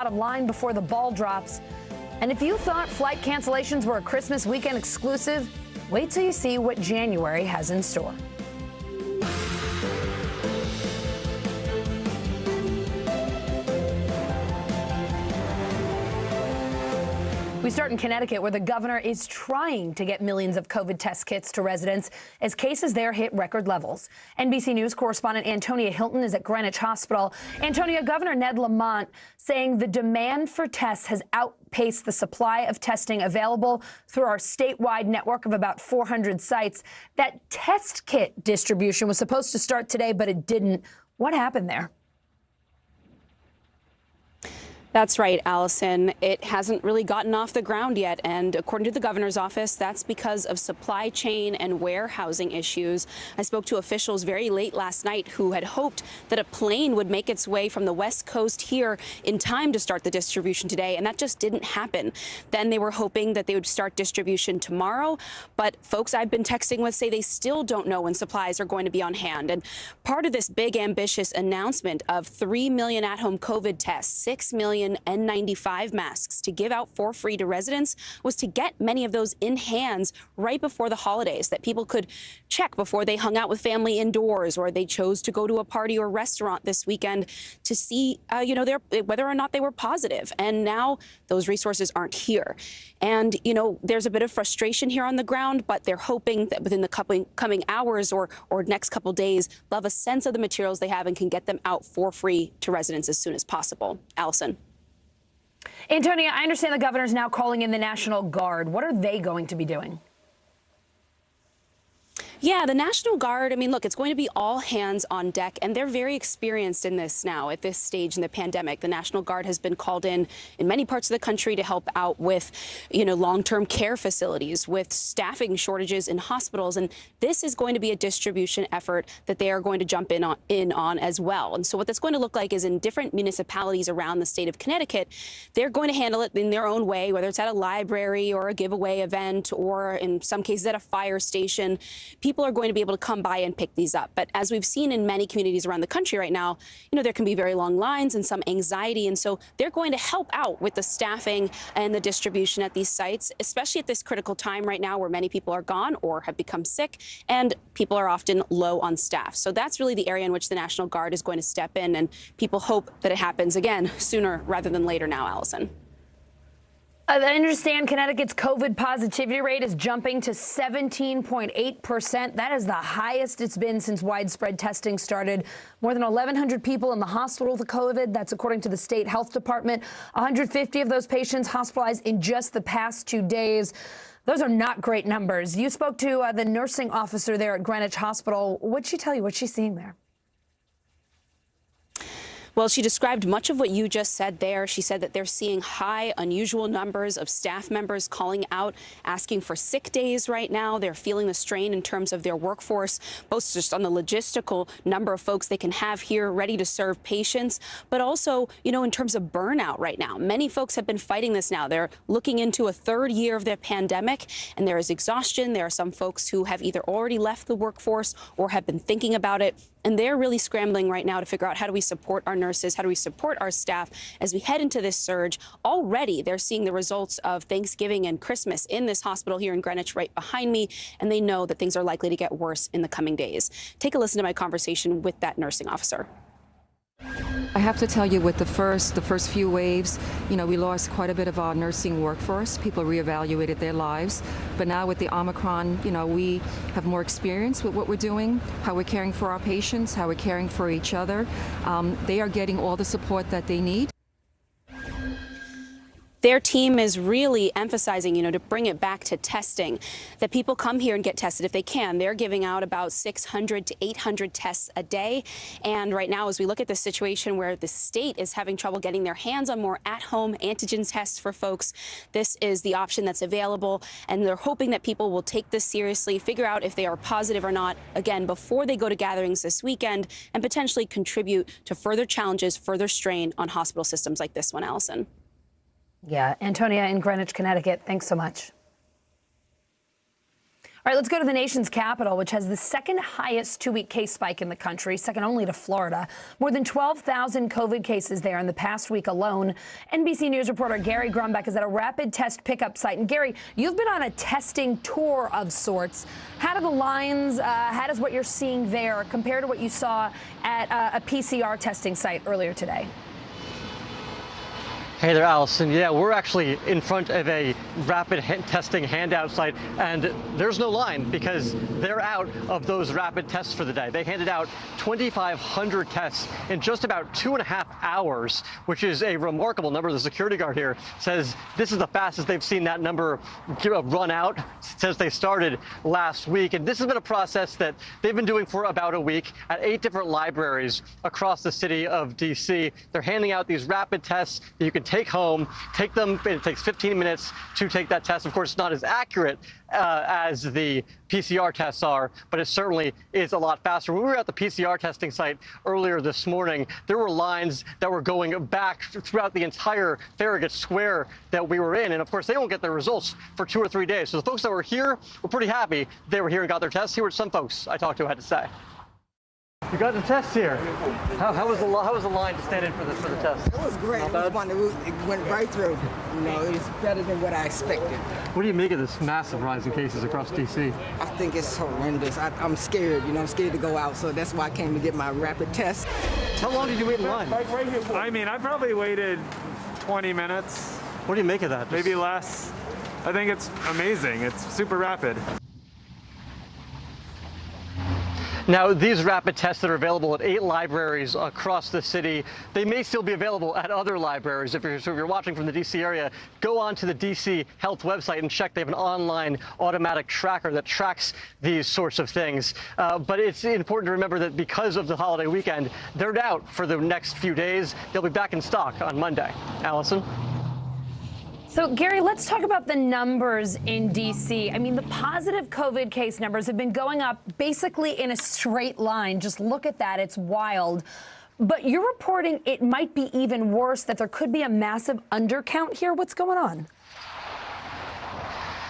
bottom line before the ball drops. And if you thought flight cancellations were a Christmas weekend exclusive, wait till you see what January has in store. We start in Connecticut, where the governor is trying to get millions of COVID test kits to residents as cases there hit record levels. NBC News correspondent Antonia Hilton is at Greenwich Hospital. Antonia, Governor Ned Lamont saying the demand for tests has outpaced the supply of testing available through our statewide network of about 400 sites. That test kit distribution was supposed to start today, but it didn't. What happened there? That's right, Allison. It hasn't really gotten off the ground yet. And according to the governor's office, that's because of supply chain and warehousing issues. I spoke to officials very late last night who had hoped that a plane would make its way from the West Coast here in time to start the distribution today. And that just didn't happen. Then they were hoping that they would start distribution tomorrow. But folks I've been texting with say they still don't know when supplies are going to be on hand. And part of this big, ambitious announcement of 3 million at-home COVID tests, 6 million N95 masks to give out for free to residents was to get many of those in hands right before the holidays, that people could check before they hung out with family indoors or they chose to go to a party or restaurant this weekend to see, whether or not they were positive. And now those resources aren't here. And, there's a bit of frustration here on the ground, but they're hoping that within the coming hours or next couple days, they'll have a sense of the materials they have and can get them out for free to residents as soon as possible. Allison. Antonia, I understand the governor's now calling in the National Guard. What are they going to be doing? Yeah, the National Guard, look, it's going to be all hands on deck, and they're very experienced in this now at this stage in the pandemic. The National Guard has been called in many parts of the country to help out with, long-term care facilities, with staffing shortages in hospitals. And this is going to be a distribution effort that they are going to jump in on as well. And so what that's going to look like is in different municipalities around the state of Connecticut, they're going to handle it in their own way, whether it's at a library or a giveaway event or in some cases at a fire station. People are going to be able to come by and pick these up. But as we've seen in many communities around the country right now, there can be very long lines and some anxiety. And so they're going to help out with the staffing and the distribution at these sites, especially at this critical time right now where many people are gone or have become sick and people are often low on staff. So that's really the area in which the National Guard is going to step in. And people hope that it happens again sooner rather than later now, Allison. I understand Connecticut's COVID positivity rate is jumping to 17.8%. That is the highest it's been since widespread testing started. More than 1,100 people in the hospital with COVID. That's according to the state health department. 150 of those patients hospitalized in just the past 2 days. Those are not great numbers. You spoke to the nursing officer there at Greenwich Hospital. What'd she tell you? What's she seeing there? Well, she described much of what you just said there. She said that they're seeing high, unusual numbers of staff members calling out, asking for sick days right now. They're feeling the strain in terms of their workforce, both just on the logistical number of folks they can have here ready to serve patients, but also, in terms of burnout right now. Many folks have been fighting this now. They're looking into a third year of their pandemic, and there is exhaustion. There are some folks who have either already left the workforce or have been thinking about it. And they're really scrambling right now to figure out how do we support our nurses, how do we support our staff as we head into this surge. Already, they're seeing the results of Thanksgiving and Christmas in this hospital here in Greenwich right behind me, and they know that things are likely to get worse in the coming days. Take a listen to my conversation with that nursing officer. I have to tell you, with the first few waves, we lost quite a bit of our nursing workforce. People reevaluated their lives. But now with the Omicron, we have more experience with what we're doing, how we're caring for our patients, how we're caring for each other. They are getting all the support that they need. Their team is really emphasizing, to bring it back to testing, that people come here and get tested if they can. They're giving out about 600 to 800 tests a day. And right now, as we look at this situation where the state is having trouble getting their hands on more at-home antigen tests for folks, this is the option that's available. And they're hoping that people will take this seriously, figure out if they are positive or not, again, before they go to gatherings this weekend, and potentially contribute to further challenges, further strain on hospital systems like this one, Allison. Yeah, Antonia in Greenwich, Connecticut, thanks so much. All right. All right, let's go to the nation's capital, which has the second highest two-week case spike in the country, second only to Florida. More than 12,000 COVID cases there in the past week alone. NBC News reporter Gary Grumbeck is at a rapid test pickup site. And Gary, you've been on a testing tour of sorts. How do the lines, how does what you're seeing there compare to what you saw at a PCR testing site earlier today? Hey there, Allison. Yeah, we're actually in front of a rapid testing handout site, and there's no line because they're out of those rapid tests for the day. They handed out 2,500 tests in just about 2.5 hours, which is a remarkable number. The security guard here says this is the fastest they've seen that number run out since they started last week. And this has been a process that they've been doing for about a week at 8 different libraries across the city of D.C. They're handing out these rapid tests that you can take home, take them. It takes 15 minutes to take that test. Of course, it's not as accurate as the PCR tests are, but it certainly is a lot faster. When we were at the PCR testing site earlier this morning, there were lines that were going back throughout the entire Farragut Square that we were in. And of course, they don't get their results for 2 or 3 days. So the folks that were here were pretty happy they were here and got their tests. Here were some folks I talked to had to say. You got the test here. How was the line to stand in for the test? It was great. It was fun. It went right through. You know, it was better than what I expected. What do you make of this massive rise in cases across D.C.? I think it's horrendous. I'm scared. You know, I'm scared to go out, so that's why I came to get my rapid test. How long did you wait in line? I mean, I probably waited 20 minutes. What do you make of that? Maybe less. I think it's amazing. It's super rapid. Now, these rapid tests that are available at 8 libraries across the city, they may still be available at other libraries. If you're watching from the D.C. area, go on to the D.C. Health website and check. They have an online automatic tracker that tracks these sorts of things. But it's important to remember that because of the holiday weekend, they're out for the next few days. They'll be back in stock on Monday. Allison? So, Gary, let's talk about the numbers in D.C. I mean, the positive COVID case numbers have been going up basically in a straight line. Just look at that. It's wild. But you're reporting it might be even worse, that there could be a massive undercount here. What's going on?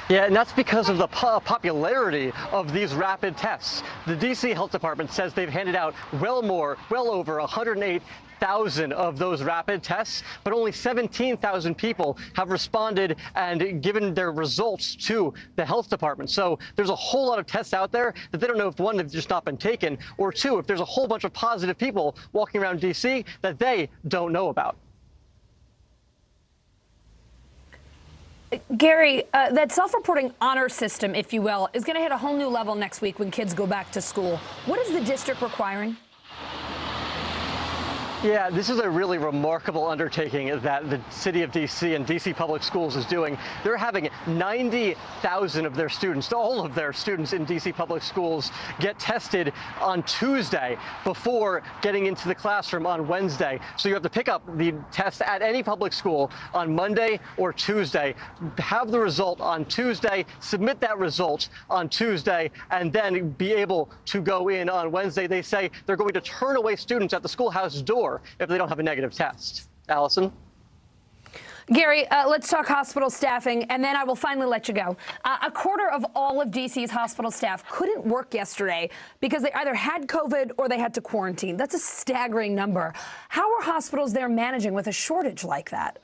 Yeah, and that's because of the popularity of these rapid tests. The D.C. Health Department says they've handed out well over 108,000 of those rapid tests, but only 17,000 people have responded and given their results to the health department. So there's a whole lot of tests out there that they don't know if, one, they've just not been taken, or two, if there's a whole bunch of positive people walking around D.C. that they don't know about. Gary, that self-reporting honor system, if you will, is going to hit a whole new level next week when kids go back to school. What is the district requiring? Yeah, this is a really remarkable undertaking that the city of D.C. and D.C. Public Schools is doing. They're having 90,000 of their students, all of their students in D.C. Public Schools, get tested on Tuesday before getting into the classroom on Wednesday. So you have to pick up the test at any public school on Monday or Tuesday, have the result on Tuesday, submit that result on Tuesday, and then be able to go in on Wednesday. They say they're going to turn away students at the schoolhouse door if they don't have a negative test. Allison? Gary, let's talk hospital staffing, and then I will finally let you go. A quarter of all of D.C.'s hospital staff couldn't work yesterday because they either had COVID or they had to quarantine. That's a staggering number. How are hospitals there managing with a shortage like that?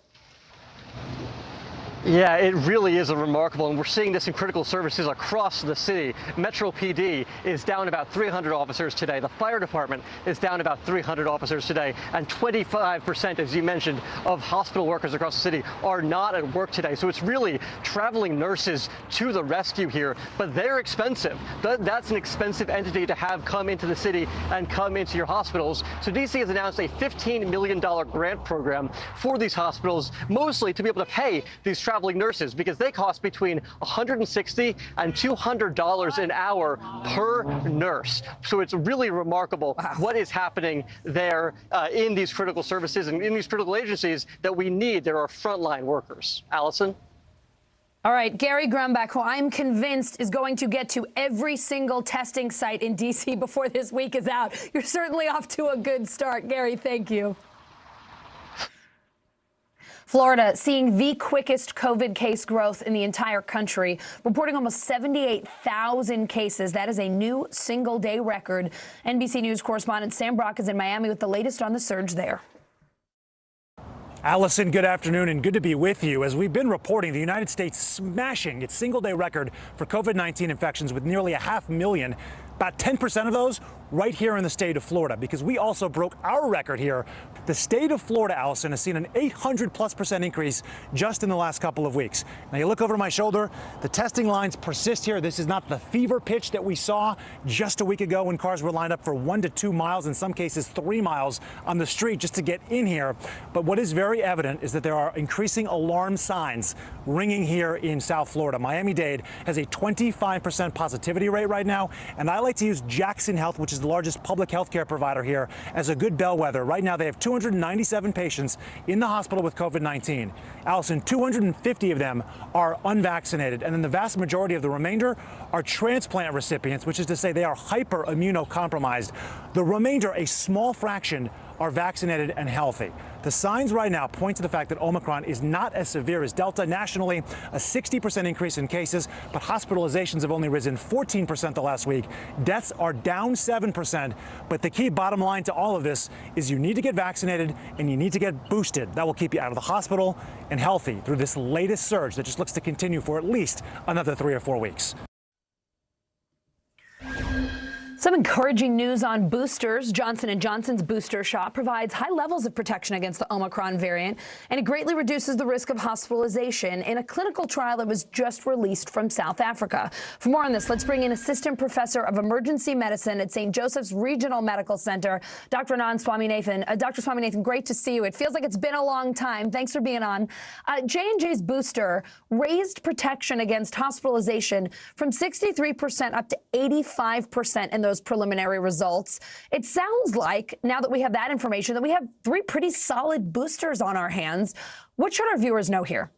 Yeah, it really is a remarkable, and we're seeing this in critical services across the city. Metro PD is down about 300 officers today. The fire department is down about 300 officers today, and 25%, as you mentioned, of hospital workers across the city are not at work today. So it's really traveling nurses to the rescue here, but they're expensive. That's an expensive entity to have come into the city and come into your hospitals. So DC has announced a $15 million grant program for these hospitals, mostly to be able to pay these traveling nurses, because they cost between $160 and $200 an hour per nurse. So it's really remarkable what is happening there in these critical services and in these critical agencies that we need. There are frontline workers. Allison? All right, Gary Grumbeck, who I'm convinced is going to get to every single testing site in D.C. before this week is out. You're certainly off to a good start. Gary, thank you. Florida seeing the quickest COVID case growth in the entire country, reporting almost 78,000 cases. That is a new single-day record. NBC News correspondent Sam Brock is in Miami with the latest on the surge there. Allison, good afternoon and good to be with you. As we've been reporting, the United States smashing its single-day record for COVID-19 infections with nearly 500,000. About 10% of those right here in the state of Florida, because we also broke our record here. The state of Florida, Allison, has seen an 800+% increase just in the last couple of weeks. Now you look over my shoulder, the testing lines persist here. This is not the fever pitch that we saw just a week ago when cars were lined up for 1 to 2 miles, in some cases 3 miles on the street just to get in here. But what is very evident is that there are increasing alarm signs ringing here in South Florida. Miami-Dade has a 25% positivity rate right now, and I like to use Jackson Health, which is the largest public health care provider here, as a good bellwether. Right now, they have 297 patients in the hospital with COVID-19. Allison, 250 of them are unvaccinated, and then the vast majority of the remainder are transplant recipients, which is to say they are hyper-immunocompromised. The remainder, a small fraction, are vaccinated and healthy. The signs right now point to the fact that Omicron is not as severe as Delta. Nationally, a 60% increase in cases, but hospitalizations have only risen 14% the last week. Deaths are down 7%. But the key bottom line to all of this is you need to get vaccinated and you need to get boosted. That will keep you out of the hospital and healthy through this latest surge that just looks to continue for at least another 3 or 4 weeks. Some encouraging news on boosters. Johnson & Johnson's booster shot provides high levels of protection against the Omicron variant, and it greatly reduces the risk of hospitalization in a clinical trial that was just released from South Africa. For more on this, let's bring in Assistant Professor of Emergency Medicine at St. Joseph's Regional Medical Center, Dr. Anand Swaminathan. Dr. Swaminathan, great to see you. It feels like it's been a long time. Thanks for being on. J&J's booster raised protection against hospitalization from 63% up to 85% in those preliminary results. It sounds like, now that we have that information, that we have 3 pretty solid boosters on our hands. What should our viewers know here?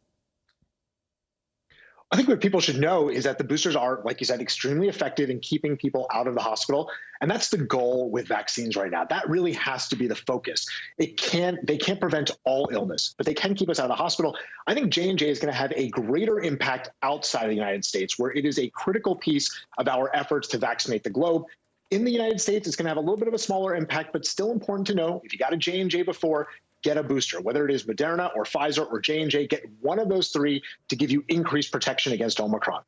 I think what people should know is that the boosters are, like you said, extremely effective in keeping people out of the hospital. And that's the goal with vaccines right now. That really has to be the focus. They can't prevent all illness, but they can keep us out of the hospital. I think J&J is going to have a greater impact outside of the United States, where it is a critical piece of our efforts to vaccinate the globe. In the United States, it's going to have a little bit of a smaller impact, but still important to know, if you got a J&J before, get a booster. Whether it is Moderna or Pfizer or J&J, get one of those 3 to give you increased protection against Omicron.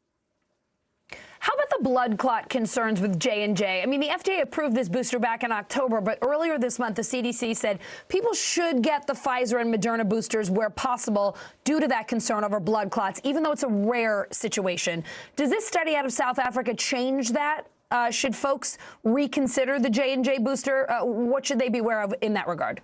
How about the blood clot concerns with J&J? I mean, the FDA approved this booster back in October, but earlier this month, the CDC said people should get the Pfizer and Moderna boosters where possible due to that concern over blood clots, even though it's a rare situation. Does this study out of South Africa change that? Should folks reconsider the J&J booster? What should they be aware of in that regard?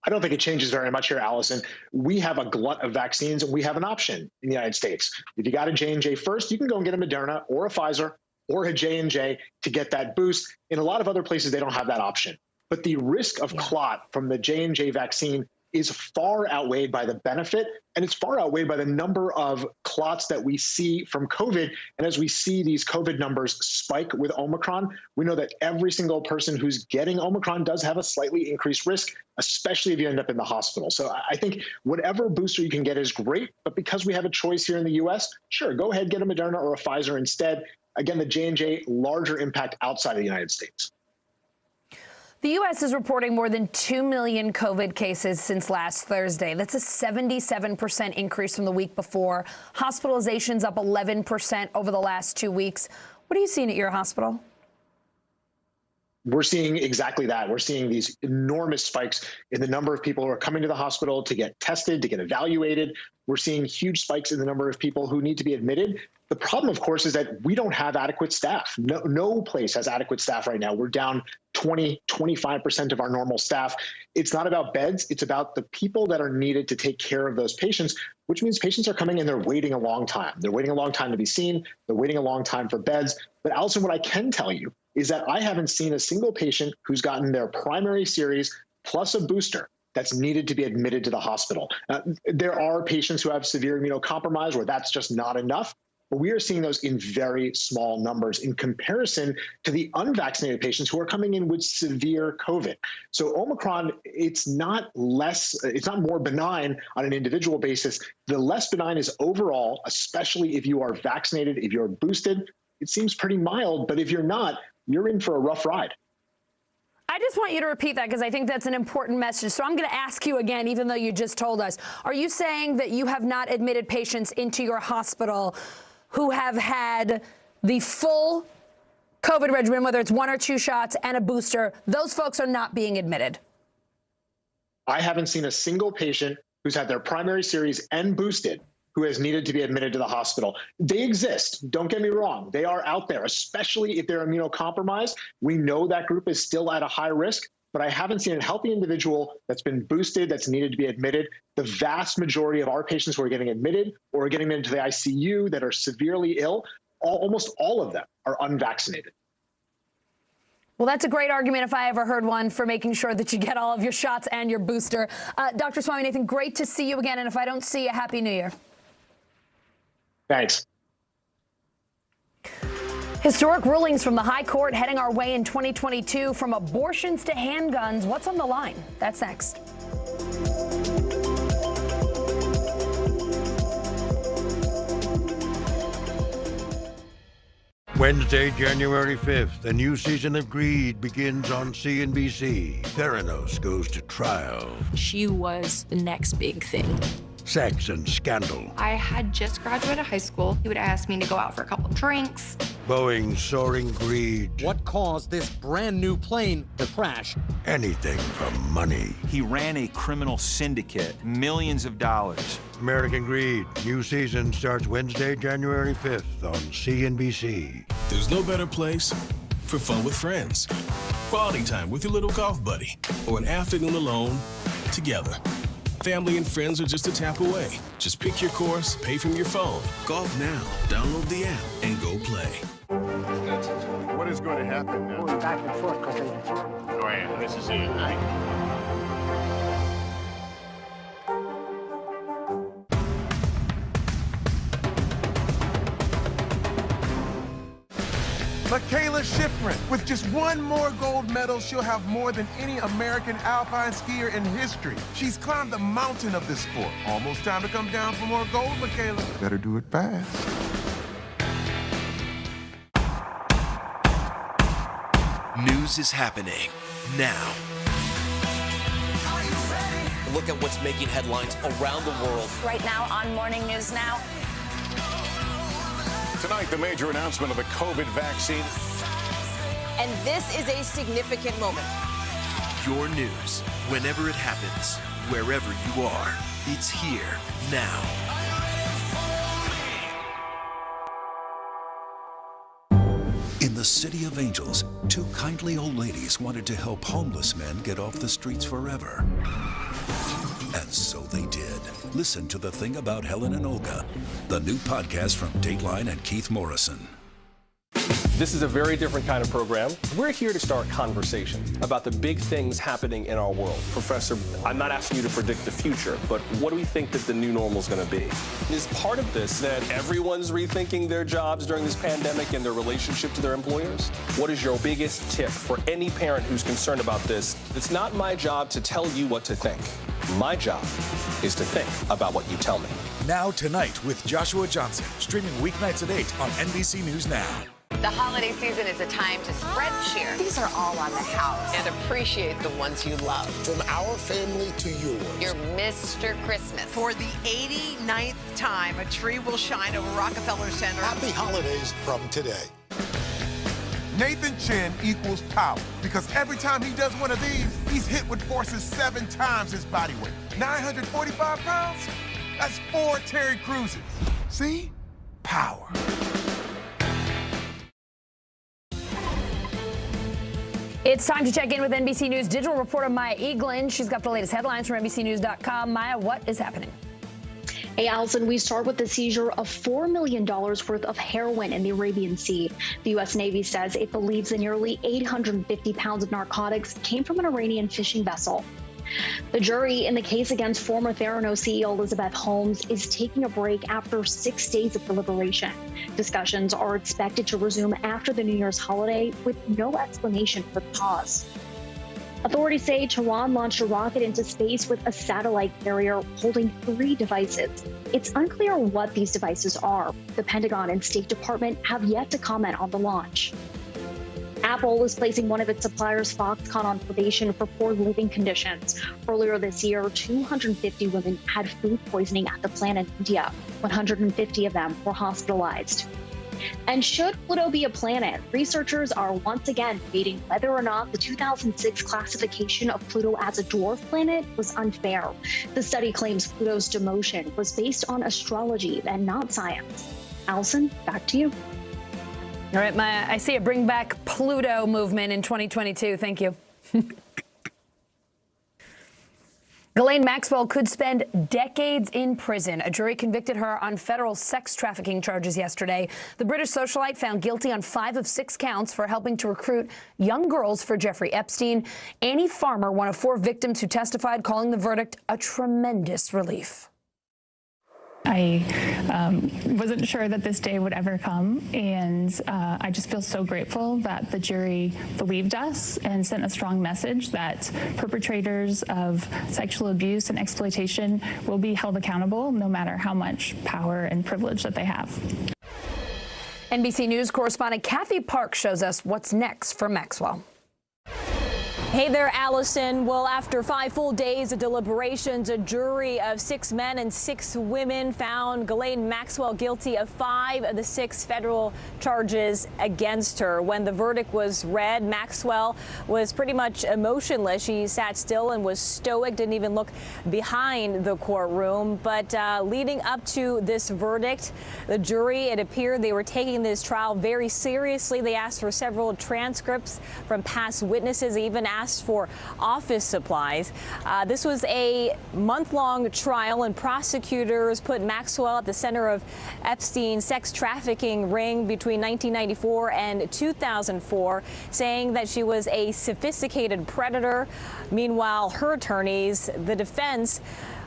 I don't think it changes very much here, Allison. We have a glut of vaccines, and we have an option in the United States. If you got a J&J first, you can go and get a Moderna or a Pfizer or a J&J to get that boost. In a lot of other places, they don't have that option. But the risk of clot from the J&J vaccine is far outweighed by the benefit, and it's far outweighed by the number of clots that we see from COVID. And as we see these COVID numbers spike with Omicron, we know that every single person who's getting Omicron does have a slightly increased risk, especially if you end up in the hospital. So I think whatever booster you can get is great, but because we have a choice here in the US, sure, go ahead, get a Moderna or a Pfizer instead. Again, the J&J, larger impact outside of the United States. The U.S. is reporting more than 2 million COVID cases since last Thursday. That's a 77% increase from the week before. Hospitalizations up 11% over the last 2 weeks. What are you seeing at your hospital? We're seeing exactly that. We're seeing these enormous spikes in the number of people who are coming to the hospital to get tested, to get evaluated. We're seeing huge spikes in the number of people who need to be admitted. The problem, of course, is that we don't have adequate staff. No place has adequate staff right now. We're down 25% of our normal staff. It's not about beds. It's about the people that are needed to take care of those patients, which means patients are coming and they're waiting a long time. They're waiting a long time to be seen. They're waiting a long time for beds. But Allison, what I can tell you is that I haven't seen a single patient who's gotten their primary series plus a booster that's needed to be admitted to the hospital. There are patients who have severe immunocompromise where that's just not enough. but we are seeing those in very small numbers in comparison to the unvaccinated patients who are coming in with severe COVID. So Omicron, it's not more benign on an individual basis. The less benign is overall, especially if you are vaccinated, if you're boosted, it seems pretty mild, but if you're not, you're in for a rough ride. I just want you to repeat that because I think that's an important message. So I'm going to ask you again, even though you just told us. Are you saying that you have not admitted patients into your hospital who have had the full COVID regimen, whether it's 1 or 2 shots and a booster? Those folks are not being admitted. I haven't seen a single patient who's had their primary series and boosted who has needed to be admitted to the hospital. They exist. Don't get me wrong. They are out there, especially if they're immunocompromised. We know that group is still at a high risk, but I haven't seen a healthy individual that's been boosted that's needed to be admitted. The vast majority of our patients who are getting admitted or getting into the ICU that are severely ill, almost all of them are unvaccinated. Well, that's a great argument if I ever heard one for making sure that you get all of your shots and your booster. Dr. Swaminathan, great to see you again. And if I don't see you, Happy New Year. Thanks. Historic rulings from the High Court heading our way in 2022, from abortions to handguns. What's on the line? That's next. Wednesday, January 5th, a new season of Greed begins on CNBC. Theranos goes to trial. She was the next big thing. Sex and scandal. I had just graduated high school. He would ask me to go out for a couple drinks. Boeing's soaring greed. What caused this brand new plane to crash? Anything for money. He ran a criminal syndicate, millions of dollars. American Greed. New season starts Wednesday, January 5th on CNBC. There's no better place for fun with friends. Quality time with your little golf buddy. Or an afternoon alone together. Family and friends are just a tap away. Just pick your course, pay from your phone. Golf now. Download the app and go play. What is going to happen now? Going back and forth because Oh, yeah, this is it. Michaela Schifrin. With just one more gold medal, she'll have more than any American alpine skier in history. She's climbed the mountain of this sport. Almost time to come down for more gold, Michaela. Better do it fast. News is happening now. Look at what's making headlines around the world. Right now on Morning News Now. Tonight, the major announcement of the COVID vaccine. And this is a significant moment. Your news, whenever it happens, wherever you are, it's here now. In the City of Angels, 2 kindly old ladies wanted to help homeless men get off the streets forever. And so they did. Listen to The Thing About Helen and Olga, the new podcast from Dateline and Keith Morrison. This is a very different kind of program. We're here to start conversation about the big things happening in our world. Professor, I'm not asking you to predict the future, but what do we think that the new normal is going to be? Is part of this that everyone's rethinking their jobs during this pandemic and their relationship to their employers? What is your biggest tip for any parent who's concerned about this? It's not my job to tell you what to think. My job is to think about what you tell me. Now Tonight with Joshua Johnson, streaming weeknights at 8 on NBC News Now. The holiday season is a time to spread cheer. These are all on the house. And appreciate the ones you love. From our family to yours. Your Mr. Christmas. For the 89th time, a tree will shine over Rockefeller Center. Happy holidays from today. Nathan Chen equals power because every time he does one of these, he's hit with forces 7 times his body weight. 945 pounds? That's 4 Terry Cruises. See? Power. It's time to check in with NBC News Digital reporter Maya Eaglin. She's got the latest headlines from NBCnews.com. Maya, what is happening? Hey, Allison, we start with the seizure of $4 million worth of heroin in the Arabian Sea. The U.S. Navy says it believes the nearly 850 pounds of narcotics came from an Iranian fishing vessel. The jury in the case against former Theranos CEO Elizabeth Holmes is taking a break after 6 days of deliberation. Discussions are expected to resume after the New Year's holiday with no explanation for the pause. Authorities say Tehran launched a rocket into space with a satellite carrier holding 3 devices. It's unclear what these devices are. The Pentagon and State Department have yet to comment on the launch. Apple is placing one of its suppliers, Foxconn, on probation for poor living conditions. Earlier this year, 250 women had food poisoning at the plant in India. 150 of them were hospitalized. And should Pluto be a planet? Researchers are once again debating whether or not the 2006 classification of Pluto as a dwarf planet was unfair. The study claims Pluto's demotion was based on astrology and not science. Allison, back to you. All right, Maya, I see a Bring Back Pluto movement in 2022. Thank you. Ghislaine Maxwell could spend decades in prison. A jury convicted her on federal sex trafficking charges yesterday. The British socialite found guilty on 5 of 6 counts for helping to recruit young girls for Jeffrey Epstein. Annie Farmer, one of 4 victims who testified, calling the verdict a tremendous relief. I wasn't sure that this day would ever come, and I just feel so grateful that the jury believed us and sent a strong message that perpetrators of sexual abuse and exploitation will be held accountable no matter how much power and privilege that they have. NBC News correspondent Kathy Park shows us what's next for Maxwell. Hey there, Allison. Well, after 5 full days of deliberations, a jury of 6 men and 6 women found Ghislaine Maxwell guilty of 5 of the 6 federal charges against her. When the verdict was read, Maxwell was pretty much emotionless. She sat still and was stoic, didn't even look behind the courtroom. But leading up to this verdict, the jury, it appeared they were taking this trial very seriously. They asked for several transcripts from past witnesses, even asked for office supplies. This was a month-long trial, and prosecutors put Maxwell at the center of Epstein's sex trafficking ring between 1994 and 2004, saying that she was a sophisticated predator. Meanwhile, her attorneys, the defense,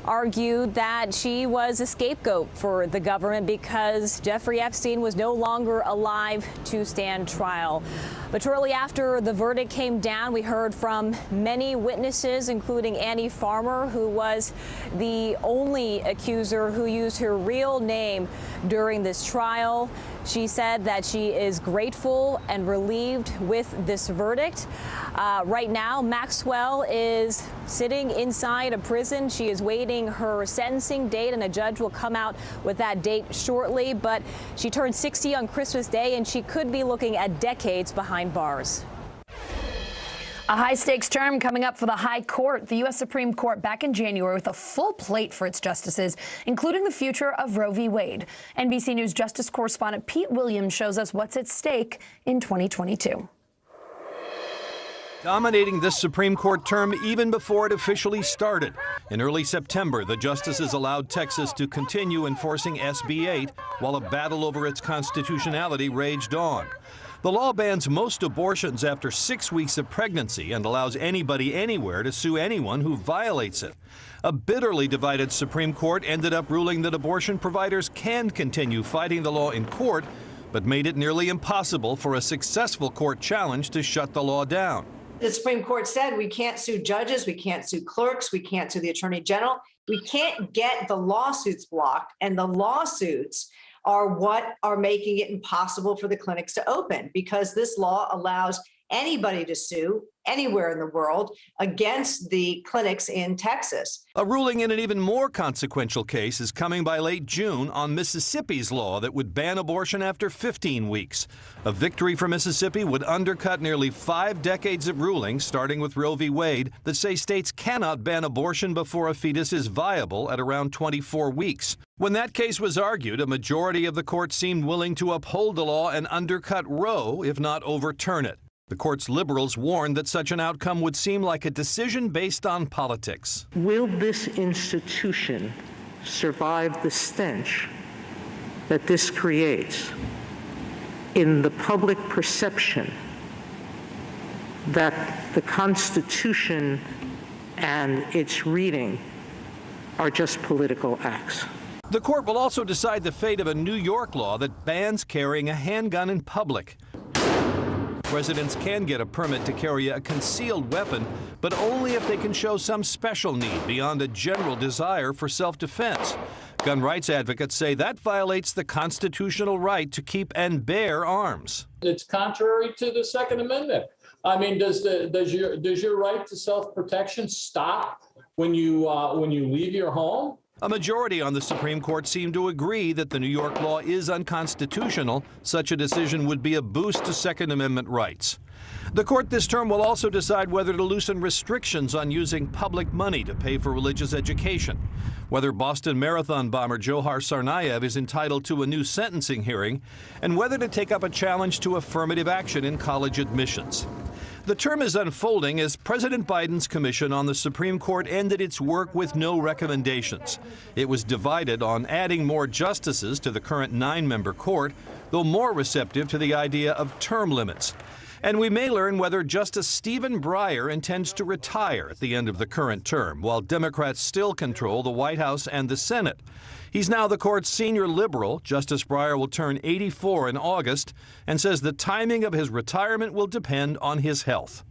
argued that she was a scapegoat for the government because Jeffrey Epstein was no longer alive to stand trial. But shortly after the verdict came down, we heard from many witnesses, including Annie Farmer, who was the only accuser who used her real name during this trial. She said that she is grateful and relieved with this verdict. Right now, Maxwell is sitting inside a prison. She is waiting her sentencing date, and a judge will come out with that date shortly. But she turned 60 on Christmas Day, and she could be looking at decades behind bars. A high-stakes term coming up for the High Court. The U.S. Supreme Court back in January with a full plate for its justices, including the future of Roe v. Wade. NBC News Justice correspondent Pete Williams shows us what's at stake in 2022. Dominating this Supreme Court term even before it officially started. In early September, the justices allowed Texas to continue enforcing SB 8 while a battle over its constitutionality raged on. The law bans most abortions after 6 weeks of pregnancy and allows anybody anywhere to sue anyone who violates it. A bitterly divided Supreme Court ended up ruling that abortion providers can continue fighting the law in court, but made it nearly impossible for a successful court challenge to shut the law down. The Supreme Court said we can't sue judges, we can't sue clerks, we can't sue the Attorney General. We can't get the lawsuits blocked, and the lawsuits are what are making it impossible for the clinics to open, because this law allows anybody to sue anywhere in the world against the clinics in Texas. A ruling in an even more consequential case is coming by late June on Mississippi's law that would ban abortion after 15 weeks. A victory for Mississippi would undercut nearly 5 decades of rulings, starting with Roe v. Wade, that say states cannot ban abortion before a fetus is viable at around 24 weeks. When that case was argued, a majority of the court seemed willing to uphold the law and undercut Roe, if not overturn it. The court's liberals warned that such an outcome would seem like a decision based on politics. Will this institution survive the stench that this creates in the public perception that the Constitution and its reading are just political acts. The court will also decide the fate of a New York law that bans carrying a handgun in public. Residents can get a permit to carry a concealed weapon, but only if they can show some special need beyond a general desire for self-defense. Gun rights advocates say that violates the constitutional right to keep and bear arms. It's contrary to the Second Amendment. I mean, does your right to self-protection stop when you leave your home? A majority on the Supreme Court seem to agree that the New York law is unconstitutional. Such a decision would be a boost to Second Amendment rights. The court this term will also decide whether to loosen restrictions on using public money to pay for religious education, whether Boston Marathon bomber Johar Tsarnaev is entitled to a new sentencing hearing, and whether to take up a challenge to affirmative action in college admissions. The term is unfolding as President Biden's commission on the Supreme Court ended its work with no recommendations. It was divided on adding more justices to the current 9-member court, though more receptive to the idea of term limits. And we may learn whether Justice Stephen Breyer intends to retire at the end of the current term, while Democrats still control the White House and the Senate. He's now the court's senior liberal. Justice Breyer will turn 84 in August and says the timing of his retirement will depend on his health.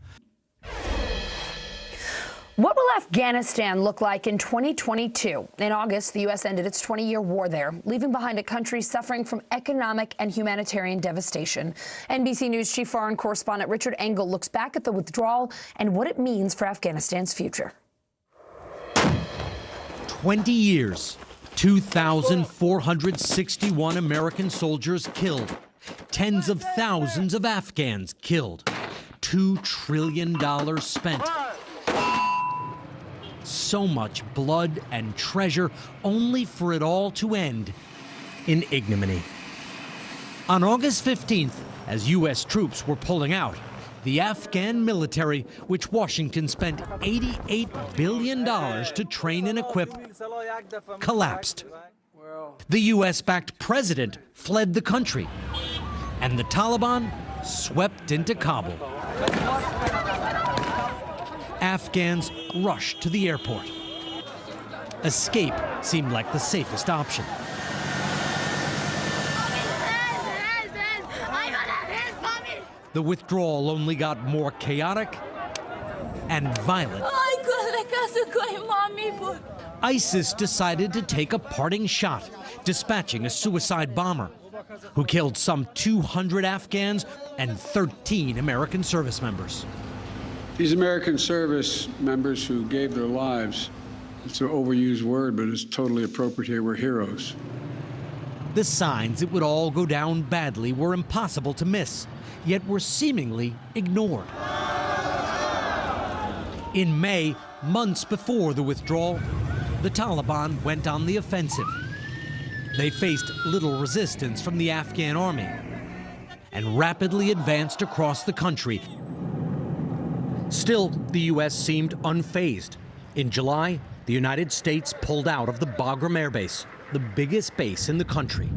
What will Afghanistan look like in 2022? In August, the U.S. ended its 20-year war there, leaving behind a country suffering from economic and humanitarian devastation. NBC News chief foreign correspondent Richard Engel looks back at the withdrawal and what it means for Afghanistan's future. 20 years, 2,461 American soldiers killed, tens of thousands of Afghans killed, $2 trillion spent. So much blood and treasure, only for it all to end in ignominy. On August 15th, as U.S. troops were pulling out, the Afghan military, which Washington spent $88 billion to train and equip, collapsed. The U.S.-backed president fled the country, and the Taliban swept into Kabul. Afghans rushed to the airport. Escape seemed like the safest option. The withdrawal only got more chaotic and violent. ISIS decided to take a parting shot, dispatching a suicide bomber who killed some 200 Afghans and 13 American service members. These American service members who gave their lives, it's an overused word, but it's totally appropriate here, were heroes. The signs it would all go down badly were impossible to miss, yet were seemingly ignored. In May, months before the withdrawal, the Taliban went on the offensive. They faced little resistance from the Afghan army and rapidly advanced across the country. Still, the U.S. seemed unfazed. In July, the United States pulled out of the Bagram Air Base, the biggest base in the country.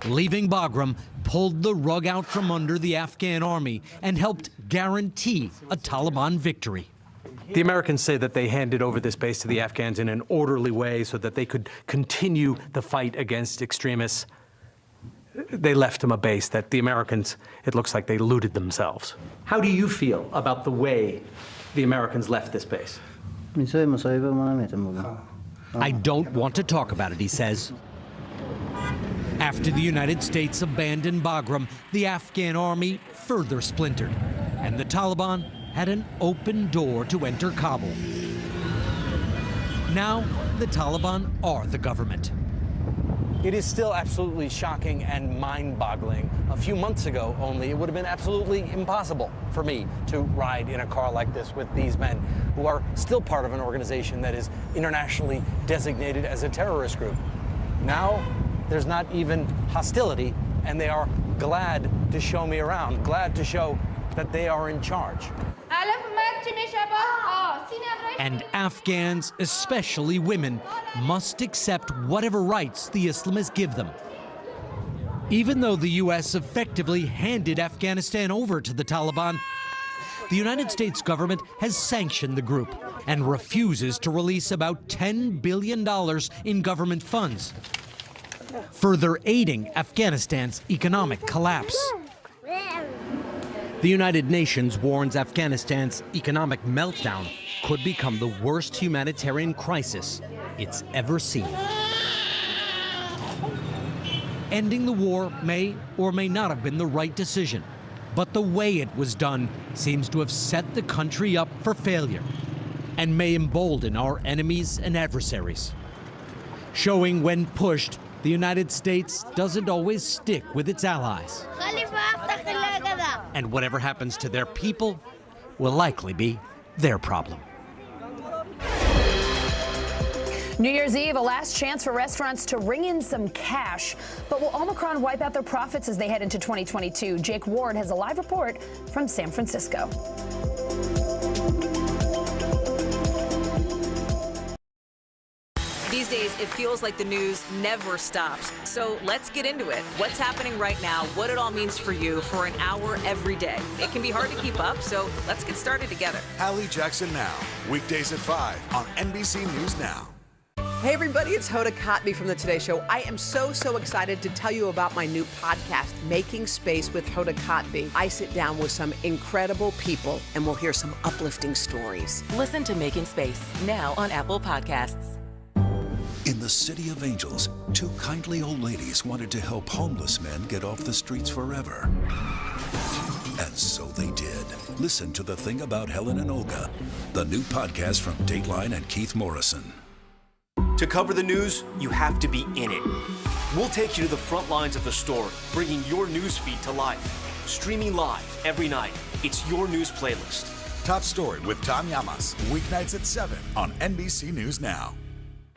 Leaving Bagram pulled the rug out from under the Afghan army and helped guarantee a Taliban victory. The Americans say that they handed over this base to the Afghans in an orderly way so that they could continue the fight against extremists. They left them a base that the Americans, it looks like they looted themselves. How do you feel about the way the Americans left this base? I don't want to talk about it, he says. After the United States abandoned Bagram, the Afghan army further splintered, and the Taliban had an open door to enter Kabul. Now, the Taliban are the government. It is still absolutely shocking and mind-boggling. A few months ago only, it would have been absolutely impossible for me to ride in a car like this with these men who are still part of an organization that is internationally designated as a terrorist group. Now, there's not even hostility, and they are glad to show me around, glad to show that they are in charge. And Afghans, especially women, must accept whatever rights the Islamists give them. Even though the U.S. effectively handed Afghanistan over to the Taliban, the United States government has sanctioned the group and refuses to release about $10 billion in government funds, further aiding Afghanistan's economic collapse. The United Nations warns Afghanistan's economic meltdown could become the worst humanitarian crisis it's ever seen. Ending the war may or may not have been the right decision, but the way it was done seems to have set the country up for failure and may embolden our enemies and adversaries, showing when pushed, the United States doesn't always stick with its allies. And whatever happens to their people will likely be their problem. New Year's Eve, a last chance for restaurants to ring in some cash. But will Omicron wipe out their profits as they head into 2022? Jake Ward has a live report from San Francisco. These days, it feels like the news never stops. So let's get into it. What's happening right now, what it all means for you for an hour every day. It can be hard to keep up, so let's get started together. Hallie Jackson Now, weekdays at 5 on NBC News Now. Hey everybody, it's Hoda Kotb from The Today Show. I am so excited to tell you about my new podcast, Making Space with Hoda Kotb. I sit down with some incredible people and we'll hear some uplifting stories. Listen to Making Space now on Apple Podcasts. In the City of Angels, two kindly old ladies wanted to help homeless men get off the streets forever. And so they did. Listen to The Thing About Helen and Olga, the new podcast from Dateline and Keith Morrison. To cover the news, you have to be in it. We'll take you to the front lines of the story, bringing your news feed to life. Streaming live every night. It's your news playlist. Top Story with Tom Llamas, weeknights at 7 on NBC News Now.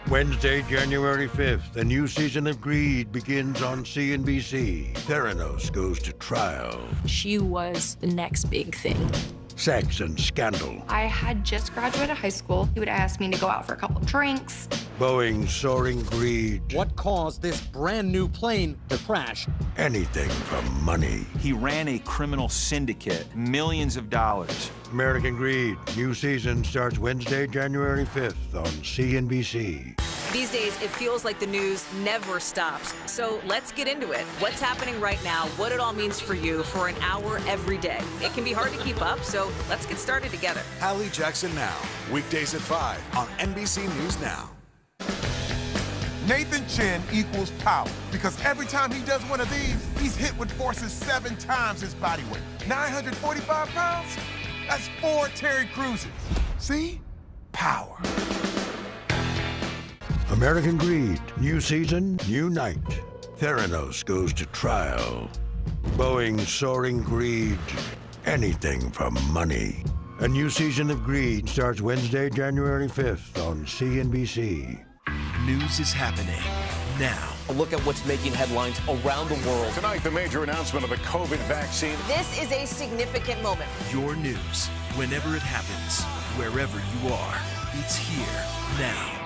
Wednesday, January 5th, the new season of Greed begins on CNBC. Theranos goes to trial. She was the next big thing. Sex and scandal. I had just graduated high school. He would ask me to go out for a couple drinks. Boeing's soaring greed. What caused this brand new plane to crash? Anything for money. He ran a criminal syndicate, millions of dollars. American Greed, new season starts Wednesday, January 5th on CNBC. These days, it feels like the news never stops. So let's get into it. What's happening right now, what it all means for you for an hour every day. It can be hard to keep up, so let's get started together. Hallie Jackson Now, weekdays at 5 on NBC News Now. Nathan Chin equals power because every time he does one of these, he's hit with forces 7 times his body weight. 945 pounds? That's 4 Terry Cruises. See? Power. American Greed, new season, new night. Theranos goes to trial. Boeing's soaring greed. Anything for money. A new season of Greed starts Wednesday, January 5th on CNBC. News is happening now. A look at what's making headlines around the world. Tonight, the major announcement of the COVID vaccine. This is a significant moment. Your news, whenever it happens, wherever you are, it's here now.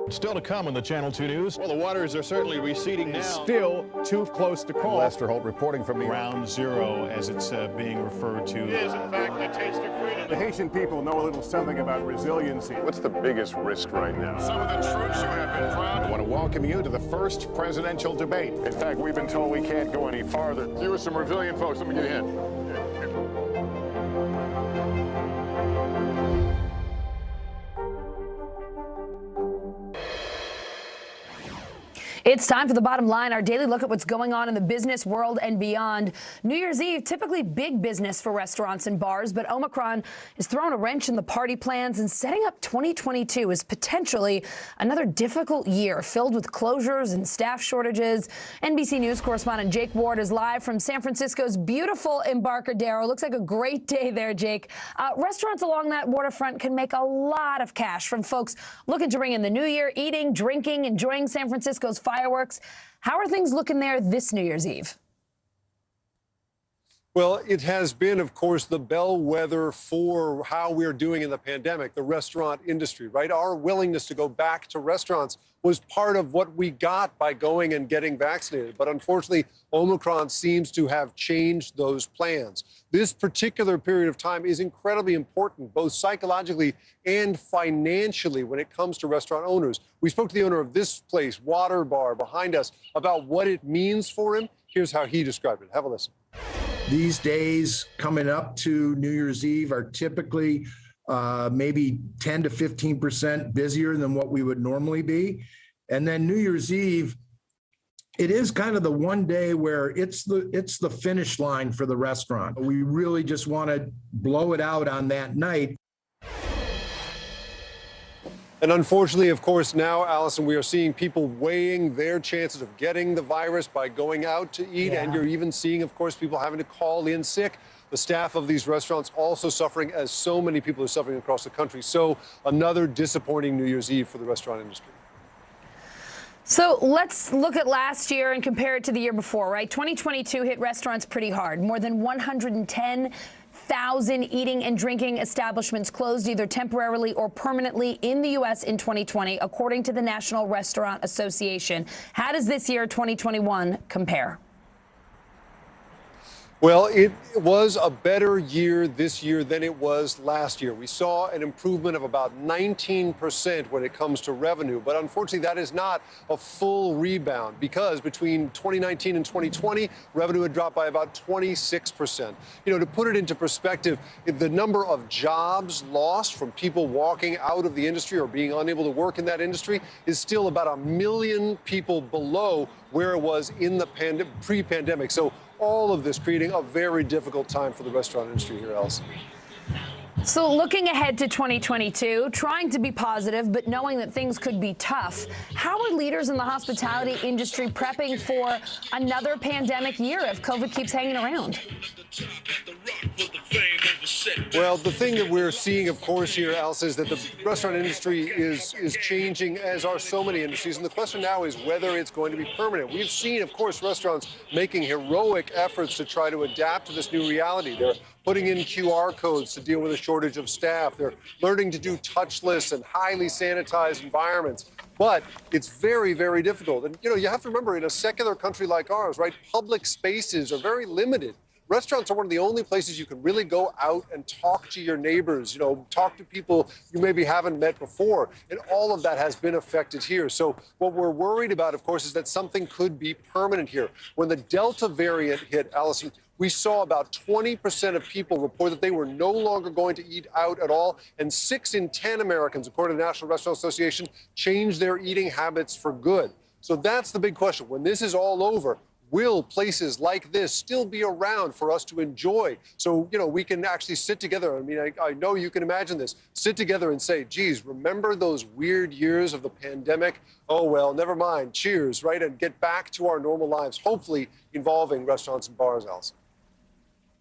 Still to come on the Channel 2 News. Well, the waters are certainly receding now. Still too close to call. Lester Holt reporting from the Ground Zero, as it's being referred to. It is, in fact, the taste of freedom. The Haitian people know a little something about resiliency. What's the biggest risk right now? Some of the troops who have been proud. I want to welcome you to the first presidential debate. In fact, we've been told we can't go any farther. You were some resilient folks. Let me get a hint. It's time for the bottom line, our daily look at what's going on in the business world and beyond. New Year's Eve, typically big business for restaurants and bars, but Omicron is throwing a wrench in the party plans and setting up 2022 as potentially another difficult year filled with closures and staff shortages. NBC News correspondent Jake Ward is live from San Francisco's beautiful Embarcadero. Looks like a great day there, Jake. Restaurants along that waterfront can make a lot of cash from folks looking to ring in the new year, eating, drinking, enjoying San Francisco's fireworks. How are things looking there this New Year's Eve? Well, it has been, of course, the bellwether for how we're doing in the pandemic, the restaurant industry, right? Our willingness to go back to restaurants was part of what we got by going and getting vaccinated. But unfortunately, Omicron seems to have changed those plans. This particular period of time is incredibly important, both psychologically and financially, when it comes to restaurant owners. We spoke to the owner of this place, Water Bar, behind us, about what it means for him. Here's how he described it. Have a listen. These days coming up to New Year's Eve are typically maybe 10 to 15% busier than what we would normally be. And then New Year's Eve, it is kind of the one day where it's the finish line for the restaurant. We really just want to blow it out on that night. And unfortunately, of course, now, Allison, we are seeing people weighing their chances of getting the virus by going out to eat. Yeah. And you're even seeing, of course, people having to call in sick. The staff of these restaurants also suffering, as so many people are suffering across the country. So another disappointing New Year's Eve for the restaurant industry. So let's look at last year and compare it to the year before, right? 2022 hit restaurants pretty hard. More than 110,000 eating and drinking establishments closed either temporarily or permanently in the U.S. in 2020, according to the National Restaurant Association. How does this year, 2021, compare? Well, it was a better year this year than it was last year. We saw an improvement of about 19% when it comes to revenue. But unfortunately, that is not a full rebound because between 2019 and 2020, revenue had dropped by about 26%. You know, to put it into perspective, the number of jobs lost from people walking out of the industry or being unable to work in that industry is still about 1 million people below where it was in the pre-pandemic. So all of this creating a very difficult time for the restaurant industry here, Allison. So looking ahead to 2022, trying to be positive, but knowing that things could be tough, how are leaders in the hospitality industry prepping for another pandemic year if COVID keeps hanging around? Well, the thing that we're seeing, of course, here, Allison, is that the restaurant industry is changing, as are so many industries. And the question now is whether it's going to be permanent. We've seen, of course, restaurants making heroic efforts to try to adapt to this new reality. They're putting in QR codes to deal with a shortage of staff. They're learning to do touchless and highly sanitized environments. But it's very, very difficult. And, you know, you have to remember, in a secular country like ours, right, public spaces are very limited. Restaurants are one of the only places you can really go out and talk to your neighbors, you know, talk to people you maybe haven't met before. And all of that has been affected here. So what we're worried about, of course, is that something could be permanent here. When the Delta variant hit, Allison, we saw about 20% of people report that they were no longer going to eat out at all. And 6 in 10 Americans, according to the National Restaurant Association, changed their eating habits for good. So that's the big question. When this is all over, will places like this still be around for us to enjoy? So, you know, we can actually sit together. I mean, I know you can imagine this. Sit together and say, geez, remember those weird years of the pandemic? Oh, well, never mind. Cheers, right? And get back to our normal lives, hopefully involving restaurants and bars, Allison.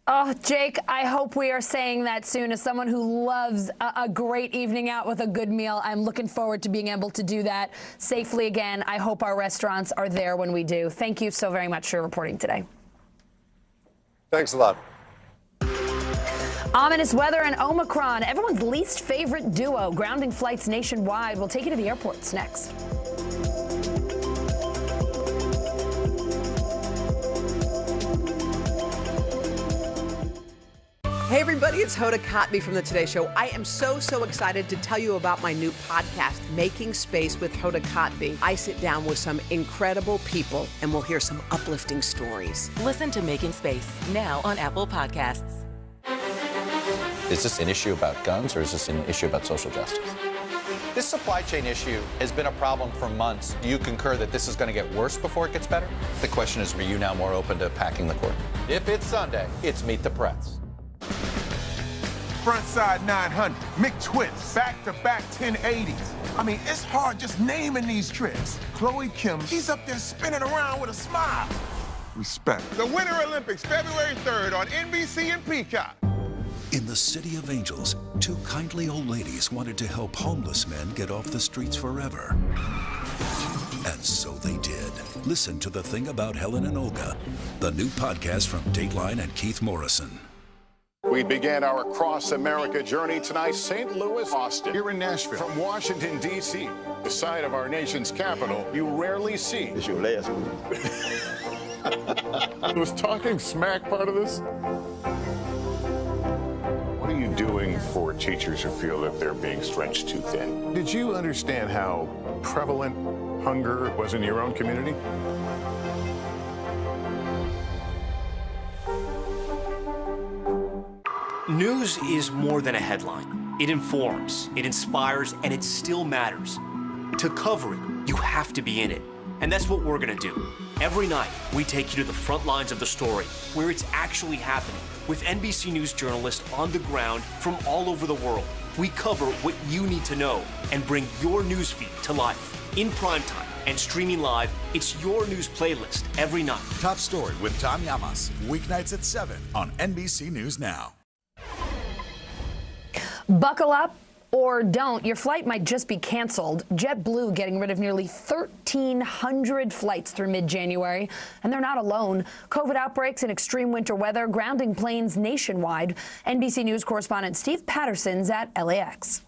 Oh, Jake, I hope we are saying that soon. As someone who loves a great evening out with a good meal, I'm looking forward to being able to do that safely again. I hope our restaurants are there when we do. Thank you so very much for reporting today. Thanks a lot. Ominous weather and Omicron, everyone's least favorite duo, grounding flights nationwide. We'll take you to the airports next. Hey everybody, it's Hoda Kotb from The Today Show. I am so excited to tell you about my new podcast, Making Space with Hoda Kotb. I sit down with some incredible people and we'll hear some uplifting stories. Listen to Making Space now on Apple Podcasts. Is this an issue about guns or is this an issue about social justice? This supply chain issue has been a problem for months. Do you concur that this is going to get worse before it gets better? The question is, are you now more open to packing the court? If it's Sunday, it's Meet the Press. Frontside 900, McTwist, back-to-back 1080s. I mean, it's hard just naming these tricks. Chloe Kim, she's up there spinning around with a smile. Respect. The Winter Olympics, February 3rd on NBC and Peacock. In the City of Angels, 2 kindly old ladies wanted to help homeless men get off the streets forever. And so they did. Listen to The Thing About Helen and Olga, the new podcast from Dateline and Keith Morrison. We began our across-America journey tonight, St. Louis, Austin, here in Nashville. From Washington, D.C., the site of our nation's capital, you rarely see. It's your last one. Was talking smack part of this? What are you doing for teachers who feel that they're being stretched too thin? Did you understand how prevalent hunger was in your own community? News is more than a headline. It informs, it inspires, and it still matters. To cover it, you have to be in it. And that's what we're gonna do. Every night, we take you to the front lines of the story, where it's actually happening, with NBC News journalists on the ground from all over the world. We cover what you need to know and bring your newsfeed to life. In primetime and streaming live, it's your news playlist every night. Top Story with Tom Llamas, weeknights at 7 on NBC News Now. Buckle up or don't. Your flight might just be canceled. JetBlue getting rid of nearly 1,300 flights through mid-January. And they're not alone. COVID outbreaks and extreme winter weather grounding planes nationwide. NBC News correspondent Steve Patterson's at LAX.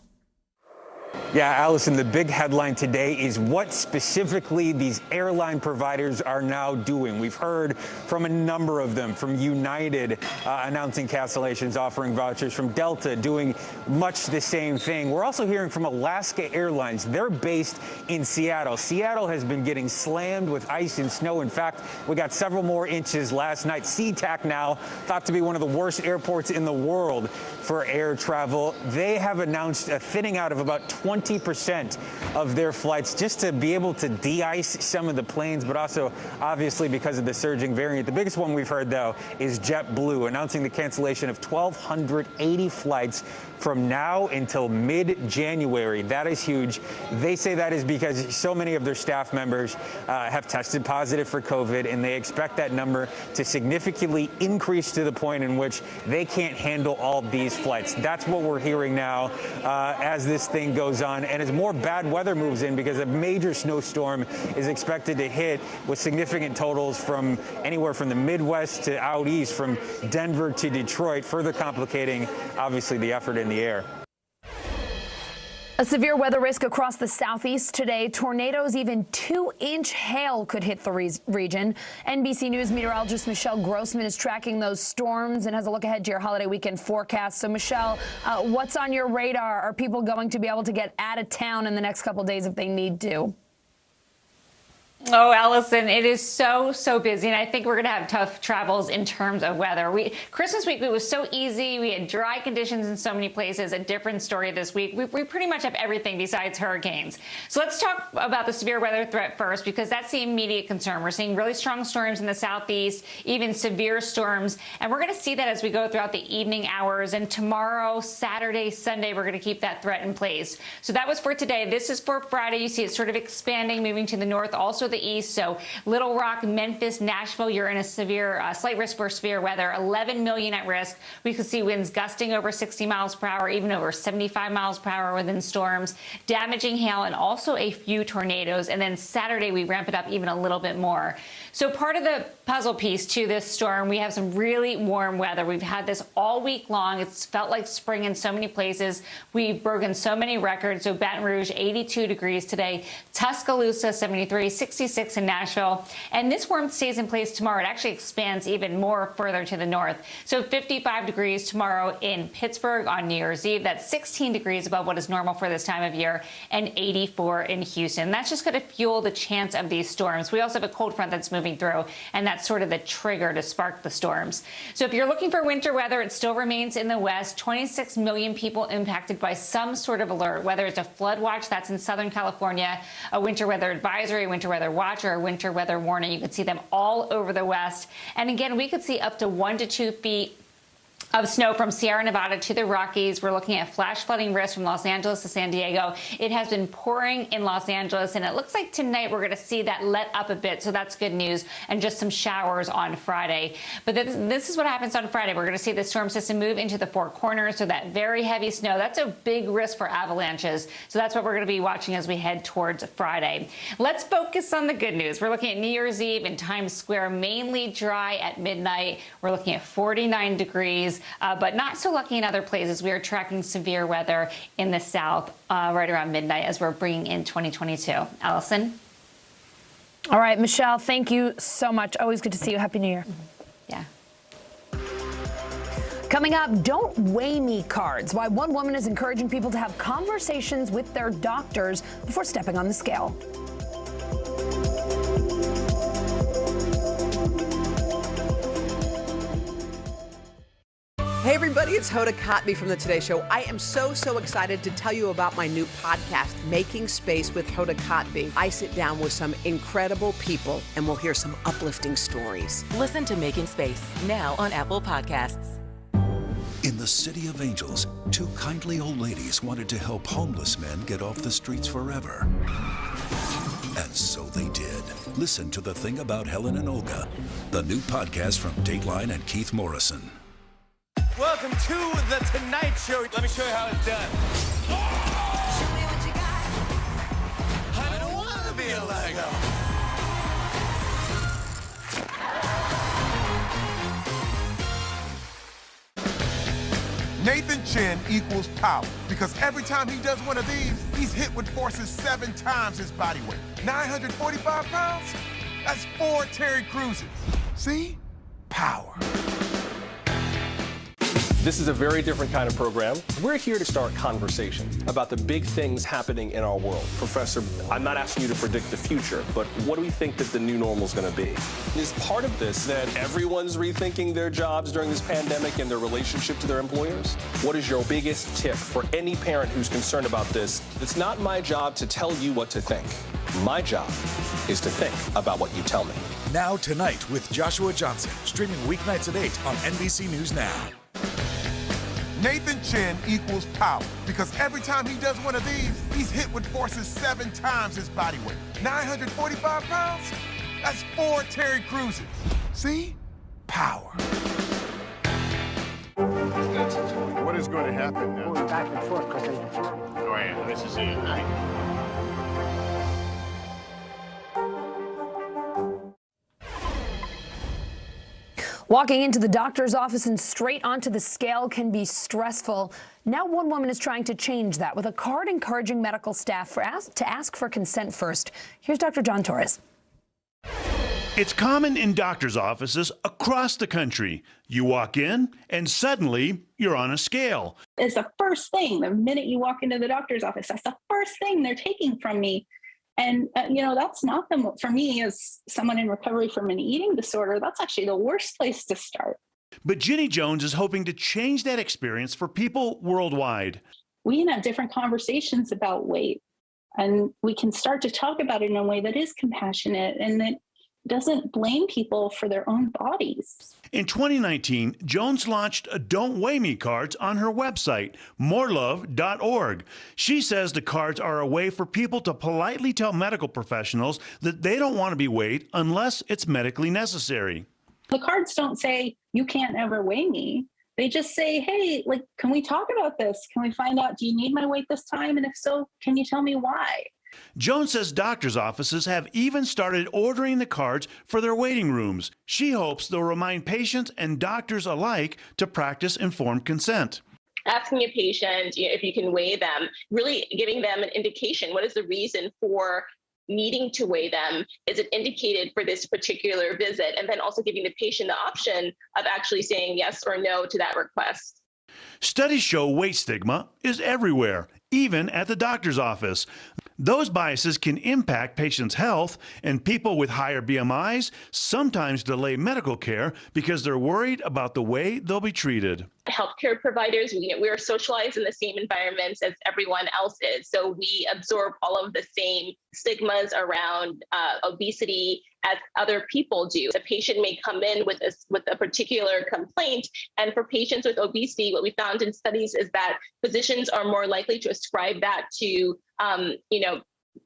Yeah, Allison, the big headline today is what specifically these airline providers are now doing. We've heard from a number of them, from United announcing cancellations, offering vouchers, from Delta doing much the same thing. We're also hearing from Alaska Airlines. They're based in Seattle. Seattle has been getting slammed with ice and snow. In fact, we got several more inches last night. SeaTac now thought to be one of the worst airports in the world for air travel. They have announced a thinning out of about 20% of their flights just to be able to de-ice some of the planes, but also obviously because of the surging variant. The biggest one we've heard, though, is JetBlue announcing the cancellation of 1,280 flights from now until mid-January. That is huge. They say that is because so many of their staff members have tested positive for COVID, and they expect that number to significantly increase to the point in which they can't handle all these flights. That's what we're hearing now as this thing goes on, and as more bad weather moves in, because a major snowstorm is expected to hit with significant totals from anywhere from the Midwest to out east, from Denver to Detroit, further complicating, obviously, the effort in the air. A severe weather risk across the southeast today. Tornadoes, even 2-inch hail could hit the region. NBC News meteorologist Michelle Grossman is tracking those storms and has a look ahead to your holiday weekend forecast. So, Michelle, what's on your radar? Are people going to be able to get out of town in the next couple of days if they need to? Oh, Allison, it is so busy, and I think we're going to have tough travels in terms of weather. Christmas week, it was so easy. We had dry conditions in so many places. A different story this week. We pretty much have everything besides hurricanes. So let's talk about the severe weather threat first, because that's the immediate concern. We're seeing really strong storms in the southeast, even severe storms, and we're going to see that as we go throughout the evening hours. And tomorrow, Saturday, Sunday, we're going to keep that threat in place. So that was for today. This is for Friday. You see it sort of expanding, moving to the north, also the east. So Little Rock, Memphis, Nashville, you're in a severe, slight risk for severe weather. 11 million at risk. We could see winds gusting over 60 miles per hour, even over 75 miles per hour within storms, damaging hail, and also a few tornadoes. And then Saturday, we ramp it up even a little bit more. So part of the puzzle piece to this storm, we have some really warm weather. We've had this all week long. It's felt like spring in so many places. We've broken so many records. So Baton Rouge, 82 degrees today. Tuscaloosa, 73, 66 in Nashville. And this warmth stays in place tomorrow. It actually expands even more further to the north. So 55 degrees tomorrow in Pittsburgh on New Year's Eve. That's 16 degrees above what is normal for this time of year, and 84 in Houston. That's just going to fuel the chance of these storms. We also have a cold front that's moving through, and that's sort of the trigger to spark the storms. So if you're looking for winter weather, it still remains in the west. 26 million people impacted by some sort of alert, whether it's a flood watch, that's in Southern California, a winter weather advisory, winter weather watch, or a winter weather warning. You can see them all over the west. And again, we could see up to 1 to 2 feet Of snow from Sierra Nevada to the Rockies. We're looking at flash flooding risk from Los Angeles to San Diego. It has been pouring in Los Angeles, and it looks like tonight we're going to see that let up a bit, so that's good news, and just some showers on Friday. But this is what happens on Friday. We're going to see the storm system move into the Four Corners, so that very heavy snow, that's a big risk for avalanches. So that's what we're going to be watching as we head towards Friday. Let's focus on the good news. We're looking at New Year's Eve in Times Square, mainly dry at midnight. We're looking at 49 degrees. But not so lucky in other places. We are tracking severe weather in the south right around midnight as we're bringing in 2022. Allison? All right, Michelle, thank you so much. Always good to see you. Happy New Year. Yeah. Coming up, don't weigh me cards. Why one woman is encouraging people to have conversations with their doctors before stepping on the scale. Hey everybody, it's Hoda Kotb from the Today Show. I am so excited to tell you about my new podcast, Making Space with Hoda Kotb. I sit down with some incredible people and we'll hear some uplifting stories. Listen to Making Space now on Apple Podcasts. In the City of Angels, two kindly old ladies wanted to help homeless men get off the streets forever. And so they did. Listen to The Thing About Helen and Olga, the new podcast from Dateline and Keith Morrison. Welcome to The Tonight Show. Let me show you how it's done. Show me what you got. I don't want to be a Lego. Nathan Chin equals power because every time he does one of these, he's hit with forces 7 times his body weight. 945 pounds? That's 4 Terry Cruises. See? Power. This is a very different kind of program. We're here to start conversation about the big things happening in our world. Professor, I'm not asking you to predict the future, but what do we think that the new normal is going to be? Is part of this that everyone's rethinking their jobs during this pandemic and their relationship to their employers? What is your biggest tip for any parent who's concerned about this? It's not my job to tell you what to think. My job is to think about what you tell me. Now Tonight with Joshua Johnson, streaming weeknights at 8 on NBC News Now. Nathan Chin equals power because every time he does one of these, he's hit with forces 7 times his body weight. 945 pounds? That's 4 Terry Cruises. See? Power. What is going to happen now? Going back and forth because Oh, yeah, this is it, right? Walking into the doctor's office and straight onto the scale can be stressful. Now one woman is trying to change that with a card encouraging medical staff to ask for consent first. Here's Dr. John Torres. It's common in doctors' offices across the country. You walk in and suddenly you're on a scale. It's the first thing, the minute you walk into the doctor's office, that's the first thing they're taking from me. And, that's not for me as someone in recovery from an eating disorder, that's actually the worst place to start. But Ginny Jones is hoping to change that experience for people worldwide. We can have different conversations about weight, and we can start to talk about it in a way that is compassionate and that doesn't blame people for their own bodies. In 2019, Jones launched Don't Weigh Me cards on her website, morelove.org. She says the cards are a way for people to politely tell medical professionals that they don't want to be weighed unless it's medically necessary. The cards don't say, you can't ever weigh me. They just say, hey, can we talk about this? Can we find out, do you need my weight this time? And if so, can you tell me why? Jones says doctors' offices have even started ordering the cards for their waiting rooms. She hopes they'll remind patients and doctors alike to practice informed consent. Asking a patient if you can weigh them, really giving them an indication. What is the reason for needing to weigh them? Is it indicated for this particular visit? And then also giving the patient the option of actually saying yes or no to that request. Studies show weight stigma is everywhere, even at the doctor's office. Those biases can impact patients' health, and people with higher BMIs sometimes delay medical care because they're worried about the way they'll be treated. Healthcare providers, we are socialized in the same environments as everyone else is. So we absorb all of the same stigmas around obesity as other people do. A patient may come in with a particular complaint, and for patients with obesity, what we found in studies is that physicians are more likely to ascribe that to,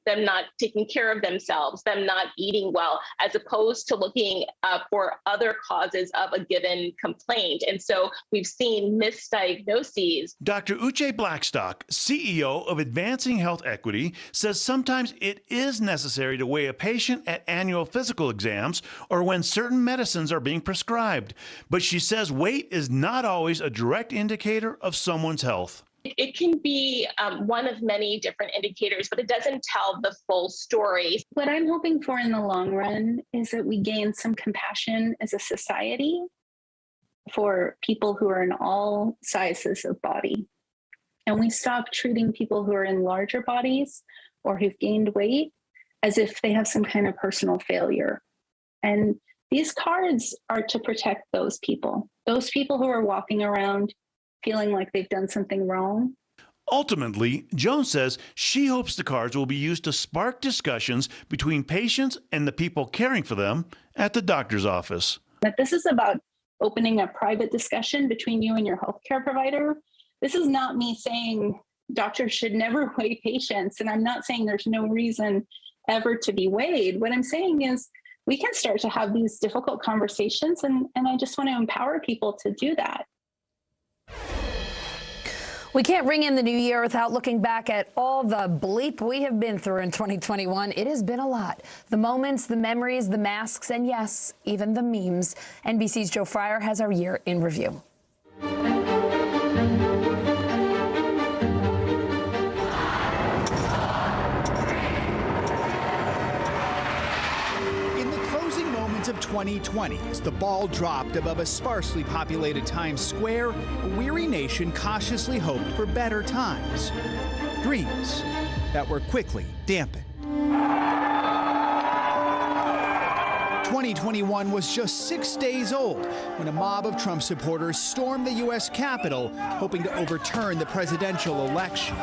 them not taking care of themselves, them not eating well, as opposed to looking for other causes of a given complaint. And so we've seen misdiagnoses. Dr. Uche Blackstock, CEO of Advancing Health Equity, says sometimes it is necessary to weigh a patient at annual physical exams or when certain medicines are being prescribed. But she says weight is not always a direct indicator of someone's health. It can be one of many different indicators, but it doesn't tell the full story. What I'm hoping for in the long run is that we gain some compassion as a society for people who are in all sizes of body. And we stop treating people who are in larger bodies or who've gained weight as if they have some kind of personal failure. And these cards are to protect those people who are walking around feeling like they've done something wrong. Ultimately, Jones says she hopes the cards will be used to spark discussions between patients and the people caring for them at the doctor's office. That this is about opening a private discussion between you and your healthcare provider. This is not me saying doctors should never weigh patients, and I'm not saying there's no reason ever to be weighed. What I'm saying is we can start to have these difficult conversations, and I just want to empower people to do that. We can't ring in the new year without looking back at all the bleep we have been through in 2021. It has been a lot. The moments, the memories, the masks, and yes, even the memes. NBC's Joe Fryer has our year in review. Of 2020, as the ball dropped above a sparsely populated Times Square, a weary nation cautiously hoped for better times. Dreams that were quickly dampened. 2021 was just 6 days old when a mob of Trump supporters stormed the U.S. Capitol, hoping to overturn the presidential election.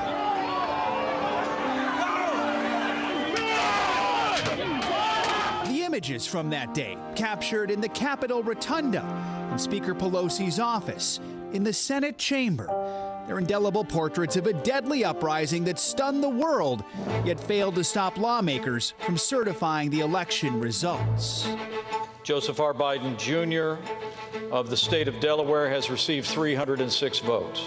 Images from that day captured in the Capitol Rotunda, in Speaker Pelosi's office, in the Senate chamber. They're indelible portraits of a deadly uprising that stunned the world, yet failed to stop lawmakers from certifying the election results. Joseph R. Biden Jr. of the state of Delaware has received 306 votes.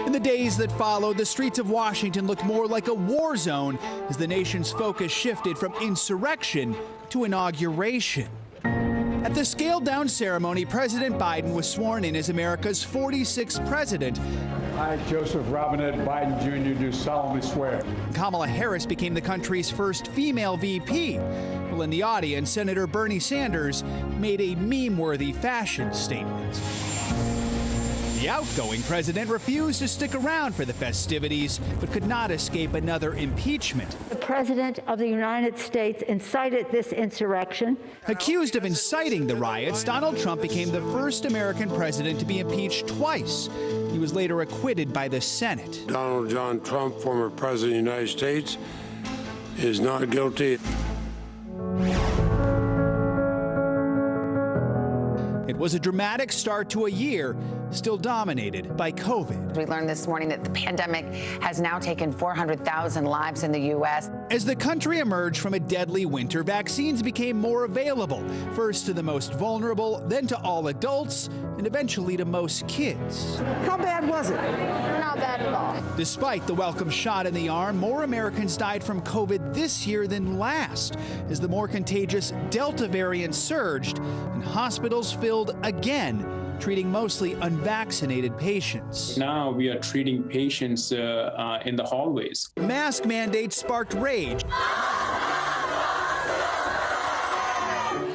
In the days that followed, the streets of Washington looked more like a war zone as the nation's focus shifted from insurrection to inauguration. At the scaled-down ceremony, President Biden was sworn in as America's 46th president. I, Joseph Robinette Biden Jr., do solemnly swear. Kamala Harris became the country's first female VP. Well, in the audience, Senator Bernie Sanders made a meme-worthy fashion statement. The outgoing president refused to stick around for the festivities, but could not escape another impeachment. The President of the United States incited this insurrection. Accused of inciting the riots, Donald Trump became the first American president to be impeached twice. He was later acquitted by the Senate. Donald John Trump, former president of the United States, is not guilty. It was a dramatic start to a year still dominated by COVID. We learned this morning that the pandemic has now taken 400,000 lives in the U.S. As the country emerged from a deadly winter, vaccines became more available, first to the most vulnerable, then to all adults, and eventually to most kids. How bad was it? Not bad at all. Despite the welcome shot in the arm, more Americans died from COVID this year than last, as the more contagious Delta variant surged and hospitals filled again, treating mostly unvaccinated patients. Now we are treating patients in the hallways. Mask mandates sparked rage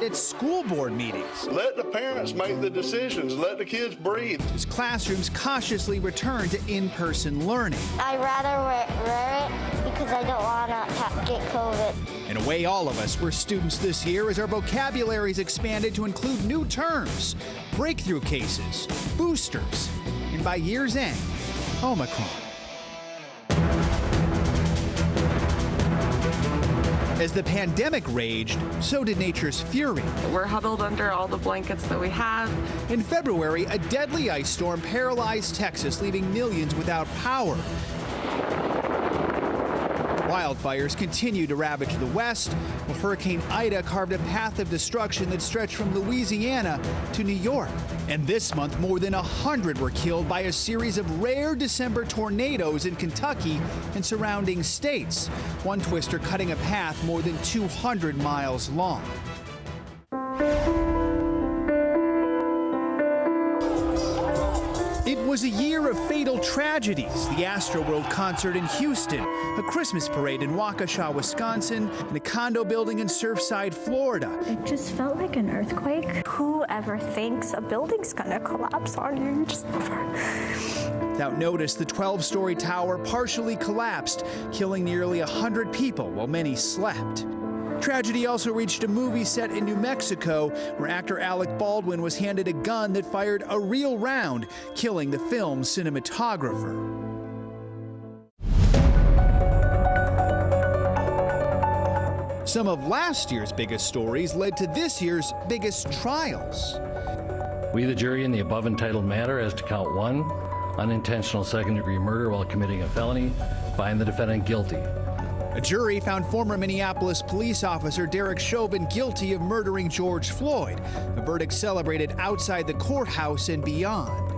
at school board meetings. Let the parents make the decisions. Let the kids breathe. As classrooms cautiously return to in-person learning. I'd rather wear it because because I don't want to get COVID. In a way, all of us were students this year as our vocabularies expanded to include new terms, breakthrough cases, boosters, and by year's end, Omicron. As the pandemic raged, so did nature's fury. We're huddled under all the blankets that we have. In February, a deadly ice storm paralyzed Texas, leaving millions without power. Wildfires continue to ravage the West, while Hurricane Ida carved a path of destruction that stretched from Louisiana to New York. And this month, more than 100 were killed by a series of rare December tornadoes in Kentucky and surrounding states, one twister cutting a path more than 200 miles long. It was a year of fatal tragedies. The Astroworld concert in Houston, a Christmas parade in Waukesha, Wisconsin, and a condo building in Surfside, Florida. It just felt like an earthquake. Whoever thinks a building's gonna collapse on you, just never. Without notice, the 12-story tower partially collapsed, killing nearly 100 people while many slept. Tragedy also reached a movie set in New Mexico, where actor Alec Baldwin was handed a gun that fired a real round, killing the film's cinematographer. Some of last year's biggest stories led to this year's biggest trials. We, the jury, in the above entitled matter as to count 1, unintentional second-degree murder while committing a felony, find the defendant guilty. A jury found former Minneapolis police officer Derek Chauvin guilty of murdering George Floyd. A verdict celebrated outside the courthouse and beyond.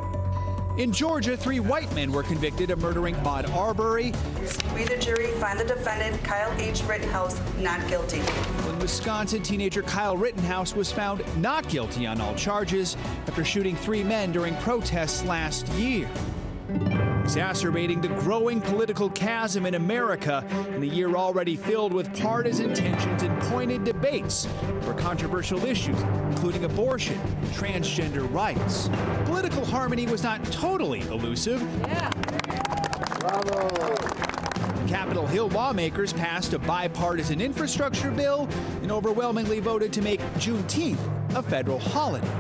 In Georgia, 3 white men were convicted of murdering Ahmaud Arbery. We, the jury, find the defendant, Kyle H. Rittenhouse, not guilty. In Wisconsin, teenager Kyle Rittenhouse was found not guilty on all charges after shooting 3 men during protests last year. Exacerbating the growing political chasm in America in a year already filled with partisan tensions and pointed debates over controversial issues, including abortion and transgender rights. Political harmony was not totally elusive. Yeah. Bravo. Capitol Hill lawmakers passed a bipartisan infrastructure bill and overwhelmingly voted to make Juneteenth a federal holiday.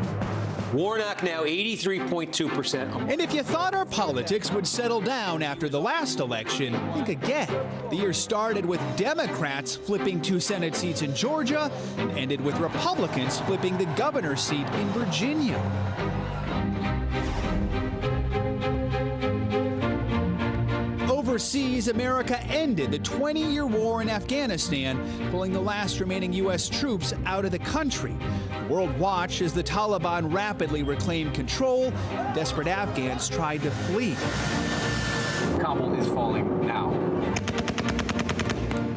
Warnock now 83.2%. And if you thought our politics would settle down after the last election, think again. The year started with Democrats flipping 2 Senate seats in Georgia and ended with Republicans flipping the governor's seat in Virginia. Overseas, America ended the 20-year war in Afghanistan, pulling the last remaining U.S. troops out of the country. The world watched as the Taliban rapidly reclaimed control. Desperate Afghans tried to flee. Kabul is falling now.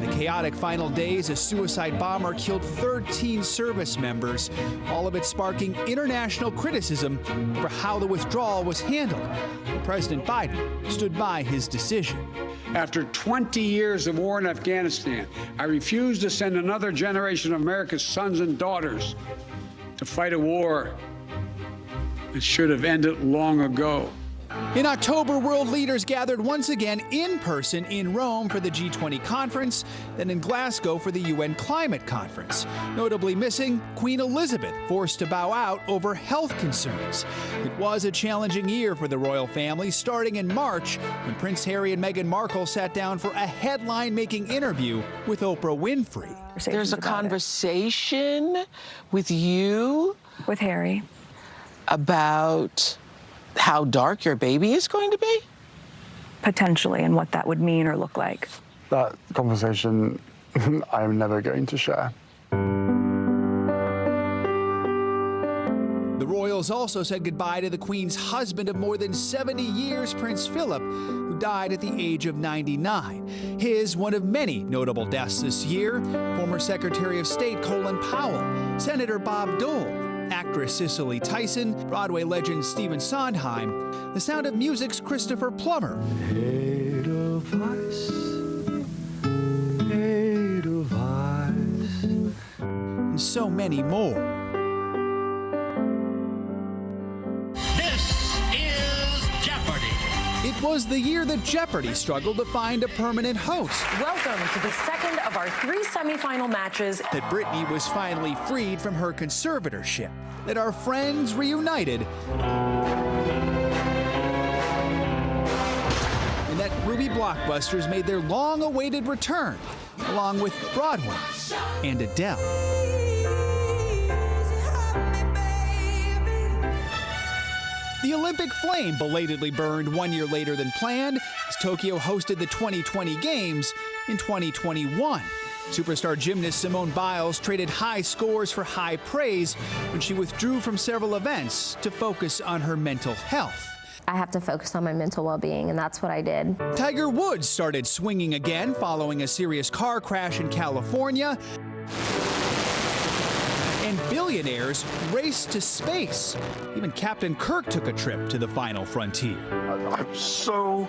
In the chaotic final days, a suicide bomber killed 13 service members, all of it sparking international criticism for how the withdrawal was handled. President Biden stood by his decision. After 20 years of war in Afghanistan, I refuse to send another generation of America's sons and daughters to fight a war that should have ended long ago. In October, world leaders gathered once again in person in Rome for the G20 conference, then in Glasgow for the UN climate conference. Notably missing, Queen Elizabeth, forced to bow out over health concerns. It was a challenging year for the royal family, starting in March when Prince Harry and Meghan Markle sat down for a headline-making interview with Oprah Winfrey. There's a conversation with you, with Harry, about how dark your baby is going to be? Potentially, and what that would mean or look like. That conversation I'm never going to share. The royals also said goodbye to the Queen's husband of more than 70 years, Prince Philip, who died at the age of 99. His one of many notable deaths this year, former Secretary of State Colin Powell, Senator Bob Dole, actress Cicely Tyson, Broadway legend Stephen Sondheim, The Sound of Music's Christopher Plummer, and so many more. This is Jeopardy! It was was the year that Jeopardy struggled to find a permanent host. Welcome to the second of our 3 semifinal matches. That Britney was finally freed from her conservatorship. That our friends reunited. And that movie blockbusters made their long-awaited return, along with Broadway and Adele. The Olympic flame belatedly burned 1 year later than planned as Tokyo hosted the 2020 Games in 2021. Superstar gymnast Simone Biles traded high scores for high praise when she withdrew from several events to focus on her mental health. I have to focus on my mental well-being, and that's what I did. Tiger Woods started swinging again following a serious car crash in California. And billionaires raced to space. Even Captain Kirk took a trip to the final frontier. I'm so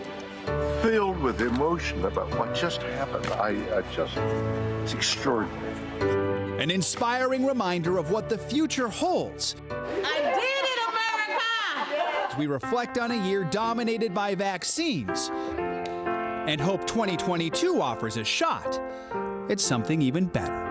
filled with emotion about what just happened. It's extraordinary. An inspiring reminder of what the future holds. I did it, America! As we reflect on a year dominated by vaccines and hope 2022 offers a shot at something even better.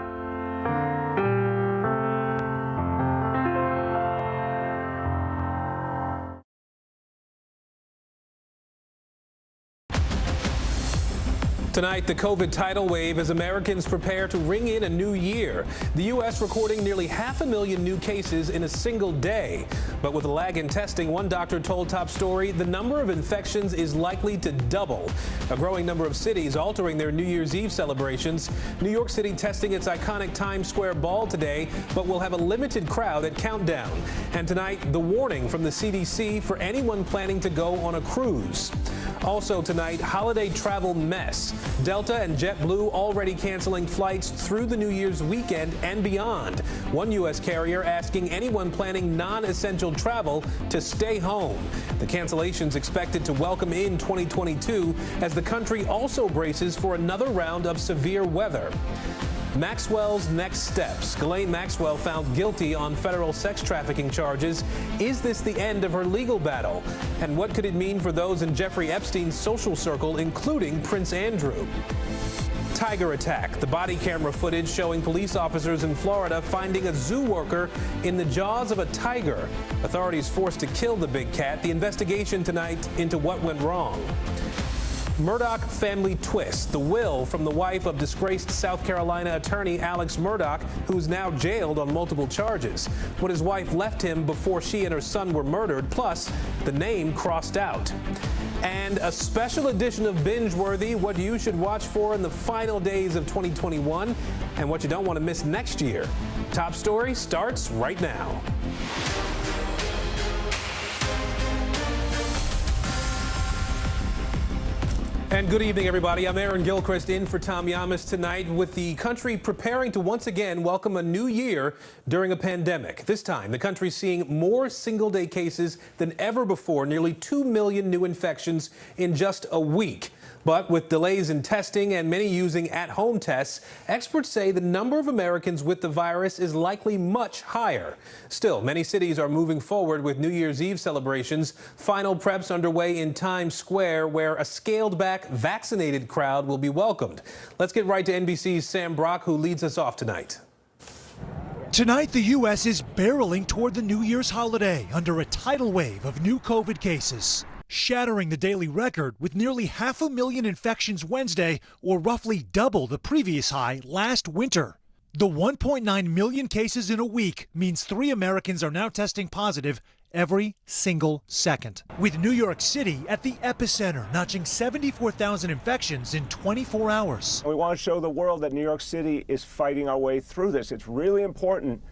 Tonight, the COVID tidal wave as Americans prepare to ring in a new year. The U.S. recording nearly 500,000 new cases in a single day. But with a lag in testing, one doctor told Top Story the number of infections is likely to double. A growing number of cities altering their New Year's Eve celebrations. New York City testing its iconic Times Square ball today, but will have a limited crowd at Countdown. And tonight, the warning from the CDC for anyone planning to go on a cruise. Also tonight, holiday travel mess. Delta and JetBlue already canceling flights through the New Year's weekend and beyond. One U.S. carrier asking anyone planning non-essential travel to stay home. The cancellations expected to welcome in 2022 as the country also braces for another round of severe weather. Maxwell's next steps. Ghislaine Maxwell found guilty on federal sex trafficking charges. Is this the end of her legal battle? And what could it mean for those in Jeffrey Epstein's social circle, including Prince Andrew? Tiger attack. The body camera footage showing police officers in Florida finding a zoo worker in the jaws of a tiger. Authorities forced to kill the big cat. The investigation tonight into what went wrong. Murdaugh family twist. The will from the wife of disgraced South Carolina attorney Alex Murdaugh, who's now jailed on multiple charges. What his wife left him before she and her son were murdered, plus the name crossed out. And a special edition of Binge-Worthy, what you should watch for in the final days of 2021 and what you don't want to miss next year. Top Story starts right now. And good evening, everybody. I'm Aaron Gilchrist in for Tom Yamas tonight, with the country preparing to once again welcome a new year during a pandemic. This time, the country's seeing more single-day cases than ever before, nearly 2 million new infections in just a week. But with delays in testing and many using at-home tests, experts say the number of Americans with the virus is likely much higher. Still, many cities are moving forward with New Year's Eve celebrations. Final preps underway in Times Square, where a scaled-back vaccinated crowd will be welcomed. Let's get right to NBC's Sam Brock, who leads us off tonight. Tonight, the U.S. is barreling toward the New Year's holiday under a tidal wave of new COVID cases, shattering the daily record with nearly 500,000 infections Wednesday, or roughly double the previous high last winter. The 1.9 million cases in a week means 3 Americans are now testing positive every single second, with New York City at the epicenter, notching 74,000 infections in 24 hours. We want to show the world that New York City is fighting our way through this. It's really important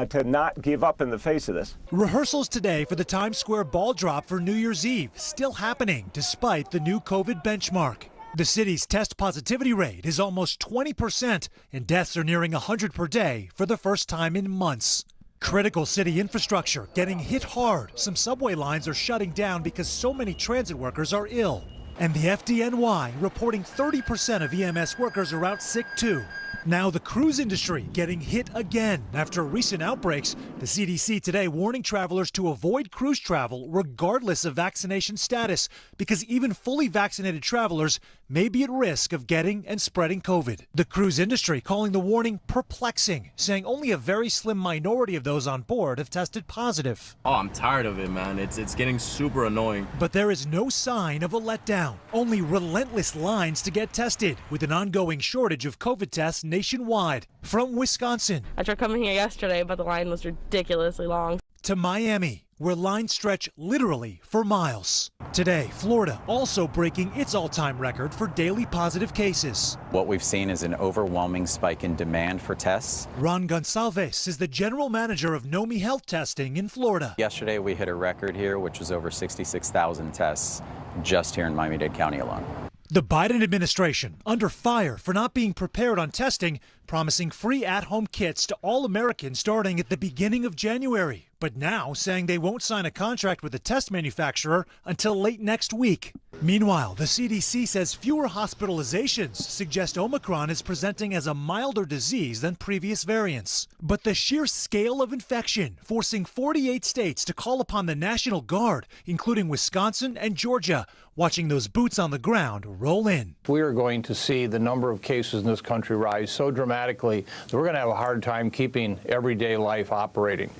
to not give up in the face of this. Rehearsals today for the Times Square ball drop for New Year's Eve still happening despite the new COVID benchmark. The city's test positivity rate is almost 20%, and deaths are nearing 100 per day for the first time in months. Critical city infrastructure getting hit hard. Some subway lines are shutting down because so many transit workers are ill. And the FDNY reporting 30% of EMS workers are out sick too. Now the cruise industry getting hit again after recent outbreaks. The CDC today warning travelers to avoid cruise travel regardless of vaccination status, because even fully vaccinated travelers may be at risk of getting and spreading COVID. The cruise industry calling the warning perplexing, saying only a very slim minority of those on board have tested positive. Oh, I'm tired of it, man. It's getting super annoying. But there is no sign of a letdown, only relentless lines to get tested, with an ongoing shortage of COVID tests nationwide. From Wisconsin, I tried coming here yesterday, but the line was ridiculously long. To Miami, where lines stretch literally for miles. Today, Florida also breaking its all-time record for daily positive cases. What we've seen is an overwhelming spike in demand for tests. Ron Gonsalves is the general manager of NOMI Health Testing in Florida. Yesterday, we hit a record here, which was over 66,000 tests just here in Miami-Dade County alone. The Biden administration under fire for not being prepared on testing, promising free at-home kits to all Americans starting at the beginning of January, but now saying they won't sign a contract with the test manufacturer until late next week. Meanwhile, the CDC says fewer hospitalizations suggest Omicron is presenting as a milder disease than previous variants. But the sheer scale of infection forcing 48 states to call upon the National Guard, including Wisconsin and Georgia, watching those boots on the ground roll in. We are going to see the number of cases in this country rise so dramatically that we're going to have a hard time keeping everyday life operating.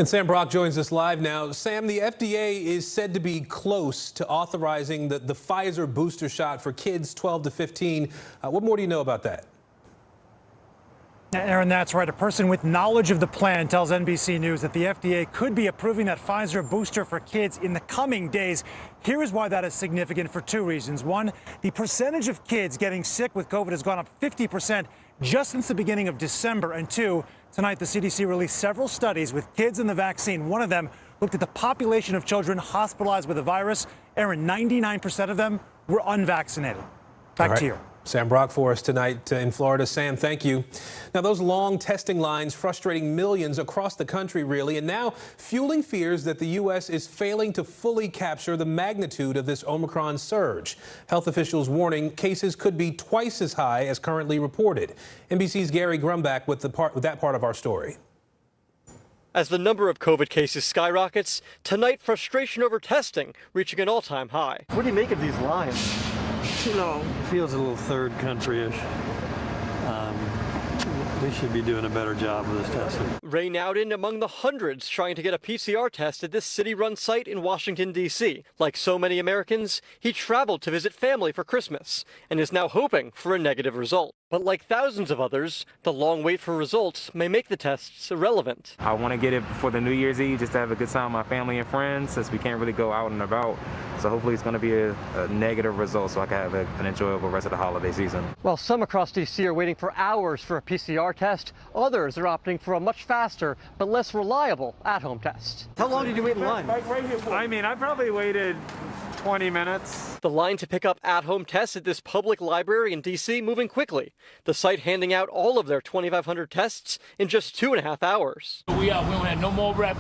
And Sam Brock joins us live now. Sam, the FDA is said to be close to authorizing the Pfizer booster shot for kids 12 to 15. What more do you know about that? Aaron, that's right. A person with knowledge of the plan tells NBC News that the FDA could be approving that Pfizer booster for kids in the coming days. Here is why that is significant for two reasons. One, the percentage of kids getting sick with COVID has gone up 50% just since the beginning of December. And two, tonight the CDC released several studies with kids in the vaccine. One of them looked at the population of children hospitalized with the virus. Aaron, 99% of them were unvaccinated. Back to you. Sam Brock for us tonight in Florida. Sam, thank you. Now, those long testing lines frustrating millions across the country, really, and now fueling fears that the U.S. is failing to fully capture the magnitude of this Omicron surge. Health officials warning cases could be twice as high as currently reported. NBC's Gary Grumback with that part of our story. As the number of COVID cases skyrockets, tonight frustration over testing reaching an all-time high. What do you make of these lines? Too long. It feels a little third country-ish. We should be doing a better job with this testing. Ray Nowden among the hundreds trying to get a PCR test at this city-run site in Washington, D.C. Like so many Americans, he traveled to visit family for Christmas and is now hoping for a negative result. But like thousands of others, the long wait for results may make the tests irrelevant. I want to get it before the New Year's Eve just to have a good time with my family and friends, since we can't really go out and about. So hopefully it's going to be a negative result so I can have an enjoyable rest of the holiday season. While some across D.C. are waiting for hours for a PCR test, others are opting for a much faster but less reliable at-home test. How long did you wait in line? I mean, I probably waited 20 minutes. The line to pick up at-home tests at this public library in D.C. moving quickly. The site handing out all of their 2,500 tests in just 2.5 hours. We don't have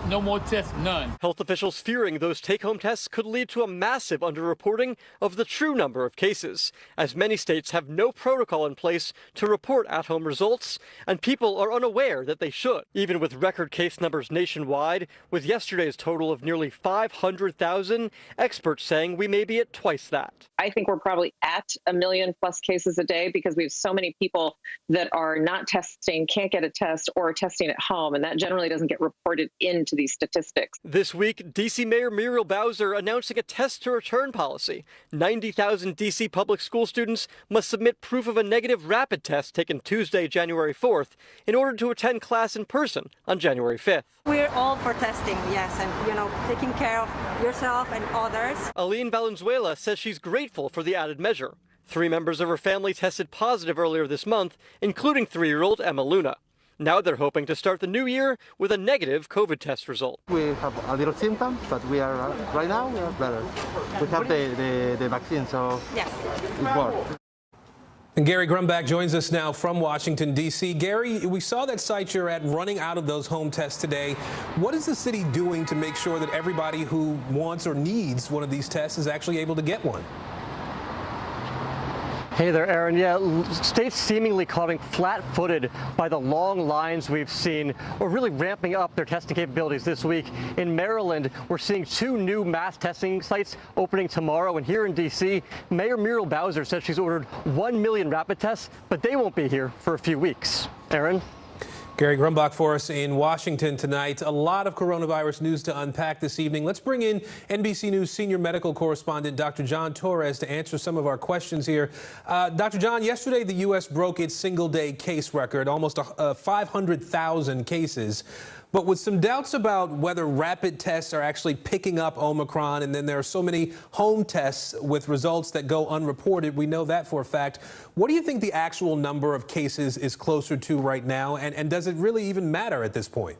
no more tests, none. Health officials fearing those take-home tests could lead to a massive underreporting of the true number of cases, as many states have no protocol in place to report at-home results, and people are unaware that they should. Even with record case numbers nationwide, with yesterday's total of nearly 500,000, experts saying we may be at twice that. I think we're probably at 1 million plus cases a day because we have so many people that are not testing, can't get a test, or are testing at home, and that generally doesn't get reported into these statistics. This week, D.C. Mayor Muriel Bowser announcing a test-to-return policy. 90,000 D.C. public school students must submit proof of a negative rapid test taken Tuesday, January 4th, in order to attend class in person on January 5th. We're all for testing, yes, and, taking care of yourself and others. Aline Valenzuela says she's grateful for the added measure. 3 members of her family tested positive earlier this month, including 3-year-old Emma Luna. Now they're hoping to start the new year with a negative COVID test result. We have a little symptoms, but we are right now we are better. We have the vaccine, so yes, it works. And Gary Grumback joins us now from Washington, D.C. Gary, we saw that site you're at running out of those home tests today. What is the city doing to make sure that everybody who wants or needs one of these tests is actually able to get one? Hey there, Aaron. Yeah, states seemingly coming flat-footed by the long lines we've seen, or really ramping up their testing capabilities this week. In Maryland, we're seeing 2 new mass testing sites opening tomorrow, and here in D.C., Mayor Muriel Bowser said she's ordered 1 million rapid tests, but they won't be here for a few weeks. Aaron? Gary Grumbach for us in Washington tonight. A lot of coronavirus news to unpack this evening. Let's bring in NBC News senior medical correspondent Dr. John Torres to answer some of our questions here. Dr. John, yesterday the U.S. broke its single-day case record, almost 500,000 cases. But with some doubts about whether rapid tests are actually picking up Omicron, and then there are so many home tests with results that go unreported, we know that for a fact. What do you think the actual number of cases is closer to right now, and does it really even matter at this point?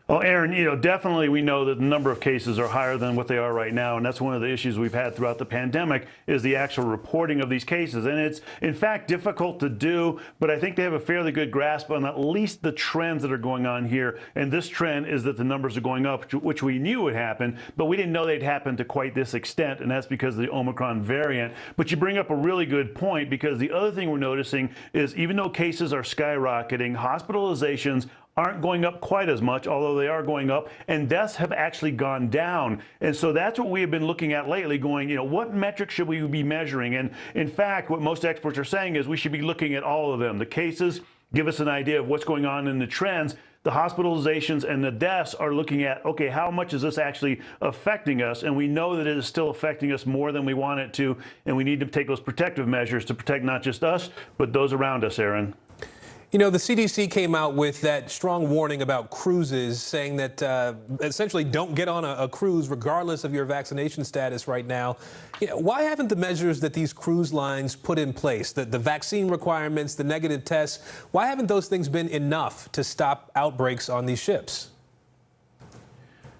Well, Aaron, definitely we know that the number of cases are higher than what they are right now, and that's one of the issues we've had throughout the pandemic is the actual reporting of these cases. And it's, in fact, difficult to do, but I think they have a fairly good grasp on at least the trends that are going on here. And this trend is that the numbers are going up, which we knew would happen, but we didn't know they'd happen to quite this extent, and that's because of the Omicron variant. But you bring up a really good point, because the other thing we're noticing is even though cases are skyrocketing, hospitalizations aren't going up quite as much, although they are going up, and deaths have actually gone down. And so that's what we have been looking at lately, going, what metrics should we be measuring? And in fact, what most experts are saying is we should be looking at all of them. The cases give us an idea of what's going on in the trends. The hospitalizations and the deaths are looking at, okay, how much is this actually affecting us? And we know that it is still affecting us more than we want it to, and we need to take those protective measures to protect not just us, but those around us, Aaron. The CDC came out with that strong warning about cruises, saying that essentially don't get on a cruise regardless of your vaccination status right now. Why haven't the measures that these cruise lines put in place, the vaccine requirements, the negative tests, why haven't those things been enough to stop outbreaks on these ships?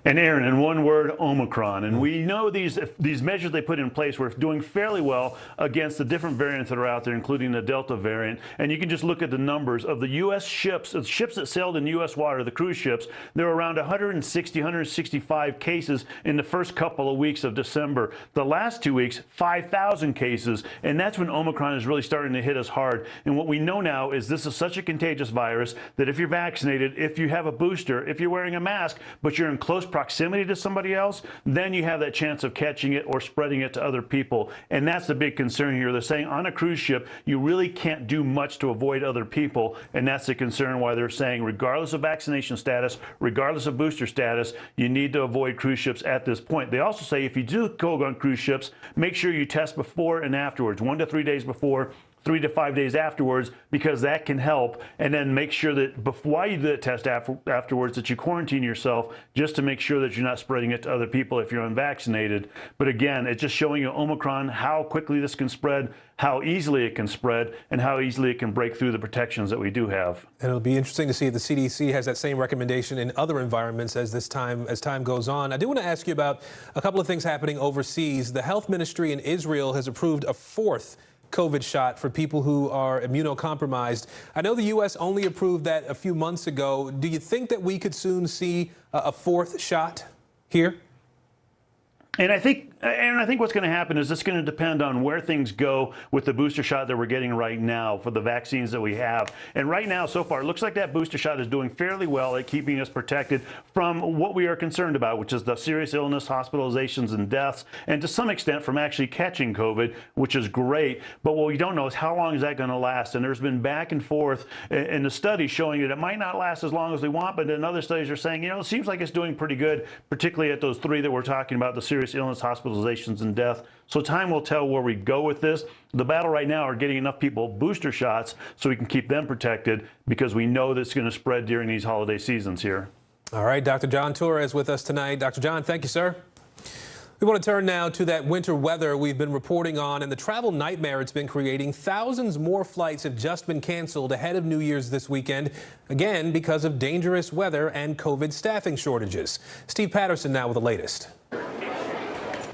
And Aaron, in one word, Omicron. And we know these measures they put in place were doing fairly well against the different variants that are out there, including the Delta variant. And you can just look at the numbers of the U.S. ships, the ships that sailed in U.S. water, the cruise ships. There were around 165 cases in the first couple of weeks of December. The last 2 weeks, 5,000 cases. And that's when Omicron is really starting to hit us hard. And what we know now is this is such a contagious virus that if you're vaccinated, if you have a booster, if you're wearing a mask, but you're in close proximity to somebody else, then you have that chance of catching it or spreading it to other people. And that's the big concern here. They're saying on a cruise ship, you really can't do much to avoid other people. And that's the concern why they're saying, regardless of vaccination status, regardless of booster status, you need to avoid cruise ships at this point. They also say if you do go on cruise ships, make sure you test before and afterwards, 1 to 3 days before, 3 to 5 days afterwards, because that can help. And then make sure that while you do that test afterwards, that you quarantine yourself just to make sure that you're not spreading it to other people if you're unvaccinated. But again, it's just showing you Omicron, how quickly this can spread, how easily it can spread, and how easily it can break through the protections that we do have. And it'll be interesting to see if the CDC has that same recommendation in other environments as time goes on. I do want to ask you about a couple of things happening overseas. The health ministry in Israel has approved a 4th COVID shot for people who are immunocompromised. I know the U.S. only approved that a few months ago. Do you think that we could soon see a 4th shot here? And I think what's going to happen is it's going to depend on where things go with the booster shot that we're getting right now for the vaccines that we have. And right now, so far, it looks like that booster shot is doing fairly well at keeping us protected from what we are concerned about, which is the serious illness, hospitalizations, and deaths, and to some extent from actually catching COVID, which is great. But what we don't know is how long is that going to last. And there's been back and forth in the study showing that it might not last as long as we want, but then other studies are saying, it seems like it's doing pretty good, particularly at those 3 that we're talking about, the serious illness, hospitalizations, and death. So time will tell where we go with this. The battle right now are getting enough people booster shots so we can keep them protected, because we know that it's going to spread during these holiday seasons here. All right, Dr. John Torres with us tonight. Dr. John, thank you, sir. We want to turn now to that winter weather we've been reporting on and the travel nightmare it's been creating. Thousands more flights have just been canceled ahead of New Year's this weekend, again because of dangerous weather and COVID staffing shortages. Steve Patterson now with the latest.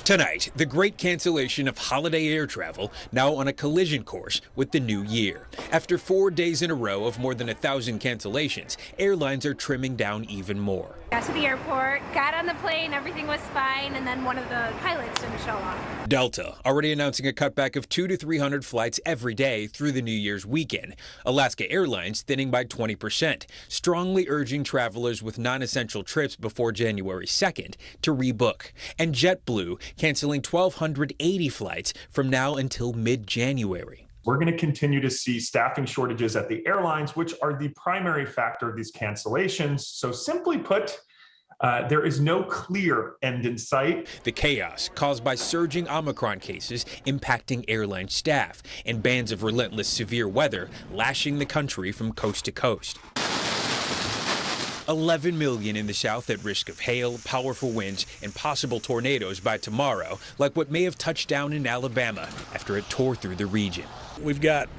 Tonight, the great cancellation of holiday air travel now on a collision course with the new year. After 4 days in a row of more than 1,000 cancellations, airlines are trimming down even more. Got to the airport, got on the plane, everything was fine, and then one of the pilots didn't show up. Delta already announcing a cutback of 200 to 300 flights every day through the New Year's weekend. Alaska Airlines thinning by 20%, strongly urging travelers with non-essential trips before January 2nd to rebook. And JetBlue canceling 1,280 flights from now until mid-January. We're going to continue to see staffing shortages at the airlines, which are the primary factor of these cancellations. So simply put, there is no clear end in sight. The chaos caused by surging Omicron cases impacting airline staff and bands of relentless severe weather lashing the country from coast to coast. 11 million in the south at risk of hail, powerful winds, and possible tornadoes by tomorrow, like what may have touched down in Alabama after it tore through the region. We've got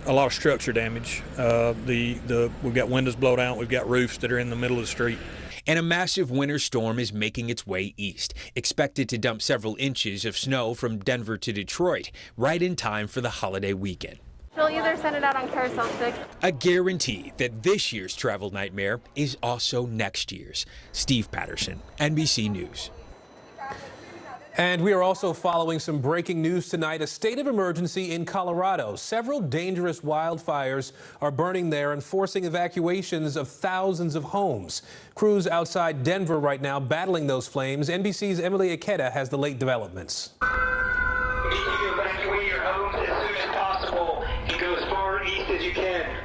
a lot of structure damage. We've got windows blown out. We've got roofs that are in the middle of the street. And a massive winter storm is making its way east, expected to dump several inches of snow from Denver to Detroit, right in time for the holiday weekend. They'll either send it out on Carousel 6. A guarantee that this year's travel nightmare is also next year's. Steve Patterson, NBC News. And we are also following some breaking news tonight. A state of emergency in Colorado. Several dangerous wildfires are burning there and forcing evacuations of thousands of homes. Crews outside Denver right now battling those flames. NBC's Emily Ikeda has the late developments.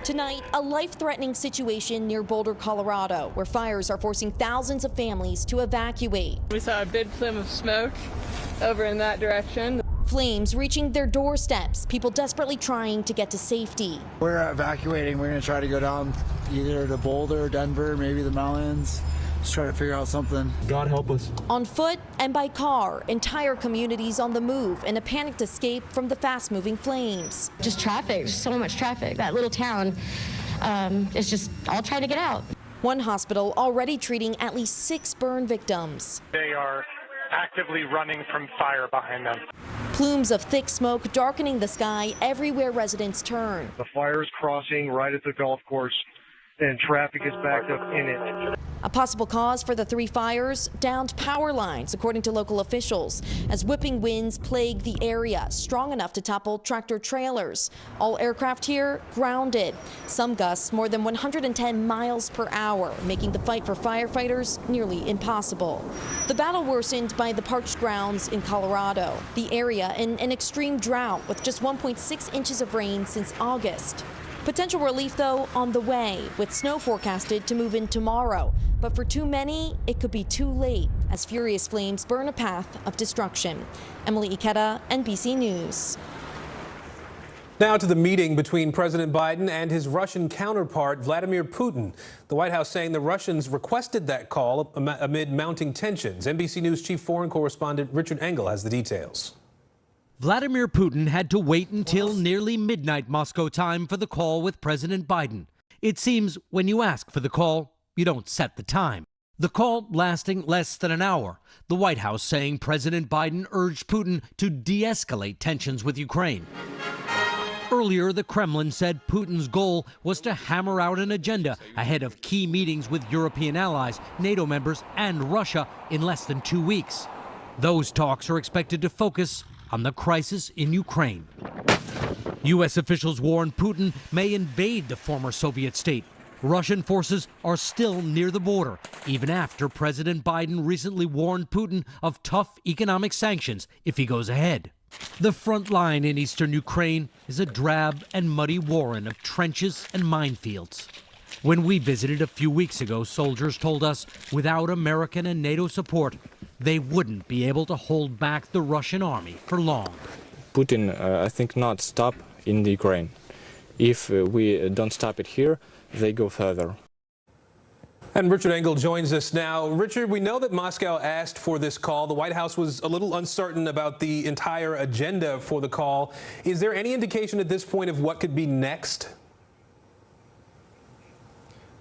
Tonight, a life-threatening situation near Boulder, Colorado, where fires are forcing thousands of families to evacuate. We saw a big plume of smoke over in that direction. Flames reaching their doorsteps, people desperately trying to get to safety. We're evacuating. We're going to try to go down either to Boulder, Denver, maybe the mountains. Just try to figure out something. God help us. On foot and by car, entire communities on the move in a panicked escape from the fast-moving flames. Just traffic, just so much traffic. That little town is just all trying to get out. One hospital already treating at least 6 burn victims. They are actively running from fire behind them. Plumes of thick smoke darkening the sky everywhere residents turn. The fire is crossing right at the golf course, and traffic is backed up in it. A possible cause for the 3 fires, downed power lines, according to local officials, as whipping winds plague the area, strong enough to topple tractor trailers. All aircraft here grounded. Some gusts more than 110 miles per hour, making the fight for firefighters nearly impossible. The battle worsened by the parched grounds in Colorado, the area in an extreme drought with just 1.6 inches of rain since August. Potential relief, though, on the way, with snow forecasted to move in tomorrow. But for too many, it could be too late as furious flames burn a path of destruction. Emily Ikeda, NBC News. Now to the meeting between President Biden and his Russian counterpart, Vladimir Putin. The White House saying the Russians requested that call amid mounting tensions. NBC News chief foreign correspondent Richard Engel has the details. Vladimir Putin had to wait until nearly midnight Moscow time for the call with President Biden. It seems when you ask for the call, you don't set the time. The call lasting less than an hour. The White House saying President Biden urged Putin to de-escalate tensions with Ukraine. Earlier, the Kremlin said Putin's goal was to hammer out an agenda ahead of key meetings with European allies, NATO members, and Russia in less than 2 weeks. Those talks are expected to focus on the crisis in Ukraine. U.S. officials warn Putin may invade the former Soviet state. Russian forces are still near the border, even after President Biden recently warned Putin of tough economic sanctions if he goes ahead. The front line in eastern Ukraine is a drab and muddy warren of trenches and minefields. When we visited a few weeks ago, soldiers told us without American and NATO support, they wouldn't be able to hold back the Russian army for long. Putin, I think, not stop in the Ukraine. If we don't stop it here, they go further. And Richard Engel joins us now. Richard, we know that Moscow asked for this call. The White House was a little uncertain about the entire agenda for the call. Is there any indication at this point of what could be next?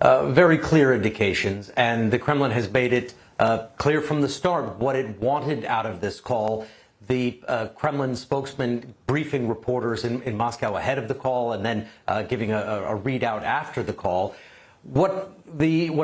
very clear indications, and the Kremlin has made it clear from the start what it wanted out of this call. The Kremlin spokesman briefing reporters in Moscow ahead of the call and then giving a readout after the call. What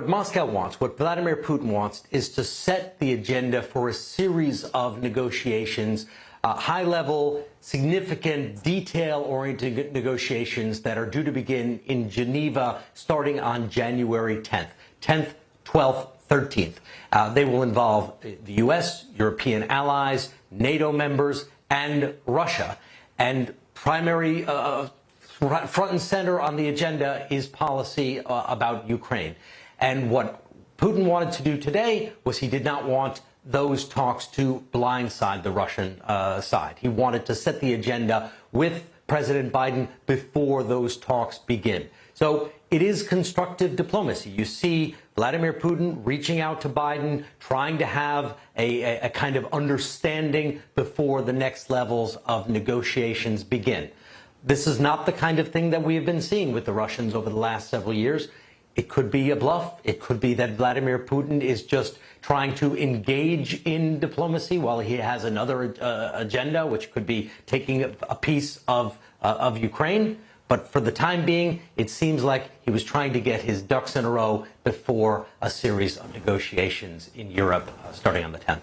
Moscow wants, what Vladimir Putin wants, is to set the agenda for a series of negotiations, high-level, significant, detail-oriented negotiations that are due to begin in Geneva starting on January 10th, 12th, 13th. They will involve the U.S., European allies, NATO members, and Russia. And primary front and center on the agenda is policy about Ukraine. And what Putin wanted to do today was he did not want those talks to blindside the Russian side. He wanted to set the agenda with President Biden before those talks begin. So it is constructive diplomacy. You see Vladimir Putin reaching out to Biden, trying to have a kind of understanding before the next levels of negotiations begin. This is not the kind of thing that we have been seeing with the Russians over the last several years. It could be a bluff. It could be that Vladimir Putin is just trying to engage in diplomacy while he has another agenda, which could be taking a piece of Ukraine. But for the time being, it seems like he was trying to get his ducks in a row before a series of negotiations in Europe starting on the 10th.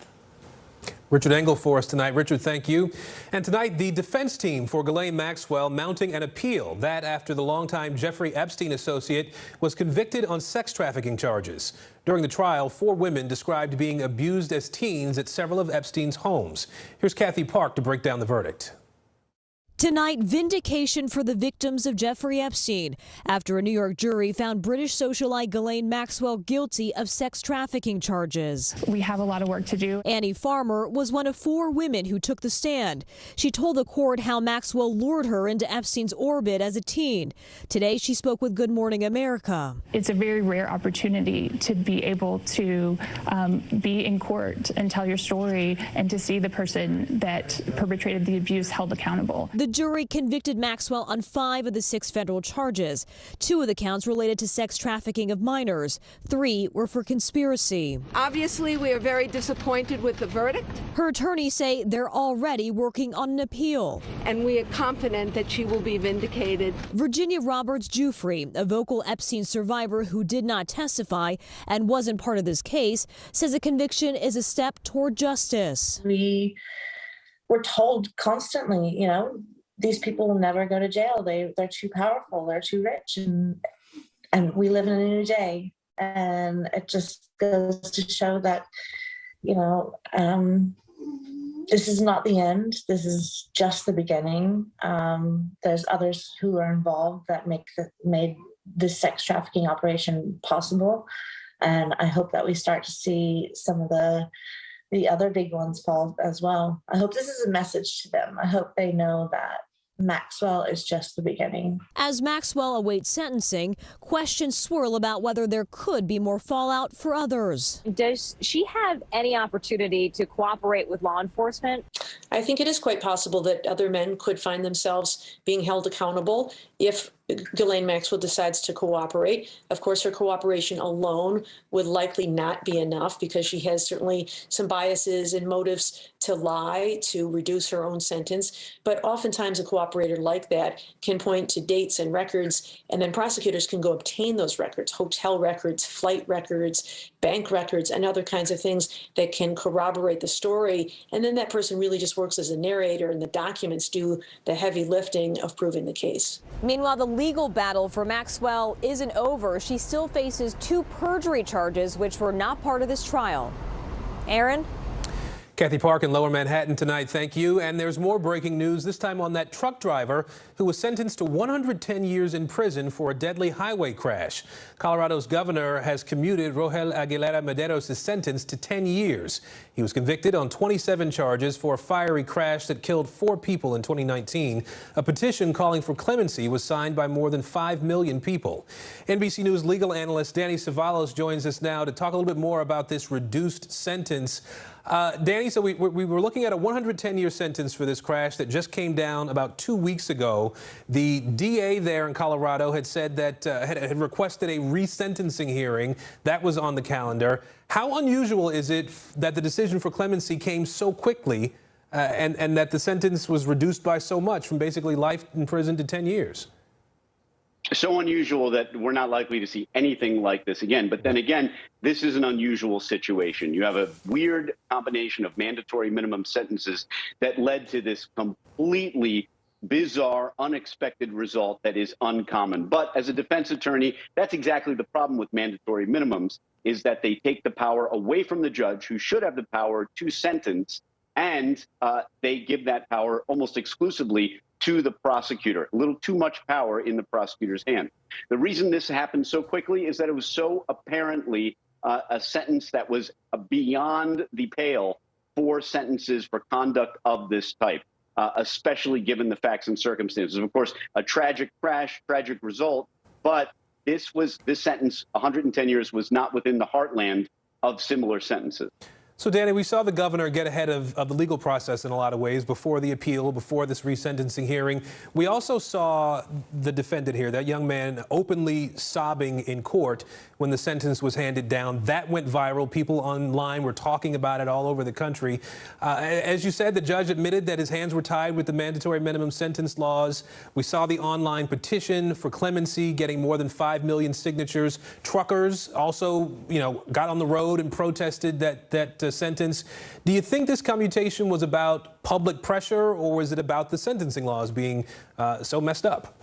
Richard Engel for us tonight. Richard, thank you. And tonight, the defense team for Ghislaine Maxwell mounting an appeal. That after the longtime Jeffrey Epstein associate was convicted on sex trafficking charges. During the trial, 4 women described being abused as teens at several of Epstein's homes. Here's Kathy Park to break down the verdict. Tonight, vindication for the victims of Jeffrey Epstein after a New York jury found British socialite Ghislaine Maxwell guilty of sex trafficking charges. We have a lot of work to do. Annie Farmer was one of 4 women who took the stand. She told the court how Maxwell lured her into Epstein's orbit as a teen. Today, she spoke with Good Morning America. It's a very rare opportunity to be able to be in court and tell your story and to see the person that perpetrated the abuse held accountable. The jury convicted Maxwell on 5 of the 6 federal charges. 2 of the counts related to sex trafficking of minors. 3 were for conspiracy. Obviously, we are very disappointed with the verdict. Her attorneys say they're already working on an appeal. And we are confident that she will be vindicated. Virginia Roberts Giuffre, a vocal Epstein survivor who did not testify and wasn't part of this case, says a conviction is a step toward justice. We were told constantly, these people will never go to jail. They're too powerful. They're too rich. And we live in a new day. And it just goes to show that, this is not the end. This is just the beginning. There's others who are involved that made this sex trafficking operation possible. And I hope that we start to see some of the other big ones fall as well. I hope this is a message to them. I hope they know that Maxwell is just the beginning. As Maxwell awaits sentencing, questions swirl about whether there could be more fallout for others. Does she have any opportunity to cooperate with law enforcement? I think it is quite possible that other men could find themselves being held accountable if Ghislaine Maxwell decides to cooperate. Of course, her cooperation alone would likely not be enough because she has certainly some biases and motives to lie to reduce her own sentence. But oftentimes a cooperator like that can point to dates and records, and then prosecutors can go obtain those records, hotel records, flight records, bank records, and other kinds of things that can corroborate the story. And then that person really just works as a narrator, and the documents do the heavy lifting of proving the case. Meanwhile, the legal battle for Maxwell isn't over. She still faces 2 perjury charges, which were not part of this trial. Aaron? Kathy Park in Lower Manhattan tonight. Thank you. And there's more breaking news, this time on that truck driver who was sentenced to 110 years in prison for a deadly highway crash. Colorado's governor has commuted Rogel Aguilera Mederos' sentence to 10 years. He was convicted on 27 charges for a fiery crash that killed 4 people in 2019. A petition calling for clemency was signed by more than 5 million people. NBC News legal analyst Danny Cevallos joins us now to talk a little bit more about this reduced sentence. Danny, so we were looking at a 110-year sentence for this crash that just came down about 2 weeks ago. The DA there in Colorado had said that had requested a resentencing hearing. That was on the calendar. How unusual is it that the decision for clemency came so quickly and that the sentence was reduced by so much, from basically life in prison to 10 years? So unusual that we're not likely to see anything like this again. But then again, this is an unusual situation. You have a weird combination of mandatory minimum sentences that led to this completely bizarre, unexpected result that is uncommon. But as a defense attorney, that's exactly the problem with mandatory minimums, is that they take the power away from the judge, who should have the power to sentence, and they give that power almost exclusively to the prosecutor. A little too much power in the prosecutor's hand. The reason this happened so quickly is that it was so apparently a sentence that was beyond the pale for sentences for conduct of this type, especially given the facts and circumstances. Of course, a tragic crash, tragic result, but this sentence, 110 years, was not within the heartland of similar sentences. So, Danny, we saw the governor get ahead of the legal process in a lot of ways before the appeal, before this resentencing hearing. We also saw the defendant here, that young man, openly sobbing in court when the sentence was handed down. That went viral. People online were talking about it all over the country. As you said, the judge admitted that his hands were tied with the mandatory minimum sentence laws. We saw the online petition for clemency getting more than 5 million signatures. Truckers also, got on the road and protested that sentence. Do you think this commutation was about public pressure, or was it about the sentencing laws being so messed up?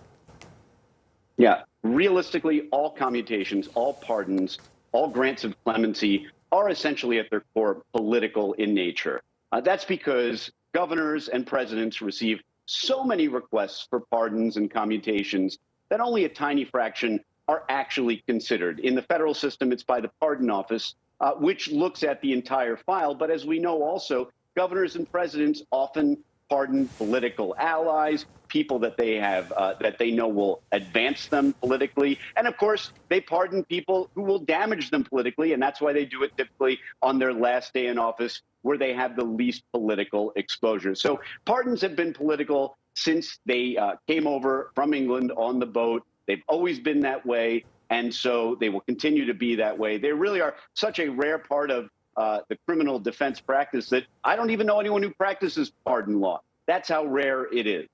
Yeah, realistically, all commutations, all pardons, all grants of clemency are essentially at their core political in nature. That's because governors and presidents receive so many requests for pardons and commutations that only a tiny fraction are actually considered. In the federal system, it's by the Pardon Office, which looks at the entire file. But as we know also, governors and presidents often pardon political allies, people that they have, that they know will advance them politically. And of course, they pardon people who will damage them politically. And that's why they do it typically on their last day in office, where they have the least political exposure. So pardons have been political since they came over from England on the boat. They've always been that way. And so they will continue to be that way. They really are such a rare part of the criminal defense practice that I don't even know anyone who practices pardon law. That's how rare it is.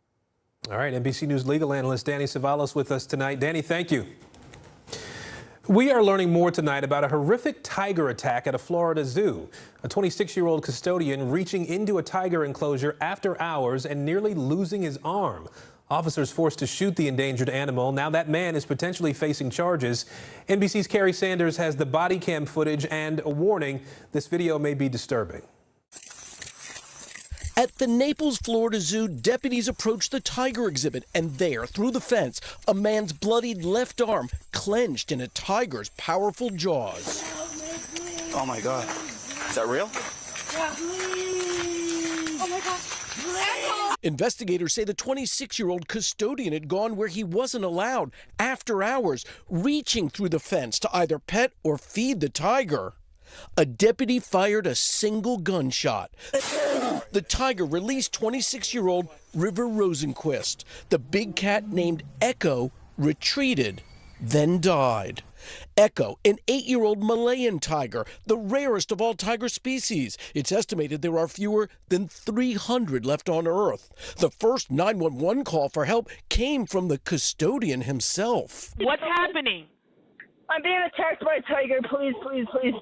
All right, NBC News legal analyst Danny Savalos with us tonight. Danny, thank you. We are learning more tonight about a horrific tiger attack at a Florida zoo. A 26-year-old custodian reaching into a tiger enclosure after hours and nearly losing his arm. Officers forced to shoot the endangered animal. Now that man is potentially facing charges. NBC's Carrie Sanders has the body cam footage and a warning. This video may be disturbing. At the Naples, Florida Zoo, deputies approached the tiger exhibit, and there, through the fence, a man's bloodied left arm clenched in a tiger's powerful jaws. Oh my God. Is that real? Yeah. Oh my God. Investigators say the 26-year-old custodian had gone where he wasn't allowed after hours, reaching through the fence to either pet or feed the tiger. A deputy fired a single gunshot. The tiger released 26-year-old River Rosenquist. The big cat named Echo retreated, then died. Echo, an 8-year-old Malayan tiger, the rarest of all tiger species. It's estimated there are fewer than 300 left on Earth. The first 911 call for help came from the custodian himself. What's happening? I'm being attacked by a tiger. Please, please, please.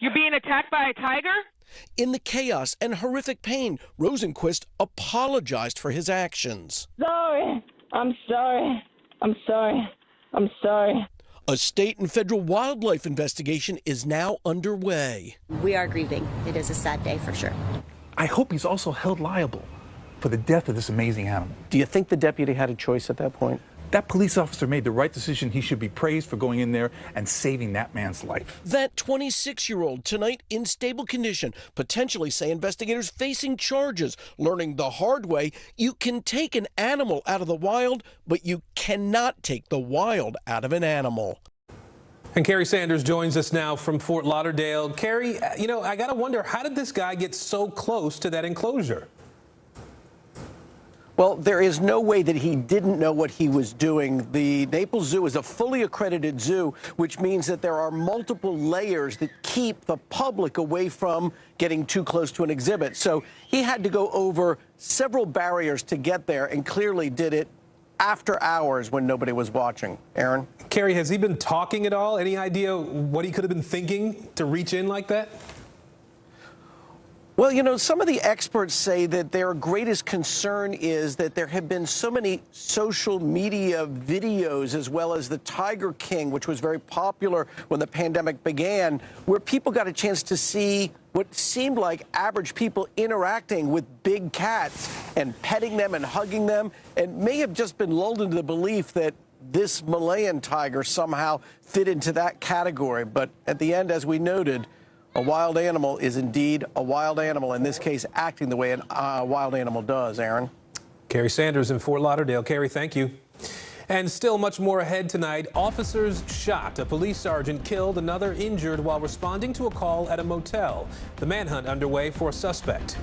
You're being attacked by a tiger? In the chaos and horrific pain, Rosenquist apologized for his actions. Sorry. I'm sorry. I'm sorry. I'm sorry. A state and federal wildlife investigation is now underway. We are grieving. It is a sad day for sure. I hope he's also held liable for the death of this amazing animal. Do you think the deputy had a choice at that point? That police officer made the right decision. He should be praised for going in there and saving that man's life. That 26-year-old tonight in stable condition, potentially, say investigators, facing charges, learning the hard way, you can take an animal out of the wild, but you cannot take the wild out of an animal. And Carrie Sanders joins us now from Fort Lauderdale. Carrie, you know, I got to wonder, how did this guy get so close to that enclosure? Well, there is no way that he didn't know what he was doing. The Naples Zoo is a fully accredited zoo, which means that there are multiple layers that keep the public away from getting too close to an exhibit. So he had to go over several barriers to get there, and clearly did it after hours when nobody was watching. Aaron? Carrie, has he been talking at all? Any idea what he could have been thinking to reach in like that? Well, you know, some of the experts say that their greatest concern is that there have been so many social media videos, as well as the Tiger King, which was very popular when the pandemic began, where people got a chance to see what seemed like average people interacting with big cats and petting them and hugging them, and may have just been lulled into the belief that this Malayan tiger somehow fit into that category. But at the end, as we noted, a wild animal is indeed a wild animal, in this case acting the way a wild animal does. Aaron? Carrie Sanders in Fort Lauderdale. Carrie, thank you. And still much more ahead tonight. Officers shot, a police sergeant killed, another injured while responding to a call at a motel. The manhunt underway for a suspect.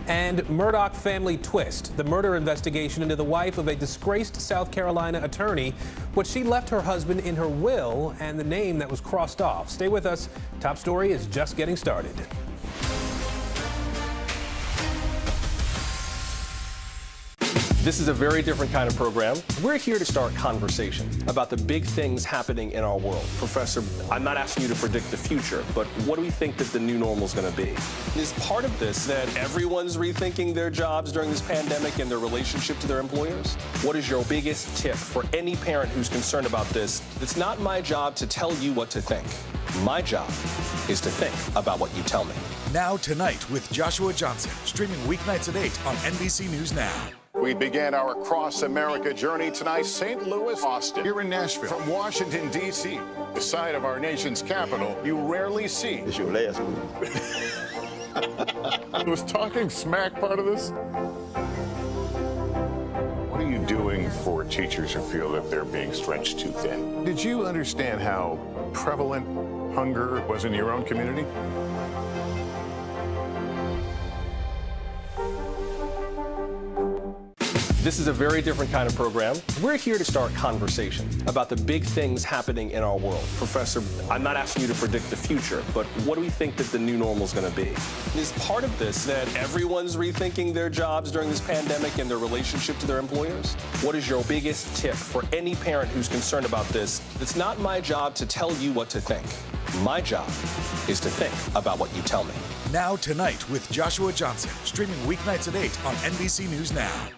And Murdaugh family twist, the murder investigation into the wife of a disgraced South Carolina attorney, what she left her husband in her will, and the name that was crossed off. Stay with us. Top Story is just getting started. This is a very different kind of program. We're here to start conversation about the big things happening in our world. Professor, I'm not asking you to predict the future, but what do we think that the new normal is going to be? Is part of this that everyone's rethinking their jobs during this pandemic and their relationship to their employers? What is your biggest tip for any parent who's concerned about this? It's not my job to tell you what to think. My job is to think about what you tell me. Now Tonight with Joshua Johnson, streaming weeknights at 8 on NBC News Now. We began our Across America journey tonight, St. Louis, Austin, here in Nashville. From Washington, D.C., the site of our nation's capital, you rarely see. It's your last move. Was talking smack part of this? What are you doing for teachers who feel that they're being stretched too thin? Did you understand how prevalent hunger was in your own community? This is a very different kind of program. We're here to start conversation about the big things happening in our world. Professor, I'm not asking you to predict the future, but what do we think that the new normal is going to be? Is part of this that everyone's rethinking their jobs during this pandemic and their relationship to their employers? What is your biggest tip for any parent who's concerned about this? It's not my job to tell you what to think. My job is to think about what you tell me. Now Tonight with Joshua Johnson, streaming weeknights at 8 on NBC News Now.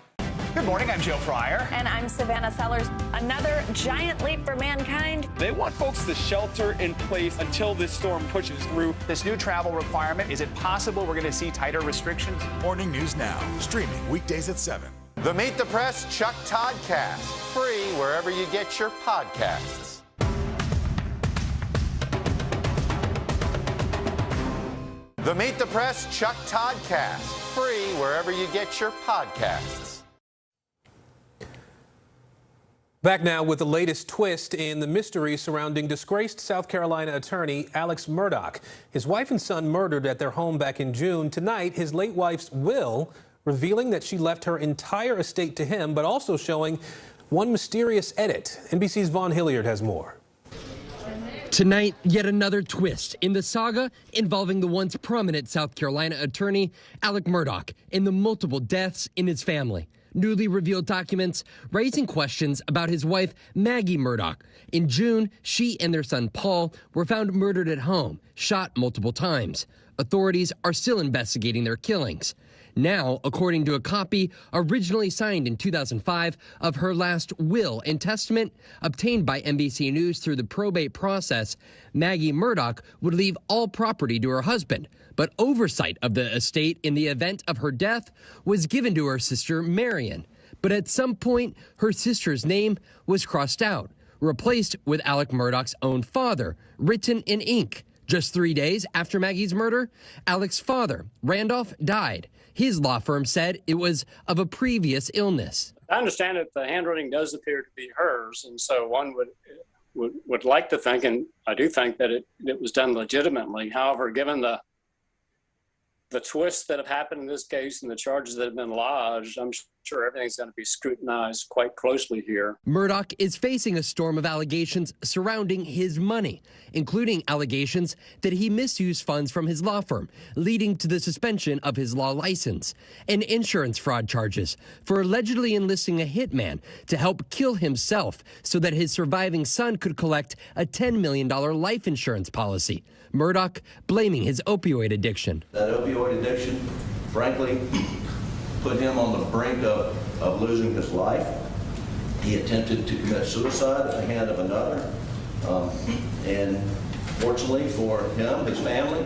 Good morning, I'm Joe Fryer. And I'm Savannah Sellers. Another giant leap for mankind. They want folks to shelter in place until this storm pushes through. This new travel requirement, is it possible we're going to see tighter restrictions? Morning News Now, streaming weekdays at 7. The Meet the Press Chuck Toddcast, free wherever you get your podcasts. The Meet the Press Chuck Toddcast, free wherever you get your podcasts. Back now with the latest twist in the mystery surrounding disgraced South Carolina attorney Alex Murdaugh. His wife and son murdered at their home back in June. Tonight, his late wife's will revealing that she left her entire estate to him, but also showing one mysterious edit. NBC's Vaughn Hilliard has more. Tonight, yet another twist in the saga involving the once prominent South Carolina attorney Alex Murdaugh and the multiple deaths in his family. Newly revealed documents raising questions about his wife, Maggie Murdaugh. In June, she and their son, Paul, were found murdered at home, shot multiple times. Authorities are still investigating their killings. Now, according to a copy originally signed in 2005 of her last will and testament obtained by NBC News through the probate process, Maggie Murdaugh would leave all property to her husband, but oversight of the estate in the event of her death was given to her sister, Marion. But at some point, her sister's name was crossed out, replaced with Alex Murdaugh's own father, written in ink. Just 3 days after Maggie's murder, Alex's father, Randolph, died. His law firm said it was of a previous illness. I understand that the handwriting does appear to be hers, and so one would would like to think, and I do think, that it was done legitimately. However, given the twists that have happened in this case and the charges that have been lodged, I'm sure everything's going to be scrutinized quite closely here. Murdoch is facing a storm of allegations surrounding his money, including allegations that he misused funds from his law firm, leading to the suspension of his law license, and insurance fraud charges for allegedly enlisting a hitman to help kill himself so that his surviving son could collect a $10 million life insurance policy. Murdoch blaming his opioid addiction. That opioid addiction, frankly, put him on the brink of losing his life. He attempted to commit suicide at the hand of another. And fortunately for him, his family,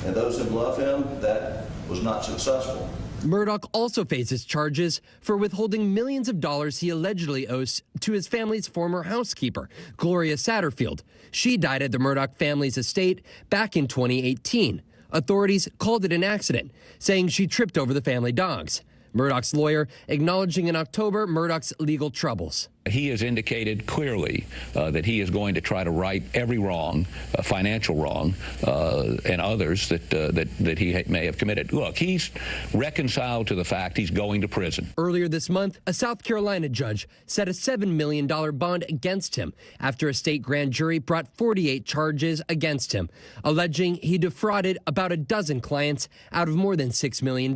and those who love him, that was not successful. Murdoch also faces charges for withholding millions of dollars he allegedly owes to his family's former housekeeper, Gloria Satterfield. She died at the Murdoch family's estate back in 2018. Authorities called it an accident, saying she tripped over the family dogs. Murdoch's lawyer acknowledging in October Murdoch's legal troubles. He has indicated clearly that he is going to try to right every wrong, financial wrong, and others that he may have committed. Look, he's reconciled to the fact he's going to prison. Earlier this month, a South Carolina judge set a $7 million bond against him after a state grand jury brought 48 charges against him, alleging he defrauded about a dozen clients out of more than $6 million.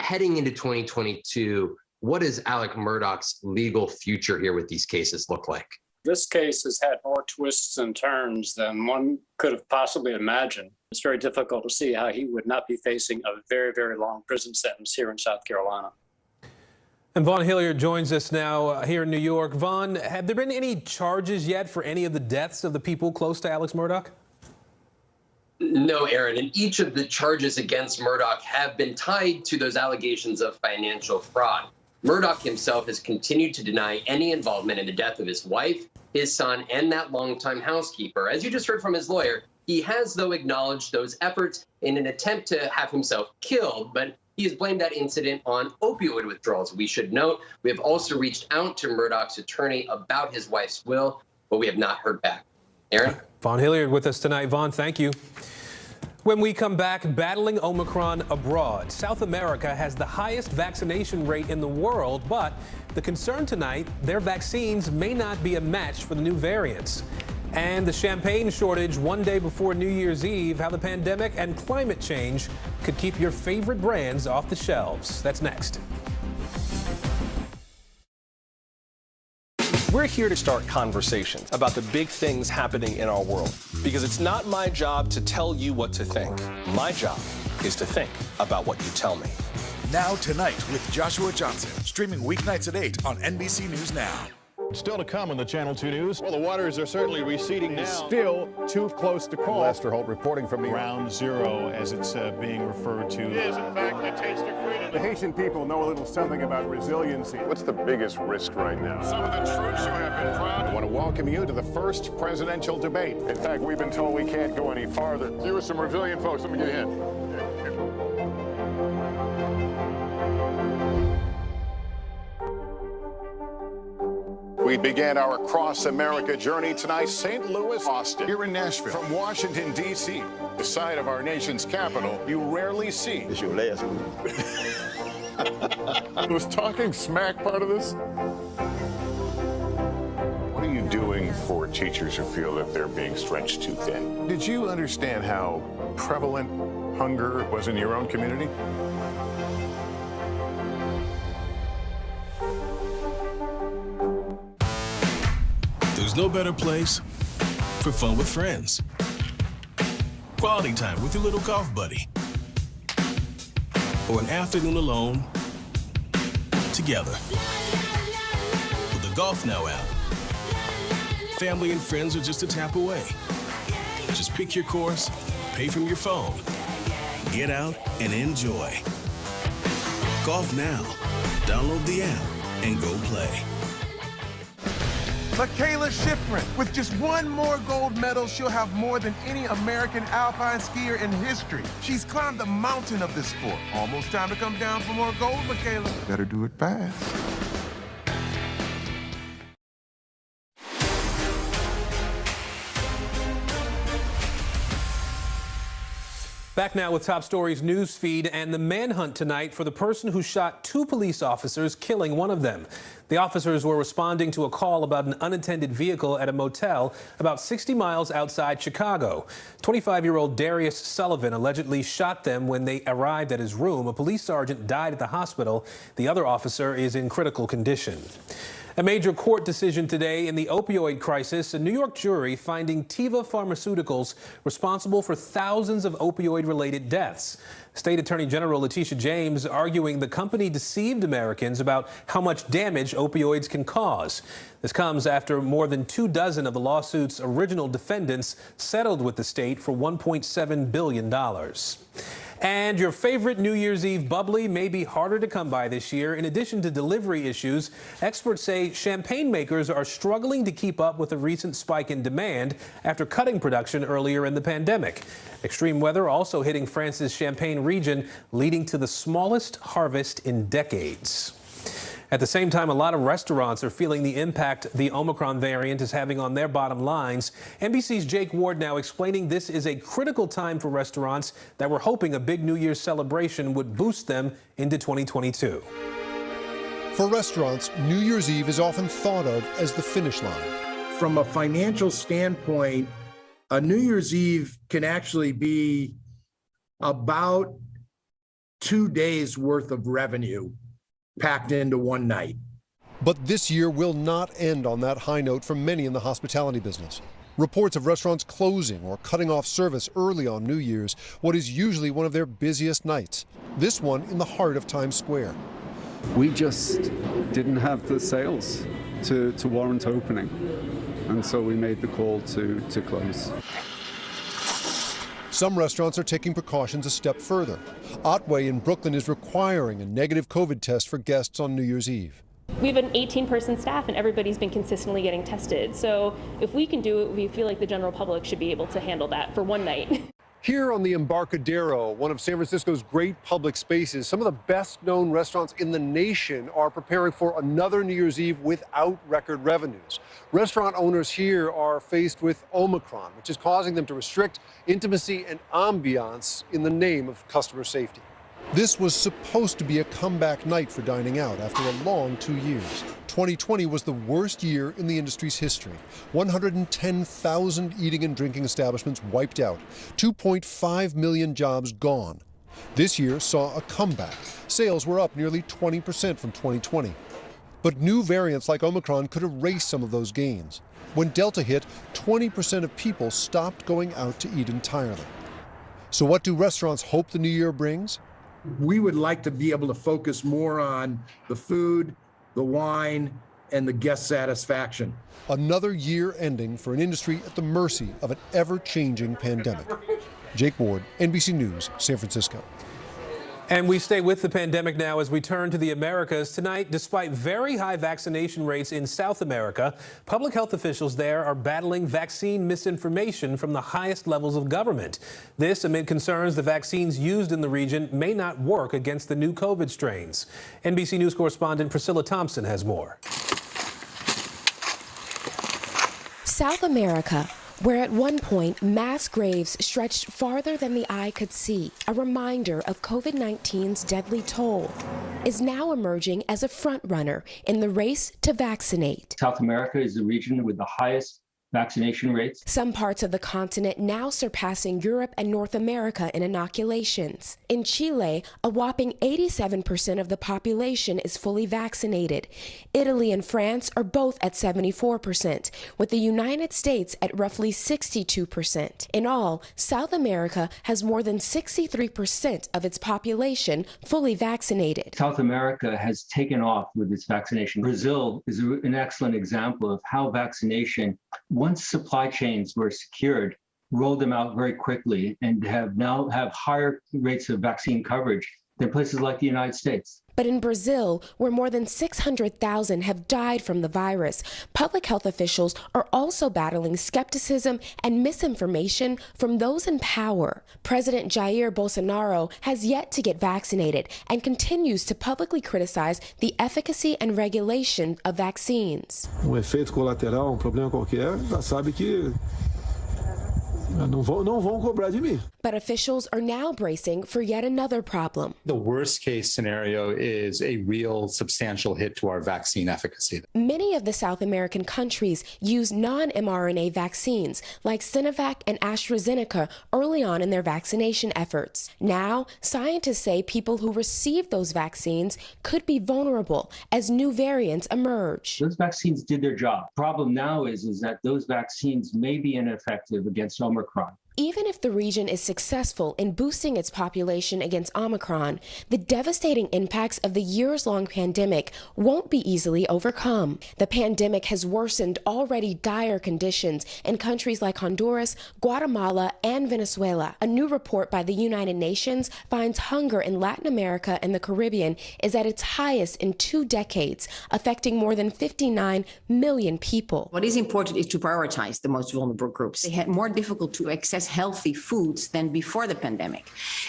Heading into 2022, what does Alec Murdaugh's legal future here with these cases look like? This case has had more twists and turns than one could have possibly imagined. It's very difficult to see how he would not be facing a very, very long prison sentence here in South Carolina. And Vaughn Hilliard joins us now here in New York. Vaughn, have there been any charges yet for any of the deaths of the people close to Alex Murdaugh? No, Aaron, and each of the charges against Murdaugh have been tied to those allegations of financial fraud. Murdaugh himself has continued to deny any involvement in the death of his wife, his son, and that longtime housekeeper. As you just heard from his lawyer, he has, though, acknowledged those efforts in an attempt to have himself killed, but he has blamed that incident on opioid withdrawals. We should note, we have also reached out to Murdaugh's attorney about his wife's will, but we have not heard back. Aaron? Vaughn Hilliard with us tonight. Vaughn, thank you. When we come back, battling Omicron abroad. South America has the highest vaccination rate in the world, but the concern tonight, their vaccines may not be a match for the new variants. And the champagne shortage one day before New Year's Eve, how the pandemic and climate change could keep your favorite brands off the shelves. That's next. We're here to start conversations about the big things happening in our world, because it's not my job to tell you what to think. My job is to think about what you tell me. Now Tonight with Joshua Johnson, streaming weeknights at 8 on NBC News Now. Still to come on the Channel 2 News. Well, the waters are certainly receding now. Still too close to call. Lester Holt reporting from the Ground Zero, as it's being referred to. It is, in fact, a taste of freedom. The Haitian people know a little something about resiliency. What's the biggest risk right now? Some of the troops who have been proud. I want to welcome you to the first presidential debate. In fact, we've been told we can't go any farther. You were some resilient folks. Let me get in. We began our Across America journey tonight, St. Louis, Austin, here in Nashville. From Washington, D.C., the site of our nation's capital, you rarely see. It's your last one. Was talking smack part of this? What are you doing for teachers who feel that they're being stretched too thin? Did you understand how prevalent hunger was in your own community? There's no better place for fun with friends. Quality time with your little golf buddy. Or an afternoon alone together. With the Golf Now app, family and friends are just a tap away. Just pick your course, pay from your phone, get out and enjoy. Golf Now. Download the app and go play. Michaela Schifrin. With just one more gold medal, she'll have more than any American alpine skier in history. She's climbed the mountain of this sport. Almost time to come down for more gold, Michaela. Better do it fast. Back now with Top Stories news feed and the manhunt tonight for the person who shot 2 police officers, killing one of them. The officers were responding to a call about an unattended vehicle at a motel about 60 miles outside Chicago. 25-year-old Darius Sullivan allegedly shot them when they arrived at his room. A police sergeant died at the hospital. The other officer is in critical condition. A major court decision today in the opioid crisis, a New York jury finding Teva Pharmaceuticals responsible for thousands of opioid-related deaths. State Attorney General Letitia James arguing the company deceived Americans about how much damage opioids can cause. This comes after more than 24 of the lawsuit's original defendants settled with the state for $1.7 billion. And your favorite New Year's Eve bubbly may be harder to come by this year. In addition to delivery issues, experts say champagne makers are struggling to keep up with the recent spike in demand after cutting production earlier in the pandemic. Extreme weather also hitting France's Champagne region, leading to the smallest harvest in decades. At the same time, a lot of restaurants are feeling the impact the Omicron variant is having on their bottom lines. NBC's Jake Ward now explaining this is a critical time for restaurants that were hoping a big New Year's celebration would boost them into 2022. For restaurants, New Year's Eve is often thought of as the finish line. From a financial standpoint, a New Year's Eve can actually be about 2 days worth of revenue packed into one night. But this year will not end on that high note for many in the hospitality business. Reports of restaurants closing or cutting off service early on New Year's, what is usually one of their busiest nights. This one in the heart of Times Square. We just didn't have the sales to warrant opening, and so we made the call to close. Some restaurants are taking precautions a step further. Otway in Brooklyn is requiring a negative COVID test for guests on New Year's Eve. We have an 18-person staff and everybody's been consistently getting tested. So if we can do it, we feel like the general public should be able to handle that for one night. Here on the Embarcadero, one of San Francisco's great public spaces, some of the best-known restaurants in the nation are preparing for another New Year's Eve without record revenues. Restaurant owners here are faced with Omicron, which is causing them to restrict intimacy and ambiance in the name of customer safety. This was supposed to be a comeback night for dining out after a long 2 years. 2020 was the worst year in the industry's history. 110,000 eating and drinking establishments wiped out, 2.5 million jobs gone. This year saw a comeback. Sales were up nearly 20% from 2020. But new variants like Omicron could erase some of those gains. When Delta hit, 20% of people stopped going out to eat entirely. So what do restaurants hope the new year brings? We would like to be able to focus more on the food, the wine, and the guest satisfaction. Another year ending for an industry at the mercy of an ever-changing pandemic. Jake Ward, NBC News, San Francisco. And we stay with the pandemic now as we turn to the Americas. Tonight, despite very high vaccination rates in South America, public health officials there are battling vaccine misinformation from the highest levels of government. This amid concerns the vaccines used in the region may not work against the new COVID strains. NBC News correspondent Priscilla Thompson has more. South America, where at one point mass graves stretched farther than the eye could see, a reminder of COVID-19's deadly toll, is now emerging as a front-runner in the race to vaccinate. South America is the region with the highest vaccination rates. Some parts of the continent now surpassing Europe and North America in inoculations. In Chile, a whopping 87% of the population is fully vaccinated. Italy and France are both at 74%, with the United States at roughly 62%. In all, South America has more than 63% of its population fully vaccinated. South America has taken off with its vaccination. Brazil is an excellent example of how vaccination, once supply chains were secured, rolled them out very quickly and now have higher rates of vaccine coverage than places like the United States. But in Brazil, where more than 600,000 have died from the virus, public health officials are also battling skepticism and misinformation from those in power. President Jair Bolsonaro has yet to get vaccinated and continues to publicly criticize the efficacy and regulation of vaccines. Efeito colateral, problema qualquer, já sabe que Não vão cobrar de mim. But officials are now bracing for yet another problem. The worst case scenario is a real substantial hit to our vaccine efficacy. Many of the South American countries use non-mRNA vaccines like Sinovac and AstraZeneca early on in their vaccination efforts. Now, scientists say people who received those vaccines could be vulnerable as new variants emerge. Those vaccines did their job. Problem now is that those vaccines may be ineffective against Omicron. Even if the region is successful in boosting its population against Omicron, the devastating impacts of the years-long pandemic won't be easily overcome. The pandemic has worsened already dire conditions in countries like Honduras, Guatemala, and Venezuela. A new report by the United Nations finds hunger in Latin America and the Caribbean is at its highest in 2 decades, affecting more than 59 million people. What is important is to prioritize the most vulnerable groups. They had more difficulty to access healthy foods than before the pandemic.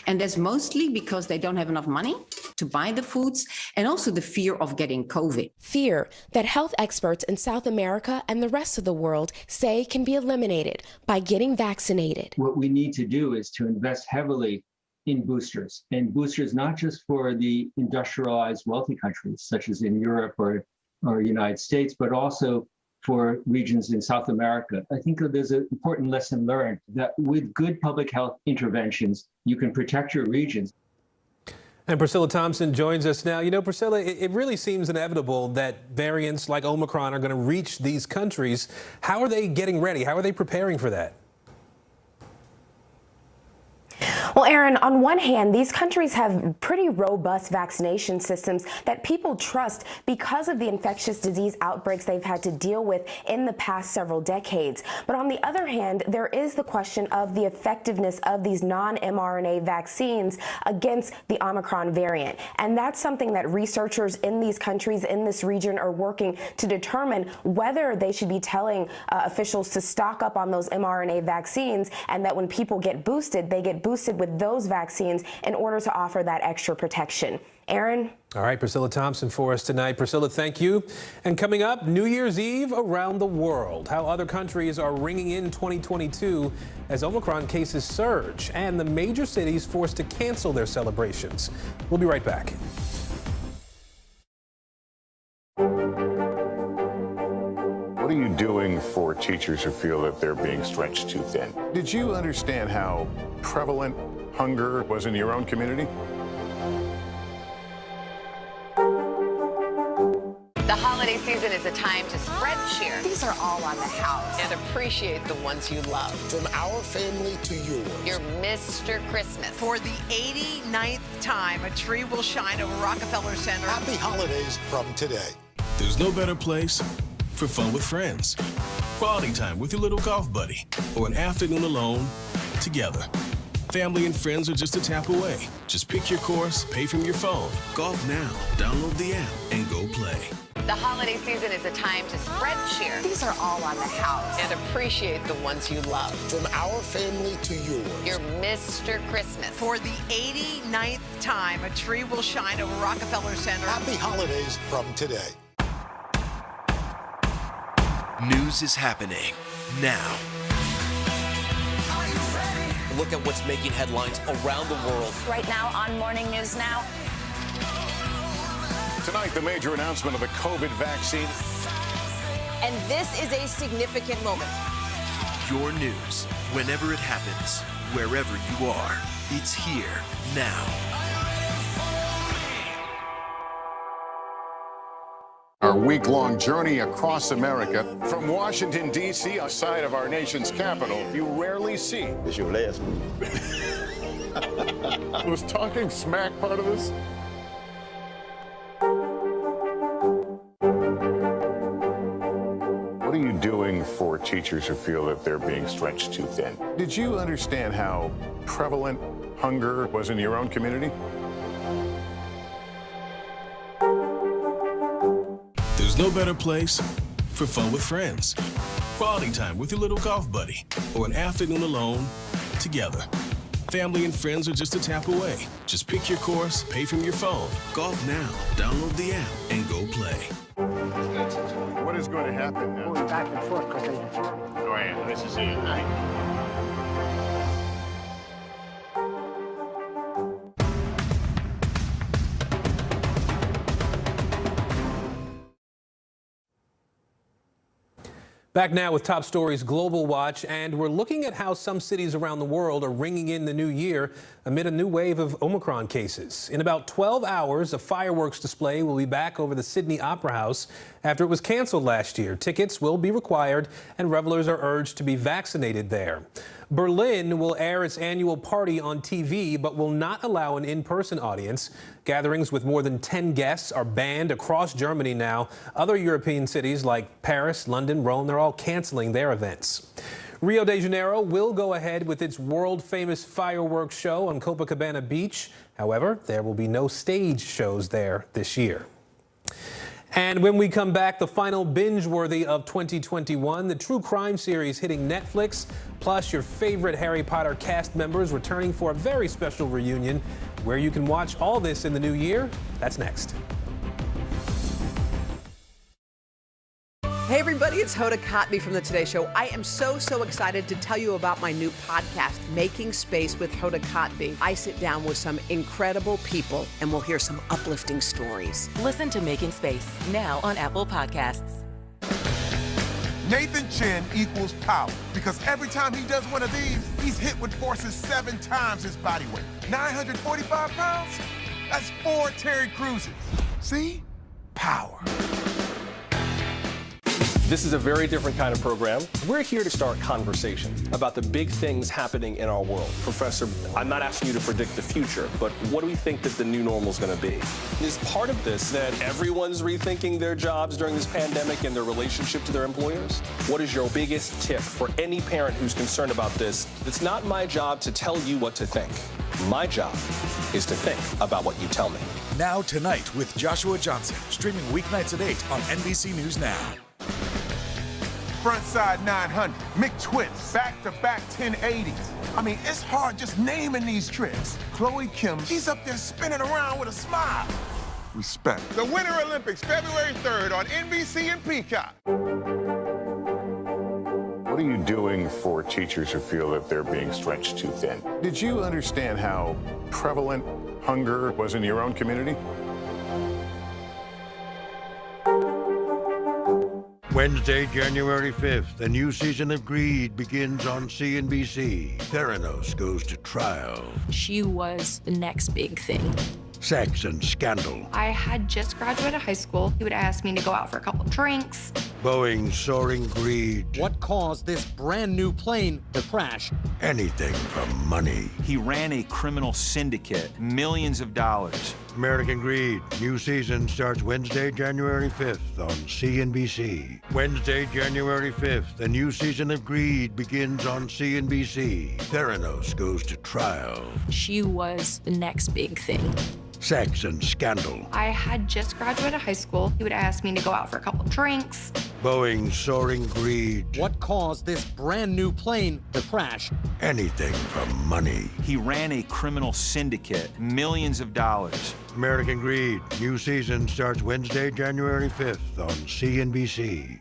And that's mostly because they don't have enough money to buy the foods and also the fear of getting COVID. Fear that health experts in South America and the rest of the world say can be eliminated by getting vaccinated. What we need to do is to invest heavily in boosters, and boosters not just for the industrialized wealthy countries such as in Europe or United States, but also for regions in South America. I think that there's an important lesson learned that with good public health interventions, you can protect your regions. And Priscilla Thompson joins us now. You know, Priscilla, it really seems inevitable that variants like Omicron are going to reach these countries. How are they getting ready? How are they preparing for that? Well, Aaron, on one hand, these countries have pretty robust vaccination systems that people trust because of the infectious disease outbreaks they've had to deal with in the past several decades. But on the other hand, there is the question of the effectiveness of these non-mRNA vaccines against the Omicron variant. And that's something that researchers in these countries in this region are working to determine whether they should be telling officials to stock up on those mRNA vaccines, and that when people get boosted, they get boosted with those vaccines in order to offer that extra protection. Aaron? All right, Priscilla Thompson for us tonight. Priscilla, thank you. And coming up, New Year's Eve around the world. How other countries are ringing in 2022 as Omicron cases surge and the major cities forced to cancel their celebrations. We'll be right back. What are you doing for teachers who feel that they're being stretched too thin? Did you understand how prevalent hunger was in your own community? The holiday season is a time to spread cheer. These are all on the house. And appreciate the ones you love. From our family to yours. Your Mr. Christmas. For the 89th time, a tree will shine over Rockefeller Center. Happy holidays from today. There's no better place for fun with friends, quality time with your little golf buddy, or an afternoon alone together. Family and friends are just a tap away. Just pick your course, pay from your phone. Golf now. Download the app and go play. The holiday season is a time to spread cheer. These are all on the house. And appreciate the ones you love. From our family to yours. Your Mr. Christmas. For the 89th time, a tree will shine over Rockefeller Center. Happy holidays from today. News is happening now. Look at what's making headlines around the world. Right now on Morning News Now. Tonight, the major announcement of the COVID vaccine. And this is a significant moment. Your news, whenever it happens, wherever you are, it's here now. Our week-long journey across America. From Washington, D.C., outside of our nation's capital, you rarely see. It's your last move. Was talking smack part of this? What are you doing for teachers who feel that they're being stretched too thin? Did you understand how prevalent hunger was in your own community? There's no better place for fun with friends, quality time with your little golf buddy, or an afternoon alone together. Family and friends are just a tap away. Just pick your course, pay from your phone. Golf now. Download the app and go play. What is going to happen now? Going back and forth because they... Go ahead. This is it. Back now with Top Stories Global Watch, and we're looking at how some cities around the world are ringing in the new year amid a new wave of Omicron cases. In about 12 hours, a fireworks display will be back over the Sydney Opera House after it was canceled last year. Tickets will be required, and revelers are urged to be vaccinated there. Berlin will air its annual party on TV, but will not allow an in-person audience. Gatherings with more than 10 guests are banned across Germany now. Other European cities like Paris, London, Rome, they're all canceling their events. Rio de Janeiro will go ahead with its world-famous fireworks show on Copacabana Beach. However, there will be no stage shows there this year. And when we come back, the final binge-worthy of 2021, the true crime series hitting Netflix, plus your favorite Harry Potter cast members returning for a very special reunion. Where you can watch all this in the new year, that's next. Hey everybody, it's Hoda Kotb from The Today Show. I am so excited to tell you about my new podcast, Making Space with Hoda Kotb. I sit down with some incredible people and we'll hear some uplifting stories. Listen to Making Space now on Apple Podcasts. Nathan Chen equals power because every time he does one of these, he's hit with forces 7 times his body weight. 945 pounds? That's 4 Terry Cruises. See? Power. This is a very different kind of program. We're here to start conversation about the big things happening in our world. Professor, I'm not asking you to predict the future, but what do we think that the new normal is going to be? Is part of this that everyone's rethinking their jobs during this pandemic and their relationship to their employers? What is your biggest tip for any parent who's concerned about this? It's not my job to tell you what to think. My job is to think about what you tell me. Now Tonight with Joshua Johnson, streaming weeknights at 8 on NBC News Now. Frontside 900, McTwist, back-to-back 1080s. I mean, it's hard just naming these tricks. Chloe Kim, she's up there spinning around with a smile. Respect. The Winter Olympics, February 3rd on NBC and Peacock. What are you doing for teachers who feel that they're being stretched too thin? Did you understand how prevalent hunger was in your own community? Wednesday, January 5th, a new season of Greed begins on CNBC. Theranos goes to trial. She was the next big thing. Sex and scandal. I had just graduated high school. He would ask me to go out for a couple drinks. Boeing's soaring greed. What caused this brand new plane to crash? Anything for money. He ran a criminal syndicate, millions of dollars. American Greed. New season starts Wednesday, January 5th on CNBC. Wednesday, January 5th, a new season of Greed begins on CNBC. Theranos goes to trial. She was the next big thing. Sex and scandal. I had just graduated high school. He would ask me to go out for a couple drinks. Boeing's soaring greed. What caused this brand new plane to crash? Anything for money. He ran a criminal syndicate, millions of dollars. American Greed. New season starts Wednesday, January 5th on CNBC.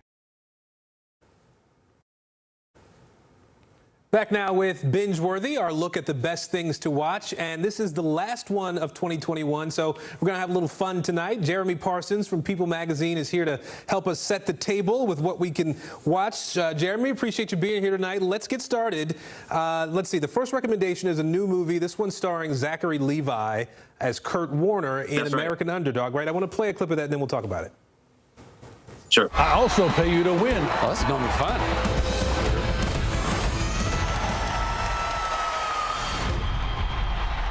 Back now with Binge-Worthy, our look at the best things to watch. And this is the last one of 2021, so we're going to have a little fun tonight. Jeremy Parsons from People Magazine is here to help us set the table with what we can watch. Jeremy, appreciate you being here tonight. Let's get started. Let's see. The first recommendation is a new movie. This one starring Zachary Levi as Kurt Warner in American Underdog, right? I want to play a clip of that, and then we'll talk about it. Sure. I also pay you to win. Oh, this is going to be fun.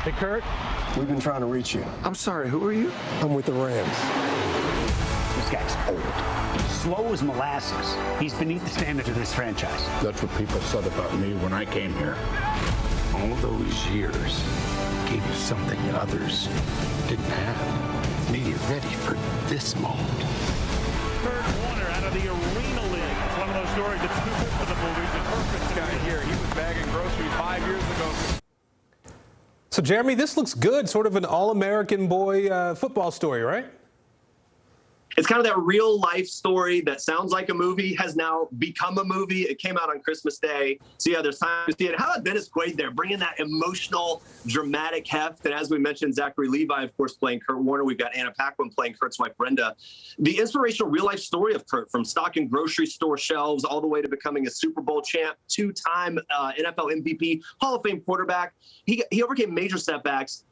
Hey, Kurt. We've been trying to reach you. I'm sorry, who are you? I'm with the Rams. This guy's old. Slow as molasses. He's beneath the standards of this franchise. That's what people said about me when I came here. All those years gave you something others didn't have. Made you ready for this moment. Kurt Warner out of the Arena League. It's one of those stories that's too good for the movies. The perfect guy here. He was bagging groceries 5 years ago. So, Jeremy, this looks good. Sort of an all-American boy football story, right? It's kind of that real life story that sounds like a movie has now become a movie. It came out on Christmas Day. So yeah, there's time to see it. How about Dennis Quaid there, bringing that emotional, dramatic heft? And as we mentioned, Zachary Levi, of course, playing Kurt Warner. We've got Anna Paquin playing Kurt's wife, Brenda. The inspirational real life story of Kurt, from stocking grocery store shelves all the way to becoming a Super Bowl champ, two-time NFL MVP, Hall of Fame quarterback. He overcame major setbacks.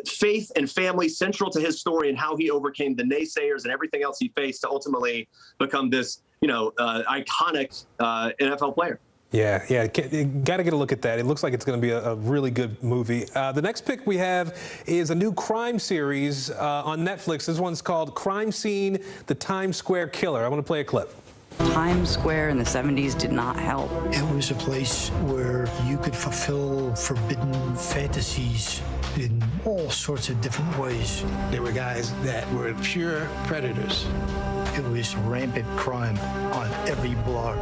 Faith and family central to his story, and how he overcame the naysayers and everything else he faced to ultimately become this, iconic NFL player. Yeah, got to get a look at that. It looks like it's going to be a really good movie. The next pick we have is a new crime series on Netflix. This one's called Crime Scene: The Times Square Killer. I want to play a clip. Times Square in the 70s did not help. It was a place where you could fulfill forbidden fantasies in all sorts of different ways. There were guys that were pure predators. It was rampant crime on every block.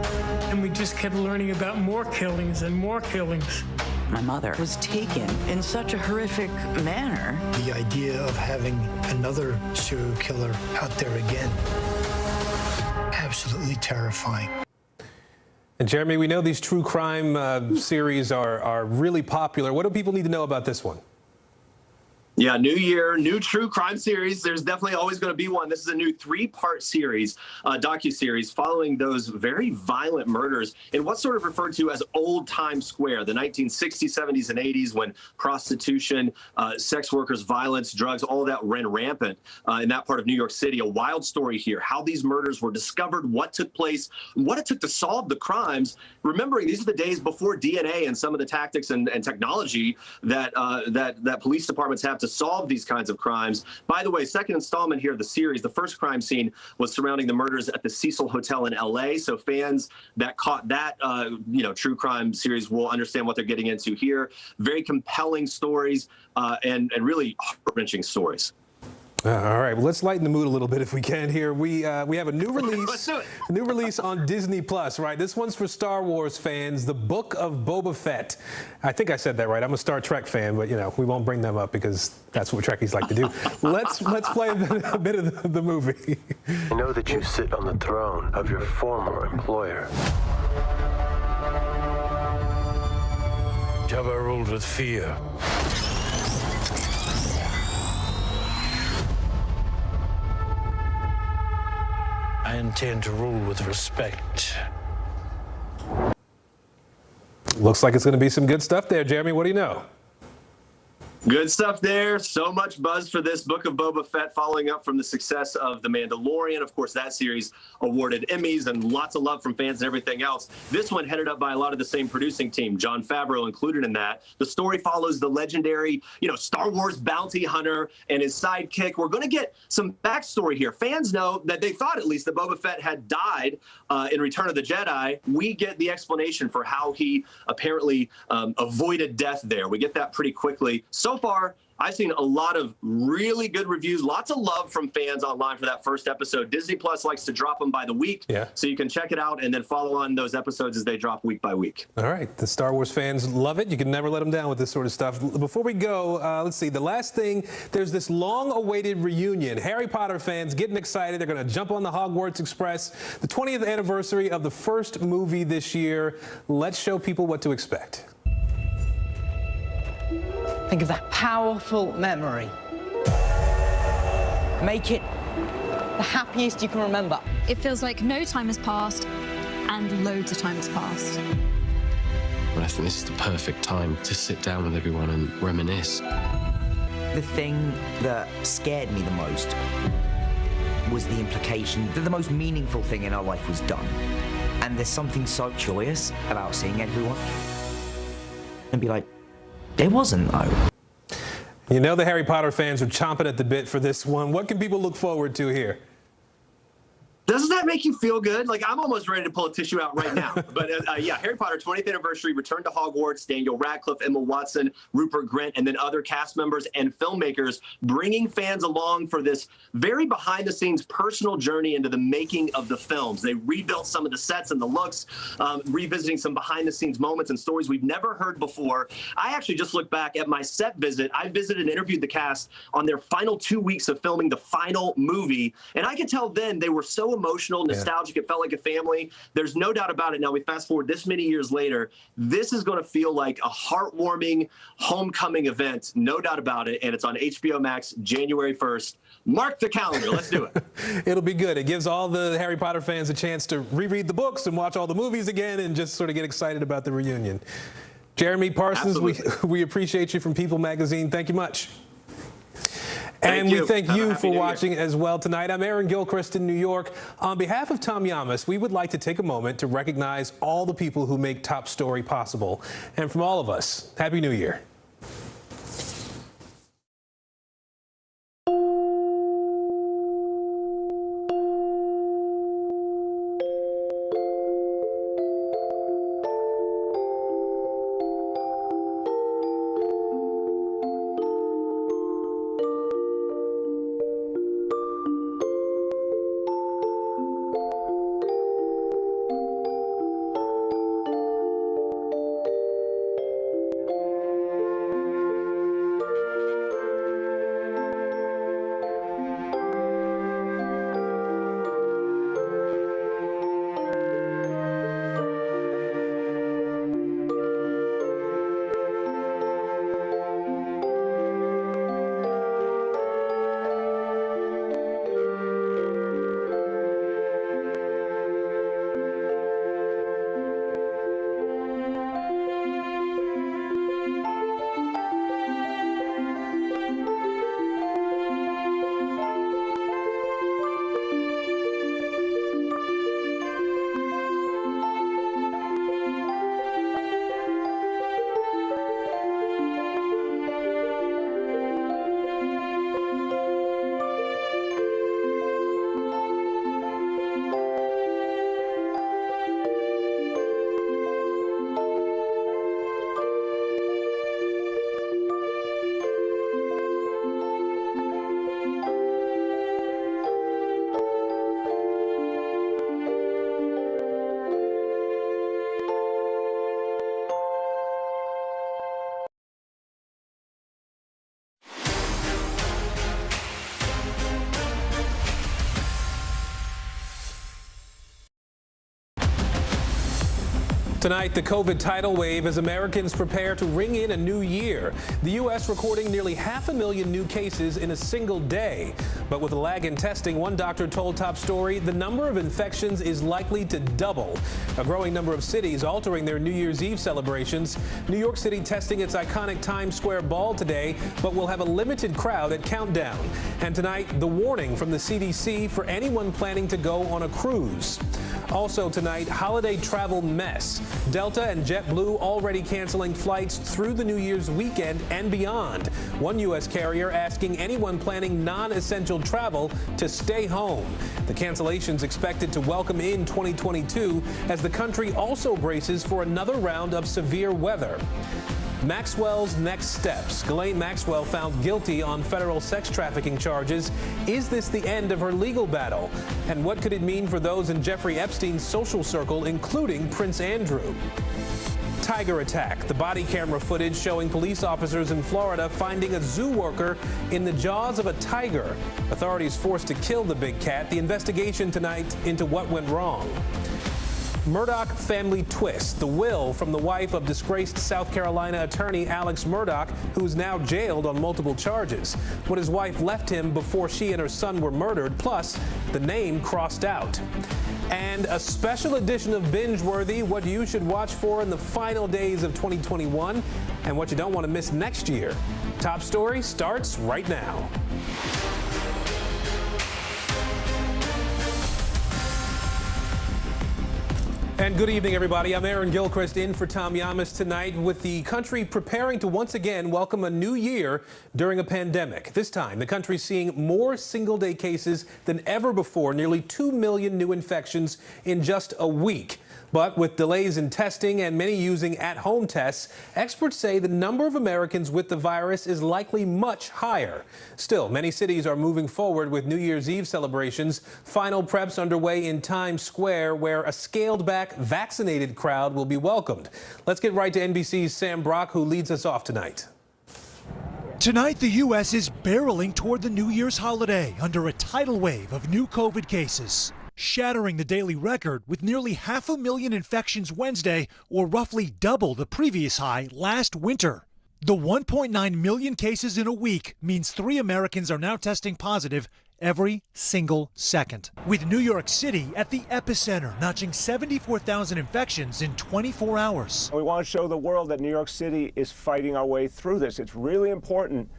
And we just kept learning about more killings and more killings. My mother was taken in such a horrific manner. The idea of having another serial killer out there again, absolutely terrifying. And Jeremy, we know these true crime series are really popular. What do people need to know about this one? Yeah, new year, new true crime series. There's definitely always going to be one. This is a new 3-part series, docuseries, following those very violent murders in what's sort of referred to as old Times Square, the 1960s, 70s, and 80s, when prostitution, sex workers, violence, drugs, all of that ran rampant in that part of New York City. A wild story here, how these murders were discovered, what took place, what it took to solve the crimes. Remembering these are the days before DNA and some of the tactics and technology that police departments have to solve these kinds of crimes. By the way, second installment here of the series, the first crime scene was surrounding the murders at the Cecil Hotel in LA. So fans that caught that, true crime series will understand what they're getting into here. Very compelling stories and really heart-wrenching stories. All right, well, let's lighten the mood a little bit if we can here. We have a new release on Disney Plus, right? This one's for Star Wars fans, The Book of Boba Fett. I think I said that right. I'm a Star Trek fan, but we won't bring them up because that's what Trekkies like to do. Let's play a bit of the movie. I know that you sit on the throne of your former employer. Jabba ruled with fear. I intend to rule with respect. Looks like it's going to be some good stuff there, Jeremy. What do you know? Good stuff there. So much buzz for this Book of Boba Fett, following up from the success of The Mandalorian. Of course, that series awarded Emmys and lots of love from fans and everything else. This one headed up by a lot of the same producing team, Jon Favreau included in that. The story follows the legendary, Star Wars bounty hunter and his sidekick. We're going to get some backstory here. Fans know that they thought at least that Boba Fett had died in Return of the Jedi. We get the explanation for how he apparently avoided death there. We get that pretty quickly. So far, I've seen a lot of really good reviews, lots of love from fans online for that first episode. Disney Plus likes to drop them by the week, so you can check it out and then follow on those episodes as they drop week by week. All right, the Star Wars fans love it. You can never let them down with this sort of stuff. Before we go, let's see, the last thing, there's this long-awaited reunion. Harry Potter fans getting excited. They're going to jump on the Hogwarts Express. The 20th anniversary of the first movie this year. Let's show people what to expect. Think of that powerful memory. Make it the happiest you can remember. It feels like no time has passed and loads of time has passed. Well, I think this is the perfect time to sit down with everyone and reminisce. The thing that scared me the most was the implication that the most meaningful thing in our life was done. And there's something so joyous about seeing everyone and be like, it wasn't, though. You know the Harry Potter fans are chomping at the bit for this one. What can people look forward to here? Doesn't that make you feel good? Like, I'm almost ready to pull a tissue out right now. But yeah, Harry Potter 20th anniversary, Return to Hogwarts, Daniel Radcliffe, Emma Watson, Rupert Grint, and then other cast members and filmmakers bringing fans along for this very behind-the-scenes personal journey into the making of the films. They rebuilt some of the sets and the looks, revisiting some behind-the-scenes moments and stories we've never heard before. I actually just looked back at my set visit. I visited and interviewed the cast on their final 2 weeks of filming the final movie, and I could tell then they were so emotional, nostalgic. It felt like a family. There's no doubt about it. Now we fast forward this many years later, this is going to feel like a heartwarming homecoming event, no doubt about it. And it's on HBO Max January 1st. Mark the calendar. Let's do it. It'll be good. It gives all the Harry Potter fans a chance to reread the books and watch all the movies again and just sort of get excited about the reunion. Jeremy Parsons, we appreciate you from People Magazine. Thank you much. And we thank you for watching as well tonight. I'm Aaron Gilchrist in New York. On behalf of Tom Yamas, we would like to take a moment to recognize all the people who make Top Story possible. And from all of us, Happy New Year. Tonight, the COVID tidal wave as Americans prepare to ring in a new year. The U.S. recording nearly 500,000 new cases in a single day. But with a lag in testing, one doctor told Top Story the number of infections is likely to double. A growing number of cities altering their New Year's Eve celebrations. New York City testing its iconic Times Square ball today, but will have a limited crowd at Countdown. And tonight, the warning from the CDC for anyone planning to go on a cruise. Also tonight, holiday travel mess. Delta and JetBlue already canceling flights through the New Year's weekend and beyond. One U.S. carrier asking anyone planning non-essential travel to stay home. The cancellations expected to welcome in 2022 as the country also braces for another round of severe weather. Maxwell's next steps. Ghislaine Maxwell found guilty on federal sex trafficking charges. Is this the end of her legal battle? And what could it mean for those in Jeffrey Epstein's social circle, including Prince Andrew? Tiger attack. The body camera footage showing police officers in Florida finding a zoo worker in the jaws of a tiger. Authorities forced to kill the big cat. The investigation tonight into what went wrong. Murdaugh family twist. The will from the wife of disgraced South Carolina attorney Alex Murdaugh, who's now jailed on multiple charges. What his wife left him before she and her son were murdered, plus the name crossed out. And a special edition of Binge-Worthy, what you should watch for in the final days of 2021 and what you don't want to miss next year. Top Story starts right now. And good evening, everybody. I'm Aaron Gilchrist in for Tom Yamas tonight, with the country preparing to once again welcome a new year during a pandemic. This time, the country's seeing more single-day cases than ever before, nearly 2 million new infections in just a week. But with delays in testing and many using at-home tests, experts say the number of Americans with the virus is likely much higher. Still, many cities are moving forward with New Year's Eve celebrations. Final preps underway in Times Square, where a scaled-back vaccinated crowd will be welcomed. Let's get right to NBC's Sam Brock, who leads us off tonight. Tonight, the U.S. is barreling toward the New Year's holiday under a tidal wave of new COVID cases, shattering the daily record with nearly 500,000 infections Wednesday, or roughly double the previous high last winter. The 1.9 million cases in a week means 3 Americans are now testing positive every single second, with New York City at the epicenter, notching 74,000 infections in 24 hours. We want to show the world that New York City is fighting our way through this. It's really important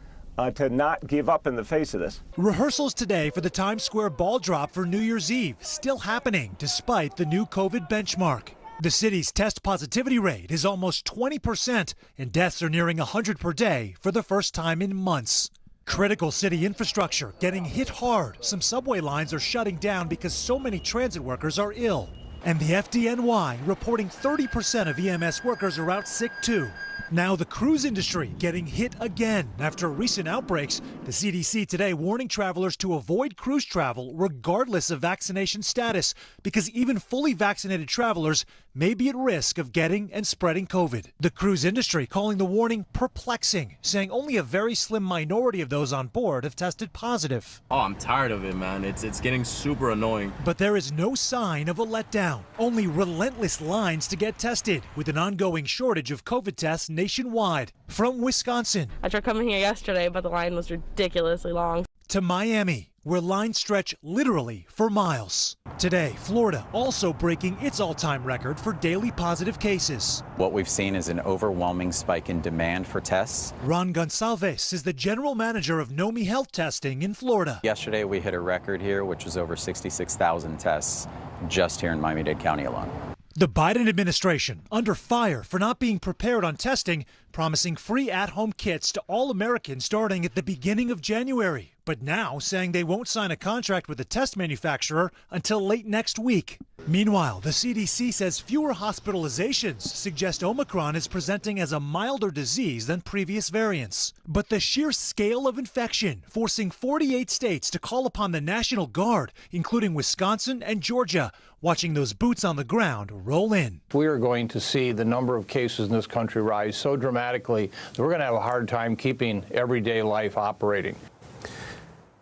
to not give up in the face of this. Rehearsals today for the Times Square ball drop for New Year's Eve still happening despite the new COVID benchmark. The city's test positivity rate is almost 20%, and deaths are nearing 100 per day for the first time in months. Critical city infrastructure getting hit hard. Some subway lines are shutting down because so many transit workers are ill. And the FDNY reporting 30% of EMS workers are out sick too. Now the cruise industry getting hit again after recent outbreaks. The CDC today warning travelers to avoid cruise travel regardless of vaccination status, because even fully vaccinated travelers may be at risk of getting and spreading COVID. The cruise industry calling the warning perplexing, saying only a very slim minority of those on board have tested positive. Oh, I'm tired of it, man. It's getting super annoying. But there is no sign of a letdown, only relentless lines to get tested, with an ongoing shortage of COVID tests nationwide. From Wisconsin, I tried coming here yesterday, but the line was ridiculously long, to Miami, where lines stretch literally for miles. Today, Florida also breaking its all-time record for daily positive cases. What we've seen is an overwhelming spike in demand for tests. Ron Gonsalves is the general manager of Nomi Health Testing in Florida. Yesterday, we hit a record here, which was over 66,000 tests just here in Miami-Dade County alone. The Biden administration under fire for not being prepared on testing, promising free at-home kits to all Americans starting at the beginning of January, but now saying they won't sign a contract with the test manufacturer until late next week. Meanwhile, the CDC says fewer hospitalizations suggest Omicron is presenting as a milder disease than previous variants. But the sheer scale of infection forcing 48 states to call upon the National Guard, including Wisconsin and Georgia, watching those boots on the ground roll in. We are going to see the number of cases in this country rise so dramatically that we're going to have a hard time keeping everyday life operating.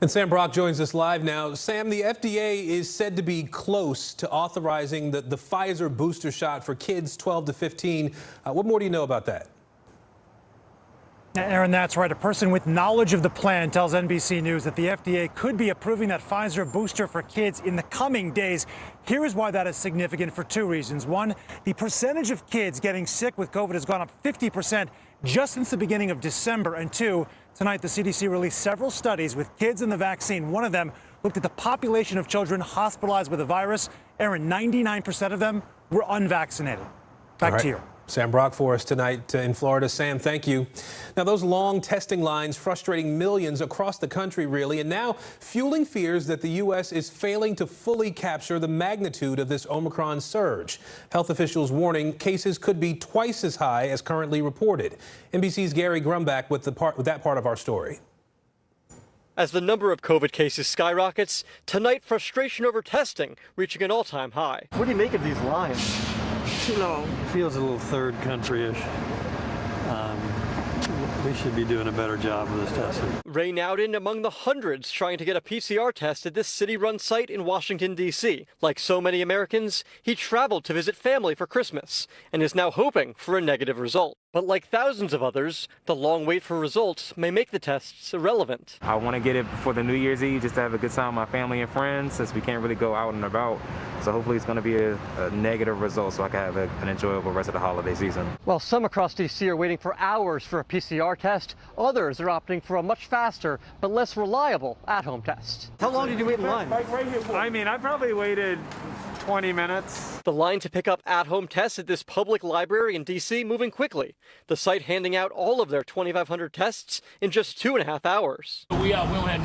And Sam Brock joins us live now. Sam, the FDA is said to be close to authorizing the Pfizer booster shot for kids 12 to 15. What more do you know about that? Aaron, that's right. A person with knowledge of the plan tells NBC News that the FDA could be approving that Pfizer booster for kids in the coming days. Here is why that is significant for 2 reasons. One, the percentage of kids getting sick with COVID has gone up 50% just since the beginning of December. And 2, tonight the CDC released several studies with kids in the vaccine. One of them looked at the population of children hospitalized with the virus. Aaron, 99% of them were unvaccinated. Back to you. Sam Brock for us tonight in Florida. Sam, thank you. Now, those long testing lines frustrating millions across the country, really, and now fueling fears that the U.S. is failing to fully capture the magnitude of this Omicron surge. Health officials warning cases could be twice as high as currently reported. NBC's Gary Grumbach with that part of our story. As the number of COVID cases skyrockets, tonight frustration over testing reaching an all-time high. What do you make of these lines? Too long. It feels a little third country-ish. We should be doing a better job of this testing. Ray Nowden among the hundreds trying to get a PCR test at this city-run site in Washington, D.C. Like so many Americans, he traveled to visit family for Christmas and is now hoping for a negative result. But like thousands of others, the long wait for results may make the tests irrelevant. I want to get it before the New Year's Eve just to have a good time with my family and friends, since we can't really go out and about. So hopefully it's going to be a negative result so I can have an enjoyable rest of the holiday season. While some across D.C. are waiting for hours for a PCR test, others are opting for a much faster but less reliable at-home test. How long did you wait in line? I mean, I probably waited 20 minutes. The line to pick up at-home tests at this public library in D.C. moving quickly. The site handing out all of their 2,500 tests in just 2.5 hours. We don't have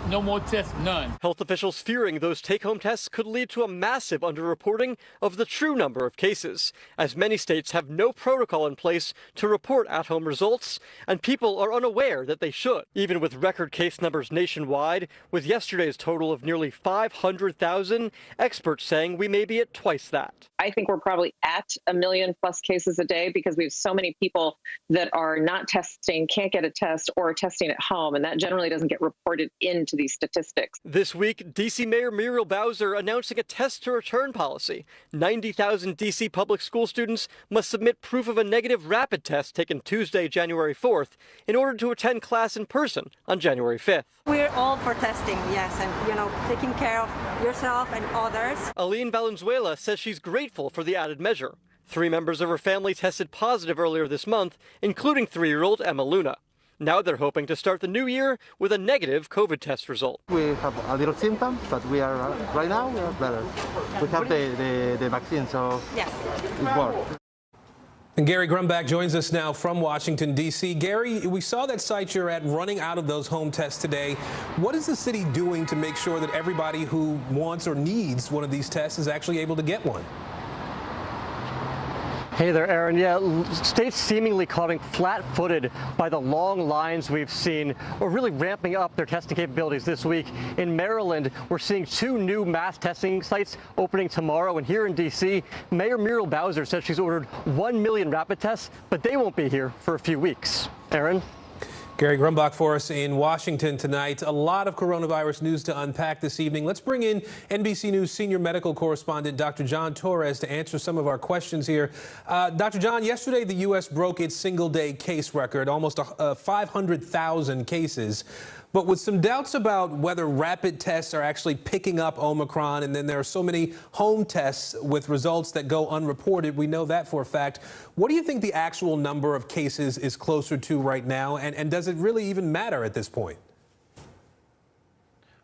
no more tests, none. Health officials fearing those take-home tests could lead to a massive underreporting of the true number of cases, as many states have no protocol in place to report at-home results, and people are unaware that they should. Even with record case numbers nationwide, with yesterday's total of nearly 500,000, experts saying we may be at twice that. I think we're probably at 1 million plus cases a day because we have so many people that are not testing, can't get a test, or are testing at home, and that generally doesn't get reported into these statistics. This week, D.C. Mayor Muriel Bowser announcing a test-to-return policy. 90,000 D.C. public school students must submit proof of a negative rapid test taken Tuesday, January 4th, in order to attend class in person on January 5th. We're all for testing, yes, and, taking care of yourself and others. Aline Valenzuela says she's grateful for the added measure. 3 members of her family tested positive earlier this month, including 3-year-old Emma Luna. Now they're hoping to start the new year with a negative COVID test result. We have a little symptoms, but we are right now we are better. We have the vaccine, so yes, it works. And Gary Grumbach joins us now from Washington, D.C. Gary, we saw that site you're at running out of those home tests today. What is the city doing to make sure that everybody who wants or needs one of these tests is actually able to get one? Hey there, Aaron. Yeah, states seemingly caught flat-footed by the long lines we've seen, are really ramping up their testing capabilities this week. In Maryland, we're seeing 2 new mass testing sites opening tomorrow. And here in D.C., Mayor Muriel Bowser says she's ordered 1 million rapid tests, but they won't be here for a few weeks. Aaron? Gary Grumbach for us in Washington tonight. A lot of coronavirus news to unpack this evening. Let's bring in NBC News senior medical correspondent Dr. John Torres to answer some of our questions here. Dr. John, yesterday the U.S. broke its single-day case record, almost 500,000 cases. But with some doubts about whether rapid tests are actually picking up Omicron, and then there are so many home tests with results that go unreported, we know that for a fact. What do you think the actual number of cases is closer to right now, and does it really even matter at this point?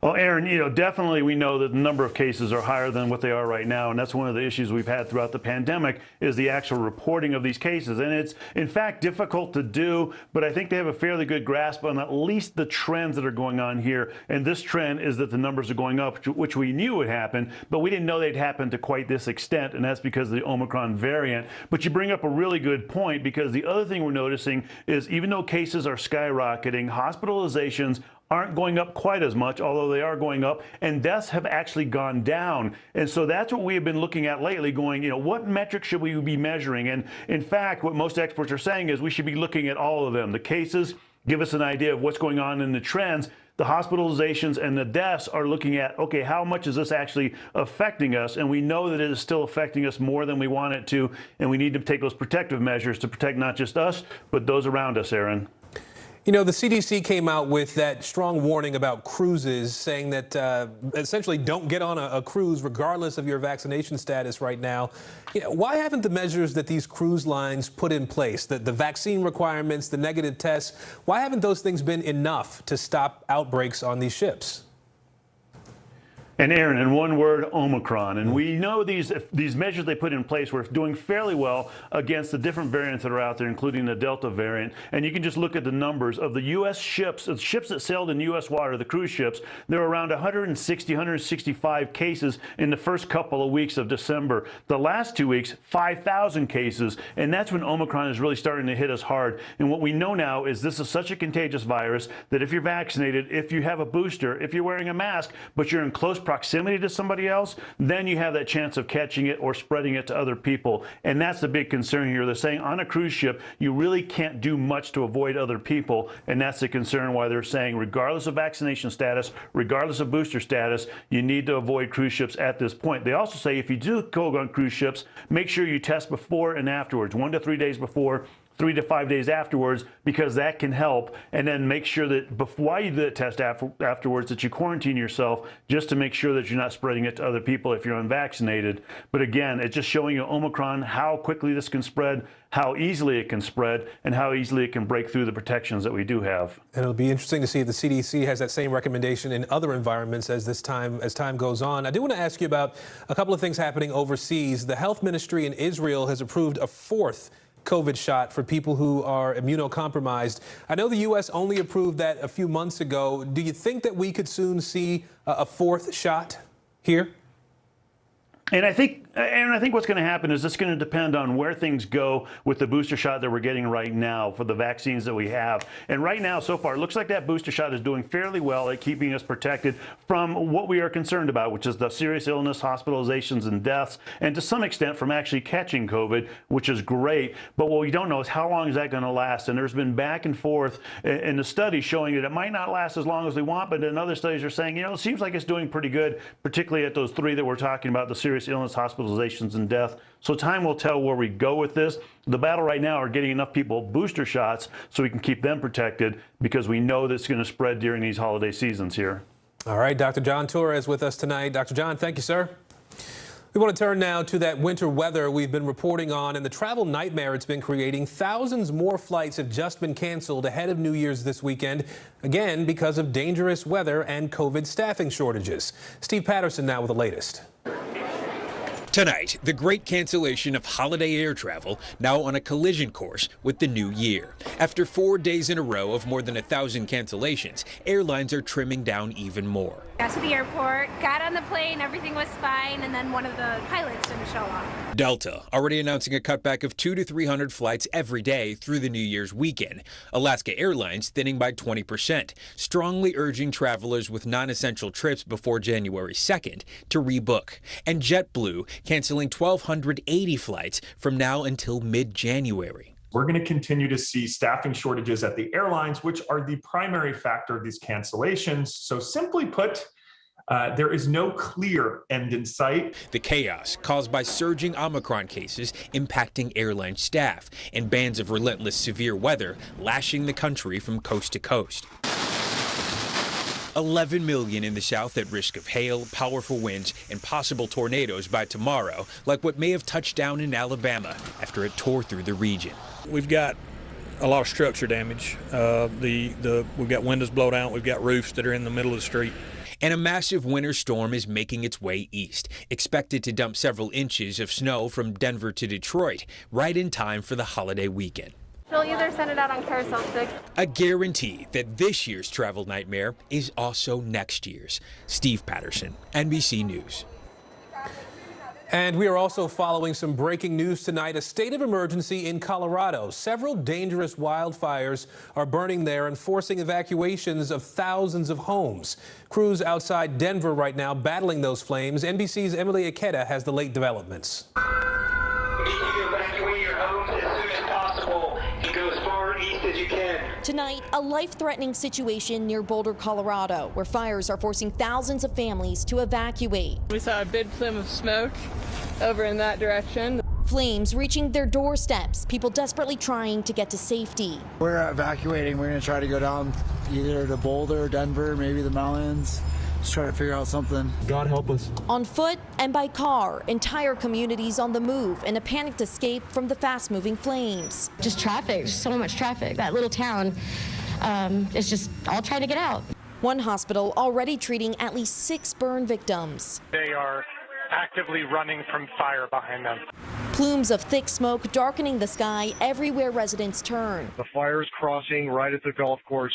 Well, Aaron, definitely we know that the number of cases are higher than what they are right now, and that's one of the issues we've had throughout the pandemic is the actual reporting of these cases. And it's, in fact, difficult to do, but I think they have a fairly good grasp on at least the trends that are going on here. And this trend is that the numbers are going up, which we knew would happen, but we didn't know they'd happen to quite this extent, and that's because of the Omicron variant. But you bring up a really good point, because the other thing we're noticing is even though cases are skyrocketing, hospitalizations aren't going up quite as much, although they are going up, and deaths have actually gone down. And so that's what we have been looking at lately, going, what metric should we be measuring? And in fact, what most experts are saying is we should be looking at all of them. The cases give us an idea of what's going on in the trends. The hospitalizations and the deaths are looking at, okay, how much is this actually affecting us? And we know that it is still affecting us more than we want it to, and we need to take those protective measures to protect not just us, but those around us, Aaron. The CDC came out with that strong warning about cruises, saying that essentially don't get on a cruise regardless of your vaccination status right now. Why haven't the measures that these cruise lines put in place, the vaccine requirements, the negative tests, why haven't those things been enough to stop outbreaks on these ships? And Aaron, in one word, Omicron. And we know these measures they put in place were doing fairly well against the different variants that are out there, including the Delta variant. And you can just look at the numbers of the U.S. ships, the ships that sailed in U.S. water, the cruise ships. There were around 160, 165 cases in the first couple of weeks of December. The last 2 weeks, 5,000 cases. And that's when Omicron is really starting to hit us hard. And what we know now is this is such a contagious virus that if you're vaccinated, if you have a booster, if you're wearing a mask, but you're in close proximity to somebody else, then you have that chance of catching it or spreading it to other people. And that's the big concern here. They're saying on a cruise ship, you really can't do much to avoid other people. And that's the concern why they're saying regardless of vaccination status, regardless of booster status, you need to avoid cruise ships at this point. They also say if you do go on cruise ships, make sure you test before and afterwards, 1 to 3 days before, 3 to 5 days afterwards, because that can help. And then make sure that while you do the test afterwards, that you quarantine yourself just to make sure that you're not spreading it to other people if you're unvaccinated. But again, it's just showing you Omicron, how quickly this can spread, how easily it can spread, and how easily it can break through the protections that we do have. And it'll be interesting to see if the CDC has that same recommendation in other environments as time goes on. I do want to ask you about a couple of things happening overseas. The health ministry in Israel has approved a 4th COVID shot for people who are immunocompromised. I know the U.S. only approved that a few months ago. Do you think that we could soon see a 4th shot here? And I think what's going to happen is it's going to depend on where things go with the booster shot that we're getting right now for the vaccines that we have. And right now, so far, it looks like that booster shot is doing fairly well at keeping us protected from what we are concerned about, which is the serious illness, hospitalizations, and deaths, and to some extent from actually catching COVID, which is great. But what we don't know is how long is that going to last. And there's been back and forth in the study showing that it might not last as long as we want, but then other studies are saying, it seems like it's doing pretty good, particularly at those 3 that we're talking about, the serious illness, hospitalizations, and death. So time will tell where we go with this. The battle right now are getting enough people booster shots so we can keep them protected, because we know that it's going to spread during these holiday seasons here. All right, Dr. John Torres with us tonight. Dr. John, thank you, sir. We want to turn now to that winter weather we've been reporting on and the travel nightmare it's been creating. Thousands more flights have just been canceled ahead of New Year's this weekend, again because of dangerous weather and COVID staffing shortages. Steve Patterson now with the latest. Tonight, the great cancellation of holiday air travel now on a collision course with the new year. After 4 days in a row of more than 1,000 cancellations, airlines are trimming down even more. Got to the airport, got on the plane, everything was fine, and then one of the pilots didn't show up. Delta already announcing a cutback of 200 to 300 flights every day through the New Year's weekend. Alaska Airlines thinning by 20%, strongly urging travelers with non-essential trips before January 2nd to rebook. And JetBlue canceling 1,280 flights from now until mid-January. We're going to continue to see staffing shortages at the airlines, which are the primary factor of these cancellations. So simply put, there is no clear end in sight. The chaos caused by surging Omicron cases impacting airline staff and bands of relentless severe weather lashing the country from coast to coast. 11 million in the south at risk of hail, powerful winds, and possible tornadoes by tomorrow, like what may have touched down in Alabama after it tore through the region. We've got a lot of structure damage. We've got windows blown out. We've got roofs that are in the middle of the street. And a massive winter storm is making its way east, expected to dump several inches of snow from Denver to Detroit, right in time for the holiday weekend. She'll either send it out on Carousel 6. A guarantee that this year's travel nightmare is also next year's. Steve Patterson, NBC News. And we are also following some breaking news tonight. A state of emergency in Colorado. Several dangerous wildfires are burning there and forcing evacuations of thousands of homes. Crews outside Denver right now battling those flames. NBC's Emily Ikeda has the late developments. Tonight, a life-threatening situation near Boulder, Colorado, where fires are forcing thousands of families to evacuate. We saw a big plume of smoke over in that direction. Flames reaching their doorsteps, people desperately trying to get to safety. We're evacuating. We're going to try to go down either to Boulder, Denver, maybe the mountains. Just trying to figure out something. God help us. On foot and by car, entire communities on the move in a panicked escape from the fast-moving flames. Just traffic, so much traffic. That little town is just all trying to get out. One hospital already treating at least 6 burn victims. They are actively running from fire behind them. Plumes of thick smoke darkening the sky everywhere residents turn. The fire is crossing right at the golf course,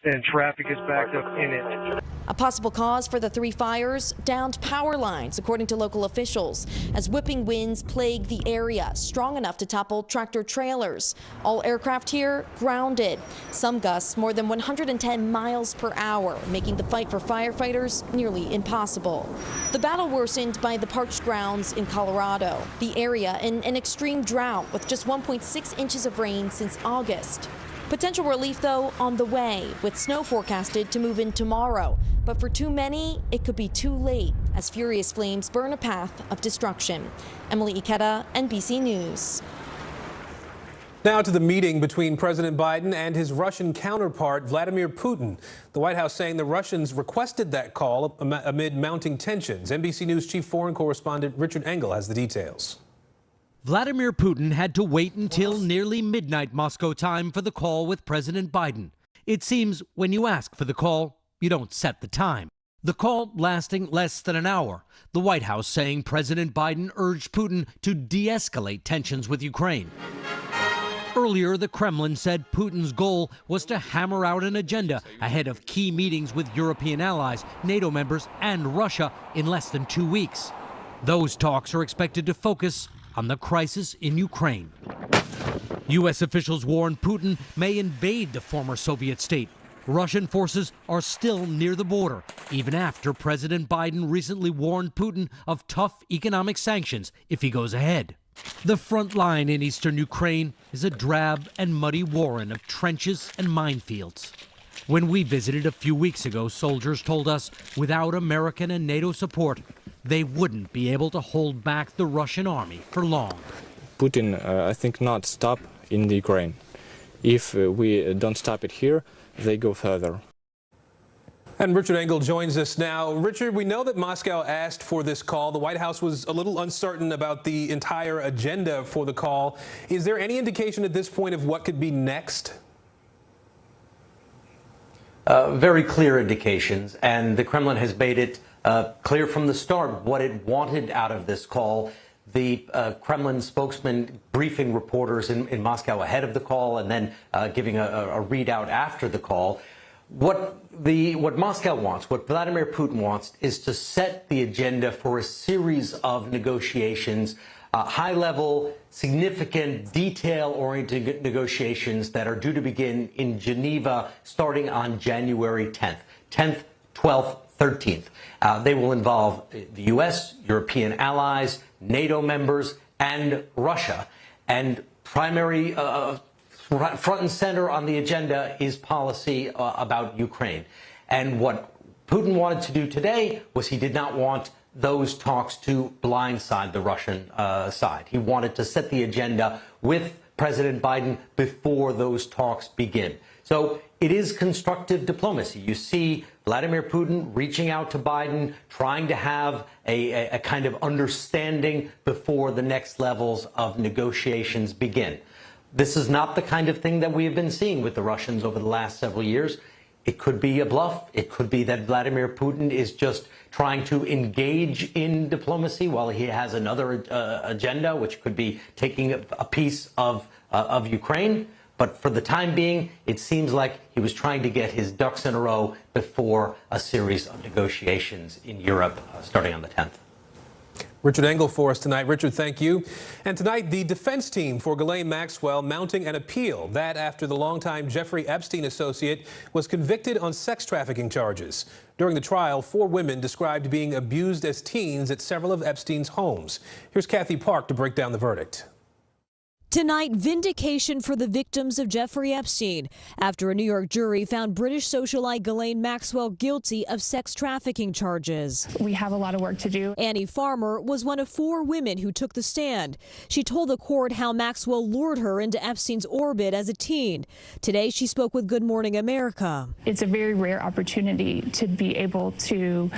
and traffic is backed up in it. A possible cause for the 3 fires, downed power lines, according to local officials, as whipping winds plague the area, strong enough to topple tractor trailers. All aircraft here grounded. Some gusts more than 110 miles per hour, making the fight for firefighters nearly impossible. The battle worsened by the parched grounds in Colorado, the area in an extreme drought with just 1.6 inches of rain since August. Potential relief, though, on the way, with snow forecasted to move in tomorrow. But for too many, it could be too late as furious flames burn a path of destruction. Emily Ikeda, NBC News. Now to the meeting between President Biden and his Russian counterpart, Vladimir Putin. The White House saying the Russians requested that call amid mounting tensions. NBC News chief foreign correspondent Richard Engel has the details. Vladimir Putin had to wait until nearly midnight Moscow time for the call with President Biden. It seems when you ask for the call, you don't set the time. The call lasting less than an hour. The White House saying President Biden urged Putin to de-escalate tensions with Ukraine. Earlier, the Kremlin said Putin's goal was to hammer out an agenda ahead of key meetings with European allies, NATO members, and Russia in less than 2 weeks. Those talks are expected to focus on the crisis in Ukraine. U.S. officials warn Putin may invade the former Soviet state. Russian forces are still near the border, even after President Biden recently warned Putin of tough economic sanctions if he goes ahead. The front line in eastern Ukraine is a drab and muddy warren of trenches and minefields. When we visited a few weeks ago, soldiers told us without American and NATO support, they wouldn't be able to hold back the Russian army for long. Putin, I think, not stop in the Ukraine. If we don't stop it here, they go further. And Richard Engel joins us now. Richard, we know that Moscow asked for this call. The White House was a little uncertain about the entire agenda for the call. Is there any indication at this point of what could be next? Very clear indications, and the Kremlin has made it clear from the start what it wanted out of this call. The Kremlin spokesman briefing reporters in Moscow ahead of the call and then giving a readout after the call. What Moscow wants, what Vladimir Putin wants, is to set the agenda for a series of negotiations, high-level, significant, detail-oriented negotiations that are due to begin in Geneva starting on January 10th, 12th, 13th. They will involve the U.S., European allies, NATO members, and Russia. And primary front and center on the agenda is policy about Ukraine. And what Putin wanted to do today was he did not want those talks to blindside the Russian side. He wanted to set the agenda with President Biden before those talks begin. So it is constructive diplomacy. You see Vladimir Putin reaching out to Biden, trying to have a kind of understanding before the next levels of negotiations begin. This is not the kind of thing that we have been seeing with the Russians over the last several years. It could be a bluff. It could be that Vladimir Putin is just trying to engage in diplomacy while he has another agenda, which could be taking a piece of Ukraine. But for the time being, it seems like he was trying to get his ducks in a row before a series of negotiations in Europe starting on the 10th. Richard Engel for us tonight. Richard, thank you. And tonight, the defense team for Ghislaine Maxwell mounting an appeal. That after the longtime Jeffrey Epstein associate was convicted on sex trafficking charges. During the trial, 4 women described being abused as teens at several of Epstein's homes. Here's Kathy Park to break down the verdict. Tonight, vindication for the victims of Jeffrey Epstein after a New York jury found British socialite Ghislaine Maxwell guilty of sex trafficking charges. We have a lot of work to do. Annie Farmer was one of 4 women who took the stand. She told the court how Maxwell lured her into Epstein's orbit as a teen. Today, she spoke with Good Morning America. It's a very rare opportunity to be able to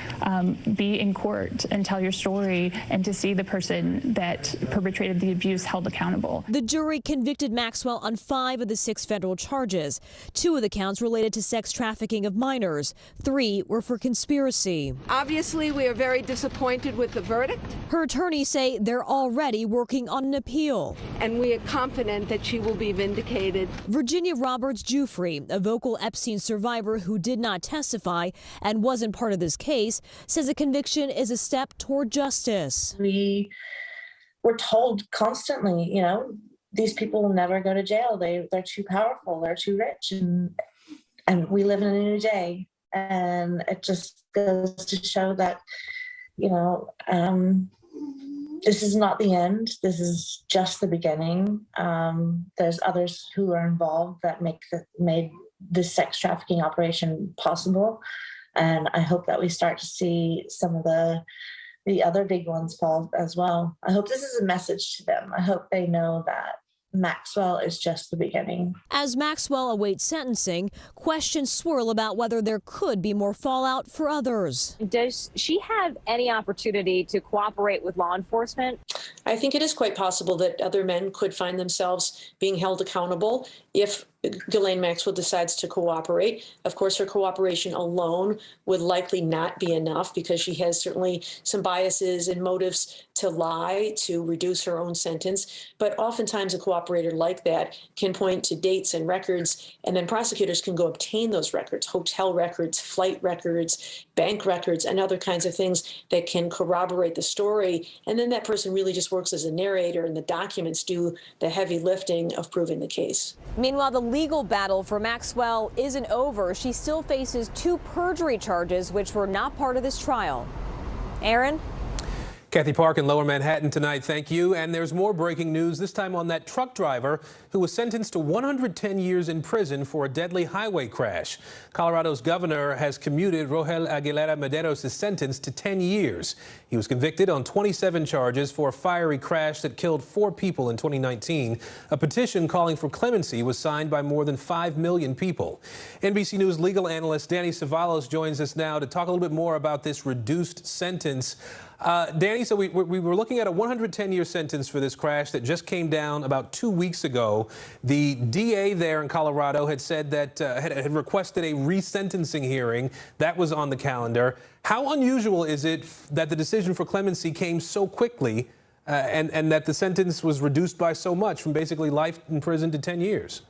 be in court and tell your story and to see the person that perpetrated the abuse held accountable. The jury convicted Maxwell on 5 of the 6 federal charges. 2 of the counts related to sex trafficking of minors. 3 were for conspiracy. Obviously, we are very disappointed with the verdict. Her attorneys say they're already working on an appeal. And we are confident that she will be vindicated. Virginia Roberts Giuffre, a vocal Epstein survivor who did not testify and wasn't part of this case, says a conviction is a step toward justice. We were told constantly, you know, these people will never go to jail. They're too powerful. They're too rich. And we live in a new day. And it just goes to show that, you know, this is not the end. This is just the beginning. There's others who are involved that made this sex trafficking operation possible. And I hope that we start to see some of the other big ones fall as well. I hope this is a message to them. I hope they know that Maxwell is just the beginning. As Maxwell awaits sentencing, questions swirl about whether there could be more fallout for others. Does she have any opportunity to cooperate with law enforcement? I think it is quite possible that other men could find themselves being held accountable if Ghislaine Maxwell decides to cooperate. Of course, her cooperation alone would likely not be enough because she has certainly some biases and motives to lie to reduce her own sentence. But oftentimes a cooperator like that can point to dates and records, and then prosecutors can go obtain those records, hotel records, flight records, bank records, and other kinds of things that can corroborate the story. And then that person really just works as a narrator, and the documents do the heavy lifting of proving the case. Meanwhile, the legal battle for Maxwell isn't over. She still faces 2 perjury charges, which were not part of this trial. Aaron? Kathy Park in Lower Manhattan tonight, thank you. And there's more breaking news, this time on that truck driver who was sentenced to 110 years in prison for a deadly highway crash. Colorado's governor has commuted Rogel Aguilera Mederos' sentence to 10 years. He was convicted on 27 charges for a fiery crash that killed 4 people in 2019. A petition calling for clemency was signed by more than 5 million people. NBC News legal analyst Danny Cevallos joins us now to talk a little bit more about this reduced sentence. Danny, so we were looking at a 110-year sentence for this crash that just came down about 2 weeks ago. The DA there in Colorado had said that had requested a resentencing hearing. That was on the calendar. How unusual is it that the decision for clemency came so quickly and that the sentence was reduced by so much, from basically life in prison to 10 years?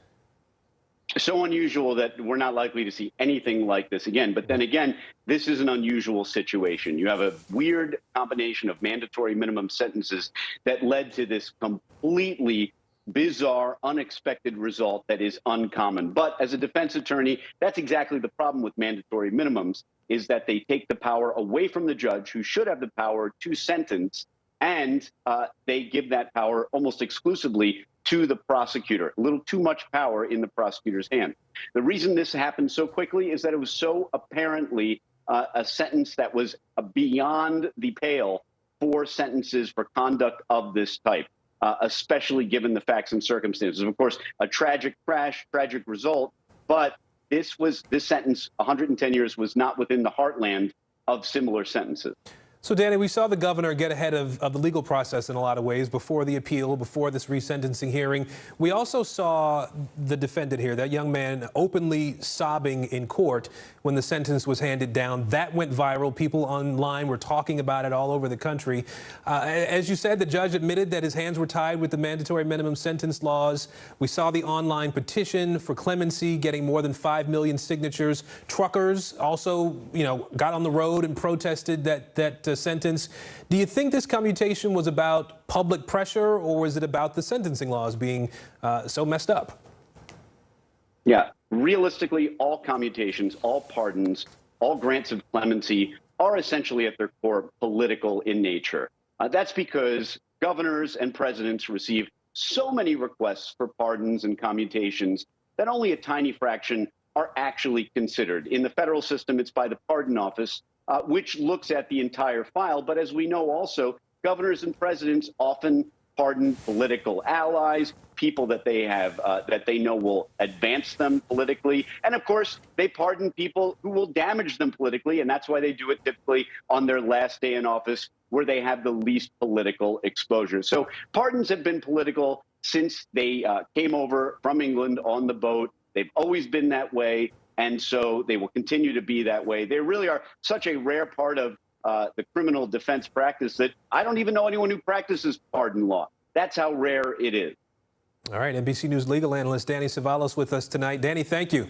So unusual that we're not likely to see anything like this again. But then again, this is an unusual situation. You have a weird combination of mandatory minimum sentences that led to this completely bizarre, unexpected result that is uncommon. But as a defense attorney, that's exactly the problem with mandatory minimums, is that they take the power away from the judge, who should have the power to sentence, and they give that power almost exclusively to the prosecutor. A little too much power in the prosecutor's hand. The reason this happened so quickly is that it was so apparently a sentence that was beyond the pale for sentences for conduct of this type, especially given the facts and circumstances. Of course, a tragic crash, tragic result, but this sentence, 110 years, was not within the heartland of similar sentences. So, Danny, we saw the governor get ahead of the legal process in a lot of ways before the appeal, before this resentencing hearing. We also saw the defendant here, that young man, openly sobbing in court when the sentence was handed down. That went viral. People online were talking about it all over the country. As you said, the judge admitted that his hands were tied with the mandatory minimum sentence laws. We saw the online petition for clemency getting more than 5 million signatures. Truckers also, got on the road and protested that sentence. Do you think this commutation was about public pressure, or was it about the sentencing laws being so messed up? Yeah, realistically, all commutations, all pardons, all grants of clemency are essentially at their core political in nature. That's because governors and presidents receive so many requests for pardons and commutations that only a tiny fraction are actually considered. In the federal system, it's by the Pardon Office, which looks at the entire file. But as we know also, governors and presidents often pardon political allies, people that they have, that they know will advance them politically. And of course, they pardon people who will damage them politically. And that's why they do it typically on their last day in office, where they have the least political exposure. So pardons have been political since they came over from England on the boat. They've always been that way. And so they will continue to be that way. They really are such a rare part of the criminal defense practice that I don't even know anyone who practices pardon law. That's how rare it is. All right, NBC News legal analyst Danny Cevallos with us tonight. Danny, thank you.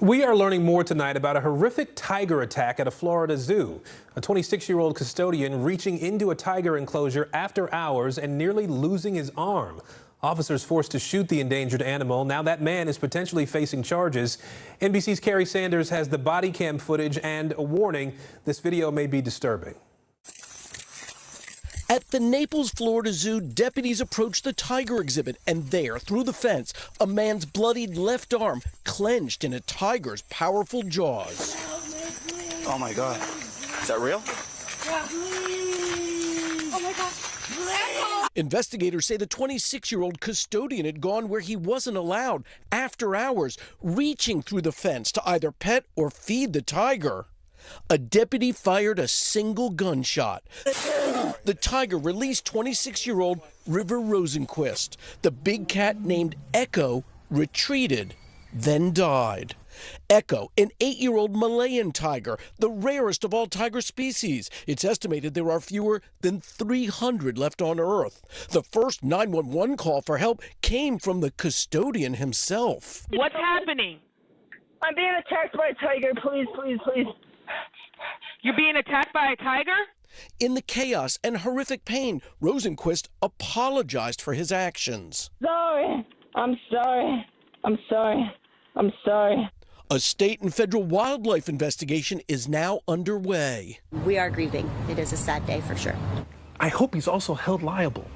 We are learning more tonight about a horrific tiger attack at a Florida zoo. A 26-year-old custodian reaching into a tiger enclosure after hours and nearly losing his arm. Officers forced to shoot the endangered animal. Now that man is potentially facing charges. NBC's Carrie Sanders has the body cam footage and a warning. This video may be disturbing. At the Naples, Florida Zoo, deputies approached the tiger exhibit, and there, through the fence, a man's bloodied left arm clenched in a tiger's powerful jaws. Oh my God. Is that real? Oh my God. Investigators say the 26-year-old custodian had gone where he wasn't allowed after hours, reaching through the fence to either pet or feed the tiger. A deputy fired a single gunshot. The tiger released 26-year-old River Rosenquist. The big cat named Echo retreated, then died. Echo, an 8-year-old Malayan tiger, the rarest of all tiger species. It's estimated there are fewer than 300 left on Earth. The first 911 call for help came from the custodian himself. What's happening? I'm being attacked by a tiger. Please, please, please. You're being attacked by a tiger? In the chaos and horrific pain, Rosenquist apologized for his actions. Sorry. I'm sorry. I'm sorry. I'm sorry. A state and federal wildlife investigation is now underway. We are grieving. It is a sad day for sure. I hope he's also held liable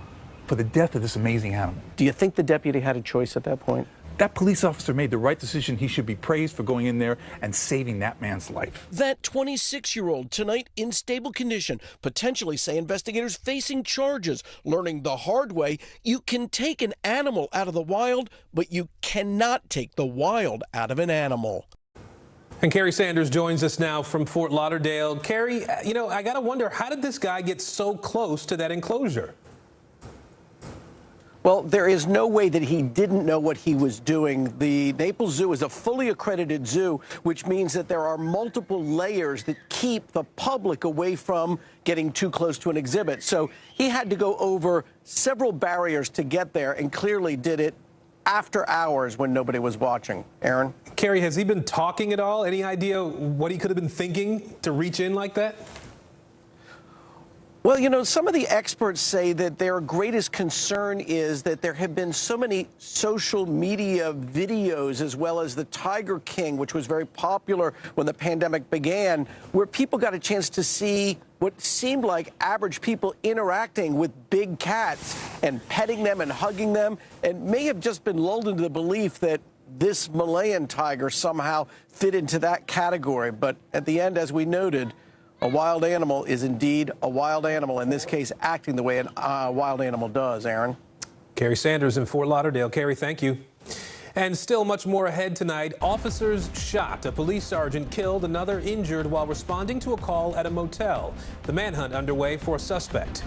for the death of this amazing animal. Do you think the deputy had a choice at that point? That police officer made the right decision. He should be praised for going in there and saving that man's life. That 26-year-old tonight in stable condition, potentially, say investigators, facing charges, learning the hard way you can take an animal out of the wild, but you cannot take the wild out of an animal. And Carrie Sanders joins us now from Fort Lauderdale. Carrie, I got to wonder, how did this guy get so close to that enclosure? Well, there is no way that he didn't know what he was doing. The Naples Zoo is a fully accredited zoo, which means that there are multiple layers that keep the public away from getting too close to an exhibit. So he had to go over several barriers to get there, and clearly did it after hours when nobody was watching. Aaron? Carrie, has he been talking at all? Any idea what he could have been thinking to reach in like that? Well, some of the experts say that their greatest concern is that there have been so many social media videos, as well as the Tiger King, which was very popular when the pandemic began, where people got a chance to see what seemed like average people interacting with big cats and petting them and hugging them, and may have just been lulled into the belief that this Malayan tiger somehow fit into that category. But at the end, as we noted, a wild animal is indeed a wild animal, in this case acting the way a wild animal does. Aaron? Carrie Sanders in Fort Lauderdale. Carrie, thank you. And still much more ahead tonight. Officers shot. A police sergeant killed, another injured while responding to a call at a motel. The manhunt underway for a suspect.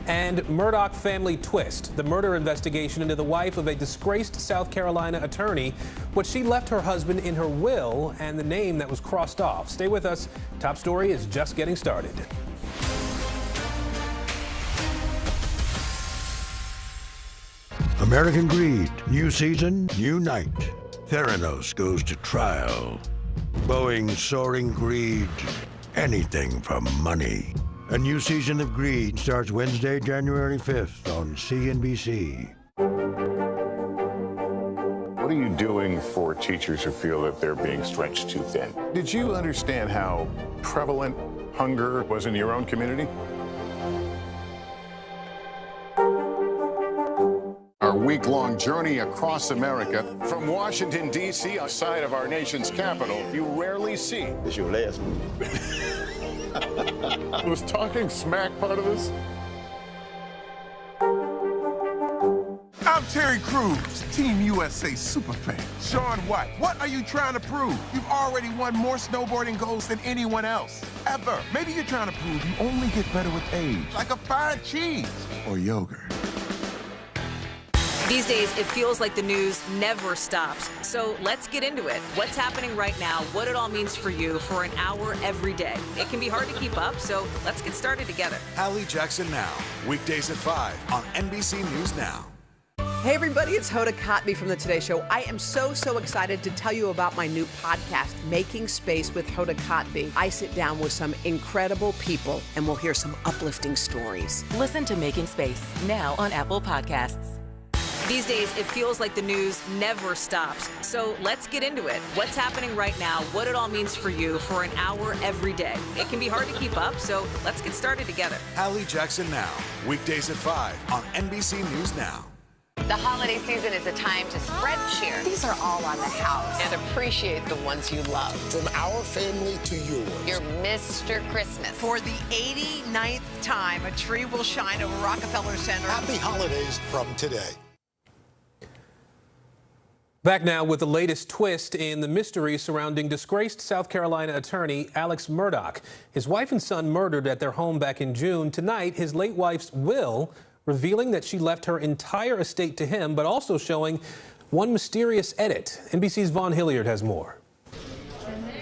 And Murdoch family twist, the murder investigation into the wife of a disgraced South Carolina attorney, what she left her husband in her will, and the name that was crossed off. Stay with us. Top story is just getting started. American Greed, new season, new night. Theranos goes to trial. Boeing's soaring greed, anything for money. A new season of Greed starts Wednesday, January 5th on CNBC. What are you doing for teachers who feel that they're being stretched too thin? Did you understand how prevalent hunger was in your own community? Our week-long journey across America, from Washington, D.C., outside of our nation's capital, you rarely see. It's your last movie. Was talking smack part of this? I'm Terry Crews, Team USA superfan. Shaun White, what are you trying to prove? You've already won more snowboarding golds than anyone else, ever. Maybe you're trying to prove you only get better with age, like a fine cheese or yogurt. These days, it feels like the news never stops. So let's get into it. What's happening right now, what it all means for you for an hour every day. It can be hard to keep up, so let's get started together. Hallie Jackson Now, weekdays at 5 on NBC News Now. Hey everybody, it's Hoda Kotb from The Today Show. I am so excited to tell you about my new podcast, Making Space with Hoda Kotb. I sit down with some incredible people and we'll hear some uplifting stories. Listen to Making Space now on Apple Podcasts. These days, it feels like the news never stops. So let's get into it. What's happening right now, what it all means for you for an hour every day. It can be hard to keep up, so let's get started together. Hallie Jackson Now, weekdays at 5 on NBC News Now. The holiday season is a time to spread cheer. These are all on the house. And appreciate the ones you love. From our family to yours. You're Mr. Christmas. For the 89th time, a tree will shine over Rockefeller Center. Happy holidays from today. Back now with the latest twist in the mystery surrounding disgraced South Carolina attorney Alex Murdaugh. His wife and son murdered at their home back in June. Tonight, his late wife's will revealing that she left her entire estate to him, but also showing one mysterious edit. NBC's Vaughn Hilliard has more.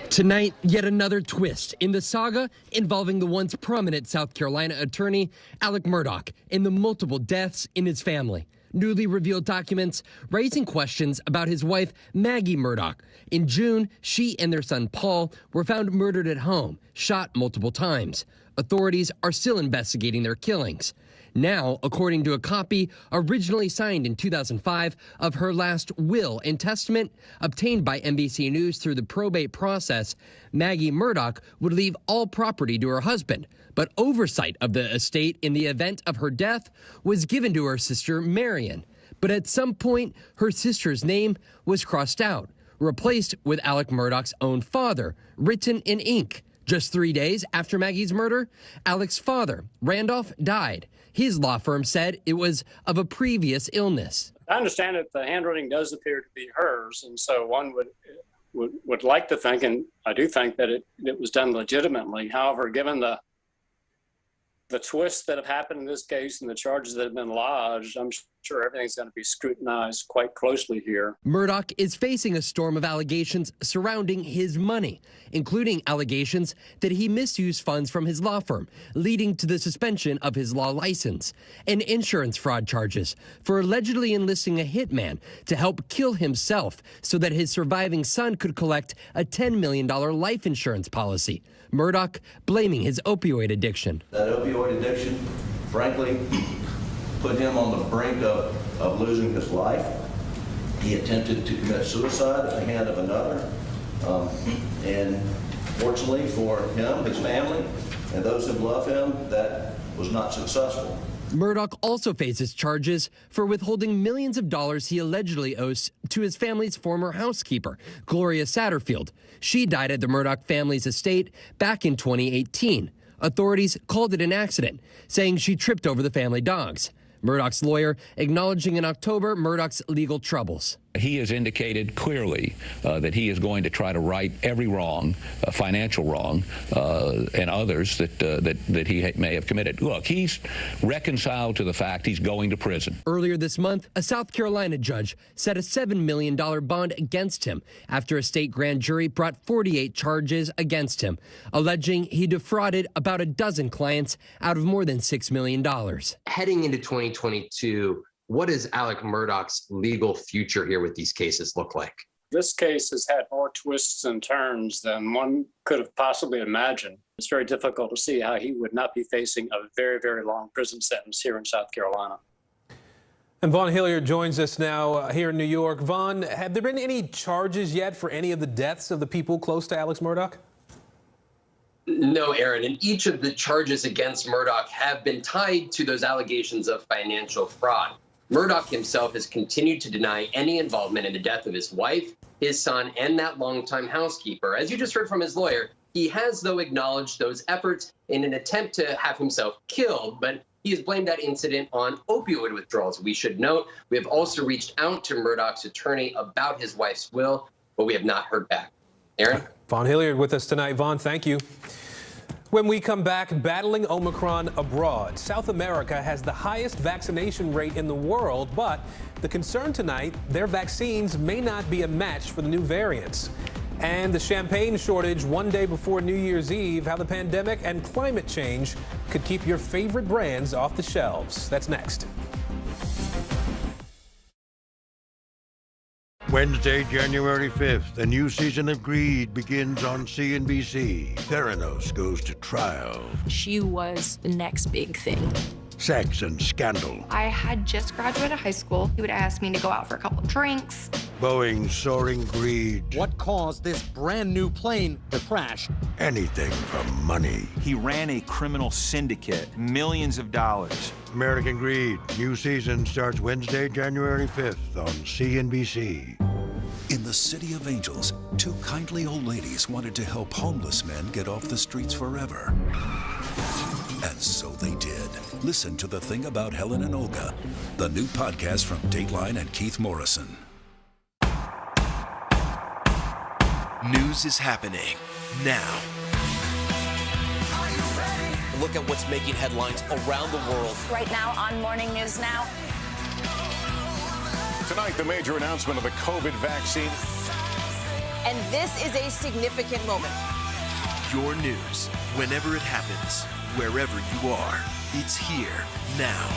Tonight, yet another twist in the saga involving the once prominent South Carolina attorney Alex Murdaugh and the multiple deaths in his family. Newly revealed documents raising questions about his wife, Maggie Murdaugh. In June, she and their son, Paul, were found murdered at home, shot multiple times. Authorities are still investigating their killings. Now, according to a copy originally signed in 2005 of her last will and testament obtained by NBC News through the probate process, Maggie Murdaugh would leave all property to her husband, but oversight of the estate in the event of her death was given to her sister Marion. But at some point, her sister's name was crossed out, replaced with Alex Murdaugh's own father, written in ink. Just 3 days after Maggie's murder, Alex's father, Randolph, died. His law firm said it was of a previous illness. I understand that the handwriting does appear to be hers, and so one would like to think, and I do think, that it was done legitimately. However, given the twists that have happened in this case and the charges that have been lodged, I'm sure everything's going to be scrutinized quite closely here. Murdaugh is facing a storm of allegations surrounding his money, including allegations that he misused funds from his law firm, leading to the suspension of his law license, and insurance fraud charges for allegedly enlisting a hitman to help kill himself so that his surviving son could collect a $10 million life insurance policy. Murdaugh blaming his opioid addiction. That opioid addiction, frankly, put him on the brink of losing his life. He attempted to commit suicide at the hand of another. And fortunately for him, his family, and those who love him, that was not successful. Murdaugh also faces charges for withholding millions of dollars he allegedly owes to his family's former housekeeper, Gloria Satterfield. She died at the Murdaugh family's estate back in 2018. Authorities called it an accident, saying she tripped over the family dogs. Murdaugh's lawyer acknowledging in October Murdaugh's legal troubles. He has indicated clearly that he is going to try to right every wrong, financial wrong, and others that he may have committed. Look, he's reconciled to the fact he's going to prison. Earlier this month, a South Carolina judge set a $7 million bond against him after a state grand jury brought 48 charges against him, alleging he defrauded about a dozen clients out of more than $6 million. Heading into 2022, what does Alex Murdaugh's legal future here with these cases look like? This case has had more twists and turns than one could have possibly imagined. It's very difficult to see how he would not be facing a very, very long prison sentence here in South Carolina. And Vaughn Hilliard joins us now here in New York. Vaughn, have there been any charges yet for any of the deaths of the people close to Alex Murdaugh? No, Aaron, and each of the charges against Murdaugh have been tied to those allegations of financial fraud. Murdaugh himself has continued to deny any involvement in the death of his wife, his son, and that longtime housekeeper. As you just heard from his lawyer, he has, though, acknowledged those efforts in an attempt to have himself killed, but he has blamed that incident on opioid withdrawals. We should note, we have also reached out to Murdaugh's attorney about his wife's will, but we have not heard back. Aaron? Vaughn Hilliard with us tonight. Vaughn, thank you. When we come back, battling Omicron abroad. South America has the highest vaccination rate in the world, but the concern tonight, their vaccines may not be a match for the new variants. And the champagne shortage one day before New Year's Eve, how the pandemic and climate change could keep your favorite brands off the shelves. That's next. Wednesday, January 5th, a new season of Greed begins on CNBC. Theranos goes to trial. She was the next big thing. Sex and scandal. I had just graduated high school. He would ask me to go out for a couple of drinks. Boeing's soaring greed. What caused this brand new plane to crash? Anything for money. He ran a criminal syndicate, millions of dollars. American Greed. New season starts Wednesday, January 5th on CNBC. In the City of Angels, two kindly old ladies wanted to help homeless men get off the streets forever. And so they did. Listen to The Thing About Helen and Olga, the new podcast from Dateline and Keith Morrison. News is happening now. Look at what's making headlines around the world. Right now on Morning News Now. Tonight, the major announcement of the COVID vaccine. And this is a significant moment. Your news, whenever it happens, wherever you are, it's here now.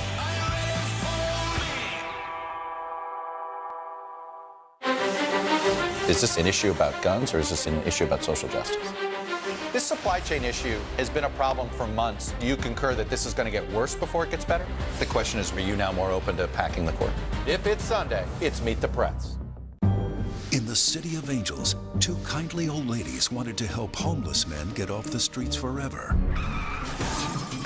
Is this an issue about guns or is this an issue about social justice? This supply chain issue has been a problem for months. Do you concur that this is going to get worse before it gets better? The question is, are you now more open to packing the court? If it's Sunday, it's Meet the Press. In the City of Angels, two kindly old ladies wanted to help homeless men get off the streets forever.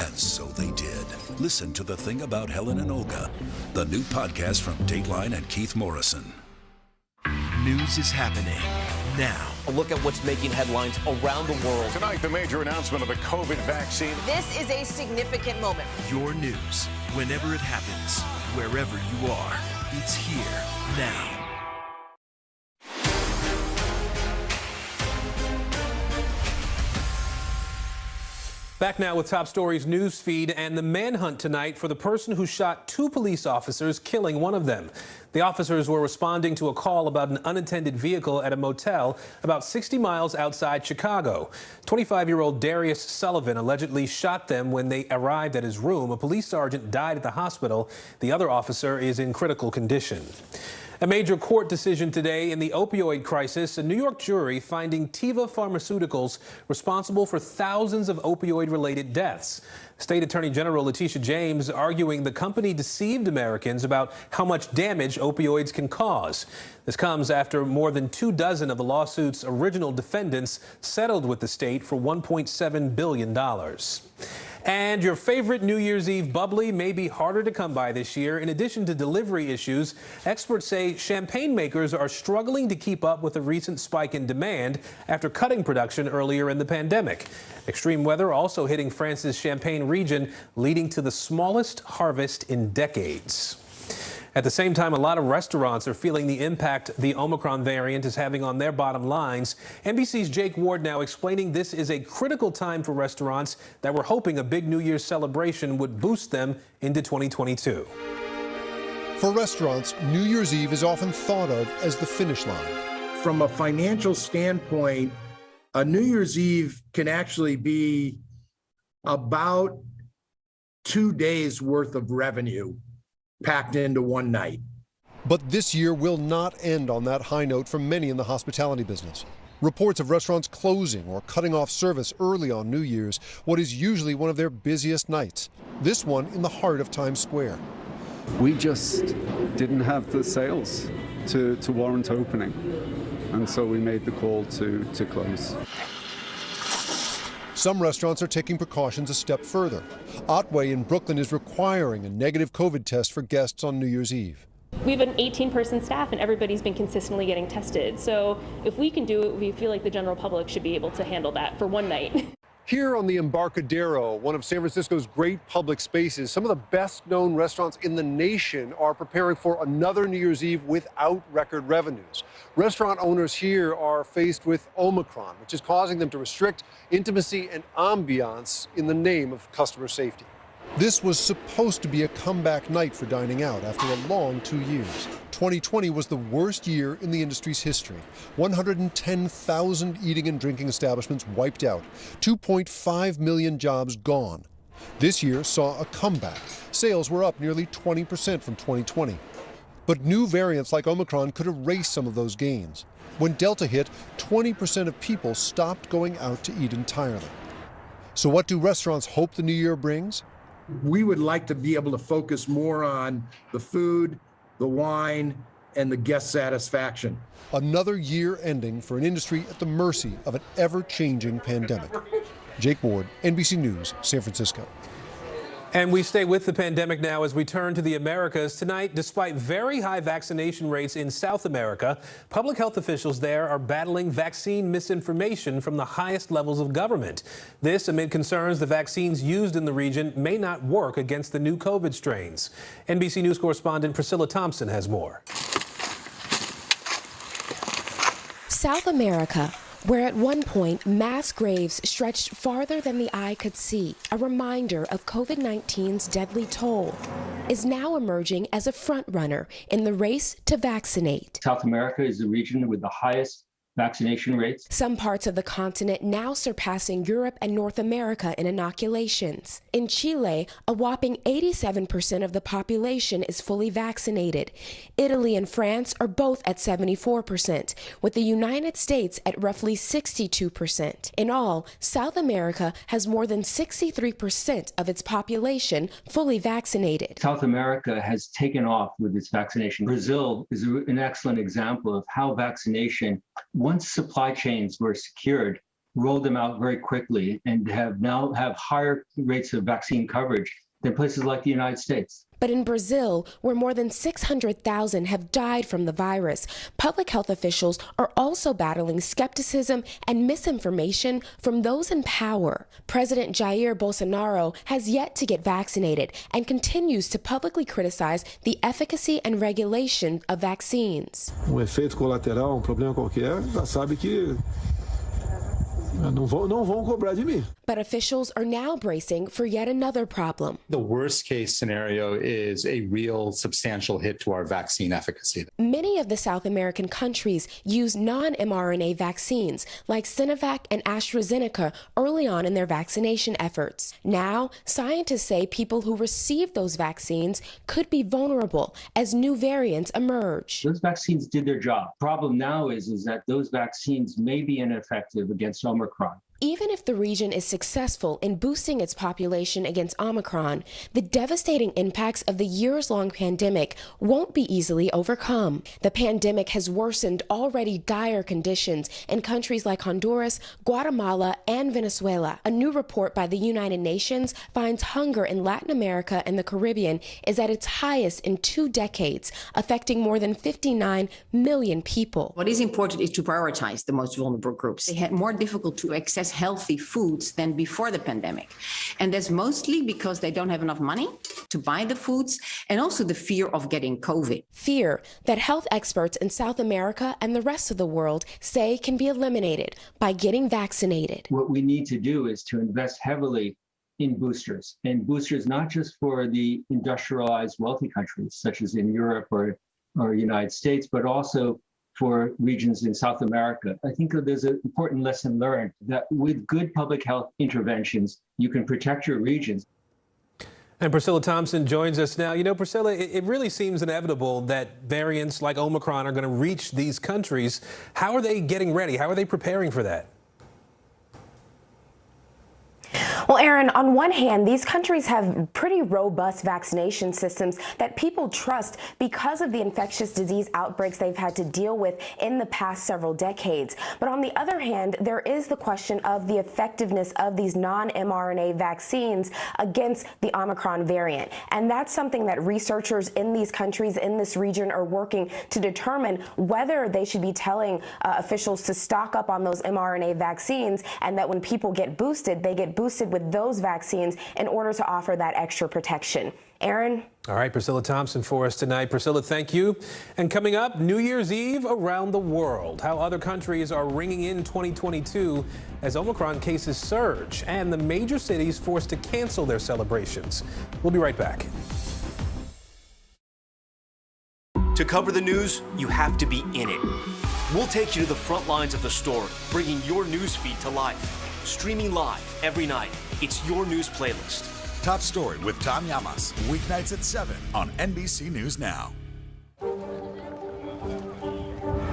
And so they did. Listen to The Thing About Helen and Olga, the new podcast from Dateline and Keith Morrison. News is happening now. Look at what's making headlines around the world. Tonight, the major announcement of the COVID vaccine. This is a significant moment. Your news, whenever it happens, wherever you are, it's here now. Back now with Top Stories news feed and the manhunt tonight for the person who shot two police officers, killing one of them. The officers were responding to a call about an unattended vehicle at a motel about 60 miles outside Chicago. 25-year-old Darius Sullivan allegedly shot them when they arrived at his room. A police sergeant died at the hospital. The other officer is in critical condition. A major court decision today in the opioid crisis, a New York jury finding Teva Pharmaceuticals responsible for thousands of opioid-related deaths. State Attorney General Letitia James arguing the company deceived Americans about how much damage opioids can cause. This comes after more than 24 of the lawsuit's original defendants settled with the state for $1.7 billion. And your favorite New Year's Eve bubbly may be harder to come by this year. In addition to delivery issues, experts say champagne makers are struggling to keep up with the recent spike in demand after cutting production earlier in the pandemic. Extreme weather also hitting France's Champagne region, leading to the smallest harvest in decades. At the same time, a lot of restaurants are feeling the impact the Omicron variant is having on their bottom lines. NBC's Jake Ward now explaining this is a critical time for restaurants that were hoping a big New Year's celebration would boost them into 2022. For restaurants, New Year's Eve is often thought of as the finish line. From a financial standpoint, a New Year's Eve can actually be about 2 days worth of revenue packed into one night. But this year will not end on that high note for many in the hospitality business. Reports of restaurants closing or cutting off service early on New Year's, what is usually one of their busiest nights. This one in the heart of Times Square. We just didn't have the sales to warrant opening, and so we made the call to close. Some restaurants are taking precautions a step further. Otway in Brooklyn is requiring a negative COVID test for guests on New Year's Eve. We have an 18-person staff and everybody's been consistently getting tested. So if we can do it, we feel like the general public should be able to handle that for one night. Here on the Embarcadero, one of San Francisco's great public spaces, some of the best-known restaurants in the nation are preparing for another New Year's Eve without record revenues. Restaurant owners here are faced with Omicron, which is causing them to restrict intimacy and ambiance in the name of customer safety. This was supposed to be a comeback night for dining out after a long 2 years. 2020 was the worst year in the industry's history. 110,000 eating and drinking establishments wiped out, 2.5 million jobs gone. This year saw a comeback. Sales were up nearly 20% from 2020. But new variants like Omicron could erase some of those gains. When Delta hit, 20% of people stopped going out to eat entirely. So what do restaurants hope the new year brings? We would like to be able to focus more on the food, the wine, and the guest satisfaction. Another year ending for an industry at the mercy of an ever-changing pandemic. Jake Ward, NBC News, San Francisco. And we stay with the pandemic now as we turn to the Americas. Tonight, despite very high vaccination rates in South America, public health officials there are battling vaccine misinformation from the highest levels of government. This amid concerns the vaccines used in the region may not work against the new COVID strains. NBC News correspondent Priscilla Thompson has more. South America, where at one point mass graves stretched farther than the eye could see, a reminder of COVID-19's deadly toll, is now emerging as a front-runner in the race to vaccinate. South America is the region with the highest vaccination rates. Some parts of the continent now surpassing Europe and North America in inoculations. In Chile, a whopping 87% of the population is fully vaccinated. Italy and France are both at 74%, with the United States at roughly 62%. In all, South America has more than 63% of its population fully vaccinated. South America has taken off with its vaccination. Brazil is an excellent example of how vaccination, once supply chains were secured, rolled them out very quickly and now have higher rates of vaccine coverage than places like the United States. But in Brazil, where more than 600,000 have died from the virus, public health officials are also battling skepticism and misinformation from those in power. President Jair Bolsonaro has yet to get vaccinated and continues to publicly criticize the efficacy and regulation of vaccines. Efeito colateral, problema qualquer, já sabe que não vão cobrar de mim. But officials are now bracing for yet another problem. The worst case scenario is a real substantial hit to our vaccine efficacy. Many of the South American countries use non-mRNA vaccines like Sinovac and AstraZeneca early on in their vaccination efforts. Now, scientists say people who receive those vaccines could be vulnerable as new variants emerge. Those vaccines did their job. Problem now is that those vaccines may be ineffective against Omicron. Even if the region is successful in boosting its population against Omicron, the devastating impacts of the years-long pandemic won't be easily overcome. The pandemic has worsened already dire conditions in countries like Honduras, Guatemala, and Venezuela. A new report by the United Nations finds hunger in Latin America and the Caribbean is at its highest in 2 decades, affecting more than 59 million people. What is important is to prioritize the most vulnerable groups. They had more difficulty to access healthy foods than before the pandemic. And that's mostly because they don't have enough money to buy the foods and also the fear of getting COVID. Fear that health experts in South America and the rest of the world say can be eliminated by getting vaccinated. What we need to do is to invest heavily in boosters, and boosters not just for the industrialized wealthy countries such as in Europe or United States, but also for regions in South America. I think that there's an important lesson learned that with good public health interventions, you can protect your regions. And Priscilla Thompson joins us now. You know, Priscilla, it really seems inevitable that variants like Omicron are going to reach these countries. How are they getting ready? How are they preparing for that? Well, Aaron, on one hand, these countries have pretty robust vaccination systems that people trust because of the infectious disease outbreaks they've had to deal with in the past several decades. But on the other hand, there is the question of the effectiveness of these non-mRNA vaccines against the Omicron variant. And that's something that researchers in these countries in this region are working to determine whether they should be telling officials to stock up on those mRNA vaccines, and that when people get boosted, they get boosted with those vaccines in order to offer that extra protection. Aaron? All right, Priscilla Thompson for us tonight. Priscilla, thank you. And coming up, New Year's Eve around the world. How other countries are ringing in 2022 as Omicron cases surge and the major cities forced to cancel their celebrations. We'll be right back. To cover the news, you have to be in it. We'll take you to the front lines of the story, bringing your news feed to life. Streaming live every night. It's your news playlist. Top Story with Tom Llamas, weeknights at 7 on NBC News Now. Let's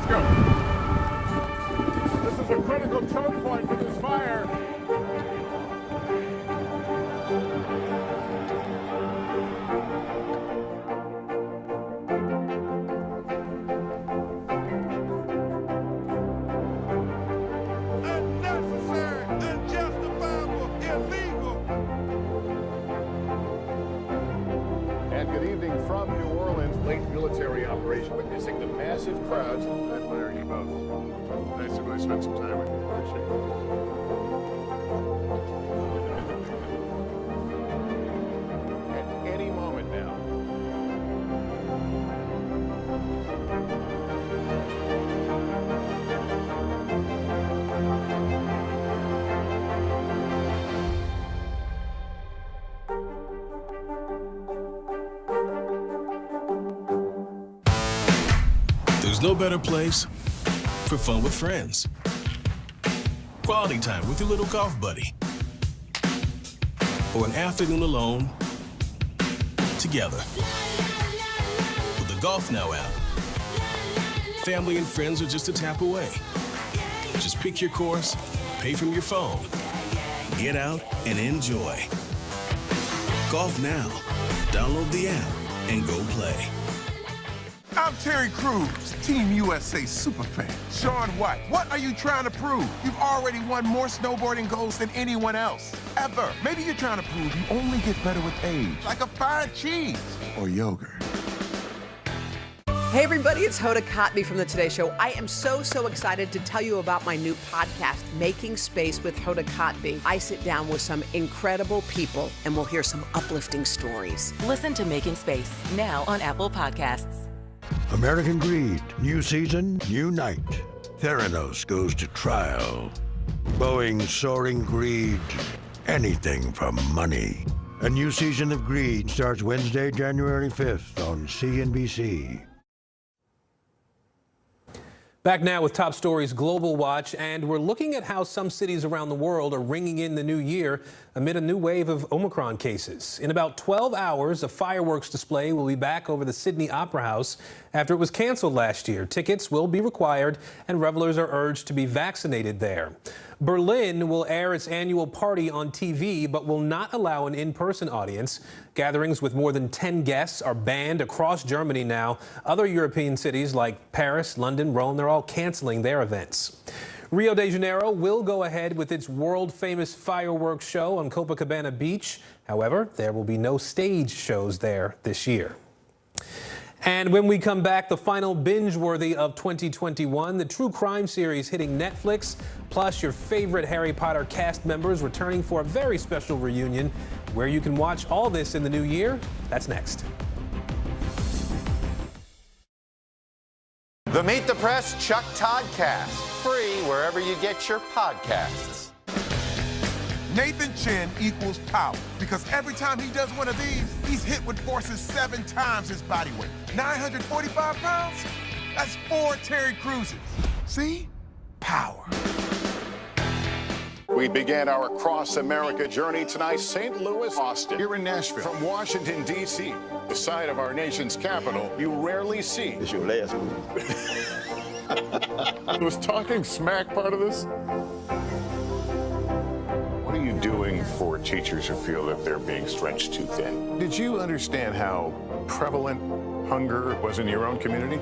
go. This is a critical choke point for this fire. is witnessing the massive crowds. I admire you both. Nice to really spend some time with you. Appreciate it. At any moment now. There's no better place for fun with friends. Quality time with your little golf buddy. Or an afternoon alone together. With the Golf Now app, family and friends are just a tap away. Just pick your course, pay from your phone, get out and enjoy. Golf Now. Download the app and go play. I'm Terry Crews, Team USA superfan. Shaun White, what are you trying to prove? You've already won more snowboarding golds than anyone else, ever. Maybe you're trying to prove you only get better with age, like a fine cheese or yogurt. Hey everybody, it's Hoda Kotb from the Today Show. I am so excited to tell you about my new podcast, Making Space with Hoda Kotb. I sit down with some incredible people and we'll hear some uplifting stories. Listen to Making Space now on Apple Podcasts. American Greed, new season, new night. Theranos goes to trial. Boeing's soaring greed, anything for money. A new season of Greed starts Wednesday, January 5th on CNBC. Back now with Top Stories Global Watch, and we're looking at how some cities around the world are ringing in the new year amid a new wave of Omicron cases. In about 12 hours, a fireworks display will be back over the Sydney Opera House after it was canceled last year. Tickets will be required, and revelers are urged to be vaccinated there. Berlin will air its annual party on TV, but will not allow an in-person audience. Gatherings with more than 10 guests are banned across Germany now. Other European cities like Paris, London, Rome, they're all canceling their events. Rio de Janeiro will go ahead with its world-famous fireworks show on Copacabana Beach. However, there will be no stage shows there this year. And when we come back, the final binge-worthy of 2021, the true crime series hitting Netflix, plus your favorite Harry Potter cast members returning for a very special reunion. Where you can watch all this in the new year, that's next. The Meet the Press Chuck Toddcast, free wherever you get your podcasts. Nathan Chen equals power because every time he does one of these, he's hit with forces 7 times his body weight. 945 pounds? That's 4 Terry Crewses. See? Power. We began our cross-America journey tonight, St. Louis, Austin, here in Nashville. From Washington, D.C., the site of our nation's capital, you rarely see. It's your last move. Was talking smack part of this? What are you doing for teachers who feel that they're being stretched too thin? Did you understand how prevalent hunger was in your own community?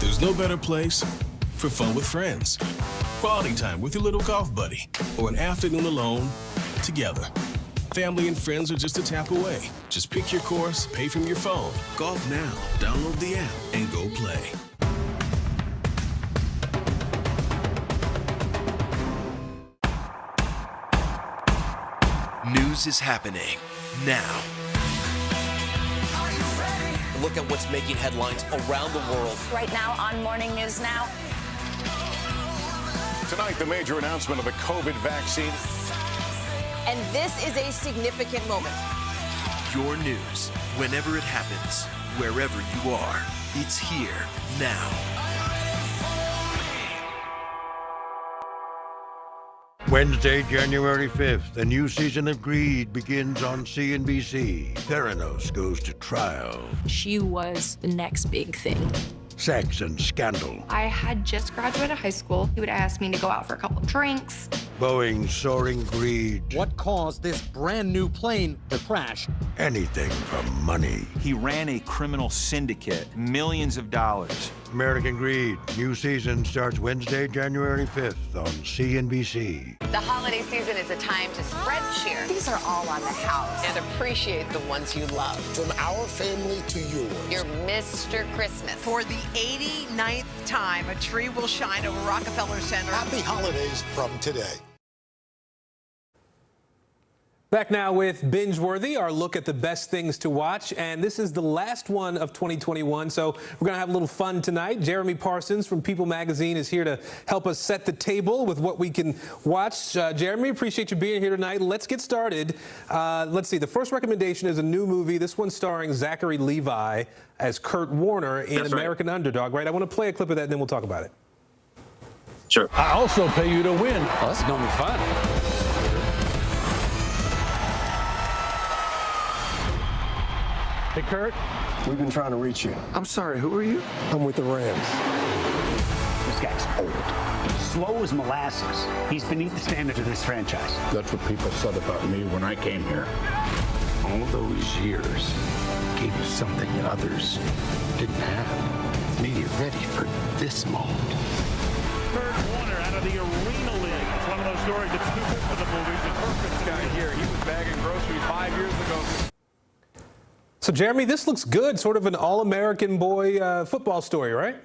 There's no better place for fun with friends. Quality time with your little golf buddy. Or an afternoon alone together. Family and friends are just a tap away. Just pick your course, pay from your phone. Golf Now. Download the app and go play. News is happening now. Look at what's making headlines around the world. Right now on Morning News Now. Tonight, the major announcement of the COVID vaccine. And this is a significant moment. Your news, whenever it happens, wherever you are, it's here now. Wednesday, January 5th, a new season of Greed begins on CNBC. Theranos goes to trial. She was the next big thing. Sex and scandal. I had just graduated high school. He would ask me to go out for a couple of drinks. Boeing's soaring greed. What caused this brand new plane to crash? Anything for money. He ran a criminal syndicate, millions of dollars. American Greed. New season starts Wednesday, January 5th on CNBC. The holiday season is a time to spread cheer. These are all on the house. And appreciate the ones you love. From our family to yours. Your Mr. Christmas. For the 89th time, a tree will shine over Rockefeller Center. Happy holidays from today. Back now with Binge Worthy, our look at the best things to watch. And this is the last one of 2021, so we're going to have a little fun tonight. Jeremy Parsons from People Magazine is here to help us set the table with what we can watch. Jeremy, appreciate you being here tonight. Let's get started. Let's see. The first recommendation is a new movie. This one starring Zachary Levi as Kurt Warner in American Underdog, right? I want to play a clip of that, and then we'll talk about it. Sure. I also pay you to win. Oh, this is going to be fun. Hey, Kurt. We've been trying to reach you. I'm sorry, who are you? I'm with the Rams. This guy's old. Slow as molasses. He's beneath the standards of this franchise. That's what people said about me when I came here. All those years gave you something others didn't have. Made you ready for this moment. Kurt Warner out of the Arena League. It's one of those stories that's too good for the movies. The perfect guy here. He was bagging groceries 5 years ago. So, Jeremy, this looks good. Sort of an all-American boy football story, right?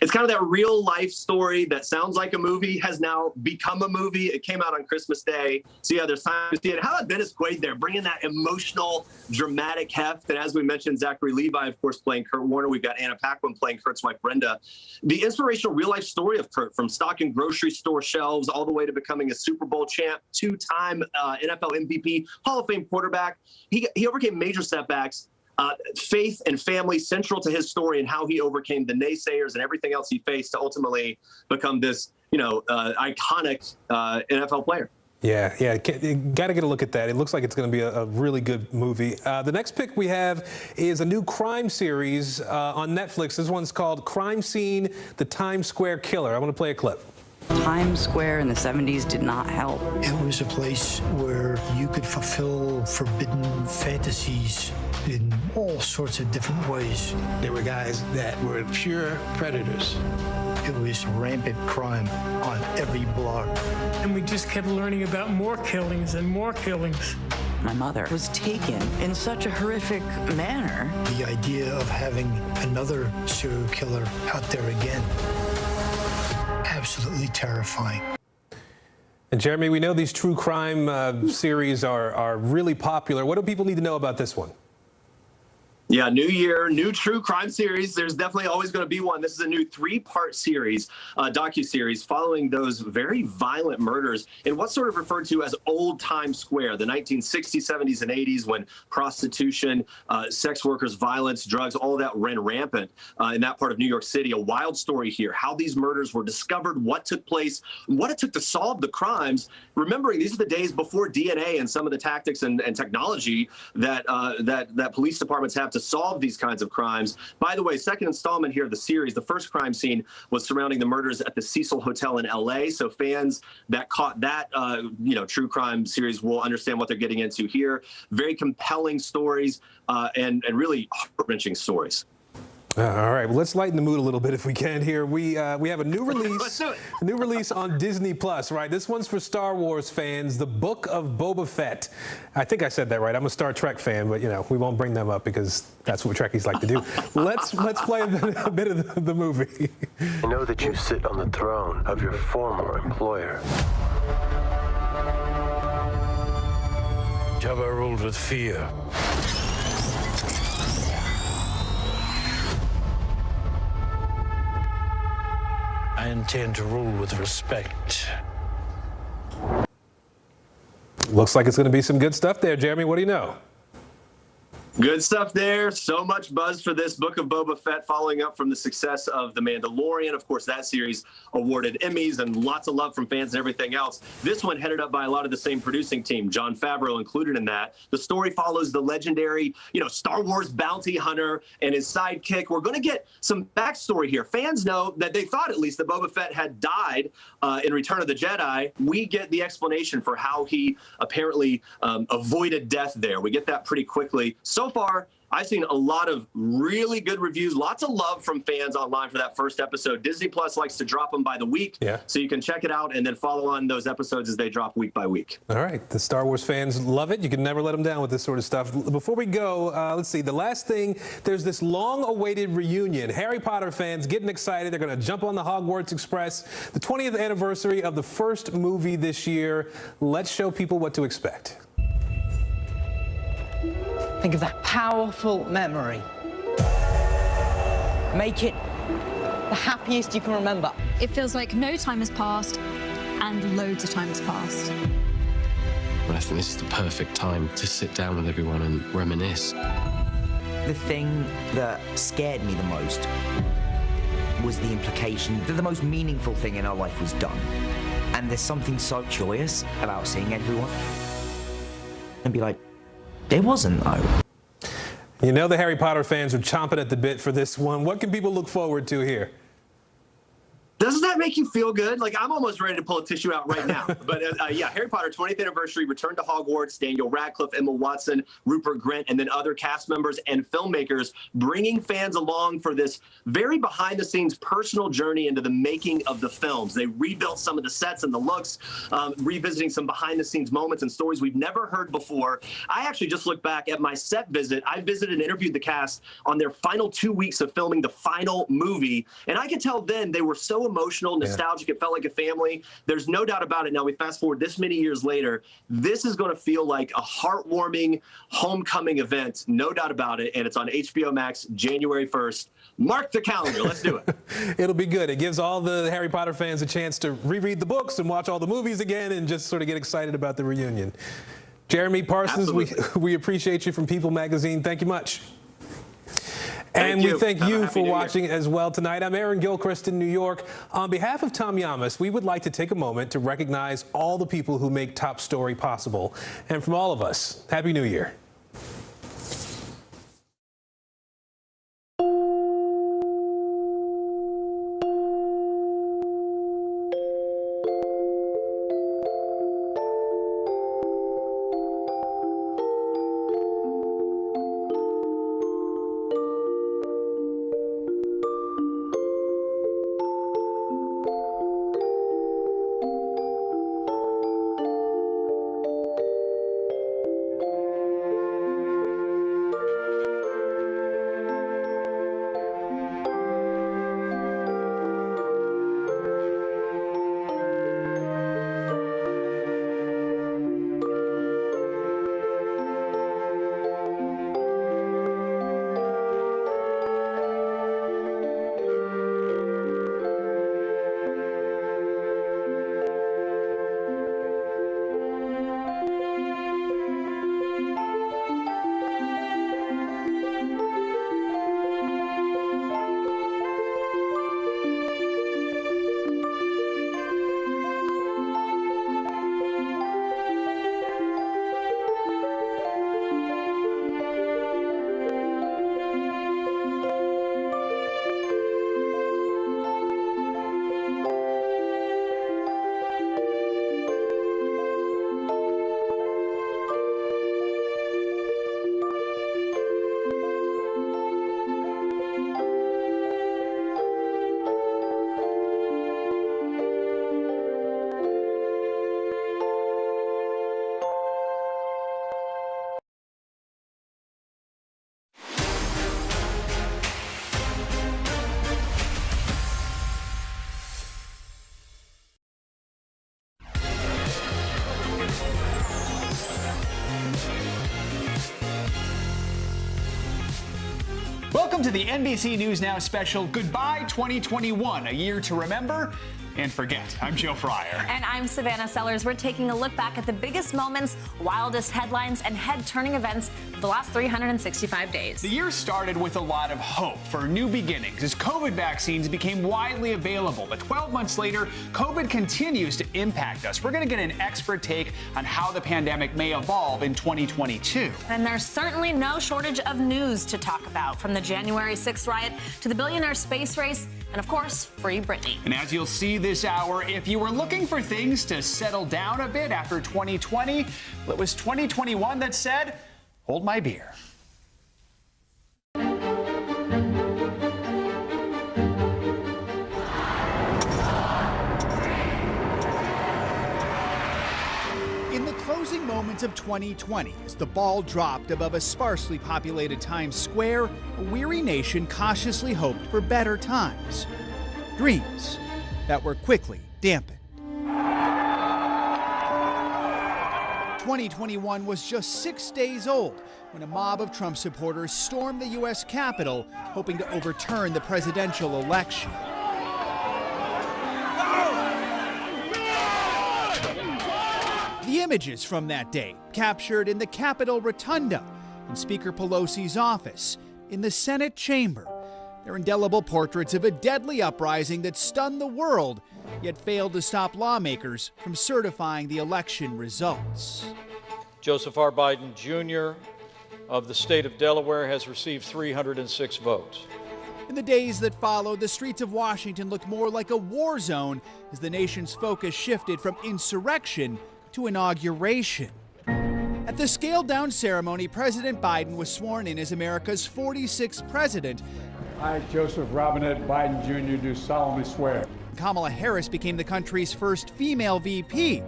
It's kind of that real life story that sounds like a movie has now become a movie. It came out on Christmas Day. So yeah, there's time to see it. How about Dennis Quaid there, bringing that emotional, dramatic heft? And as we mentioned, Zachary Levi, of course, playing Kurt Warner. We've got Anna Paquin playing Kurt's wife, Brenda. The inspirational real life story of Kurt, from stocking grocery store shelves all the way to becoming a Super Bowl champ, two-time NFL MVP, Hall of Fame quarterback. He overcame major setbacks. Faith and family central to his story, and how he overcame the naysayers and everything else he faced to ultimately become this, iconic NFL player. Yeah, got to get a look at that. It looks like it's going to be a really good movie. The next pick we have is a new crime series on Netflix. This one's called Crime Scene: The Times Square Killer. I want to play a clip. Times Square in the 70s did not help. It was a place where you could fulfill forbidden fantasies in all sorts of different ways. There were guys that were pure predators. It was rampant crime on every block. And we just kept learning about more killings and more killings. My mother was taken in such a horrific manner. The idea of having another serial killer out there again, absolutely terrifying. And Jeremy, we know these true crime series are really popular. What do people need to know about this one? Yeah, new year, new true crime series. There's definitely always going to be one. This is a new 3-part series, docuseries, following those very violent murders in what's sort of referred to as old Times Square, the 1960s, 70s, and 80s, when prostitution, sex workers, violence, drugs, all of that ran rampant in that part of New York City. A wild story here, how these murders were discovered, what took place, what it took to solve the crimes. Remembering these are the days before DNA and some of the tactics and technology that police departments have to solve these kinds of crimes. By the way, second installment here of the series, the first crime scene was surrounding the murders at the Cecil Hotel in LA. So fans that caught that, true crime series will understand what they're getting into here. Very compelling stories and really heart-wrenching stories. All right, well, let's lighten the mood a little bit if we can here. We have a new release, on Disney Plus, right? This one's for Star Wars fans, The Book of Boba Fett. I think I said that right. I'm a Star Trek fan, but we won't bring them up because that's what Trekkies like to do. Let's play a bit of the movie. I know that you sit on the throne of your former employer. Jabba ruled with fear. I intend to rule with respect. Looks like it's going to be some good stuff there, Jeremy. What do you know? Good stuff there. So much buzz for this Book of Boba Fett, following up from the success of The Mandalorian. Of course, that series awarded Emmys and lots of love from fans and everything else. This one headed up by a lot of the same producing team, Jon Favreau included in that. The story follows the legendary, Star Wars bounty hunter and his sidekick. We're going to get some backstory here. Fans know that they thought at least that Boba Fett had died in Return of the Jedi. We get the explanation for how he apparently avoided death there. We get that pretty quickly. So far, I've seen a lot of really good reviews, lots of love from fans online for that first episode. Disney Plus likes to drop them by the week, so you can check it out and then follow on those episodes as they drop week by week. All right, the Star Wars fans love it. You can never let them down with this sort of stuff. Before we go, let's see, the last thing, there's this long-awaited reunion. Harry Potter fans getting excited. They're going to jump on the Hogwarts Express. The 20th anniversary of the first movie this year. Let's show people what to expect. Think of that powerful memory. Make it the happiest you can remember. It feels like no time has passed and loads of time has passed. I think this is the perfect time to sit down with everyone and reminisce. The thing that scared me the most was the implication that the most meaningful thing in our life was done. And there's something so joyous about seeing everyone and be like, it wasn't, though. You know the Harry Potter fans are chomping at the bit for this one. What can people look forward to here? Doesn't that make you feel good? Like, I'm almost ready to pull a tissue out right now. But yeah, Harry Potter 20th anniversary, Return to Hogwarts, Daniel Radcliffe, Emma Watson, Rupert Grint, and then other cast members and filmmakers bringing fans along for this very behind-the-scenes personal journey into the making of the films. They rebuilt some of the sets and the looks, revisiting some behind-the-scenes moments and stories we've never heard before. I actually just looked back at my set visit. I visited and interviewed the cast on their final 2 weeks of filming the final movie, and I could tell then they were so emotional, nostalgic. It felt like a family. There's no doubt about it. Now we fast forward this many years later, this is going to feel like a heartwarming homecoming event, no doubt about it. And it's on HBO Max January 1st. Mark the calendar. Let's do it. It'll be good. It gives all the Harry Potter fans a chance to reread the books and watch all the movies again and just sort of get excited about the reunion. Jeremy Parsons, we appreciate you from People Magazine. Thank you much. And we thank you for watching as well tonight. I'm Aaron Gilchrist in New York. On behalf of Tom Yamas, we would like to take a moment to recognize all the people who make Top Story possible. And from all of us, Happy New Year. Welcome to the NBC News Now special, Goodbye 2021, a year to remember and forget. I'm Joe Fryer. And I'm Savannah Sellers. We're taking a look back at the biggest moments, wildest headlines, and head-turning events of the last 365 days. The year started with a lot of hope for new beginnings as COVID vaccines became widely available. But 12 months later, COVID continues to impact us. We're going to get an expert take on how the pandemic may evolve in 2022. And there's certainly no shortage of news to talk about, from the January 6th riot to the billionaire space race, and of course, Free Britney. And as you'll see this hour, if you were looking for things to settle down a bit after 2020, it was 2021 that said, hold my beer. headlines of 2020 as the ball dropped above a sparsely populated Times Square, a weary nation cautiously hoped for better times. Dreams that were quickly dampened. 2021 was just 6 days old when a mob of Trump supporters stormed the U.S. Capitol, hoping to overturn the presidential election. The images from that day captured in the Capitol Rotunda, in Speaker Pelosi's office, in the Senate chamber. They're indelible portraits of a deadly uprising that stunned the world, yet failed to stop lawmakers from certifying the election results. Joseph R. Biden Jr. of the state of Delaware has received 306 votes. In the days that followed, the streets of Washington looked more like a war zone as the nation's focus shifted from insurrection to inauguration. At the scaled-down ceremony, President Biden was sworn in as America's 46th president. I, Joseph Robinette Biden Jr., do solemnly swear. Kamala Harris became the country's first female VP.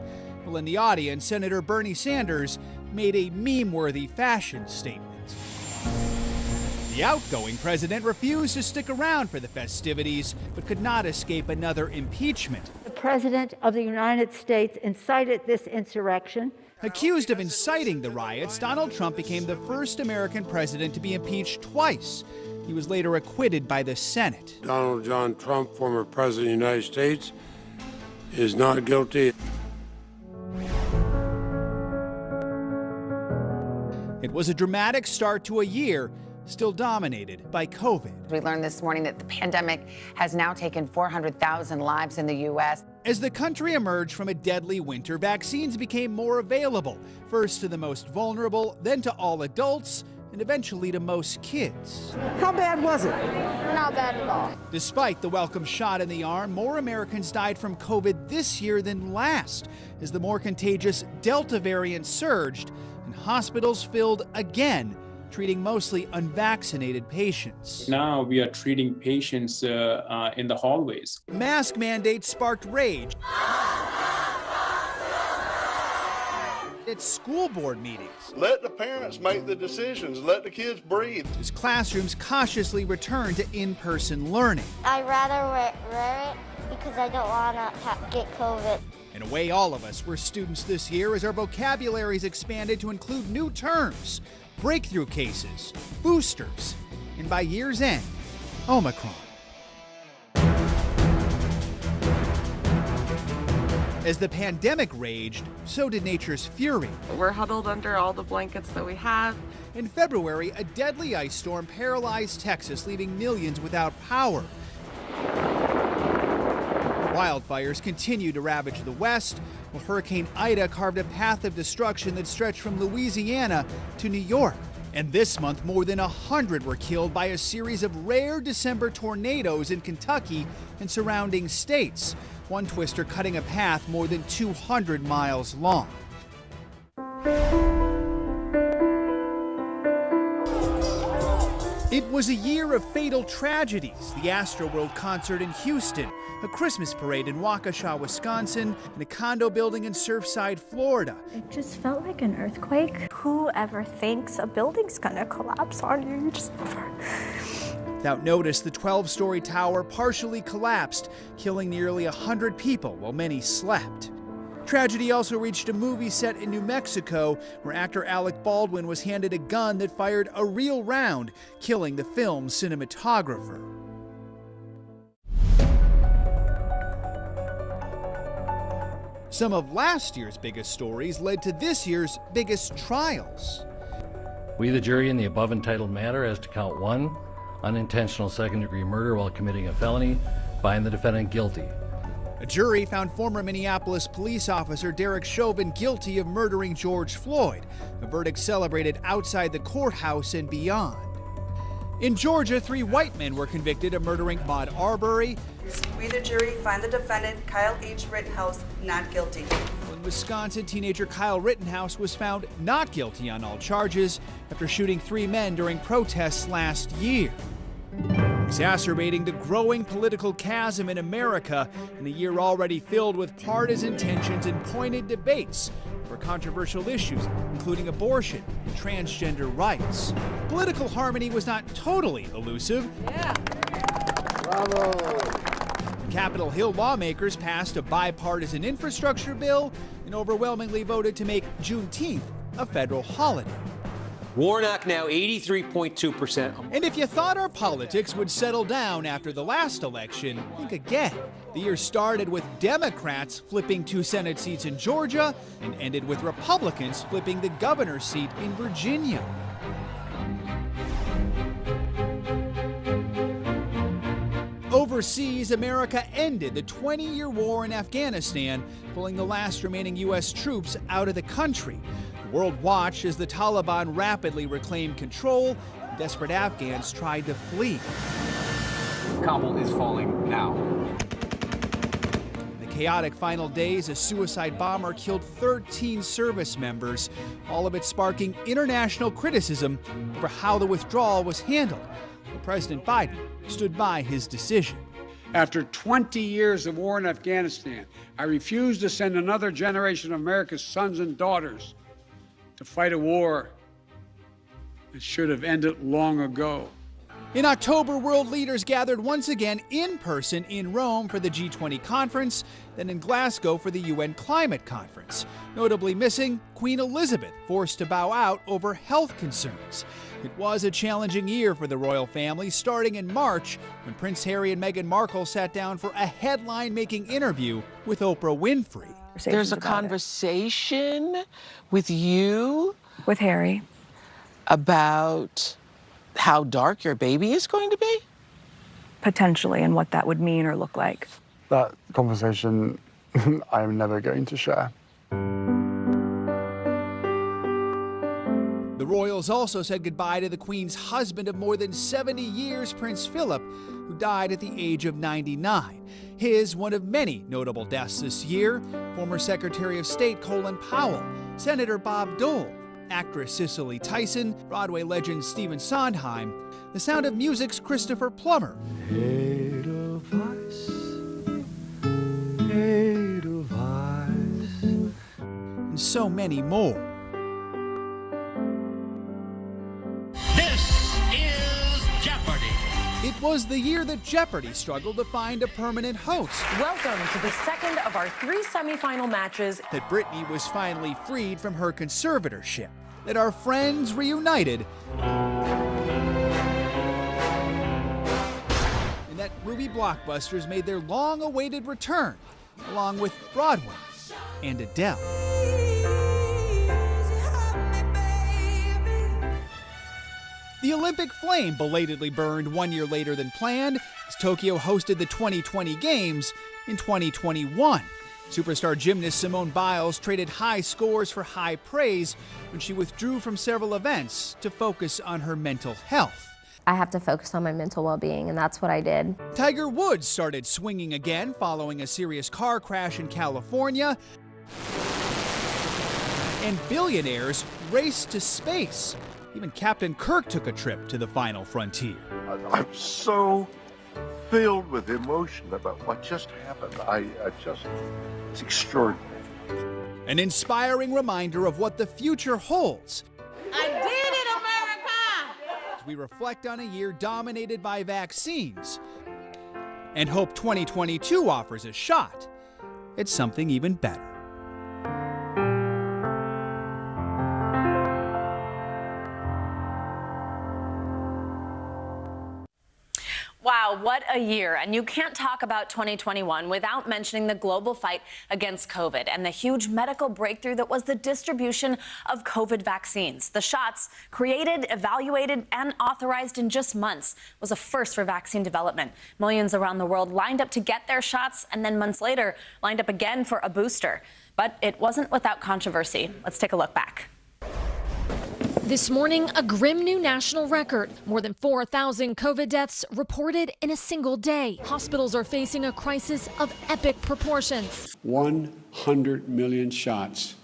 Well, in the audience, Senator Bernie Sanders made a meme-worthy fashion statement. The outgoing president refused to stick around for the festivities, but could not escape another impeachment. The President of the United States incited this insurrection. Accused of inciting the riots, Donald Trump became the first American president to be impeached twice. He was later acquitted by the Senate. Donald John Trump, former President of the United States, is not guilty. It was a dramatic start to a year still dominated by COVID. We learned this morning that the pandemic has now taken 400,000 lives in the U.S. As the country emerged from a deadly winter, vaccines became more available, first to the most vulnerable, then to all adults, and eventually to most kids. How bad was it? Not bad at all. Despite the welcome shot in the arm, more Americans died from COVID this year than last, as the more contagious Delta variant surged and hospitals filled again, treating mostly unvaccinated patients. Now we are treating patients in the hallways. Mask mandates sparked rage at school board meetings. Let the parents make the decisions. Let the kids breathe. As classrooms cautiously return to in-person learning. I'd rather wear it because I don't want to get COVID. In a way, all of us were students this year as our vocabularies expanded to include new terms, breakthrough cases, boosters, and by year's end, Omicron. As the pandemic raged, so did nature's fury. We're huddled under all the blankets that we have. In February, a deadly ice storm paralyzed Texas, leaving millions without power. Wildfires continue to ravage the West, while Hurricane Ida carved a path of destruction that stretched from Louisiana to New York. And this month, more than 100 were killed by a series of rare December tornadoes in Kentucky and surrounding states, one twister cutting a path more than 200 miles long. It was a year of fatal tragedies. The Astroworld concert in Houston, a Christmas parade in Waukesha, Wisconsin, and a condo building in Surfside, Florida. It just felt like an earthquake. Whoever thinks a building's gonna collapse on you, you just never. Without notice, the 12-story tower partially collapsed, killing nearly 100 people while many slept. Tragedy also reached a movie set in New Mexico, where actor Alec Baldwin was handed a gun that fired a real round, killing the film's cinematographer. Some of last year's biggest stories led to this year's biggest trials. We, the jury, in the above entitled matter as to count 1, unintentional second-degree murder while committing a felony, find the defendant guilty. A jury found former Minneapolis police officer Derek Chauvin guilty of murdering George Floyd, a verdict celebrated outside the courthouse and beyond. In Georgia, 3 white men were convicted of murdering Ahmaud Arbery. We, the jury, find the defendant, Kyle H. Rittenhouse, not guilty. In Wisconsin, teenager Kyle Rittenhouse was found not guilty on all charges after shooting 3 men during protests last year. Exacerbating the growing political chasm in America in a year already filled with partisan tensions and pointed debates, over controversial issues, including abortion and transgender rights. Political harmony was not totally elusive. Yeah. Bravo. Capitol Hill lawmakers passed a bipartisan infrastructure bill and overwhelmingly voted to make Juneteenth a federal holiday. Warnock now 83.2%. And if you thought our politics would settle down after the last election, think again. The year started with Democrats flipping 2 Senate seats in Georgia and ended with Republicans flipping the governor's seat in Virginia. Overseas, America ended the 20-year war in Afghanistan, pulling the last remaining U.S. troops out of the country. The world watched as the Taliban rapidly reclaimed control. Desperate Afghans tried to flee. Kabul is falling now. In the chaotic final days, a suicide bomber killed 13 service members, all of it sparking international criticism for how the withdrawal was handled. But President Biden stood by his decision. After 20 years of war in Afghanistan, I refuse to send another generation of America's sons and daughters to fight a war that should have ended long ago. In October, world leaders gathered once again in person in Rome for the G20 conference, then in Glasgow for the UN climate conference. Notably missing, Queen Elizabeth, forced to bow out over health concerns. It was a challenging year for the royal family, starting in March when Prince Harry and Meghan Markle sat down for a headline-making interview with Oprah Winfrey. There's a conversation with you, with Harry, about how dark your baby is going to be? potentially, and what that would mean or look like. That conversation I'm never going to share. The royals also said goodbye to the Queen's husband of more than 70 years, Prince Philip, who died at the age of 99. His one of many notable deaths this year: former Secretary of State Colin Powell, Senator Bob Dole, actress Cicely Tyson, Broadway legend Stephen Sondheim, The Sound of Music's Christopher Plummer, and so many more. It was the year that Jeopardy struggled to find a permanent host. Welcome to the second of our 3 semifinal matches. That Britney was finally freed from her conservatorship. That our friends reunited. And that movie blockbusters made their long-awaited return, along with Broadway and Adele. The Olympic flame belatedly burned 1 year later than planned as Tokyo hosted the 2020 Games in 2021. Superstar gymnast Simone Biles traded high scores for high praise when she withdrew from several events to focus on her mental health. I have to focus on my mental well-being, and that's what I did. Tiger Woods started swinging again following a serious car crash in California. And billionaires raced to space. Even Captain Kirk took a trip to the final frontier. I'm so filled with emotion about what just happened. It's extraordinary. An inspiring reminder of what the future holds. I did it, America! As we reflect on a year dominated by vaccines and hope 2022 offers a shot at something even better. Wow, what a year. And you can't talk about 2021 without mentioning the global fight against COVID and the huge medical breakthrough that was the distribution of COVID vaccines. The shots, created, evaluated, and authorized in just months, was a first for vaccine development. Millions around the world lined up to get their shots and then months later lined up again for a booster. But it wasn't without controversy. Let's take a look back. This morning, a grim new national record. More than 4,000 COVID deaths reported in a single day. Hospitals are facing a crisis of epic proportions. 100 million shots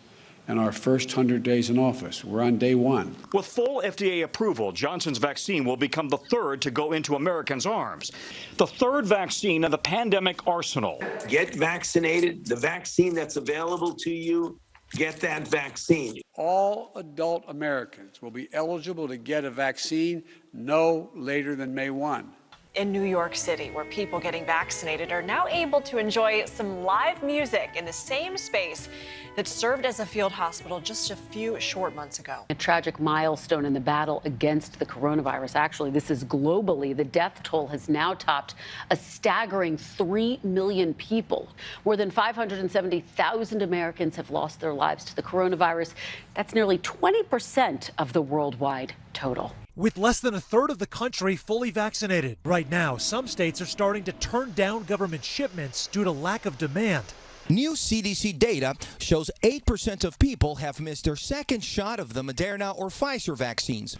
in our first 100 days in office. We're on day 1. With full FDA approval, Johnson's vaccine will become the third to go into Americans' arms. The third vaccine in the pandemic arsenal. Get vaccinated. The vaccine that's available to you get that vaccine. All adult Americans will be eligible to get a vaccine no later than May 1. In New York City, where people getting vaccinated are now able to enjoy some live music in the same space that served as a field hospital just a few short months ago. A tragic milestone in the battle against the coronavirus. Actually, this is globally. The death toll has now topped a staggering 3 million people. More than 570,000 Americans have lost their lives to the coronavirus. That's nearly 20% of the worldwide total. With less than a third of the country fully vaccinated. Right now, some states are starting to turn down government shipments due to lack of demand. New CDC data shows 8% of people have missed their second shot of the Moderna or Pfizer vaccines.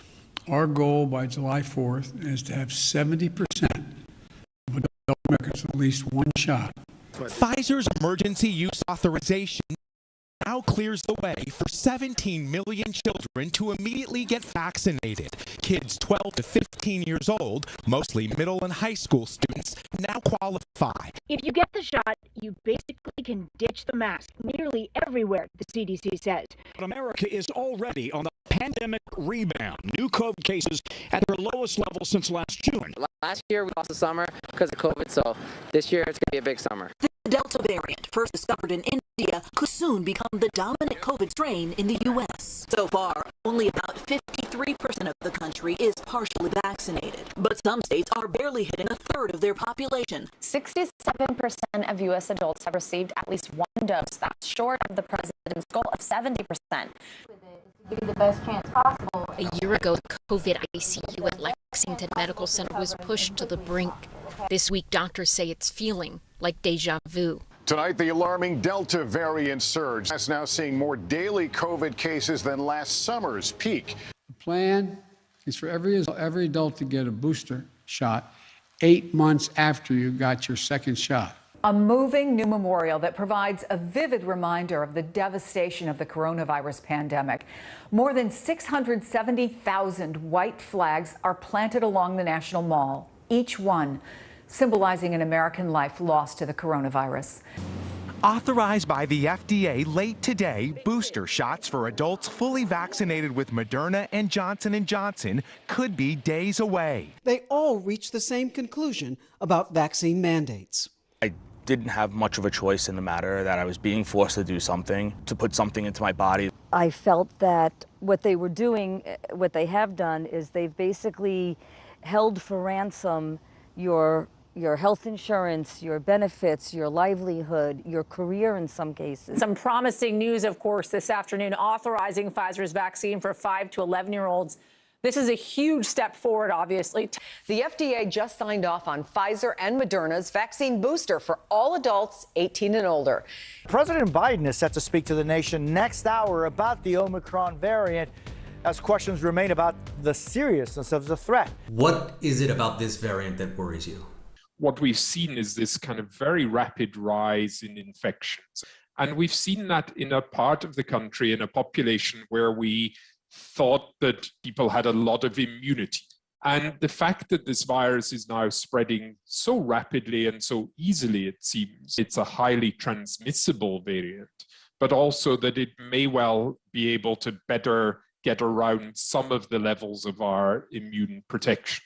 Our goal by July 4th is to have 70% of adult Americans with at least one shot. Pfizer's emergency use authorization now clears the way for 17 million children to immediately get vaccinated. Kids 12 to 15 years old, mostly middle and high school students, now qualify. If you get the shot, you basically can ditch the mask nearly everywhere, the CDC says. But America is already on the pandemic rebound. New COVID cases at their lowest level since last June. Last year we lost the summer because of COVID, so this year it's going to be a big summer. The Delta variant, first discovered in India, could soon become the dominant COVID strain in the U.S. So far, only about 53% of the country is partially vaccinated. But some states are barely hitting a third of their population. 67% of U.S. adults have received at least one dose. That's short of the president's goal of 70%. Give you the best chance possible. A year ago, the COVID ICU at Lexington Medical Center was pushed to the brink. This week, doctors say it's feeling like deja vu. Tonight, the alarming Delta variant surge. That's now seeing more daily COVID cases than last summer's peak. The plan is for every adult to get a booster shot 8 months after you got your second shot. A moving new memorial that provides a vivid reminder of the devastation of the coronavirus pandemic. More than 670,000 white flags are planted along the National Mall, each one symbolizing an American life lost to the coronavirus. Authorized by the FDA late today, booster shots for adults fully vaccinated with Moderna and Johnson & Johnson could be days away. They all reached the same conclusion about vaccine mandates. I didn't have much of a choice in the matter, that I was being forced to do something, to put something into my body. I felt that what they were doing, what they have done, is they've basically held for ransom your health insurance, your benefits, your livelihood, your career in some cases. Some promising news, of course, this afternoon, authorizing Pfizer's vaccine for 5 to 11-year-olds. This is a huge step forward, obviously. The FDA just signed off on Pfizer and Moderna's vaccine booster for all adults 18 and older. President Biden is set to speak to the nation next hour about the Omicron variant, as questions remain about the seriousness of the threat. What is it about this variant that worries you? What we've seen is this kind of very rapid rise in infections. And we've seen that in a part of the country, in a population where we thought that people had a lot of immunity. And the fact that this virus is now spreading so rapidly and so easily, it seems, it's a highly transmissible variant, but also that it may well be able to better get around some of the levels of our immune protection.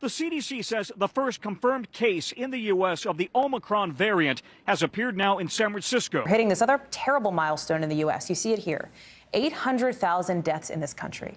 The CDC says the first confirmed case in the U.S. of the Omicron variant has appeared now in San Francisco. We're hitting this other terrible milestone in the U.S. You see it here. 800,000 deaths in this country.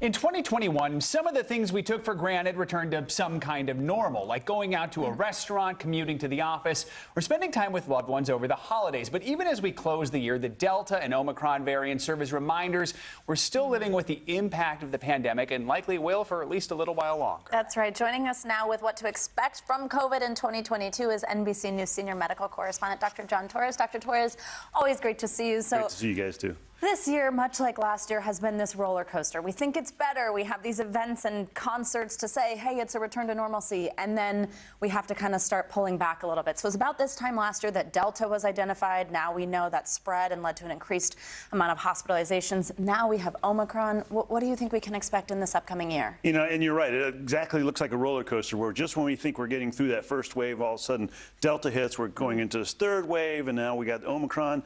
In 2021, some of the things we took for granted returned to some kind of normal, like going out to a restaurant, commuting to the office, or spending time with loved ones over the holidays. But even as we close the year, the Delta and Omicron variants serve as reminders we're still living with the impact of the pandemic and likely will for at least a little while longer. That's right. Joining us now with what to expect from COVID in 2022 is NBC News senior medical correspondent Dr. John Torres. Dr. Torres, always great to see you. Great to see you guys, too. This year, much like last year, has been this roller coaster. We think it's better. We have these events and concerts to say, hey, it's a return to normalcy. And then we have to kind of start pulling back a little bit. So it was about this time last year that Delta was identified. Now we know that spread and led to an increased amount of hospitalizations. Now we have Omicron. What do you think we can expect in this upcoming year? You know, and you're right. It exactly looks like a roller coaster where just when we think we're getting through that first wave, all of a sudden Delta hits, we're going into this third wave, and now we got Omicron.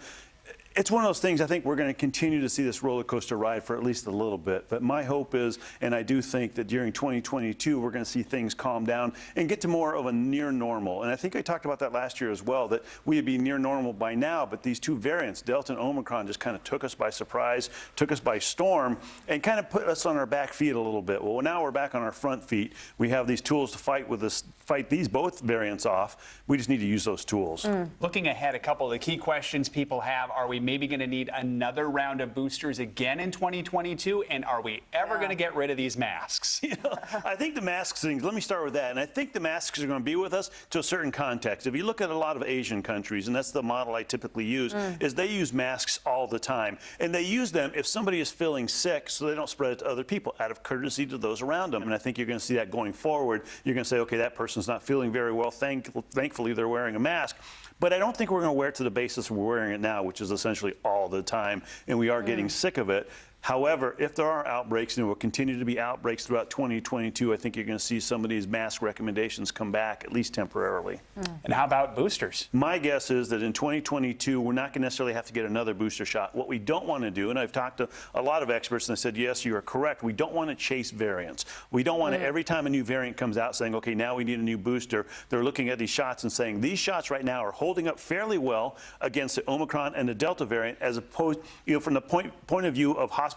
It's one of those things. I think we're going to continue to see this roller coaster ride for at least a little bit. But my hope is, and I do think that during 2022, we're going to see things calm down and get to more of a near normal. And I think I talked about that last year as well, that we'd be near normal by now. But these two variants, Delta and Omicron, just kind of took us by surprise, took us by storm, and kind of put us on our back feet a little bit. Well, now we're back on our front feet. We have these tools to fight these both variants off. We just need to use those tools. Looking ahead, a couple of the key questions people have: are we maybe going to need another round of boosters again in 2022? And are we ever going to get rid of these masks? You know, I think the masks things, let me start with that. And I think the masks are going to be with us to a certain context. If you look at a lot of Asian countries, and that's the model I typically use, is they use masks all the time. And they use them if somebody is feeling sick so they don't spread it to other people out of courtesy to those around them. And I think you're going to see that going forward. You're going to say, okay, that person's not feeling very well. Thankfully, they're wearing a mask. But I don't think we're going to wear it to the basis we're wearing it now, which is essentially all the time, and we are getting sick of it. However, if there are outbreaks, and there will continue to be outbreaks throughout 2022, I think you're going to see some of these mask recommendations come back, at least temporarily. And how about boosters? My guess is that in 2022, we're not going to necessarily have to get another booster shot. What we don't want to do, and I've talked to a lot of experts, and they said, yes, you are correct. We don't want to chase variants. We don't want to, every time a new variant comes out, saying, okay, now we need a new booster. They're looking at these shots and saying, these shots right now are holding up fairly well against the Omicron and the Delta variant, as opposed, you know, from the point of view of hospitalizations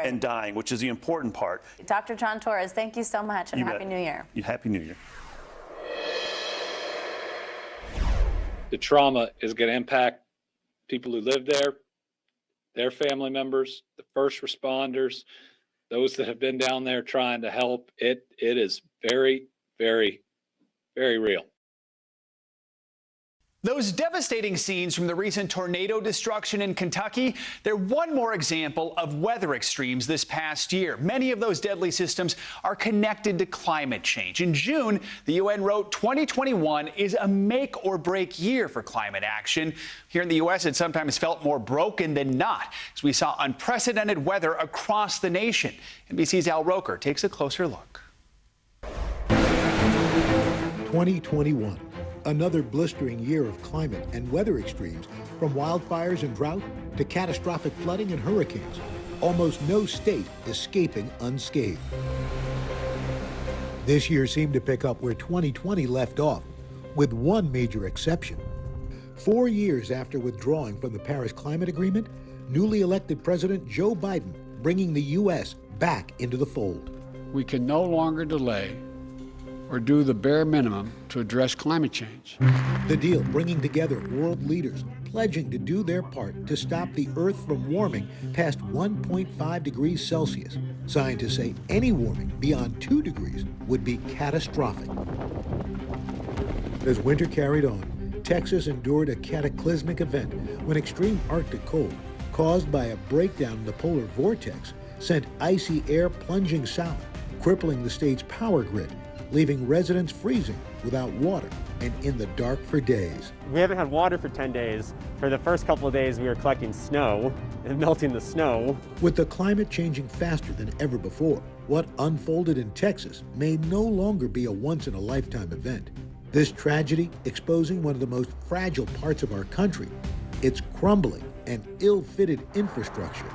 and dying, which is the important part. Dr. John Torres, thank you so much, and You Happy bet. New Year. Happy New Year. The trauma is going to impact people who live there, their family members, the first responders, those that have been down there trying to help. It is very, very, very real. Those devastating scenes from the recent tornado destruction in Kentucky, they're one more example of weather extremes this past year. Many of those deadly systems are connected to climate change. In June, the UN wrote 2021 is a make or break year for climate action. Here in the U.S., it sometimes felt more broken than not, as we saw unprecedented weather across the nation. NBC's Al Roker takes a closer look. 2021. Another blistering year of climate and weather extremes, from wildfires and drought to catastrophic flooding and hurricanes. Almost no state escaping unscathed. This year seemed to pick up where 2020 left off, with one major exception. 4 years after withdrawing from the Paris Climate Agreement, newly elected President Joe Biden bringing the U.S. back into the fold. We can no longer delay or do the bare minimum to address climate change. The deal bringing together world leaders, pledging to do their part to stop the Earth from warming past 1.5 degrees Celsius. Scientists say any warming beyond 2 degrees would be catastrophic. As winter carried on, Texas endured a cataclysmic event when extreme Arctic cold, caused by a breakdown in the polar vortex, sent icy air plunging south, crippling the state's power grid, leaving residents freezing without water and in the dark for days. We haven't had water for 10 days. For the first couple of days, we were collecting snow and melting the snow. With the climate changing faster than ever before, what unfolded in Texas may no longer be a once-in-a-lifetime event. This tragedy exposing one of the most fragile parts of our country, its crumbling and ill-fitted infrastructure.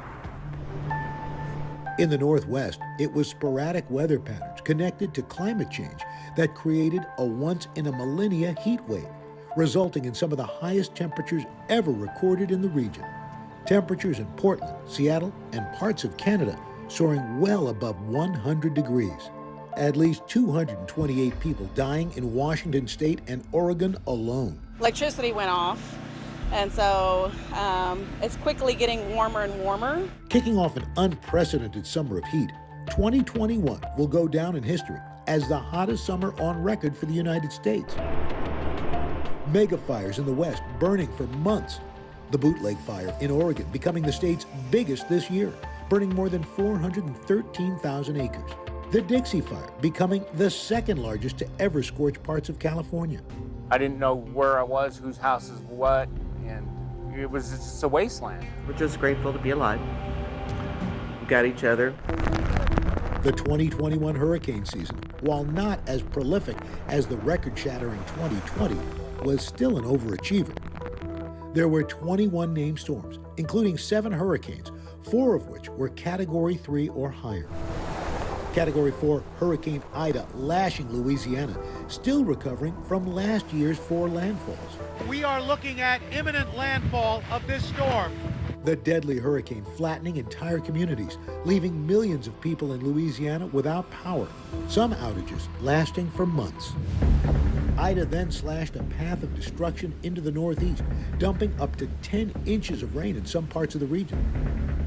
In the Northwest, it was sporadic weather patterns connected to climate change that created a once-in-a-millennia heat wave, resulting in some of the highest temperatures ever recorded in the region. Temperatures in Portland, Seattle, and parts of Canada soaring well above 100 degrees. At least 228 people dying in Washington state and Oregon alone. Electricity went off. And so it's quickly getting warmer and warmer. Kicking off an unprecedented summer of heat, 2021 will go down in history as the hottest summer on record for the United States. Mega fires in the West burning for months. The Bootleg Fire in Oregon becoming the state's biggest this year, burning more than 413,000 acres. The Dixie Fire becoming the second largest to ever scorch parts of California. I didn't know where I was, whose house is what, and it was just a wasteland. We're just grateful to be alive. We got each other. The 2021 hurricane season, while not as prolific as the record-shattering 2020, was still an overachiever. There were 21 named storms, including 7 hurricanes, 4 of which were Category 3 or higher. Category 4 Hurricane Ida lashing Louisiana, still recovering from last year's 4 landfalls. We are looking at imminent landfall of this storm. The deadly hurricane flattening entire communities, leaving millions of people in Louisiana without power, some outages lasting for months. Ida then slashed a path of destruction into the northeast, dumping up to 10 inches of rain in some parts of the region.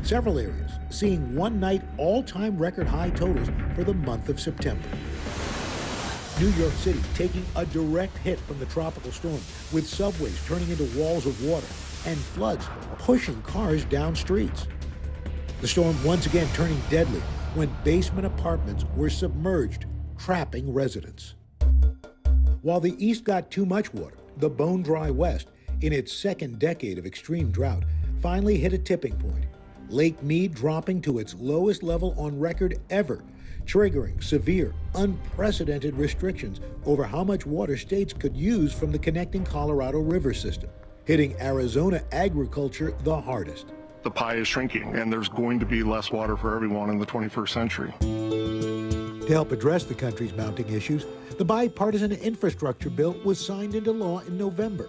Several areas seeing one-night all-time record high totals for the month of September. New York City taking a direct hit from the tropical storm, with subways turning into walls of water and floods pushing cars down streets. The storm once again turning deadly when basement apartments were submerged, trapping residents. While the East got too much water, the bone-dry West, in its second decade of extreme drought, finally hit a tipping point. Lake Mead dropping to its lowest level on record ever, triggering severe, unprecedented restrictions over how much water states could use from the connecting Colorado River system, hitting Arizona agriculture the hardest. The pie is shrinking, and there's going to be less water for everyone in the 21st century. To help address the country's mounting issues, the bipartisan infrastructure bill was signed into law in November.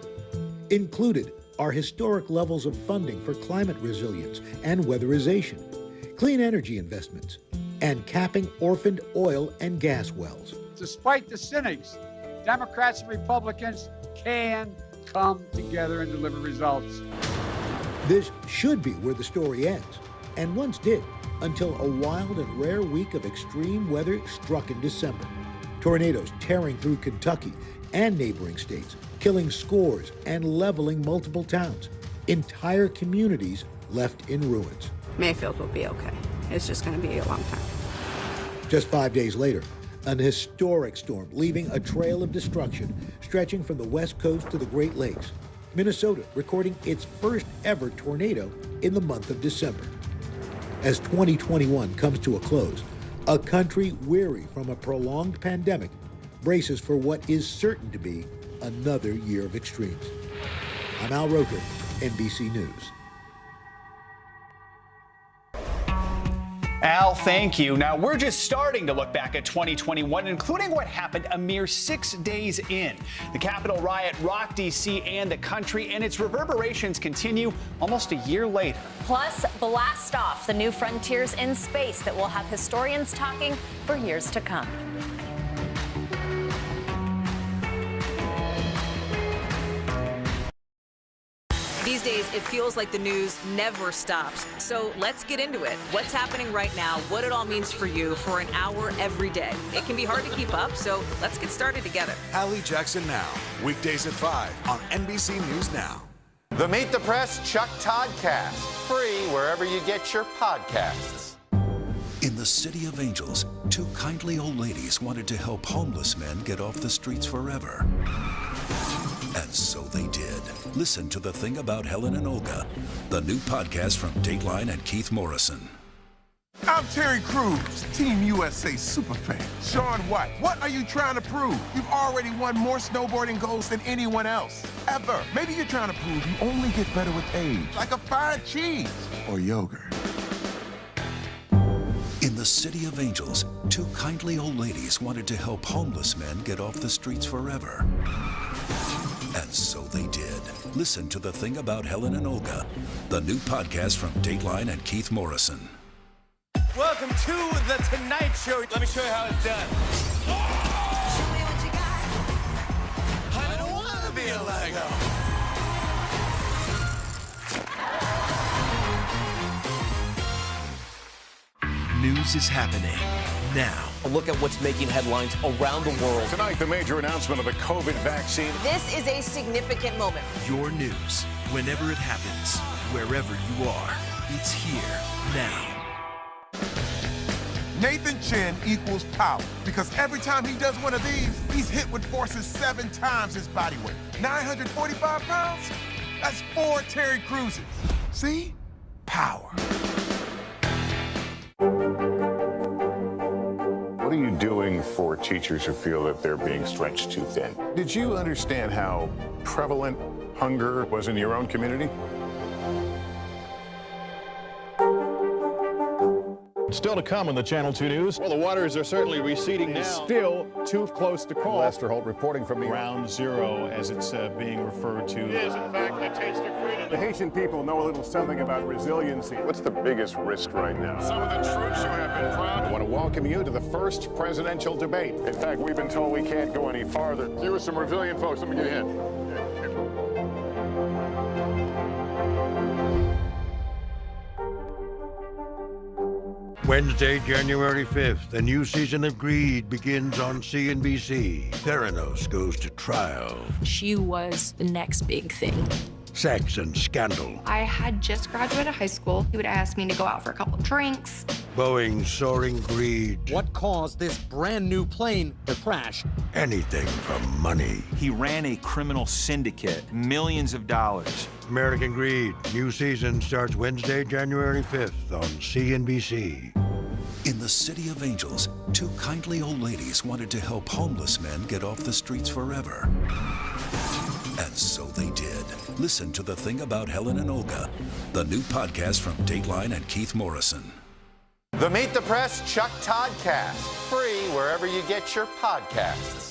Included are historic levels of funding for climate resilience and weatherization, clean energy investments, and capping orphaned oil and gas wells. Despite the cynics, Democrats and Republicans can come together and deliver results. This should be where the story ends, and once did, until a wild and rare week of extreme weather struck in December. Tornadoes tearing through Kentucky and neighboring states, killing scores and leveling multiple towns. Entire communities left in ruins. Mayfield will be okay. It's just going to be a long time. Just 5 days later, an historic storm leaving a trail of destruction stretching from the West Coast to the Great Lakes. Minnesota recording its first ever tornado in the month of December. As 2021 comes to a close, a country weary from a prolonged pandemic braces for what is certain to be another year of extremes. I'm Al Roker, NBC News. Al, thank you. Now, we're just starting to look back at 2021, including what happened a mere 6 days in. The Capitol riot rocked D.C. and the country, and its reverberations continue almost a year later. Plus, blast off, the new frontiers in space that will have historians talking for years to come. These days, it feels like the news never stops. So let's get into it. What's happening right now, what it all means for you for an hour every day. It can be hard to keep up, so let's get started together. Hallie Jackson Now, weekdays at 5 on NBC News Now. The Meet the Press Chuck Toddcast, free wherever you get your podcasts. In the City of Angels, 2 kindly old ladies wanted to help homeless men get off the streets forever. And so they did. Listen to The Thing About Helen and Olga, the new podcast from Dateline and Keith Morrison. I'm Terry Crews, Team USA superfan. Shaun White, what are you trying to prove? You've already won more snowboarding golds than anyone else, ever. Maybe you're trying to prove you only get better with age, like a fine cheese or yogurt. In the City of Angels, 2 kindly old ladies wanted to help homeless men get off the streets forever. And so they did. Listen to The Thing About Helen and Olga, the new podcast from Dateline and Keith Morrison. Welcome to The Tonight Show. Let me show you how it's done. Show me what you got. I don't want to be a Lego. News is happening now. A look at what's making headlines around the world. Tonight, the major announcement of the COVID vaccine. This is a significant moment. Your news Whenever it happens, wherever you are, it's here now. Nathan Chen equals power because every time he does one of these, he's hit with forces 7 times his body weight. 945 pounds? That's 4 Terry Cruzes. See? Power. What are you doing for teachers who feel that they're being stretched too thin? Did you understand how prevalent hunger was in your own community? Still to come on the Channel 2 News. Well, the waters are certainly receding now. Still too close to call. Lester Holt reporting from Ground Zero, as it's being referred to. It is, in fact, a taste of freedom. The Haitian people know a little something about resiliency. What's the biggest risk right now? Some of the troops who have been proud. I want to welcome you to the first presidential debate. In fact, we've been told we can't go any farther. You with some resilient folks, let me get a hint. Wednesday, January 5th, a new season of Greed begins on CNBC. Theranos goes to trial. She was the next big thing. Sex and scandal. I had just graduated high school. He would ask me to go out for a couple drinks. Boeing's soaring greed. What caused this brand new plane to crash? Anything for money. He ran a criminal syndicate, millions of dollars. American Greed, new season starts Wednesday, January 5th on CNBC. In the City of Angels, 2 kindly old ladies wanted to help homeless men get off the streets forever. And so they did. Listen to The Thing About Helen and Olga, the new podcast from Dateline and Keith Morrison. The Meet the Press Chuck Toddcast, free wherever you get your podcasts.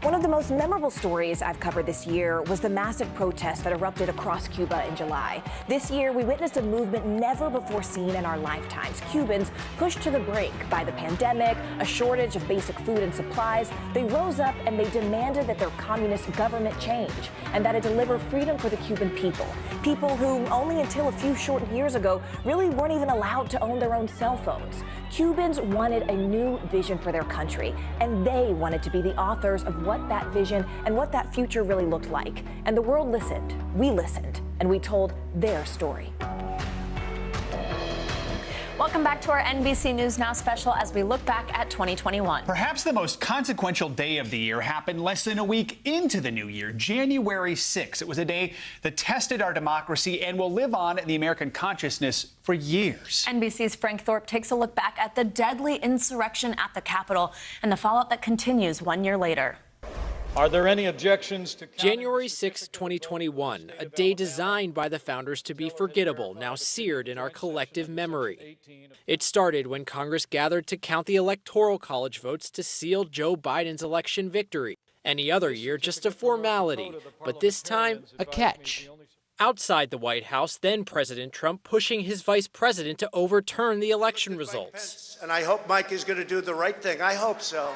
One of the most memorable stories I've covered this year was the massive protests that erupted across Cuba in July. This year, we witnessed a movement never before seen in our lifetimes. Cubans pushed to the brink by the pandemic, a shortage of basic food and supplies. They rose up and they demanded that their communist government change and that it deliver freedom for the Cuban people. People who only until a few short years ago really weren't even allowed to own their own cell phones. Cubans wanted a new vision for their country, and they wanted to be the authors of what that vision and what that future really looked like. And the world listened, we listened, and we told their story. Welcome back to our NBC News Now special as we look back at 2021. Perhaps the most consequential day of the year happened less than a week into the new year, January 6th. It was a day that tested our democracy and will live on in the American consciousness for years. NBC's Frank Thorpe takes a look back at the deadly insurrection at the Capitol and the fallout that continues 1 year later. Are there any objections to January 6, 2021, a day designed by the founders to be forgettable, now seared in our collective memory? It started when Congress gathered to count the Electoral College votes to seal Joe Biden's election victory. Any other year, just a formality, but this time, a catch. Outside the White House, then President Trump pushing his vice president to overturn the election results. And I hope Mike is going to do the right thing. I hope so.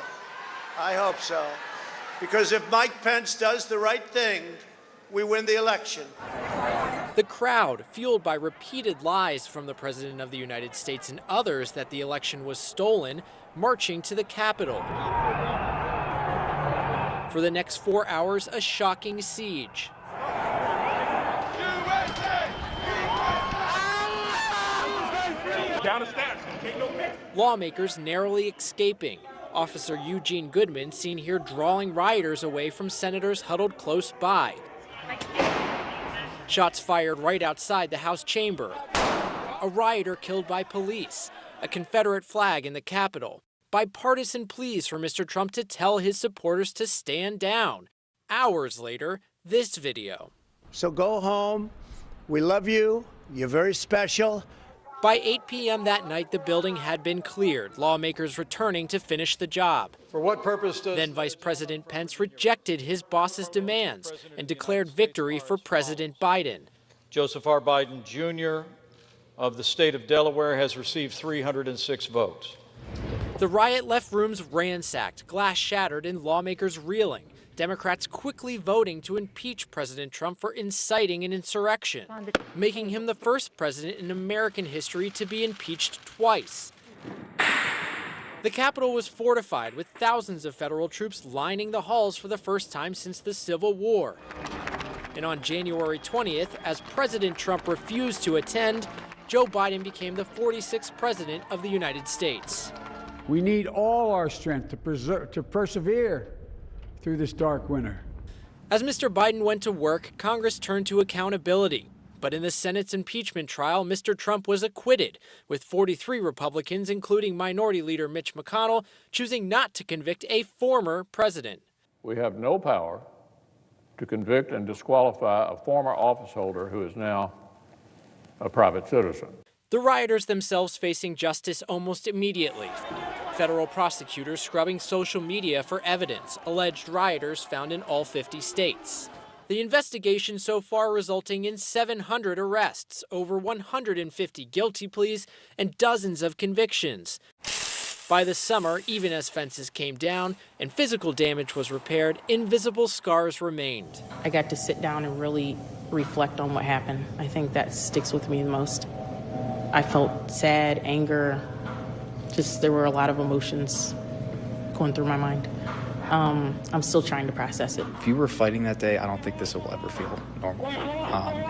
I hope so. Because if Mike Pence does the right thing, we win the election. The crowd, fueled by repeated lies from the President of the United States and others that the election was stolen, marching to the Capitol. For the next 4 hours, a shocking siege. Down the steps. Lawmakers narrowly escaping. Officer Eugene Goodman seen here drawing rioters away from senators huddled close by. Shots fired right outside the House chamber. A rioter killed by police. A Confederate flag in the Capitol. Bipartisan pleas for Mr. Trump to tell his supporters to stand down. Hours later, this video. So go home. We love you. You're very special. By 8 p.m. that night, the building had been cleared, lawmakers returning to finish the job. For what purpose does... Then Vice President Pence rejected his boss's demands and declared victory for President Biden. Joseph R. Biden, Jr. of the state of Delaware has received 306 votes. The riot left rooms ransacked, glass shattered, and lawmakers reeling. Democrats quickly voting to impeach President Trump for inciting an insurrection, making him the first president in American history to be impeached twice. The Capitol was fortified with thousands of federal troops lining the halls for the first time since the Civil War. And on January 20th, as President Trump refused to attend, Joe Biden became the 46th president of the United States. We need all our strength to persevere through this dark winter. As Mr. Biden went to work, Congress turned to accountability. But in the Senate's impeachment trial, Mr. Trump was acquitted, with 43 Republicans, including Minority Leader Mitch McConnell, choosing not to convict a former president. We have no power to convict and disqualify a former office holder who is now a private citizen. The rioters themselves facing justice almost immediately. Federal prosecutors scrubbing social media for evidence, alleged rioters found in all 50 states. The investigation so far resulting in 700 arrests, over 150 guilty pleas, and dozens of convictions. By the summer, even as fences came down and physical damage was repaired, invisible scars remained. I got to sit down and really reflect on what happened. I think that sticks with me the most. I felt sad, anger, just there were a lot of emotions going through my mind. I'm still trying to process it. If you were fighting that day, I don't think this will ever feel normal.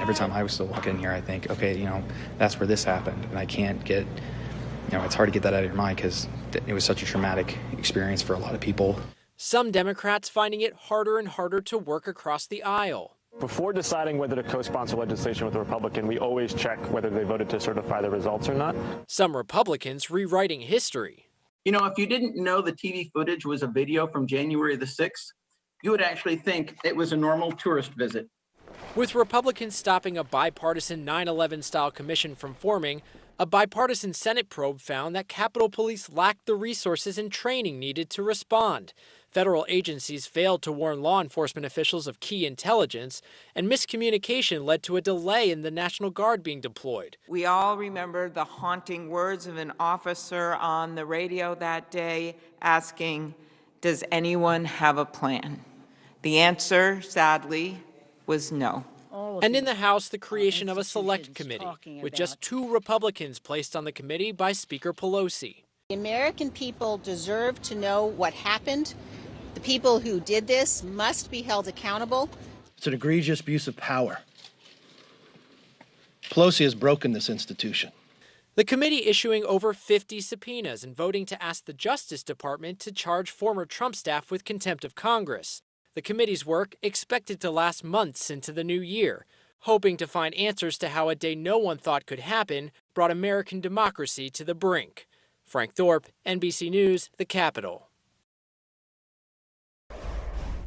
Every time I was still walking in here, I think, okay, that's where this happened. And I can't get, it's hard to get that out of your mind because it was such a traumatic experience for a lot of people. Some Democrats finding it harder and harder to work across the aisle. Before deciding whether to co-sponsor legislation with a Republican, we always check whether they voted to certify the results or not. Some Republicans rewriting history. If you didn't know the TV footage was a video from January the 6th, you would actually think it was a normal tourist visit. With Republicans stopping a bipartisan 9/11 style commission from forming, a bipartisan Senate probe found that Capitol Police lacked the resources and training needed to respond. Federal agencies failed to warn law enforcement officials of key intelligence, and miscommunication led to a delay in the National Guard being deployed. We all remember the haunting words of an officer on the radio that day asking, "Does anyone have a plan?" The answer, sadly, was no. And in the House, the creation of a select committee, with just 2 Republicans placed on the committee by Speaker Pelosi. The American people deserve to know what happened. The people who did this must be held accountable. It's an egregious abuse of power. Pelosi has broken this institution. The committee issuing over 50 subpoenas and voting to ask the Justice Department to charge former Trump staff with contempt of Congress. The committee's work expected to last months into the new year, hoping to find answers to how a day no one thought could happen brought American democracy to the brink. Frank Thorpe, NBC News, the Capitol.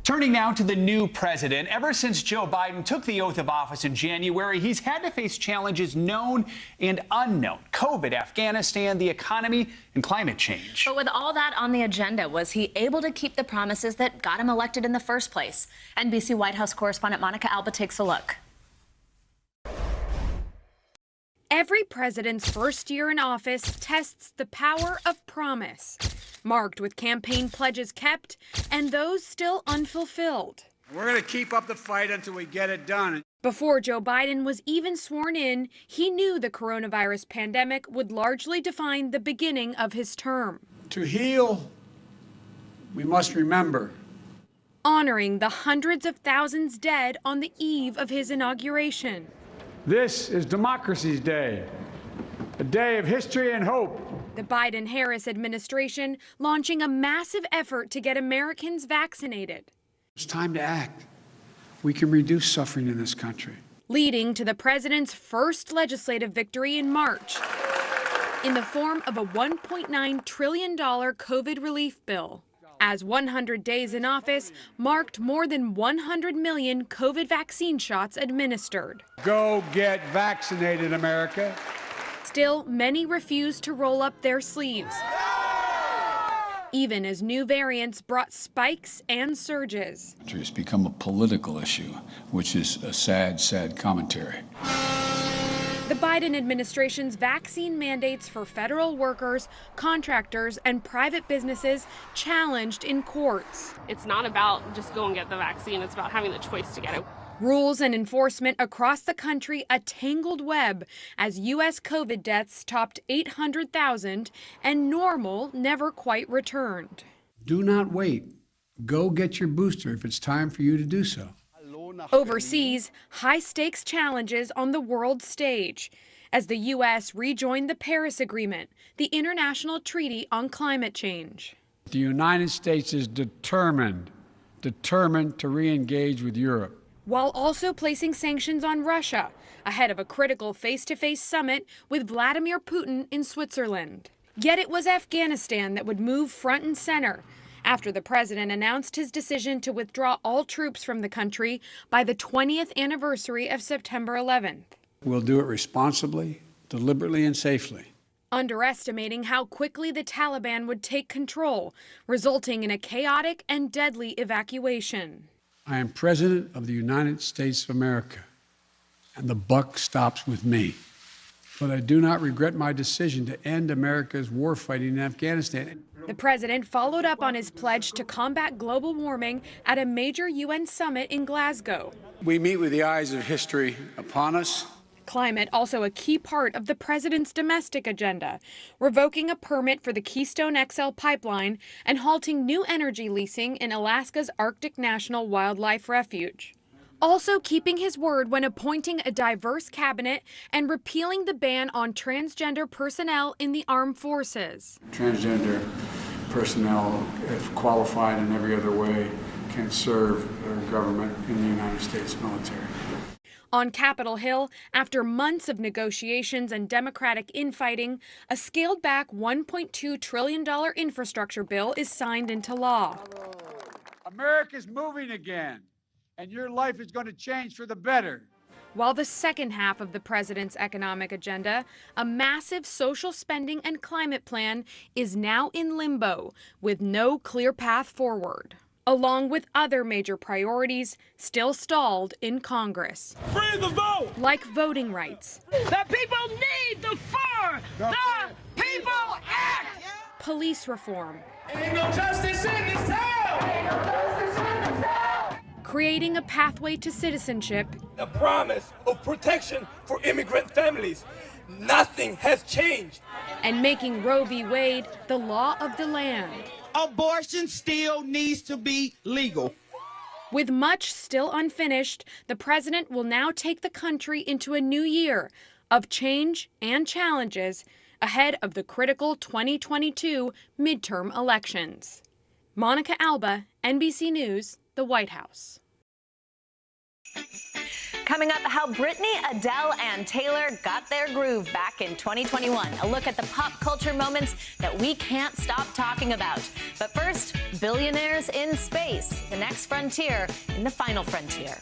Turning now to the new president. Ever since Joe Biden took the oath of office in January, he's had to face challenges known and unknown. COVID, Afghanistan, the economy, and climate change. But with all that on the agenda, was he able to keep the promises that got him elected in the first place? NBC White House correspondent Monica Alba takes a look. Every president's first year in office tests the power of promise, marked with campaign pledges kept and those still unfulfilled. We're going to keep up the fight until we get it done. Before Joe Biden was even sworn in, he knew the coronavirus pandemic would largely define the beginning of his term. To heal, we must remember. Honoring the hundreds of thousands dead on the eve of his inauguration. This is Democracy's Day, a day of history and hope. The Biden-Harris administration launching a massive effort to get Americans vaccinated. It's time to act. We can reduce suffering in this country. Leading to the president's first legislative victory in March in the form of a $1.9 trillion COVID relief bill. As 100 days in office marked more than 100 million COVID vaccine shots administered. Go get vaccinated, America. Still, many refuse to roll up their sleeves, even as new variants brought spikes and surges. It's become a political issue, which is a sad, sad commentary. The Biden administration's vaccine mandates for federal workers, contractors, and private businesses challenged in courts. It's not about just go and get the vaccine, it's about having the choice to get it. Rules and enforcement across the country a tangled web as U.S. COVID deaths topped 800,000 and normal never quite returned. Do not wait. Go get your booster if it's time for you to do so. Overseas, high-stakes challenges on the world stage as the U.S. rejoined the Paris Agreement, the international treaty on climate change. The United States is determined to re-engage with Europe, while also placing sanctions on Russia ahead of a critical face-to-face summit with Vladimir Putin in Switzerland. Yet it was Afghanistan that would move front and center after the president announced his decision to withdraw all troops from the country by the 20th anniversary of September 11th. We'll do it responsibly, deliberately, and safely. Underestimating how quickly the Taliban would take control, resulting in a chaotic and deadly evacuation. I am President of the United States of America, and the buck stops with me. But I do not regret my decision to end America's war fighting in Afghanistan. The president followed up on his pledge to combat global warming at a major UN summit in Glasgow. We meet with the eyes of history upon us. Climate also a key part of the president's domestic agenda, revoking a permit for the Keystone XL pipeline and halting new energy leasing in Alaska's Arctic National Wildlife Refuge. Also keeping his word when appointing a diverse cabinet and repealing the ban on transgender personnel in the armed forces. Transgender personnel, if qualified in every other way, can serve their government in the United States military. On Capitol Hill, after months of negotiations and Democratic infighting, a scaled-back $1.2 trillion infrastructure bill is signed into law. America's moving again, and your life is going to change for the better. While the second half of the president's economic agenda, a massive social spending and climate plan, is now in limbo with no clear path forward, along with other major priorities still stalled in Congress. Free the vote! Like voting rights. The people need the fur! The people act! Police reform. Ain't no justice in this town! Ain't no justice in this town! Creating a pathway to citizenship. The promise of protection for immigrant families. Nothing has changed. And making Roe v. Wade the law of the land. Abortion still needs to be legal. With much still unfinished, the president will now take the country into a new year of change and challenges ahead of the critical 2022 midterm elections. Monica Alba, NBC News, the White House. Coming up, how Britney, Adele, and Taylor got their groove back in 2021. A look at the pop culture moments that we can't stop talking about. But first, billionaires in space, the next frontier in the final frontier.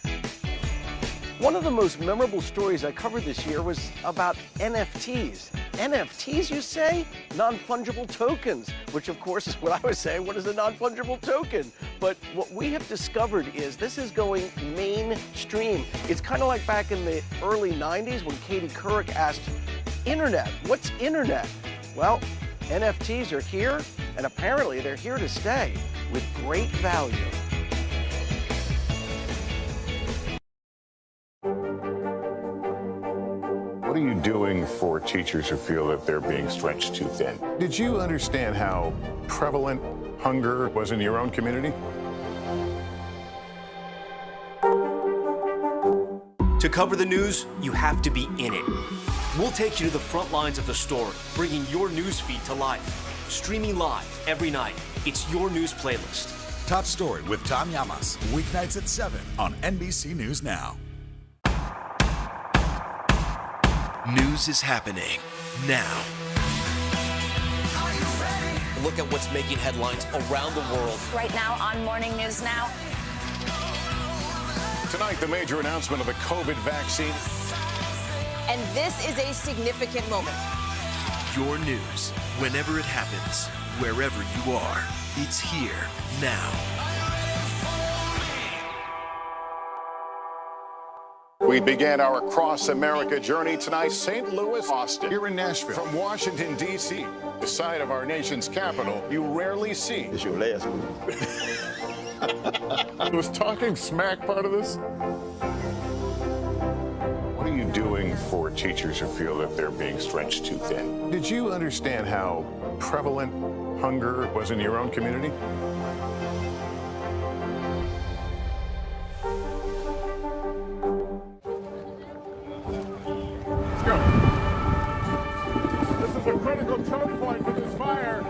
One of the most memorable stories I covered this year was about NFTs. NFTs, you say? Non-fungible tokens, which of course is what I was saying. What is a non-fungible token? But what we have discovered is this is going mainstream. It's kind of like back in the early 90s when Katie Couric asked, Internet, what's Internet? Well, NFTs are here, and apparently they're here to stay with great value. What are you doing for teachers who feel that they're being stretched too thin? Did you understand how prevalent hunger was in your own community? To cover the news, you have to be in it. We'll take you to the front lines of the story, bringing your news feed to life. Streaming live every night. It's your news playlist. Top Story with Tom Llamas, weeknights at 7 on NBC News Now. News is happening now. A look at what's making headlines around the world. Right now on Morning News Now. Tonight, the major announcement of the COVID vaccine. And this is a significant moment. Your news, whenever it happens, wherever you are, it's here now. We began our cross-America journey tonight, St. Louis, Austin, here in Nashville. From Washington, D.C., the site of our nation's capital, you rarely see. It's your last one. Was talking smack part of this? What are you doing for teachers who feel that they're being stretched too thin? Did you understand how prevalent hunger was in your own community? Let's go. This is a critical choke point for this fire.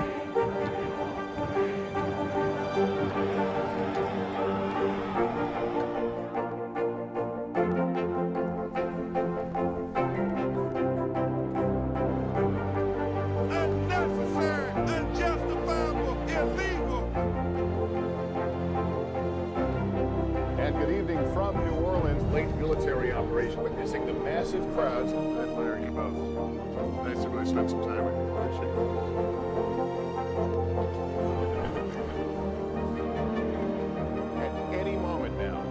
From New Orleans, late military operation, witnessing the massive crowds. I admire you both. Nice to really spend some time with you. Appreciate it. At any moment now.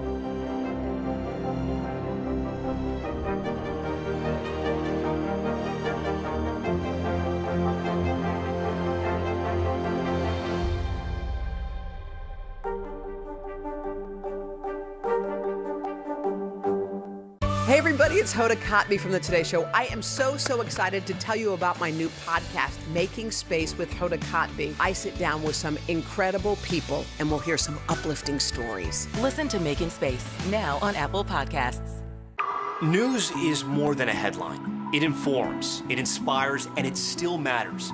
Hey everybody, it's Hoda Kotb from the Today Show. I am so excited to tell you about my new podcast, Making Space with Hoda Kotb. I sit down with some incredible people and we'll hear some uplifting stories. Listen to Making Space now on Apple Podcasts. News is more than a headline. It informs, it inspires, and it still matters.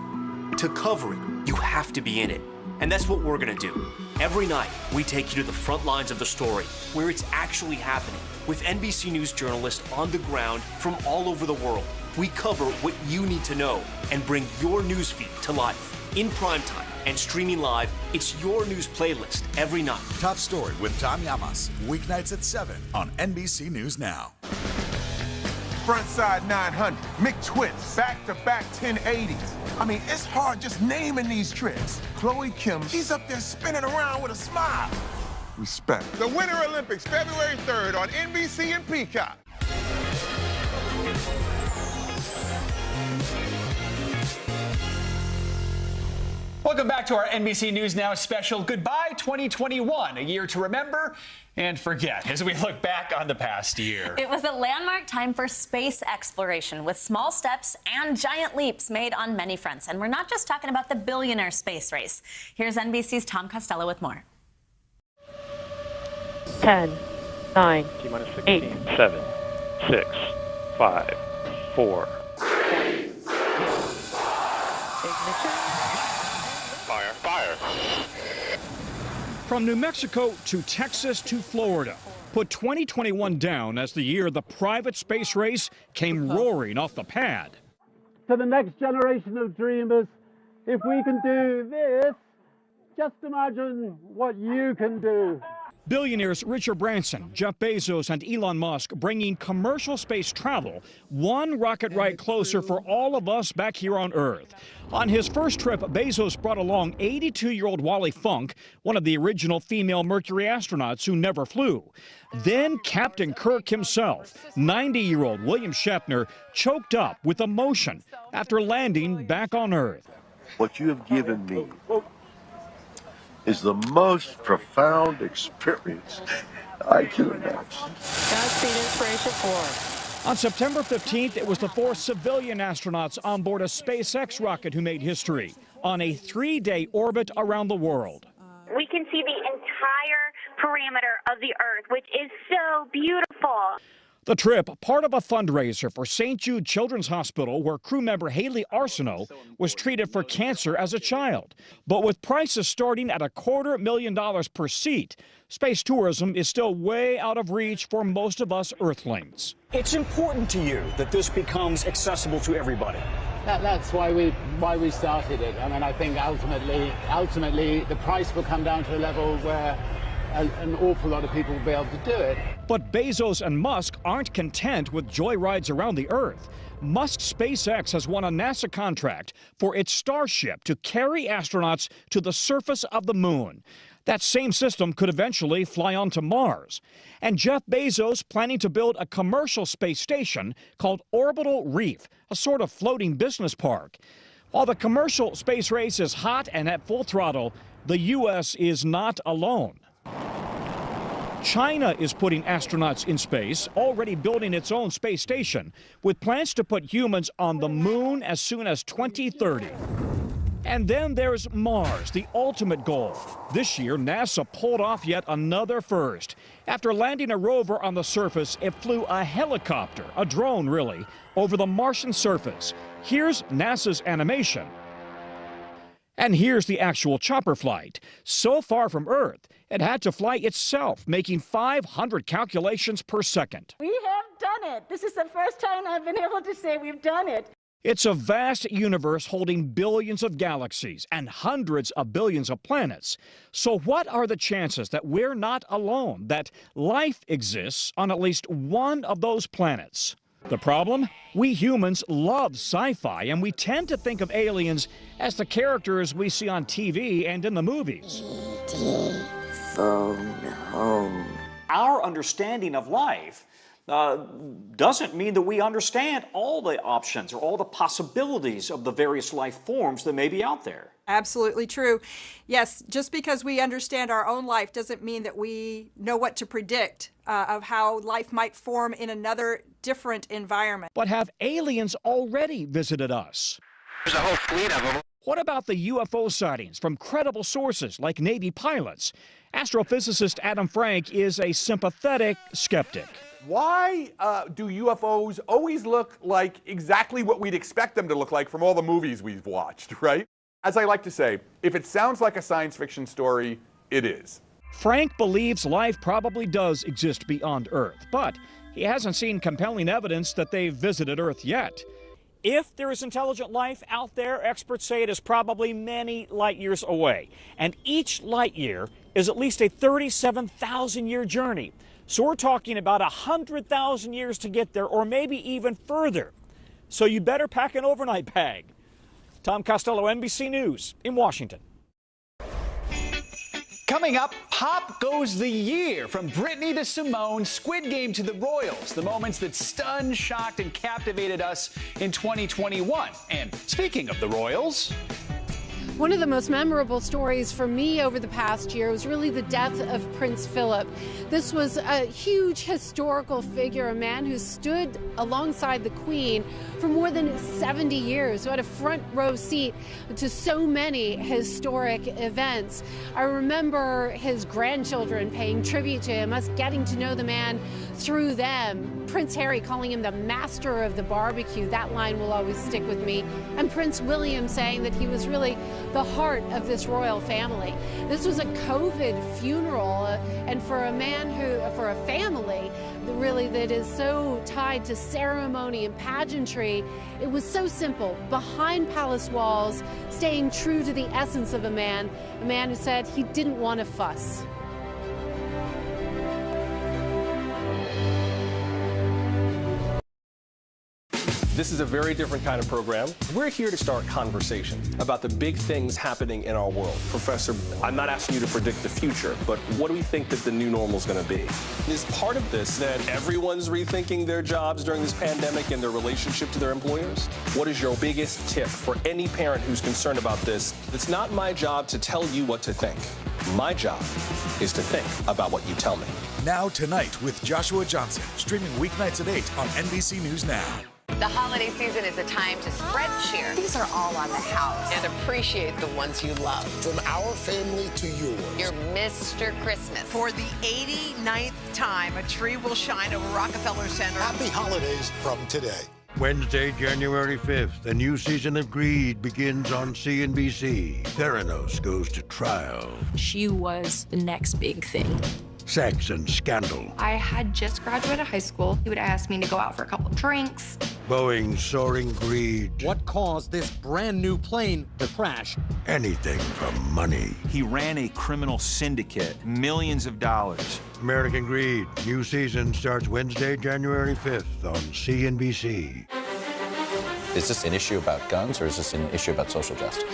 To cover it, you have to be in it. And that's what we're gonna do. Every night, we take you to the front lines of the story, where it's actually happening, with NBC News journalists on the ground from all over the world. We cover what you need to know and bring your newsfeed to life. In primetime and streaming live, it's your news playlist every night. Top Story with Tom Llamas, weeknights at 7 on NBC News Now. Frontside 900, McTwist, back-to-back 1080s. I mean, it's hard just naming these tricks. Chloe Kim, she's up there spinning around with a smile. Respect. The Winter Olympics, February 3rd on NBC and Peacock. Welcome back to our NBC News Now special Goodbye 2021, a year to remember and forget as we look back on the past year. It was a landmark time for space exploration with small steps and giant leaps made on many fronts. And we're not just talking about the billionaire space race. Here's NBC's Tom Costello with more. 10, 9, 8, 7, 6, 5, 4. Fire. From New Mexico to Texas to Florida, put 2021 down as the year the private space race came roaring off the pad. To the next generation of dreamers, if we can do this, just imagine what you can do. Billionaires Richard Branson, Jeff Bezos, and Elon Musk bringing commercial space travel one rocket ride closer for all of us back here on Earth. On his first trip, Bezos brought along 82-year-old Wally Funk, one of the original female Mercury astronauts who never flew. Then Captain Kirk himself, 90-year-old William Shatner, choked up with emotion after landing back on Earth. What you have given me is the most profound experience I can imagine. Godspeed, Inspiration 4. On September 15th, it was the 4 civilian astronauts on board a SpaceX rocket who made history on a 3-day orbit around the world. We can see the entire perimeter of the Earth, which is so beautiful. The trip, part of a fundraiser for St. Jude Children's Hospital, where crew member Haley Arsenault was treated for cancer as a child. But with prices starting at $250,000 per seat, space tourism is still way out of reach for most of us Earthlings. It's important to you that this becomes accessible to everybody. That's why we started it. I mean, I think ultimately the price will come down to a level where an awful lot of people will be able to do it. But Bezos and Musk aren't content with joyrides around the Earth. Musk's SpaceX has won a NASA contract for its Starship to carry astronauts to the surface of the moon. That same system could eventually fly onto Mars. And Jeff Bezos planning to build a commercial space station called Orbital Reef, a sort of floating business park. While the commercial space race is hot and at full throttle, the U.S. is not alone. China is putting astronauts in space, already building its own space station, with plans to put humans on the moon as soon as 2030. And then there's Mars, the ultimate goal. This year, NASA pulled off yet another first. After landing a rover on the surface, it flew a helicopter, a drone really, over the Martian surface. Here's NASA's animation. And here's the actual chopper flight. So far from Earth, it had to fly itself, making 500 calculations per second. We have done it. This is the first time I've been able to say we've done it. It's a vast universe holding billions of galaxies and hundreds of billions of planets. So what are the chances that we're not alone, that life exists on at least one of those planets? The problem? We humans love sci-fi, and we tend to think of aliens as the characters we see on TV and in the movies. E.T. phone home. Our understanding of life doesn't mean that we understand all the options or all the possibilities of the various life forms that may be out there. Absolutely true. Yes, just because we understand our own life doesn't mean that we know what to predict of how life might form in another different environment. But have aliens already visited us? There's a whole fleet of them. What about the UFO sightings from credible sources like Navy pilots? Astrophysicist Adam Frank is a sympathetic skeptic. Why do UFOs always look like exactly what we'd expect them to look like from all the movies we've watched, right? As I like to say, if it sounds like a science fiction story, it is. Frank believes life probably does exist beyond Earth, but he hasn't seen compelling evidence that they've visited Earth yet. If there is intelligent life out there, experts say it is probably many light years away. And each light year is at least a 37,000-year journey. So we're talking about 100,000 years to get there, or maybe even further. So you better pack an overnight bag. Tom Costello, NBC News in Washington. Coming up, Pop Goes the Year. From Britney to Simone, Squid Game to the Royals. The moments that stunned, shocked, and captivated us in 2021. And speaking of the Royals... One of the most memorable stories for me over the past year was really the death of Prince Philip. This was a huge historical figure, a man who stood alongside the Queen for more than 70 years, who had a front row seat to so many historic events. I remember his grandchildren paying tribute to him, us getting to know the man through them. Prince Harry calling him the master of the barbecue. That line will always stick with me. And Prince William saying that he was really the heart of this royal family. This was a COVID funeral, and for a man for a family really that is so tied to ceremony and pageantry, it was so simple. Behind palace walls, staying true to the essence of a man who said he didn't want to fuss. This is a very different kind of program. We're here to start conversation about the big things happening in our world. Professor, I'm not asking you to predict the future, but what do we think that the new normal is going to be? Is part of this that everyone's rethinking their jobs during this pandemic and their relationship to their employers? What is your biggest tip for any parent who's concerned about this? It's not my job to tell you what to think. My job is to think about what you tell me. Now Tonight with Joshua Johnson, streaming weeknights at 8 on NBC News Now. The holiday season is a time to spread cheer. These are all on the house. And appreciate the ones you love. From our family to yours. You're Mr. Christmas. For the 89th time, a tree will shine over Rockefeller Center. Happy holidays from today. Wednesday, January 5th, a new season of Greed begins on CNBC. Theranos goes to trial. She was the next big thing. Sex and scandal. I had just graduated high school. He would ask me to go out for a couple of drinks. Boeing's soaring greed. What caused this brand new plane to crash? Anything for money. He ran a criminal syndicate, millions of dollars. American Greed, new season starts Wednesday, January 5th on CNBC. Is this an issue about guns or is this an issue about social justice?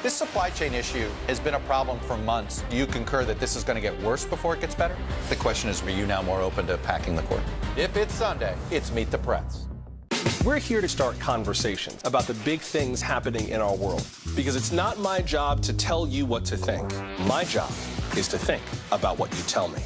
This supply chain issue has been a problem for months. Do you concur that this is going to get worse before it gets better? The question is, are you now more open to packing the court? If it's Sunday, it's Meet the Press. We're here to start conversations about the big things happening in our world. Because it's not my job to tell you what to think. My job is to think about what you tell me.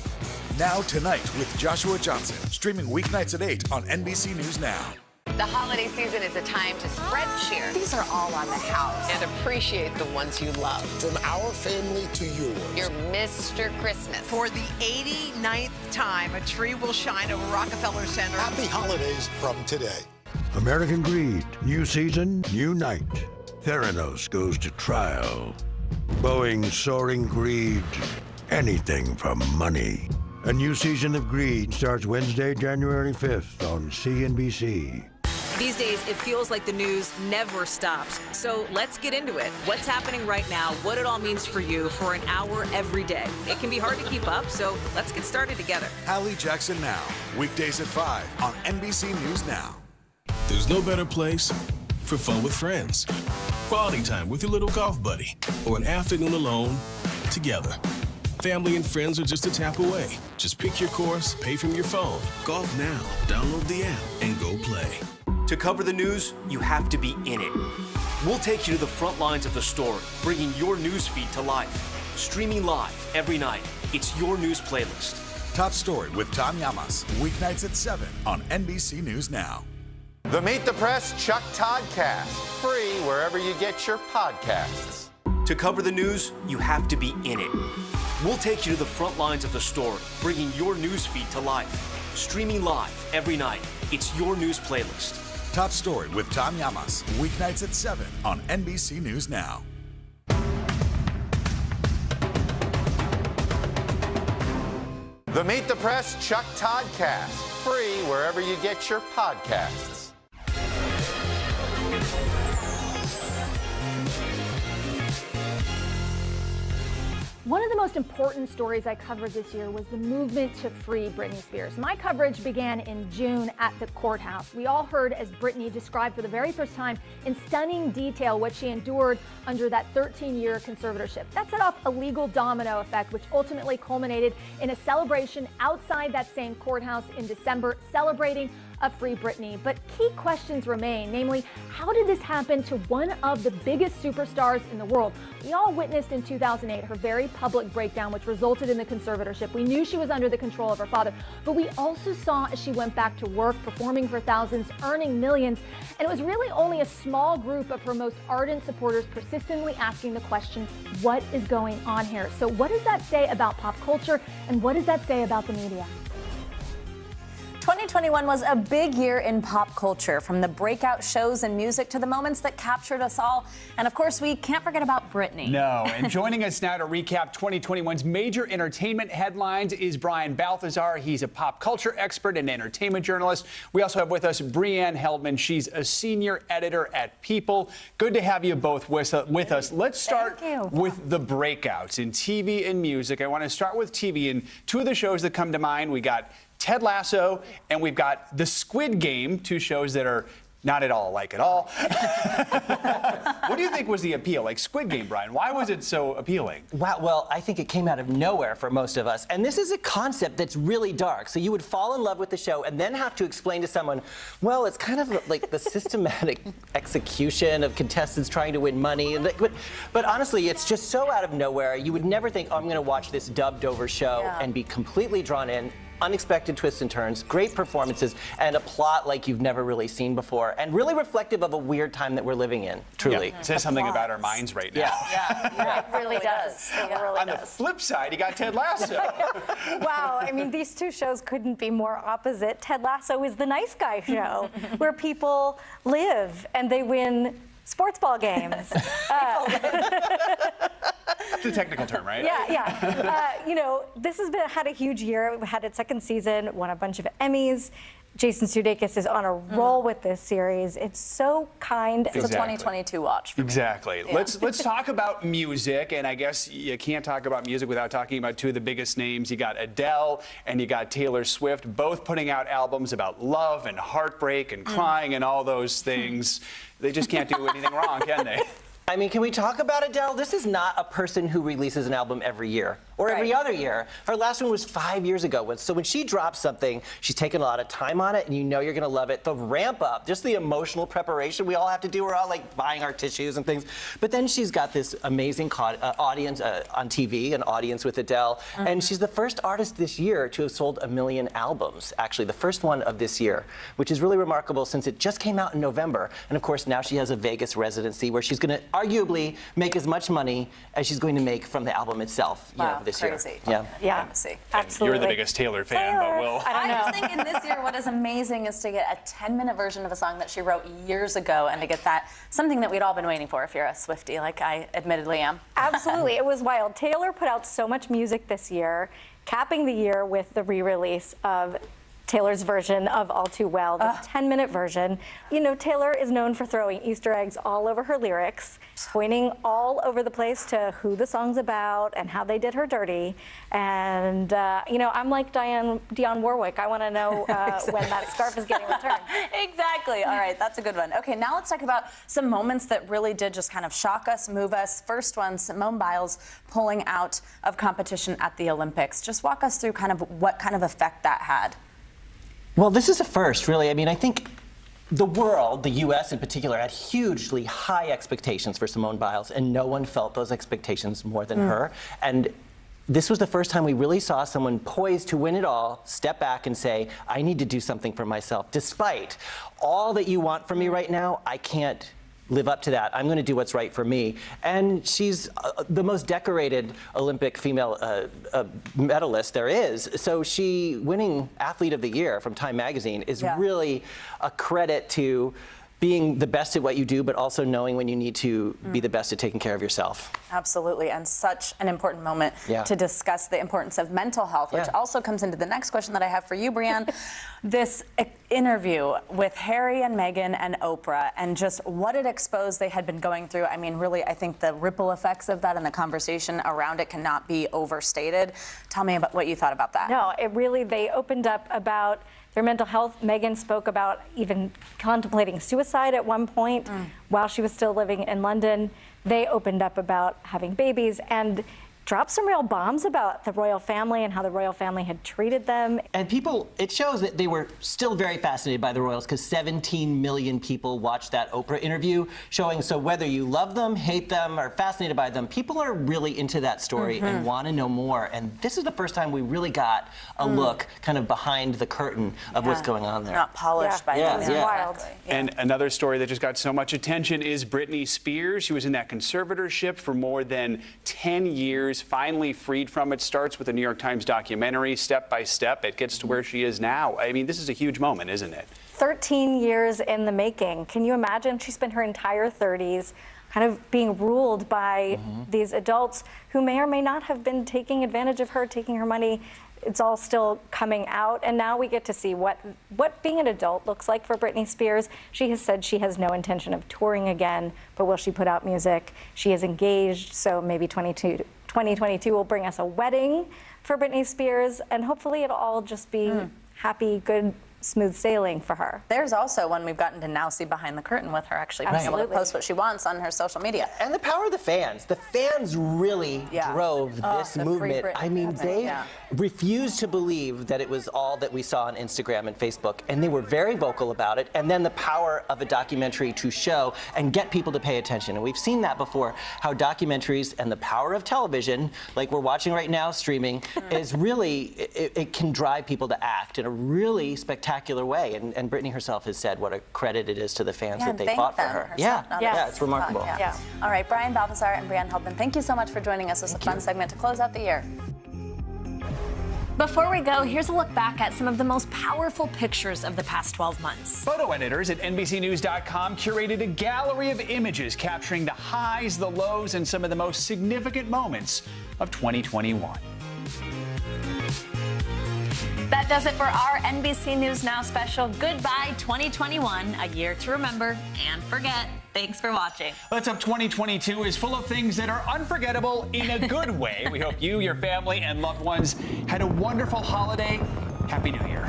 Now Tonight with Joshua Johnson, streaming weeknights at 8 on NBC News Now. The holiday season is a time to spread cheer. These are all on the house. And appreciate the ones you love. From our family to yours. You're Mr. Christmas. For the 89th time, a tree will shine over Rockefeller Center. Happy holidays from today. American Greed. New season, new night. Theranos goes to trial. Boeing's soaring greed. Anything for money. A new season of Greed starts Wednesday, January 5th on CNBC. These days, it feels like the news never stops. So let's get into it. What's happening right now, what it all means for you for an hour every day. It can be hard to keep up, so let's get started together. Hallie Jackson Now, weekdays at 5 on NBC News Now. There's no better place for fun with friends. Quality time with your little golf buddy, or an afternoon alone together. Family and friends are just a tap away. Just pick your course, pay from your phone. Golf Now. Download the app and go play. To cover the news, you have to be in it. We'll take you to the front lines of the story, bringing your news feed to life. Streaming live every night. It's your news playlist. Top Story with Tom Llamas, weeknights at 7 on NBC News Now. The Meet the Press Chuck Todd Cast, free wherever you get your podcasts. To cover the news, you have to be in it. We'll take you to the front lines of the story, bringing your news feed to life. Streaming live every night. It's your news playlist. Top Story with Tom Llamas, weeknights at 7 on NBC News Now. The Meet the Press Chuck Todd Cast, free wherever you get your podcasts. One of the most important stories I covered this year was the movement to free Britney Spears. My coverage began in June at the courthouse. We all heard as Britney described for the very first time in stunning detail what she endured under that 13-year conservatorship. That set off a legal domino effect, which ultimately culminated in a celebration outside that same courthouse in December, celebrating a free Britney. But key questions remain, namely, how did this happen to one of the biggest superstars in the world? We all witnessed in 2008 her very public breakdown, which resulted in the conservatorship. We knew she was under the control of her father, but we also saw as she went back to work, performing for thousands, earning millions, and it was really only a small group of her most ardent supporters persistently asking the question, what is going on here? So what does that say about pop culture, and what does that say about the media? 2021 was a big year in pop culture, from the breakout shows and music to the moments that captured us all. And of course, we can't forget about Britney. No, and joining us now to recap 2021's major entertainment headlines is Brian Balthazar. He's a pop culture expert and entertainment journalist. We also have with us Brianne Heldman. She's a senior editor at People. Good to have you both with us. Let's start with the breakouts in TV and music. I want to start with TV, and two of the shows that come to mind, we got Ted Lasso, and we've got The Squid Game, two shows that are not at all alike at all. What do you think was the appeal? Like Squid Game, Brian, why was it so appealing? Wow, well, I think it came out of nowhere for most of us. And this is a concept that's really dark. So you would fall in love with the show and then have to explain to someone, well, it's kind of like the systematic execution of contestants trying to win money. But honestly, it's just so out of nowhere. You would never think, oh, I'm going to watch this dubbed over show and be completely drawn in. Unexpected twists and turns, great performances, and a plot like you've never really seen before, and really reflective of a weird time that we're living in, truly. Yeah, it says something about our minds right now. Yeah, it really does. It really On the flip side, you got Ted Lasso. Wow, I mean, these two shows couldn't be more opposite. Ted Lasso is the nice guy show, where people live and they win sports ball games. It's a technical term, right? Yeah. You know, this has had a huge year. It had its second season, won a bunch of Emmys. Jason Sudeikis is on a roll with this series. It's so kind. It's a 2022 watch for me. Exactly. Yeah. Let's talk about music, and I guess you can't talk about music without talking about two of the biggest names. You got Adele and you got Taylor Swift, both putting out albums about love and heartbreak and crying and all those things. They just can't do anything wrong, can they? I mean, can we talk about Adele? This is not a person who releases an album every year or every other year. Her last one was 5 years ago. So when she drops something, she's taken a lot of time on it, and you know you're going to love it. The ramp up, just the emotional preparation we all have to do. We're all like buying our tissues and things. But then she's got this amazing audience on TV, an audience with Adele. And she's the first artist this year to have sold 1 million albums, actually, the first one of this year, which is really remarkable since it just came out in November. And of course, now she has a Vegas residency where she's going to arguably make as much money as she's going to make from the album itself this crazy. year. Yeah, absolutely. You're the biggest Taylor fan, but Will. I just think in this year, what is amazing is to get a 10-minute version of a song that she wrote years ago, and to get that, something that we'd all been waiting for if you're a Swiftie, like I admittedly am. Absolutely, it was wild. Taylor put out so much music this year, capping the year with the re-release of Taylor's version of All Too Well, the 10-minute version. You know, Taylor is known for throwing Easter eggs all over her lyrics, pointing all over the place to who the song's about and how they did her dirty. And, you know, I'm like Dionne Warwick. I want to know when that scarf is getting returned. Exactly. All right, that's a good one. Okay, now let's talk about some moments that really did just kind of shock us, move us. First one, Simone Biles pulling out of competition at the Olympics. Just walk us through kind of what kind of effect that had. Well, this is a first, really. I mean, I think the world, the U.S. in particular, had hugely high expectations for Simone Biles, and no one felt those expectations more than her. And this was the first time we really saw someone poised to win it all step back and say, I need to do something for myself. Despite all that you want from me right now, I can't live up to that. I'm going to do what's right for me. And she's the most decorated Olympic female medalist there is. So she winning Athlete of the Year from Time Magazine is really a credit to being the best at what you do, but also knowing when you need to be the best at taking care of yourself. Absolutely, and such an important moment to discuss the importance of mental health, which also comes into the next question that I have for you, Brianne. This interview with Harry and Meghan and Oprah, and just what it exposed they had been going through. I mean, really, I think the ripple effects of that and the conversation around it cannot be overstated. Tell me about what you thought about that. No, it really, they opened up about their mental health. Meghan spoke about even contemplating suicide at one point while she was still living in London. They opened up about having babies and dropped some real bombs about the royal family and how the royal family had treated them. And people, it shows that they were still very fascinated by the royals, because 17 million people watched that Oprah interview, showing so whether you love them, hate them, or fascinated by them, people are really into that story and want to know more. And this is the first time we really got a look kind of behind the curtain of what's going on there. Not polished by them. Wild. And another story that just got so much attention is Britney Spears. She was in that conservatorship for more than 10 years. Finally freed from it. Starts with a New York Times documentary, step by step. It gets to where she is now. I mean, this is a huge moment, isn't it? 13 years in the making. Can you imagine? She spent her entire 30s kind of being ruled by these adults who may or may not have been taking advantage of her, taking her money. It's all still coming out, and now we get to see what being an adult looks like for Britney Spears. She has said she has no intention of touring again, but will she put out music? She is engaged, so maybe 2022 will bring us a wedding for Britney Spears, and hopefully it'll all just be happy, good, smooth sailing for her. There's also one we've gotten to now see behind the curtain with her actually being able to post what she wants on her social media. And the power of the fans. The fans really drove this movement. I mean, they refused to believe that it was all that we saw on Instagram and Facebook, and they were very vocal about it. And then the power of a documentary to show and get people to pay attention. And we've seen that before, how documentaries and the power of television, like we're watching right now streaming, is really, it can drive people to act in a really spectacular way, and Britney herself has said what a credit it is to the fans that they fought for her. Yeah, it's remarkable. All right, Brian Balthazar and Brianne Helpman, thank you so much for joining us. This was a fun segment to close out the year. Before we go, here's a look back at some of the most powerful pictures of the past 12 months. Photo editors at NBCNews.com curated a gallery of images capturing the highs, the lows, and some of the most significant moments of 2021. That does it for our NBC News Now special. Goodbye 2021, a year to remember and forget. Thanks for watching. Let's Up 2022 is full of things that are unforgettable in a good way. We hope you, your family, and loved ones had a wonderful holiday. Happy New Year.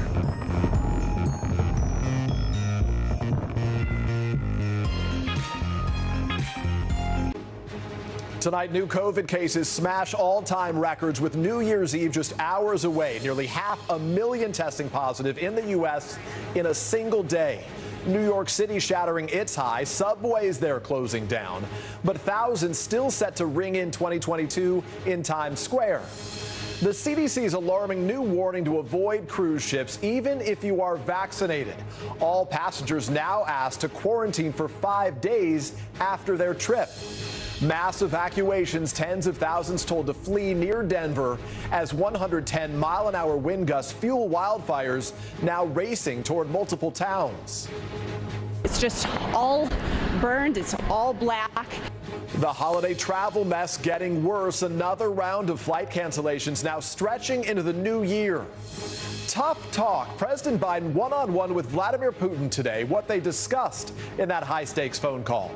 Tonight, new COVID cases smash all-time records with New Year's Eve just hours away. Nearly 500,000 testing positive in the U.S. in a single day. New York City shattering its high. Subways there closing down. But thousands still set to ring in 2022 in Times Square. The CDC's alarming new warning to avoid cruise ships even if you are vaccinated. All passengers now asked to quarantine for 5 days after their trip. Mass evacuations, tens of thousands told to flee near Denver as 110-mile-an-hour wind gusts fuel wildfires now racing toward multiple towns. It's just all burned. It's all black. The holiday travel mess getting worse. Another round of flight cancellations now stretching into the new year. Tough talk. President Biden one-on-one with Vladimir Putin today. What they discussed in that high-stakes phone call.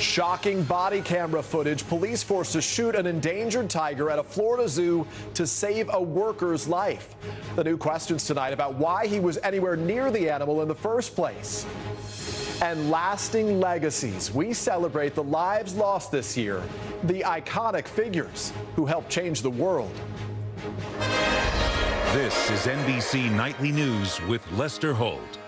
Shocking body camera footage. Police forced to shoot an endangered tiger at a Florida zoo to save a worker's life. The new questions tonight about why he was anywhere near the animal in the first place. And lasting legacies. We celebrate the lives lost this year, the iconic figures who helped change the world. This is NBC Nightly News with Lester Holt.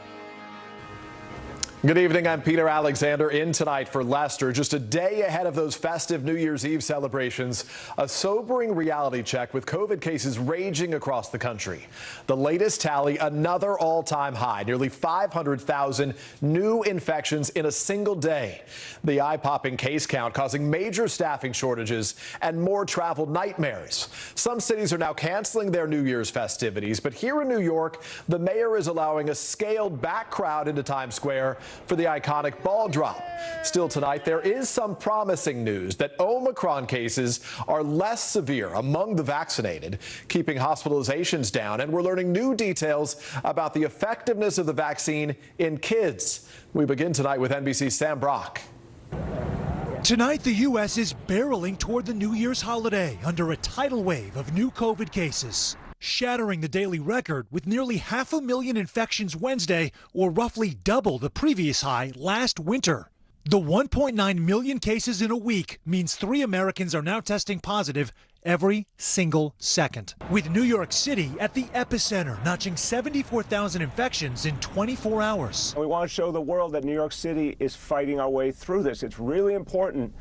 Good evening. I'm Peter Alexander in tonight for Lester. Just a day ahead of those festive New Year's Eve celebrations, a sobering reality check with COVID cases raging across the country. The latest tally, another all-time high, nearly 500,000 new infections in a single day. The eye-popping case count causing major staffing shortages and more travel nightmares. Some cities are now canceling their New Year's festivities, but here in New York, the mayor is allowing a scaled-back crowd into Times Square for the iconic ball drop. Still tonight, there is some promising news that Omicron cases are less severe among the vaccinated, keeping hospitalizations down, and we're learning new details about the effectiveness of the vaccine in kids. We begin tonight with NBC's Sam Brock. Tonight, the U.S. is barreling toward the New Year's holiday under a tidal wave of new COVID cases, shattering the daily record with nearly 500,000 infections Wednesday, or roughly double the previous high last winter. The 1.9 million cases in a week means 3 Americans are now testing positive every single second, with New York City at the epicenter, notching 74,000 infections in 24 hours. We want to show the world that New York City is fighting our way through this. It's really important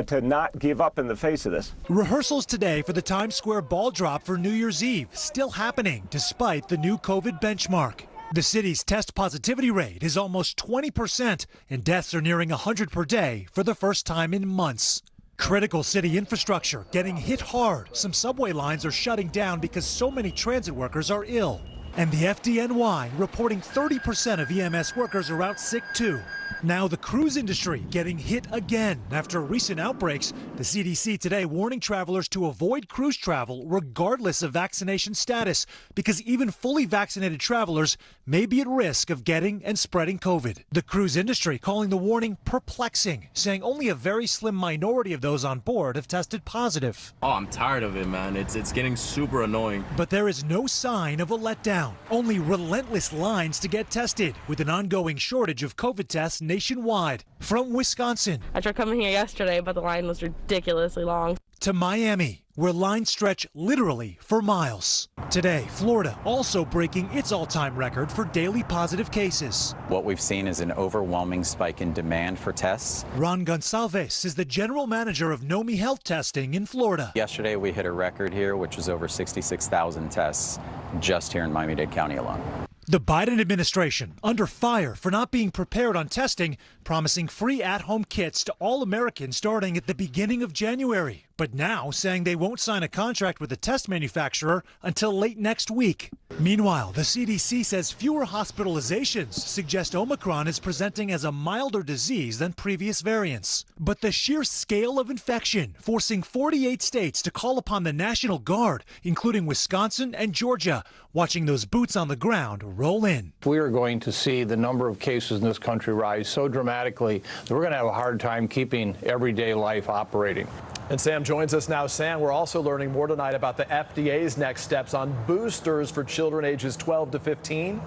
to not give up in the face of this. Rehearsals today for the Times Square ball drop for New Year's Eve still happening despite the new COVID benchmark. The city's test positivity rate is almost 20%, and deaths are nearing 100 per day for the first time in months. Critical city infrastructure getting hit hard. Some subway lines are shutting down because so many transit workers are ill. And the FDNY reporting 30% of EMS workers are out sick too. Now the cruise industry getting hit again after recent outbreaks. The CDC today warning travelers to avoid cruise travel regardless of vaccination status, because even fully vaccinated travelers may be at risk of getting and spreading COVID. The cruise industry calling the warning perplexing, saying only a very slim minority of those on board have tested positive. Oh, I'm tired of it, man. It's getting super annoying. But there is no sign of a letdown, only relentless lines to get tested, with an ongoing shortage of COVID tests nationwide. From Wisconsin, I tried coming here yesterday, but the line was ridiculously long, to Miami, where lines stretch literally for miles. Today, Florida also breaking its all-time record for daily positive cases. What we've seen is an overwhelming spike in demand for tests. Ron Gonsalves is the general manager of NOMI Health Testing in Florida. Yesterday, we hit a record here, which was over 66,000 tests just here in Miami-Dade County alone. The Biden administration under fire for not being prepared on testing, promising free at-home kits to all Americans starting at the beginning of January, but now saying they won't sign a contract with the test manufacturer until late next week. Meanwhile, the CDC says fewer hospitalizations suggest Omicron is presenting as a milder disease than previous variants. But the sheer scale of infection forcing 48 states to call upon the National Guard, including Wisconsin and Georgia, watching those boots on the ground roll in. We are going to see the number of cases in this country rise so dramatically that we're going to have a hard time keeping everyday life operating. And Sam joins us now. Sam, we're also learning more tonight about the FDA's next steps on boosters for children ages 12 to 15.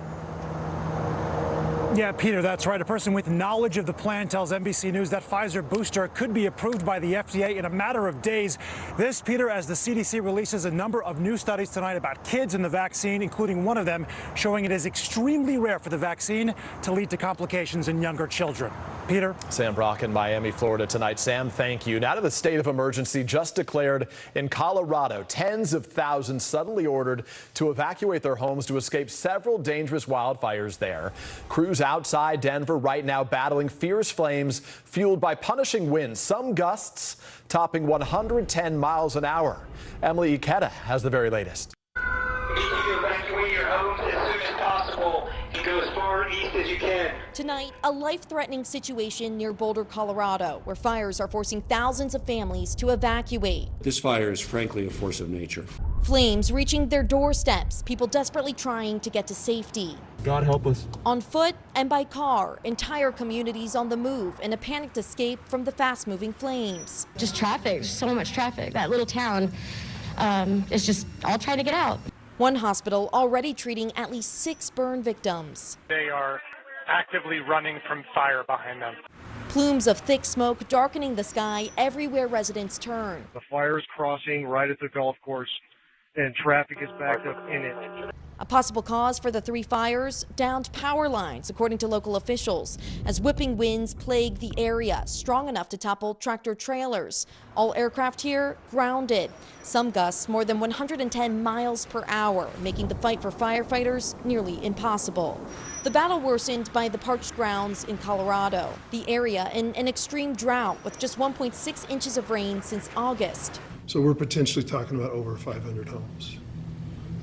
Yeah, Peter, that's right. A person with knowledge of the plan tells NBC News that Pfizer booster could be approved by the FDA in a matter of days. This, Peter, as the CDC releases a number of new studies tonight about kids and the vaccine, including one of them showing it is extremely rare for the vaccine to lead to complications in younger children. Peter? Sam Brock in Miami, Florida tonight. Sam, thank you. Now to the state of emergency just declared in Colorado. Tens of thousands suddenly ordered to evacuate their homes to escape several dangerous wildfires there. Crews outside Denver right now battling fierce flames fueled by punishing winds, some gusts topping 110 miles an hour. Emily Ikeda has the very latest. You need to evacuate your homes as soon as possible and go as far east as you can. Tonight, a life-threatening situation near Boulder, Colorado, where fires are forcing thousands of families to evacuate. This fire is frankly a force of nature. Flames reaching their doorsteps, people desperately trying to get to safety. God help us. On foot and by car, entire communities on the move in a panicked escape from the fast-moving flames. Just traffic, so much traffic. That little town is just all trying to get out. One hospital already treating at least 6 burn victims. They are actively running from fire behind them. Plumes of thick smoke darkening the sky everywhere residents turn. The fire is crossing right at the golf course, and traffic is backed up in it. A possible cause for the 3 fires, downed power lines, according to local officials, as whipping winds plague the area, strong enough to topple tractor trailers. All aircraft here grounded. Some gusts more than 110 miles per hour, making the fight for firefighters nearly impossible. The battle worsened by the parched grounds in Colorado, the area in an extreme drought with just 1.6 inches of rain since August. So we're potentially talking about over 500 homes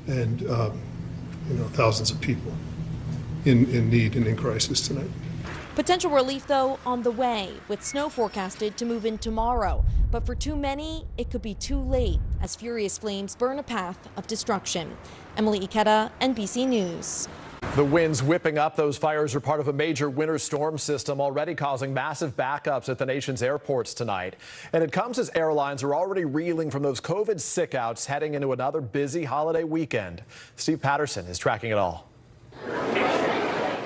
and thousands of people in need and in crisis tonight. Potential relief, though, on the way, with snow forecasted to move in tomorrow. But for too many, it could be too late as furious flames burn a path of destruction. Emily Ikeda, NBC News. The winds whipping up those fires are part of a major winter storm system already causing massive backups at the nation's airports tonight. And it comes as airlines are already reeling from those COVID sick-outs heading into another busy holiday weekend. Steve Patterson is tracking it all.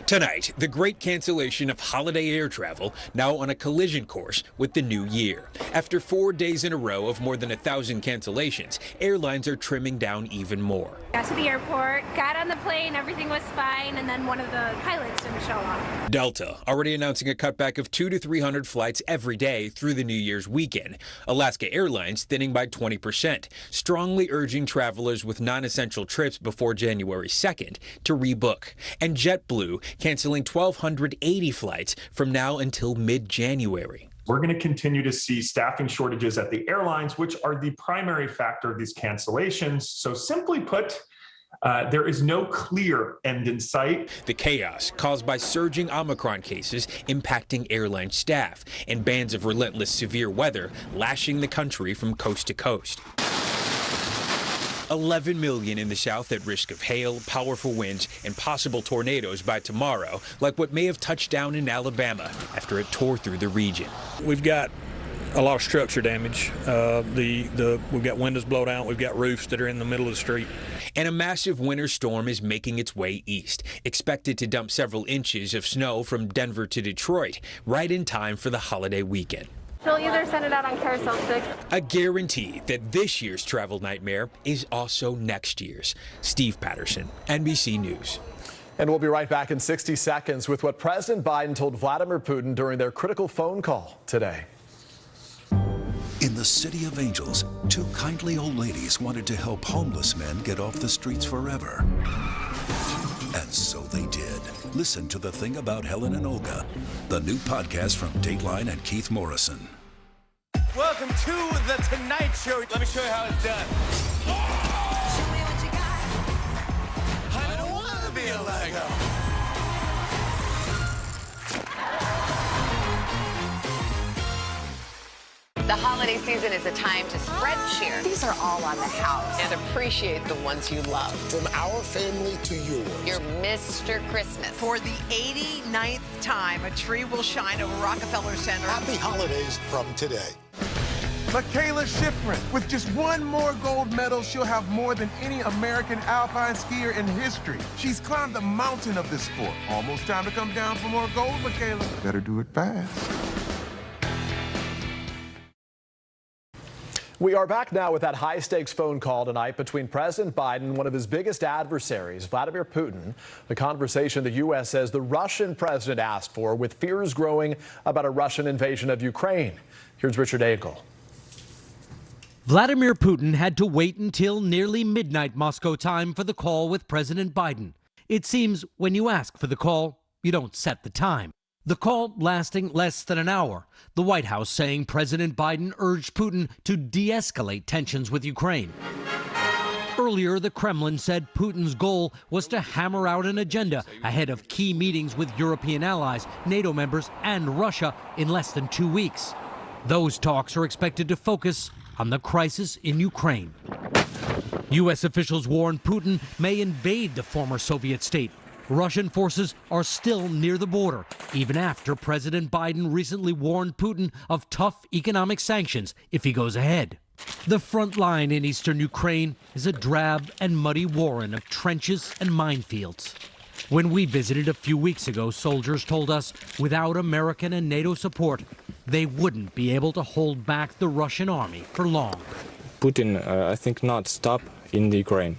Tonight, the great cancellation of holiday air travel now on a collision course with the new year. After 4 days in a row of more than 1,000 cancellations, airlines are trimming down even more. Got to the airport, got on the plane, everything was fine, and then one of the pilots didn't show up. Delta already announcing a cutback of 200 to 300 flights every day through the New Year's weekend. Alaska Airlines thinning by 20%, strongly urging travelers with non-essential trips before January 2nd to rebook. And JetBlue canceling 1,280 flights from now until mid-January. We're going to continue to see staffing shortages at the airlines, which are the primary factor of these cancellations. So simply put, there is no clear end in sight. The chaos caused by surging Omicron cases impacting airline staff and bands of relentless severe weather lashing the country from coast to coast. 11 million in the south at risk of hail, powerful winds, and possible tornadoes by tomorrow, like what may have touched down in Alabama after it tore through the region. We've got a lot of structure damage. We've got windows blown out. We've got roofs that are in the middle of the street. And a massive winter storm is making its way east, expected to dump several inches of snow from Denver to Detroit, right in time for the holiday weekend. She'll either send it out on Carousel 6. A guarantee that this year's travel nightmare is also next year's. Steve Patterson, NBC News. And we'll be right back in 60 seconds with what President Biden told Vladimir Putin during their critical phone call today. In the City of Angels, 2 kindly old ladies wanted to help homeless men get off the streets forever. And so they did. Listen to The Thing About Helen and Olga, the new podcast from Dateline and Keith Morrison. Welcome to The Tonight Show. Let me show you how it's done. Show me what you got. I don't want to be a Lego. The holiday season is a time to spread cheer. These are all on the house. And appreciate the ones you love. From our family to yours. Your Mr. Christmas. For the 89th time, a tree will shine over Rockefeller Center. Happy holidays from today. Michaela Schifrin. With just one more gold medal, she'll have more than any American alpine skier in history. She's climbed the mountain of this sport. Almost time to come down for more gold, Michaela. Better do it fast. We are back now with that high-stakes phone call tonight between President Biden and one of his biggest adversaries, Vladimir Putin. The conversation the U.S. says the Russian president asked for, with fears growing about a Russian invasion of Ukraine. Here's Richard Engel. Vladimir Putin had to wait until nearly midnight Moscow time for the call with President Biden. It seems when you ask for the call, you don't set the time. The call lasting less than an hour. The White House saying President Biden urged Putin to de-escalate tensions with Ukraine. Earlier, the Kremlin said Putin's goal was to hammer out an agenda ahead of key meetings with European allies, NATO members, and Russia in less than 2 weeks. Those talks are expected to focus on the crisis in Ukraine. U.S. officials warn Putin may invade the former Soviet state. Russian forces are still near the border, even after President Biden recently warned Putin of tough economic sanctions if he goes ahead. The front line in eastern Ukraine is a drab and muddy warren of trenches and minefields. When we visited a few weeks ago, soldiers told us without American and NATO support, they wouldn't be able to hold back the Russian army for long. Putin, I think, not stop in the Ukraine.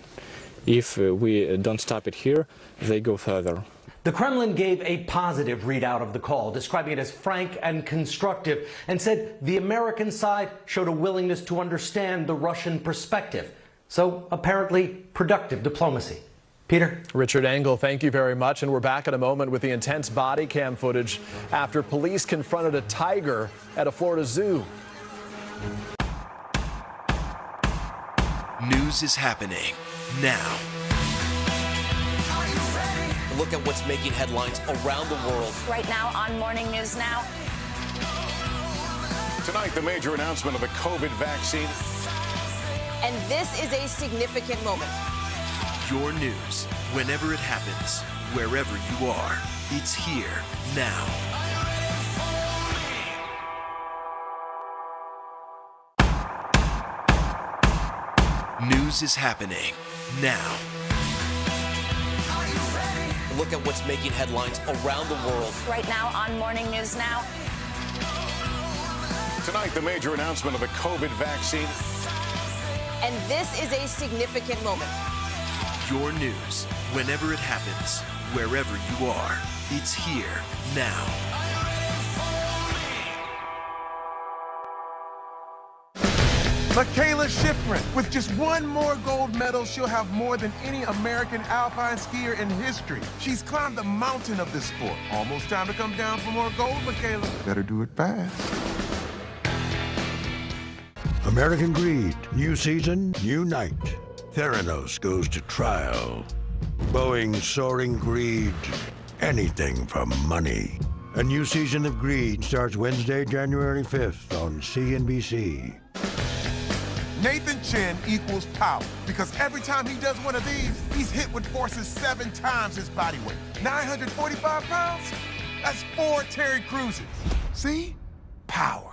If we don't stop it here, they go further. The Kremlin gave a positive readout of the call, describing it as frank and constructive, and said the American side showed a willingness to understand the Russian perspective. So apparently productive diplomacy. Peter? Richard Engel, thank you very much. And we're back in a moment with the intense body cam footage after police confronted a tiger at a Florida zoo. News is happening now. Look at what's making headlines around the world. Right now on Morning News Now. Tonight, the major announcement of the COVID vaccine. And this is a significant moment. Your news, whenever it happens, wherever you are, it's here now. News is happening now. Look at what's making headlines around the world. Right now on Morning News Now. Tonight, the major announcement of the COVID vaccine. And this is a significant moment. Your news, whenever it happens, wherever you are, it's here now. Michaela Schifrin. With just one more gold medal, she'll have more than any American alpine skier in history. She's climbed the mountain of this sport. Almost time to come down for more gold, Michaela. Better do it fast. American Greed. New season, new night. Theranos goes to trial. Boeing's soaring greed. Anything for money. A new season of Greed starts Wednesday, January 5th on CNBC. Nathan Chen equals power, because every time he does one of these, he's hit with forces 7 times his body weight. 945 pounds? That's 4 Terry Cruises. See? Power.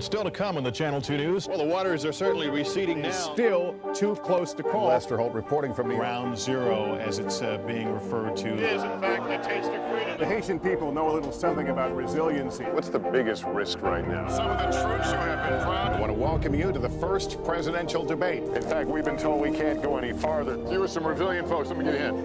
Still to come on the Channel 2 News. Well, the waters are certainly receding now. Still too close to call. Lester Holt reporting from Ground Zero, as it's being referred to. It is, in fact, a taste of freedom. The Haitian people know a little something about resiliency. What's the biggest risk right now? Some of the troops who have been proud. I want to welcome you to the first presidential debate. In fact, we've been told we can't go any farther. You with some resilient folks. Let me get a hint.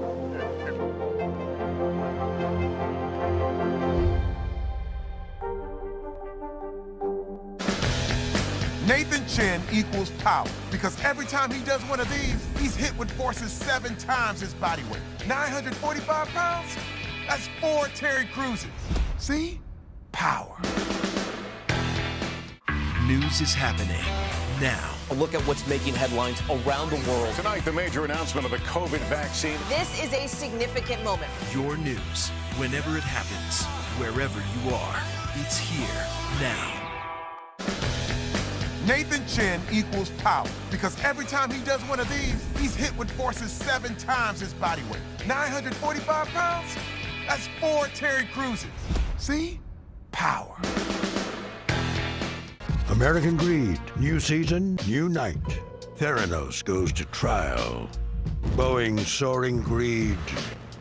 Nathan Chen equals power, because every time he does one of these, he's hit with forces 7 times his body weight. 945 pounds? That's 4 Terry Cruises. See? Power. News is happening now. A look at what's making headlines around the world. Tonight, the major announcement of the COVID vaccine. This is a significant moment. Your news, whenever it happens, wherever you are, it's here now. Nathan Chen equals power, because every time he does one of these, he's hit with forces 7 times his body weight. 945 pounds? That's 4 Terry Cruises. See? Power. American Greed. New season, new night. Theranos goes to trial. Boeing soaring greed.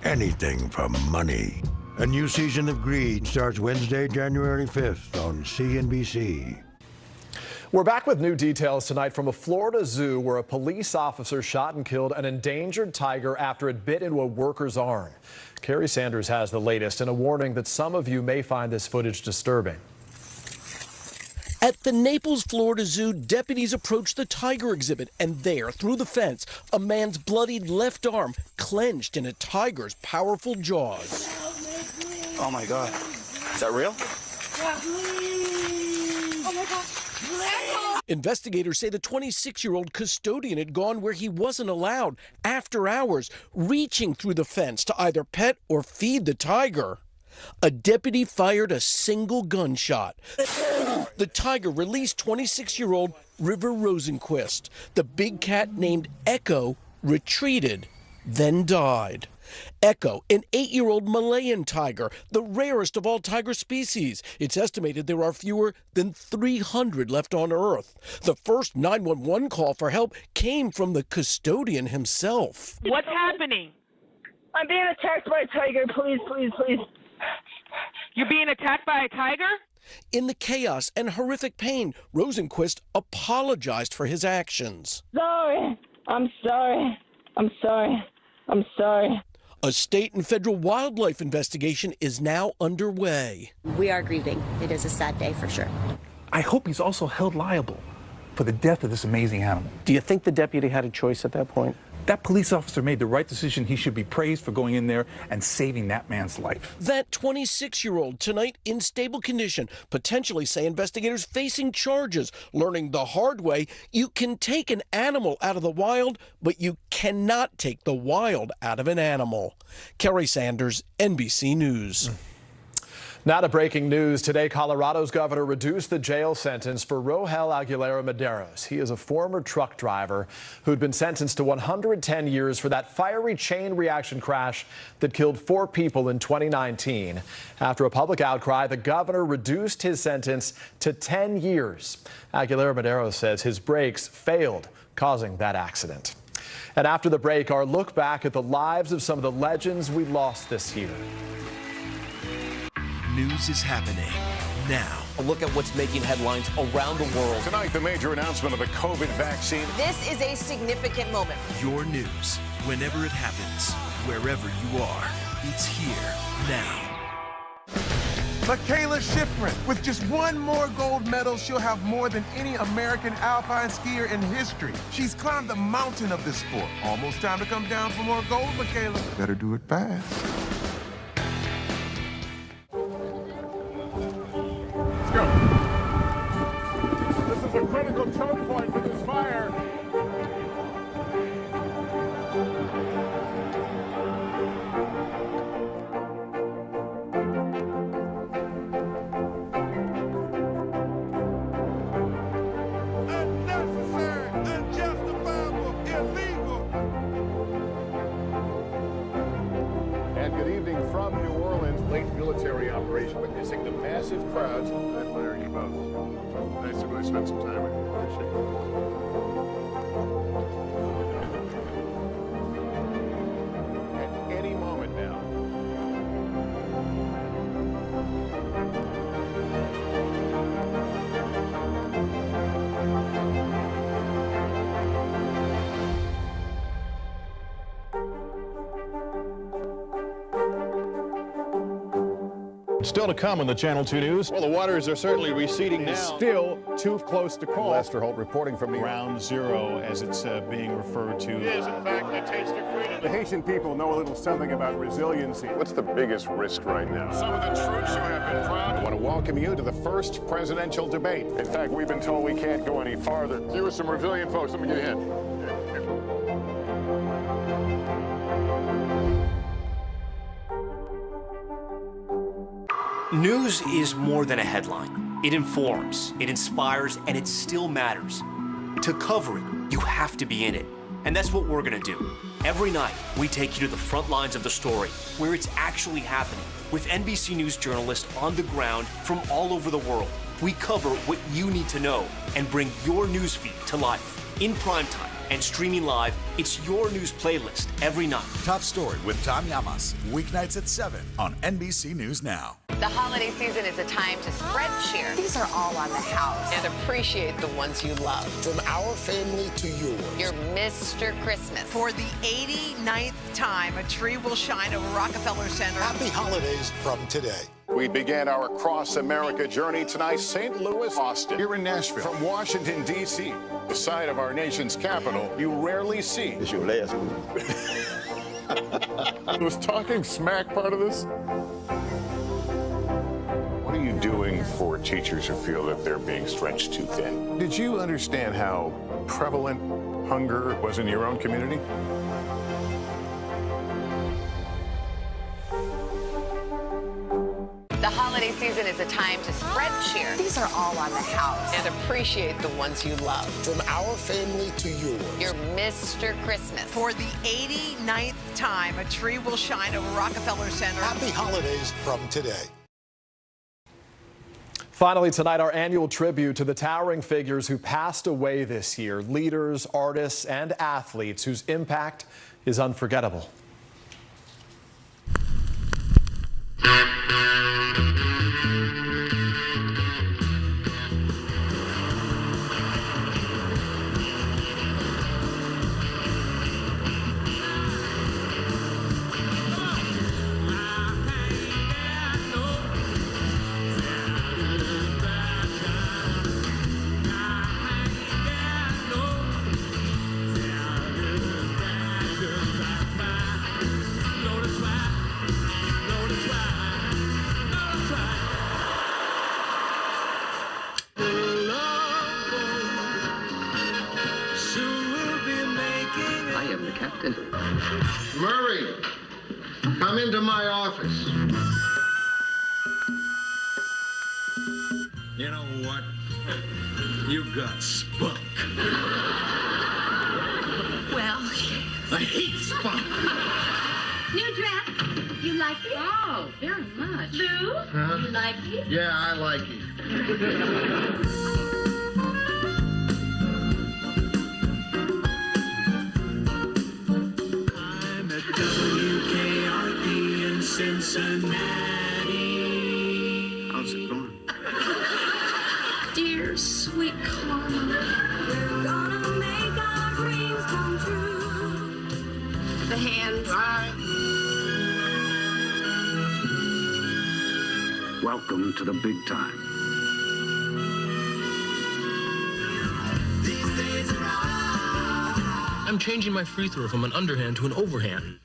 Anything for money. A new season of Greed starts Wednesday, January 5th on CNBC. We're back with new details tonight from a Florida zoo where a police officer shot and killed an endangered tiger after it bit into a worker's arm. Carrie Sanders has the latest and a warning that some of you may find this footage disturbing. At the Naples, Florida Zoo, deputies approached the tiger exhibit, and there, through the fence, a man's bloodied left arm clenched in a tiger's powerful jaws. Oh my God. Is that real? Oh my God. Investigators say the 26-year-old custodian had gone where he wasn't allowed after hours, reaching through the fence to either pet or feed the tiger. A deputy fired a single gunshot. The tiger released 26-year-old River Rosenquist. The big cat named Echo retreated, then died. Echo, an 8-year-old Malayan tiger, the rarest of all tiger species. It's estimated there are fewer than 300 left on Earth. The first 911 call for help came from the custodian himself. What's happening? I'm being attacked by a tiger. Please, please, please. You're being attacked by a tiger? In the chaos and horrific pain, Rosenquist apologized for his actions. Sorry. I'm sorry. I'm sorry. I'm sorry. A state and federal wildlife investigation is now underway. We are grieving. It is a sad day for sure. I hope he's also held liable for the death of this amazing animal. Do you think the deputy had a choice at that point? That police officer made the right decision. He should be praised for going in there and saving that man's life. That 26-year-old tonight in stable condition, potentially, say investigators, facing charges, learning the hard way, you can take an animal out of the wild, but you cannot take the wild out of an animal. Carrie Sanders, NBC News. Now to breaking news. Today, Colorado's governor reduced the jail sentence for Rohel Aguilera Medeiros. He is a former truck driver who'd been sentenced to 110 years for that fiery chain reaction crash that killed 4 people in 2019. After a public outcry, the governor reduced his sentence to 10 years. Aguilera Medeiros says his brakes failed, causing that accident. And after the break, our look back at the lives of some of the legends we lost this year. News is happening now. A look at what's making headlines around the world. Tonight, the major announcement of the COVID vaccine. This is a significant moment. Your news, whenever it happens, wherever you are, it's here now. Michaela Schifrin. With just 1 more gold medal, she'll have more than any American alpine skier in history. She's climbed the mountain of this sport. Almost time to come down for more gold, Michaela. Better do it fast. Go. This is a critical choke point for this fire. Unnecessary, unjustifiable, illegal. And good evening from New Orleans. Late military operation witnessing the massive crowds. I admire you both. Nice to really spend some time with you. Appreciate it. At any moment now. Still to come on the Channel 2 News. Well, the waters are certainly receding now. Still too close to call. Lester Holt reporting from Ground Zero, as it's being referred to. It is, in fact, a taste of freedom. The Haitian people know a little something about resiliency. What's the biggest risk right now? Some of the troops who have been proud. I want to welcome you to the first presidential debate. In fact, we've been told we can't go any farther. You with some resilient folks. Let me give you a hint. News is more than a headline. It informs, it inspires, and it still matters. To cover it, you have to be in it. And that's what we're going to do. Every night, we take you to the front lines of the story, where it's actually happening, with NBC News journalists on the ground from all over the world. We cover what you need to know and bring your newsfeed to life. In primetime and streaming live, it's your news playlist every night. Top Story with Tom Llamas, weeknights at 7 on NBC News Now. The holiday season is a time to spread cheer. These are all on the house. And appreciate the ones you love. From our family to yours. Your Mr. Christmas. For the 89th time, a tree will shine over Rockefeller Center. Happy holidays from today. We began our across-America journey tonight. St. Louis, Austin, here in Nashville. From Washington, D.C., the site of our nation's capital, you rarely see. It's your last one. Was talking smack part of this? What are you doing for teachers who feel that they're being stretched too thin? Did you understand how prevalent hunger was in your own community? The holiday season is a time to spread cheer. These are all on the house. And appreciate the ones you love. From our family to yours. Your Mr. Christmas. For the 89th time, a tree will shine over Rockefeller Center. Happy holidays from today. Finally tonight, our annual tribute to the towering figures who passed away this year. Leaders, artists, and athletes whose impact is unforgettable. Murray, come into my office. You know what? You've got spunk. Well, I hate spunk. new dress. You like it? Oh, very much. Lou, Huh? you like it? Yeah, I like it. WKRP in Cincinnati. How's it going? Dear sweet Carmen, we're gonna make our dreams come true. The hands. Welcome to the big time. I'm changing my free throw from an underhand to an overhand.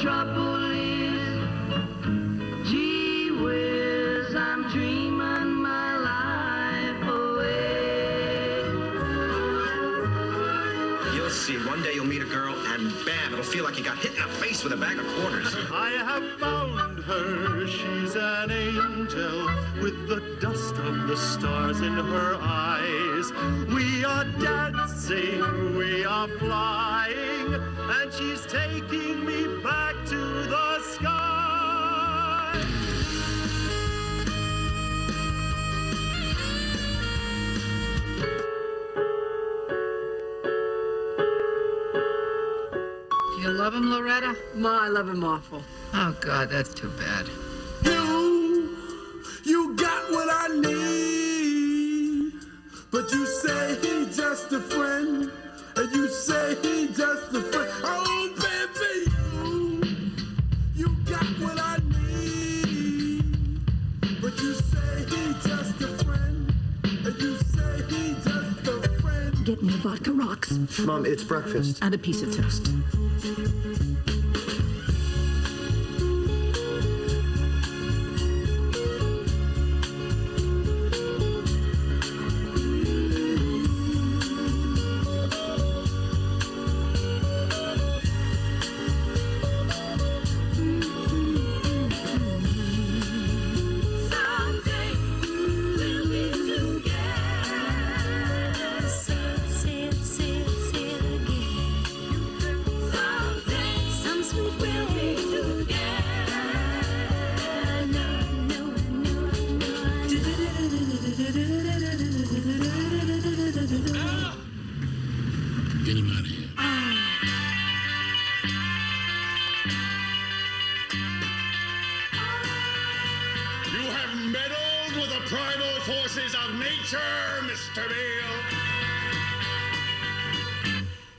Trouble is, It'll feel like you got hit in the face with a bag of quarters. I have found her. She's an angel with the dust of the stars in her eyes. We are dancing, we are flying, and she's taking me back to the sky. You love him, Loretta? I love him awful. Oh, God, that's too bad. You got what I need, but you say he's just a friend, and you say he's just a friend. Oh, baby, you got what I need, but you say he's just a friend, and you say he's just a friend. Get me vodka rocks. Mom, it's breakfast. And a piece of toast. Get him out of here. You have meddled with the primal forces of nature, Mr. Beale.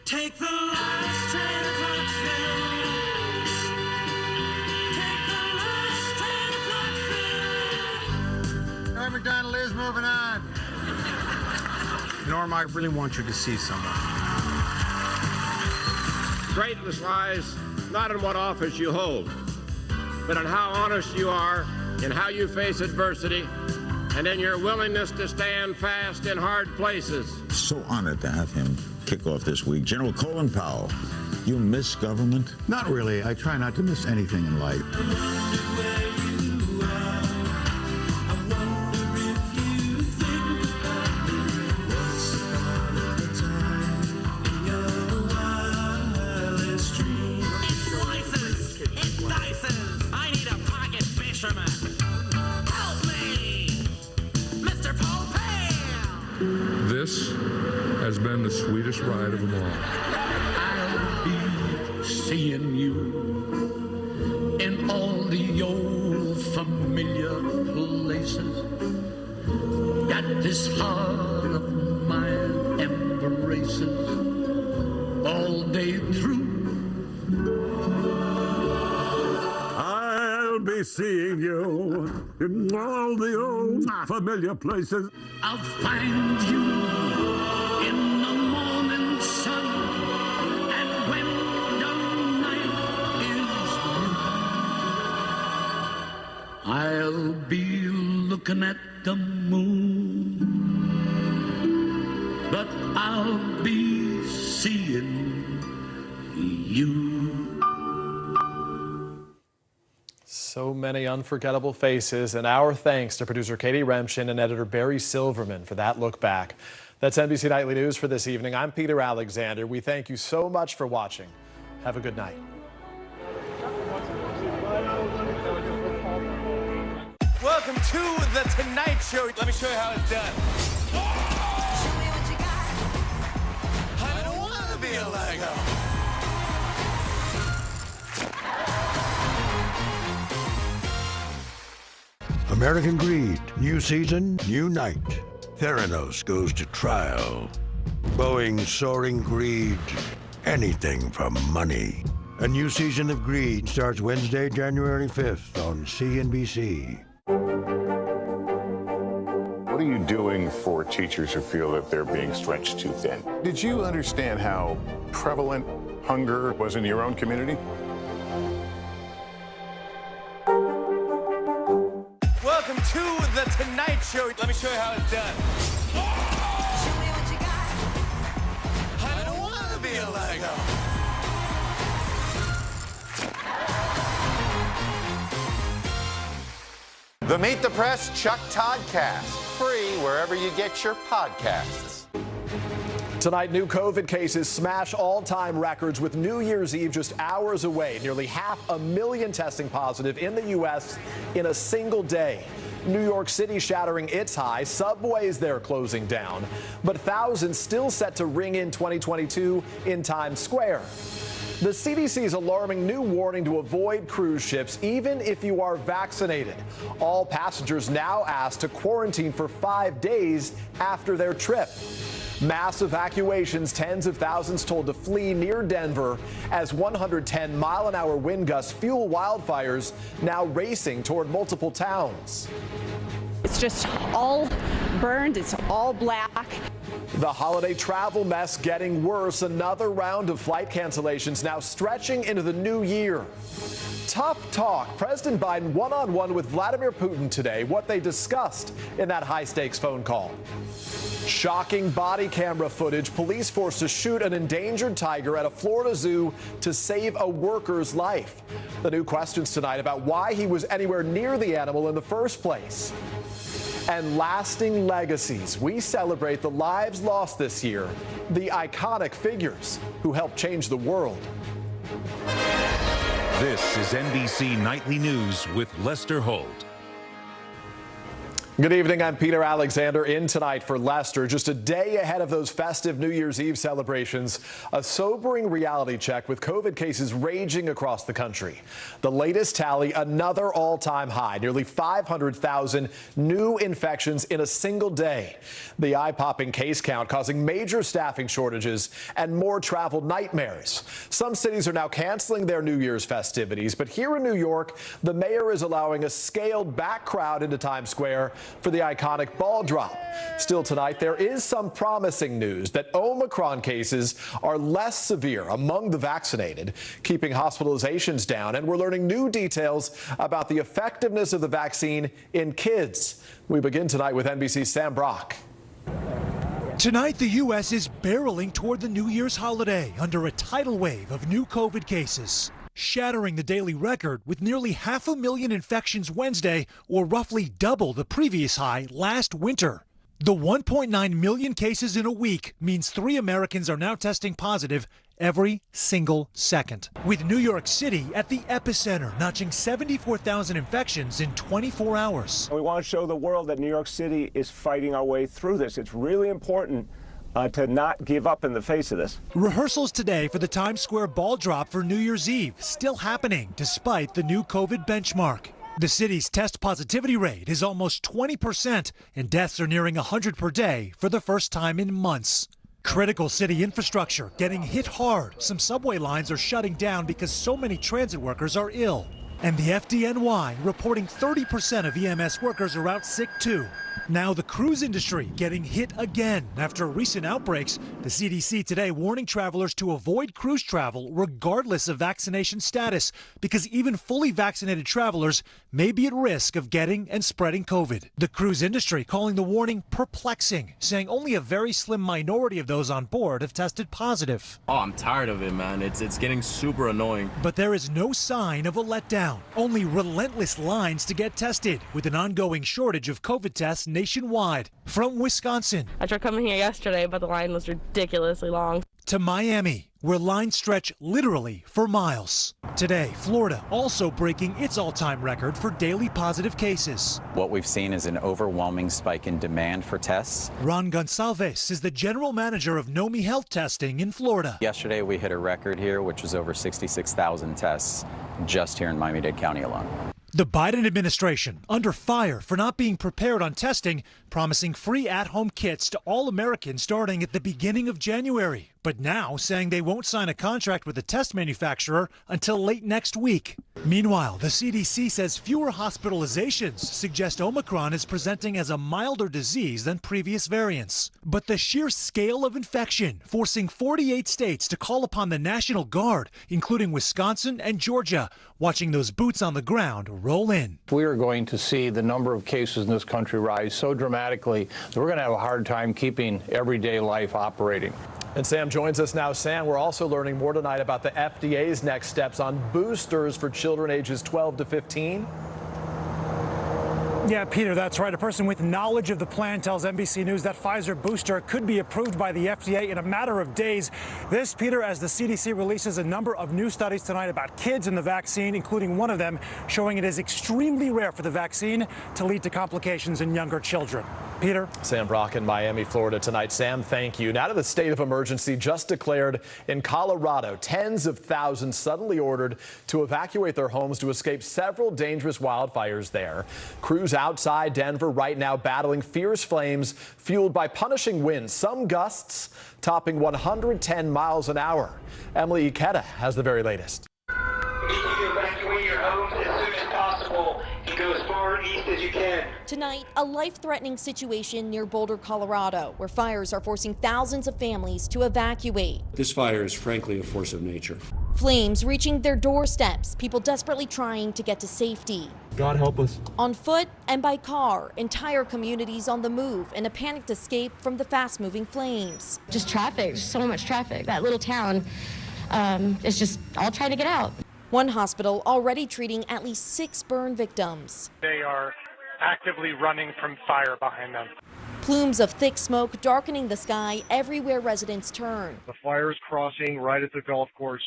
Take the last 10 o'clock films. Take the last 10 o'clock films. Norm MacDonald is moving on. Norm, I really want you to see someone. Greatness lies not in what office you hold, but in how honest you are, in how you face adversity, and in your willingness to stand fast in hard places. So honored to have him kick off this week. General Colin Powell, you miss government? Not really. I try not to miss anything in life. This has been the sweetest ride of them all. I'll be seeing you in all the old familiar places that this heart of mine embraces all day through. I'll be seeing you in all the old familiar places. I'll find you in the morning sun, and when the night is blue, I'll be looking at the moon, but I'll be seeing you. So many unforgettable faces, and our thanks to producer Katie Remshin and editor Barry Silverman for that look back. That's NBC Nightly News for this evening. I'm Peter Alexander. We thank you so much for watching. Have a good night. Welcome to The Tonight Show. Let me show you how it's done. Show me what you got. I don't want to be a Lego. American Greed, new season, new night. Theranos goes to trial. Boeing's soaring greed, anything for money. A new season of Greed starts Wednesday, January 5th on CNBC. What are you doing for teachers who feel that they're being stretched too thin? Did you understand how prevalent hunger was in your own community? Welcome to The Tonight Show. Let me show you how it's done. Show me what you got. I don't want to be a Lego. The Meet the Press Chuck Toddcast, free wherever you get your podcasts. Tonight, new COVID cases smash all-time records with New Year's Eve just hours away. Nearly 500,000 testing positive in the U.S. in a single day. New York City shattering its high. Subways there closing down. But thousands still set to ring in 2022 in Times Square. The CDC's alarming new warning to avoid cruise ships even if you are vaccinated. All passengers now asked to quarantine for 5 days after their trip. Mass evacuations, tens of thousands told to flee near Denver as 110-mile-an-hour wind gusts fuel wildfires now racing toward multiple towns. It's just all burned. It's all black. The holiday travel mess getting worse. Another round of flight cancellations now stretching into the new year. Tough talk. President Biden one-on-one with Vladimir Putin today. What they discussed in that high-stakes phone call. Shocking body camera footage. Police forced to shoot an endangered tiger at a Florida zoo to save a worker's life. The new questions tonight about why he was anywhere near the animal in the first place. And lasting legacies. We celebrate the lives lost this year, the iconic figures who helped change the world. This is NBC Nightly News with Lester Holt. Good evening. I'm Peter Alexander in tonight for Lester. Just a day ahead of those festive New Year's Eve celebrations, a sobering reality check with COVID cases raging across the country. The latest tally, another all-time high, nearly 500,000 new infections in a single day. The eye-popping case count causing major staffing shortages and more travel nightmares. Some cities are now canceling their New Year's festivities, but here in New York, the mayor is allowing a scaled-back crowd into Times Square for the iconic ball drop. Still tonight, there is some promising news that Omicron cases are less severe among the vaccinated, keeping hospitalizations down, and we're learning new details about the effectiveness of the vaccine in kids. We begin tonight with NBC's Sam Brock. Tonight, the U.S. is barreling toward the New Year's holiday under a tidal wave of new COVID cases, shattering the daily record with nearly 500,000 infections Wednesday, or roughly double the previous high last winter. The 1.9 million cases in a week means 3 Americans are now testing positive every single second, with New York City at the epicenter, notching 74,000 infections in 24 hours. We want to show the world that New York City is fighting our way through this. It's really important to not give up in the face of this. Rehearsals today for the Times Square ball drop for New Year's Eve still happening despite the new COVID benchmark. The city's test positivity rate is almost 20%, and deaths are nearing 100 per day for the first time in months. Critical city infrastructure getting hit hard. Some subway lines are shutting down because so many transit workers are ill. And the FDNY reporting 30% of EMS workers are out sick too. Now the cruise industry getting hit again after recent outbreaks. The CDC today warning travelers to avoid cruise travel regardless of vaccination status, because even fully vaccinated travelers may be at risk of getting and spreading COVID. The cruise industry calling the warning perplexing, saying only a very slim minority of those on board have tested positive. Oh, I'm tired of it, man. It's getting super annoying. But there is no sign of a letdown, only relentless lines to get tested, with an ongoing shortage of COVID tests nationwide. From Wisconsin, I tried coming here yesterday, but the line was ridiculously long, to Miami, where lines stretch literally for miles. Today, Florida also breaking its all-time record for daily positive cases. What we've seen is an overwhelming spike in demand for tests. Ron Gonsalves is the general manager of NOMI Health Testing in Florida. Yesterday, we hit a record here, which was over 66,000 tests just here in Miami-Dade County alone. The Biden administration under fire for not being prepared on testing, promising free at-home kits to all Americans starting at the beginning of January, but now saying they won't sign a contract with the test manufacturer until late next week. Meanwhile, the CDC says fewer hospitalizations suggest Omicron is presenting as a milder disease than previous variants. But the sheer scale of infection forcing 48 states to call upon the National Guard, including Wisconsin and Georgia, watching those boots on the ground roll in. We are going to see the number of cases in this country rise so dramatically that we're going to have a hard time keeping everyday life operating. And Sam joins us now. Sam, we're also learning more tonight about the FDA's next steps on boosters for children ages 12 to 15. Yeah, Peter, that's right. A person with knowledge of the plan tells NBC News that Pfizer booster could be approved by the FDA in a matter of days. This, Peter, as the CDC releases a number of new studies tonight about kids and the vaccine, including one of them showing it is extremely rare for the vaccine to lead to complications in younger children. Peter? Sam Brock in Miami, Florida tonight. Sam, thank you. Now to the state of emergency just declared in Colorado. Tens of thousands suddenly ordered to evacuate their homes to escape several dangerous wildfires there. Crews outside Denver right now battling fierce flames fueled by punishing winds, some gusts topping 110 miles an hour. Emily Ikeda has the very latest. You need to evacuate your homes as soon as possible and go as far east as you can. Tonight, a life-threatening situation near Boulder, Colorado, where fires are forcing thousands of families to evacuate. This fire is frankly a force of nature. Flames reaching their doorsteps, people desperately trying to get to safety. God help us. On foot and by car, entire communities on the move in a panicked escape from the fast-moving flames. Just traffic, so much traffic. That little town is just all trying to get out. One hospital already treating at least 6 burn victims. They are actively running from fire behind them. Plumes of thick smoke darkening the sky everywhere residents turn. The fire is crossing right at the golf course,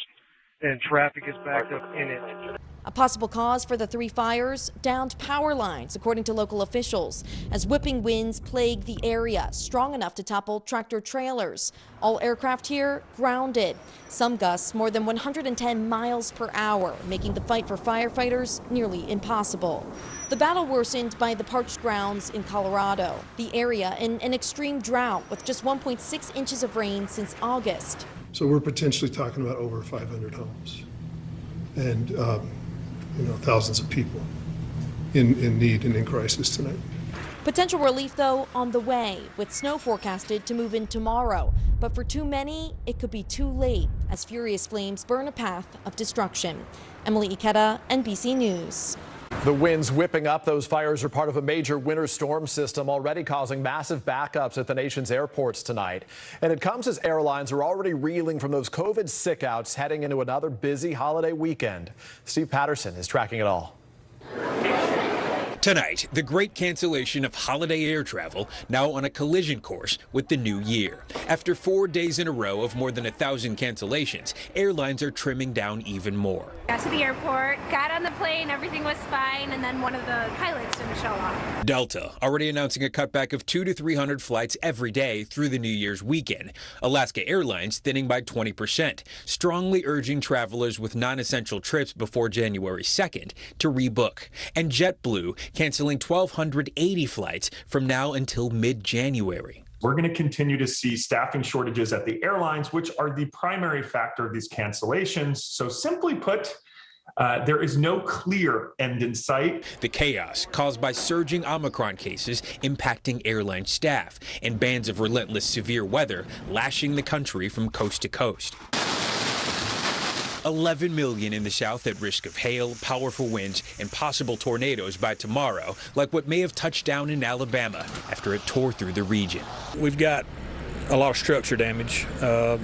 and traffic is backed up in it. A possible cause for the 3 fires, downed power lines, according to local officials, as whipping winds plague the area, strong enough to topple tractor trailers. All aircraft here grounded. Some gusts more than 110 miles per hour, making the fight for firefighters nearly impossible. The battle worsened by the parched grounds in Colorado, the area in an extreme drought with just 1.6 inches of rain since August. So we're potentially talking about over 500 homes and thousands of people in need and in crisis tonight. Potential relief, though, on the way, with snow forecasted to move in tomorrow. But for too many, it could be too late as furious flames burn a path of destruction. Emily Ikeda, NBC News. The winds whipping up those fires are part of a major winter storm system already causing massive backups at the nation's airports tonight. And it comes as airlines are already reeling from those COVID sick-outs heading into another busy holiday weekend. Steve Patterson is tracking it all. Tonight, the great cancellation of holiday air travel now on a collision course with the new year. After 4 days in a row of more than 1,000 cancellations, airlines are trimming down even more. Got to the airport, got on the plane, everything was fine, and then one of the pilots didn't show up. Delta already announcing a cutback of 200 to 300 flights every day through the New Year's weekend. Alaska Airlines thinning by 20%, strongly urging travelers with non-essential trips before January 2nd to rebook. And JetBlue canceling 1,280 flights from now until mid-January. We're going to continue to see staffing shortages at the airlines, which are the primary factor of these cancellations. So simply put, there is no clear end in sight. The chaos caused by surging Omicron cases impacting airline staff and bands of relentless severe weather lashing the country from coast to coast. 11 million in the south at risk of hail, powerful winds, and possible tornadoes by tomorrow, like what may have touched down in Alabama after it tore through the region. We've got a lot of structure damage.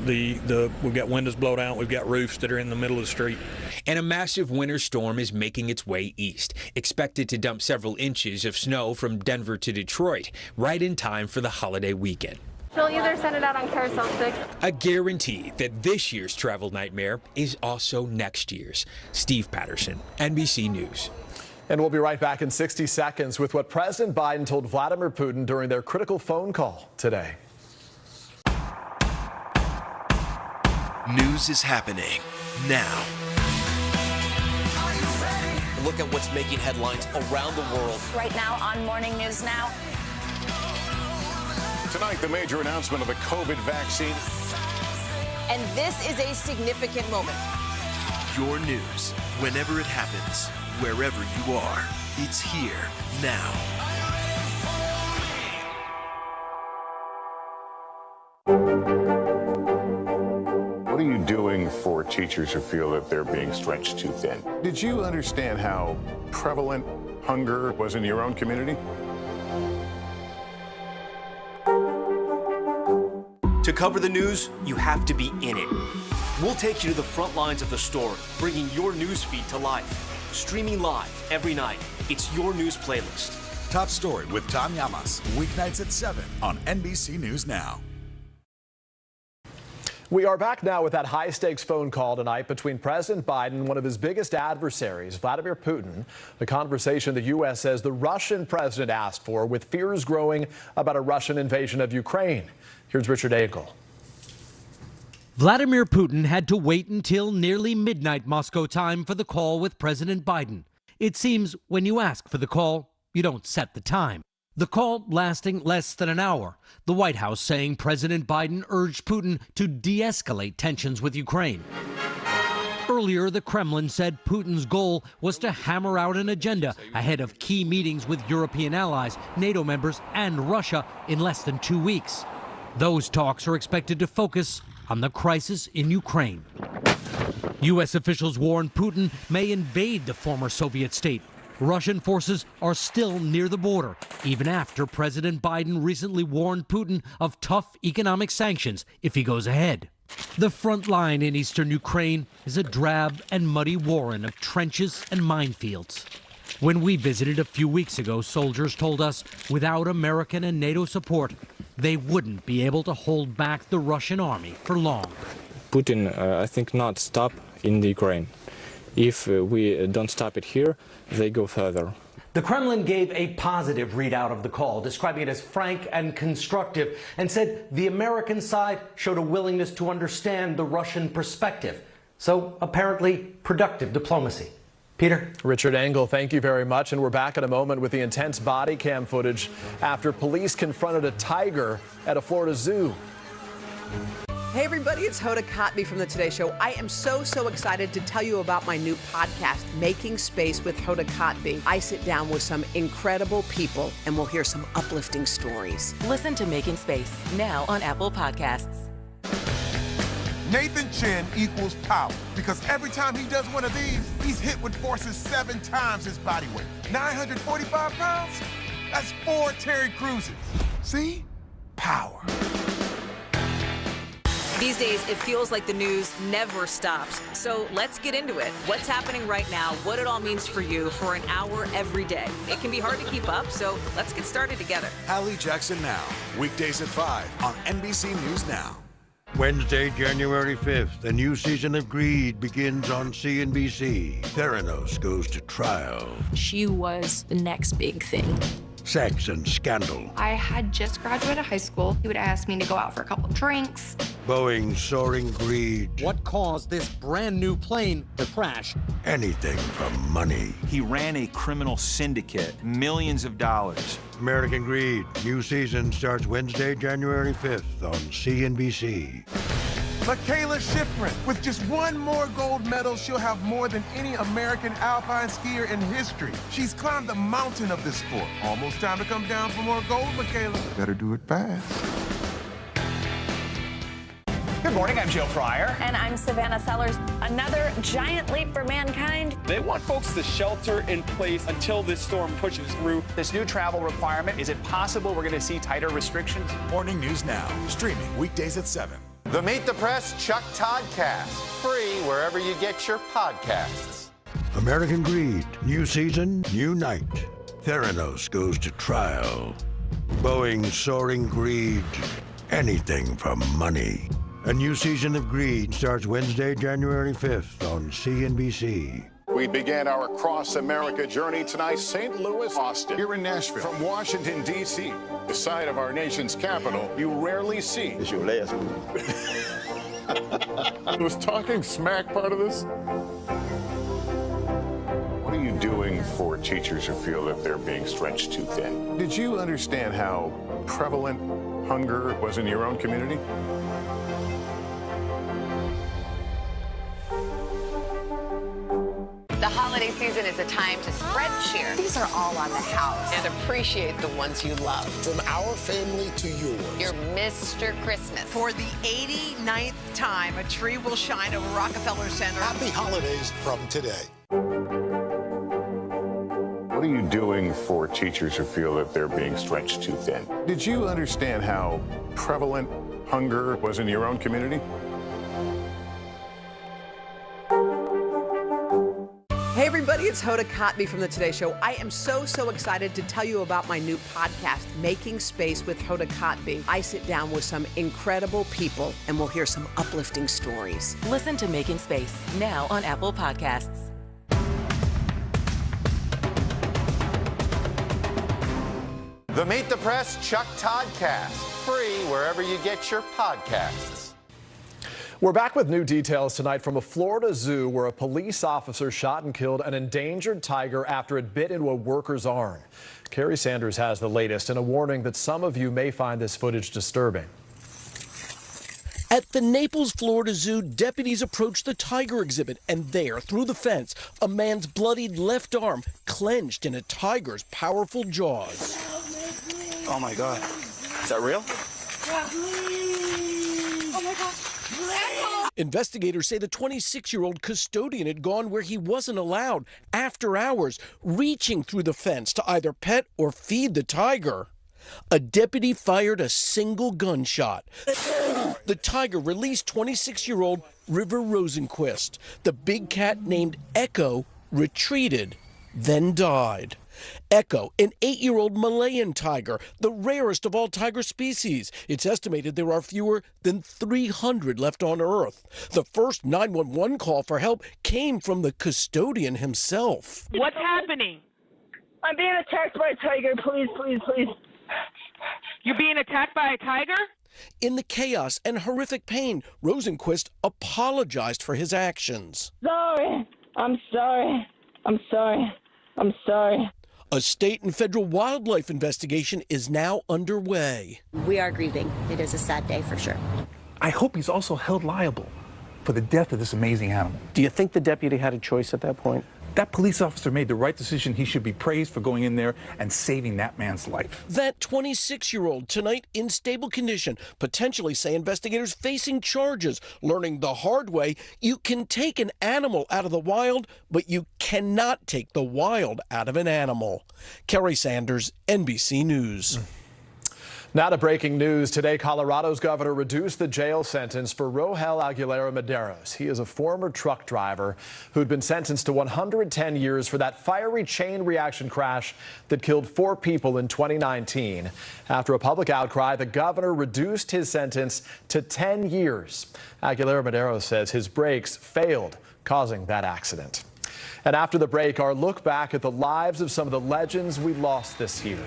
We've got windows blown out. We've got roofs that are in the middle of the street. And a massive winter storm is making its way east, expected to dump several inches of snow from Denver to Detroit, right in time for the holiday weekend. She'll either send it out on Carousel 6. A guarantee that this year's travel nightmare is also next year's. Steve Patterson, NBC News. And we'll be right back in 60 seconds with what President Biden told Vladimir Putin during their critical phone call today. News is happening now. Look at what's making headlines around the world. Right now on Morning News Now. Tonight, the major announcement of the COVID vaccine. And this is a significant moment. Your news, whenever it happens, wherever you are, it's here now. What are you doing for teachers who feel that they're being stretched too thin? Did you understand how prevalent hunger was in your own community? To cover the news, you have to be in it. We'll take you to the front lines of the story, bringing your news feed to life. Streaming live every night, it's your news playlist. Top Story with Tom Llamas, weeknights at 7 on NBC News Now. We are back now with that high-stakes phone call tonight between President Biden and one of his biggest adversaries, Vladimir Putin. The conversation the U.S. says the Russian president asked for, with fears growing about a Russian invasion of Ukraine. Here's Richard Engel. Vladimir Putin had to wait until nearly midnight Moscow time for the call with President Biden. It seems when you ask for the call, you don't set the time. The call lasting less than an hour. The White House saying President Biden urged Putin to de-escalate tensions with Ukraine. Earlier, the Kremlin said Putin's goal was to hammer out an agenda ahead of key meetings with European allies, NATO members, and Russia in less than 2 weeks. Those talks are expected to focus on the crisis in Ukraine. U.S. officials warn Putin may invade the former Soviet state. Russian forces are still near the border, even after President Biden recently warned Putin of tough economic sanctions if he goes ahead. The front line in eastern Ukraine is a drab and muddy warren of trenches and minefields. When we visited a few weeks ago, soldiers told us without American and NATO support, they wouldn't be able to hold back the Russian army for long. Putin, I think, not stop in the Ukraine. If we don't stop it here, they go further. The Kremlin gave a positive readout of the call, describing it as frank and constructive, and said the American side showed a willingness to understand the Russian perspective. So apparently productive diplomacy. Peter? Richard Engel, thank you very much. And we're back in a moment with the intense body cam footage after police confronted a tiger at a Florida zoo. Hey everybody, it's Hoda Kotb from the Today Show. I am so excited to tell you about my new podcast, Making Space with Hoda Kotb. I sit down with some incredible people and we'll hear some uplifting stories. Listen to Making Space now on Apple Podcasts. Nathan Chen equals power because every time he does one of these, he's hit with forces 7 times his body weight. 945 pounds? That's 4 Terry Cruises. See? Power. These days, it feels like the news never stops. So let's get into it. What's happening right now, what it all means for you for an hour every day. It can be hard to keep up, so let's get started together. Hallie Jackson Now, weekdays at 5 on NBC News Now. Wednesday, January 5th, a new season of Greed begins on CNBC. Theranos goes to trial. She was the next big thing. Sex and scandal. I had just graduated high school. He would ask me to go out for a couple drinks. Boeing's soaring greed. What caused this brand new plane to crash? Anything for money. He ran a criminal syndicate, millions of dollars. American Greed, new season starts Wednesday, January 5th on CNBC. Michaela Schifrin, with just 1 more gold medal, she'll have more than any American alpine skier in history. She's climbed the mountain of this sport. Almost time to come down for more gold, Michaela. Better do it fast. Good morning, I'm Joe Fryer. And I'm Savannah Sellers. Another giant leap for mankind. They want folks to shelter in place until this storm pushes through. This new travel requirement, is it possible we're going to see tighter restrictions? Morning News Now, streaming weekdays at 7. The Meet the Press Chuck Toddcast, free wherever you get your podcasts. American Greed, new season, new night. Theranos goes to trial. Boeing's soaring greed. Anything for money. A new season of Greed starts Wednesday, January 5th on CNBC. We began our cross-America journey tonight, St. Louis, Austin, here in Nashville. From Washington, D.C., the site of our nation's capital, you rarely see. It's your last move. Was talking smack part of this? What are you doing for teachers who feel that they're being stretched too thin? Did you understand how prevalent hunger was in your own community? The holiday season is a time to spread cheer. These are all on the house. And appreciate the ones you love. From our family to yours. Your Mr. Christmas. For the 89th time, a tree will shine over Rockefeller Center. Happy holidays from today. What are you doing for teachers who feel that they're being stretched too thin? Did you understand how prevalent hunger was in your own community? Hey everybody, it's Hoda Kotb from the Today Show. I am so excited to tell you about my new podcast, Making Space with Hoda Kotb. I sit down with some incredible people and we'll hear some uplifting stories. Listen to Making Space now on Apple Podcasts. The Meet the Press Chuck Toddcast, free wherever you get your podcasts. We're back with new details tonight from a Florida zoo where a police officer shot and killed an endangered tiger after it bit into a worker's arm. Carrie Sanders has the latest and a warning that some of you may find this footage disturbing. At the Naples, Florida Zoo, deputies approached the tiger exhibit, and there, through the fence, a man's bloodied left arm clenched in a tiger's powerful jaws. Oh my God. Is that real? Oh my God. Investigators say the 26-year-old custodian had gone where he wasn't allowed after hours, reaching through the fence to either pet or feed the tiger. A deputy fired a single gunshot. The tiger released 26-year-old River Rosenquist. The big cat named Echo retreated, then died. Echo, an 8-year-old Malayan tiger, the rarest of all tiger species. It's estimated there are fewer than 300 left on Earth. The first 911 call for help came from the custodian himself. What's happening? I'm being attacked by a tiger. Please, please, please. You're being attacked by a tiger? In the chaos and horrific pain, Rosenquist apologized for his actions. Sorry. I'm sorry. I'm sorry. I'm sorry. A state and federal wildlife investigation is now underway. We are grieving. It is a sad day for sure. I hope he's also held liable for the death of this amazing animal. Do you think the deputy had a choice at that point? That police officer made the right decision. He should be praised for going in there and saving that man's life. That 26-year-old tonight in stable condition, potentially, say investigators, facing charges, learning the hard way, you can take an animal out of the wild, but you cannot take the wild out of an animal. Carrie Sanders, NBC News. Now to breaking news. Today, Colorado's governor reduced the jail sentence for Rohel Aguilera Medeiros. He is a former truck driver who'd been sentenced to 110 years for that fiery chain reaction crash that killed 4 people in 2019. After a public outcry, the governor reduced his sentence to 10 years. Aguilera Medeiros says his brakes failed, causing that accident. And after the break, our look back at the lives of some of the legends we lost this year.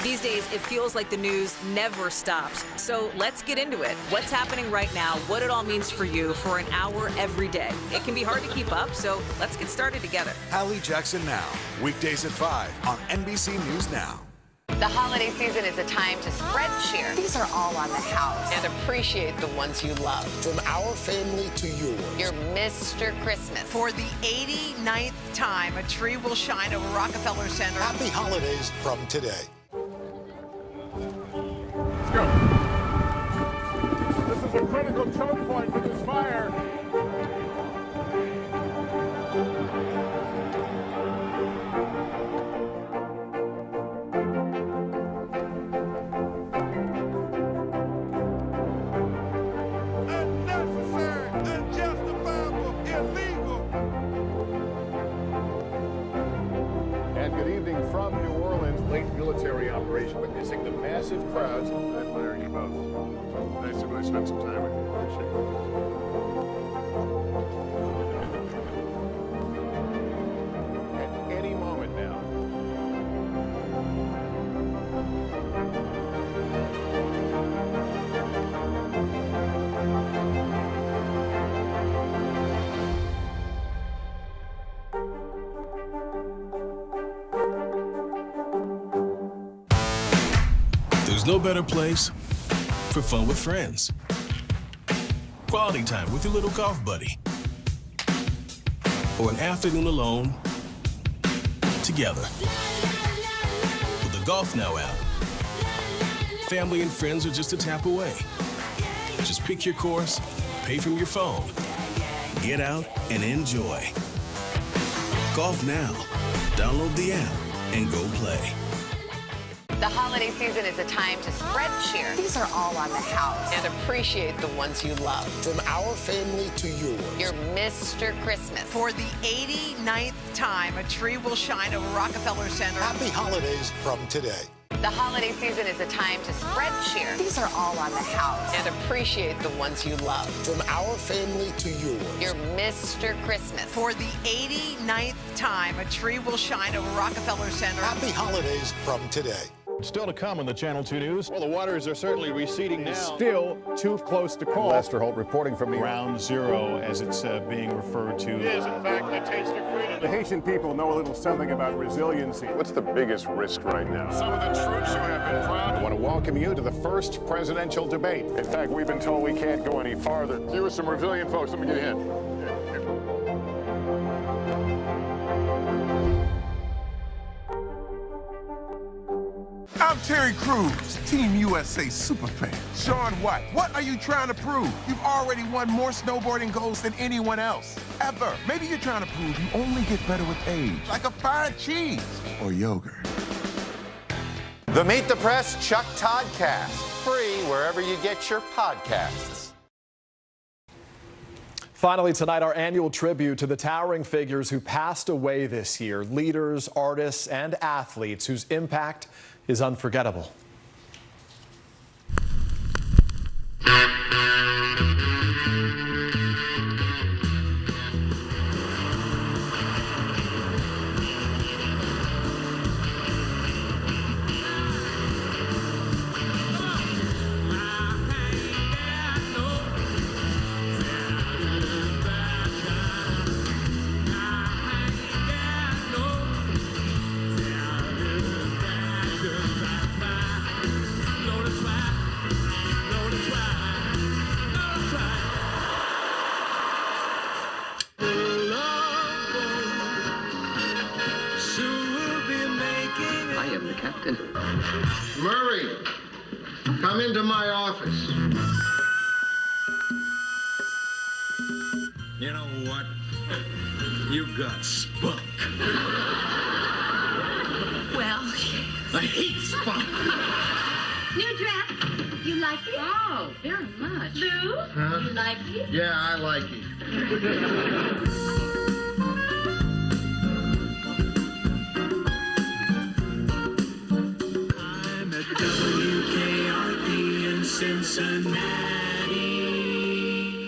These days, it feels like the news never stops. So let's get into it. What's happening right now, what it all means for you for an hour every day. It can be hard to keep up, so let's get started together. Hallie Jackson Now, weekdays at 5 on NBC News Now. The holiday season is a time to spread cheer. These are all on the house. And appreciate the ones you love. From our family to yours. Your Mr. Christmas. For the 89th time, a tree will shine over Rockefeller Center. Happy holidays from today. Let's go. This is a critical choke point for this fire. Unnecessary, unjustifiable, illegal. And good evening from New Orleans. Late military operation witnessing the massive crowds. I admire you both. Nice to really spend some time with you. Appreciate it. At any moment now. There's no better place for fun with friends. Quality time with your little golf buddy. Or an afternoon alone together. With the Golf Now app, family and friends are just a tap away. Just pick your course, pay from your phone, get out and enjoy. Golf Now. Download the app and go play. The holiday season is a time to spread cheer. These are all on the house. And appreciate the ones you love. From our family to yours. You're Mr. Christmas. For the 89th time, a tree will shine over Rockefeller Center. Happy holidays from today. The holiday season is a time to spread cheer. These are all on the house. And appreciate the ones you love. From our family to yours. You're Mr. Christmas. For the 89th time, a tree will shine over Rockefeller Center. Happy holidays from today. Still to come on the Channel 2 News. Well, the waters are certainly receding now. Still too close to call. Lester Holt reporting from Ground Zero, as it's being referred to. It is, in fact, the taste of freedom. The Haitian people know a little something about resiliency. What's the biggest risk right now? Some of the troops who have been proud. I want to welcome you to the first presidential debate. In fact, we've been told we can't go any farther. You with some resilient folks. Let me get a hint. I'm Terry Crews, Team USA superfan. Sean White, what are you trying to prove? You've already won more snowboarding golds than anyone else, ever. Maybe you're trying to prove you only get better with age, like a fine cheese or yogurt. The Meet the Press Chuck Toddcast, free wherever you get your podcasts. Finally tonight, our annual tribute to the towering figures who passed away this year, leaders, artists, and athletes whose impact is unforgettable. Murray, come into my office. You know what? You've got spunk. Well, I hate spunk. new dress. You like it? Oh, very much. Lou, Huh? you like it? Yeah, I like it. WKRP in Cincinnati.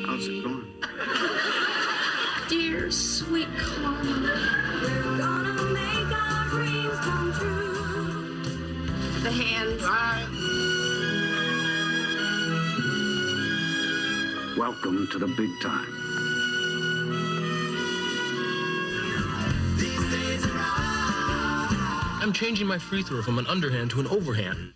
How's it going? Dear sweet Carla, we're gonna make our dreams come true. The hands. Welcome to the big time. I'm changing my free throw from an underhand to an overhand.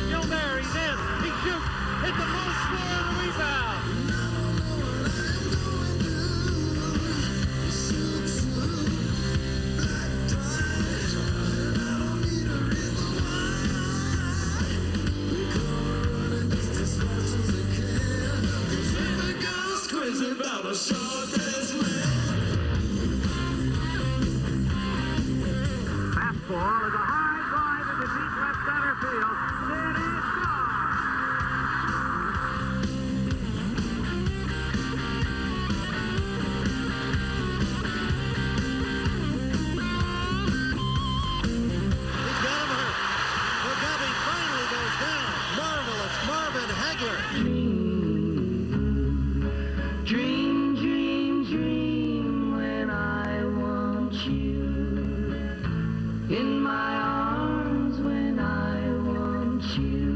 Gilberry this. He shoots. Hit the most score on the rebound. Fastball is a high drive into deep left center field. It is He's got him hurt. McGovey finally goes down. Marvelous Marvin Hagler. Dream, dream, dream when I want you. In my arms when I want you.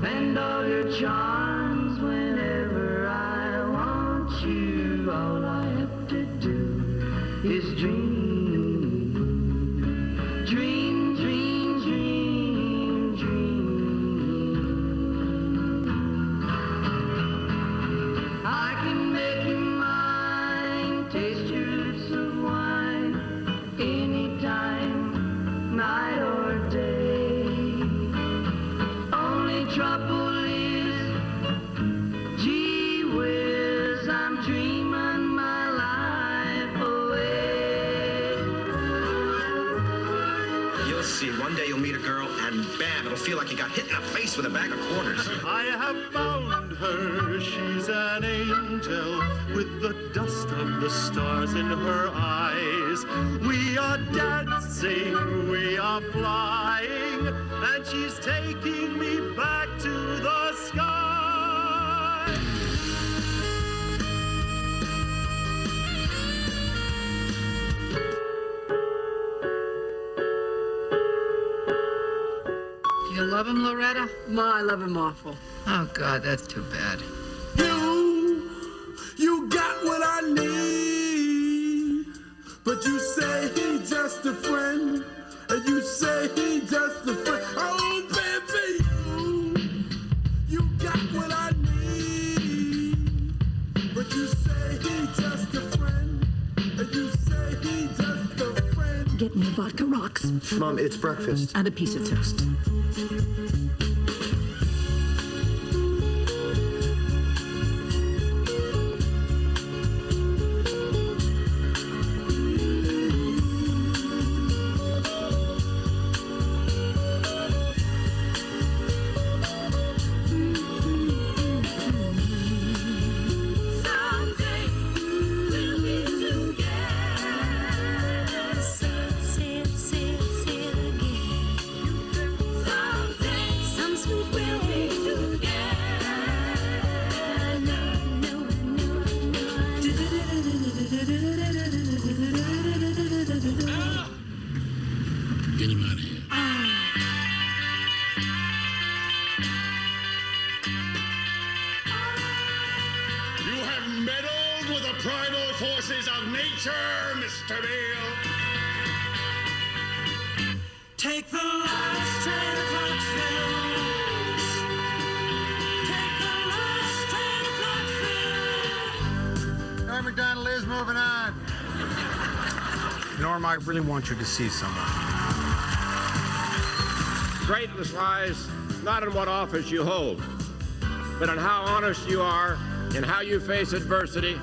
And all your charms whenever I want you. All I have to do is dream. Dream, dream, dream, dream. I can make you mine, taste your lips of wine, anytime, night or day. Only trouble is, gee whiz, I'm dreaming. feel like you got hit in the face with a bag of quarters. I have found her. She's an angel with the dust of the stars in her eyes. We are dancing, we are flying, and she's taking me back to the sky. You love him, Loretta? Ma, I love him awful. Oh, God, that's too bad. You got what I need, but you say he's just a friend, and you say he's just a friend. Oh, baby, you got what I need, but you say he's just a friend, and you say he's just a friend. Get me vodka rocks. Mom, it's breakfast. And a piece of toast. Take the last train to Clarksville. Take the last train to Clarksville. Norm McDonald is moving on. Norm, I really want you to see someone. Greatness lies not in what office you hold, but in how honest you are, in how you face adversity,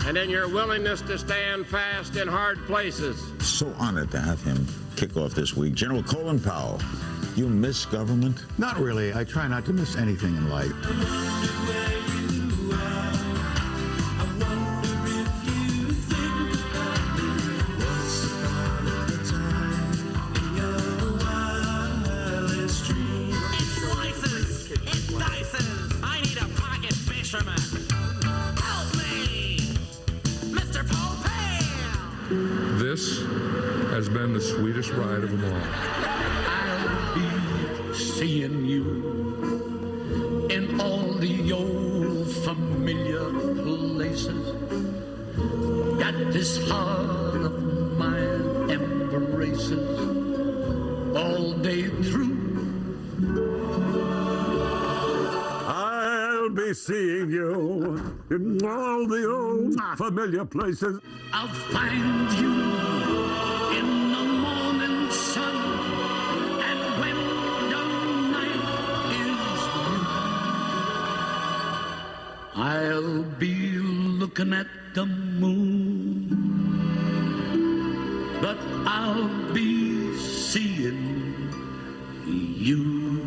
and in your willingness to stand fast in hard places. So honored to have him kick off this week. General Colin Powell, you miss government? Not really. I try not to miss anything in life. This has been the sweetest ride of them all. I'll be seeing you in all the old familiar places. That this heart of mine embraces all day through. I'll be seeing you in all the old familiar places. I'll find you in the morning sun, and when the night is through, I'll be looking at the moon, but I'll be seeing you.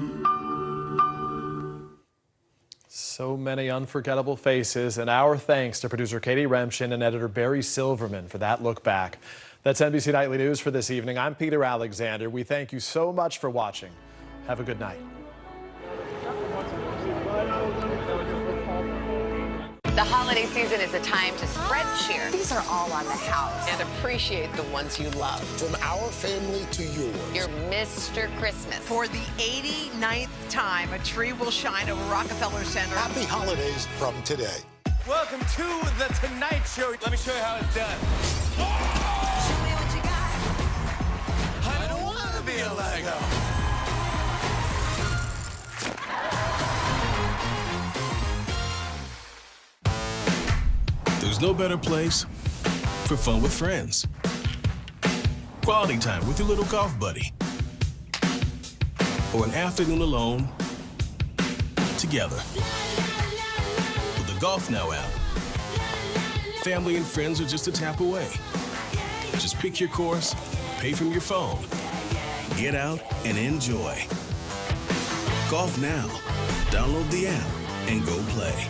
So many unforgettable faces, and our thanks to producer Katie Remshin and editor Barry Silverman for that look back. That's NBC Nightly News for this evening. I'm Peter Alexander. We thank you so much for watching. Have a good night. The holiday season is a time to spread cheer. These are all on the house. And appreciate the ones you love. From our family to yours. Your Mr. Christmas. For the 89th time, a tree will shine over Rockefeller Center. Happy holidays from today. Welcome to The Tonight Show. Let me show you how it's done. Show me what you got. I don't want to be a Lego. There's no better place for fun with friends. Quality time with your little golf buddy. Or an afternoon alone together. With the Golf Now app, family and friends are just a tap away. Just pick your course, pay from your phone, get out and enjoy. Golf Now. Download the app and go play.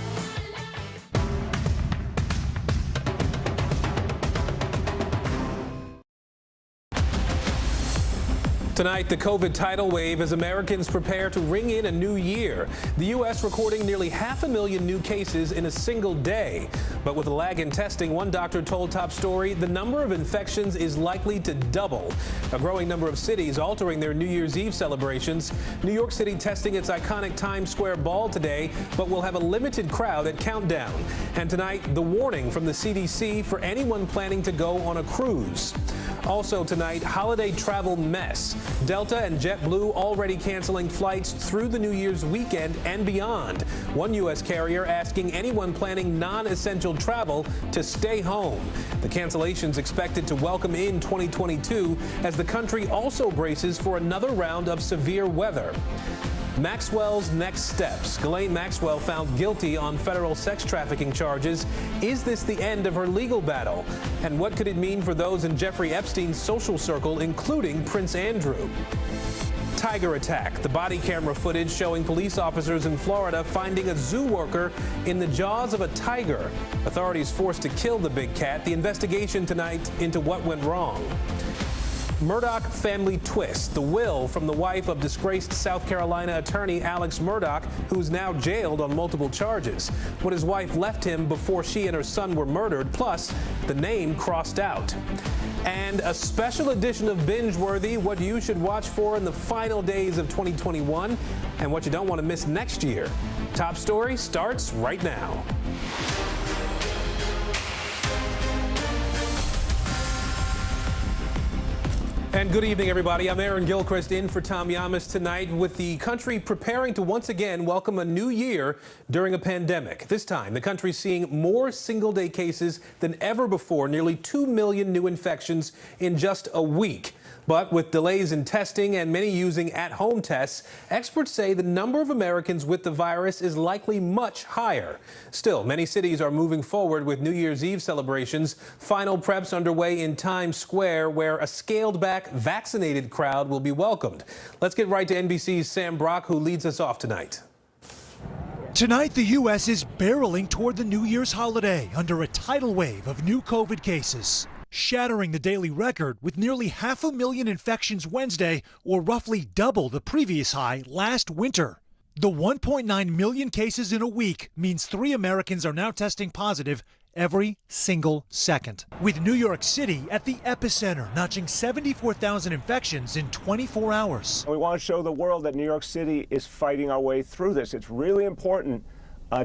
Tonight, the COVID tidal wave as Americans prepare to ring in a new year. The U.S. recording nearly 500,000 new cases in a single day. But with a lag in testing, one doctor told Top Story the number of infections is likely to double. A growing number of cities altering their New Year's Eve celebrations. New York City testing its iconic Times Square ball today, but will have a limited crowd at Countdown. And tonight, the warning from the CDC for anyone planning to go on a cruise. Also tonight, holiday travel mess. Delta and JetBlue already canceling flights through the New Year's weekend and beyond. One U.S. carrier asking anyone planning non-essential travel to stay home. The cancellations expected to welcome in 2022 as the country also braces for another round of severe weather. Maxwell's next steps. Ghislaine Maxwell found guilty on federal sex trafficking charges. Is this the end of her legal battle? And what could it mean for those in Jeffrey Epstein's social circle, including Prince Andrew? Tiger attack. The body camera footage showing police officers in Florida finding a zoo worker in the jaws of a tiger. Authorities forced to kill the big cat. The investigation tonight into what went wrong. Murdaugh family twist. The will from the wife of disgraced South Carolina attorney Alex Murdaugh, who's now jailed on multiple charges. What his wife left him before she and her son were murdered, plus the name crossed out. And a special edition of Binge-Worthy, what you should watch for in the final days of 2021 and what you don't want to miss next year. Top Story starts right now. And good evening, everybody. I'm Aaron Gilchrist in for Tom Yamas tonight, with the country preparing to once again welcome a new year during a pandemic. This time, the country's seeing more single-day cases than ever before, nearly 2 million new infections in just a week. But with delays in testing and many using at-home tests, experts say the number of Americans with the virus is likely much higher. Still, many cities are moving forward with New Year's Eve celebrations. Final preps underway in Times Square, where a scaled-back vaccinated crowd will be welcomed. Let's get right to NBC's Sam Brock, who leads us off tonight. Tonight, the U.S. is barreling toward the New Year's holiday under a tidal wave of new COVID cases, shattering the daily record with nearly 500,000 infections Wednesday, or roughly double the previous high last winter. The 1.9 million cases in a week means 3 Americans are now testing positive every single second, with New York City at the epicenter, notching 74,000 infections in 24 hours. We want to show the world that New York City is fighting our way through this. It's really important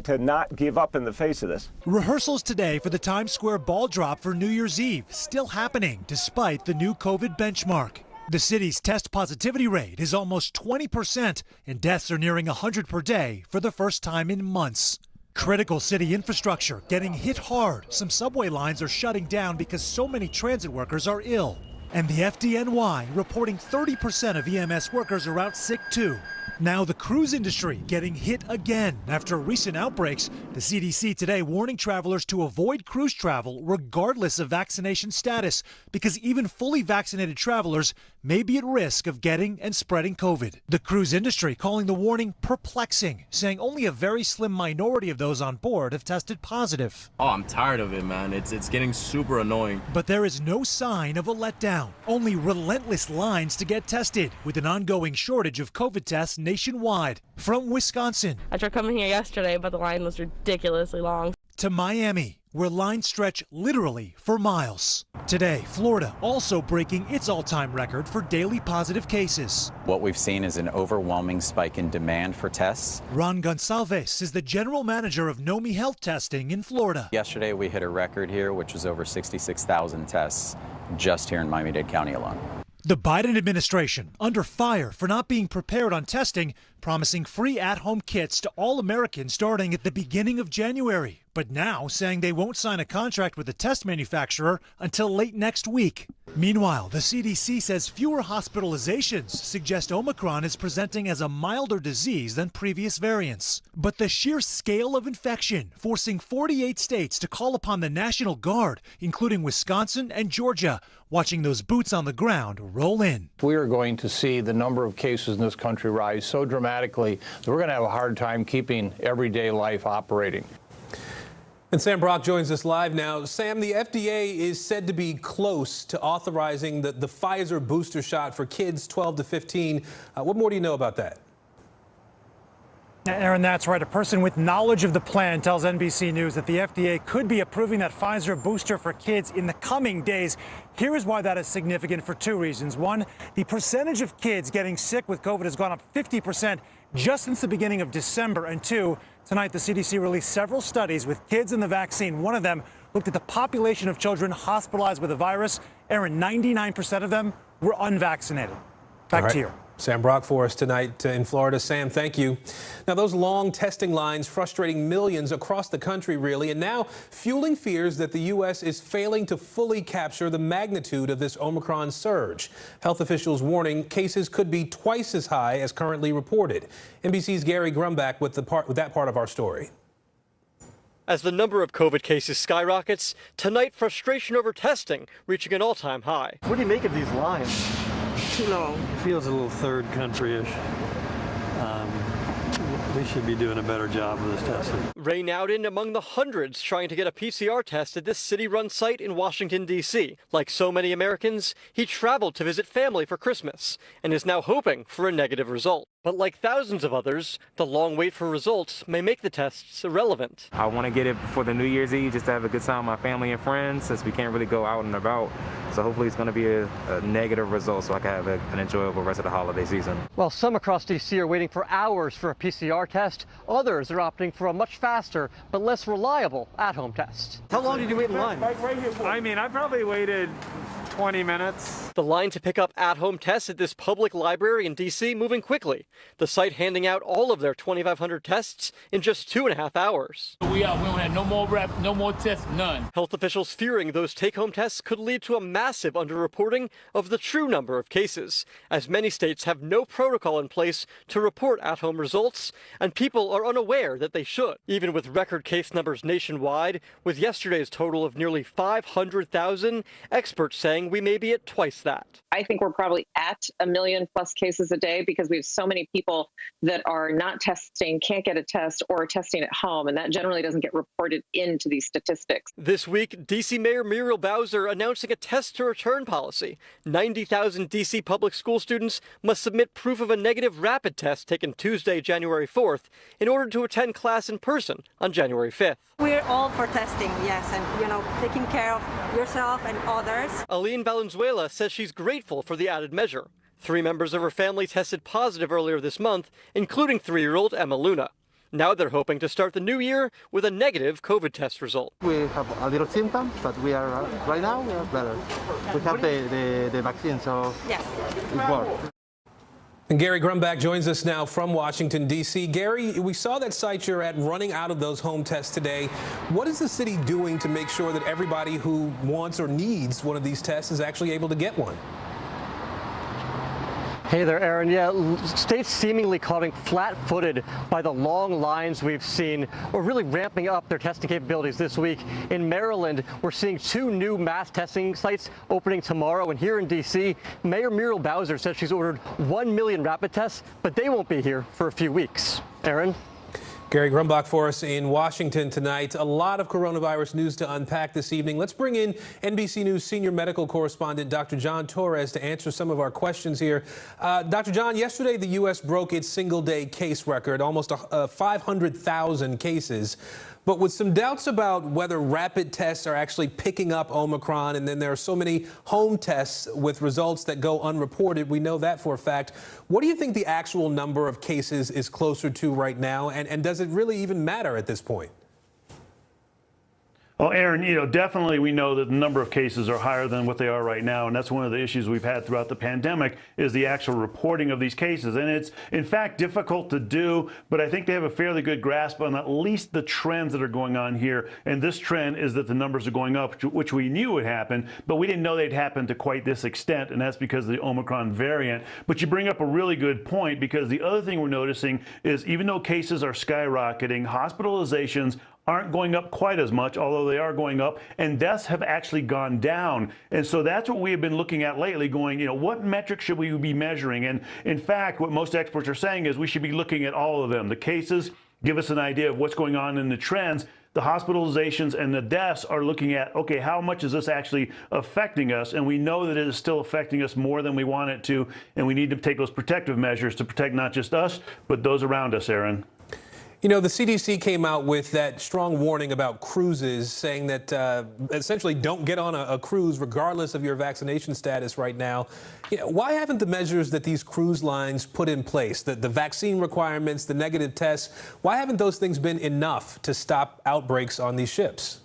to not give up in the face of this. Rehearsals today for the Times Square ball drop for New Year's Eve still happening despite the new COVID benchmark. The city's test positivity rate is almost 20%, and deaths are nearing 100 per day for the first time in months. Critical city infrastructure getting hit hard. Some subway lines are shutting down because so many transit workers are ill. And the FDNY reporting 30% of EMS workers are out sick too. Now the cruise industry getting hit again after recent outbreaks. The CDC today warning travelers to avoid cruise travel regardless of vaccination status, because even fully vaccinated travelers may be at risk of getting and spreading COVID. The cruise industry calling the warning perplexing, saying only a very slim minority of those on board have tested positive. Oh, I'm tired of it, man. It's getting super annoying. But there is no sign of a letdown, only relentless lines to get tested, with an ongoing shortage of COVID tests nationwide. From Wisconsin, I tried coming here yesterday, but the line was ridiculously long, to Miami, where lines stretch literally for miles. Today, Florida also breaking its all-time record for daily positive cases. What we've seen is an overwhelming spike in demand for tests. Ron Gonsalves is the general manager of Nomi Health Testing in Florida. Yesterday, we hit a record here, which was over 66,000 tests just here in Miami-Dade County alone. The Biden administration under fire for not being prepared on testing, promising free at-home kits to all Americans starting at the beginning of January, but now saying they won't sign a contract with the test manufacturer until late next week. Meanwhile, the CDC says fewer hospitalizations suggest Omicron is presenting as a milder disease than previous variants. But the sheer scale of infection forcing 48 states to call upon the National Guard, including Wisconsin and Georgia, watching those boots on the ground roll in. We are going to see the number of cases in this country rise so dramatically dramatically that we're going to have a hard time keeping everyday life operating. And Sam Brock joins us live now. Sam, the FDA is said to be close to authorizing the Pfizer booster shot for kids 12 to 15. What more do you know about that? Aaron, that's right. A person with knowledge of the plan tells NBC News that the FDA could be approving that Pfizer booster for kids in the coming days. Here is why that is significant for two reasons. One, the percentage of kids getting sick with COVID has gone up 50% just since the beginning of December. And two, tonight the CDC released several studies with kids in the vaccine. One of them looked at the population of children hospitalized with the virus. Aaron, 99% of them were unvaccinated. Back to you. Sam Brock for us tonight in Florida. Sam, thank you. Now, those long testing lines frustrating millions across the country, really, and now fueling fears that the U.S. is failing to fully capture the magnitude of this Omicron surge. Health officials warning cases could be twice as high as currently reported. NBC's Gary Grumbach with that part of our story. As the number of COVID cases skyrockets, tonight frustration over testing reaching an all-time high. What do you make of these lines? Too long. Feels a little third country-ish. We should be doing a better job of this testing. Ray Nowden among the hundreds trying to get a PCR test at this city-run site in Washington, D.C. Like so many Americans, he traveled to visit family for Christmas and is now hoping for a negative result. But like thousands of others, the long wait for results may make the tests irrelevant. I want to get it before the New Year's Eve just to have a good time with my family and friends since we can't really go out and about. So hopefully it's going to be a negative result so I can have an enjoyable rest of the holiday season. While some across D.C. are waiting for hours for a PCR test, others are opting for a much faster but less reliable at-home test. How long did you wait in line? I mean, I probably waited 20 minutes. The line to pick up at-home tests at this public library in D.C. moving quickly. The site handing out all of their 2,500 tests in just 2.5 hours. We don't have no more tests, none. Health officials fearing those take-home tests could lead to a massive underreporting of the true number of cases, as many states have no protocol in place to report at-home results, and people are unaware that they should. Even with record case numbers nationwide, with yesterday's total of nearly 500,000, experts saying we may be at twice that. I think we're probably at 1 million plus cases a day because we have so many people that are not testing, can't get a test, or are testing at home, and that generally doesn't get reported into these statistics. This week, D.C. Mayor Muriel Bowser announcing a test-to-return policy. 90,000 D.C. public school students must submit proof of a negative rapid test taken Tuesday, January 4th, in order to attend class in person on January 5th. We're all for testing, yes, and, taking care of yourself and others. Aline Valenzuela says she's grateful for the added measure. 3 members of her family tested positive earlier this month, including 3-year-old Emma Luna. Now they're hoping to start the new year with a negative COVID test result. We have a little symptoms, but we are right now we are better. We have the vaccine, so yes, it works. And Gary Grumbach joins us now from Washington, D.C. Gary, we saw that site you're at running out of those home tests today. What is the city doing to make sure that everybody who wants or needs one of these tests is actually able to get one? Hey there, Aaron. Yeah, states seemingly caught flat-footed by the long lines we've seen, or really ramping up their testing capabilities this week. In Maryland, we're seeing 2 new mass testing sites opening tomorrow, and here in D.C., Mayor Muriel Bowser says she's ordered 1 million rapid tests, but they won't be here for a few weeks. Aaron? Gary Grumbach for us in Washington tonight. A lot of coronavirus news to unpack this evening. Let's bring in NBC News senior medical correspondent Dr. John Torres to answer some of our questions here. Dr. John, yesterday the U.S. broke its single-day case record, almost 500,000 cases. But with some doubts about whether rapid tests are actually picking up Omicron, and then there are so many home tests with results that go unreported, we know that for a fact. What do you think the actual number of cases is closer to right now, and does it really even matter at this point? Well, Aaron, definitely we know that the number of cases are higher than what they are right now, and that's one of the issues we've had throughout the pandemic is the actual reporting of these cases. And it's, in fact, difficult to do, but I think they have a fairly good grasp on at least the trends that are going on here. And this trend is that the numbers are going up, which we knew would happen, but we didn't know they'd happen to quite this extent, and that's because of the Omicron variant. But you bring up a really good point, because the other thing we're noticing is even though cases are skyrocketing, hospitalizations aren't going up quite as much, although they are going up, and deaths have actually gone down. And so that's what we have been looking at lately, going, what metrics should we be measuring? And in fact, what most experts are saying is we should be looking at all of them. The cases give us an idea of what's going on in the trends. The hospitalizations and the deaths are looking at, okay, how much is this actually affecting us? And we know that it is still affecting us more than we want it to, and we need to take those protective measures to protect not just us, but those around us, Aaron. The CDC came out with that strong warning about cruises, saying that essentially don't get on a cruise regardless of your vaccination status right now. Why haven't the measures that these cruise lines put in place, the vaccine requirements, the negative tests, why haven't those things been enough to stop outbreaks on these ships?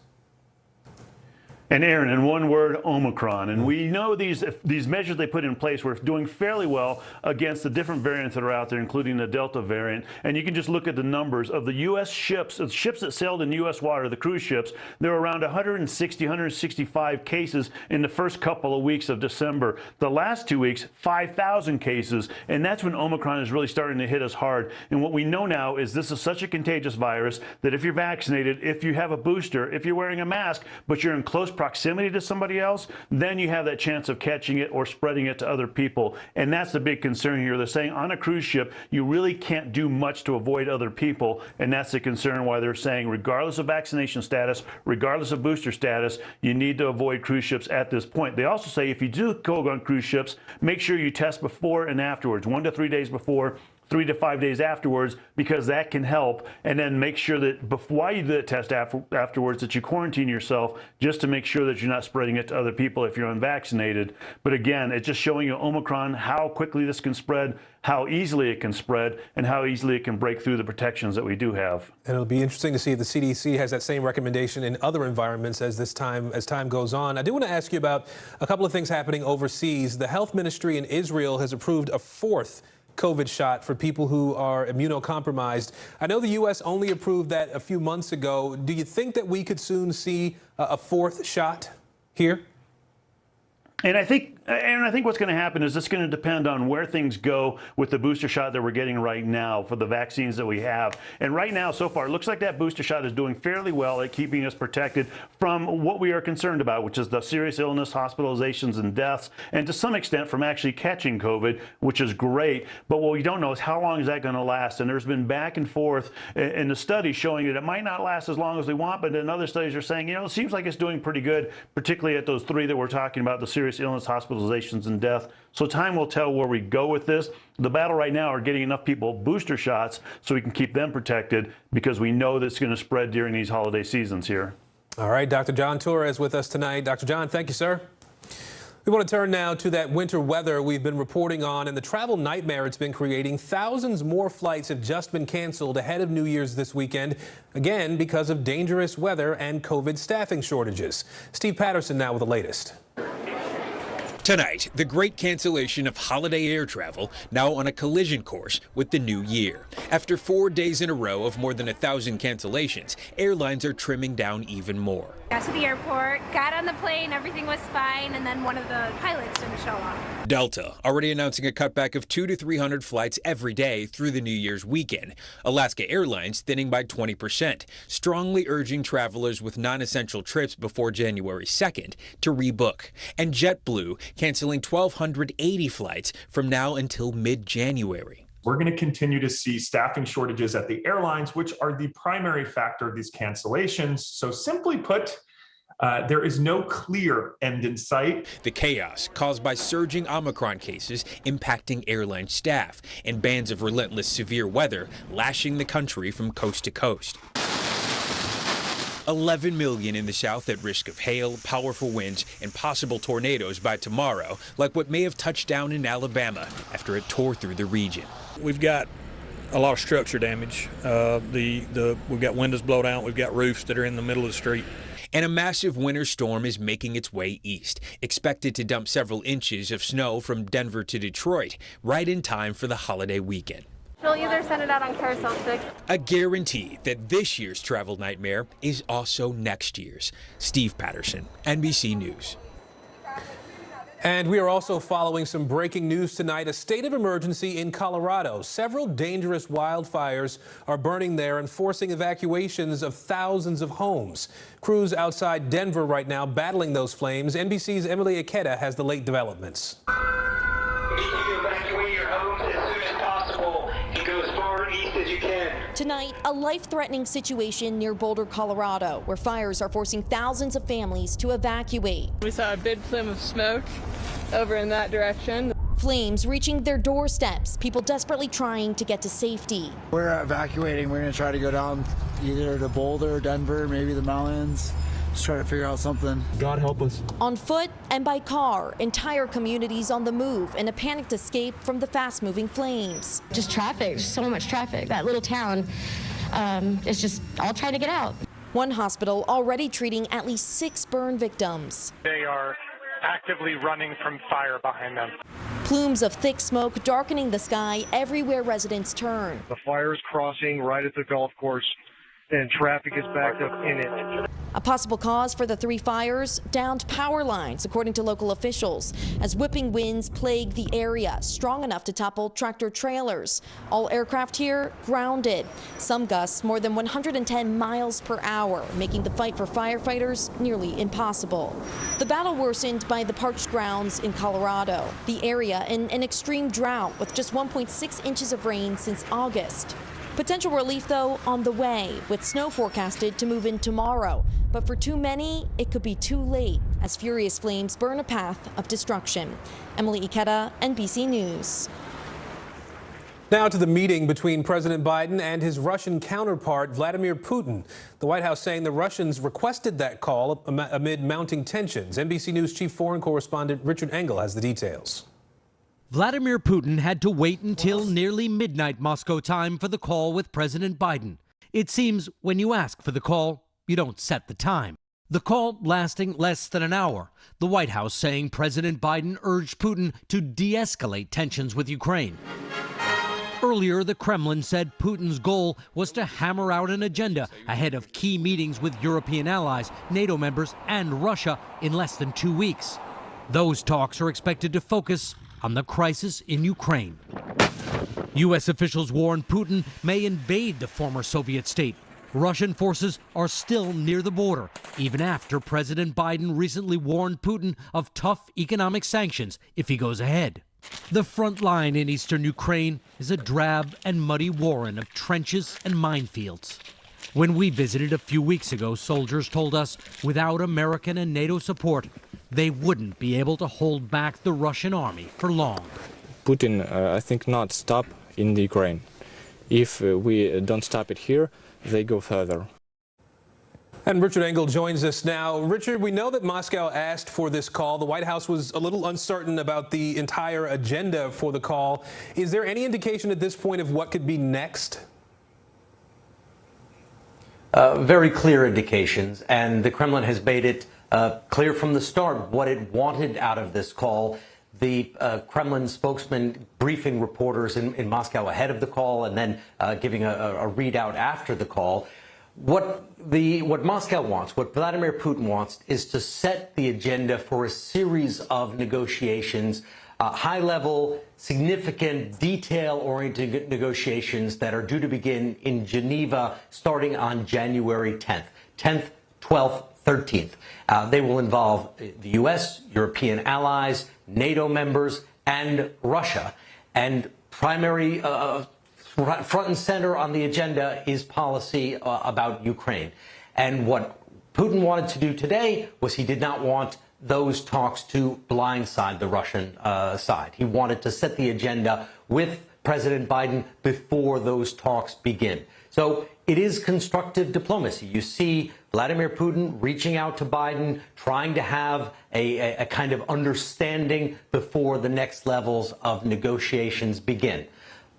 And Aaron, in one word, Omicron. And we know these measures they put in place were doing fairly well against the different variants that are out there, including the Delta variant. And you can just look at the numbers of the U.S. ships, the ships that sailed in U.S. water, the cruise ships. There were around 160, 165 cases in the first couple of weeks of December. The last 2 weeks, 5,000 cases. And that's when Omicron is really starting to hit us hard. And what we know now is this is such a contagious virus that if you're vaccinated, if you have a booster, if you're wearing a mask, but you're in close proximity to somebody else, then you have that chance of catching it or spreading it to other people. And that's the big concern here. They're saying on a cruise ship, you really can't do much to avoid other people. And that's the concern why they're saying regardless of vaccination status, regardless of booster status, you need to avoid cruise ships at this point. They also say if you do go on cruise ships, make sure you test before and afterwards, 1 to 3 days before, 3 to 5 days afterwards, because that can help. And then make sure that before you do the test afterwards that you quarantine yourself just to make sure that you're not spreading it to other people if you're unvaccinated. But again, it's just showing you Omicron, how quickly this can spread, how easily it can spread, and how easily it can break through the protections that we do have. And it'll be interesting to see if the CDC has that same recommendation in other environments as time goes on. I do want to ask you about a couple of things happening overseas. The health ministry in Israel has approved a 4th COVID shot for people who are immunocompromised. I know the U.S. only approved that a few months ago. Do you think that we could soon see a 4th shot here? And I think what's going to happen is it's going to depend on where things go with the booster shot that we're getting right now for the vaccines that we have. And right now, so far, it looks like that booster shot is doing fairly well at keeping us protected from what we are concerned about, which is the serious illness, hospitalizations, and deaths, and to some extent from actually catching COVID, which is great. But what we don't know is how long is that going to last. And there's been back and forth in the studies showing that it might not last as long as we want, but then other studies are saying, it seems like it's doing pretty good, particularly at those 3 that we're talking about, the serious illness, hospitalizations, and death. So time will tell where we go with this. The battle right now are getting enough people booster shots so we can keep them protected, because we know that it's going to spread during these holiday seasons here. All right, Dr. John Torres with us tonight. Dr. John, thank you, sir. We want to turn now to that winter weather we've been reporting on and the travel nightmare it's been creating. Thousands more flights have just been canceled ahead of New Year's this weekend, again because of dangerous weather and COVID staffing shortages. Steve Patterson now with the latest. Tonight, the great cancellation of holiday air travel now on a collision course with the new year. After 4 days in a row of more than 1,000 cancellations, airlines are trimming down even more. Got to the airport, got on the plane, everything was fine, and then one of the pilots didn't show up. Delta already announcing a cutback of 200 to 300 flights every day through the New Year's weekend. Alaska Airlines thinning by 20%, strongly urging travelers with non-essential trips before January 2nd to rebook. And JetBlue canceling 1,280 flights from now until mid-January. We're going to continue to see staffing shortages at the airlines, which are the primary factor of these cancellations. So simply put, there is no clear end in sight. The chaos caused by surging Omicron cases impacting airline staff and bands of relentless severe weather lashing the country from coast to coast. 11 million in the south at risk of hail, powerful winds, and possible tornadoes by tomorrow, like what may have touched down in Alabama after it tore through the region. We've got a lot of structure damage. We've got windows blown out. We've got roofs that are in the middle of the street. And a massive winter storm is making its way east, expected to dump several inches of snow from Denver to Detroit, right in time for the holiday weekend. We'll either send it out on Carousel 6. A guarantee that this year's travel nightmare is also next year's. Steve Patterson, NBC News. And we are also following some breaking news tonight. A state of emergency in Colorado. Several dangerous wildfires are burning there and forcing evacuations of thousands of homes. Crews outside Denver right now battling those flames. NBC's Emily Ikeda has the late developments. Evacuate your homes as soon as possible and go as far east as you can. Tonight, a life-threatening situation near Boulder, Colorado, where fires are forcing thousands of families to evacuate. We saw a big plume of smoke over in that direction. Flames reaching their doorsteps, people desperately trying to get to safety. We're evacuating. We're going to try to go down either to Boulder, Denver, maybe the mountains. Just try to figure out something. God help us. On foot and by car, entire communities on the move in a panicked escape from the fast-moving flames. Just traffic, just so much traffic. That little town is just all trying to get out. One hospital already treating at least 6 burn victims. They are actively running from fire behind them. Plumes of thick smoke darkening the sky everywhere residents turn. The fire is crossing right at the golf course, and traffic is backed up in it. A possible cause for the 3 fires, downed power lines, according to local officials, as whipping winds plague the area, strong enough to topple tractor trailers. All aircraft here grounded. Some gusts more than 110 miles per hour, making the fight for firefighters nearly impossible. The battle worsened by the parched grounds in Colorado, the area in an extreme drought with just 1.6 inches of rain since August. Potential relief, though, on the way, with snow forecasted to move in tomorrow. But for too many, it could be too late as furious flames burn a path of destruction. Emily Ikeda, NBC News. Now to the meeting between President Biden and his Russian counterpart, Vladimir Putin. The White House saying the Russians requested that call amid mounting tensions. NBC News chief foreign correspondent Richard Engel has the details. Vladimir Putin had to wait until nearly midnight Moscow time for the call with President Biden. It seems when you ask for the call, you don't set the time. The call lasting less than an hour. The White House saying President Biden urged Putin to de-escalate tensions with Ukraine. Earlier, the Kremlin said Putin's goal was to hammer out an agenda ahead of key meetings with European allies, NATO members, and Russia in less than 2 weeks. Those talks are expected to focus on the crisis in Ukraine. U.S. officials warn Putin may invade the former Soviet state. Russian forces are still near the border, even after President Biden recently warned Putin of tough economic sanctions if he goes ahead. The front line in eastern Ukraine is a drab and muddy warren of trenches and minefields. When we visited a few weeks ago, soldiers told us without American and NATO support, they wouldn't be able to hold back the Russian army for long. Putin, I think, not stop in the Ukraine. If we don't stop it here, they go further. And Richard Engel joins us now. Richard, we know that Moscow asked for this call. The White House was a little uncertain about the entire agenda for the call. Is there any indication at this point of what could be next? Very clear indications, and the Kremlin has made it clear from the start what it wanted out of this call. The Kremlin spokesman briefing reporters in Moscow ahead of the call and then giving a readout after the call. What Moscow wants, what Vladimir Putin wants, is to set the agenda for a series of negotiations, high-level, significant, detail-oriented negotiations that are due to begin in Geneva starting on January 10th, 12th, 13th. They will involve the U.S., European allies, NATO members, and Russia. And primary front and center on the agenda is policy about Ukraine. And what Putin wanted to do today was he did not want those talks to blindside the Russian side. He wanted to set the agenda with President Biden before those talks begin. So it is constructive diplomacy. You see Vladimir Putin reaching out to Biden, trying to have a kind of understanding before the next levels of negotiations begin.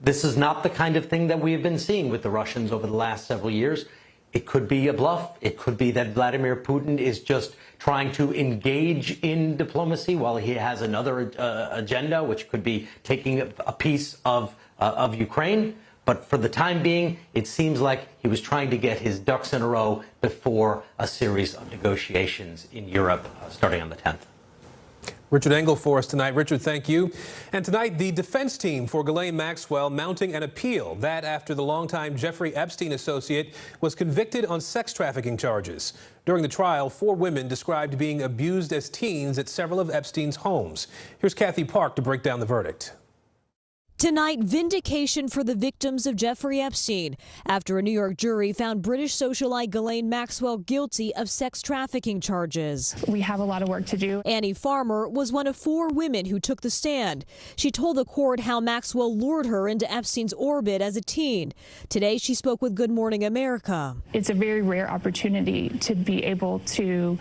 This is not the kind of thing that we have been seeing with the Russians over the last several years. It could be a bluff. It could be that Vladimir Putin is just trying to engage in diplomacy while he has another agenda, which could be taking a piece of Ukraine. But for the time being, it seems like he was trying to get his ducks in a row before a series of negotiations in Europe starting on the 10th. Richard Engel for us tonight. Richard, thank you. And tonight, the defense team for Ghislaine Maxwell mounting an appeal. That after the longtime Jeffrey Epstein associate was convicted on sex trafficking charges. During the trial, 4 women described being abused as teens at several of Epstein's homes. Here's Kathy Park to break down the verdict. Tonight, vindication for the victims of Jeffrey Epstein after a New York jury found British socialite Ghislaine Maxwell guilty of sex trafficking charges. We have a lot of work to do. Annie Farmer was one of 4 women who took the stand. She told the court how Maxwell lured her into Epstein's orbit as a teen. Today, she spoke with Good Morning America. It's a very rare opportunity to be able to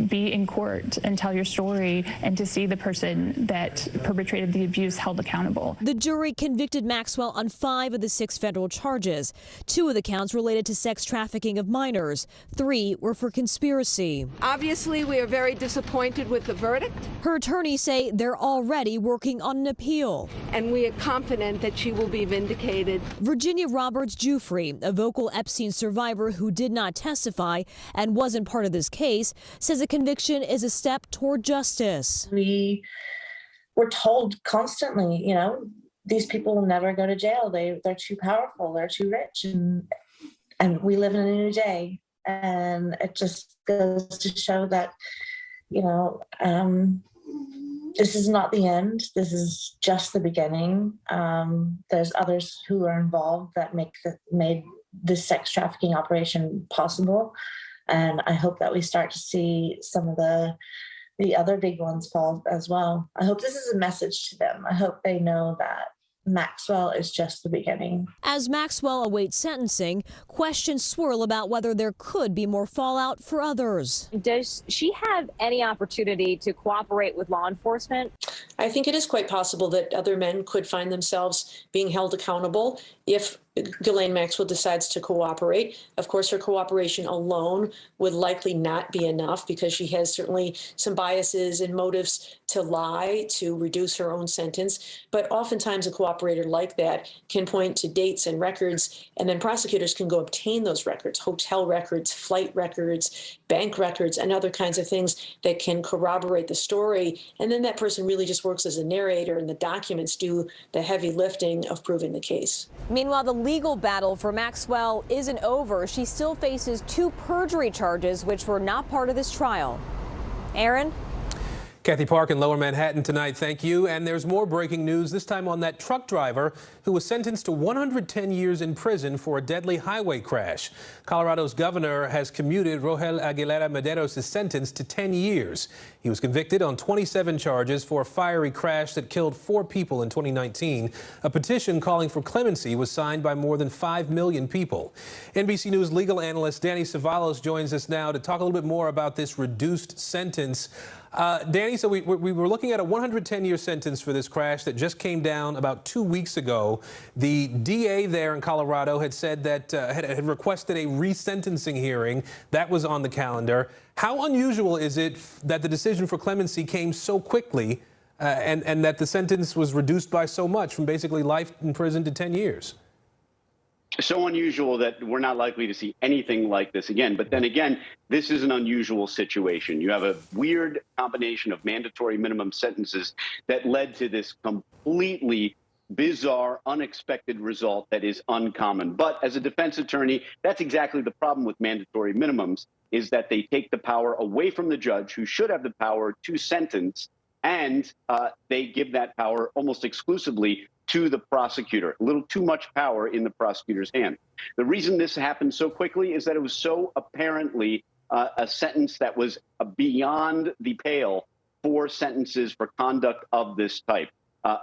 be in court and tell your story and to see the person that perpetrated the abuse held accountable. The jury convicted Maxwell on 5 of the 6 federal charges. 2 of the counts related to sex trafficking of minors. 3 were for conspiracy. Obviously, we are very disappointed with the verdict. Her attorneys say they're already working on an appeal. And we are confident that she will be vindicated. Virginia Roberts-Giuffre, a vocal Epstein survivor who did not testify and wasn't part of this case, says a conviction is a step toward justice. We were told constantly, you know, these people will never go to jail. They're too powerful. They're too rich. And we live in a new day. And it just goes to show that, you know, this is not the end. This is just the beginning. There's others who are involved that made this sex trafficking operation possible. And I hope that we start to see some of the other big ones fall as well. I hope this is a message to them. I hope they know that Maxwell is just the beginning. As Maxwell awaits sentencing, questions swirl about whether there could be more fallout for others. Does she have any opportunity to cooperate with law enforcement? I think it is quite possible that other men could find themselves being held accountable if Ghislaine Maxwell decides to cooperate. Of course, her cooperation alone would likely not be enough because she has certainly some biases and motives to lie to reduce her own sentence. But oftentimes a cooperator like that can point to dates and records, and then prosecutors can go obtain those records, hotel records, flight records, bank records, and other kinds of things that can corroborate the story. And then that person really just works as a narrator, and the documents do the heavy lifting of proving the case. Meanwhile, the legal battle for Maxwell isn't over. She still faces 2 perjury charges, which were not part of this trial. Aaron? Kathy Park in Lower Manhattan tonight, thank you. And there's more breaking news, this time on that truck driver who was sentenced to 110 years in prison for a deadly highway crash. Colorado's governor has commuted Rogel Aguilera Mederos' sentence to 10 years. He was convicted on 27 charges for a fiery crash that killed 4 people in 2019. A petition calling for clemency was signed by more than 5 million people. NBC News legal analyst Danny Cevallos joins us now to talk a little bit more about this reduced sentence. Danny, so we were looking at a 110-year sentence for this crash that just came down about 2 weeks ago. The DA there in Colorado had said that had requested a resentencing hearing. That was on the calendar. How unusual is it that the decision for clemency came so quickly and that the sentence was reduced by so much, from basically life in prison to 10 years? So unusual that we're not likely to see anything like this again. But then again, this is an unusual situation. You have a weird combination of mandatory minimum sentences that led to this completely bizarre, unexpected result that is uncommon. But as a defense attorney, that's exactly the problem with mandatory minimums, is that they take the power away from the judge, who should have the power to sentence, and they give that power almost exclusively to the prosecutor. A little too much power in the prosecutor's hand. The reason this happened so quickly is that it was so apparently a sentence that was beyond the pale for sentences for conduct of this type,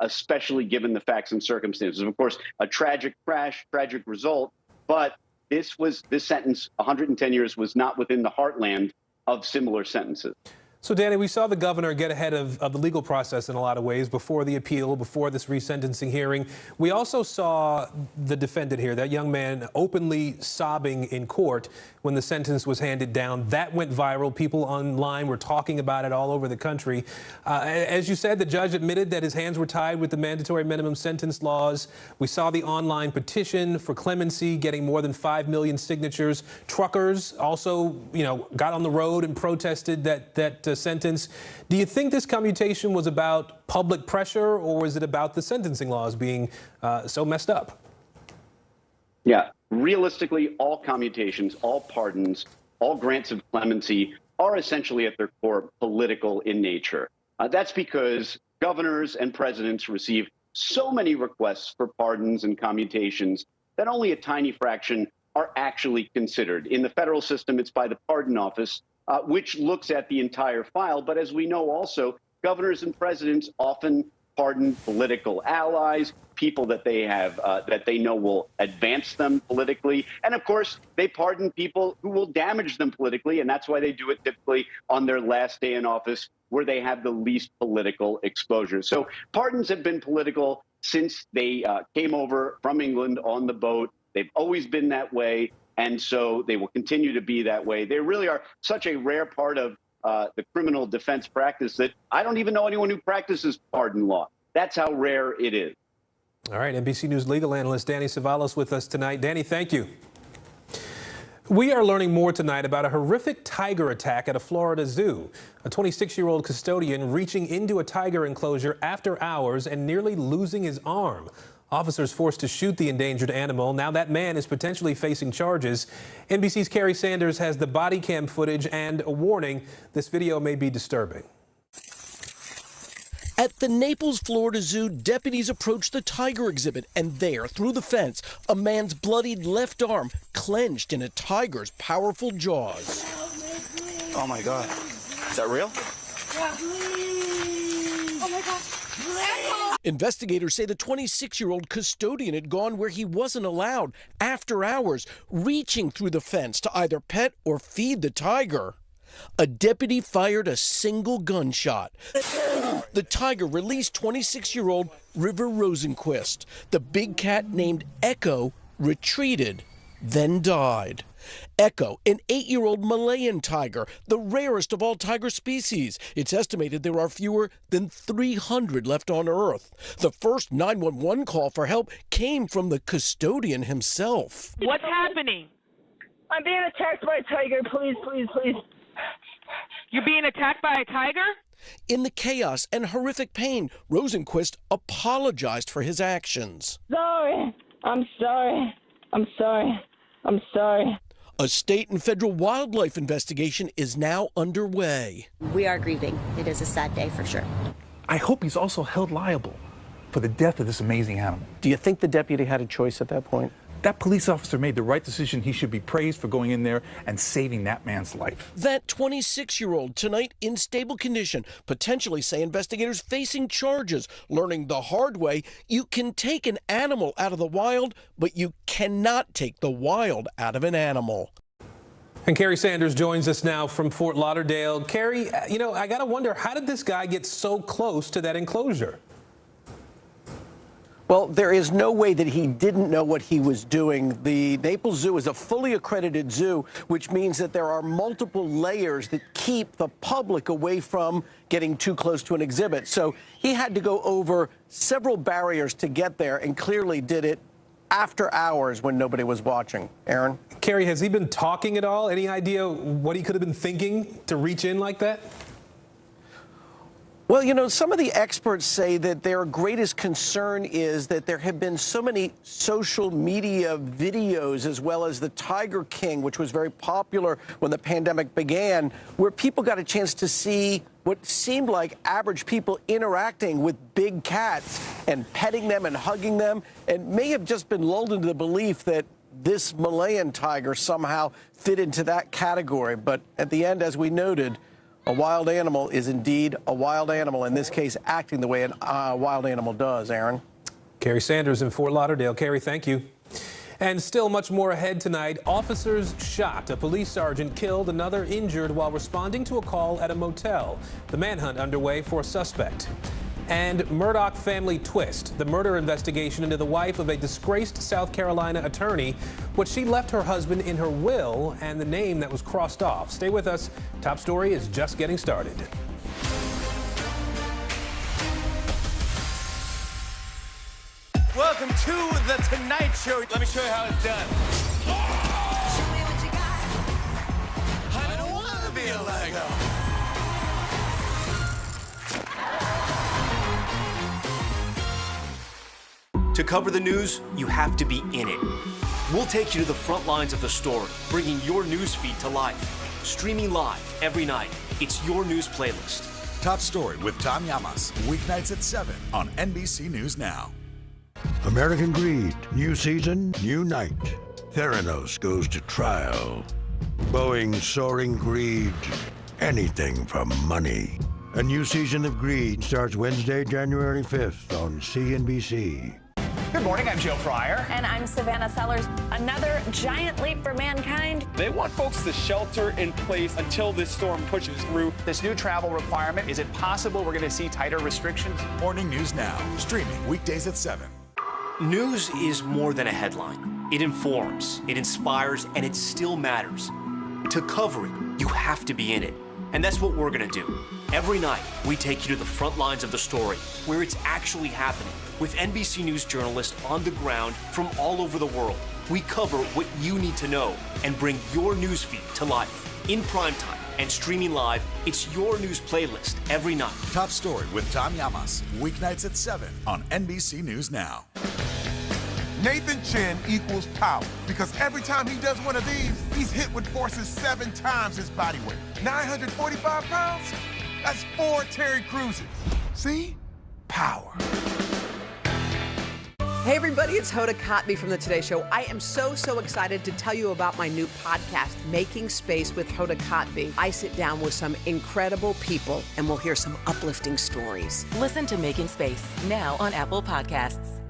especially given the facts and circumstances. Of course, a tragic crash, tragic result, but this sentence, 110 years, was not within the heartland of similar sentences. So, Danny, we saw the governor get ahead of the legal process in a lot of ways before the appeal, before this resentencing hearing. We also saw the defendant here, that young man, openly sobbing in court when the sentence was handed down. That went viral. People online were talking about it all over the country. As you said, the judge admitted that his hands were tied with the mandatory minimum sentence laws. We saw the online petition for clemency getting more than 5 million signatures. Truckers also, got on the road and protested that the sentence. Do you think this commutation was about public pressure, or was it about the sentencing laws being so messed up? Yeah, realistically, all commutations, all pardons, all grants of clemency are essentially at their core political in nature. That's because governors and presidents receive so many requests for pardons and commutations that only a tiny fraction are actually considered. In the federal system, it's by the Pardon Office, which looks at the entire file. But as we know also, governors and presidents often pardon political allies, people that they have that they know will advance them politically. And of course, they pardon people who will damage them politically. And that's why they do it typically on their last day in office, where they have the least political exposure. So pardons have been political since they came over from England on the boat. They've always been that way, and so they will continue to be that way. They really are such a rare part of the criminal defense practice that I don't even know anyone who practices pardon law. That's how rare it is. All right, NBC News legal analyst Danny Savalas with us tonight. Danny, thank you. We are learning more tonight about a horrific tiger attack at a Florida zoo. A 26-year-old custodian reaching into a tiger enclosure after hours and nearly losing his arm. Officers forced to shoot the endangered animal. Now that man is potentially facing charges. NBC's Kerry Sanders has the body cam footage and a warning: this video may be disturbing. At the Naples, Florida Zoo, deputies approached the tiger exhibit, and there, through the fence, a man's bloodied left arm clenched in a tiger's powerful jaws. Oh my God. Is that real? Oh my God. Investigators say the 26-year-old custodian had gone where he wasn't allowed after hours, reaching through the fence to either pet or feed the tiger. A deputy fired a single gunshot. The tiger released 26-year-old River Rosenquist. The big cat named Echo retreated, then died. Echo, an 8-year-old Malayan tiger, the rarest of all tiger species. It's estimated there are fewer than 300 left on Earth. The first 911 call for help came from the custodian himself. What's happening? I'm being attacked by a tiger. Please, please, please. You're being attacked by a tiger? In the chaos and horrific pain, Rosenquist apologized for his actions. Sorry. I'm sorry. I'm sorry. I'm sorry. A state and federal wildlife investigation is now underway. We are grieving. It is a sad day for sure. I hope he's also held liable for the death of this amazing animal. Do you think the deputy had a choice at that point? That police officer made the right decision. He should be praised for going in there and saving that man's life. That 26-year-old tonight in stable condition, potentially, say investigators, facing charges, learning the hard way you can take an animal out of the wild, but you cannot take the wild out of an animal. And Kerry Sanders joins us now from Fort Lauderdale. Kerry, you know, I got to wonder, how did this guy get so close to that enclosure? Well, there is no way that he didn't know what he was doing. The Naples Zoo is a fully accredited zoo, which means that there are multiple layers that keep the public away from getting too close to an exhibit. So he had to go over several barriers to get there, and clearly did it after hours when nobody was watching. Aaron? Kerry, has he been talking at all? Any idea what he could have been thinking to reach in like that? Well, you know, some of the experts say that their greatest concern is that there have been so many social media videos, as well as the Tiger King, which was very popular when the pandemic began, where people got a chance to see what seemed like average people interacting with big cats and petting them and hugging them, and may have just been lulled into the belief that this Malayan tiger somehow fit into that category. But at the end, as we noted, a wild animal is indeed a wild animal, in this case acting the way a wild animal does, Aaron. Kerry Sanders in Fort Lauderdale. Kerry, thank you. And still much more ahead tonight. Officers shot. A police sergeant killed, another injured while responding to a call at a motel. The manhunt underway for a suspect. And Murdoch family twist, the murder investigation into the wife of a disgraced South Carolina attorney, what she left her husband in her will, and the name that was crossed off. Stay with us. Top story is just getting started. Welcome to The Tonight Show. Let me show you how it's done. I don't want to be a Lego. To cover the news, you have to be in it. We'll take you to the front lines of the story, bringing your news feed to life. Streaming live every night. It's your news playlist. Top Story with Tom Llamas, weeknights at 7 on NBC News Now. American Greed, new season, new night. Theranos goes to trial. Boeing's soaring greed, anything for money. A new season of Greed starts Wednesday, January 5th on CNBC. Good morning, I'm Joe Fryer. And I'm Savannah Sellers. Another giant leap for mankind. They want folks to shelter in place until this storm pushes through. This new travel requirement, is it possible we're going to see tighter restrictions? Morning News Now, streaming weekdays at 7. News is more than a headline. It informs, it inspires, and it still matters. To cover it, you have to be in it. And that's what we're going to do. Every night, we take you to the front lines of the story, where it's actually happening, with NBC News journalists on the ground from all over the world. We cover what you need to know and bring your newsfeed to life. In primetime and streaming live, it's your news playlist every night. Top Story with Tom Llamas, weeknights at 7 on NBC News Now. Nathan Chen equals power because every time he does one of these, he's hit with forces 7 times his body weight. 945 pounds? That's 4 Terry Cruises. See? Power. Hey everybody, it's Hoda Kotb from the Today Show. I am so excited to tell you about my new podcast, Making Space with Hoda Kotb. I sit down with some incredible people and we'll hear some uplifting stories. Listen to Making Space now on Apple Podcasts.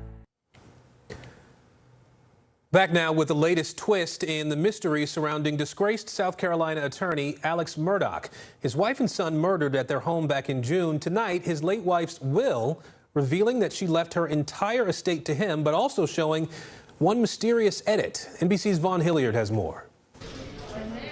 Back now with the latest twist in the mystery surrounding disgraced South Carolina attorney Alex Murdaugh. His wife and son murdered at their home back in June. Tonight, his late wife's will revealing that she left her entire estate to him, but also showing one mysterious edit. NBC's Vaughn Hilliard has more.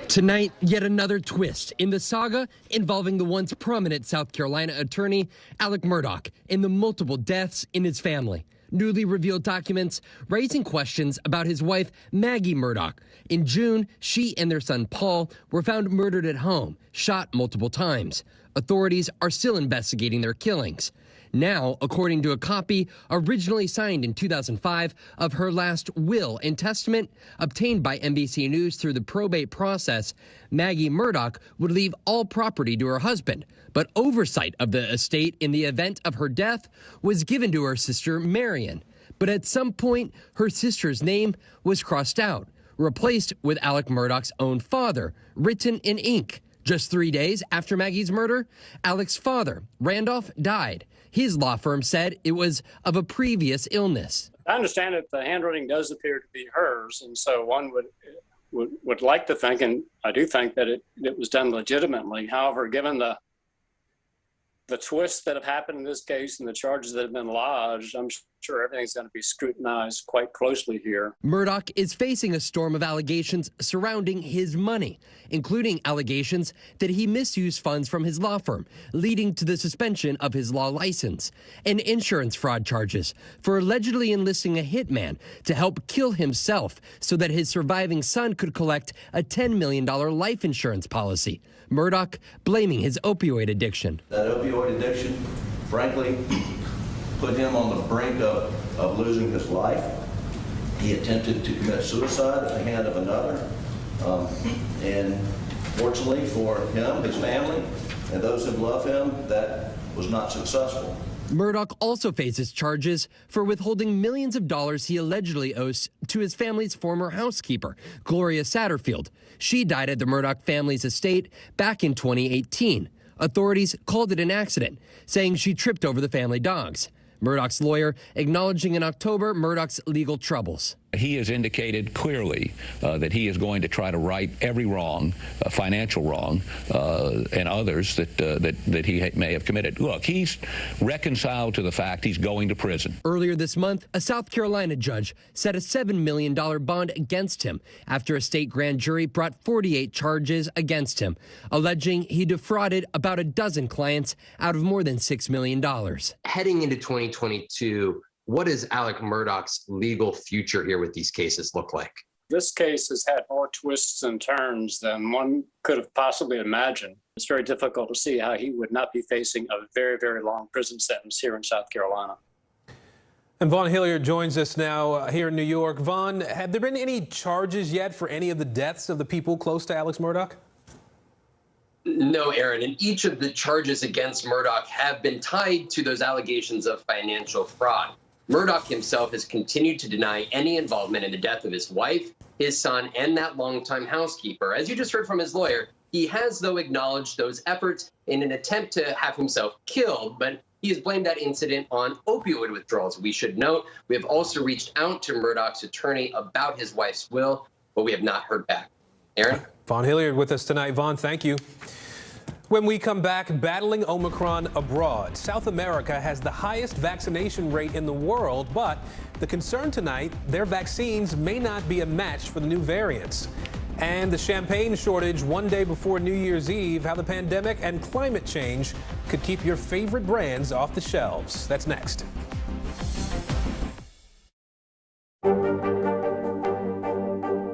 Tonight, yet another twist in the saga involving the once prominent South Carolina attorney Alex Murdaugh and the multiple deaths in his family. Newly revealed documents raising questions about his wife, Maggie Murdaugh. In June, she and their son, Paul, were found murdered at home, shot multiple times. Authorities are still investigating their killings. Now, according to a copy originally signed in 2005 of her last will and testament obtained by NBC News through the probate process, Maggie Murdaugh would leave all property to her husband, but oversight of the estate in the event of her death was given to her sister Marion. But at some point, her sister's name was crossed out, replaced with Alex Murdaugh's own father, written in ink. Just 3 days after Maggie's murder, Alex's father, Randolph, died. His law firm said it was of a previous illness. I understand that the handwriting does appear to be hers, and so one would like to think, and I do think that it was done legitimately. However, given the twists that have happened in this case and the charges that have been lodged, I'm sure everything's going to be scrutinized quite closely here. Murdaugh is facing a storm of allegations surrounding his money, including allegations that he misused funds from his law firm, leading to the suspension of his law license, and insurance fraud charges for allegedly enlisting a hitman to help kill himself so that his surviving son could collect a $10 million life insurance policy. Murdaugh blaming his opioid addiction. That opioid addiction, frankly, put him on the brink of losing his life. He attempted to commit suicide at the hand of another. And fortunately for him, his family, and those who love him, that was not successful. Murdaugh also faces charges for withholding millions of dollars he allegedly owes to his family's former housekeeper, Gloria Satterfield. She died at the Murdaugh family's estate back in 2018. Authorities called it an accident, saying she tripped over the family dogs. Murdaugh's lawyer acknowledging in October Murdaugh's legal troubles. He has indicated clearly that he is going to try to right every wrong, financial wrong, and others that he may have committed. Look, he's reconciled to the fact he's going to prison. Earlier this month, a South Carolina judge set a $7 million bond against him after a state grand jury brought 48 charges against him, alleging he defrauded about a dozen clients out of more than $6 million. Heading into 2022, what does Alex Murdaugh's legal future here with these cases look like? This case has had more twists and turns than one could have possibly imagined. It's very difficult to see how he would not be facing a very, very long prison sentence here in South Carolina. And Vaughn Hilliard joins us now here in New York. Vaughn, have there been any charges yet for any of the deaths of the people close to Alex Murdaugh? No, Aaron, and each of the charges against Murdaugh have been tied to those allegations of financial fraud. Murdaugh himself has continued to deny any involvement in the death of his wife, his son, and that longtime housekeeper. As you just heard from his lawyer, he has, though, acknowledged those efforts in an attempt to have himself killed, but he has blamed that incident on opioid withdrawals. We should note we have also reached out to Murdaugh's attorney about his wife's will, but we have not heard back. Aaron? Vaughn Hilliard with us tonight. Vaughn, thank you. When we come back, battling Omicron abroad. South America has the highest vaccination rate in the world, but the concern tonight, their vaccines may not be a match for the new variants. And the champagne shortage one day before New Year's Eve, how the pandemic and climate change could keep your favorite brands off the shelves. That's next.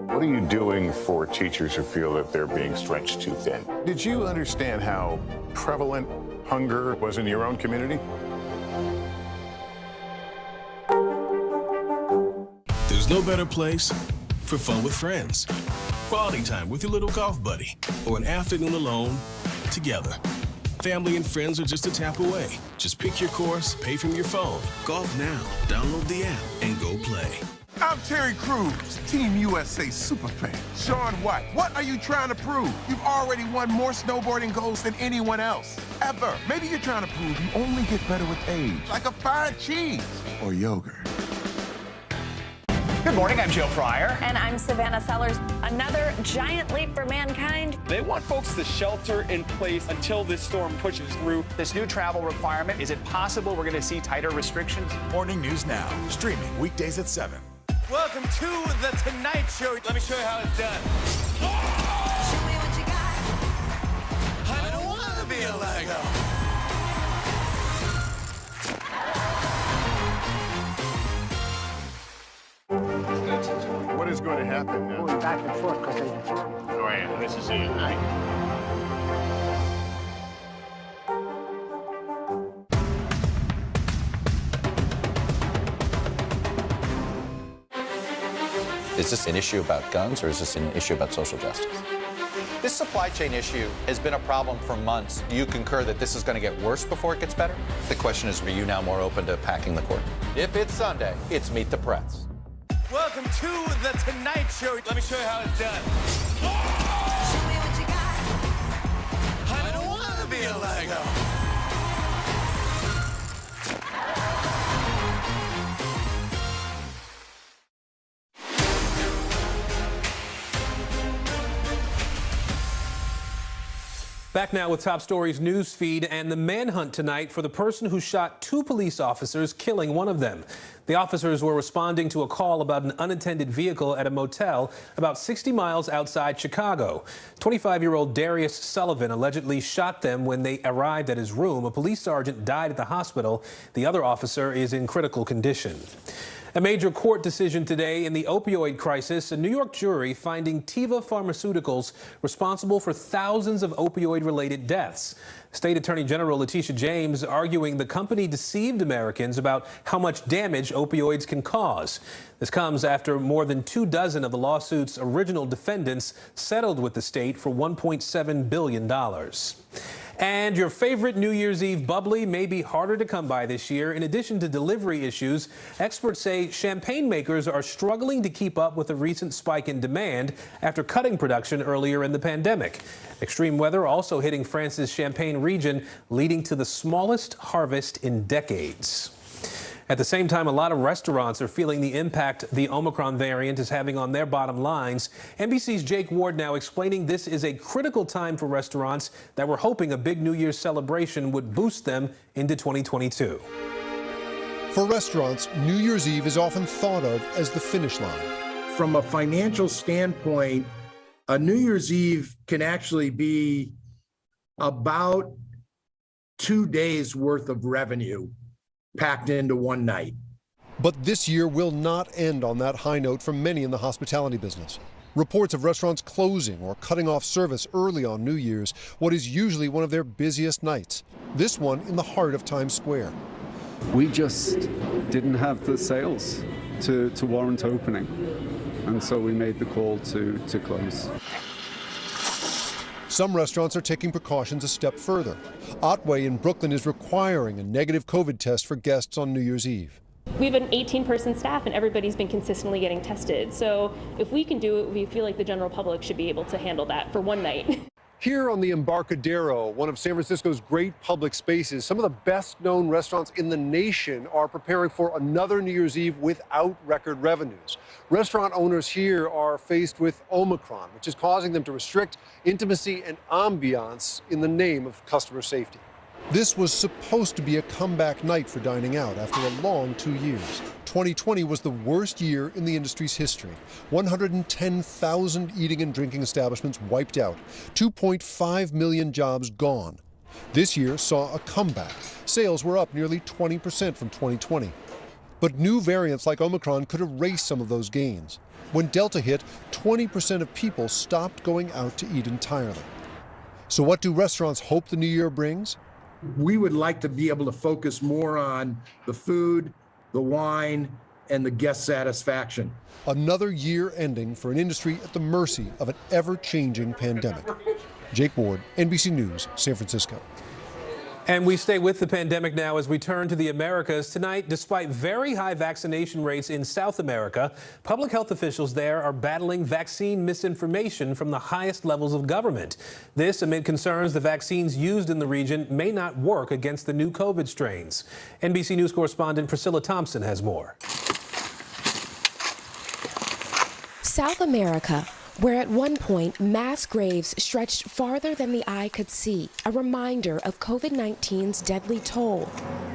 What are you doing for teachers who feel that they're being stretched too thin? Did you understand how prevalent hunger was in your own community? There's no better place for fun with friends. Quality time with your little golf buddy, or an afternoon alone together. Family and friends are just a tap away. Just pick your course, pay from your phone. Golf now. Download the app and go play. I'm Terry Crews, Team USA superfan. Shaun White, what are you trying to prove? You've already won more snowboarding golds than anyone else, ever. Maybe you're trying to prove you only get better with age, like a fine cheese or yogurt. Good morning, I'm Joe Fryer. And I'm Savannah Sellers. Another giant leap for mankind. They want folks to shelter in place until this storm pushes through. This new travel requirement, is it possible we're going to see tighter restrictions? Morning News Now, streaming weekdays at 7. Welcome to The Tonight Show. Let me show you how it's done. Show me what you got. I don't want to be a Lego. What is going to happen now? Going back and forth because they... Oh, yeah, this is it, right? Is this an issue about guns or is this an issue about social justice? This supply chain issue has been a problem for months. Do you concur that this is going to get worse before it gets better? The question is, are you now more open to packing the court? If it's Sunday, it's Meet the Press. Welcome to The Tonight Show. Let me show you how it's done. Show me what you got. I don't want to be a Lego. Back now with Top Stories news feed and the manhunt tonight for the person who shot 2 police officers, killing one of them. The officers were responding to a call about an unattended vehicle at a motel about 60 miles outside Chicago. 25-year-old Darius Sullivan allegedly shot them when they arrived at his room. A police sergeant died at the hospital. The other officer is in critical condition. A major court decision today in the opioid crisis, a New York jury finding Teva Pharmaceuticals responsible for thousands of opioid-related deaths. State Attorney General Letitia James arguing the company deceived Americans about how much damage opioids can cause. This comes after more than 24 of the lawsuit's original defendants settled with the state for $1.7 billion. And your favorite New Year's Eve bubbly may be harder to come by this year. In addition to delivery issues, experts say champagne makers are struggling to keep up with the recent spike in demand after cutting production earlier in the pandemic. Extreme weather also hitting France's Champagne region, leading to the smallest harvest in decades. At the same time, a lot of restaurants are feeling the impact the Omicron variant is having on their bottom lines. NBC's Jake Ward now explaining this is a critical time for restaurants that were hoping a big New Year's celebration would boost them into 2022. For restaurants, New Year's Eve is often thought of as the finish line. From a financial standpoint, a New Year's Eve can actually be about 2 days worth of revenue packed into one night. But this year will not end on that high note for many in the hospitality business. Reports of restaurants closing or cutting off service early on New Year's, what is usually one of their busiest nights. This one in the heart of Times Square. We just didn't have the sales to warrant opening, and so we made the call to close. Some restaurants are taking precautions a step further. Otway in Brooklyn is requiring a negative COVID test for guests on New Year's Eve. We have an 18-person staff and everybody's been consistently getting tested. So if we can do it, we feel like the general public should be able to handle that for one night. Here on the Embarcadero, one of San Francisco's great public spaces, some of the best-known restaurants in the nation are preparing for another New Year's Eve without record revenues. Restaurant owners here are faced with Omicron, which is causing them to restrict intimacy and ambiance in the name of customer safety. This was supposed to be a comeback night for dining out after a long 2 years. 2020 was the worst year in the industry's history. 110,000 eating and drinking establishments wiped out, 2.5 million jobs gone. This year saw a comeback. Sales were up nearly 20% from 2020. But new variants like Omicron could erase some of those gains. When Delta hit, 20% of people stopped going out to eat entirely. So what do restaurants hope the new year brings? We would like to be able to focus more on the food, the wine, and the guest satisfaction. Another year ending for an industry at the mercy of an ever-changing pandemic. Jake Ward, NBC News, San Francisco. And we stay with the pandemic now as we turn to the Americas. Tonight, despite very high vaccination rates in South America, public health officials there are battling vaccine misinformation from the highest levels of government. This amid concerns the vaccines used in the region may not work against the new COVID strains. NBC News correspondent Priscilla Thompson has more. South America, where at one point mass graves stretched farther than the eye could see, a reminder of COVID-19's deadly toll,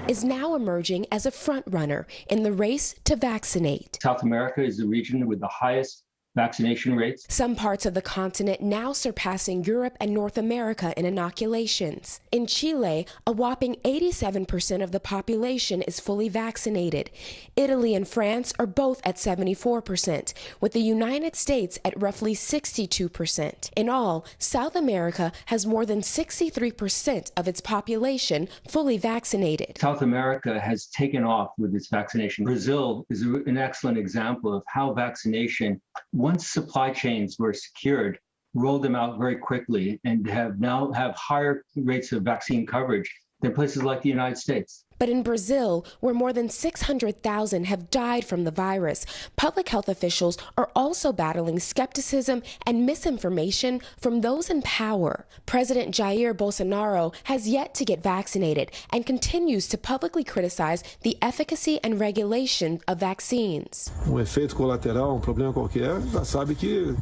is now emerging as a front-runner in the race to vaccinate. South America is the region with the highest vaccination rates. Some parts of the continent now surpassing Europe and North America in inoculations. In Chile, a whopping 87% of the population is fully vaccinated. Italy and France are both at 74%, with the United States at roughly 62%. In all, South America has more than 63% of its population fully vaccinated. South America has taken off with its vaccination. Brazil is an excellent example of how vaccination, once supply chains were secured, rolled them out very quickly and now have higher rates of vaccine coverage than places like the United States. But in Brazil, where more than 600,000 have died from the virus, public health officials are also battling skepticism and misinformation from those in power. President Jair Bolsonaro has yet to get vaccinated and continues to publicly criticize the efficacy and regulation of vaccines. Efeito colateral, problema qualquer, já sabe que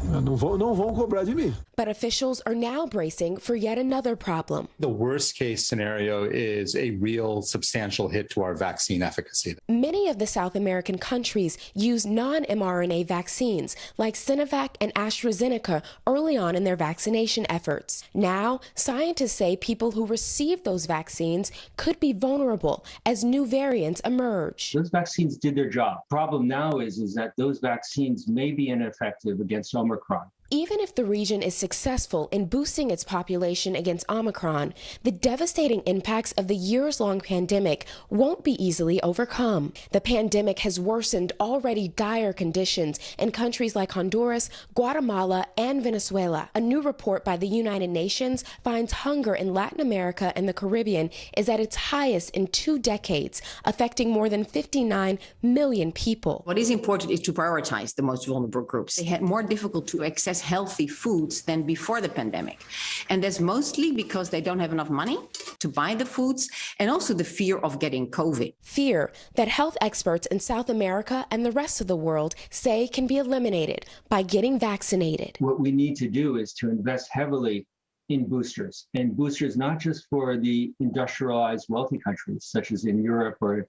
não vão cobrar de mim. But officials are now bracing for yet another problem. The worst case scenario is a real substantial hit to our vaccine efficacy. Many of the South American countries use non-mRNA vaccines like Sinovac and AstraZeneca early on in their vaccination efforts. Now, scientists say people who receive those vaccines could be vulnerable as new variants emerge. Those vaccines did their job. Problem now is that those vaccines may be ineffective against Omicron. Even if the region is successful in boosting its population against Omicron, the devastating impacts of the years-long pandemic won't be easily overcome. The pandemic has worsened already dire conditions in countries like Honduras, Guatemala, and Venezuela. A new report by the United Nations finds hunger in Latin America and the Caribbean is at its highest in 2 decades, affecting more than 59 million people. What is important is to prioritize the most vulnerable groups. They had more difficult to access healthy foods than before the pandemic. And that's mostly because they don't have enough money to buy the foods and also the fear of getting COVID. Fear that health experts in South America and the rest of the world say can be eliminated by getting vaccinated. What we need to do is to invest heavily in boosters, and boosters not just for the industrialized wealthy countries such as in Europe or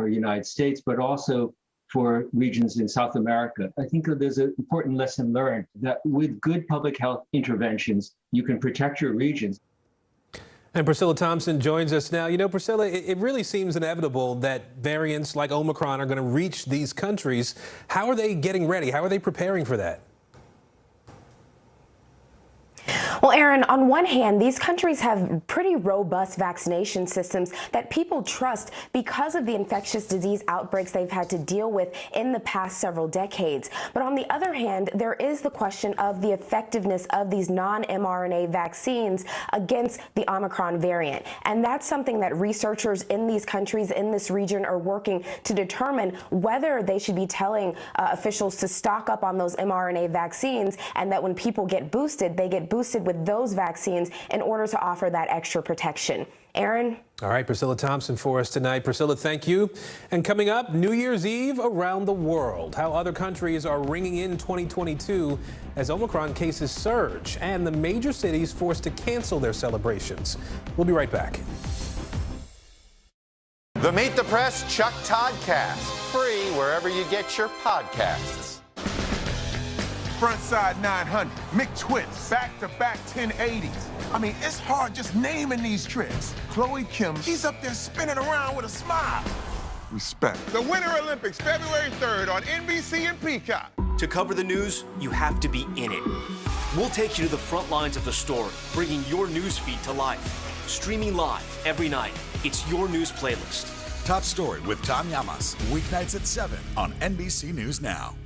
United States, but also for regions in South America. I think there's an important lesson learned that with good public health interventions, you can protect your regions. And Priscilla Thompson joins us now. You know, Priscilla, it really seems inevitable that variants like Omicron are going to reach these countries. How are they getting ready? How are they preparing for that? Well, Well, Aaron, on one hand, these countries have pretty robust vaccination systems that people trust because of the infectious disease outbreaks they've had to deal with in the past several decades. But on the other hand, there is the question of the effectiveness of these non-mRNA vaccines against the Omicron variant. And that's something that researchers in these countries, in this region, are working to determine whether they should be telling officials to stock up on those mRNA vaccines, and that when people get boosted, they get boosted with those vaccines in order to offer that extra protection. Aaron? All right, Priscilla Thompson for us tonight. Priscilla, thank you. And coming up, New Year's Eve around the world. How other countries are ringing in 2022 as Omicron cases surge and the major cities forced to cancel their celebrations. We'll be right back. The Meet the Press Chuck Todd Cast, free wherever you get your podcasts. Frontside 900, McTwist, back-to-back 1080s. I mean, it's hard just naming these tricks. Chloe Kim, she's up there spinning around with a smile. Respect. The Winter Olympics, February 3rd on NBC and Peacock. To cover the news, you have to be in it. We'll take you to the front lines of the story, bringing your news feed to life. Streaming live every night. It's your news playlist. Top Story with Tom Llamas, weeknights at 7 on NBC News Now.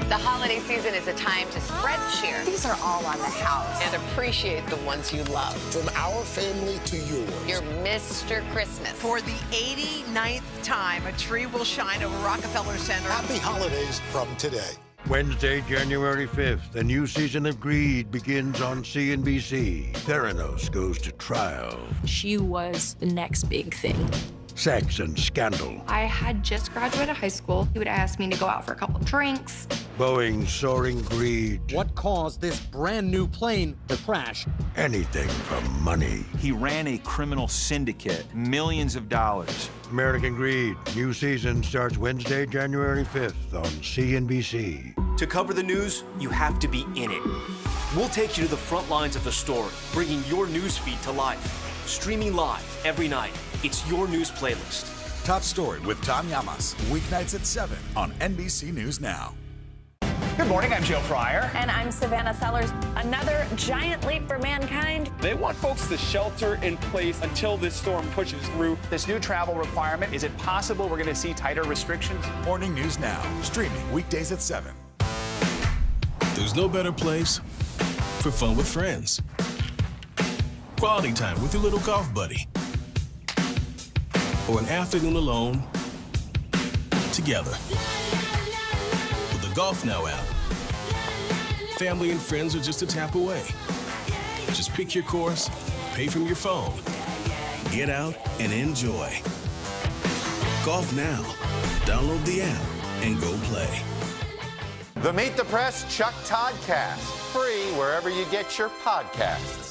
The holiday season is a time to spread cheer. These are all on the house. And appreciate the ones you love. From our family to yours. Your Mr. Christmas. For the 89th time, a tree will shine over Rockefeller Center. Happy holidays from today. Wednesday, January 5th, the new season of Greed begins on CNBC. Theranos goes to trial. She was the next big thing. Sex and scandal. I had just graduated high school. He would ask me to go out for a couple drinks. Boeing's soaring greed. What caused this brand new plane to crash? Anything for money. He ran a criminal syndicate, millions of dollars. American Greed, new season starts Wednesday, January 5th on CNBC. To cover the news, you have to be in it. We'll take you to the front lines of the story, bringing your news feed to life. Streaming live every night. It's your news playlist. Top Story with Tom Llamas, weeknights at 7 on NBC News Now. Good morning, I'm Joe Fryer. And I'm Savannah Sellers. Another giant leap for mankind. They want folks to shelter in place until this storm pushes through. This new travel requirement, is it possible we're going to see tighter restrictions? Morning News Now, streaming weekdays at 7. There's no better place for fun with friends. Quality time with your little golf buddy. Or an afternoon alone together. With the Golf Now app, family and friends are just a tap away. Just pick your course, pay from your phone, get out and enjoy. Golf Now. Download the app and go play. The Meet the Press Chuck Todd Cast, free wherever you get your podcasts.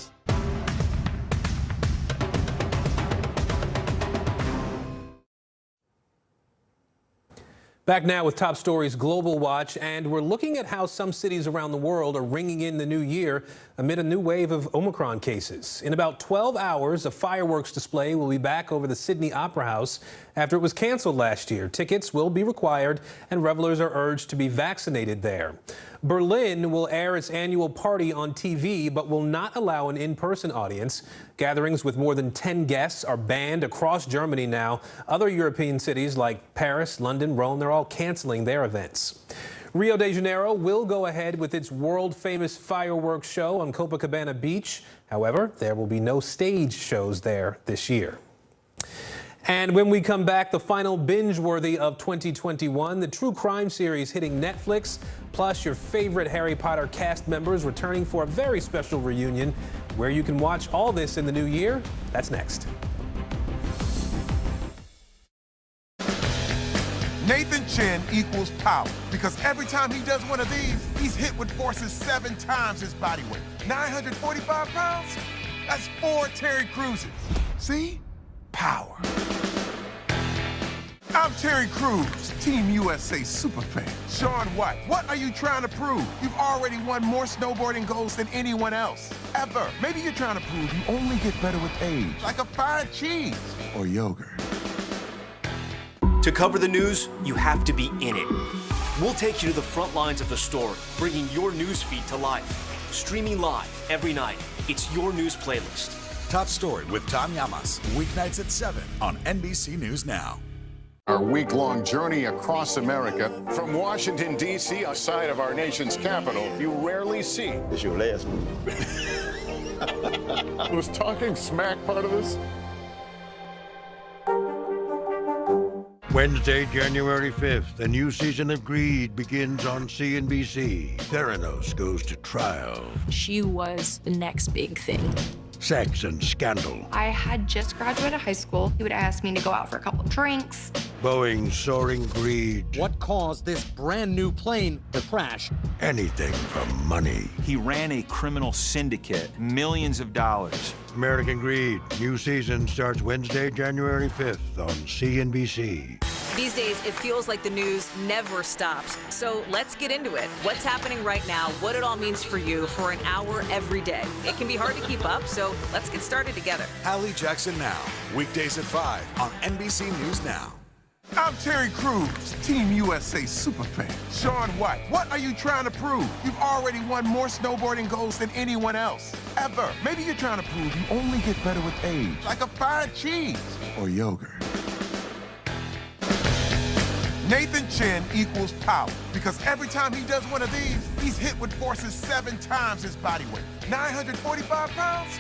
Back now with Top Stories Global Watch, and we're looking at how some cities around the world are ringing in the new year amid a new wave of Omicron cases. In about 12 hours, a fireworks display will be back over the Sydney Opera House after it was canceled last year. Tickets will be required, and revelers are urged to be vaccinated there. Berlin will air its annual party on TV, but will not allow an in-person audience. Gatherings with more than 10 guests are banned across Germany now. Other European cities like Paris, London, Rome, they're all canceling their events. Rio de Janeiro will go ahead with its world-famous fireworks show on Copacabana Beach. However, there will be no stage shows there this year. And when we come back, the final binge-worthy of 2021, the true crime series hitting Netflix, plus your favorite Harry Potter cast members returning for a very special reunion. Where you can watch all this in the new year, that's next. Nathan Chin equals power because every time he does one of these, he's hit with forces 7 times his body weight. 945 pounds? That's 4 Terry Cruzes. See? Power. I'm Terry Crews, Team USA superfan. Shaun White, what are you trying to prove? You've already won more snowboarding golds than anyone else, ever. Maybe you're trying to prove you only get better with age, like a fine cheese or yogurt. To cover the news, you have to be in it. We'll take you to the front lines of the story, bringing your news feed to life. streaming live every night. It's your news playlist. Top Story with Tom Llamas, weeknights at 7 on NBC News Now. Our week-long journey across America from Washington, D.C., outside of our nation's capital, you rarely see. It's your last move. Was talking smack part of this? Wednesday, January 5th, a new season of Greed begins on CNBC. Theranos goes to trial. She was the next big thing. Sex and scandal. I had just graduated high school. He would ask me to go out for a couple of drinks. Boeing's soaring greed. What caused this brand new plane to crash? Anything for money. He ran a criminal syndicate, millions of dollars. American Greed. New season starts Wednesday, January 5th on CNBC. These days, it feels like the news never stops. So let's get into it. What's happening right now, what it all means for you for an hour every day. It can be hard to keep up, so let's get started together. Hallie Jackson Now, weekdays at 5 on NBC News Now. I'm Terry Crews, Team USA superfan. Shaun White, what are you trying to prove? You've already won more snowboarding golds than anyone else, ever. Maybe you're trying to prove you only get better with age, like a fine cheese or yogurt. Nathan Chen equals power, because every time he does one of these, he's hit with forces 7 times his body weight. 945 pounds?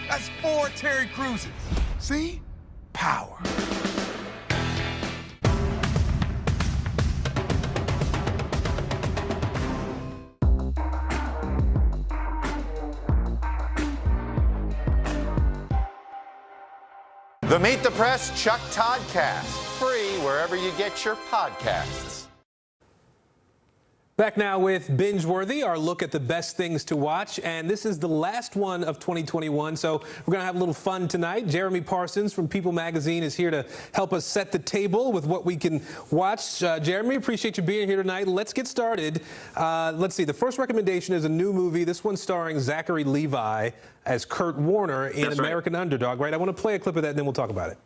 That's 4 Terry Crewses. See? Power. The Meet the Press Chuck Toddcast, free wherever you get your podcasts. Back now with Binge-Worthy, our look at the best things to watch. And this is the last one of 2021, so we're going to have a little fun tonight. Jeremy Parsons from People Magazine is here to help us set the table with what we can watch. Jeremy, appreciate you being here tonight. Let's get started. Let's see. The first recommendation is a new movie. This one starring Zachary Levi as Kurt Warner in American Underdog, right? I want to play a clip of that, and then we'll talk about it.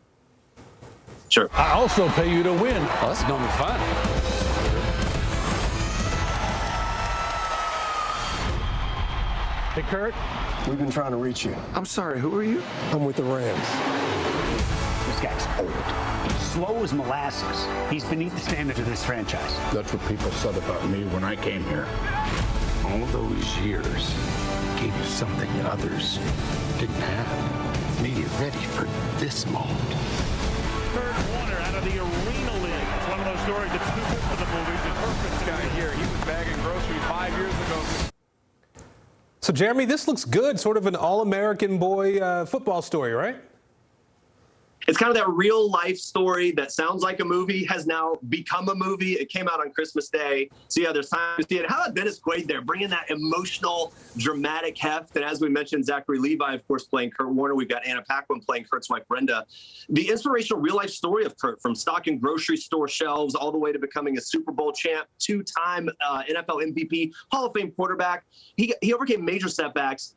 Sure. I also pay you to win. Oh, this is going to be fun. Hey, Kurt. We've been trying to reach you. I'm sorry, who are you? I'm with the Rams. This guy's old. Slow as molasses. He's beneath the standards of this franchise. That's what people said about me when I came here. All those years gave you something others didn't have. Made you ready for this moment. Kurt Warner out of the Arena League. It's one of those stories that's too good for the movies. The perfect guy here. He was bagging groceries 5 years ago. So, Jeremy, this looks good. Sort of an all-American boy football story, right? It's kind of that real life story that sounds like a movie has now become a movie. It came out on Christmas Day. So yeah, there's time to see it. How about Dennis Quaid there, bringing that emotional, dramatic heft. And as we mentioned, Zachary Levi, of course, playing Kurt Warner. We've got Anna Paquin playing Kurt's wife, Brenda. The inspirational real life story of Kurt, from stocking grocery store shelves all the way to becoming a Super Bowl champ, 2-time NFL MVP, Hall of Fame quarterback. He overcame major setbacks.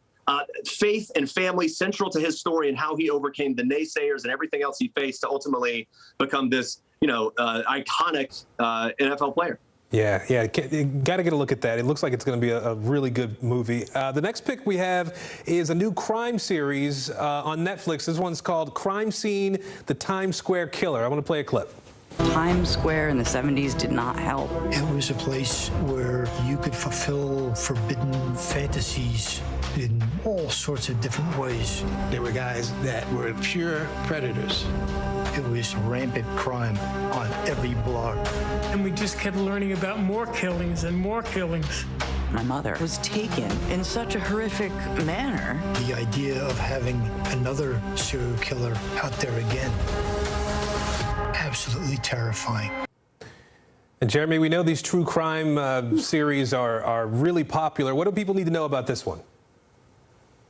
Faith and family central to his story, and how he overcame the naysayers and everything else he faced to ultimately become this, iconic NFL player. Yeah, got to get a look at that. It looks like it's going to be a really good movie. The next pick we have is a new crime series on Netflix. This one's called Crime Scene: The Times Square Killer. I want to play a clip. Times Square in the 70s did not help. It was a place where you could fulfill forbidden fantasies in all sorts of different ways. There were guys that were pure predators. It was rampant crime on every block. And we just kept learning about more killings and more killings. My mother was taken in such a horrific manner. The idea of having another serial killer out there again, absolutely terrifying. And Jeremy, we know these true crime series are really popular. What do people need to know about this one?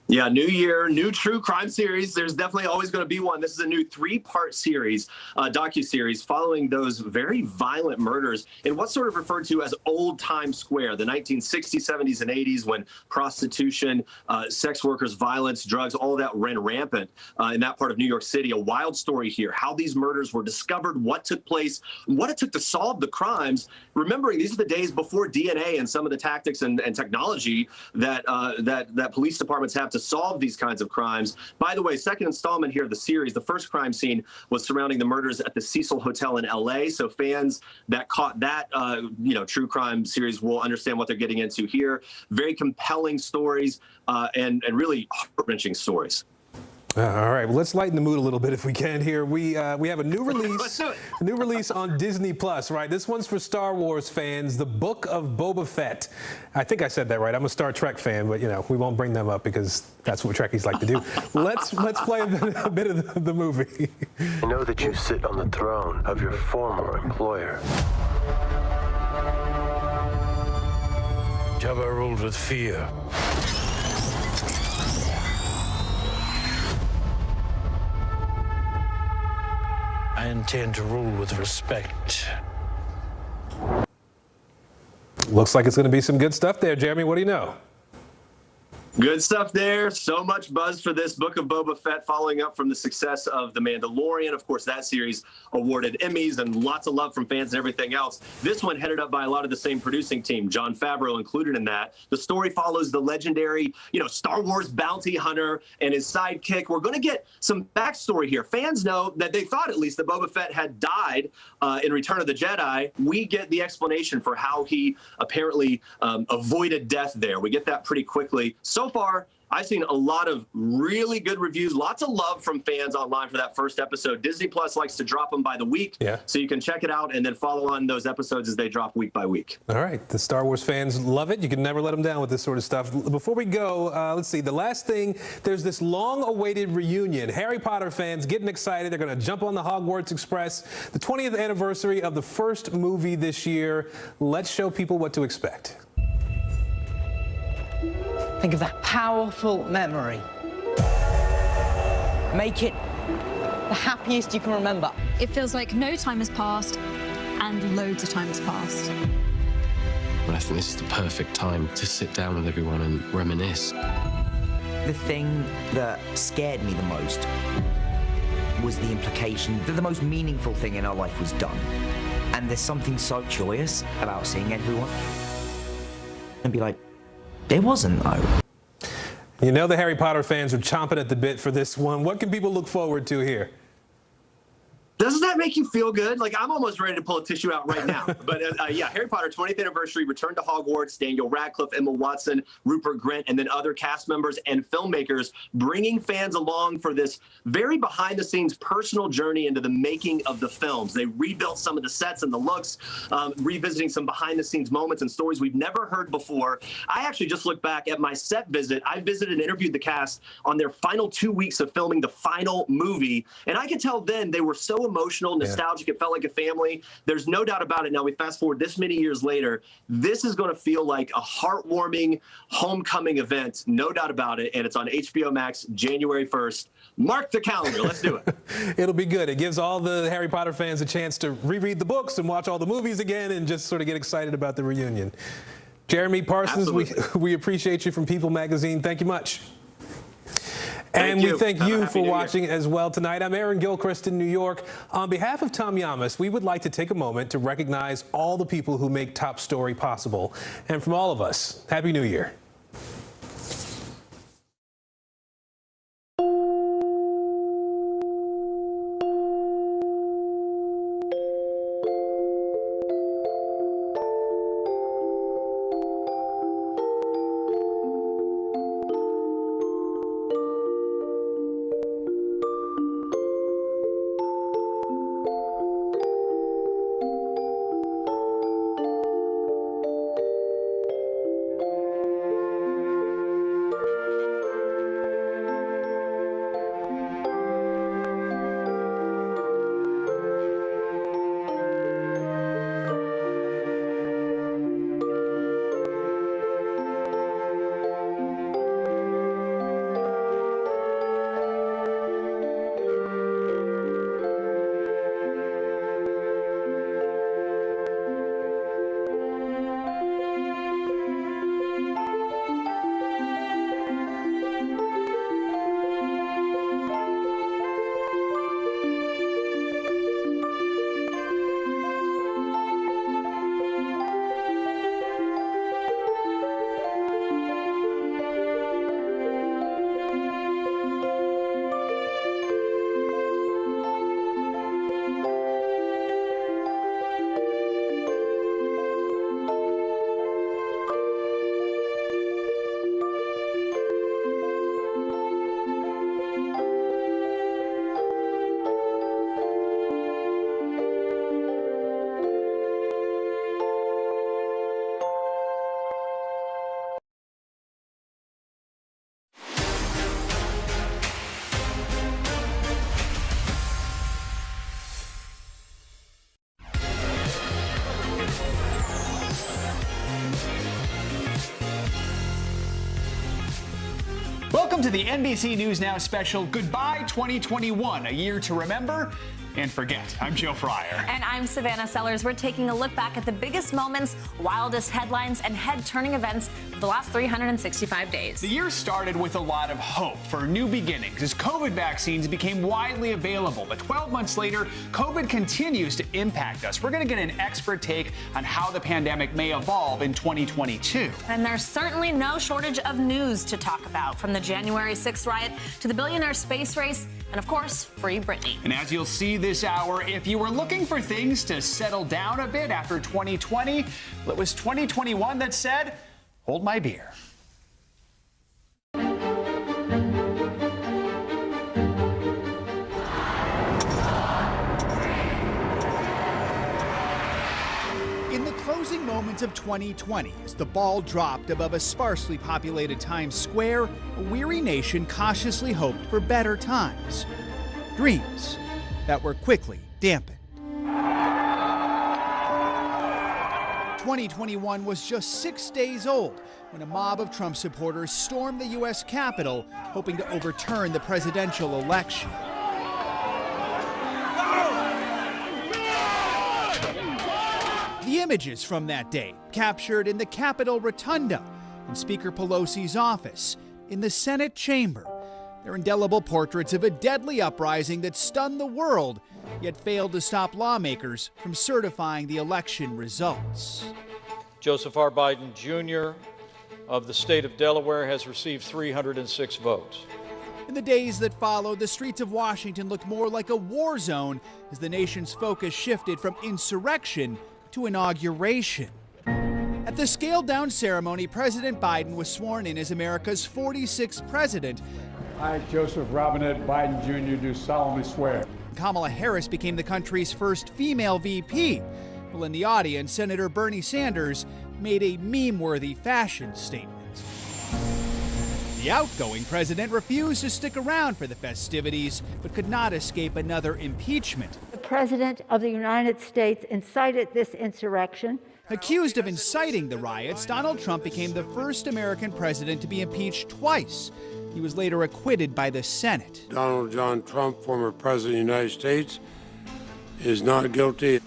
Yeah, new year, new true crime series. There's definitely always going to be one. This is a new 3-part series, docuseries, following those very violent murders in what's sort of referred to as old Times Square, the 1960s, 70s, and 80s, when prostitution, sex workers, violence, drugs, all that ran rampant in that part of New York City. A wild story here, how these murders were discovered, what took place, what it took to solve the crimes. Remembering these are the days before DNA and some of the tactics and technology that police departments have to solve these kinds of crimes. By the way, second installment here of the series, the first crime scene was surrounding the murders at the Cecil Hotel in LA. So fans that caught that, true crime series will understand what they're getting into here. Very compelling stories and really heart-wrenching stories. All right, well, let's lighten the mood a little bit if we can here. We have a new release on Disney Plus, right? This one's for Star Wars fans, The Book of Boba Fett. I think I said that right. I'm a Star Trek fan, but we won't bring them up because that's what Trekkies like to do. Let's play a bit of the movie. I know that you sit on the throne of your former employer. Jabba ruled with fear. I intend to rule with respect. Looks like it's going to be some good stuff there, Jeremy. What do you know? Good stuff there. So much buzz for this Book of Boba Fett, following up from the success of The Mandalorian. Of course, that series awarded Emmys and lots of love from fans and everything else. This one headed up by a lot of the same producing team, Jon Favreau included in that. The story follows the legendary, Star Wars bounty hunter and his sidekick. We're going to get some backstory here. Fans know that they thought at least that Boba Fett had died in Return of the Jedi. We get the explanation for how he apparently avoided death there. We get that pretty quickly. So far, I've seen a lot of really good reviews, lots of love from fans online for that first episode. Disney Plus likes to drop them by the week, so you can check it out and then follow on those episodes as they drop week by week. All right, the Star Wars fans love it. You can never let them down with this sort of stuff. Before we go, let's see, the last thing, there's this long-awaited reunion. Harry Potter fans getting excited. They're going to jump on the Hogwarts Express. The 20th anniversary of the first movie this year. Let's show people what to expect. Think of that powerful memory. Make it the happiest you can remember. It feels like no time has passed and loads of time has passed. But I think this is the perfect time to sit down with everyone and reminisce. The thing that scared me the most was the implication that the most meaningful thing in our life was done. And there's something so joyous about seeing everyone and be like, there wasn't, though. You know the Harry Potter fans are chomping at the bit for this one. What can people look forward to here? Doesn't that make you feel good? Like, I'm almost ready to pull a tissue out right now. But yeah, Harry Potter 20th anniversary, Return to Hogwarts, Daniel Radcliffe, Emma Watson, Rupert Grint, and then other cast members and filmmakers bringing fans along for this very behind-the-scenes personal journey into the making of the films. They rebuilt some of the sets and the looks, revisiting some behind-the-scenes moments and stories we've never heard before. I actually just looked back at my set visit. I visited and interviewed the cast on their final 2 weeks of filming the final movie, and I could tell then they were so emotional, nostalgic. It felt like a family. There's no doubt about it. Now we fast forward this many years later, this is going to feel like a heartwarming homecoming event, no doubt about it. And it's on HBO Max January 1st. Mark the calendar. Let's do it. It'll be good. It gives all the Harry Potter fans a chance to reread the books and watch all the movies again and just sort of get excited about the reunion. Jeremy Parsons, we appreciate you from People Magazine. Thank you much. And we thank you for watching as well tonight. I'm Aaron Gilchrist in New York. On behalf of Tom Yamas, we would like to take a moment to recognize all the people who make Top Story possible. And from all of us, Happy New Year. Welcome to the NBC News Now special, Goodbye 2021, a year to remember and forget. I'm Joe Fryer. And I'm Savannah Sellers. We're taking a look back at the biggest moments, wildest headlines, and head-turning events of the last 365 days. The year started with a lot of hope for new beginnings as COVID vaccines became widely available. But 12 months later, COVID continues to impact us. We're going to get an expert take on how the pandemic may evolve in 2022. And there's certainly no shortage of news to talk about, from the January 6th riot to the billionaire space race, and of course, Free Britney. And as you'll see this hour, if you were looking for things to settle down a bit after 2020, well, it was 2021 that said, hold my beer. In the closing moments of 2020, as the ball dropped above a sparsely populated Times Square, a weary nation cautiously hoped for better times. Dreams that were quickly dampened. 2021 was just 6 days old when a mob of Trump supporters stormed the U.S. Capitol, hoping to overturn the presidential election. The images from that day captured in the Capitol Rotunda, in Speaker Pelosi's office, in the Senate chamber. They're indelible portraits of a deadly uprising that stunned the world, yet failed to stop lawmakers from certifying the election results. Joseph R. Biden, Jr. of the state of Delaware has received 306 votes. In the days that followed, the streets of Washington looked more like a war zone as the nation's focus shifted from insurrection to inauguration. At the scaled-down ceremony, President Biden was sworn in as America's 46th president. I, Joseph Robinette Biden Jr., do solemnly swear. Kamala Harris became the country's first female VP. Well, in the audience, Senator Bernie Sanders made a meme-worthy fashion statement. The outgoing president refused to stick around for the festivities, but could not escape another impeachment. The President of the United States incited this insurrection. Accused of inciting the riots, Donald Trump became the first American president to be impeached twice. He was later acquitted by the Senate. Donald John Trump, former president of the United States, is not guilty.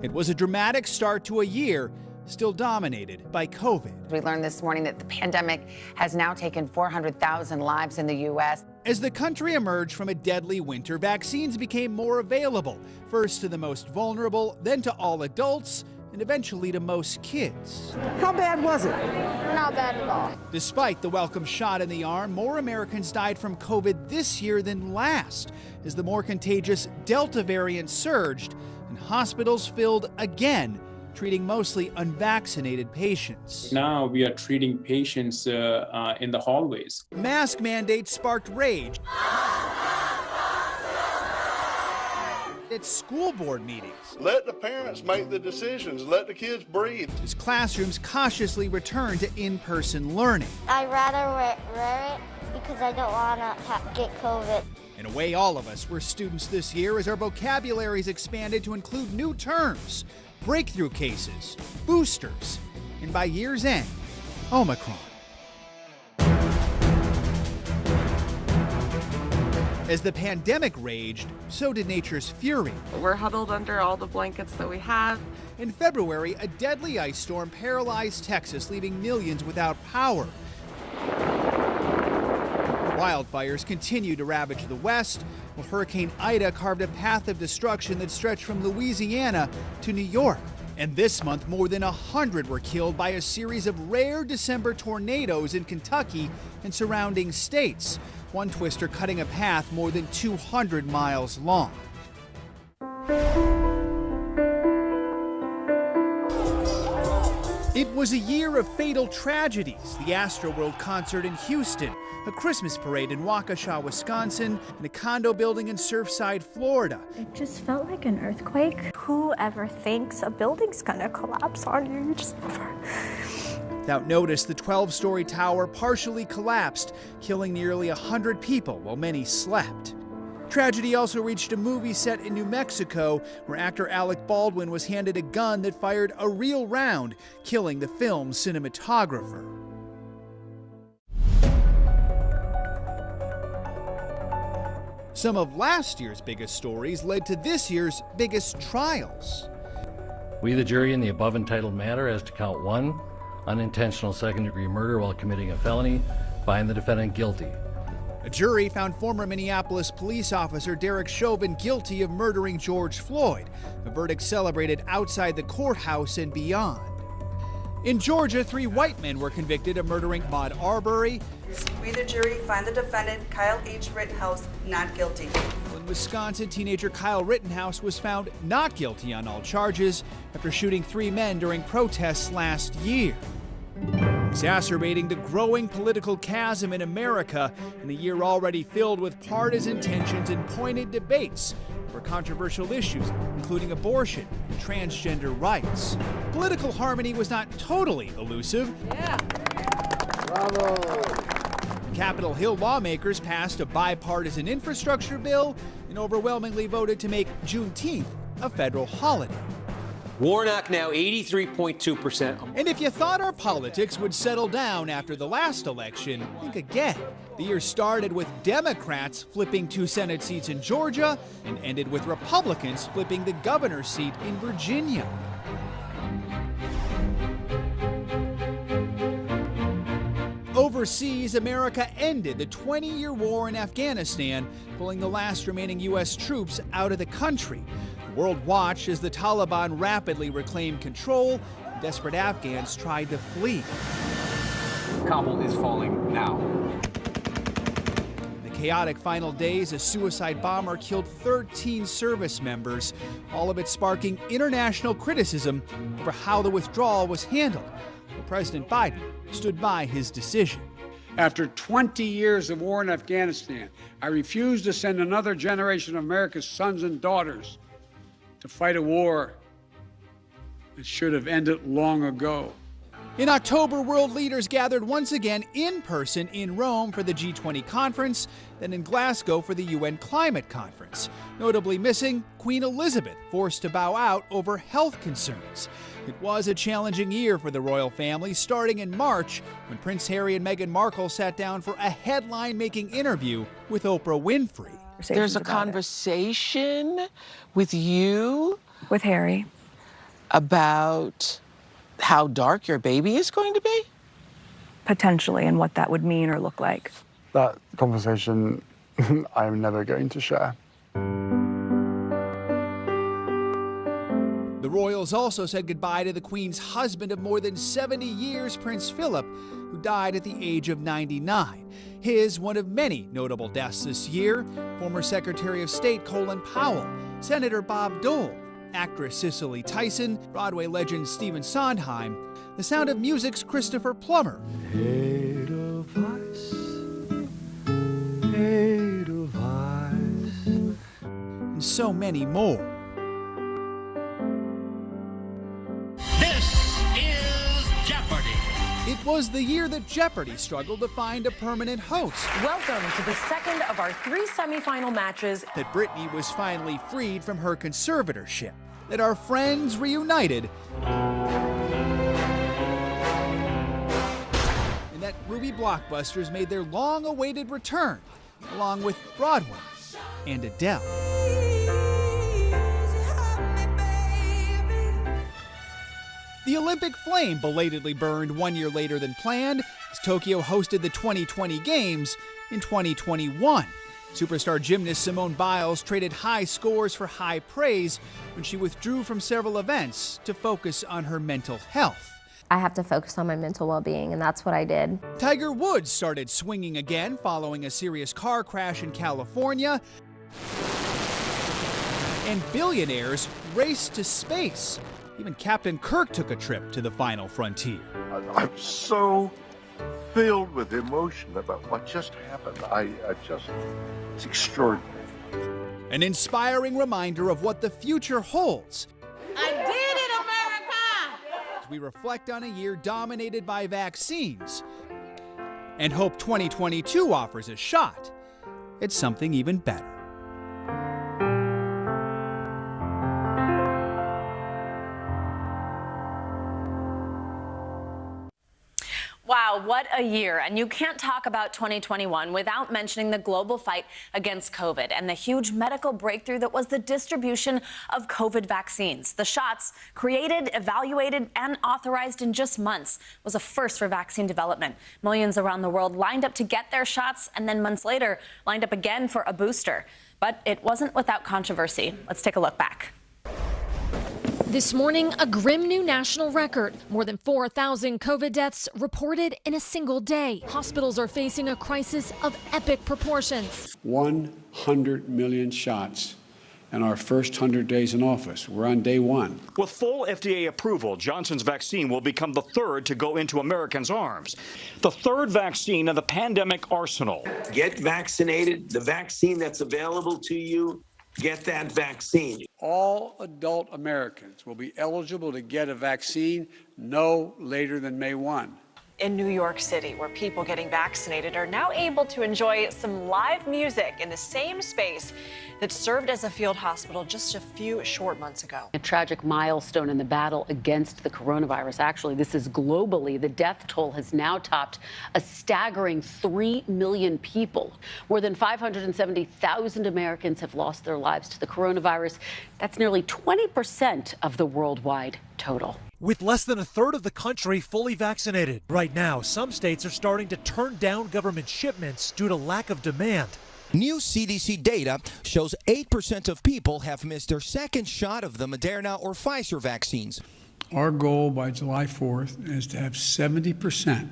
It was a dramatic start to a year still dominated by COVID. We learned this morning that the pandemic has now taken 400,000 lives in the U.S. As the country emerged from a deadly winter, vaccines became more available, first to the most vulnerable, then to all adults, and eventually to most kids. How bad was it? Not bad at all. Despite the welcome shot in the arm, more Americans died from COVID this year than last, as the more contagious Delta variant surged and hospitals filled again, treating mostly unvaccinated patients. Now we are treating patients in the hallways. Mask mandates sparked rage at school board meetings. Let the parents make the decisions. Let the kids breathe. As classrooms cautiously return to in-person learning. I'd rather wear it because I don't want to get COVID. In a way, all of us were students this year as our vocabularies expanded to include new terms, breakthrough cases, boosters, and by year's end, Omicron. As the pandemic raged, so did nature's fury. We're huddled under all the blankets that we have. In February, a deadly ice storm paralyzed Texas, leaving millions without power. Wildfires continue to ravage the West, while Hurricane Ida carved a path of destruction that stretched from Louisiana to New York. And this month, more than 100 were killed by a series of rare December tornadoes in Kentucky and surrounding states, one twister cutting a path more than 200 miles long. It was a year of fatal tragedies. The Astroworld concert in Houston, a Christmas parade in Waukesha, Wisconsin, and a condo building in Surfside, Florida. It just felt like an earthquake. Whoever thinks a building's gonna collapse on you, you just never. Without notice, the 12-story tower partially collapsed, killing nearly 100 people while many slept. Tragedy also reached a movie set in New Mexico, where actor Alec Baldwin was handed a gun that fired a real round, killing the film's cinematographer. Some of last year's biggest stories led to this year's biggest trials. We, the jury, in the above entitled matter as to count 1, unintentional second-degree murder while committing a felony, find the defendant guilty. A jury found former Minneapolis police officer Derek Chauvin guilty of murdering George Floyd. The verdict celebrated outside the courthouse and beyond. In Georgia, 3 white men were convicted of murdering Ahmaud Arbery. We, the jury, find the defendant, Kyle H. Rittenhouse, not guilty. In Wisconsin, teenager Kyle Rittenhouse was found not guilty on all charges after shooting 3 men during protests last year. Exacerbating the growing political chasm in America in a year already filled with partisan tensions and pointed debates over controversial issues, including abortion and transgender rights. Political harmony was not totally elusive. Yeah. Bravo. Capitol Hill lawmakers passed a bipartisan infrastructure bill and overwhelmingly voted to make Juneteenth a federal holiday. Warnock now 83.2%. And if you thought our politics would settle down after the last election, think again. The year started with Democrats flipping 2 Senate seats in Georgia and ended with Republicans flipping the governor's seat in Virginia. Overseas, America ended the 20-year war in Afghanistan, pulling the last remaining U.S. troops out of the country. The world watched as the Taliban rapidly reclaimed control. Desperate Afghans tried to flee. Kabul is falling now. In the chaotic final days, a suicide bomber killed 13 service members, all of it sparking international criticism over how the withdrawal was handled. But President Biden stood by his decision. After 20 years of war in Afghanistan, I refuse to send another generation of America's sons and daughters to fight a war that should have ended long ago. In October, world leaders gathered once again in person in Rome for the G20 conference, then in Glasgow for the UN Climate Conference. Notably missing, Queen Elizabeth, forced to bow out over health concerns. It was a challenging year for the royal family, starting in March when Prince Harry and Meghan Markle sat down for a headline-making interview with Oprah Winfrey. There's a conversation with you, with Harry, about how dark your baby is going to be? potentially, and what that would mean or look like. That conversation I'm never going to share. The royals also said goodbye to the Queen's husband of more than 70 years, Prince Philip, who died at the age of 99. His one of many notable deaths this year: former Secretary of State Colin Powell, Senator Bob Dole, actress Cicely Tyson, Broadway legend Stephen Sondheim, The Sound of Music's Christopher Plummer, and so many more. It was the year that Jeopardy struggled to find a permanent host. Welcome to the second of our 3 semifinal matches. That Britney was finally freed from her conservatorship. That our friends reunited. And that movie blockbusters made their long-awaited return, along with Broadway and Adele. The Olympic flame belatedly burned 1 year later than planned as Tokyo hosted the 2020 Games in 2021. Superstar gymnast Simone Biles traded high scores for high praise when she withdrew from several events to focus on her mental health. I have to focus on my mental well-being, and that's what I did. Tiger Woods started swinging again following a serious car crash in California. And billionaires raced to space. Even Captain Kirk took a trip to the final frontier. I'm so filled with emotion about what just happened. It's extraordinary. An inspiring reminder of what the future holds. I did it, America! As we reflect on a year dominated by vaccines and hope 2022 offers a shot at something even better. Wow, what a year. And you can't talk about 2021 without mentioning the global fight against COVID and the huge medical breakthrough that was the distribution of COVID vaccines. The shots, created, evaluated, and authorized in just months, was a first for vaccine development. Millions around the world lined up to get their shots and then months later lined up again for a booster. But it wasn't without controversy. Let's take a look back. This morning, a grim new national record. More than 4,000 COVID deaths reported in a single day. Hospitals are facing a crisis of epic proportions. 100 million shots in our first 100 days in office. We're on day one. With full FDA approval, Johnson's vaccine will become the third to go into Americans' arms. The third vaccine in the pandemic arsenal. Get vaccinated. The vaccine that's available to you, get that vaccine. All adult Americans will be eligible to get a vaccine no later than May 1. In New York City, where people getting vaccinated are now able to enjoy some live music in the same space that served as a field hospital just a few short months ago. A tragic milestone in the battle against the coronavirus. Actually, this is globally. The death toll has now topped a staggering 3 million people. More than 570,000 Americans have lost their lives to the coronavirus. That's nearly 20% of the worldwide total. With less than a third of the country fully vaccinated. Right now, some states are starting to turn down government shipments due to lack of demand. New CDC data shows 8% of people have missed their second shot of the Moderna or Pfizer vaccines. Our goal by July 4th is to have 70%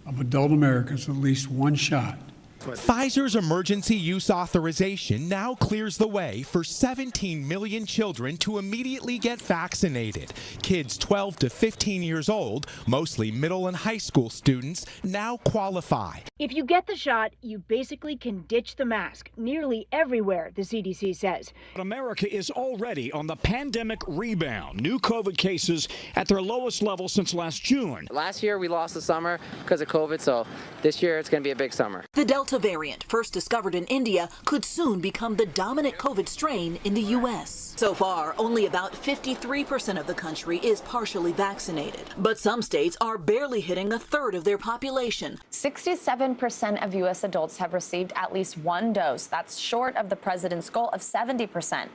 of adult Americans with at least one shot. Pfizer's emergency use authorization now clears the way for 17 million children to immediately get vaccinated. Kids 12 to 15 years old, mostly middle and high school students, now qualify. If you get the shot, you basically can ditch the mask nearly everywhere, the CDC says. America is already on the pandemic rebound. New COVID cases at their lowest level since last June. Last year we lost the summer because of COVID, so this year it's going to be a big summer. The Delta variant, first discovered in India, could soon become the dominant COVID strain in the U.S. So far, only about 53% of the country is partially vaccinated. But some states are barely hitting a third of their population. 67% of U.S. adults have received at least one dose. That's short of the president's goal of 70%.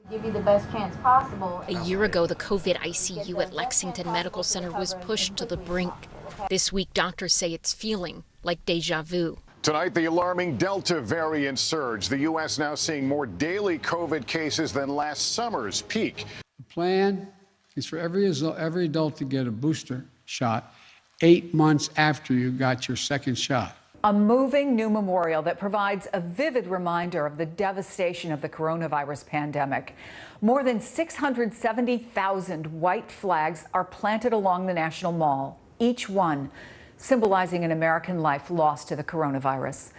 Give you the best chance possible. A year ago, the COVID ICU at Lexington Medical Center was pushed to the brink. This week, doctors say it's feeling like deja vu. Tonight, the alarming Delta variant surge. The U.S. now seeing more daily COVID cases than last summer's peak. The plan is for every adult to get a booster shot 8 months after you got your second shot. A moving new memorial that provides a vivid reminder of the devastation of the coronavirus pandemic. More than 670,000 white flags are planted along the National Mall, each one symbolizing an American life lost to the coronavirus.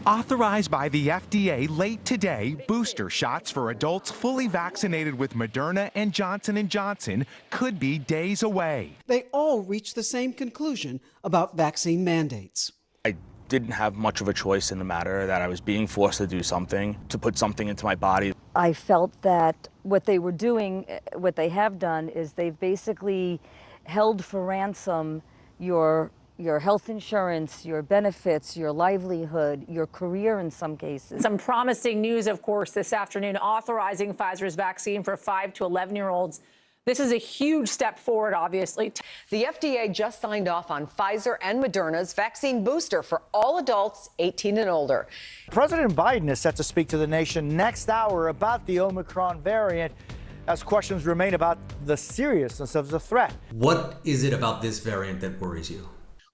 Authorized by the FDA late today, booster shots for adults fully vaccinated with Moderna and Johnson & Johnson could be days away. They all reached the same conclusion about vaccine mandates. I didn't have much of a choice in the matter, that I was being forced to do something, to put something into my body. I felt that what they were doing, what they have done, is they've basically held for ransom your health insurance, your benefits, your livelihood, your career in some cases. Some promising news, of course, this afternoon, authorizing Pfizer's vaccine for 5 to 11-year-olds. This is a huge step forward, obviously. The FDA just signed off on Pfizer and Moderna's vaccine booster for all adults 18 and older. President Biden is set to speak to the nation next hour about the Omicron variant, as questions remain about the seriousness of the threat. What is it about this variant that worries you?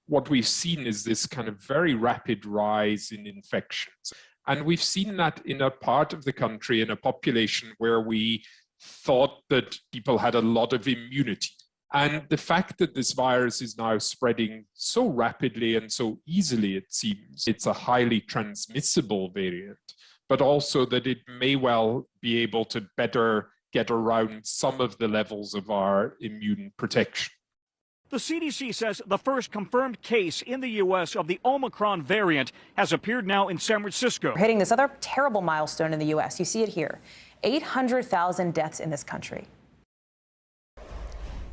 What we've seen is this kind of very rapid rise in infections. And we've seen that in a part of the country, in a population where we thought that people had a lot of immunity. And the fact that this virus is now spreading so rapidly and so easily, it seems, it's a highly transmissible variant, but also that it may well be able to better get around some of the levels of our immune protection. The CDC says the first confirmed case in the U.S. of the Omicron variant has appeared now in San Francisco. We're hitting this other terrible milestone in the U.S. You see it here. 800,000 deaths in this country.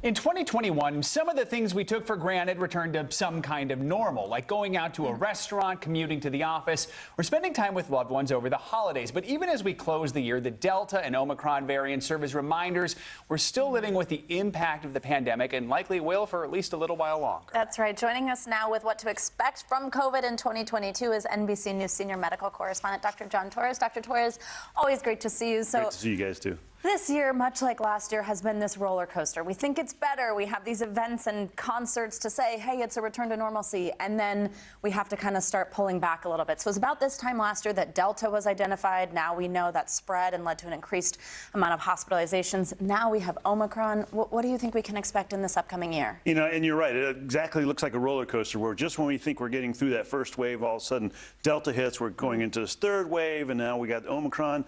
In 2021, some of the things we took for granted returned to some kind of normal, like going out to a restaurant, commuting to the office, or spending time with loved ones over the holidays. But even as we close the year, the Delta and Omicron variants serve as reminders we're still living with the impact of the pandemic and likely will for at least a little while longer. That's right. Joining us now with what to expect from COVID in 2022 is NBC News senior medical correspondent Dr. John Torres. Dr. Torres, always great to see you. Great to see you guys too. This year, much like last year, has been this roller coaster. We think it's better. We have these events and concerts to say, hey, it's a return to normalcy. And then we have to kind of start pulling back a little bit. So it was about this time last year that Delta was identified. Now we know that spread and led to an increased amount of hospitalizations. Now we have Omicron. What do you think we can expect in this upcoming year? You know, and you're right. It exactly looks like a roller coaster where just when we think we're getting through that first wave, all of a sudden Delta hits, we're going into this third wave, and now we got Omicron.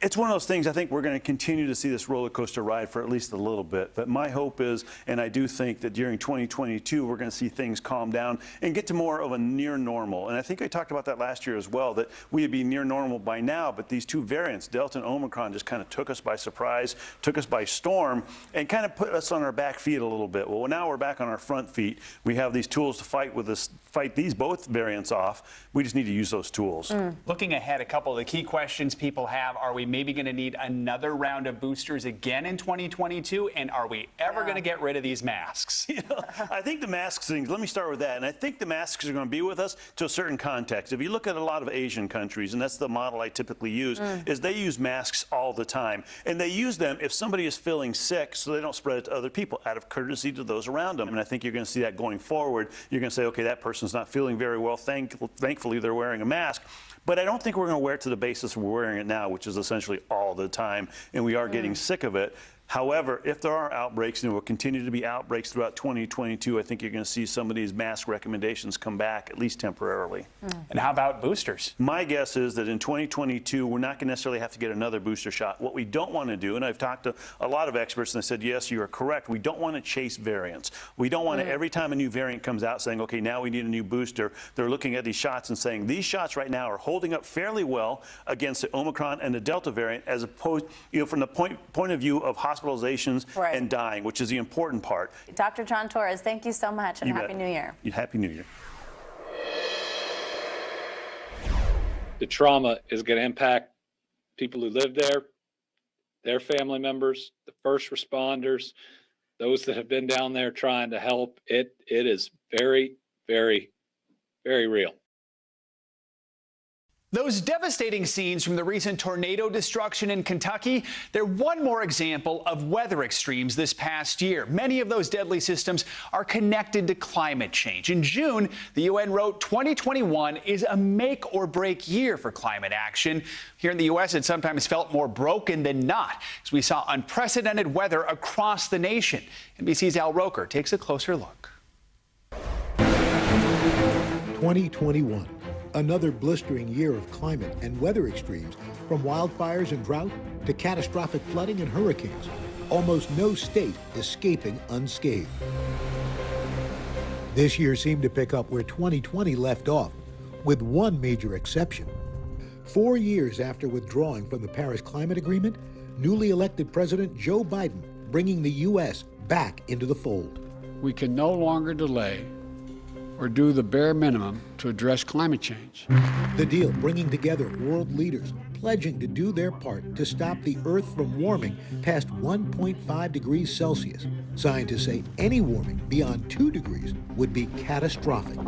It's one of those things. I think we're going to continue to see this roller coaster ride for at least a little bit. But my hope is, and I do think that during 2022, we're going to see things calm down and get to more of a near normal. And I think I talked about that last year as well, that we would be near normal by now. But these two variants, Delta and Omicron, just kind of took us by surprise, took us by storm, and kind of put us on our back feet a little bit. Well, now we're back on our front feet. We have these tools to fight these both variants off. We just need to use those tools. Looking ahead, a couple of the key questions people have: are we maybe going to need another round of boosters again in 2022? And are we ever going to get rid of these masks? You know, I think the masks things, let me start with that. And I think the masks are going to be with us to a certain context. If you look at a lot of Asian countries, and that's the model I typically use, is they use masks all the time. And they use them if somebody is feeling sick so they don't spread it to other people out of courtesy to those around them. And I think you're going to see that going forward. You're going to say, okay, that person's not feeling very well. Thankfully, they're wearing a mask. But I don't think we're going to wear it to the basis we're wearing it now, which is essentially all the time, and we are getting sick of it. However, if there are outbreaks, and there will continue to be outbreaks throughout 2022, I think you're going to see some of these mask recommendations come back, at least temporarily. And how about boosters? My guess is that in 2022, we're not going to necessarily have to get another booster shot. What we don't want to do, and I've talked to a lot of experts, and they said, yes, you are correct, we don't want to chase variants. We don't want to, every time a new variant comes out, saying, okay, now we need a new booster. They're looking at these shots and saying, these shots right now are holding up fairly well against the Omicron and the Delta variant, as opposed, you know, from the point of view of hospitalizations and dying, which is the important part. Dr. John Torres, thank you so much, and Happy New Year. Happy New Year. The trauma is going to impact people who live there, their family members, the first responders, those that have been down there trying to help. It is very, very, very real. Those devastating scenes from the recent tornado destruction in Kentucky, they're one more example of weather extremes this past year. Many of those deadly systems are connected to climate change. In June, the UN wrote 2021 is a make or break year for climate action. Here in the U.S., it sometimes felt more broken than not, as we saw unprecedented weather across the nation. NBC's Al Roker takes a closer look. 2021. Another blistering year of climate and weather extremes, from wildfires and drought to catastrophic flooding and hurricanes. Almost no state escaping unscathed. This year seemed to pick up where 2020 left off, with one major exception. 4 years after withdrawing from the Paris Climate Agreement, newly elected President Joe Biden bringing the U.S. back into the fold. We can no longer delay or do the bare minimum to address climate change. The deal bringing together world leaders, pledging to do their part to stop the Earth from warming past 1.5 degrees Celsius. Scientists say any warming beyond 2 degrees would be catastrophic.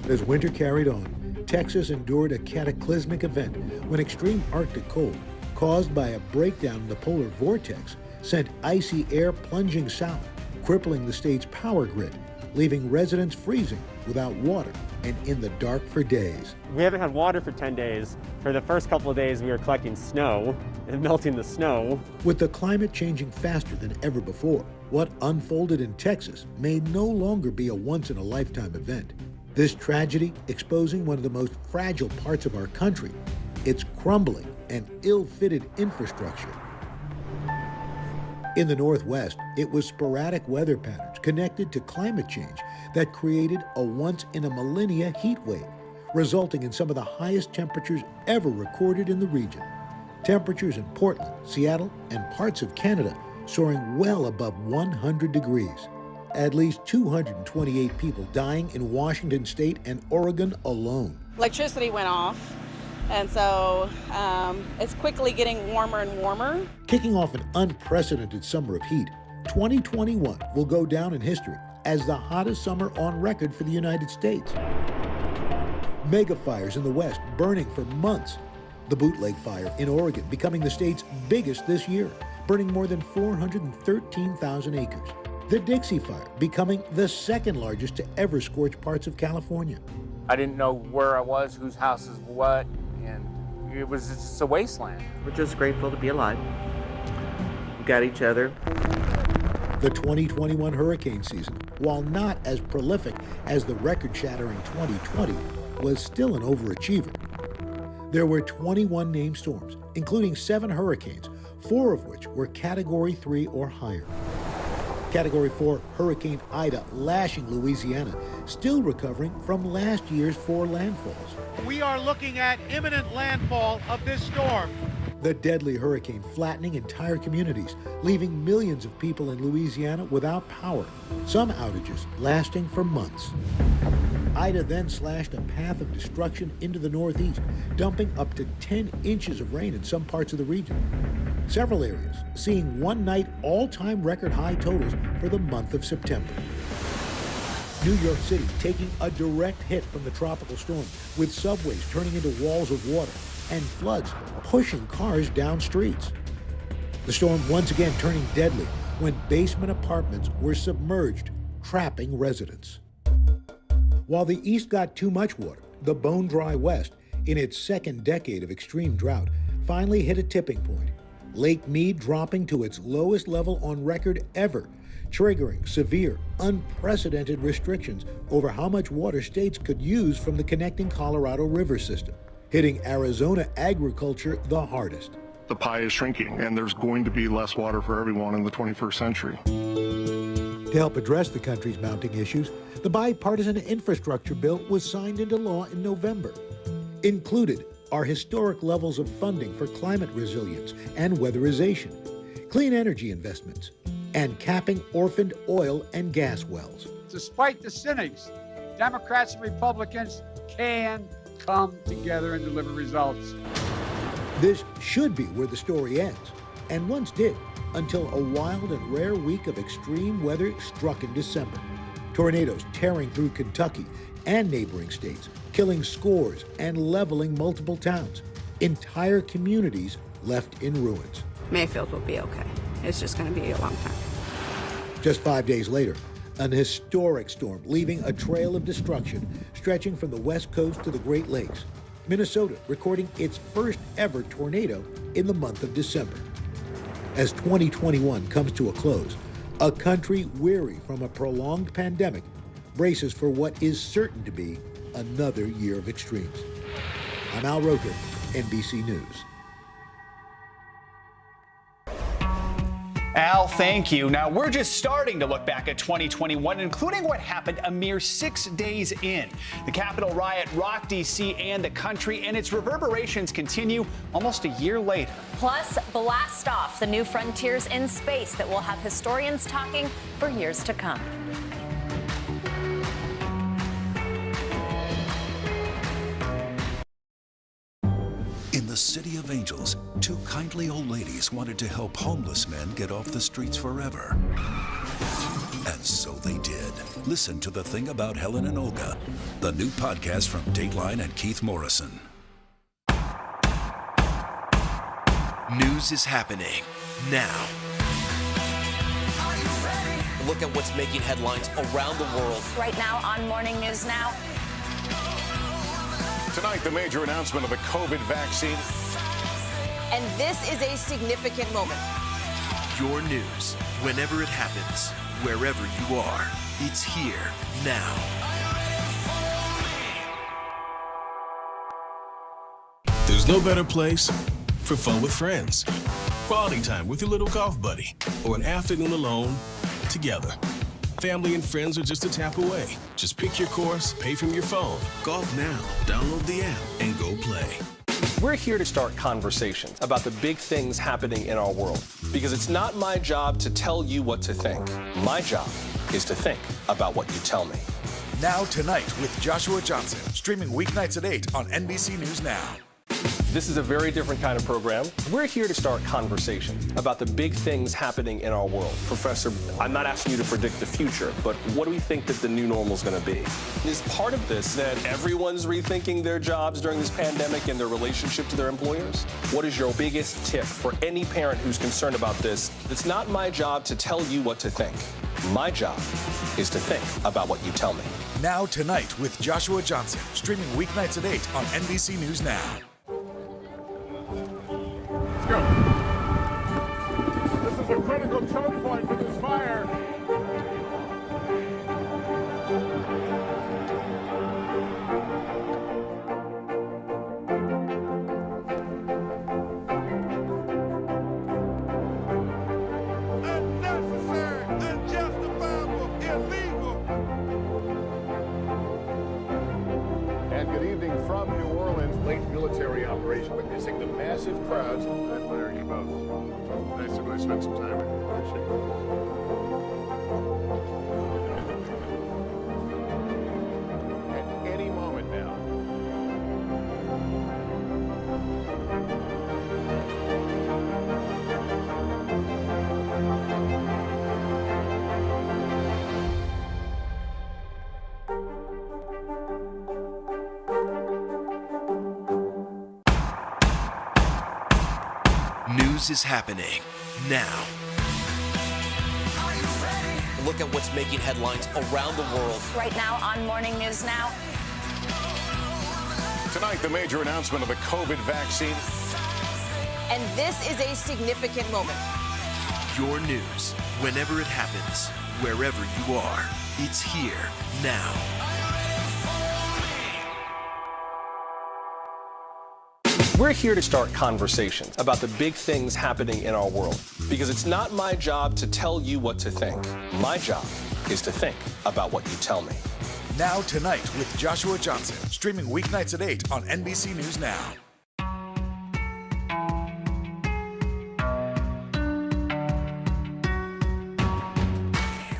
As winter carried on, Texas endured a cataclysmic event when extreme Arctic cold, caused by a breakdown in the polar vortex, sent icy air plunging south, crippling the state's power grid, leaving residents freezing without water and in the dark for days. We haven't had water for 10 days. For the first couple of days, we were collecting snow and melting the snow. With the climate changing faster than ever before, what unfolded in Texas may no longer be a once-in-a-lifetime event. This tragedy exposing one of the most fragile parts of our country, its crumbling and ill-fitted infrastructure. In the Northwest, it was sporadic weather patterns connected to climate change that created a once-in-a-millennia heat wave, resulting in some of the highest temperatures ever recorded in the region. Temperatures in Portland, Seattle, and parts of Canada soaring well above 100 degrees. At least 228 people dying in Washington state and Oregon alone. Electricity went off, and so it's quickly getting warmer and warmer. Kicking off an unprecedented summer of heat, 2021 will go down in history as the hottest summer on record for the United States. Mega fires in the West burning for months. The Bootleg Fire in Oregon becoming the state's biggest this year, burning more than 413,000 acres. The Dixie Fire becoming the second largest to ever scorch parts of California. I didn't know where I was, whose house is what, and it was just a wasteland. We're just grateful to be alive. We got each other. The 2021 hurricane season, while not as prolific as the record-shattering 2020, was still an overachiever. There were 21 named storms, including 7 hurricanes, 4 of which were Category 3 or higher. Category 4 Hurricane Ida lashing Louisiana, still recovering from last year's 4 landfalls. We are looking at imminent landfall of this storm. The deadly hurricane flattening entire communities, leaving millions of people in Louisiana without power, some outages lasting for months. Ida then slashed a path of destruction into the northeast, dumping up to 10 inches of rain in some parts of the region. Several areas seeing one-night all-time record high totals for the month of September. New York City taking a direct hit from the tropical storm, with subways turning into walls of water and floods pushing cars down streets. The storm once again turning deadly when basement apartments were submerged, trapping residents. While the East got too much water, the bone-dry West, in its second decade of extreme drought, finally hit a tipping point. Lake Mead dropping to its lowest level on record ever, triggering severe, unprecedented restrictions over how much water states could use from the connecting Colorado River system, hitting Arizona agriculture the hardest. The pie is shrinking, and there's going to be less water for everyone in the 21st century. To help address the country's mounting issues, the bipartisan infrastructure bill was signed into law in November. Included are historic levels of funding for climate resilience and weatherization, clean energy investments, and capping orphaned oil and gas wells. Despite the cynics, Democrats and Republicans can come together and deliver results. This should be where the story ends, and once did, until a wild and rare week of extreme weather struck in December. Tornadoes tearing through Kentucky and neighboring states, killing scores and leveling multiple towns. Entire communities left in ruins. Mayfield will be okay. It's just going to be a long time. Just 5 days later, an historic storm leaving a trail of destruction stretching from the West Coast to the Great Lakes. Minnesota recording its first ever tornado in the month of December. As 2021 comes to a close, a country weary from a prolonged pandemic braces for what is certain to be another year of extremes. I'm Al Roker, NBC News. Al, thank you. Now, we're just starting to look back at 2021, including what happened a mere 6 days in. The Capitol riot rocked D.C. and the country, and its reverberations continue almost a year later. Plus, blast off, the new frontiers in space that will have historians talking for years to come. In the City of Angels, 2 kindly old ladies wanted to help homeless men get off the streets forever. And so they did. Listen to The Thing About Helen and Olga, the new podcast from Dateline and Keith Morrison. News is happening now. Look at what's making headlines around the world. Right now on Morning News Now. Tonight, the major announcement of the COVID vaccine. And this is a significant moment. Your news, whenever it happens, wherever you are, it's here now. There's no better place for fun with friends. Quality time with your little golf buddy, or an afternoon alone together. Family and friends are just a tap away. Just pick your course, pay from your phone. Golf now. Download the app and go play. We're here to start conversations about the big things happening in our world. Because it's not my job to tell you what to think. My job is to think about what you tell me. Now Tonight with Joshua Johnson, streaming weeknights at 8 on NBC News Now. This is a very different kind of program. We're here to start conversation about the big things happening in our world. Professor, I'm not asking you to predict the future, but what do we think that the new normal is going to be? Is part of this that everyone's rethinking their jobs during this pandemic and their relationship to their employers? What is your biggest tip for any parent who's concerned about this? It's not my job to tell you what to think. My job is to think about what you tell me. Now Tonight with Joshua Johnson, streaming weeknights at 8 on NBC News Now. Let's go. This is a critical choke point for this fire. Unnecessary, unjustifiable, illegal. And good evening from New Orleans. Late military operation witnessing the massive crowds. I admire you both. Nice to really spend some time with you. Appreciate it. At any moment now. News is happening now. Look at what's making headlines around the world. Right now on Morning News Now. Tonight, the major announcement of the COVID vaccine. And this is a significant moment. Your news, whenever it happens, wherever you are, it's here now. We're here to start conversations about the big things happening in our world. Because it's not my job to tell you what to think. My job is to think about what you tell me. Now Tonight with Joshua Johnson, streaming weeknights at 8 on NBC News Now.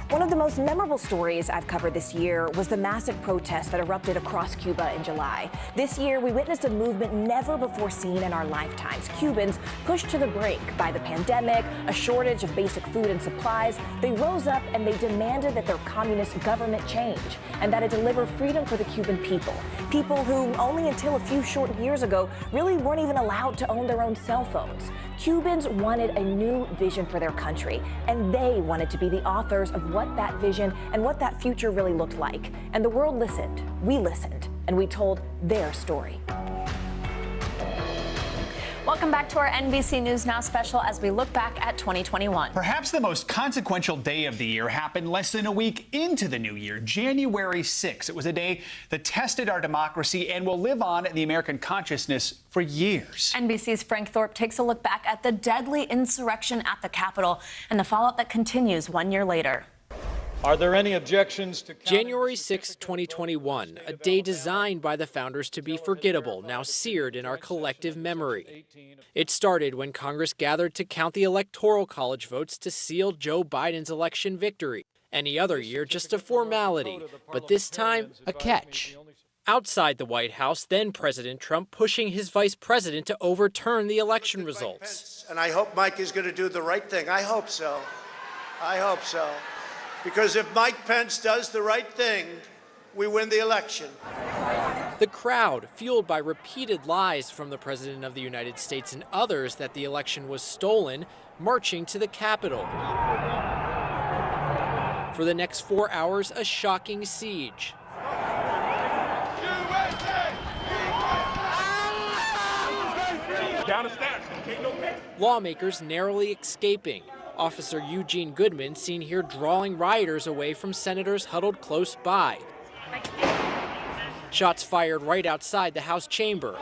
One of the most memorable stories I've covered this year was the massive protest that erupted across Cuba in July. This year, we witnessed a movement never before seen in our lifetimes. Cubans pushed to the brink by the pandemic, a shortage of basic food and supplies. They rose up and they demanded that their communist government change and that it deliver freedom for the Cuban people. People who only until a few short years ago really weren't even allowed to own their own cell phones. Cubans wanted a new vision for their country, and they wanted to be the authors of what that vision and what that future really looked like. And the world listened, we listened, and we told their story. Welcome back to our NBC News Now special as we look back at 2021. Perhaps the most consequential day of the year happened less than a week into the new year, January 6th. It was a day that tested our democracy and will live on in the American consciousness for years. NBC's Frank Thorpe takes a look back at the deadly insurrection at the Capitol and the fallout that continues 1 year later. Are there any objections to January 6, 2021, a day designed by the founders to be forgettable, now seared in our collective memory. It started when Congress gathered to count the Electoral College votes to seal Joe Biden's election victory. Any other year, just a formality, but this time, a catch. Outside the White House, then President Trump pushing his vice president to overturn the election results. And I hope Mike is going to do the right thing. I hope so. I hope so. Because if Mike Pence does the right thing, we win the election. The crowd, fueled by repeated lies from the President of the United States and others that the election was stolen, marching to the Capitol. For the next 4 hours, a shocking siege. Down the steps. Lawmakers narrowly escaping. Officer Eugene Goodman seen here drawing rioters away from senators huddled close by. Shots fired right outside the House chamber.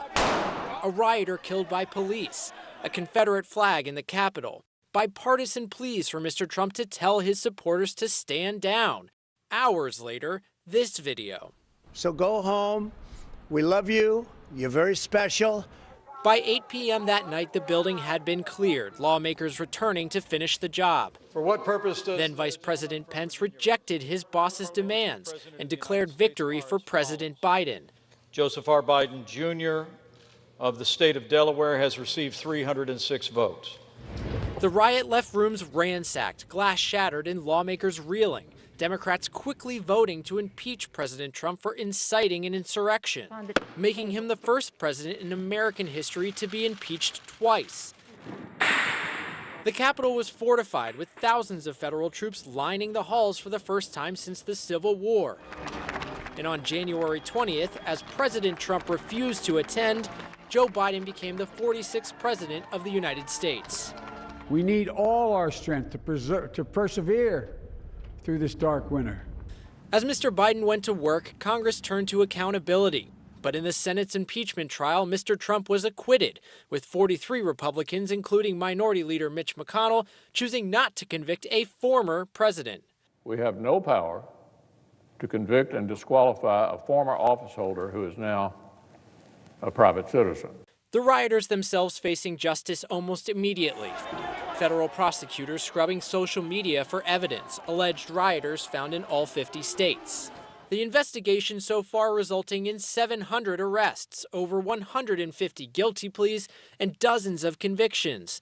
A rioter killed by police. A Confederate flag in the Capitol. Bipartisan pleas for Mr. Trump to tell his supporters to stand down. Hours later, this video. So go home. We love you. You're very special. By 8 p.m. that night, the building had been cleared, lawmakers returning to finish the job. For what purpose does... Then Vice President Pence rejected his boss's demands and declared victory for President Biden. Joseph R. Biden, Jr. of the state of Delaware has received 306 votes. The riot left rooms ransacked, glass shattered, and lawmakers reeling. Democrats quickly voting to impeach President Trump for inciting an insurrection, making him the first president in American history to be impeached twice. The Capitol was fortified with thousands of federal troops lining the halls for the first time since the Civil War. And on January 20th, as President Trump refused to attend, Joe Biden became the 46th president of the United States. We need all our strength to persevere through this dark winter. As Mr. Biden went to work, Congress turned to accountability. But in the Senate's impeachment trial, Mr. Trump was acquitted, with 43 Republicans, including Minority Leader Mitch McConnell, choosing not to convict a former president. We have no power to convict and disqualify a former office holder who is now a private citizen. The rioters themselves facing justice almost immediately. Federal prosecutors scrubbing social media for evidence, alleged rioters found in all 50 states. The investigation so far resulting in 700 arrests, over 150 guilty pleas, and dozens of convictions.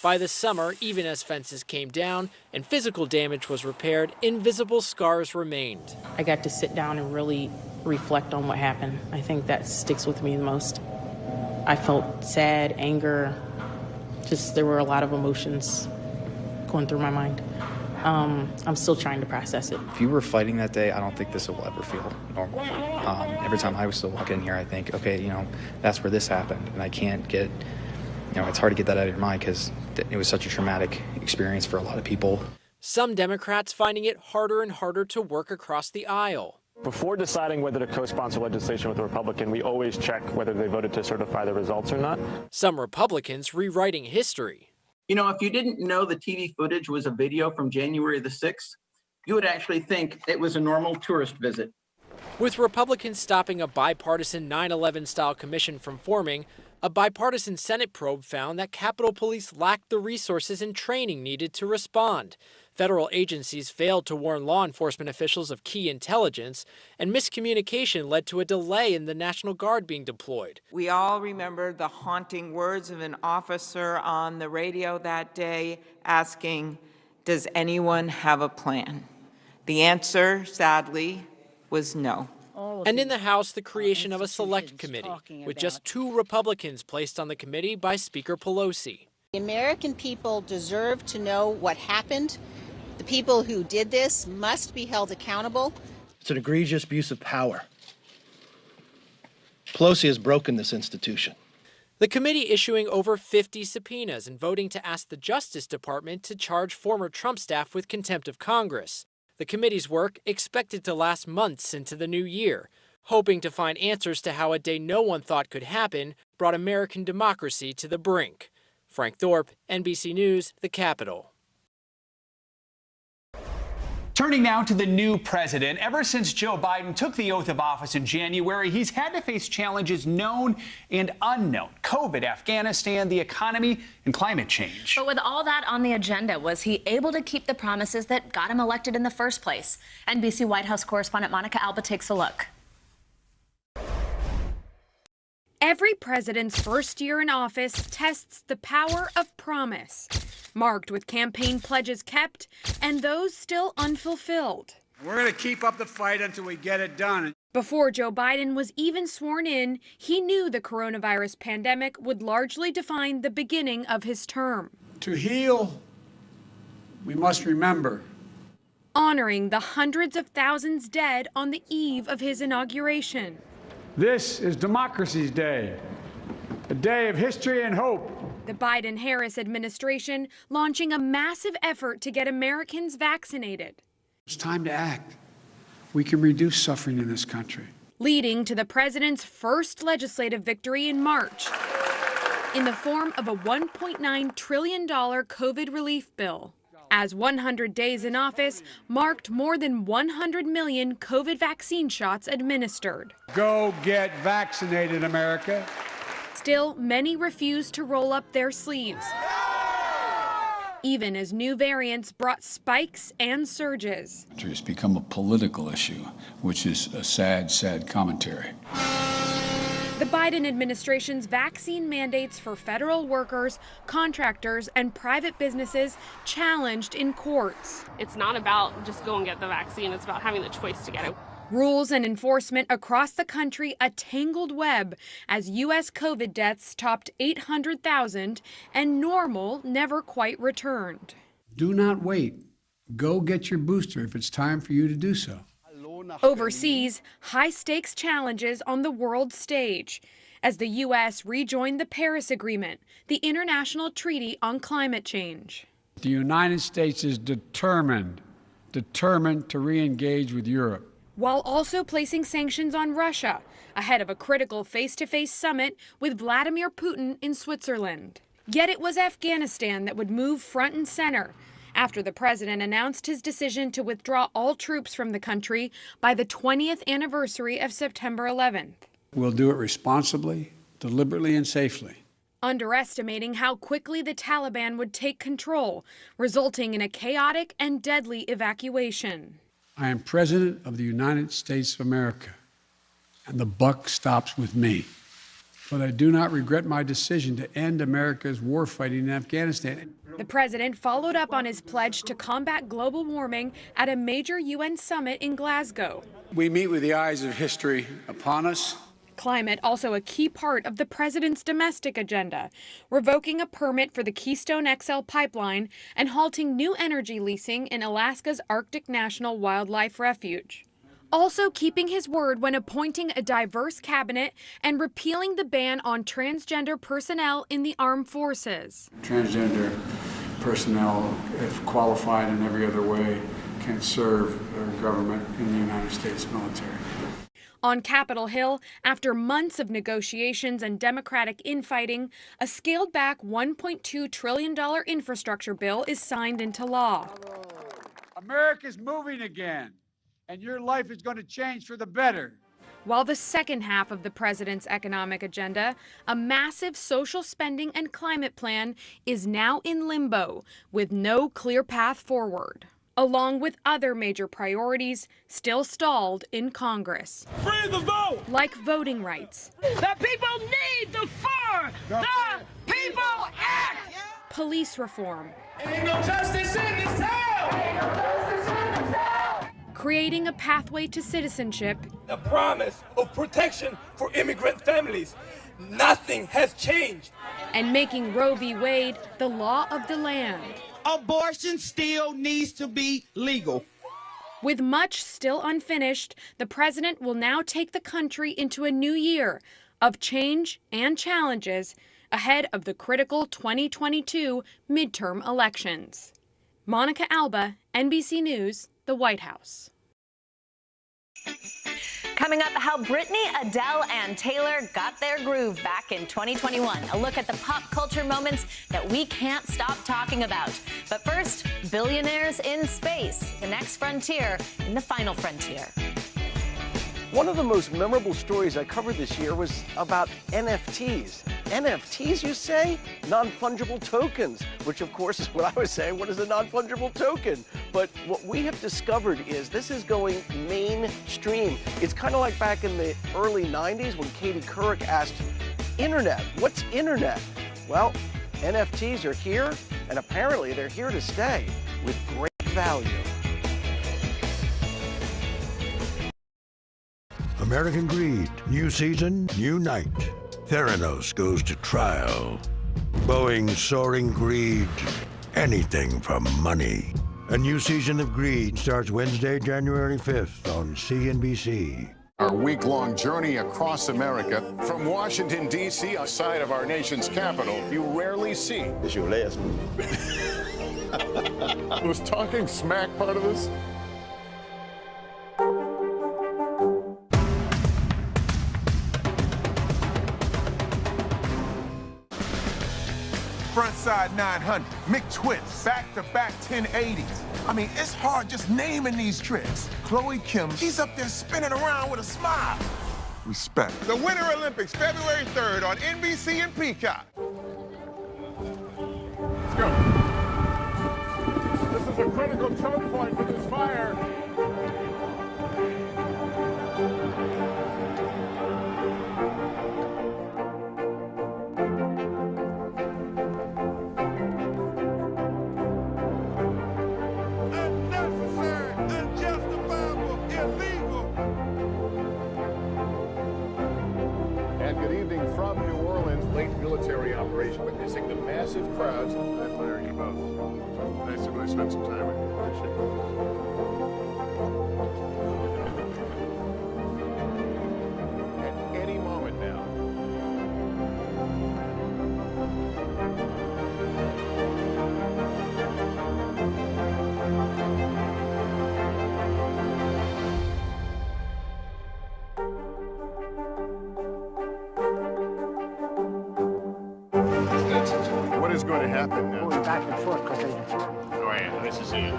By the summer, even as fences came down and physical damage was repaired, invisible scars remained. I got to sit down and really reflect on what happened. I think that sticks with me the most. I felt sad, anger, just there were a lot of emotions going through my mind. I'm still trying to process it. If you were fighting that day, I don't think this will ever feel normal. Every time I was still walk in here, I think, okay, that's where this happened. And I can't get, it's hard to get that out of your mind because it was such a traumatic experience for a lot of people. Some Democrats finding it harder and harder to work across the aisle. Before deciding whether to co-sponsor legislation with a Republican, we always check whether they voted to certify the results or not. Some Republicans rewriting history. If you didn't know the TV footage was a video from January the 6th, you would actually think it was a normal tourist visit. With Republicans stopping a bipartisan 9/11-style commission from forming, a bipartisan Senate probe found that Capitol Police lacked the resources and training needed to respond. Federal agencies failed to warn law enforcement officials of key intelligence, and miscommunication led to a delay in the National Guard being deployed. We all remember the haunting words of an officer on the radio that day asking, "Does anyone have a plan?" The answer, sadly, was no. And in the House, the creation of a select committee, with just 2 Republicans placed on the committee by Speaker Pelosi. The American people deserve to know what happened. The people who did this must be held accountable. It's an egregious abuse of power. Pelosi has broken this institution. The committee issuing over 50 subpoenas and voting to ask the Justice Department to charge former Trump staff with contempt of Congress. The committee's work expected to last months into the new year, hoping to find answers to how a day no one thought could happen brought American democracy to the brink. Frank Thorpe, NBC News, the Capitol. Turning now to the new president. Ever since Joe Biden took the oath of office in January, he's had to face challenges known and unknown. COVID, Afghanistan, the economy, and climate change. But with all that on the agenda, was he able to keep the promises that got him elected in the first place? NBC White House correspondent Monica Alba takes a look. Every president's first year in office tests the power of promise, marked with campaign pledges kept and those still unfulfilled. We're going to keep up the fight until we get it done. Before Joe Biden was even sworn in, he knew the coronavirus pandemic would largely define the beginning of his term. To heal, we must remember. Honoring the hundreds of thousands dead on the eve of his inauguration. This is Democracy's Day, a day of history and hope. The Biden-Harris administration launching a massive effort to get Americans vaccinated. It's time to act. We can reduce suffering in this country. Leading to the president's first legislative victory in March in the form of a $1.9 trillion COVID relief bill. As 100 days in office marked more than 100 million COVID vaccine shots administered. Go get vaccinated, America. Still, many refuse to roll up their sleeves, even as new variants brought spikes and surges. It's become a political issue, which is a sad, sad commentary. The Biden administration's vaccine mandates for federal workers, contractors, and private businesses challenged in courts. It's not about just go and get the vaccine, it's about having the choice to get it. Rules and enforcement across the country a tangled web as U.S. COVID deaths topped 800,000 and normal never quite returned. Do not wait. Go get your booster if it's time for you to do so. Overseas, high-stakes challenges on the world stage as the U.S. rejoined the Paris Agreement, the international treaty on climate change. The United States is determined to re-engage with Europe, while also placing sanctions on Russia ahead of a critical face-to-face summit with Vladimir Putin in Switzerland. Yet it was Afghanistan that would move front and center after the president announced his decision to withdraw all troops from the country by the 20th anniversary of September 11th. We'll do it responsibly, deliberately, and safely. Underestimating how quickly the Taliban would take control, resulting in a chaotic and deadly evacuation. I am President of the United States of America, and the buck stops with me. But I do not regret my decision to end America's war fighting in Afghanistan. The president followed up on his pledge to combat global warming at a major UN summit in Glasgow. We meet with the eyes of history upon us. Climate also a key part of the president's domestic agenda, revoking a permit for the Keystone XL pipeline and halting new energy leasing in Alaska's Arctic National Wildlife Refuge. Also keeping his word when appointing a diverse cabinet and repealing the ban on transgender personnel in the armed forces. Transgender personnel, if qualified in every other way, can serve their government in the United States military. On Capitol Hill, after months of negotiations and Democratic infighting, a scaled-back $1.2 trillion infrastructure bill is signed into law. America's moving again, and your life is going to change for the better. While the second half of the president's economic agenda, a massive social spending and climate plan, is now in limbo with no clear path forward, along with other major priorities still stalled in Congress. Free the vote! Like voting rights. The people need the fur! The people act! Police reform. Ain't no justice in this town! Creating a pathway to citizenship. The promise of protection for immigrant families. Nothing has changed. And making Roe v. Wade the law of the land. Abortion still needs to be legal. With much still unfinished, the president will now take the country into a new year of change and challenges ahead of the critical 2022 midterm elections. Monica Alba, NBC News, the White House. Coming up, how Britney, Adele, and Taylor got their groove back in 2021. A look at the pop culture moments that we can't stop talking about. But first, billionaires in space, the next frontier in the final frontier. One of the most memorable stories I covered this year was about NFTs. NFTs, you say? Non-fungible tokens, which of course is what I was saying. What is a non-fungible token? But what we have discovered is this is going mainstream. It's kind of like back in the early 90s when Katie Couric asked, Internet, what's Internet? Well, NFTs are here, and apparently they're here to stay with great value. American Greed, new season, new night. Theranos goes to trial. Boeing's soaring greed, anything for money. A new season of Greed starts Wednesday, January 5th on CNBC. Our week-long journey across America, from Washington, D.C., outside of our nation's capital, you rarely see. It's your last one. Was talking smack part of this? Frontside 900, McTwist, back-to-back 1080s. I mean, it's hard just naming these tricks. Chloe Kim, she's up there spinning around with a smile. respect. The Winter Olympics, February 3rd on NBC and Peacock. Let's go. This is a critical choke point for this fire. From New Orleans, late military operation, witnessing the massive crowds. I admire you both. Nice to really spend some time with you. Appreciate it. At any moment now. What is going to happen now? Going back and forth because Oh, yeah, this is it.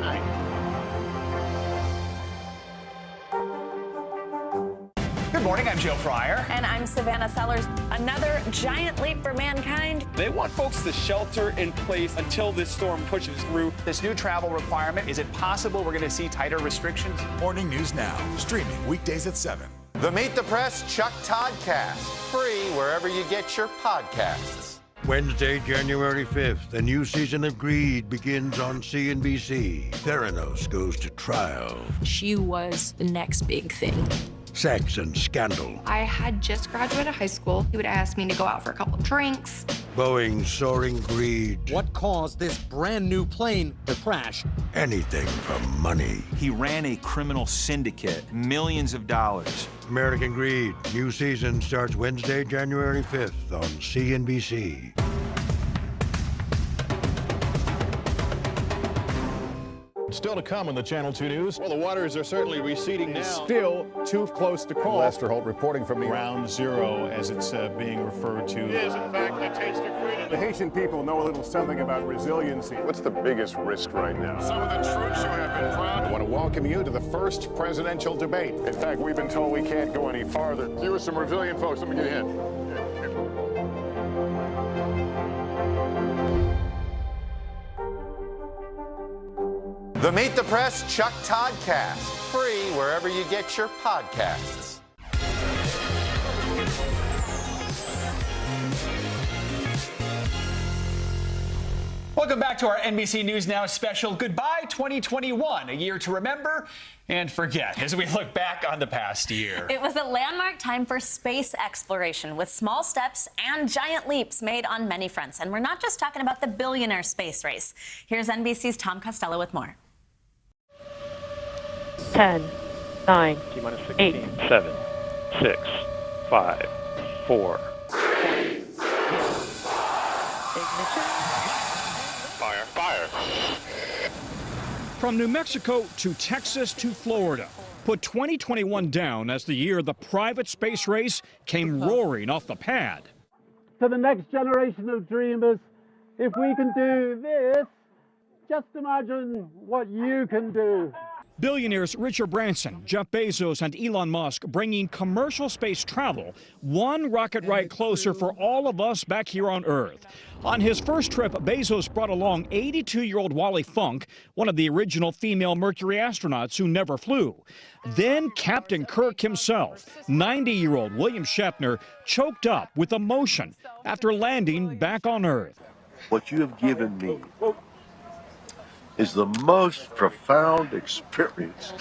Good morning, I'm Joe Fryer. And I'm Savannah Sellers. Another giant leap for mankind. They want folks to shelter in place until this storm pushes through. This new travel requirement, is it possible we're going to see tighter restrictions? Morning News Now, streaming weekdays at 7. The Meet the Press Chuck Toddcast, free wherever you get your podcasts. Wednesday, January 5th, the new season of Greed begins on CNBC. Theranos goes to trial. She was the next big thing. Sex and scandal. I had just graduated high school. He would ask me to go out for a couple of drinks. Boeing's soaring greed. What caused this brand new plane to crash? Anything for money. He ran a criminal syndicate, millions of dollars. American Greed, new season starts Wednesday, January 5th on CNBC. Still to come on the Channel 2 News. Well, the waters are certainly receding now. Still too close to call. Lester Holt reporting from the Ground Zero, as it's being referred to. It is, in fact, the taste of freedom. The Haitian people know a little something about resiliency. What's the biggest risk right now? Some of the troops who have been proud. I want to welcome you to the first presidential debate. In fact, we've been told we can't go any farther. You with some resilient folks, let me get a hint. The Meet the Press Chuck Toddcast, free wherever you get your podcasts. Welcome back to our NBC News Now special Goodbye 2021, a year to remember and forget as we look back on the past year. It was a landmark time for space exploration with small steps and giant leaps made on many fronts. And we're not just talking about the billionaire space race. Here's NBC's Tom Costello with more. 10, 9, 8, 7, 6, 5, 4. Fire. From New Mexico to Texas to Florida, put 2021 down as the year the private space race came roaring off the pad. To the next generation of dreamers, if we can do this, just imagine what you can do. Billionaires Richard Branson, Jeff Bezos, and Elon Musk bringing commercial space travel one rocket ride closer for all of us back here on Earth. On his first trip, Bezos brought along 82-year-old Wally Funk, one of the original female Mercury astronauts who never flew. Then Captain Kirk himself, 90-year-old William Shatner, choked up with emotion after landing back on Earth. What you have given me is the most profound experience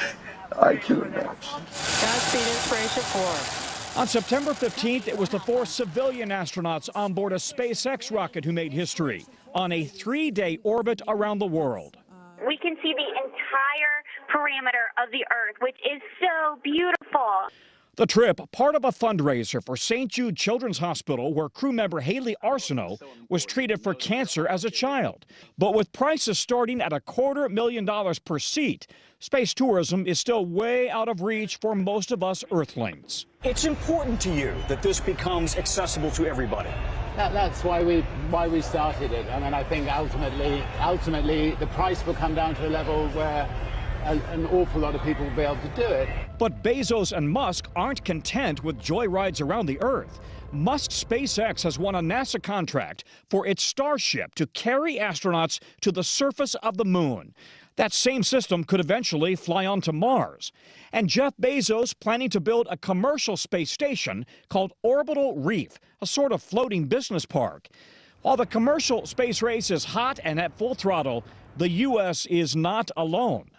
I can imagine. Godspeed inspiration for. On September 15th, it was the 4 civilian astronauts on board a SpaceX rocket who made history on a 3-day orbit around the world. We can see the entire perimeter of the Earth, which is so beautiful. The trip, part of a fundraiser for St. Jude Children's Hospital, where crew member Haley Arsenault was treated for cancer as a child. But with prices starting at $250,000 per seat, space tourism is still way out of reach for most of us Earthlings. It's important to you that this becomes accessible to everybody. That's why we started it. I mean, I think ultimately the price will come down to a level where an awful lot of people will be able to do it. But Bezos and Musk aren't content with joyrides around the Earth. Musk's SpaceX has won a NASA contract for its Starship to carry astronauts to the surface of the moon. That same system could eventually fly onto Mars. And Jeff Bezos planning to build a commercial space station called Orbital Reef, a sort of floating business park. While the commercial space race is hot and at full throttle, the U.S. is not alone.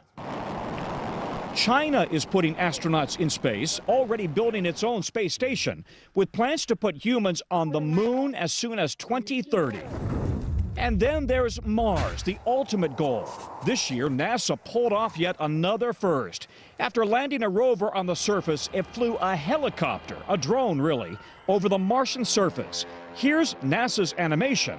China is putting astronauts in space, already building its own space station, with plans to put humans on the moon as soon as 2030. And then there's Mars, the ultimate goal. This year, NASA pulled off yet another first. After landing a rover on the surface, it flew a helicopter, a drone really, over the Martian surface. Here's NASA's animation.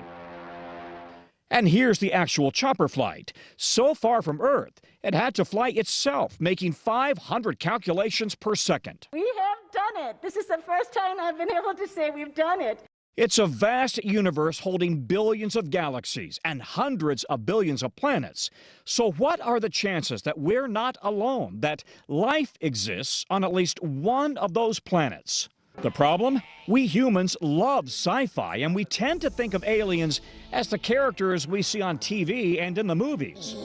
And here's the actual chopper flight. So far from Earth, it had to fly itself, making 500 calculations per second. We have done it. This is the first time I've been able to say we've done it. It's a vast universe holding billions of galaxies and hundreds of billions of planets. So what are the chances that we're not alone, that life exists on at least one of those planets? The problem? We humans love sci-fi, and we tend to think of aliens as the characters we see on TV and in the movies.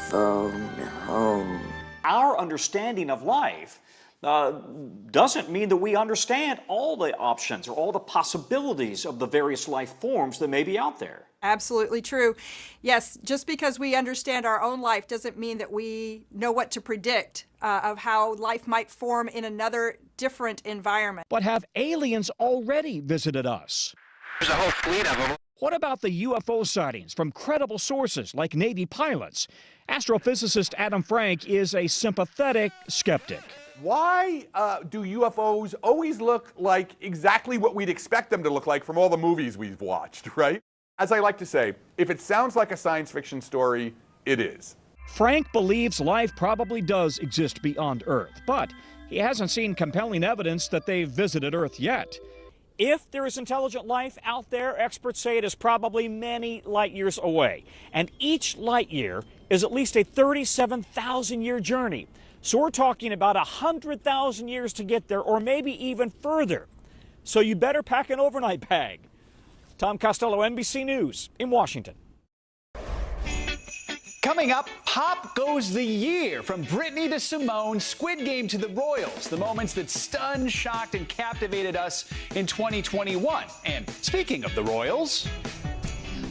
Phone home. Our understanding of life doesn't mean that we understand all the options or all the possibilities of the various life forms that may be out there. Absolutely true. Yes, just because we understand our own life doesn't mean that we know what to predict of how life might form in another different environment. But have aliens already visited us? There's a whole fleet of them. What about the UFO sightings from credible sources like Navy pilots? Astrophysicist Adam Frank is a sympathetic skeptic. Why do UFOs always look like exactly what we'd expect them to look like from all the movies we've watched, right? As I like to say, if it sounds like a science fiction story, it is. Frank believes life probably does exist beyond Earth, but he hasn't seen compelling evidence that they've visited Earth yet. If there is intelligent life out there, experts say it is probably many light years away. And each light year is at least a 37,000-year journey. So we're talking about 100,000 years to get there, or maybe even further. So you better pack an overnight bag. Tom Costello, NBC News in Washington. Coming up, Pop Goes the Year. From Britney to Simone, Squid Game to the Royals. The moments that stunned, shocked, and captivated us in 2021. And speaking of the Royals...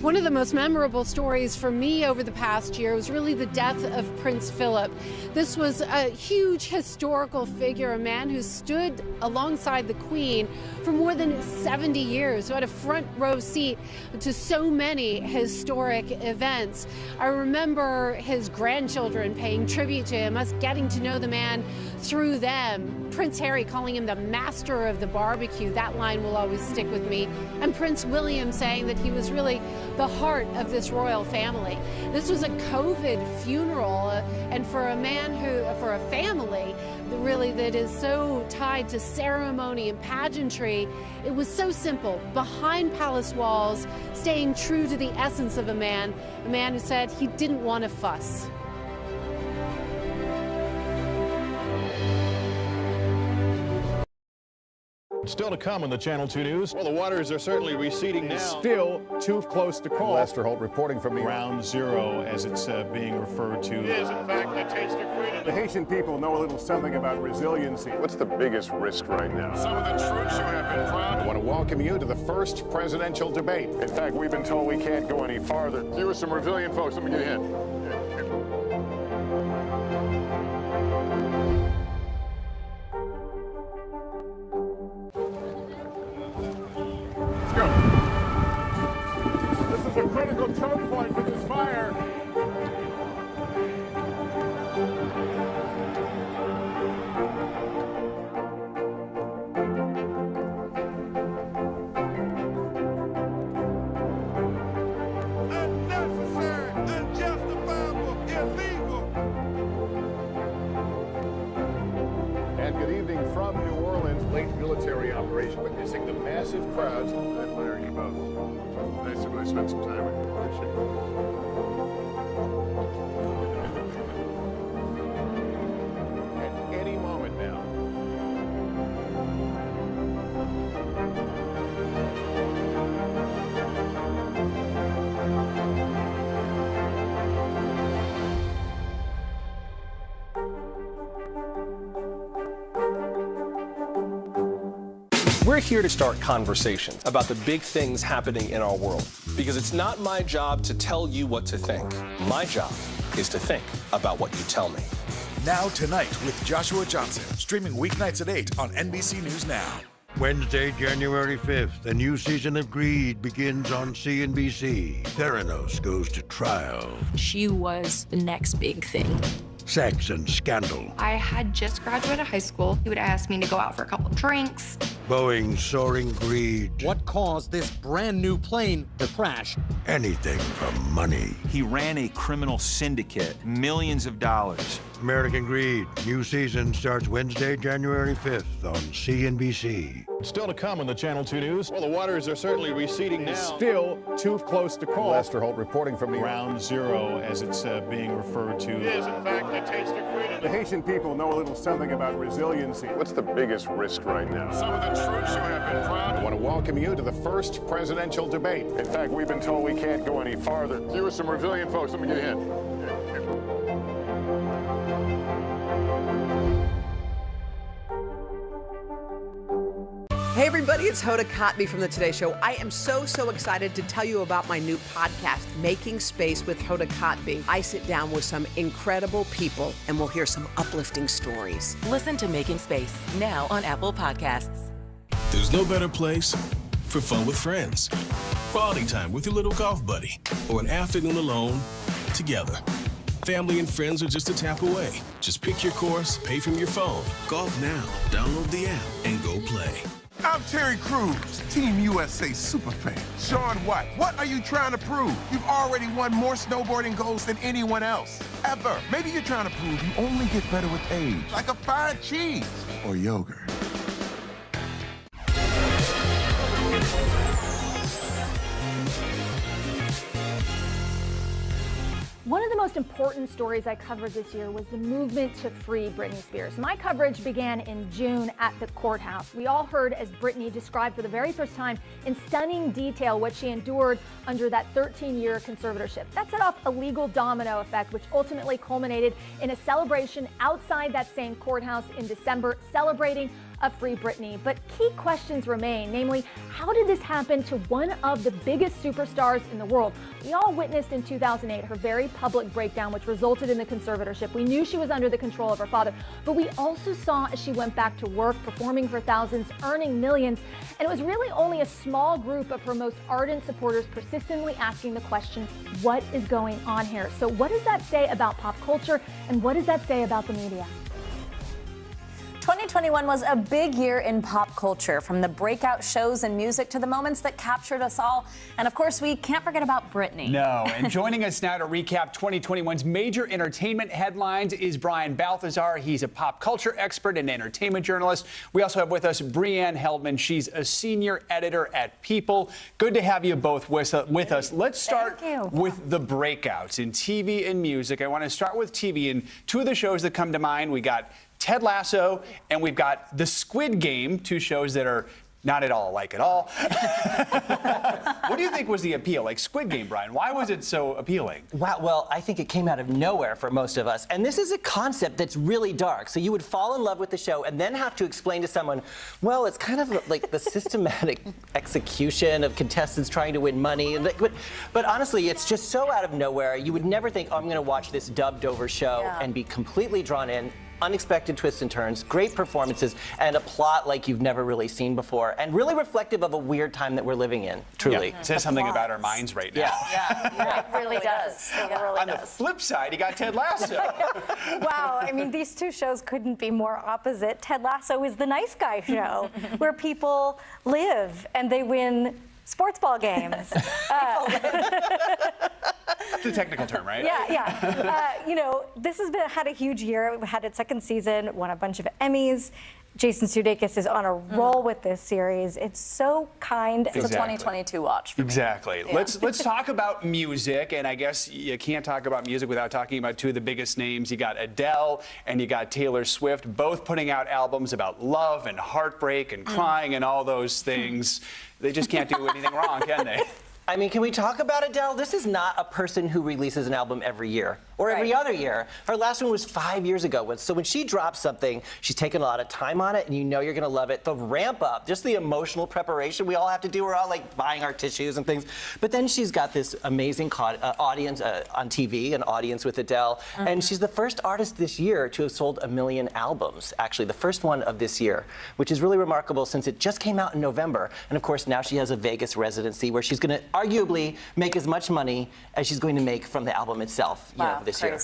One of the most memorable stories for me over the past year was really the death of Prince Philip. This was a huge historical figure, a man who stood alongside the Queen for more than 70 years, who had a front row seat to so many historic events. I remember his grandchildren paying tribute to him, us getting to know the man through them. Prince Harry calling him the master of the barbecue. That line will always stick with me. And Prince William saying that he was really the heart of this royal family. This was a COVID funeral, and for a man for a family really that is so tied to ceremony and pageantry, it was so simple. Behind palace walls, staying true to the essence of a man who said he didn't want to fuss. Still to come on the Channel 2 News. Well, the waters are certainly receding now. Still too close to call. Lester Holt reporting from Ground Zero, as it's being referred to. It is, in fact, the taste of freedom. The Haitian people know a little something about resiliency. What's the biggest risk right now? Some of the troops who have been proud. I want to welcome you to the first presidential debate. In fact, we've been told we can't go any farther. You are some resilient folks. Let me get a hint. A critical choke point for this fire. Unnecessary, unjustifiable, illegal. And good evening from New Orleans. Late military operation witnessing the massive crowds. I admire you both. Nice to really spend some time with you. Appreciate it. We're here to start conversations about the big things happening in our world, because it's not my job to tell you what to think. My job is to think about what you tell me. Now Tonight with Joshua Johnson, streaming weeknights at 8 on NBC News Now. Wednesday, January 5th, a new season of Greed begins on CNBC. Theranos goes to trial. She was the next big thing. Sex and scandal. I had just graduated high school. He would ask me to go out for a couple of drinks. Boeing's soaring greed. What caused this brand new plane to crash? Anything for money. He ran a criminal syndicate, millions of dollars. American Greed. New season starts Wednesday, January 5th on CNBC. Still to come on the Channel 2 News. Well, the waters are certainly receding now. Still too close to call. Lester Holt reporting from the Ground zero, as it's being referred to. It is, in fact, a taste of freedom. The Haitian people know a little something about resiliency. What's the biggest risk right now? Some of the troops who have been proud. I want to welcome you to the first presidential debate. In fact, we've been told we can't go any farther. You are some resilient folks. Let me get a hint. Hey everybody, it's Hoda Kotb from The Today Show. I am so excited to tell you about my new podcast, Making Space with Hoda Kotb. I sit down with some incredible people and we'll hear some uplifting stories. Listen to Making Space now on Apple Podcasts. There's no better place for fun with friends, quality time with your little golf buddy, or an afternoon alone together. Family and friends are just a tap away. Just pick your course, pay from your phone. Golf now. Download the app and go play. I'm Terry Crews, Team USA superfan. Sean White, what are you trying to prove? You've already won more snowboarding golds than anyone else, ever. Maybe you're trying to prove you only get better with age, like a fine cheese or yogurt. One of the most important stories I covered this year was the movement to free Britney Spears. My coverage began in June at the courthouse. We all heard as Britney described for the very first time in stunning detail what she endured under that 13-year conservatorship. That set off a legal domino effect, which ultimately culminated in a celebration outside that same courthouse in December, celebrating a free Britney. But key questions remain, namely, how did this happen to one of the biggest superstars in the world? We all witnessed in 2008 her very public breakdown, which resulted in the conservatorship. We knew she was under the control of her father, but we also saw as she went back to work, performing for thousands, earning millions, and it was really only a small group of her most ardent supporters persistently asking the question, what is going on here? So what does that say about pop culture, and what does that say about the media? 2021 was a big year in pop culture, from the breakout shows and music to the moments that captured us all. And of course, we can't forget about Britney. No, and joining us now to recap 2021's major entertainment headlines is Brian Balthazar. He's a pop culture expert and entertainment journalist. We also have with us Brianne Heldman. She's a senior editor at People. Good to have you both with us. Let's start with the breakouts in TV and music. I want to start with TV, and two of the shows that come to mind, we got Ted Lasso, and we've got The Squid Game, two shows that are not at all alike at all. What do you think was the appeal? Like Squid Game, Brian, why was it so appealing? Wow, well, I think it came out of nowhere for most of us. And this is a concept that's really dark. So you would fall in love with the show and then have to explain to someone, well, it's kind of like the systematic execution of contestants trying to win money. But honestly, it's just so out of nowhere. You would never think, oh, I'm going to watch this dubbed over show and be completely drawn in. Unexpected twists and turns, great performances, and a plot like you've never really seen before, and really reflective of a weird time that we're living in, truly. Yeah, it says something about our minds right now. Yeah, it really does. It really On the flip side, you got Ted Lasso. Wow, I mean, these two shows couldn't be more opposite. Ted Lasso is the nice guy show, where people live and they win sports ball games. It's a technical term, right? Yeah. You know, this has had a huge year. It had its second season, won a bunch of Emmys. Jason Sudeikis is on a roll with this series. It's so kind. It's a 2022 watch for me. Exactly. Yeah. Let's talk about music, and I guess you can't talk about music without talking about two of the biggest names. You got Adele and you got Taylor Swift, both putting out albums about love and heartbreak and crying and all those things. They just can't do anything wrong, can they? I mean, can we talk about Adele? This is not a person who releases an album every year. or every other year. Her last one was 5 years ago. So when she drops something, she's taken a lot of time on it, and you know you're going to love it. The ramp up, just the emotional preparation we all have to do. We're all like buying our tissues and things. But then she's got this amazing audience on TV, an audience with Adele. And she's the first artist this year to have sold 1 million albums, actually, the first one of this year, which is really remarkable since it just came out in November. And of course, now she has a Vegas residency where she's going to arguably make as much money as she's going to make from the album itself this year.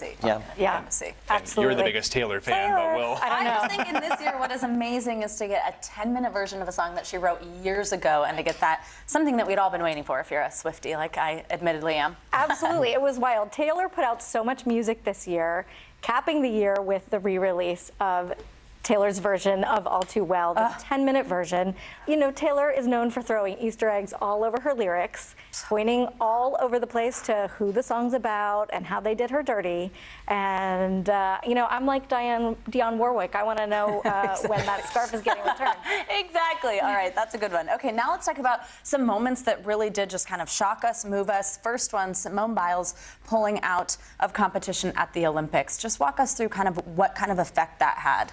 Yeah, absolutely. You're the biggest Taylor fan, but Will. I just think in this year, what is amazing is to get a 10-minute version of a song that she wrote years ago, and to get that, something that we'd all been waiting for if you're a Swiftie, like I admittedly am. Absolutely, it was wild. Taylor put out so much music this year, capping the year with the re-release of Taylor's version of All Too Well, the 10-minute version. You know, Taylor is known for throwing Easter eggs all over her lyrics, pointing all over the place to who the song's about and how they did her dirty. And, you know, I'm like Dionne Warwick. I want to know when that scarf is getting returned. Exactly. All right, that's a good one. Okay, now let's talk about some moments that really did just kind of shock us, move us. First one, Simone Biles pulling out of competition at the Olympics. Just walk us through kind of what kind of effect that had.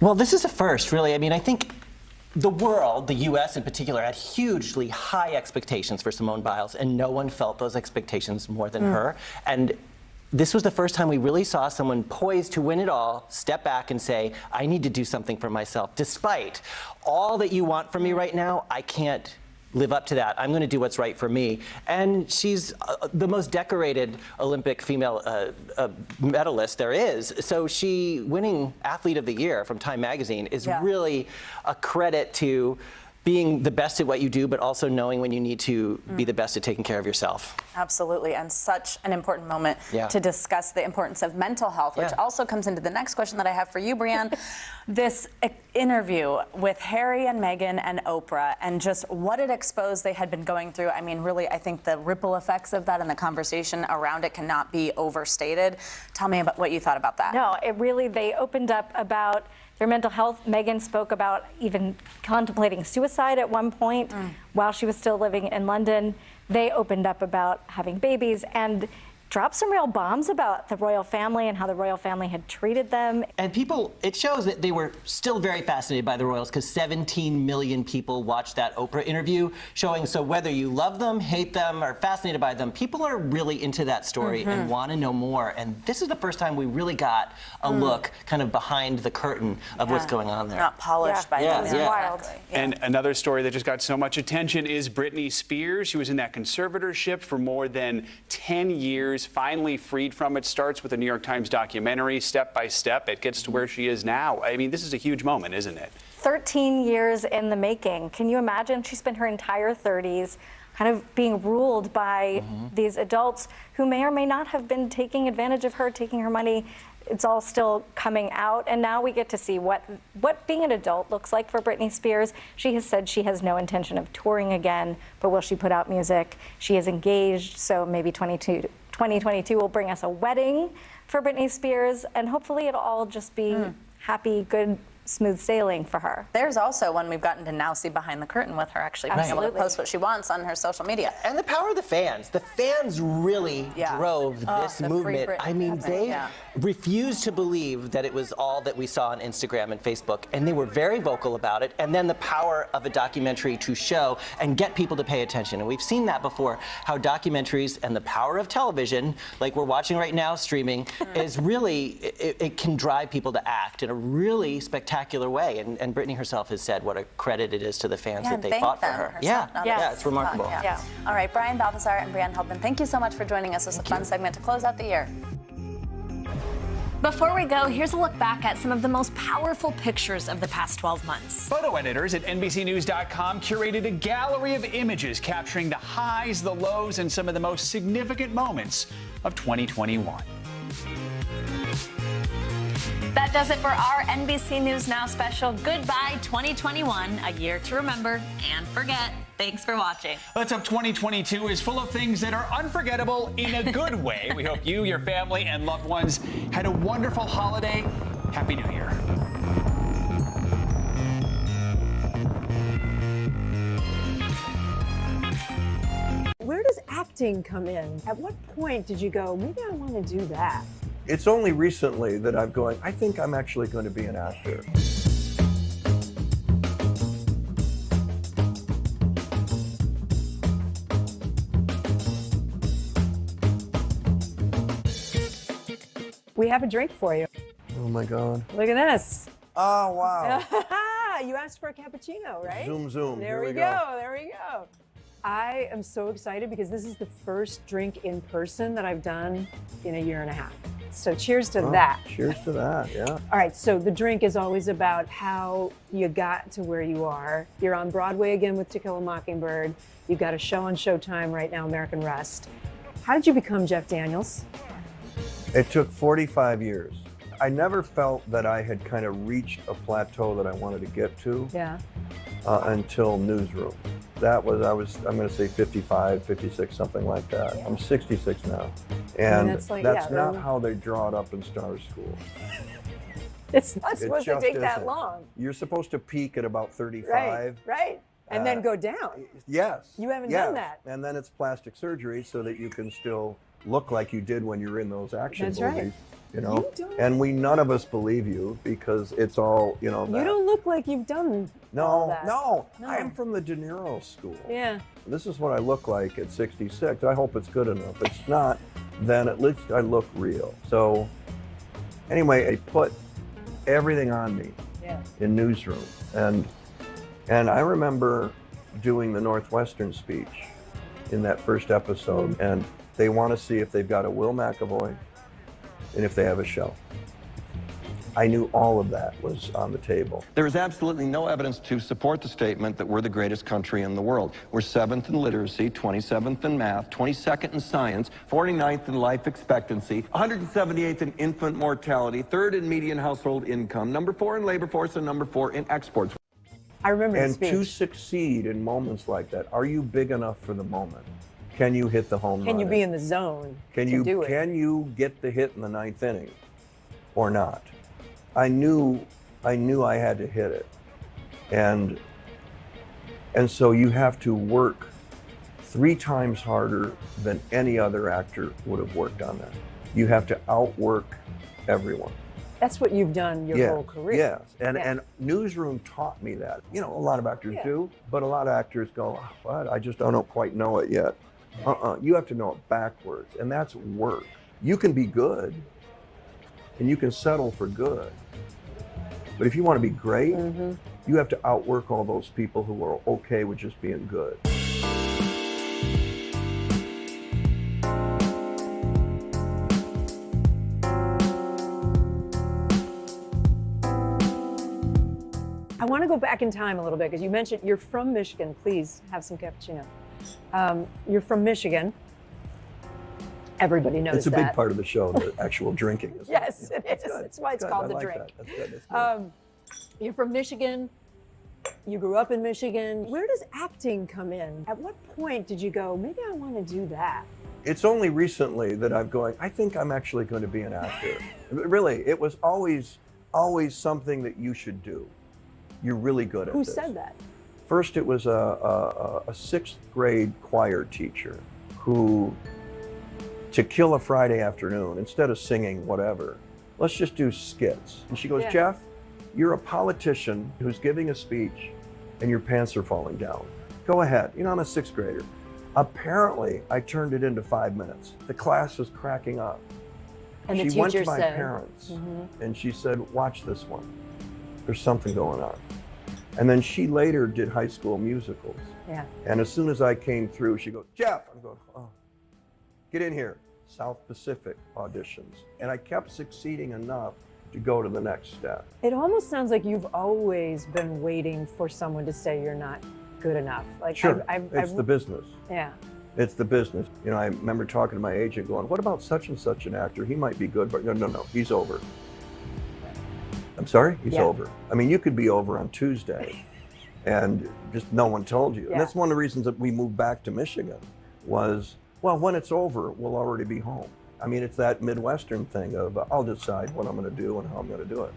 Well, this is a first, really. I mean, I think the world, the U.S. in particular, had hugely high expectations for Simone Biles, and no one felt those expectations more than her. And this was the first time we really saw someone poised to win it all step back and say, I need to do something for myself. Despite all that you want from me right now, I can't live up to that. I'm going to do what's right for me. And she's the most decorated Olympic female medalist there is. So she winning Athlete of the Year from Time Magazine is really a credit to being the best at what you do, but also knowing when you need to be the best at taking care of yourself. Absolutely, and such an important moment to discuss the importance of mental health, which also comes into the next question that I have for you, Brianne. This interview with Harry and Meghan and Oprah, and just what it exposed they had been going through. I mean, really, I think the ripple effects of that and the conversation around it cannot be overstated. Tell me about what you thought about that. No, it really, they opened up about their mental health. Meghan spoke about even contemplating suicide at one point while she was still living in London. They opened up about having babies and dropped some real bombs about the royal family and how the royal family had treated them. And people, it shows that they were still very fascinated by the royals, because 17 million people watched that Oprah interview, showing so whether you love them, hate them, or fascinated by them, people are really into that story and want to know more. And this is the first time we really got a look kind of behind the curtain of what's going on there. Not polished by them. It was wild. And another story that just got so much attention is Britney Spears. She was in that conservatorship for more than 10 years. Finally freed from it. Starts with a New York Times documentary. Step by step, it gets to where she is now. I mean, this is a huge moment, isn't it? 13 years in the making. Can you imagine? She spent her entire 30s kind of being ruled by these adults who may or may not have been taking advantage of her, taking her money. It's all still coming out, and now we get to see what being an adult looks like for Britney Spears. She has said she has no intention of touring again, but will she put out music? She is engaged, so maybe 2022 will bring us a wedding for Britney Spears, and hopefully it'll all just be happy, good, smooth sailing for her. There's also one we've gotten to now see behind the curtain with her actually being able to post what she wants on her social media. And the power of the fans. The fans really drove this movement. I mean, they refused to believe that it was all that we saw on Instagram and Facebook, and they were very vocal about it. And then the power of a documentary to show and get people to pay attention. And we've seen that before, how documentaries and the power of television, like we're watching right now streaming, is really, it can drive people to act in a really spectacular way, and Britney herself has said what a credit it is to the fans that they fought for her. It's remarkable. All right, Brian Balthazar and Brianne Helpman, thank you so much for joining us. This was a fun segment to close out the year. Before we go, here's a look back at some of the most powerful pictures of the past 12 months. Photo editors at NBCNews.com curated a gallery of images capturing the highs, the lows, and some of the most significant moments of 2021. That does it for our NBC News Now special. Goodbye 2021, a year to remember and forget. Thanks for watching. Let's hope 2022 is full of things that are unforgettable in a good way. We hope you, your family, and loved ones had a wonderful holiday. Happy New Year. Where does acting come in? At what point did you go, maybe I want to do that? It's only recently that I'm going, I think I'm actually going to be an actor. We have a drink for you. Oh my God. Look at this. Oh, wow. You asked for a cappuccino, right? Zoom, zoom. There we go. There we go. I am so excited because this is the first drink in person that I've done in a year and a half. So cheers to that. Cheers to that, yeah. All right, so the drink is always about how you got to where you are. You're on Broadway again with To Kill a Mockingbird. You've got a show on Showtime right now, American Rust. How did you become Jeff Daniels? It took 45 years. I never felt that I had kind of reached a plateau that I wanted to get to until Newsroom. That was, I'm going to say 55, 56, something like that. I'm 66 now. And that's not how they draw it up in Star School. It's not supposed to take that isn't. long. You're supposed to peak at about 35. Right. And then go down. Yes. You haven't done that. And then it's plastic surgery so that you can still look like you did when you were in those action movies. Right. You know, and none of us believe you because it's all, you know. You don't look like you've done all that. No, I am from the De Niro school. Yeah. This is what I look like at 66. I hope it's good enough. If it's not, then at least I look real. So anyway, I put everything on me in Newsroom. And I remember doing the Northwestern speech in that first episode. And they want to see if they've got a Will McAvoy and if they have a show. I knew all of that was on the table. There is absolutely no evidence to support the statement that we're the greatest country in the world. We're 7th in literacy, 27th in math, 22nd in science, 49th in life expectancy, 178th in infant mortality, 3rd in median household income, number 4 in labor force, and number 4 in exports. I remember the And speech. to succeed in moments like that, are you big enough for the moment? Can you hit the home run? Can you be in the zone Can to you do it? Can you get the hit in the 9th inning or not? I knew I had to hit it. And so you have to work 3 times harder than any other actor would have worked on that. You have to outwork everyone. That's what you've done your whole career. Yes, and Newsroom taught me that. You know, a lot of actors do, but a lot of actors go, oh, what? I just don't quite know it yet. You have to know it backwards, and that's work. You can be good, and you can settle for good. But if you want to be great, you have to outwork all those people who are okay with just being good. I want to go back in time a little bit because you mentioned you're from Michigan. Please have some cappuccino. You're from Michigan. Everybody knows that. It's a big part of the show, the actual drinking. Yes, it is. That's why it's called the drink. That's good. That's good. You're from Michigan. You grew up in Michigan. Where does acting come in? At what point did you go, maybe I want to do that? It's only recently that I'm going, I think I'm actually going to be an actor. Really, it was always something that you should do. You're really good at Who this. said that? First, it was a 6th grade choir teacher who, to kill a Friday afternoon, instead of singing whatever, let's just do skits. And she goes, Jeff, you're a politician who's giving a speech and your pants are falling down. Go ahead. You know, I'm a 6th grader. Apparently, I turned it into 5 minutes. The class was cracking up. And the she went to teacher my said, parents and she said, watch this one. There's something going on. And then she later did high school musicals. Yeah. And as soon as I came through, she goes, Jeff, I'm going, oh, get in here. South Pacific auditions. And I kept succeeding enough to go to the next step. It almost sounds like you've always been waiting for someone to say you're not good enough. Like Sure, it's the business. Yeah. It's the business. You know, I remember talking to my agent going, what about such and such an actor? He might be good, but no, he's over. I'm sorry? He's over. I mean, you could be over on Tuesday and just no one told you. And that's one of the reasons that we moved back to Michigan was, well, when it's over, we'll already be home. I mean, it's that Midwestern thing of I'll decide what I'm going to do and how I'm going to do it.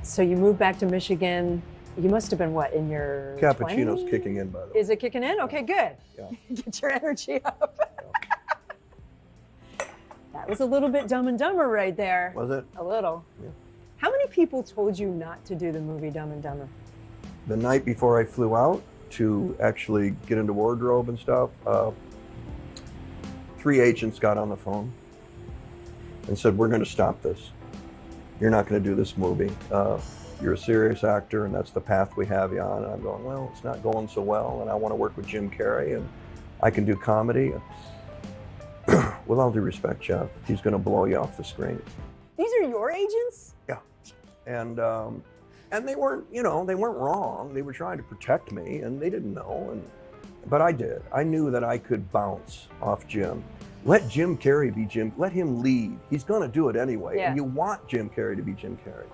So you moved back to Michigan. You must have been, what, in your Cappuccino's 20s? kicking in, by the way. Is it kicking in? Okay, good. Yeah. Get your energy up. That was a little bit Dumb and Dumber right there. Was it? A little. Yeah. How many people told you not to do the movie Dumb and Dumber? The night before I flew out to actually get into wardrobe and stuff, 3 agents got on the phone and said, we're going to stop this. You're not going to do this movie. You're a serious actor, and that's the path we have you on. And I'm going, well, it's not going so well, and I want to work with Jim Carrey, and I can do comedy. With all due respect, Jeff, he's going to blow you off the screen. These are your agents? Yeah. And they weren't, they weren't wrong. They were trying to protect me, and they didn't know. But I did. I knew that I could bounce off Jim. Let Jim Carrey be Jim. Let him lead. He's going to do it anyway. Yeah. And you want Jim Carrey to be Jim Carrey.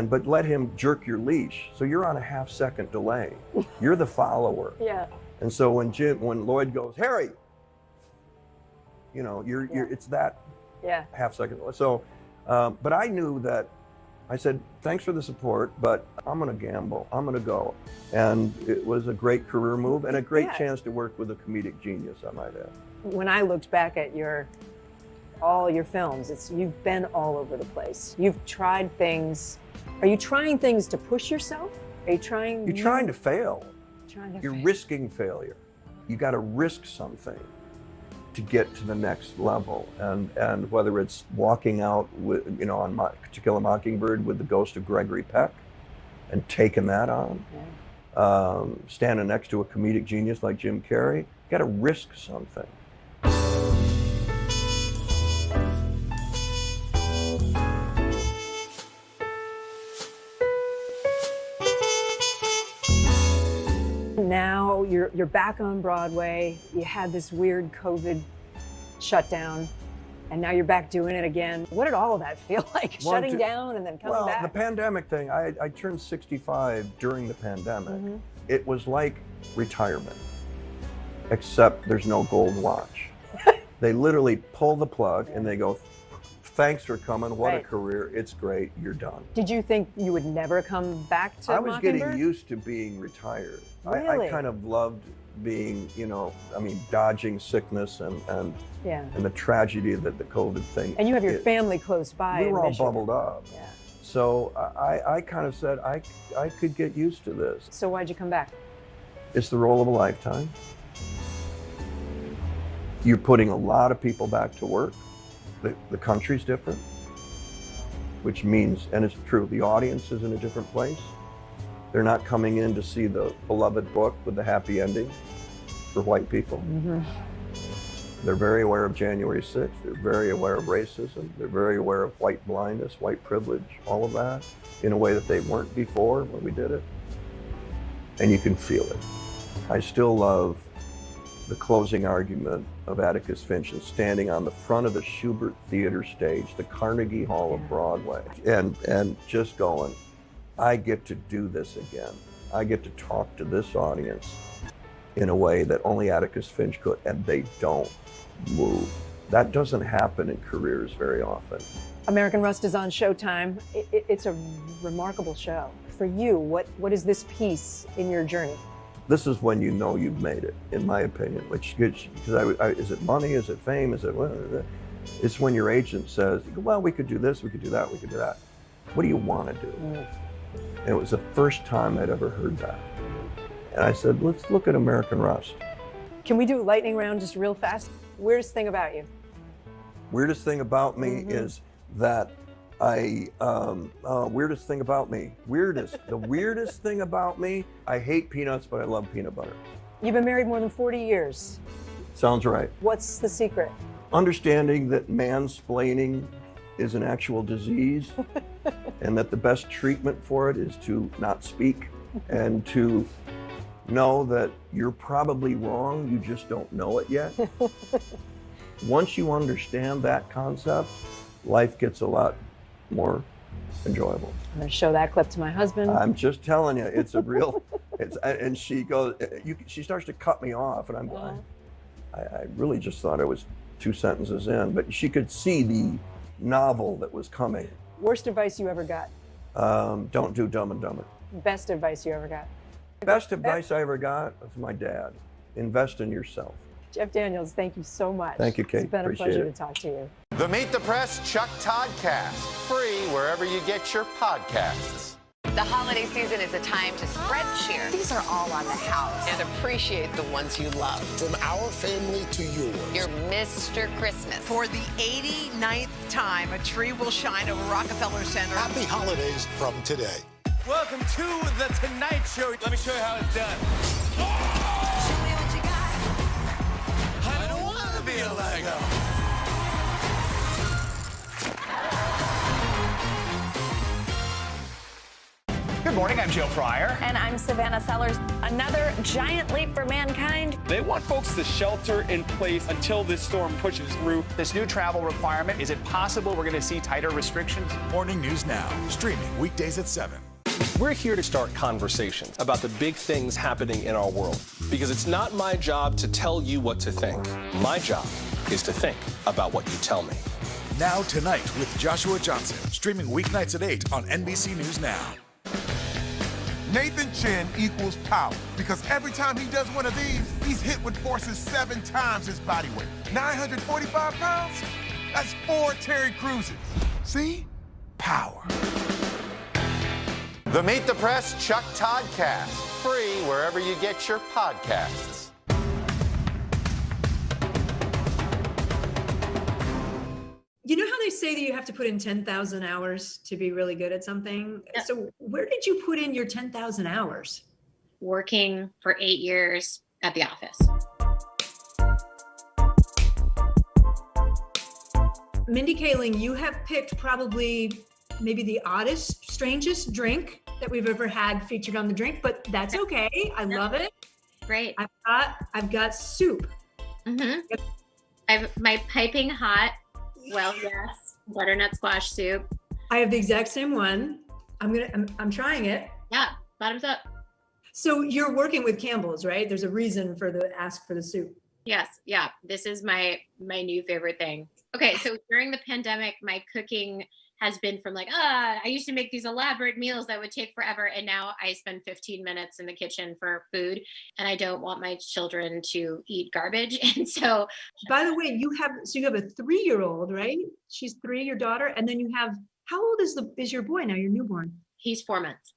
But let him jerk your leash. So you're on a half-second delay. You're the follower. Yeah. And so when Lloyd goes, Harry, it's that half-second delay. So, but I knew that. I said, thanks for the support, but I'm going to gamble. I'm going to go. And it was a great career move and a great chance to work with a comedic genius, I might add. When I looked back at all your films, you've been all over the place. You've tried things. Are you trying things to push yourself? Are you trying? You're trying to fail. You're risking failure. You got to risk something to get to the next level, and whether it's walking out with, on To Kill a Mockingbird with the ghost of Gregory Peck and taking that on, standing next to a comedic genius like Jim Carrey, you got to risk something. Now you're back on Broadway. You had this weird COVID shutdown, and now you're back doing it again. What did all of that feel like? Shutting down and then coming back? Well, the pandemic thing, I turned 65 during the pandemic. It was like retirement, except there's no gold watch. They literally pull the plug and they go, thanks for coming, what a career, it's great, you're done. Did you think you would never come back to I was Mockingbird? getting used to being retired. Really? I kind of loved being, dodging sickness and the tragedy that the COVID thing. And you have your family close by. We were in all Michigan. bubbled up. Yeah. So I kind of said I could get used to this. So why'd you come back? It's the role of a lifetime. You're putting a lot of people back to work. The country's different, which means, and it's true, the audience is in a different place. They're not coming in to see the beloved book with the happy ending for white people. They're very aware of January 6th. They're very aware of racism. They're very aware of white blindness, white privilege, all of that, in a way that they weren't before when we did it. And you can feel it. I still love the closing argument of Atticus Finch and standing on the front of the Schubert Theater stage, the Carnegie Hall of Broadway, and just going, I get to do this again. I get to talk to this audience in a way that only Atticus Finch could, and they don't move. That doesn't happen in careers very often. American Rust is on Showtime. It's a remarkable show. For you, what is this piece in your journey? This is when you know you've made it, in my opinion. Because is it money? Is it fame? Is it what? It's when your agent says, well, we could do this, we could do that, we could do that. What do you want to do? And it was the first time I'd ever heard that. And I said, let's look at American Rust. Can we do a lightning round just real fast? Weirdest thing about you? Weirdest thing about me is that weirdest thing about me. The weirdest thing about me, I hate peanuts, but I love peanut butter. You've been married more than 40 years. Sounds right. What's the secret? Understanding that mansplaining is an actual disease and that the best treatment for it is to not speak and to know that you're probably wrong, you just don't know it yet. Once you understand that concept, life gets a lot more enjoyable. I'm going to show that clip to my husband. I'm just telling you, it's a real, and she goes, she starts to cut me off, and I'm going, I really just thought I was 2 sentences in, but she could see the novel that was coming. Worst advice you ever got? Don't do Dumb and Dumber. Best advice you ever got? Best advice I ever got was my dad. Invest in yourself. Jeff Daniels, thank you so much. Thank you, Kate. It's been a Appreciate pleasure it. to talk to you. The Meet the Press Chuck Toddcast, free wherever you get your podcasts. The holiday season is a time to spread cheer. These are all on the house. And appreciate the ones you love. From our family to yours. Your Mr. Christmas. For the 89th time, a tree will shine over Rockefeller Center. Happy holidays from today. Welcome to The Tonight Show. Let me show you how it's done. Show me what you got. I don't want to be a Lego. Good morning, I'm Joe Fryer. And I'm Savannah Sellers. Another giant leap for mankind. They want folks to shelter in place until this storm pushes through. This new travel requirement, is it possible we're going to see tighter restrictions? Morning News Now, streaming weekdays at 7. We're here to start conversations about the big things happening in our world, because it's not my job to tell you what to think. My job is to think about what you tell me. Now Tonight with Joshua Johnson, streaming weeknights at 8 on NBC News Now. Nathan Chen equals power because every time he does one of these, he's hit with forces 7 times his body weight. 945 pounds? That's 4 Terry Cruises. See? Power. The Meet the Press Chuck Toddcast, free wherever you get your podcasts. You know how they say that you have to put in 10,000 hours to be really good at something? Yep. So where did you put in your 10,000 hours? Working for 8 years at the office. Mindy Kaling, you have picked probably maybe the oddest, strangest drink that we've ever had featured on The Drink, but that's okay. I love it. Great. I've got soup. Mm-hmm. I've my piping hot, well, yes, butternut squash soup. I have the exact same one. I'm trying it. Yeah, bottoms up. So you're working with Campbell's, right? There's a reason for the ask for the soup. Yes, yeah. This is my new favorite thing. Okay, so during the pandemic, my cooking has been from I used to make these elaborate meals that would take forever, and now I spend 15 minutes in the kitchen for food, and I don't want my children to eat garbage. And so, by the way, you have a 3-year-old, right? She's 3, your daughter, and then you have, how old is your boy now, your newborn? He's 4 months.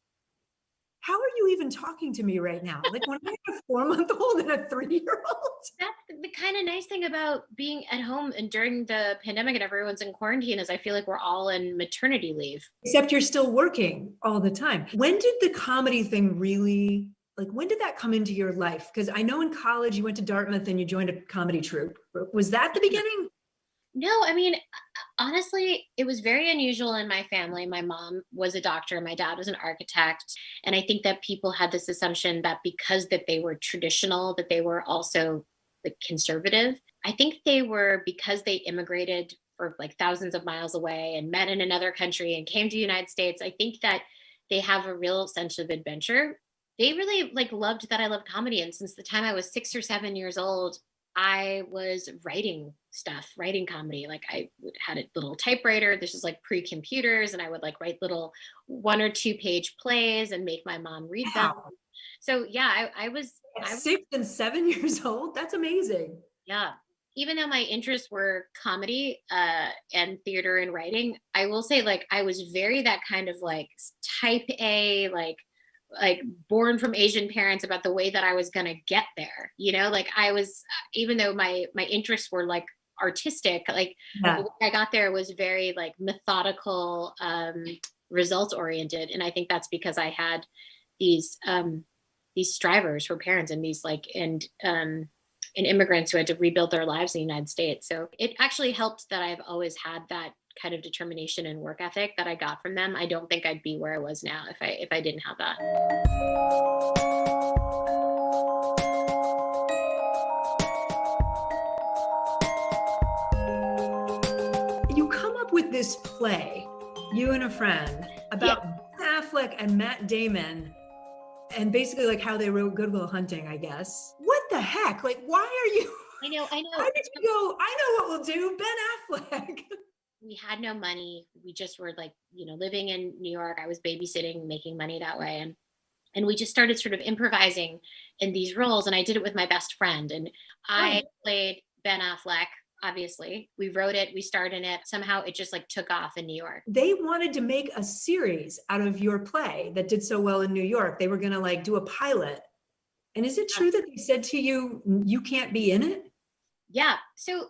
How are you even talking to me right now? Like, when I have a 4-month-old and a 3-year-old? That's the kind of nice thing about being at home and during the pandemic and everyone's in quarantine is I feel like we're all in maternity leave. Except you're still working all the time. When did the comedy thing really, when did that come into your life? Because I know in college you went to Dartmouth and you joined a comedy troupe. Was that the beginning? No, I mean, honestly, it was very unusual in my family. My mom was a doctor, my dad was an architect. And I think that people had this assumption that because that they were traditional, that they were also conservative. I think they were, because they immigrated for thousands of miles away and met in another country and came to the United States. I think that they have a real sense of adventure. They really loved that I loved comedy. And since the time I was 6 or 7 years old, I was writing comedy. I had a little typewriter. This was pre-computers, and I would write little 1 or 2 page plays and make my mom read them. So yeah, I was 6 and 7 years old. That's amazing. Yeah. Even though my interests were comedy and theater and writing, I will say I was very that kind of type A, born from Asian parents about the way that I was going to get there. I was, even though my interests were artistic, the way I got there was very methodical, results oriented. And I think that's because I had these strivers for parents and these and immigrants who had to rebuild their lives in the United States. So it actually helped that I've always had that kind of determination and work ethic that I got from them. I don't think I'd be where I was now if I didn't have that. You come up with this play, you and a friend, about Ben Affleck and Matt Damon, and basically how they wrote Good Will Hunting, I guess. What the heck? Why are you? I know. Why did you go, I know what we'll do, Ben Affleck? We had no money. We just were living in New York. I was babysitting, making money that way. And And we just started sort of improvising in these roles. And I did it with my best friend. And I played Ben Affleck, obviously. We wrote it, we starred in it. Somehow it just like took off in New York. They wanted to make a series out of your play that did so well in New York. They were going to like do a pilot. And is it true that they said to you, you can't be in it? Yeah. So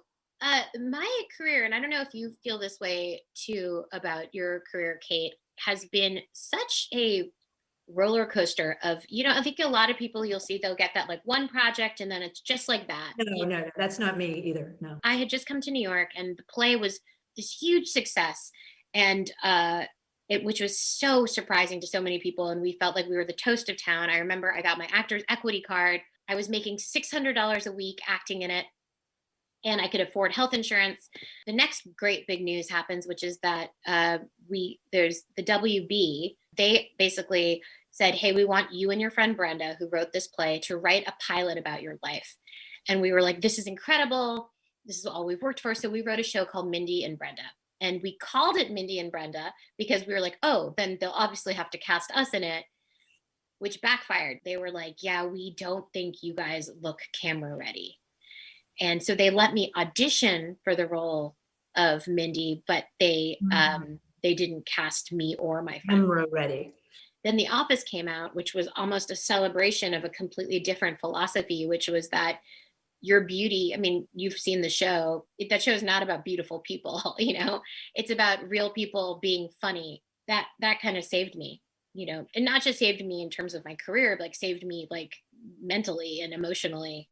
my career, and I don't know if you feel this way too about your career, Kate, has been such a roller coaster of, I think a lot of people you'll see, they'll get that like one project and then it's just like that. No, that's not me either. No. I had just come to New York and the play was this huge success, and which was so surprising to so many people. And we felt like we were the toast of town. I remember I got my actor's equity card. I was making $600 a week acting in it, and I could afford health insurance. The next great big news happens, which is that there's the WB. They basically said, hey, we want you and your friend Brenda, who wrote this play, to write a pilot about your life. And we were like, this is incredible. This is all we've worked for. So we wrote a show called Mindy and Brenda. And we called it Mindy and Brenda because we were like, oh, then they'll obviously have to cast us in it, which backfired. They were like, yeah, we don't think you guys look camera ready. And so they let me audition for the role of Mindy, but they didn't cast me or my friend. Camera ready. Then The Office came out, which was almost a celebration of a completely different philosophy, which was that your beauty, I mean, you've seen the show. That show is not about beautiful people, it's about real people being funny. That kind of saved me, and not just saved me in terms of my career, but like saved me like mentally and emotionally.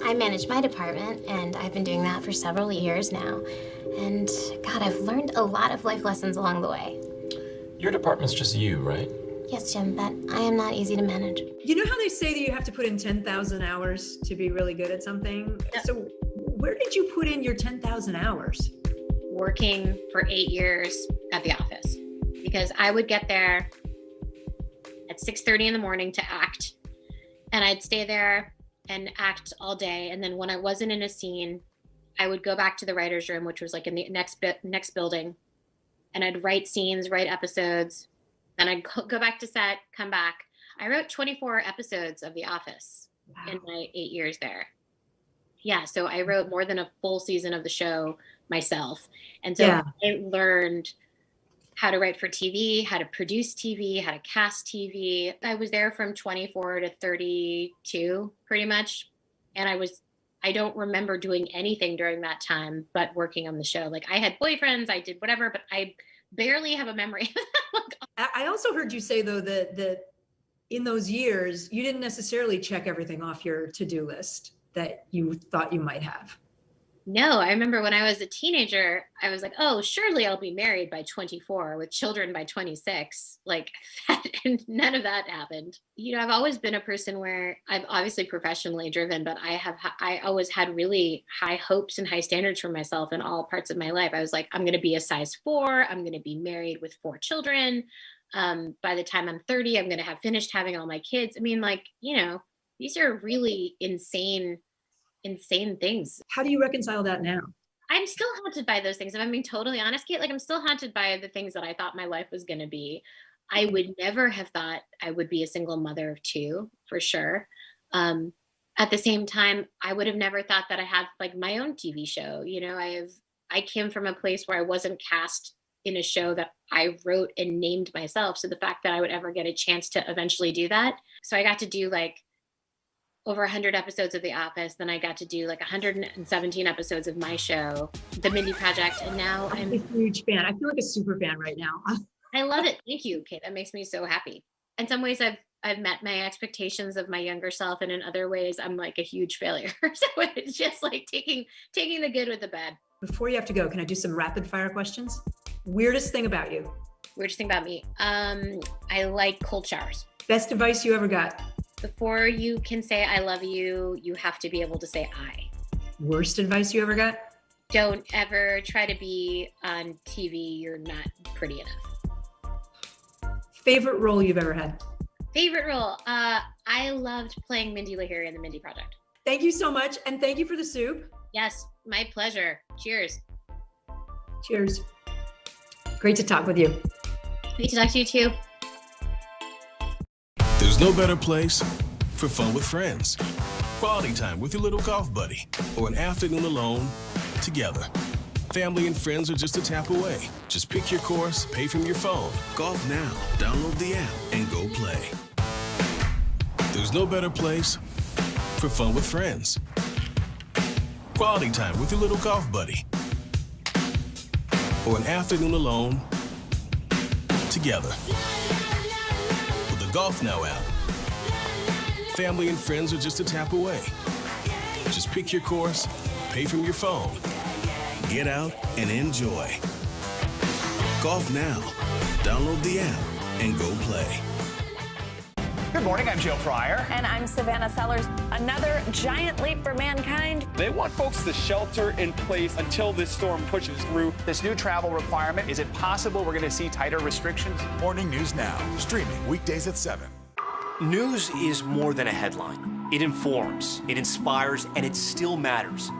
I manage my department, and I've been doing that for several years now. And God, I've learned a lot of life lessons along the way. Your department's just you, right? Yes, Jim, but I am not easy to manage. You know how they say that you have to put in 10,000 hours to be really good at something? Yep. So where did you put in your 10,000 hours? Working for 8 years at the office, because I would get there at 6:30 in the morning to act, and I'd stay there and act all day. And then when I wasn't in a scene, I would go back to the writer's room, which was like in the next building, and I'd write scenes, write episodes. Then I'd go back to set, come back. I wrote 24 episodes of The Office in my 8 years there. Yeah, so I wrote more than a full season of the show myself. And so I learned how to write for TV, how to produce TV, how to cast TV. I was there from 24 to 32, pretty much. And I don't remember doing anything during that time but working on the show. Like I had boyfriends, I did whatever, but I barely have a memory. I also heard you say though that in those years, you didn't necessarily check everything off your to-do list that you thought you might have. No, I remember when I was a teenager, I was like, oh, surely I'll be married by 24 with children by 26. Like that, and none of that happened. I've always been a person where I'm obviously professionally driven, but I always had really high hopes and high standards for myself in all parts of my life. I was like, I'm going to be a size 4. I'm going to be married with 4 children. By the time I'm 30, I'm going to have finished having all my kids. I mean, like, these are really insane things. How do you reconcile that now? I'm still haunted by those things. If I'm being totally honest, Kate, like I'm still haunted by the things that I thought my life was going to be. I would never have thought I would be a single mother of 2, for sure. At the same time, I would have never thought that I had like my own TV show. I came from a place where I wasn't cast in a show that I wrote and named myself. So the fact that I would ever get a chance to eventually do that. So I got to do like over 100 episodes of The Office. Then I got to do like 117 episodes of my show, The Mindy Project. And now I'm a huge fan. I feel like a super fan right now. I love it. Thank you, Kate. That makes me so happy. In some ways, I've met my expectations of my younger self. And in other ways, I'm like a huge failure. So it's just like taking the good with the bad. Before you have to go, can I do some rapid fire questions? Weirdest thing about you? Weirdest thing about me? I like cold showers. Best advice you ever got? Before you can say I love you, you have to be able to say I. Worst advice you ever got? Don't ever try to be on TV. You're not pretty enough. Favorite role you've ever had? Favorite role? I loved playing Mindy Lahiri in The Mindy Project. Thank you so much. And thank you for the soup. Yes, my pleasure. Cheers. Cheers. Great to talk with you. Great to talk to you too. There's no better place for fun with friends, quality time with your little golf buddy, or an afternoon alone together. Family and friends are just a tap away. Just pick your course, pay from your phone. Golf Now. Download the app and go play. There's no better place for fun with friends. Quality time with your little golf buddy, or an afternoon alone together. With the Golf Now app, family and friends are just a tap away. Just pick your course, pay from your phone, get out and enjoy. Golf Now. Download the app and go play. Good morning, I'm Joe Fryer. And I'm Savannah Sellers. Another giant leap for mankind. They want folks to shelter in place until this storm pushes through. This new travel requirement, is it possible we're going to see tighter restrictions? Morning News Now, streaming weekdays at 7. News is more than a headline. It informs, it inspires, and it still matters.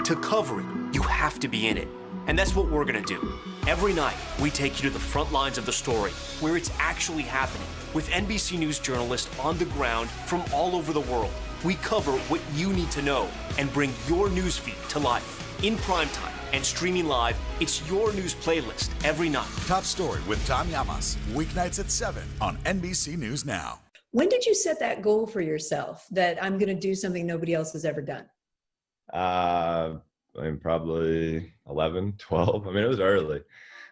To cover it, you have to be in it. And that's what we're gonna do. Every night, we take you to the front lines of the story, where it's actually happening, with NBC News journalists on the ground from all over the world. We cover what you need to know and bring your newsfeed to life. In primetime and streaming live, it's your news playlist every night. Top Story with Tom Llamas, weeknights at 7 on NBC News Now. When did you set that goal for yourself that I'm going to do something nobody else has ever done? I mean, probably 11, 12. I mean, it was early.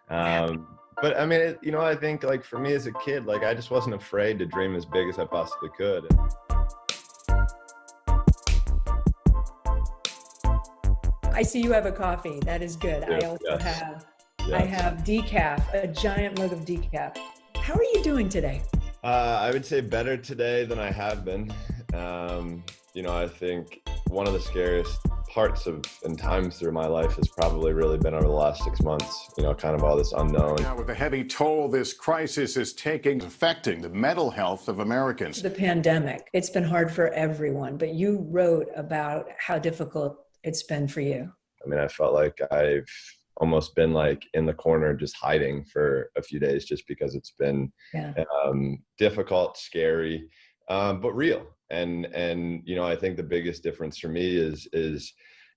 But I mean, I think like for me as a kid, like I just wasn't afraid to dream as big as I possibly could. I see you have a coffee. That is good. Yeah, I also have, Yes. I have decaf, a giant mug of decaf. How are you doing today? I would say better today than I have been. I think one of the scariest parts of and times through my life has probably really been over the last 6 months, kind of all this unknown. Now, with the heavy toll this crisis is taking, affecting the mental health of Americans. The pandemic, it's been hard for everyone, but you wrote about how difficult it's been for you. I mean, I felt like I've almost been like in the corner just hiding for a few days just because it's been difficult, scary, but real. And I think the biggest difference for me is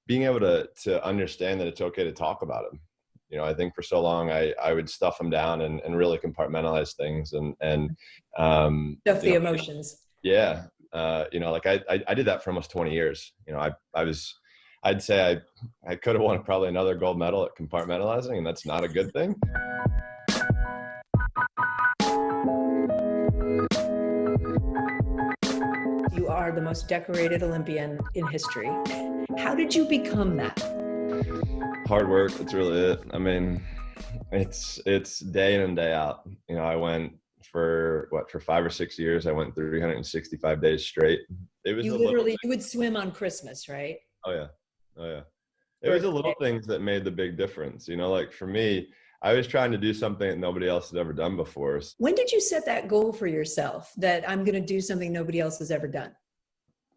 being able to understand that it's okay to talk about them. I think for so long I would stuff them down and really compartmentalize things and Stuff the emotions. Yeah. Like I did that for almost 20 years. I'd say I could have won probably another gold medal at compartmentalizing, and that's not a good thing. You are the most decorated Olympian in history. How did you become that? Hard work, that's really it. I mean, it's day in and day out. I went for 5 or 6 years. I went 365 days straight. It was You would swim on Christmas, right? Oh yeah. It was the little things that made the big difference. Like for me, I was trying to do something that nobody else had ever done before. When did you set that goal for yourself that I'm going to do something nobody else has ever done?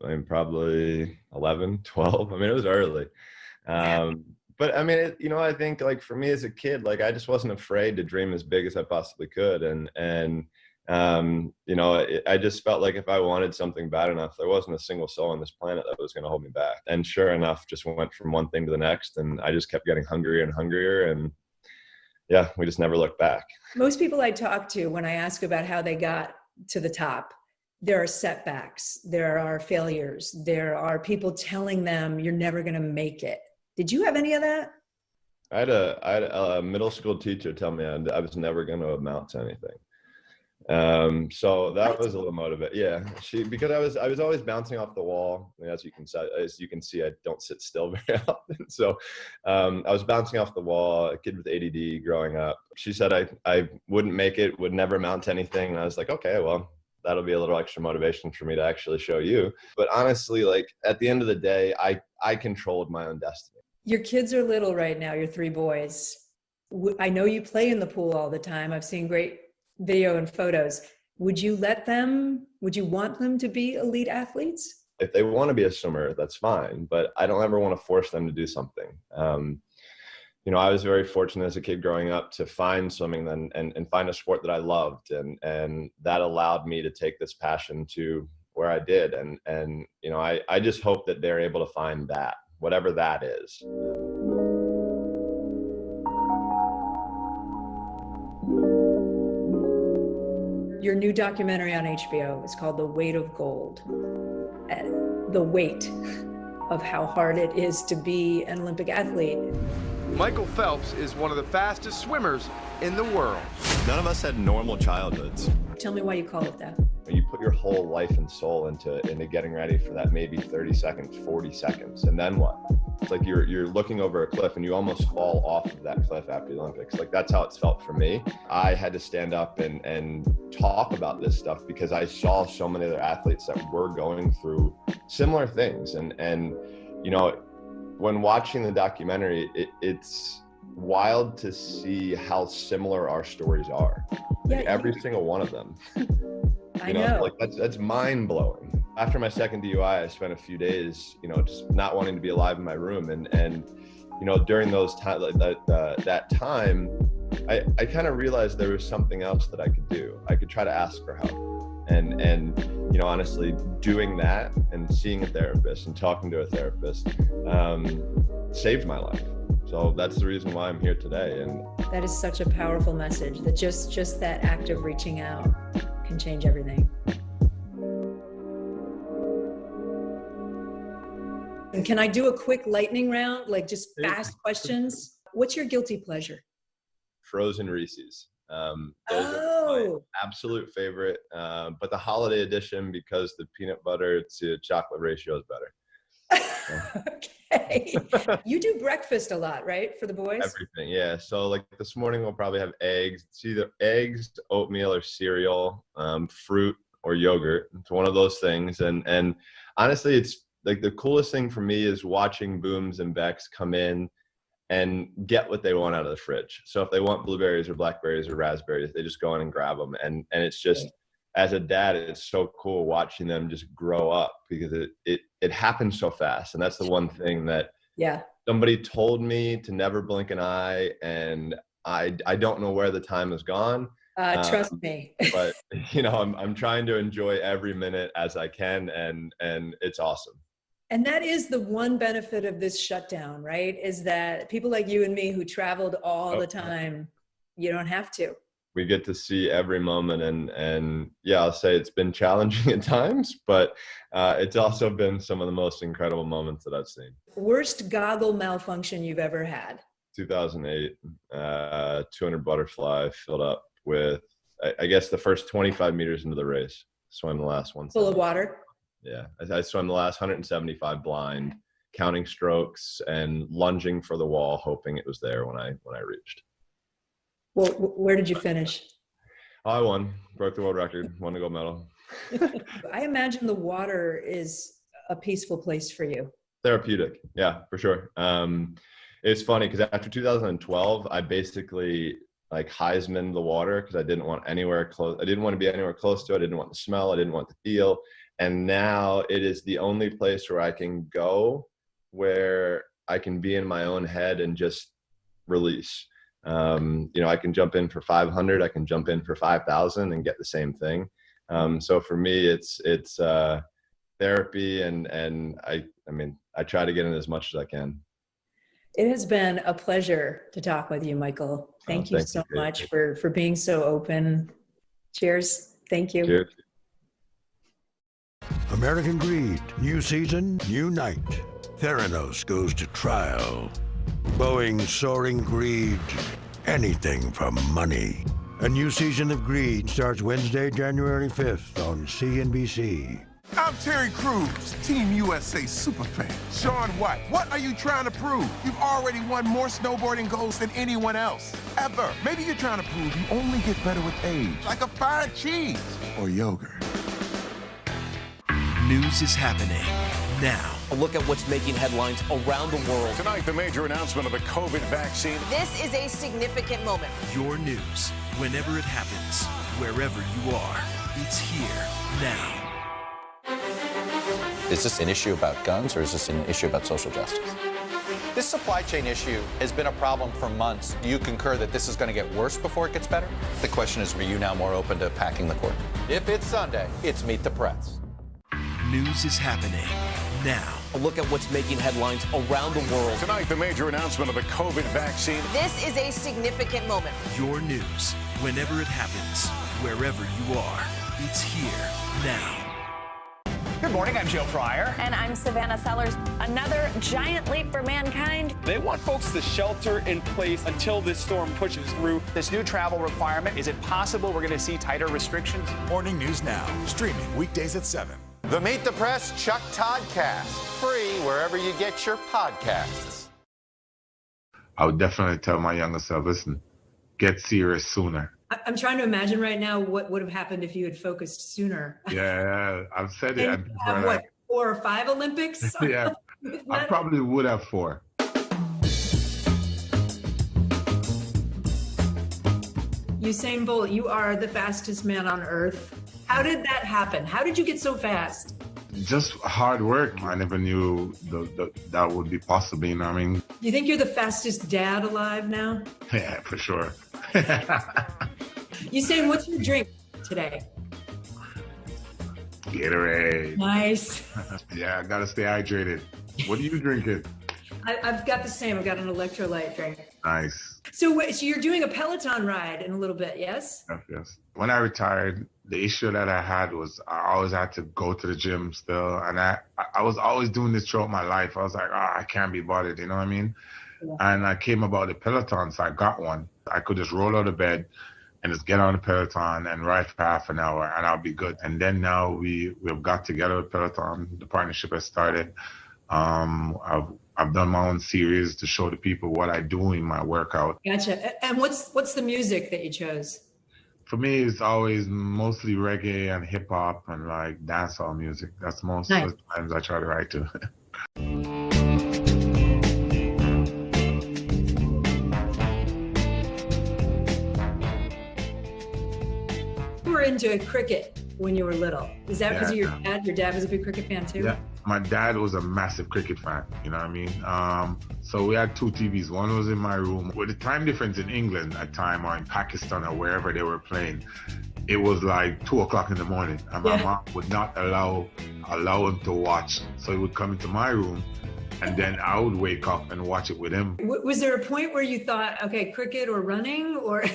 I mean, probably 11, 12. I mean, it was early. But I mean, I think like for me as a kid, like I just wasn't afraid to dream as big as I possibly could. I just felt like if I wanted something bad enough, there wasn't a single soul on this planet that was going to hold me back. And sure enough, just went from one thing to the next. And I just kept getting hungrier and hungrier. And yeah, we just never looked back. Most people I talk to, when I ask about how they got to the top, there are setbacks, there are failures, there are people telling them you're never going to make it. Did you have any of that? I had a middle school teacher tell me I was never going to amount to anything. So that was a little motivating. Yeah, because I was always bouncing off the wall. I mean, as you can see, I don't sit still very often. So I was bouncing off the wall. A kid with ADD growing up. She said I wouldn't make it, would never amount to anything. And I was like, okay, well, that'll be a little extra motivation for me to actually show you. But honestly, like at the end of the day, I controlled my own destiny. Your kids are little right now. Your 3 boys. I know you play in the pool all the time. I've seen great video and photos. Would you want them to be elite athletes? If they want to be a swimmer, that's fine, but I don't ever want to force them to do something. You know, I was very fortunate as a kid growing up to find swimming and find a sport that I loved, and that allowed me to take this passion to where I did. And you know, I just hope that they're able to find that, whatever that is. Your new documentary on HBO is called The Weight of Gold. The weight of how hard it is to be an Olympic athlete. Michael Phelps is one of the fastest swimmers in the world. None of us had normal childhoods. Tell me why you call it that. You put your whole life and soul into getting ready for that maybe 30 seconds, 40 seconds, and then what? It's like you're looking over a cliff and you almost fall off of that cliff after the Olympics. Like, that's how it's felt for me. I had to stand up and talk about this stuff because I saw so many other athletes that were going through similar things. And you know, when watching the documentary, it's wild to see how similar our stories are. Like, every single one of them. I know. Like that's mind blowing. After my second DUI, I spent a few days, you know, just not wanting to be alive in my room, and you know, during those times, that time, I kind of realized there was something else that I could do. I could try to ask for help, and you know, honestly, doing that and seeing a therapist and talking to a therapist saved my life. So that's the reason why I'm here today. And that is such a powerful message, that just that act of reaching out can change everything. And can I do a quick lightning round, like just fast questions? What's your guilty pleasure? Frozen Reese's. Those are my absolute favorite, but the holiday edition, because the peanut butter to chocolate ratio is better. Okay. You do breakfast a lot, right, for the boys? Everything, yeah. So like this morning we'll probably have eggs. It's either eggs, oatmeal, or cereal, fruit or yogurt. It's one of those things. And honestly, it's like the coolest thing for me is watching Booms and Becks come in and get what they want out of the fridge. So if they want blueberries or blackberries or raspberries, they just go in and grab them. And it's just, as a dad, it's so cool watching them just grow up, because it happens so fast. And that's the one thing that somebody told me to never blink an eye, and I don't know where the time has gone. Trust me. But you know, I'm trying to enjoy every minute as I can, and it's awesome. And that is the one benefit of this shutdown, right? Is that people like you and me who traveled all the time, you don't have to. We get to see every moment, and yeah, I'll say it's been challenging at times, but it's also been some of the most incredible moments that I've seen. Worst goggle malfunction you've ever had? 2008, 200 butterfly filled up with, I guess, the first 25 meters into the race. Swam the last one. Full of water? Yeah, I swam the last 175 blind, counting strokes and lunging for the wall, hoping it was there when I reached. Well, where did you finish? I won, broke the world record, won the gold medal. I imagine the water is a peaceful place for you. Therapeutic, yeah, for sure. It's funny because after 2012, I basically like Heisman the water, because I didn't want anywhere close. I didn't want to be anywhere close to it. I didn't want the smell. I didn't want the feel. And now it is the only place where I can go, where I can be in my own head and just release. You know, I can jump in for 500, I can jump in for 5,000 and get the same thing. So for me, it's therapy, and I mean, I try to get in as much as I can. It has been a pleasure to talk with you, Michael. Thank you so much for being so open. Cheers. Thank you. Cheers. American Greed, new season, new night. Theranos goes to trial. Boeing soaring greed, anything for money. A new season of Greed starts Wednesday, January 5th on CNBC. I'm Terry Crews, Team USA superfan. Shaun White, what are you trying to prove? You've already won more snowboarding golds than anyone else, ever. Maybe you're trying to prove you only get better with age, like a fine cheese or yogurt. News is happening now. A look at what's making headlines around the world. Tonight, the major announcement of the COVID vaccine. This is a significant moment. Your news, whenever it happens, wherever you are, it's here now. Is this an issue about guns or is this an issue about social justice? This supply chain issue has been a problem for months. Do you concur that this is going to get worse before it gets better? The question is, are you now more open to packing the court? If it's Sunday, it's Meet the Press. News is happening now. A look at what's making headlines around the world. Tonight, the major announcement of the COVID vaccine. This is a significant moment. Your news, whenever it happens, wherever you are, it's here now. Good morning, I'm Joe Fryer. And I'm Savannah Sellers. Another giant leap for mankind. They want folks to shelter in place until this storm pushes through. This new travel requirement, is it possible we're going to see tighter restrictions? Morning News Now, streaming weekdays at 7. The Meet the Press Chuck Toddcast, free wherever you get your podcasts. I would definitely tell my younger self, listen, get serious sooner. I'm trying to imagine right now what would have happened if you had focused sooner. Yeah, I've said it. And have, what, 4 or 5 Olympics? Yeah, I probably would have 4. Usain Bolt, you are the fastest man on earth. How did that happen? How did you get so fast? Just hard work. I never knew that would be possible, you know what I mean? Do you think you're the fastest dad alive now? Yeah, for sure. Usain, what's your drink today? Gatorade. Nice. Yeah, I gotta stay hydrated. What are you drinking? I've got the same. I've got an electrolyte drink. Nice. So you're doing a Peloton ride in a little bit, yes? Yes. When I retired, the issue that I had was I always had to go to the gym still. And I was always doing this throughout my life. I was like, I can't be bothered, you know what I mean? Yeah. And I came about the Peloton, so I got one. I could just roll out of bed and just get on the Peloton and ride for half an hour and I'll be good. And then now we've got together with Peloton. The partnership has started. I've done my own series to show the people what I do in my workout. Gotcha. And what's the music that you chose? For me, it's always mostly reggae and hip hop and like dancehall music. That's most of the times I try to write to. You were into cricket when you were little. Is that because of your dad? Your dad was a big cricket fan too? Yeah. My dad was a massive cricket fan, you know what I mean? So we had 2 TVs. One was in my room. With the time difference in England at time or in Pakistan or wherever they were playing, it was like 2 o'clock in the morning. And my mom would not allow him to watch. So he would come into my room and then I would wake up and watch it with him. Was there a point where you thought, okay, cricket or running, or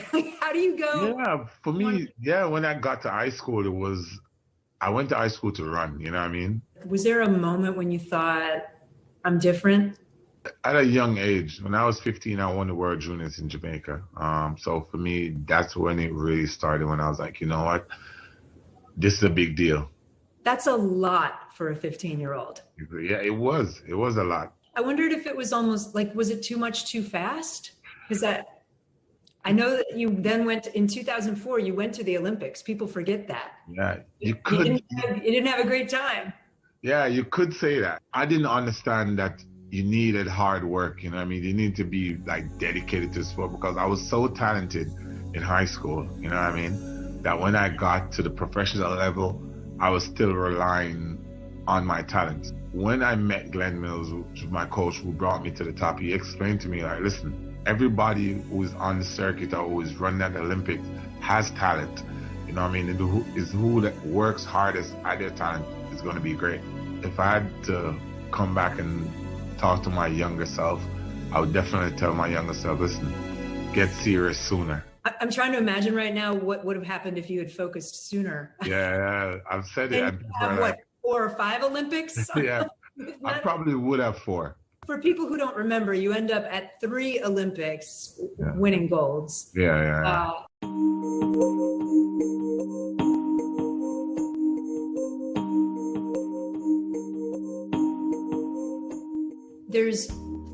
how do you go? Yeah, for me, when I got to high school, I went to high school to run, you know what I mean? Was there a moment when you thought, I'm different? At a young age, when I was 15, I won the World Juniors in Jamaica. So for me, that's when it really started, when I was like, you know what? This is a big deal. That's a lot for a 15-year-old. Yeah, it was. It was a lot. I wondered if it was almost like, was it too much too fast? Because I know that you then in 2004, you went to the Olympics. People forget that. Yeah, you could. You didn't have a great time. Yeah, you could say that. I didn't understand that you needed hard work, you know what I mean? You need to be like dedicated to sport because I was so talented in high school, you know what I mean? That when I got to the professional level, I was still relying on my talents. When I met Glenn Mills, which was my coach who brought me to the top, he explained to me like, listen, everybody who is on the circuit or who is running at the Olympics has talent. You know what I mean? Who that works hardest at their talent is going to be great. If I had to come back and talk to my younger self, I would definitely tell my younger self, listen, get serious sooner. I'm trying to imagine right now what would have happened if you had focused sooner. Yeah, I've said it. Have, what, 4 or 5 Olympics? Yeah, I probably would have 4. For people who don't remember, you end up at 3 Olympics winning golds. Yeah.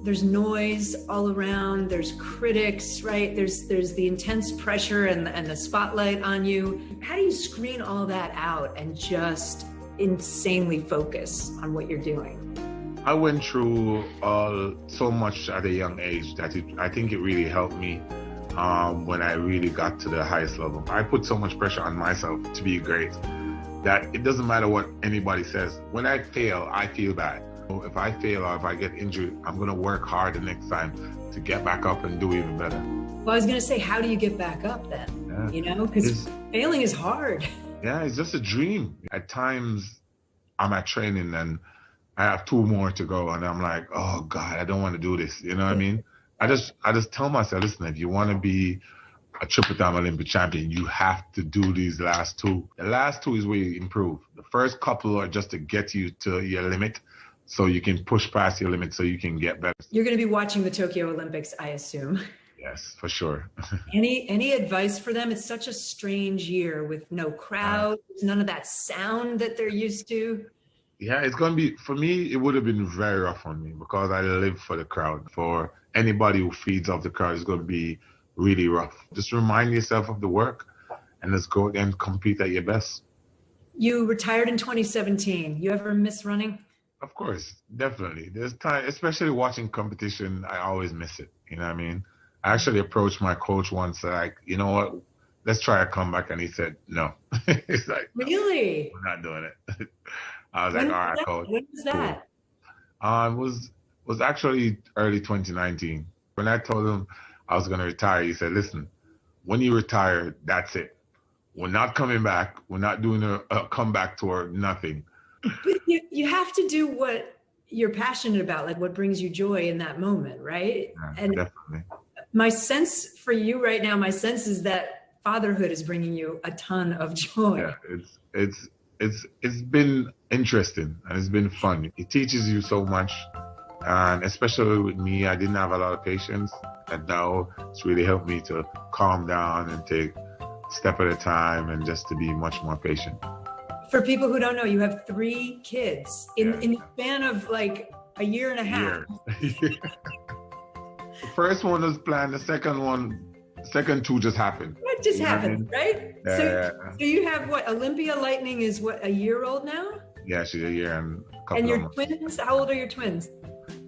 There's noise all around, there's critics, right? There's the intense pressure and the spotlight on you. How do you screen all that out and just insanely focus on what you're doing? I went through so much at a young age that I think it really helped me when I really got to the highest level. I put so much pressure on myself to be great that it doesn't matter what anybody says. When I fail, I feel bad. If I fail or if I get injured, I'm going to work hard the next time to get back up and do even better. Well, I was going to say, how do you get back up then? Yeah. You know, because failing is hard. Yeah, it's just a dream. At times, I'm at training and I have 2 more to go, and I'm like, oh God, I don't want to do this. You know what I mean? I just tell myself, listen, if you want to be a triple-time Olympic champion, you have to do these last 2. The last 2 is where you improve. The first couple are just to get you to your limit, so you can push past your limit, so you can get better. You're going to be watching the Tokyo Olympics, I assume. Yes, for sure. Any advice for them? It's such a strange year with no crowd, none of that sound that they're used to. Yeah, it's going to be, for me, it would have been very rough on me because I live for the crowd. For anybody who feeds off the crowd, it's going to be really rough. Just remind yourself of the work and let's go and compete at your best. You retired in 2017. You ever miss running? Of course, definitely. There's time, especially watching competition, I always miss it. You know what I mean? I actually approached my coach once, like, you know what, let's try a comeback. And he said, no. He's like, really? We're not doing it. I was like, all right, coach. When was that? Cool. It was actually early 2019. When I told him I was going to retire, he said, listen, when you retire, that's it. We're not coming back. We're not doing a comeback tour, nothing. But you have to do what you're passionate about, like what brings you joy in that moment, right? Yeah, and definitely. My sense for you right now, my sense is that fatherhood is bringing you a ton of joy. Yeah, it's been interesting and it's been fun. It teaches you so much, and especially with me, I didn't have a lot of patience, and now it's really helped me to calm down and take a step at a time and just to be much more patient. For people who don't know, you have 3 kids in the span of like a year and a half. The first one was planned. The second 2 just happened. What just happened, right? Yeah. So you have what? Olympia Lightning is what, a year old now? Yeah, she's a year and a couple And of your months. twins, how old are your twins?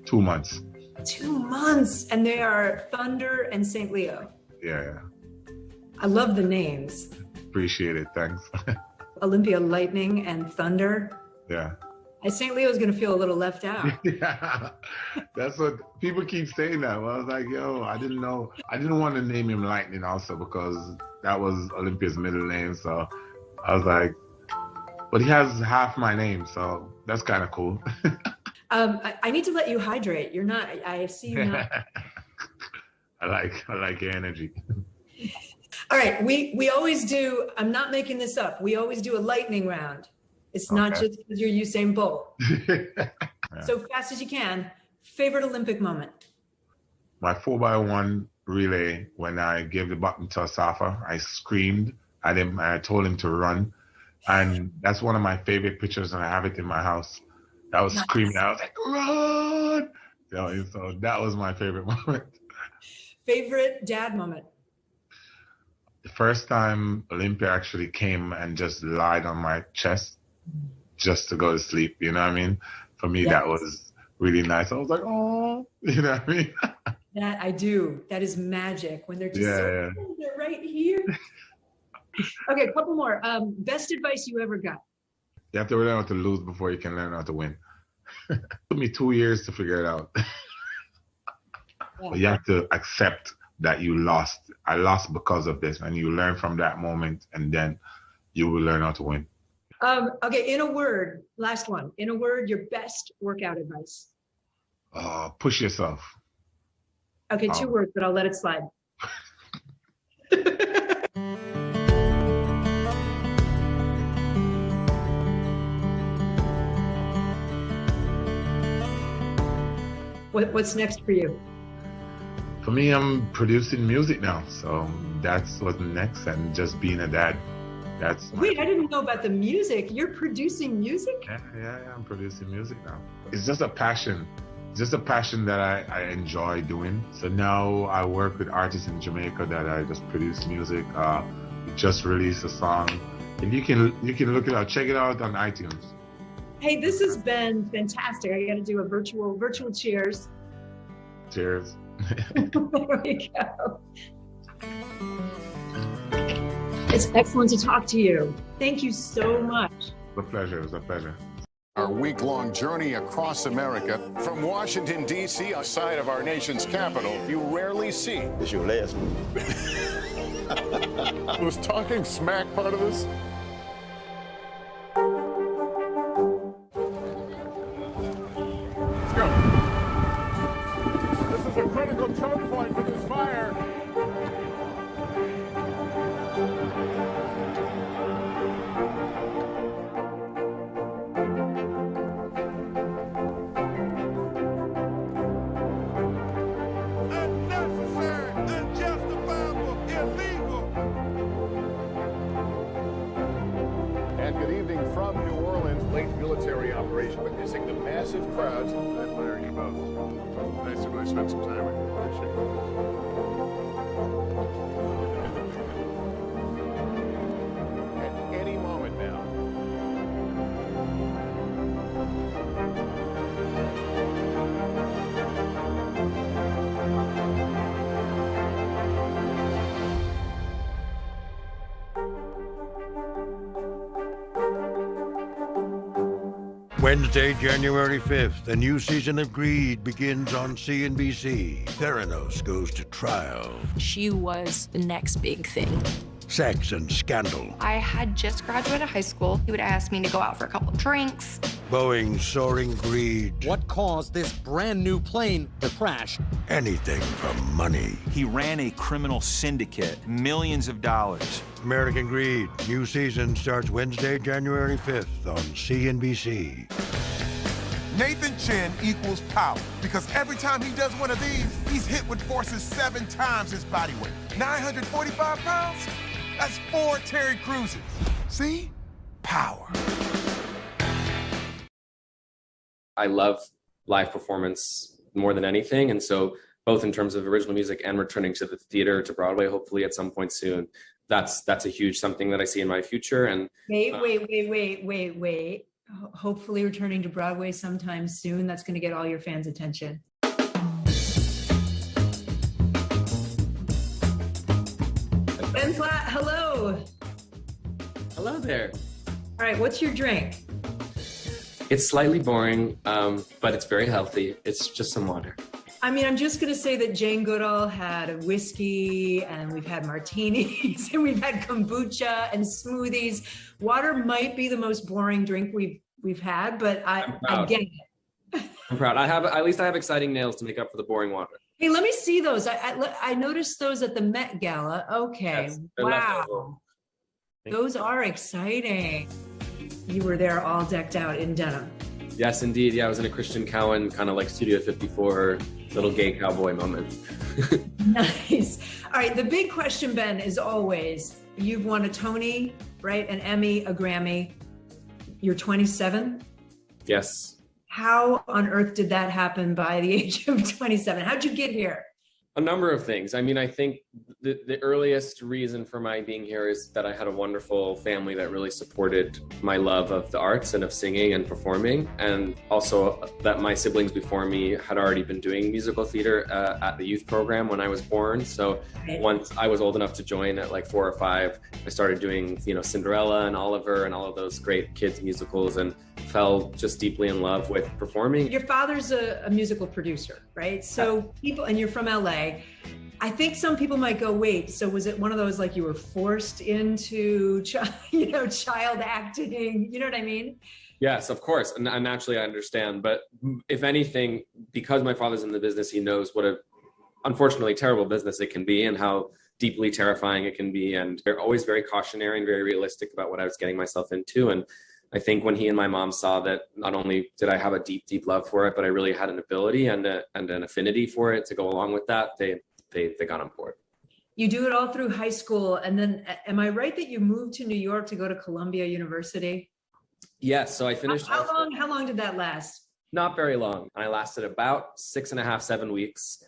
2 months. 2 months, and they are Thunder and St. Leo. Yeah. I love the names. Appreciate it. Thanks. Olympia Lightning and Thunder. Yeah. And St. Leo's gonna feel a little left out. Yeah. That's what people keep saying that. Well, I was like, yo, I didn't know. I didn't want to name him Lightning also because that was Olympia's middle name. So I was like, but he has half my name, so that's kind of cool. I need to let you hydrate. You're not, I see you not. I like your energy. All right, we always do, I'm not making this up, we always do a lightning round. It's not just because you're Usain Bolt. So fast as you can. Favorite Olympic moment? My 4x1 relay, when I gave the button to Asafa, I screamed at him and I told him to run. And that's one of my favorite pictures, and I have it in my house. I was screaming, I was like, run! So that was my favorite moment. Favorite dad moment? The first time Olympia actually came and just lied on my chest just to go to sleep, you know what I mean? For me, that was really nice. I was like, oh, you know what I mean? That I do. That is magic when they're just they're right here. Okay, a couple more. Best advice you ever got? You have to learn how to lose before you can learn how to win. It took me 2 years to figure it out. But you have to accept that you lost. I lost because of this, and you learn from that moment, and then you will learn how to win. Okay, in a word, last one. In a word, your best workout advice. Push yourself. Okay, 2 words, but I'll let it slide. What's next for you? For me, I'm producing music now, so that's what's next, and just being a dad. Wait, I didn't know about the music. You're producing music? Yeah, I'm producing music now. It's just a passion. It's just a passion that I enjoy doing. So now I work with artists in Jamaica that I just produce music. We just released a song. And you can look it up, check it out on iTunes. Hey, this has been fantastic. I got to do a virtual cheers. Cheers. There we go. it's excellent to talk to you. Thank you so much. It was a pleasure. It was a pleasure. Our week-long journey across America from Washington, D.C., outside of our nation's capital, you rarely see. It's your last Was talking smack part of this? Let's go. This is a critical choke point for this fire. And good evening from New Orleans, late military operation, witnessing the massive crowds. I admire you both. Nice to really spend some time with you. Appreciate it. At any moment now. Wednesday, January 5th, a new season of Greed begins on CNBC. Theranos goes to trial. She was the next big thing. Sex and scandal. I had just graduated high school. He would ask me to go out for a couple drinks. Boeing's soaring greed. What caused this brand new plane to crash? Anything for money. He ran a criminal syndicate, millions of dollars. American Greed, new season starts Wednesday, January 5th on CNBC. Nathan Chen equals power because every time he does one of these, he's hit with forces 7 times his body weight. 945 pounds? That's 4 Terry Cruises. See? Power. I love live performance more than anything, and so both in terms of original music and returning to the theater, to Broadway, hopefully at some point soon, that's a huge something that I see in my future. And Wait. Hopefully returning to Broadway sometime soon. That's going to get all your fans' attention. Ben Platt, hello. Hello there. All right, what's your drink? It's slightly boring, but it's very healthy. It's just some water. I mean, I'm just going to say that Jane Goodall had a whiskey, and we've had martinis, and we've had kombucha and smoothies. Water might be the most boring drink we've had, but I get it. I'm proud. At least I have exciting nails to make up for the boring water. Hey, let me see those. I noticed those at the Met Gala. Okay, Yes, wow. Those are exciting. You were there all decked out in denim. Yes, indeed. Yeah, I was in a Christian Cowan kind of like Studio 54 little gay cowboy moment. Nice. All right, the big question, Ben, is always, you've won a Tony, right? An Emmy, a Grammy. You're 27? Yes. How on earth did that happen by the age of 27? How'd you get here? A number of things. I mean, I think the earliest reason for my being here is that I had a wonderful family that really supported my love of the arts and of singing and performing, and also that my siblings before me had already been doing musical theater at the youth program when I was born. So once I was old enough to join at like 4 or 5, I started doing, Cinderella and Oliver and all of those great kids musicals, and fell just deeply in love with performing. Your father's a musical producer, right? So people, and you're from LA. I think some people might go, wait, so was it one of those like you were forced into, child acting? You know what I mean? Yes, of course. And naturally I understand. But if anything, because my father's in the business, he knows what a unfortunately terrible business it can be and how deeply terrifying it can be. And they're always very cautionary and very realistic about what I was getting myself into. And I think when he and my mom saw that not only did I have a deep, deep love for it, but I really had an ability and an affinity for it to go along with that, they got on board. You do it all through high school. And then, am I right that you moved to New York to go to Columbia University? Yes. So I finished. How long did that last? Not very long. I lasted about 6.5, 7 weeks,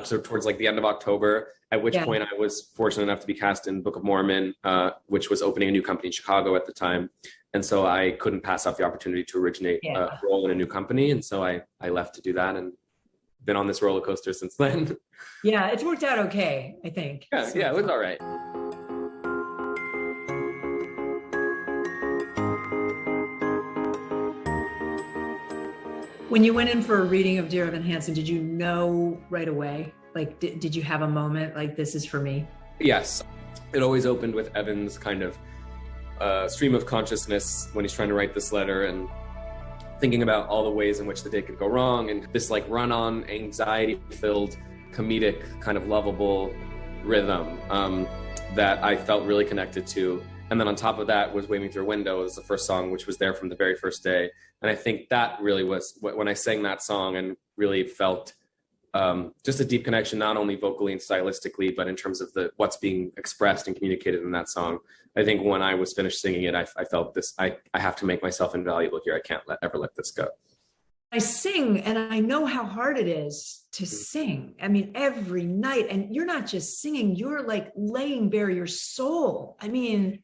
so towards like the end of October, at which point I was fortunate enough to be cast in Book of Mormon, which was opening a new company in Chicago at the time. And so I couldn't pass up the opportunity to originate a role in a new company. And so I left to do that and been on this roller coaster since then. Yeah, it's worked out okay, I think. Yeah, it was all right. When you went in for a reading of Dear Evan Hansen, did you know right away? Like, did you have a moment like, this is for me? Yes. It always opened with Evan's kind of stream of consciousness when he's trying to write this letter and thinking about all the ways in which the day could go wrong, and this like run-on, anxiety-filled, comedic, kind of lovable rhythm that I felt really connected to. And then on top of that was Waving Through a Window was the first song, which was there from the very first day. And I think that really was, when I sang that song and really felt just a deep connection, not only vocally and stylistically, but in terms of what's being expressed and communicated in that song. I think when I was finished singing it, I felt this, I have to make myself invaluable here. I can't ever let this go. I sing, and I know how hard it is to sing. I mean, every night, and you're not just singing, you're like laying bare your soul. I mean,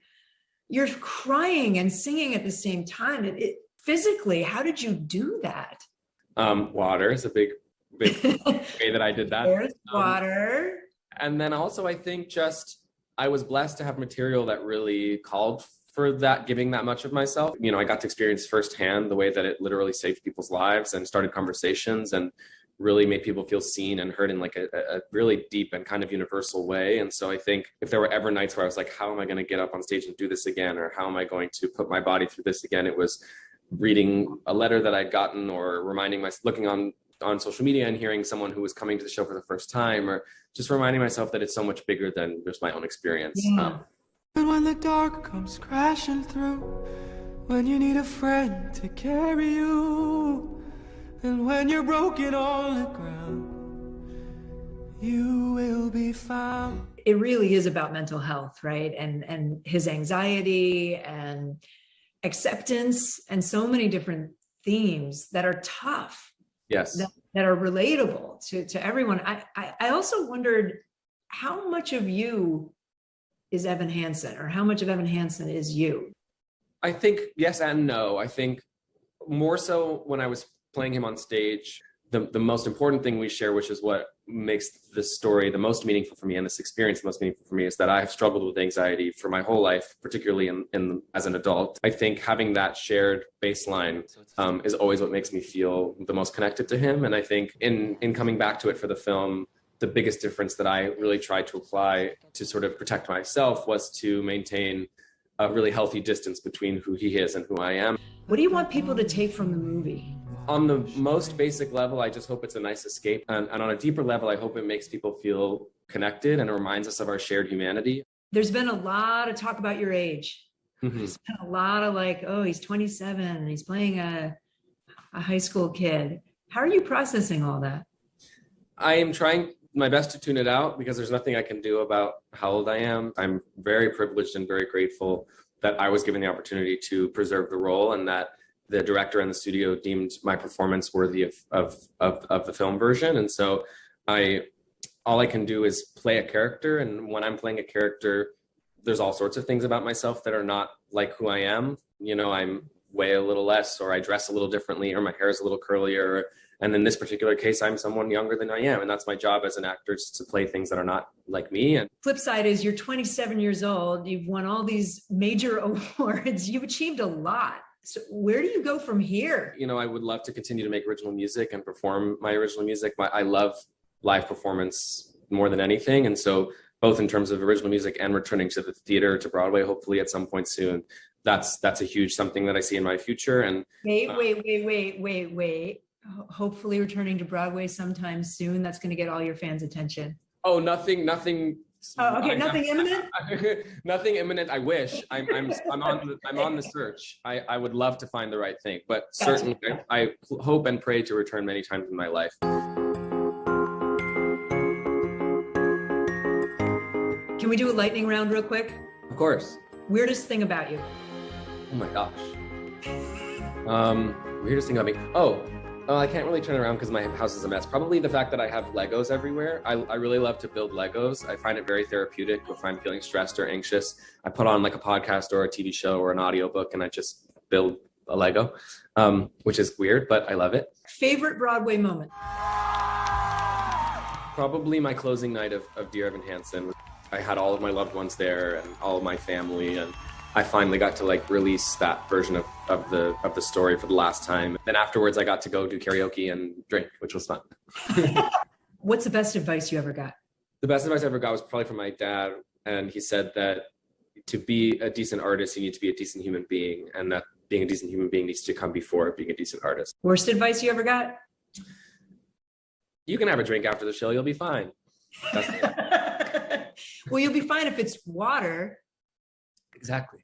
you're crying and singing at the same time. Physically, how did you do that? Water is a big way that I did that. There's water. And then also, I think I was blessed to have material that really called for that, giving that much of myself. You know, I got to experience firsthand the way that it literally saved people's lives and started conversations and really made people feel seen and heard in like a really deep and kind of universal way. And so I think if there were ever nights where I was like, how am I going to get up on stage and do this again? Or how am I going to put my body through this again? It was reading a letter that I'd gotten, or looking on social media and hearing someone who was coming to the show for the first time, or just reminding myself that it's so much bigger than just my own experience. Yeah. But when the dark comes crashing through, when you need a friend to carry you, and when you're broken on the ground, you will be found. It really is about mental health, right? And his anxiety and acceptance and so many different themes that are tough. Yes. That are relatable to everyone. I also wondered, how much of you is Evan Hansen, or how much of Evan Hansen is you? I think yes and no. I think more so when I was playing him on stage, the most important thing we share, which is what makes this story the most meaningful for me and this experience the most meaningful for me, is that I have struggled with anxiety for my whole life, particularly as an adult. I think having that shared baseline is always what makes me feel the most connected to him. And I think in coming back to it for the film, the biggest difference that I really tried to apply to sort of protect myself was to maintain a really healthy distance between who he is and who I am. What do you want people to take from the movie? On the most basic level, I just hope it's a nice escape. And on a deeper level, I hope it makes people feel connected and reminds us of our shared humanity. There's been a lot of talk about your age. There's been a lot of like, oh, he's 27 and he's playing a high school kid. How are you processing all that? I am trying my best to tune it out, because there's nothing I can do about how old I am. I'm very privileged and very grateful that I was given the opportunity to preserve the role, and that the director and the studio deemed my performance worthy of the film version. And so all I can do is play a character. And when I'm playing a character, there's all sorts of things about myself that are not like who I am. You know, I'm weigh a little less, or I dress a little differently, or my hair is a little curlier. And in this particular case, I'm someone younger than I am. And that's my job as an actor, is to play things that are not like me. And flip side is, you're 27 years old. You've won all these major awards. You've achieved a lot. So where do you go from here? You know, I would love to continue to make original music and perform my original music. I love live performance more than anything. And so both in terms of original music and returning to the theater, to Broadway, hopefully at some point soon, that's a huge something that I see in my future. And wait. Hopefully returning to Broadway sometime soon. That's going to get all your fans' attention. Oh, nothing. Oh, okay, nothing imminent? Nothing imminent. I wish. I'm on the search. I would love to find the right thing, but certainly I hope and pray to return many times in my life. Can we do a lightning round real quick? Of course. Weirdest thing about you? Oh my gosh. Weirdest thing about me. Oh, I can't really turn around because my house is a mess. Probably the fact that I have Legos everywhere. I really love to build Legos. I find it very therapeutic if I'm feeling stressed or anxious. I put on like a podcast or a TV show or an audiobook, and I just build a Lego, which is weird, but I love it. Favorite Broadway moment? Probably my closing night of Dear Evan Hansen. I had all of my loved ones there and all of my family, and I finally got to like release that version of the story for the last time. Then afterwards, I got to go do karaoke and drink, which was fun. What's the best advice you ever got? The best advice I ever got was probably from my dad. And he said that to be a decent artist, you need to be a decent human being. And that being a decent human being needs to come before being a decent artist. Worst advice you ever got? You can have a drink after the show. You'll be fine. Well, you'll be fine if it's water. Exactly.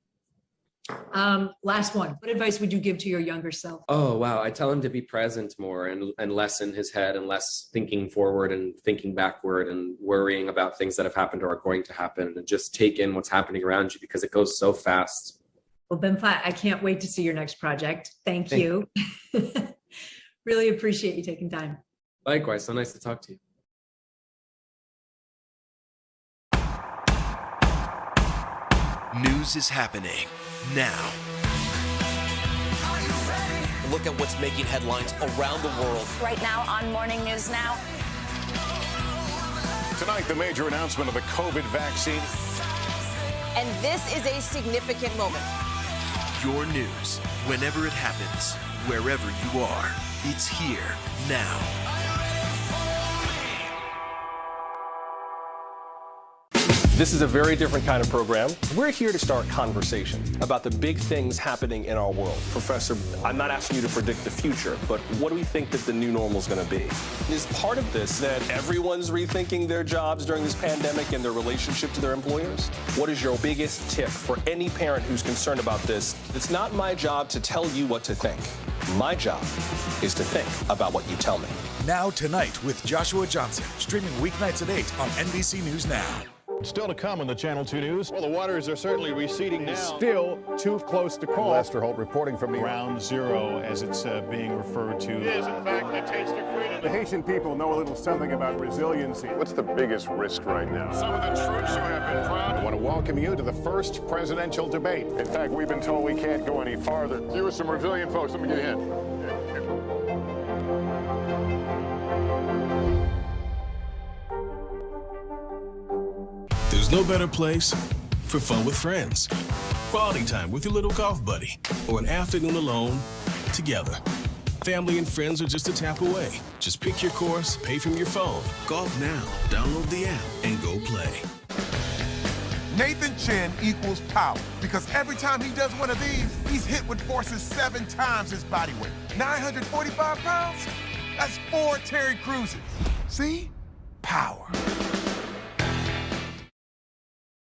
Last one. What advice would you give to your younger self? Oh, wow. I tell him to be present more and less in his head and less thinking forward and thinking backward and worrying about things that have happened or are going to happen, and just take in what's happening around you because it goes so fast. Well, Ben Platt, I can't wait to see your next project. Thank you. Really appreciate you taking time. Likewise. So nice to talk to you. News is happening now. Look at what's making headlines around the world. Right now on Morning News Now. Tonight, the major announcement of the COVID vaccine. And this is a significant moment. Your news, whenever it happens, wherever you are, it's here now. This is a very different kind of program. We're here to start conversation about the big things happening in our world. Professor, I'm not asking you to predict the future, but what do we think that the new normal is going to be? Is part of this that everyone's rethinking their jobs during this pandemic and their relationship to their employers? What is your biggest tip for any parent who's concerned about this? It's not my job to tell you what to think. My job is to think about what you tell me. Now Tonight with Joshua Johnson, streaming weeknights at 8 on NBC News Now. Still to come on the Channel 2 News. Well, the waters are certainly receding now. Still too close to call. Lester Holt reporting from Ground Zero, as it's being referred to. It is, in fact, a taste of freedom. The Haitian people know a little something about resiliency. What's the biggest risk right now? Some of the troops who have been proud. I want to welcome you to the first presidential debate. In fact, we've been told we can't go any farther. You with some resilient folks. Let me get a hint. There's no better place for fun with friends, quality time with your little golf buddy, or an afternoon alone together. Family and friends are just a tap away. Just pick your course, pay from your phone. Golf now. Download the app and go play. Nathan Chen equals power because every time he does one of these, he's hit with forces 7 times his body weight. 945 pounds? That's 4 Terry Cruises. See? Power.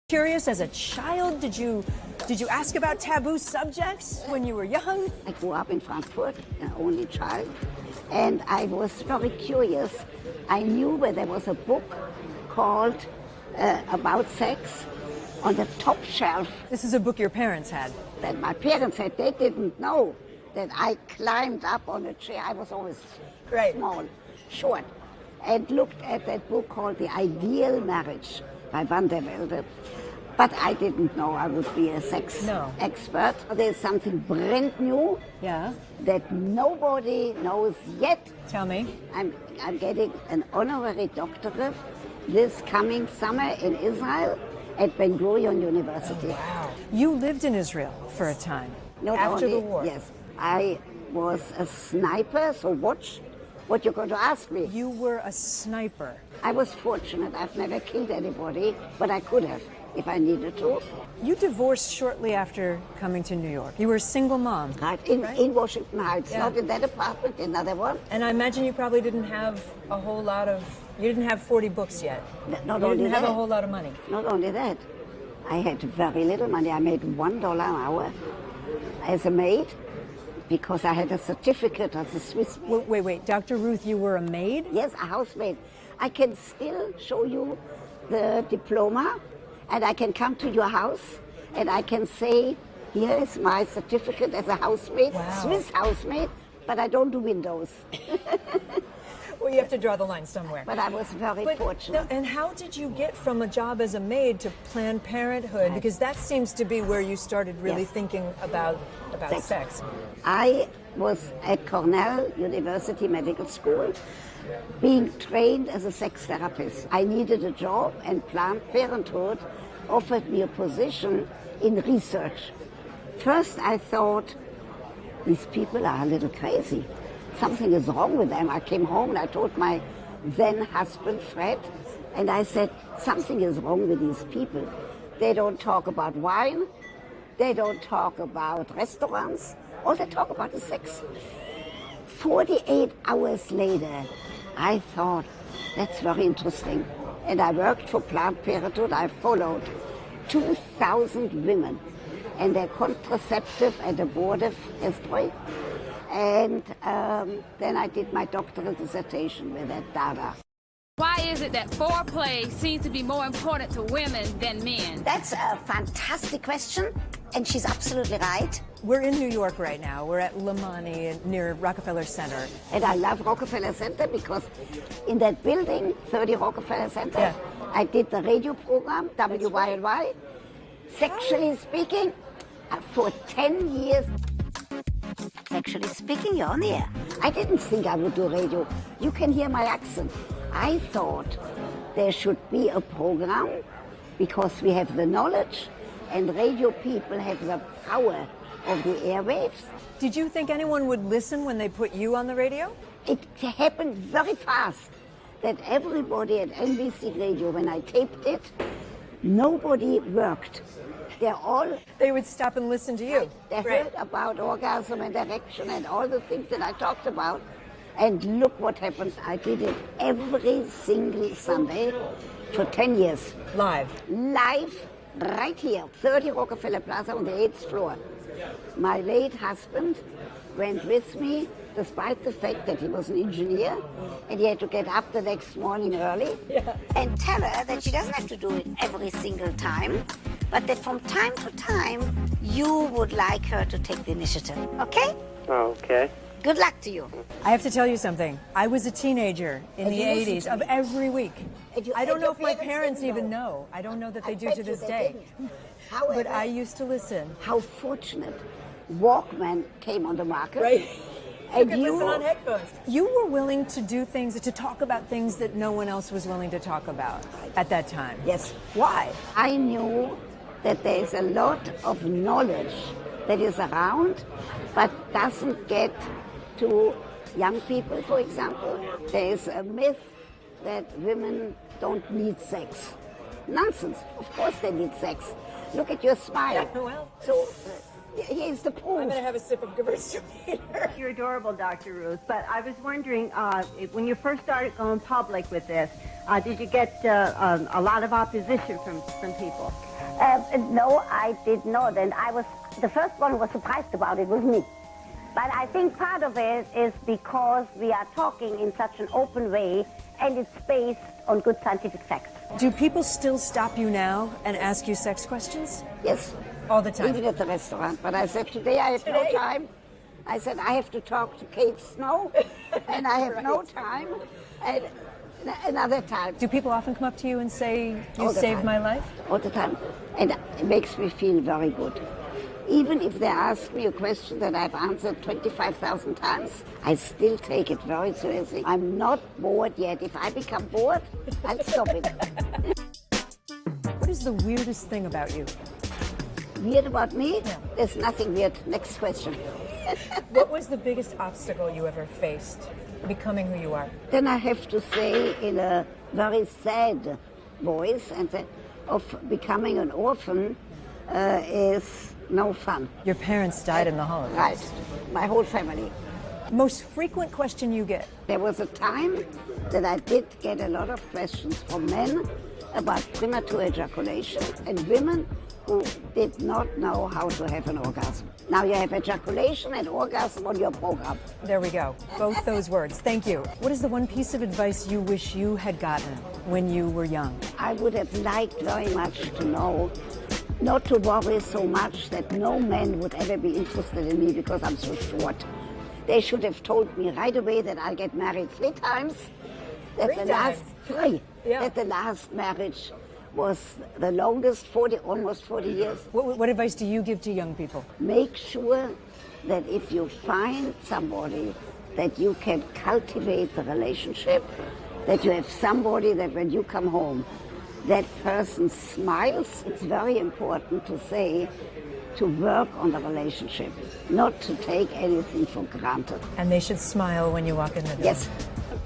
Curious, as a child, did you ask about taboo subjects when you were young? I grew up in Frankfurt, an only child, and I was very curious. I knew where there was a book called About Sex on the top shelf. This is a book your parents had? That my parents had. They didn't know that I climbed up on a chair. I was always small, short, and looked at that book called The Ideal Marriage by Van der Velde. But I didn't know I would be a sex expert. There's something brand new that nobody knows yet. Tell me. I'm getting an honorary doctorate this coming summer in Israel at Ben Gurion University. Oh, wow. You lived in Israel for a time, after the war. Yes. I was a sniper, so watch what you're going to ask me. You were a sniper. I was fortunate. I've never killed anybody, but I could have if I needed to. You divorced shortly after coming to New York. You were a single mom. Right, in Washington Heights, not in that apartment, another one. And I imagine you probably didn't have a whole lot of, you didn't have 40 books yet. Not you only didn't have that. a whole lot of money. Not only that, I had very little money. I made $1 an hour as a maid because I had a certificate as a Swiss maid. Wait, Dr. Ruth, you were a maid? Yes, a housemaid. I can still show you the diploma, and I can come to your house and I can say, here is my certificate as a housemaid, Swiss housemaid, but I don't do windows. Well, you have to draw the line somewhere. But I was very fortunate. And how did you get from a job as a maid to Planned Parenthood? Because that seems to be where you started really thinking about sex. I was at Cornell University Medical School being trained as a sex therapist. I needed a job, and Planned Parenthood offered me a position in research. First I thought, these people are a little crazy. Something is wrong with them. I came home and I told my then husband, Fred, and I said, something is wrong with these people. They don't talk about wine. They don't talk about restaurants. All they talk about is sex. 48 hours later, I thought, that's very interesting. And I worked for Planned Parenthood. I followed 2,000 women and their contraceptive and abortive history. And then I did my doctoral dissertation with that data. Why is it that foreplay seems to be more important to women than men? That's a fantastic question, and she's absolutely right. We're in New York right now. We're at Lamani near Rockefeller Center. And I love Rockefeller Center because in that building, 30 Rockefeller Center, I did the radio program, WYLY, Sexually Speaking, for 10 years. Sexually Speaking, you're on the air. I didn't think I would do radio. You can hear my accent. I thought there should be a program because we have the knowledge and radio people have the power of the airwaves. Did you think anyone would listen when they put you on the radio? It happened very fast that everybody at NBC Radio, when I taped it, nobody worked. They would stop and listen to you. They heard about orgasm and erection and all the things that I talked about. And look what happened. I did it every single Sunday for 10 years. Live, right here, 30 Rockefeller Plaza on the 8th floor. My late husband went with me, despite the fact that he was an engineer, and he had to get up the next morning early and tell her that she doesn't have to do it every single time, but that from time to time, you would like her to take the initiative, okay? Okay. Good luck to you. I have to tell you something. I was a teenager in the 80s of every week. I don't know if my parents even know. I don't know that they do to this day. But I used to listen. How fortunate. Walkman came on the market. Right. And you could listen on headphones. You were willing to do things, to talk about things that no one else was willing to talk about at that time. Yes. Why? I knew that there is a lot of knowledge that is around, but doesn't get to young people, for example. There is a myth that women don't need sex. Nonsense. Of course they need sex. Look at your smile. Yeah, well. So here's the proof. I'm going to have a sip of Gewürztraminer. You're adorable, Dr. Ruth, but I was wondering, when you first started going public with this, did you get a lot of opposition from people? No, I did not, and the first one who was surprised about it was me. But I think part of it is because we are talking in such an open way, and it's based on good scientific facts. Do people still stop you now and ask you sex questions? Yes. All the time? Even at the restaurant. But I said, today I have no time. I said, I have to talk to Kate Snow, and I have no time. And another time. Do people often come up to you and say, you saved my life? All the time. And it makes me feel very good. Even if they ask me a question that I've answered 25,000 times, I still take it very seriously. I'm not bored yet. If I become bored, I'll stop it. What is the weirdest thing about you? Weird about me? Yeah. There's nothing weird. Next question. What was the biggest obstacle you ever faced becoming who you are? Then I have to say in a very sad voice, and that of becoming an orphan is no fun. Your parents died in the Holocaust. Right. My whole family. Most frequent question you get? There was a time that I did get a lot of questions from men about premature ejaculation and women who did not know how to have an orgasm. Now you have ejaculation and orgasm on your program. There we go. Both those words. Thank you. What is the one piece of advice you wish you had gotten when you were young? I would have liked very much to know not to worry so much that no man would ever be interested in me because I'm so short. They should have told me right away that I'll get married 3 times. That the last marriage was the longest, almost 40 years. What advice do you give to young people? Make sure that if you find somebody that you can cultivate the relationship, that you have somebody that when you come home, that person smiles, it's very important to say, to work on the relationship, not to take anything for granted. And they should smile when you walk in the door. Yes.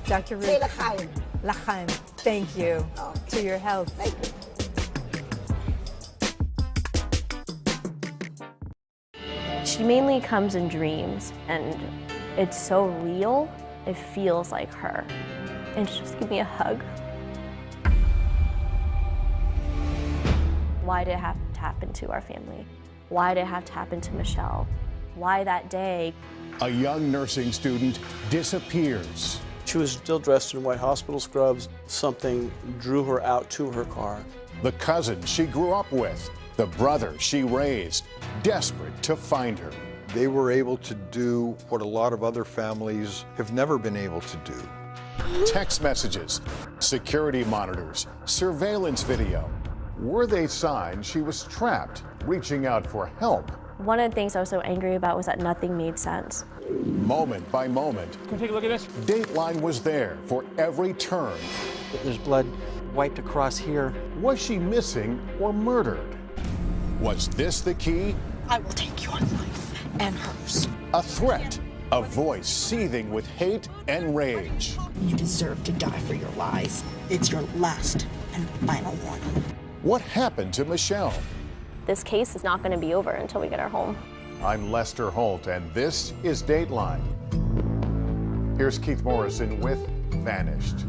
Dr. Ruth. Say l'chaim. L'chaim. Thank you. To your health. Thank you. She mainly comes in dreams, and it's so real, it feels like her. And she just give me a hug. Why did it have to happen to our family? Why did it have to happen to Michelle? Why that day? A young nursing student disappears. She was still dressed in white hospital scrubs. Something drew her out to her car. The cousin she grew up with, the brother she raised, desperate to find her. They were able to do what a lot of other families have never been able to do. Text messages, security monitors, surveillance video. Were they signs she was trapped, reaching out for help? One of the things I was so angry about was that nothing made sense. Moment by moment. Can we take a look at this? Dateline was there for every turn. There's blood wiped across here. Was she missing or murdered? Was this the key? I will take your life and hers. A threat, a voice seething with hate and rage. You deserve to die for your lies. It's your last and final warning. What happened to Michelle? This case is not going to be over until we get her home. I'm Lester Holt, and this is Dateline. Here's Keith Morrison with Vanished.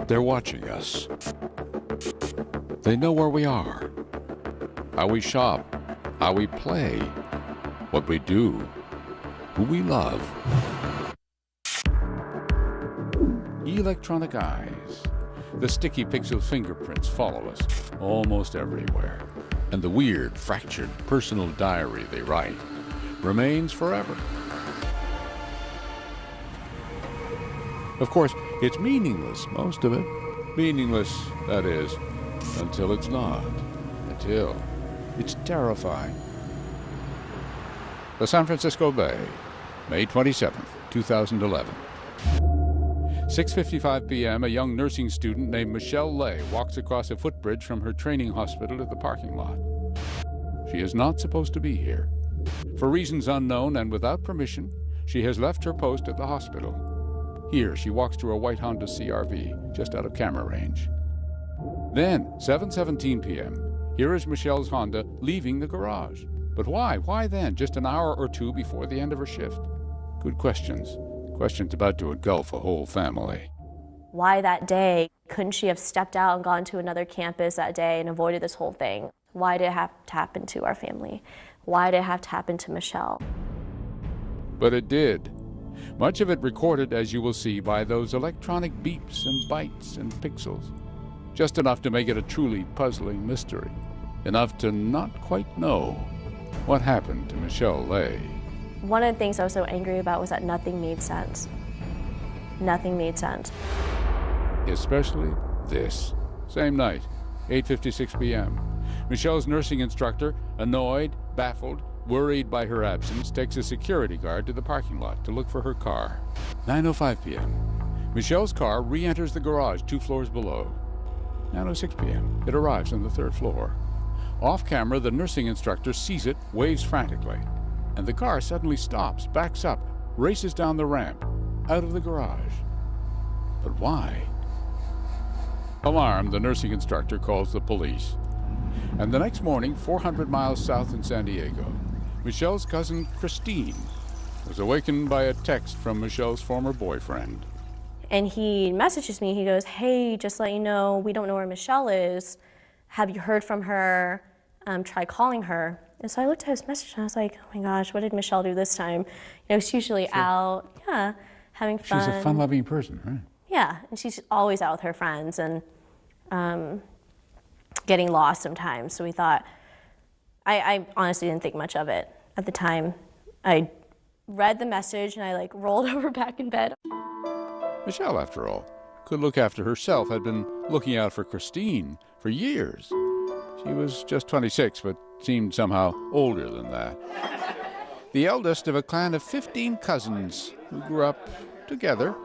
They're watching us. They know where we are, how we shop, how we play, what we do, who we love. Electronic eyes. The sticky pixel fingerprints follow us almost everywhere. And the weird, fractured personal diary they write remains forever. Of course, it's meaningless, most of it. Meaningless, that is, until it's not. Until it's terrifying. The San Francisco Bay, May 27th, 2011. 6:55 p.m., a young nursing student named Michelle Lay walks across a footbridge from her training hospital to the parking lot. She is not supposed to be here. For reasons unknown and without permission, she has left her post at the hospital. Here, she walks to a white Honda CR-V, just out of camera range. Then, 7:17 p.m., here is Michelle's Honda leaving the garage. But why? Why then, just an hour or two before the end of her shift? Good questions. Questions about to engulf a whole family. Why that day? Couldn't she have stepped out and gone to another campus that day and avoided this whole thing? Why did it have to happen to our family? Why did it have to happen to Michelle? But it did. Much of it recorded, as you will see, by those electronic beeps and bytes and pixels. Just enough to make it a truly puzzling mystery. Enough to not quite know what happened to Michelle Lay. One of the things I was so angry about was that nothing made sense. Nothing made sense. Especially this. Same night, 8:56 p.m. Michelle's nursing instructor, annoyed, baffled, worried by her absence, takes a security guard to the parking lot to look for her car. 9:05 p.m. Michelle's car re-enters the garage 2 floors below. 9:06 p.m. It arrives on the 3rd floor. Off camera, the nursing instructor sees it, waves frantically. And the car suddenly stops, backs up, races down the ramp, out of the garage. But why? Alarmed, the nursing instructor calls the police. And the next morning, 400 miles south in San Diego, Michelle's cousin, Christine, was awakened by a text from Michelle's former boyfriend. And he messages me, he goes, hey, just to let you know, we don't know where Michelle is. Have you heard from her? Try calling her. And so I looked at his message and I was like, oh my gosh, what did Michelle do this time? You know, she's usually out, having fun. She's a fun-loving person, right? Yeah, and she's always out with her friends and getting lost sometimes. So we thought, I honestly didn't think much of it at the time. I read the message and I rolled over back in bed. Michelle, after all, could look after herself, had been looking out for Christine for years. She was just 26, but seemed somehow older than that. the eldest of a clan of 15 cousins who grew up together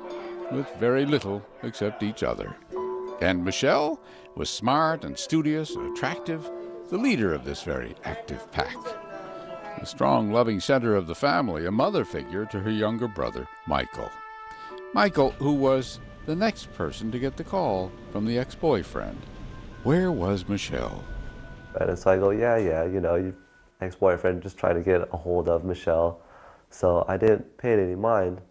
with very little except each other. And Michelle was smart and studious and attractive, the leader of this very active pack. The strong, loving center of the family, a mother figure to her younger brother, Michael. Michael, who was the next person to get the call from the ex-boyfriend. Where was Michelle? And so I go, yeah, you know, your ex-boyfriend just trying to get a hold of Michelle. So I didn't pay it any mind,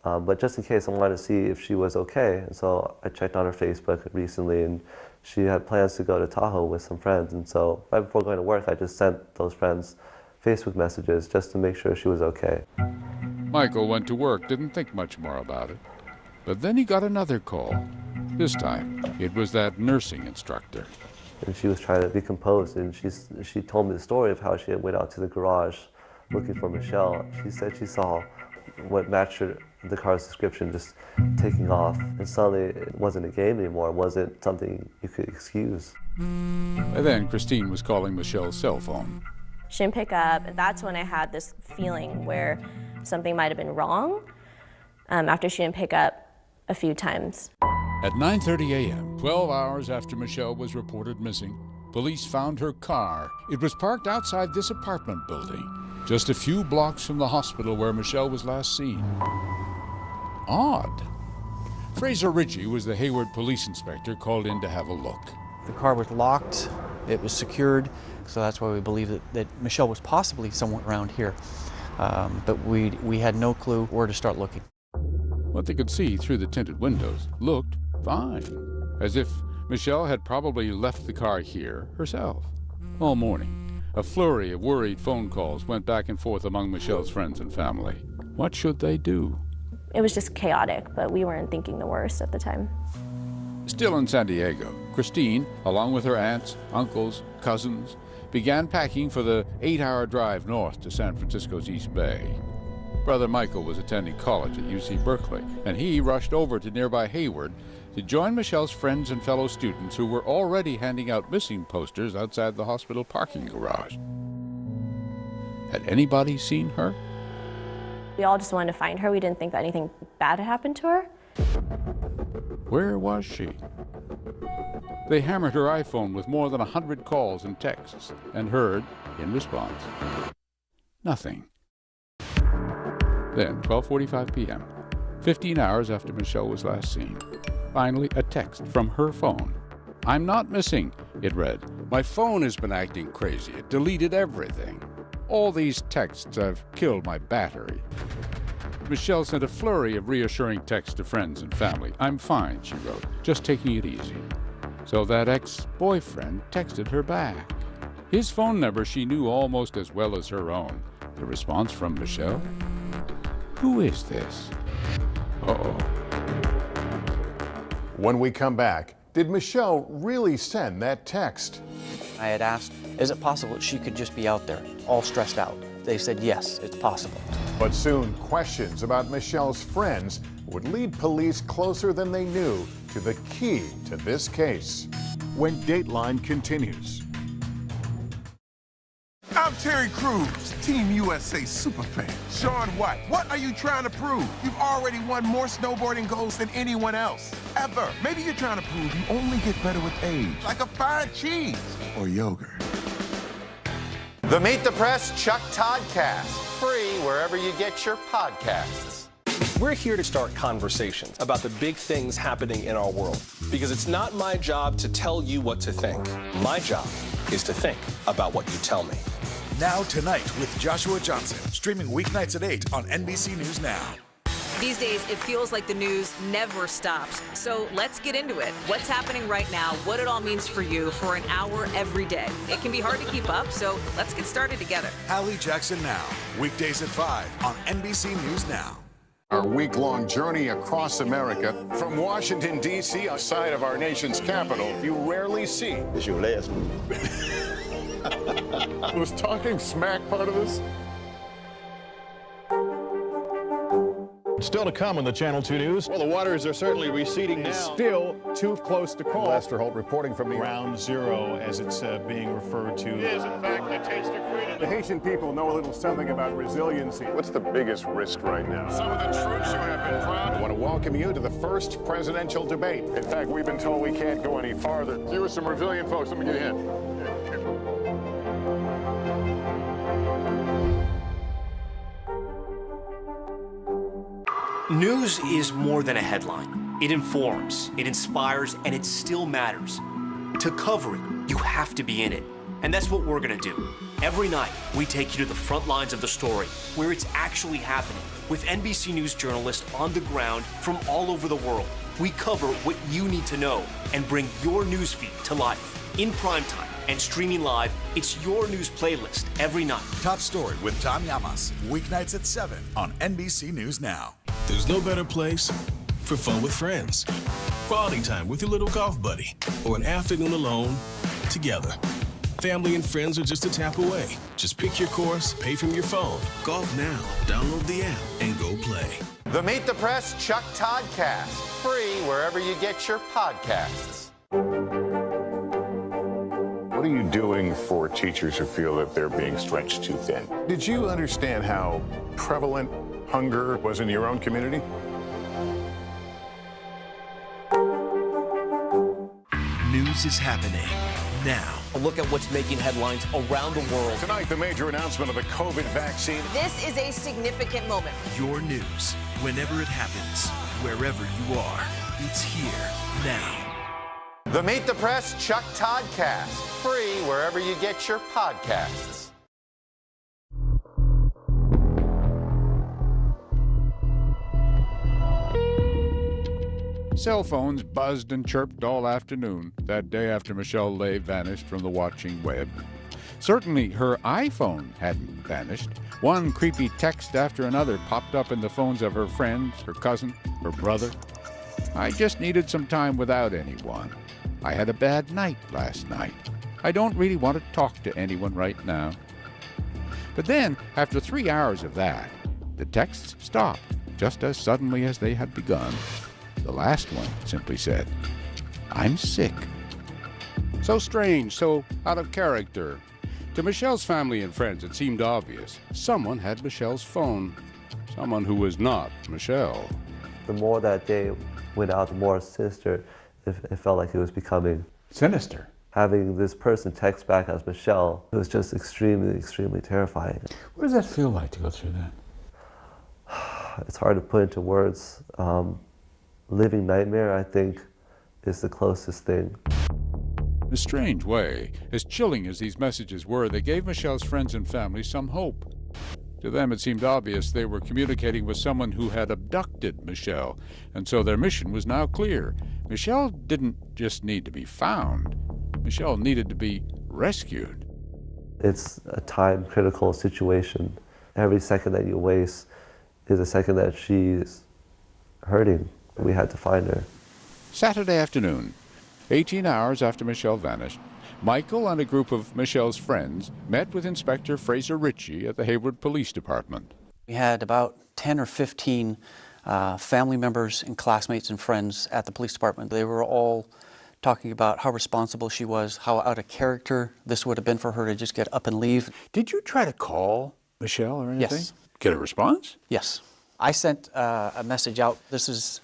but just in case I wanted to see if she was okay. And so I checked on her Facebook recently, and she had plans to go to Tahoe with some friends. And so right before going to work, I just sent those friends Facebook messages just to make sure she was okay. Michael went to work, didn't think much more about it. But then he got another call. This time, it was that nursing instructor. And she was trying to be composed, and she told me the story of how she went out to the garage looking for Michelle. She said she saw what matched the car's description just taking off, and suddenly it wasn't a game anymore. It wasn't something you could excuse. By then, Christine was calling Michelle's cell phone. She didn't pick up, and that's when I had this feeling where something might have been wrong after she didn't pick up a few times. At 9:30 a.m., 12 hours after Michelle was reported missing, police found her car. It was parked outside this apartment building, just a few blocks from the hospital where Michelle was last seen. Odd. Fraser Ritchie was the Hayward police inspector called in to have a look. The car was locked, it was secured, so that's why we believe that Michelle was possibly somewhere around here. But we had no clue where to start looking. What they could see through the tinted windows looked fine, as if Michelle had probably left the car here herself. All morning, a flurry of worried phone calls went back and forth among Michelle's friends and family. What should they do? It was just chaotic, but we weren't thinking the worst at the time. Still in San Diego, Christine, along with her aunts, uncles, cousins, began packing for the 8-hour drive north to San Francisco's East Bay. Brother Michael was attending college at UC Berkeley, and he rushed over to nearby Hayward to join Michelle's friends and fellow students who were already handing out missing posters outside the hospital parking garage. Had anybody seen her? We all just wanted to find her. We didn't think that anything bad had happened to her. Where was she? They hammered her iPhone with more than 100 calls and texts and heard, in response, nothing. Then, 12:45 p.m., 15 hours after Michelle was last seen, finally a text from her phone. "I'm not missing," it read. "My phone has been acting crazy. It deleted everything. All these texts have killed my battery." Michelle sent a flurry of reassuring texts to friends and family. "I'm fine," she wrote, "just taking it easy." So that ex-boyfriend texted her back. His phone number she knew almost as well as her own. The response from Michelle? "Who is this?" Uh-oh. When we come back, did Michelle really send that text? I had asked, is it possible that she could just be out there, all stressed out? They said, yes, it's possible. But soon, questions about Michelle's friends would lead police closer than they knew to the key to this case. When Dateline continues. I'm Terry Crews, Team USA superfan. Sean White, what are you trying to prove? You've already won more snowboarding golds than anyone else, ever. Maybe you're trying to prove you only get better with age, like a fine cheese or yogurt. The Meet the Press Chuck Toddcast, free wherever you get your podcasts. We're here to start conversations about the big things happening in our world, because it's not my job to tell you what to think. My job is to think about what you tell me. Now Tonight with Joshua Johnson, streaming weeknights at 8 on NBC News Now. These days, it feels like the news never stops. So let's get into it. What's happening right now, what it all means for you for an hour every day. It can be hard to keep up, so let's get started together. Hallie Jackson Now, weekdays at 5 on NBC News Now. Our week-long journey across America, from Washington, D.C., outside of our nation's capital, you rarely see. It's your last move. Was talking smack part of this? Still to come on the Channel 2 News. Well, the waters are certainly receding now. Still too close to call. Lester Holt reporting from the Ground Zero, as it's being referred to. It is, in fact, the taste of freedom. The Haitian people know a little something about resiliency. What's the biggest risk right now? Some of the troops who have been proud. I want to welcome you to the first presidential debate. In fact, we've been told we can't go any farther. You are some resilient folks. Let me get in. News is more than a headline. It informs, it inspires, and it still matters. To cover it, you have to be in it. And that's what we're gonna do. Every night, we take you to the front lines of the story, where it's actually happening, with NBC News journalists on the ground from all over the world. We cover what you need to know and bring your newsfeed to life. In primetime and streaming live, it's your news playlist every night. Top Story with Tom Llamas, weeknights at 7 on NBC News Now. There's no better place for fun with friends, quality time with your little golf buddy, or an afternoon alone together. Family and friends are just a tap away. Just pick your course, pay from your phone. Golf now. Download the app and go play. The Meet the Press Chuck Toddcast, free wherever you get your podcasts. What are you doing for teachers who feel that they're being stretched too thin? Did you understand how prevalent hunger was in your own community? News is happening now. A look at what's making headlines around the world. Tonight, the major announcement of the COVID vaccine. This is a significant moment. Your news, whenever it happens, wherever you are, it's here now. The Meet the Press Chuck Toddcast, free wherever you get your podcasts. Cell phones buzzed and chirped all afternoon that day after Michelle Lay vanished from the watching web. Certainly her iPhone hadn't vanished. One creepy text after another popped up in the phones of her friends, her cousin, her brother. I just needed some time without anyone. I had a bad night last night. I don't really want to talk to anyone right now. But then, after 3 hours of that, the texts stopped just as suddenly as they had begun. The last one simply said, "I'm sick." So strange, so out of character. To Michelle's family and friends, it seemed obvious. Someone had Michelle's phone. Someone who was not Michelle. The more that day went out, the more sinister it felt like it was becoming. Sinister? Having this person text back as Michelle, it was just extremely, extremely terrifying. What does that feel like to go through that? It's hard to put into words. Living nightmare, I think, is the closest thing. In a strange way, as chilling as these messages were, they gave Michelle's friends and family some hope. To them, it seemed obvious they were communicating with someone who had abducted Michelle, and so their mission was now clear. Michelle didn't just need to be found. Michelle needed to be rescued. It's a time-critical situation. Every second that you waste is a second that she's hurting. We had to find her. Saturday afternoon, 18 hours after Michelle vanished, Michael and a group of Michelle's friends met with Inspector Fraser Ritchie at the Hayward Police Department. We had about 10 or 15 family members and classmates and friends at the police department. They were all talking about how responsible she was, how out of character this would have been for her to just get up and leave. Did you try to call Michelle or anything? Yes. Get a response? Yes. I sent a message out. This is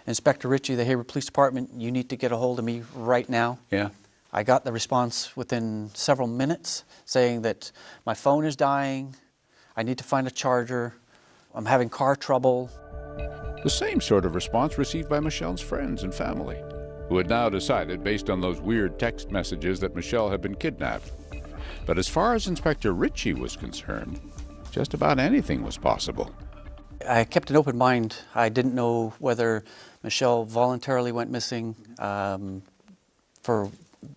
Inspector Ritchie, the Hayward Police Department. You need to get a hold of me right now. Yeah. I got the response within several minutes saying that my phone is dying, I need to find a charger, I'm having car trouble. The same sort of response received by Michelle's friends and family, who had now decided, based on those weird text messages, that Michelle had been kidnapped. But as far as Inspector Ritchie was concerned, just about anything was possible. I kept an open mind. I didn't know whether Michelle voluntarily went missing for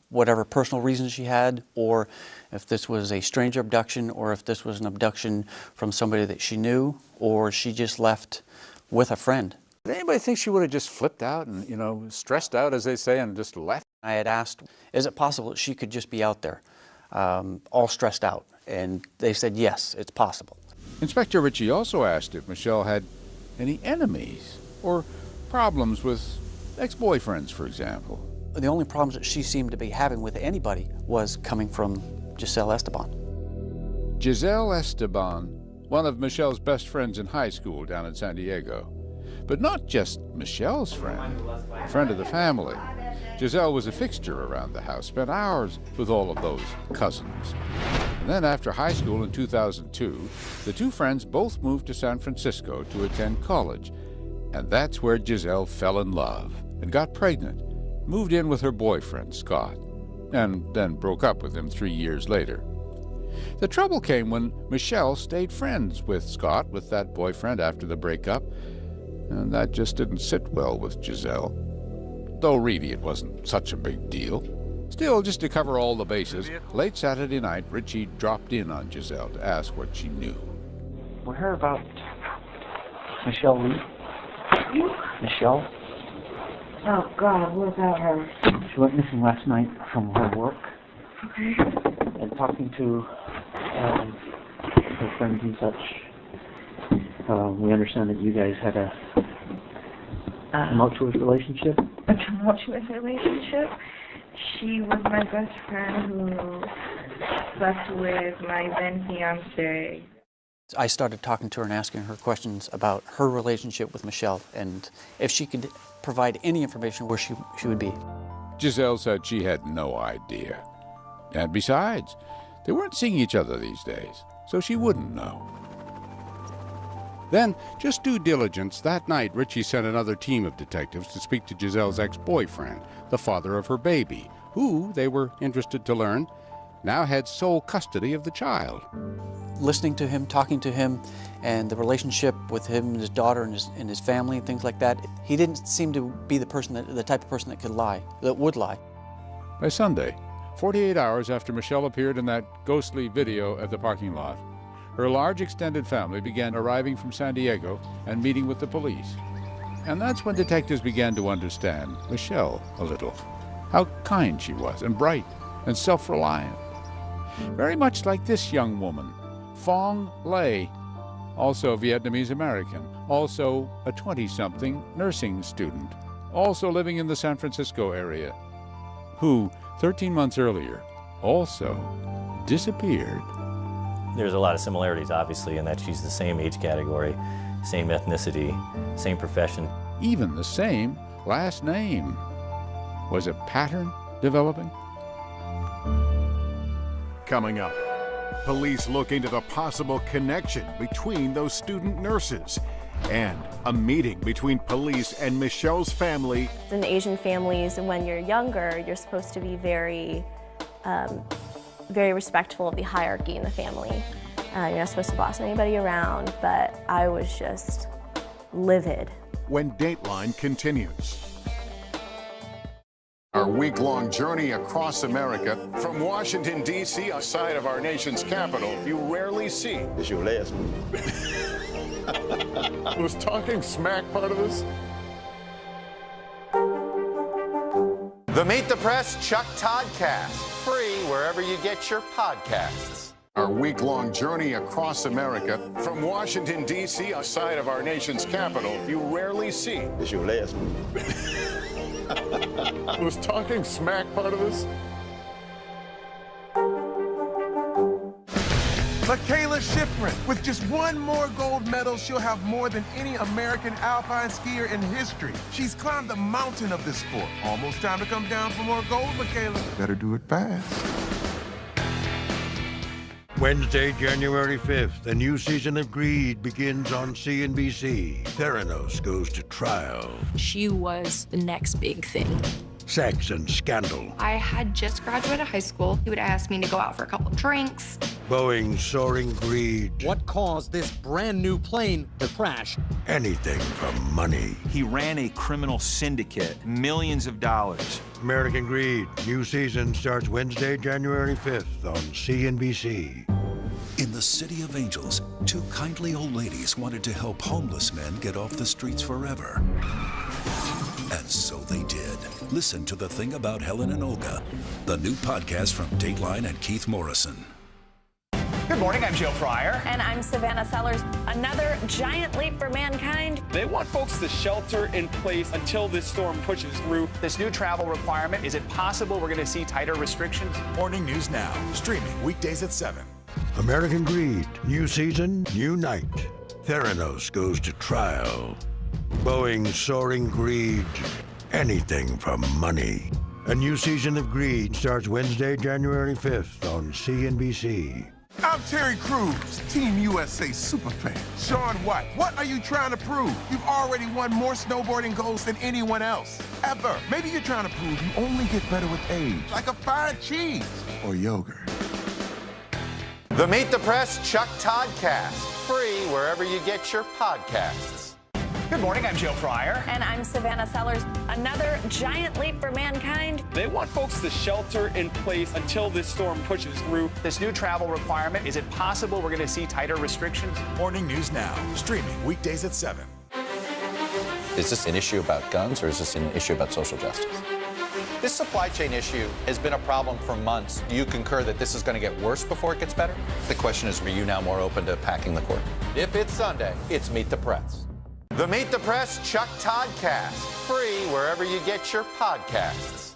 whatever personal reason she had, or if this was a stranger abduction, or if this was an abduction from somebody that she knew, or she just left with a friend. Did anybody think she would have just flipped out and, stressed out, as they say, and just left? I had asked, is it possible that she could just be out there, all stressed out? And they said, yes, it's possible. Inspector Ritchie also asked if Michelle had Any enemies? Or problems with ex-boyfriends, for example? The only problems that she seemed to be having with anybody was coming from Giselle Esteban. Giselle Esteban, one of Michelle's best friends in high school down in San Diego. But not just Michelle's friend, a friend of the family. Giselle was a fixture around the house, spent hours with all of those cousins. And then after high school in 2002, the two friends both moved to San Francisco to attend college. And that's where Giselle fell in love and got pregnant, moved in with her boyfriend, Scott, and then broke up with him 3 years later. The trouble came when Michelle stayed friends with Scott, with that boyfriend, after the breakup, and that just didn't sit well with Giselle. Though really it wasn't such a big deal. Still, just to cover all the bases, late Saturday night, Richie dropped in on Giselle to ask what she knew. We heard about Michelle Lee. Michelle? Oh, God, what about her? She went missing last night from her work. Okay. And talking to her friends and such, we understand that you guys had a tumultuous relationship. A tumultuous relationship? She was my best friend who slept with my then fiance. I started talking to her and asking her questions about her relationship with Michelle and if she could provide any information where she would be. Giselle said she had no idea. And besides, they weren't seeing each other these days, so she wouldn't know. Then, just due diligence, that night Richie sent another team of detectives to speak to Giselle's ex-boyfriend, the father of her baby, who, they were interested to learn, now had sole custody of the child. Listening to him, talking to him, and the relationship with him and his daughter and his family and things like that, he didn't seem to be the type of person that could lie, that would lie. By Sunday, 48 hours after Michelle appeared in that ghostly video at the parking lot, her large extended family began arriving from San Diego and meeting with the police. And that's when detectives began to understand Michelle a little. How kind she was, and bright, and self-reliant. Very much like this young woman, Phong Le, also Vietnamese American, also a 20-something nursing student, also living in the San Francisco area, who, 13 months earlier, also disappeared. There's a lot of similarities, obviously, in that she's the same age category, same ethnicity, same profession. Even the same last name. Was a pattern developing? Coming up, police look into the possible connection between those student nurses and a meeting between police and Michelle's family. In Asian families, when you're younger, you're supposed to be very respectful of the hierarchy in the family. You're not supposed to boss anybody around, but I was just livid. When Dateline continues. Our week-long journey across America, from Washington, D.C., outside of our nation's capital, you rarely see. It's your last one. Was talking smack part of this? The Meet the Press Chuck Toddcast, free wherever you get your podcasts. Our week-long journey across America, from Washington, D.C., outside of our nation's capital, you rarely see. It's your last one. Was talking smack part of this? Michaela Schifrin. With just one more gold medal, she'll have more than any American alpine skier in history. She's climbed the mountain of this sport. Almost time to come down for more gold, Michaela. Better do it fast. Wednesday, January 5th, a new season of Greed begins on CNBC. Theranos goes to trial. She was the next big thing. Sex and scandal. I had just graduated high school. He would ask me to go out for a couple of drinks. Boeing's soaring greed. What caused this brand new plane to crash? Anything for money. He ran a criminal syndicate, millions of dollars. American Greed, new season starts Wednesday, January 5th on CNBC. In the City of Angels, two kindly old ladies wanted to help homeless men get off the streets forever. And so they did. Listen to The Thing About Helen and Olga, the new podcast from Dateline and Keith Morrison. Good morning, I'm Joe Fryer. And I'm Savannah Sellers. Another giant leap for mankind. They want folks to shelter in place until this storm pushes through. This new travel requirement, is it possible we're going to see tighter restrictions? Morning News Now, streaming weekdays at 7. American Greed, new season, new night. Theranos goes to trial. Boeing's soaring greed, anything for money. A new season of Greed starts Wednesday, January 5th on CNBC. I'm Terry Crews, Team USA superfan. Sean White, what are you trying to prove? You've already won more snowboarding golds than anyone else, ever. Maybe you're trying to prove you only get better with age, like a fried cheese or yogurt. The Meet the Press Chuck Toddcast, free wherever you get your podcasts. Good morning, I'm Joe Fryer. And I'm Savannah Sellers. Another giant leap for mankind. They want folks to shelter in place until this storm pushes through. This new travel requirement, is it possible we're going to see tighter restrictions? Morning News Now, streaming weekdays at 7. Is this an issue about guns or is this an issue about social justice? This supply chain issue has been a problem for months. Do you concur that this is going to get worse before it gets better? The question is, are you now more open to packing the court? If it's Sunday, it's Meet the Press. The Meet the Press Chuck Toddcast, free wherever you get your podcasts.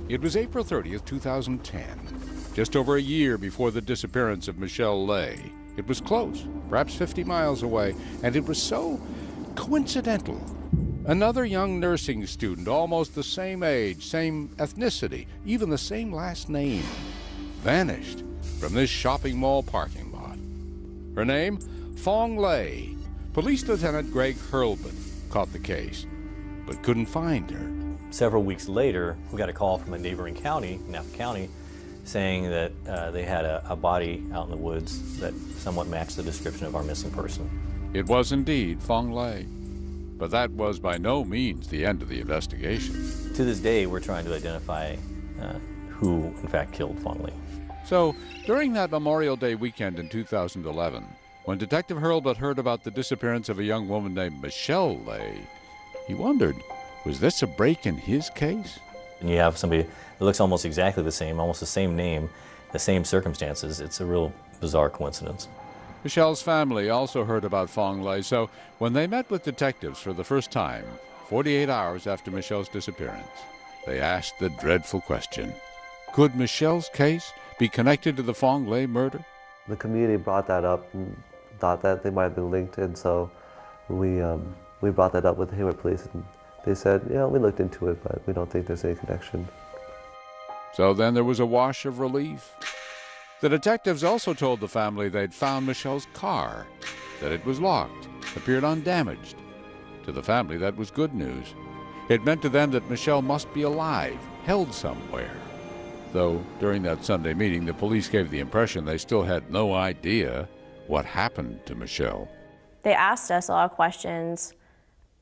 It was April 30th, 2010, just over a year before the disappearance of Michelle Lay. It was close, perhaps 50 miles away, and it was so coincidental. Another young nursing student, almost the same age, same ethnicity, even the same last name, vanished from this shopping mall parking lot. Her name? Fong Lei. Police Lieutenant Greg Hurlbut caught the case, but couldn't find her. Several weeks later, we got a call from a neighboring county, Napa County, saying that they had a body out in the woods that somewhat matched the description of our missing person. It was indeed Fong Lei. But that was by no means the end of the investigation. To this day, we're trying to identify who, in fact, killed Fong Lei. So, during that Memorial Day weekend in 2011, when Detective Hurlbut heard about the disappearance of a young woman named Michelle Lay, he wondered, was this a break in his case? And you have somebody that looks almost exactly the same, almost the same name, the same circumstances. It's a real bizarre coincidence. Michelle's family also heard about Fong Lei, so when they met with detectives for the first time, 48 hours after Michelle's disappearance, they asked the dreadful question, could Michelle's case be connected to the Fong Lei murder? The community brought that up and thought that they might have been linked, and so we brought that up with the Hayward police, and they said, yeah, we looked into it, but we don't think there's any connection. So then there was a wash of relief. The detectives also told the family they'd found Michelle's car, that it was locked, appeared undamaged. To the family, that was good news. It meant to them that Michelle must be alive, held somewhere. Though during that Sunday meeting, the police gave the impression they still had no idea what happened to Michelle. They asked us a lot of questions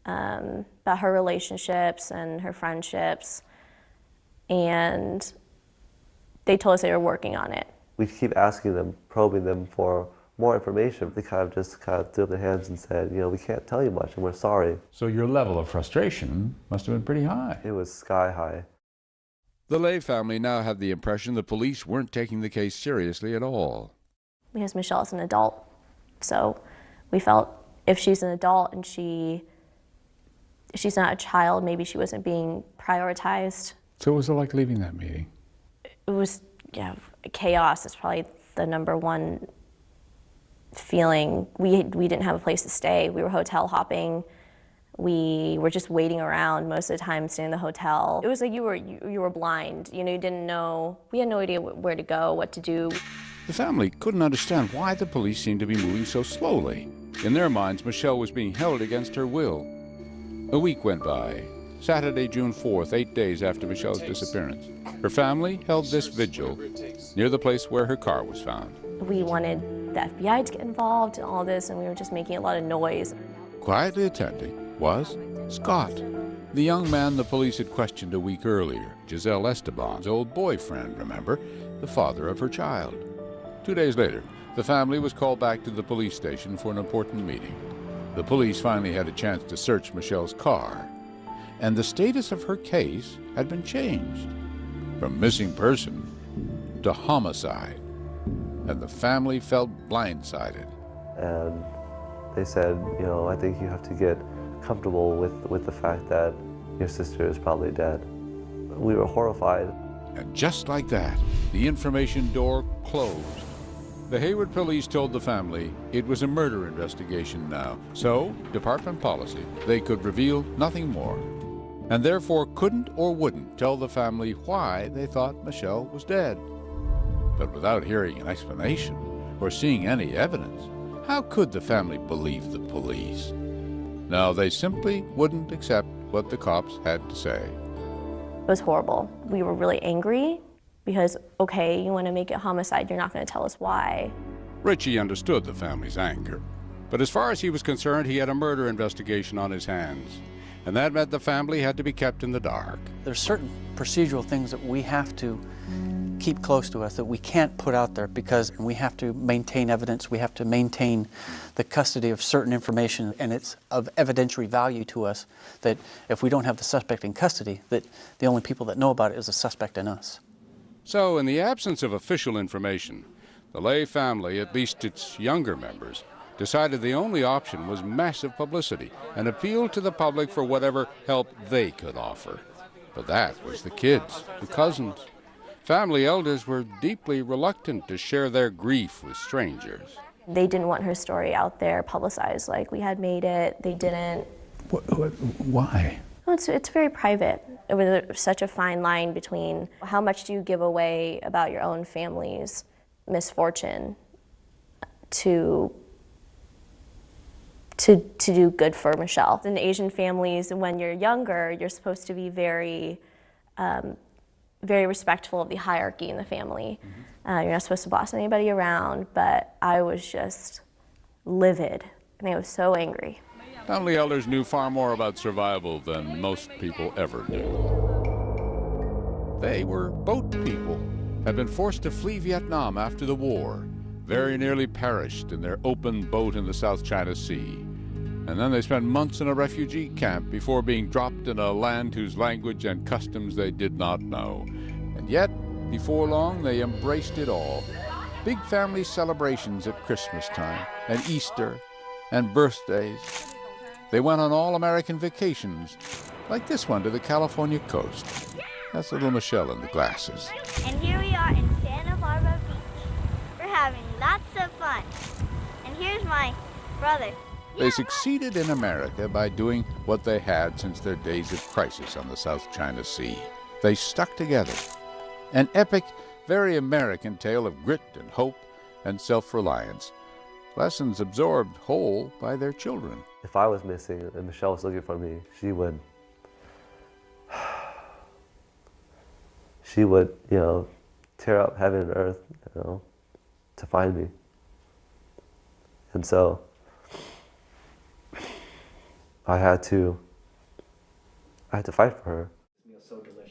about her relationships and her friendships, and they told us they were working on it. We keep asking them, probing them for more information. They kind of threw up their hands and said, we can't tell you much and we're sorry. So your level of frustration must have been pretty high. It was sky high. The Lei family now had the impression the police weren't taking the case seriously at all. Because Michelle is an adult, so we felt if she's an adult and she's not a child, maybe she wasn't being prioritized. So what was it like leaving that meeting? It was, chaos is probably the number one feeling. We didn't have a place to stay. We were hotel hopping. We were just waiting around most of the time, staying in the hotel. It was like you were blind. You didn't know. We had no idea where to go, what to do. The family couldn't understand why the police seemed to be moving so slowly. In their minds, Michelle was being held against her will. A week went by. Saturday, June 4th, 8 days after Michelle's disappearance. Her family held this vigil near the place where her car was found. We wanted the FBI to get involved in all this, and we were just making a lot of noise. Quietly attending was Scott, the young man the police had questioned a week earlier, Giselle Esteban's old boyfriend, remember, the father of her child. 2 days later, the family was called back to the police station for an important meeting. The police finally had a chance to search Michelle's car. and the status of her case had been changed from missing person to homicide, and the family felt blindsided. And they said, you know, I think you have to get comfortable with the fact that your sister is probably dead. We were horrified. And just like that, the information door closed. The Hayward police told the family it was a murder investigation now, so, department policy, they could reveal nothing more, and therefore couldn't or wouldn't tell the family why they thought Michelle was dead. But without hearing an explanation or seeing any evidence, how could the family believe the police? No, they simply wouldn't accept what the cops had to say. It was horrible. We were really angry because, okay, you want to make it homicide, you're not going to tell us why. Richie understood the family's anger, but as far as he was concerned, he had a murder investigation on his hands, and that meant the family had to be kept in the dark. There's certain procedural things that we have to keep close to us that we can't put out there because we have to maintain evidence, we have to maintain the custody of certain information, and it's of evidentiary value to us that if we don't have the suspect in custody, that the only people that know about it is the suspect and us. So, in the absence of official information, the Lay family, at least its younger members, decided the only option was massive publicity and appealed to the public for whatever help they could offer. But that was the kids, the cousins. Family elders were deeply reluctant to share their grief with strangers. They didn't want her story out there publicized, like we had made it, they didn't. Why? Well, it's very private. It was such a fine line between how much do you give away about your own family's misfortune to do good for Michelle. In Asian families, when you're younger, you're supposed to be very respectful of the hierarchy in the family. You're not supposed to boss anybody around, but I was just livid, and I was so angry. Family elders knew far more about survival than most people ever do. They were boat people, had been forced to flee Vietnam after the war, very nearly perished in their open boat in the South China Sea. And then they spent months in a refugee camp before being dropped in a land whose language and customs they did not know. And yet, before long, they embraced it all. Big family celebrations at Christmas time, and Easter, and birthdays. They went on all-American vacations, like this one to the California coast. That's little Michelle in the glasses. And here we are in Santa Barbara Beach. We're having lots of fun. And here's my brother. They succeeded in America by doing what they had since their days of crisis on the South China Sea. They stuck together. An epic, very American tale of grit and hope and self-reliance. Lessons absorbed whole by their children. If I was missing and Michelle was looking for me, she would, you know, tear up heaven and earth, you know, to find me. And so I had to fight for her.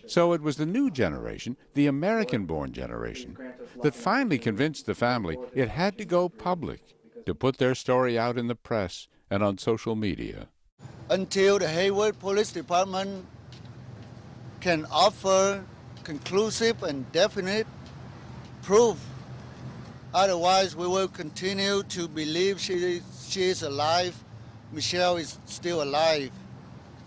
So it was the new generation, the American-born generation, that finally convinced the family it had to go public, to put their story out in the press and on social media. Until the Hayward Police Department can offer conclusive and definite proof. Otherwise, we will continue to believe she is alive. Michelle is still alive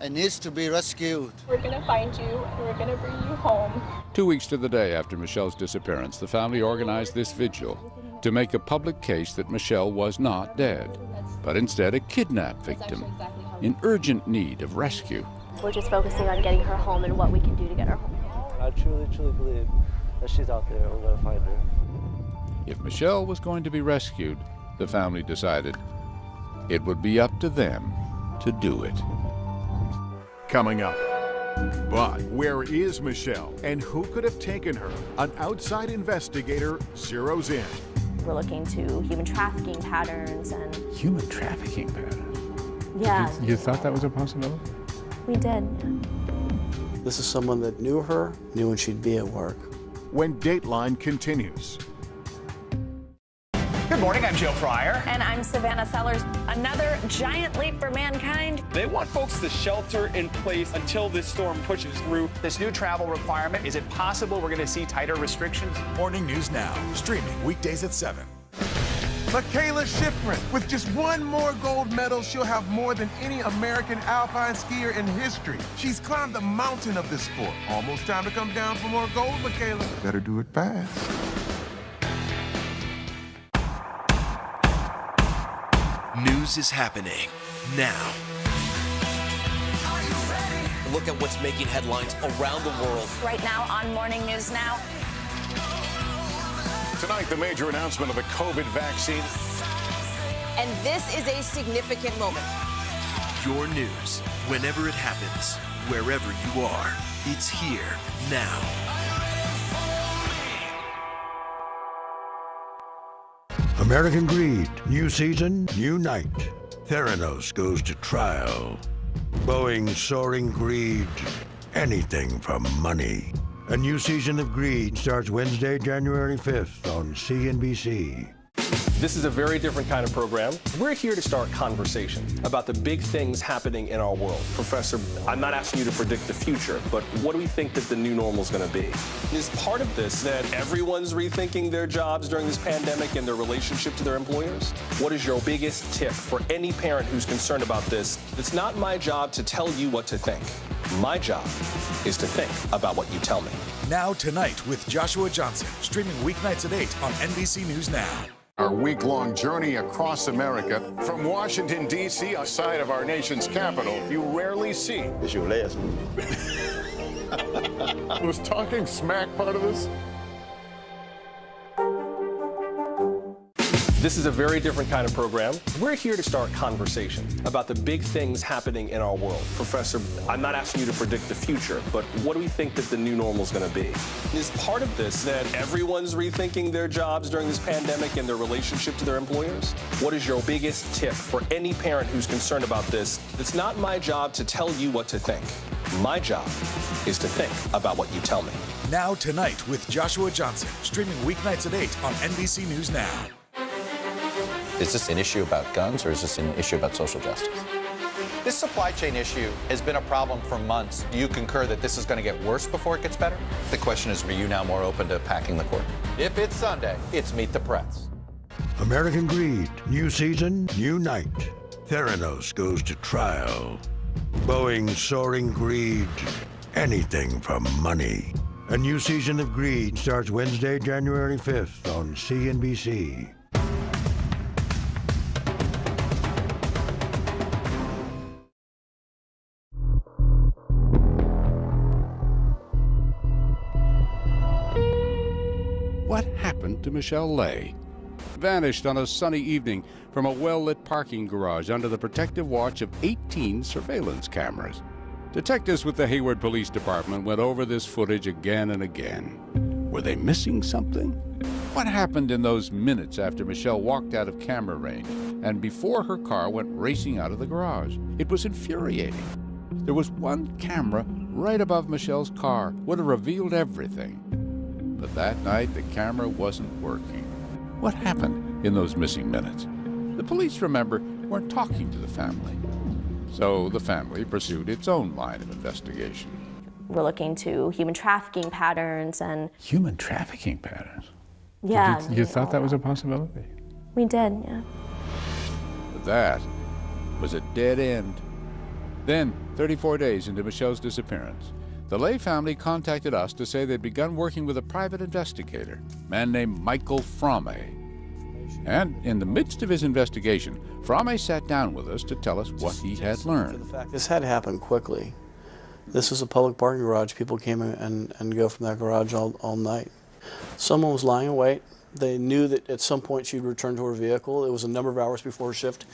and needs to be rescued. We're going to find you and we're going to bring you home. 2 weeks to the day after Michelle's disappearance, the family organized this vigil to make a public case that Michelle was not dead, but instead a kidnapped victim in urgent need of rescue. We're just focusing on getting her home and what we can do to get her home. I truly, truly believe that she's out there and we're going to find her. If Michelle was going to be rescued, the family decided it would be up to them to do it. Coming up. But where is Michelle and who could have taken her? An outside investigator zeroes in. We're looking to human trafficking patterns and... Human trafficking patterns? Yeah. You thought that was a possibility? We did. This is someone that knew her, knew when she'd be at work. When Dateline continues. Good morning, I'm Joe Fryer. And I'm Savannah Sellers. Another giant leap for mankind. They want folks to shelter in place until this storm pushes through. This new travel requirement, is it possible we're going to see tighter restrictions? Morning News Now, streaming weekdays at 7. Michaela Schifrin, with just one more gold medal, she'll have more than any American alpine skier in history. She's climbed the mountain of this sport. Almost time to come down for more gold, Michaela. Better do it fast. News is happening now. Look at what's making headlines around the world. Right now on Morning News Now. Tonight, the major announcement of the COVID vaccine. And this is a significant moment. Your news, whenever it happens, wherever you are, it's here now. American Greed, new season, new night. Theranos goes to trial. Boeing soaring greed, anything for money. A new season of Greed starts Wednesday, January 5th on CNBC. This is a very different kind of program. We're here to start conversation about the big things happening in our world. Professor, I'm not asking you to predict the future, but what do we think that the new normal is going to be? Is part of this that everyone's rethinking their jobs during this pandemic and their relationship to their employers? What is your biggest tip for any parent who's concerned about this? It's not my job to tell you what to think. My job is to think about what you tell me. Now Tonight with Joshua Johnson, streaming weeknights at 8 on NBC News Now. Our week-long journey across America, from Washington, D.C., outside of our nation's capital, you rarely see. It's your last Was talking smack part of this? This is a very different kind of program. We're here to start conversation about the big things happening in our world. Professor, I'm not asking you to predict the future, but what do we think that the new normal is going to be? Is part of this that everyone's rethinking their jobs during this pandemic and their relationship to their employers? What is your biggest tip for any parent who's concerned about this? It's not my job to tell you what to think. My job is to think about what you tell me. Now Tonight with Joshua Johnson, streaming weeknights at 8 on NBC News Now. Is this an issue about guns or is this an issue about social justice? This supply chain issue has been a problem for months. Do you concur that this is going to get worse before it gets better? The question is, are you now more open to packing the court? If it's Sunday, it's Meet the Press. American Greed, new season, new night. Theranos goes to trial. Boeing soaring greed, anything for money. A new season of Greed starts Wednesday, January 5th on CNBC. What happened to Michelle Lay? Vanished on a sunny evening from a well-lit parking garage under the protective watch of 18 surveillance cameras. Detectives with the Hayward Police Department went over this footage again and again. Were they missing something? What happened in those minutes after Michelle walked out of camera range and before her car went racing out of the garage? It was infuriating. There was one camera right above Michelle's car, would have revealed everything. But that night, the camera wasn't working. What happened in those missing minutes? The police, remember, weren't talking to the family. So the family pursued its own line of investigation. We're looking to human trafficking patterns and... Human trafficking patterns? Yeah. You thought that was a possibility? We did, yeah. But that was a dead end. Then, 34 days into Michelle's disappearance, the Lay family contacted us to say they'd begun working with a private investigator, a man named Michael Frame. And in the midst of his investigation, Frame sat down with us to tell us what he had learned. This had happened quickly. This was a public parking garage. People came in and go from that garage all night. Someone was lying in wait. They knew that at some point she'd return to her vehicle. It was a number of hours before her shift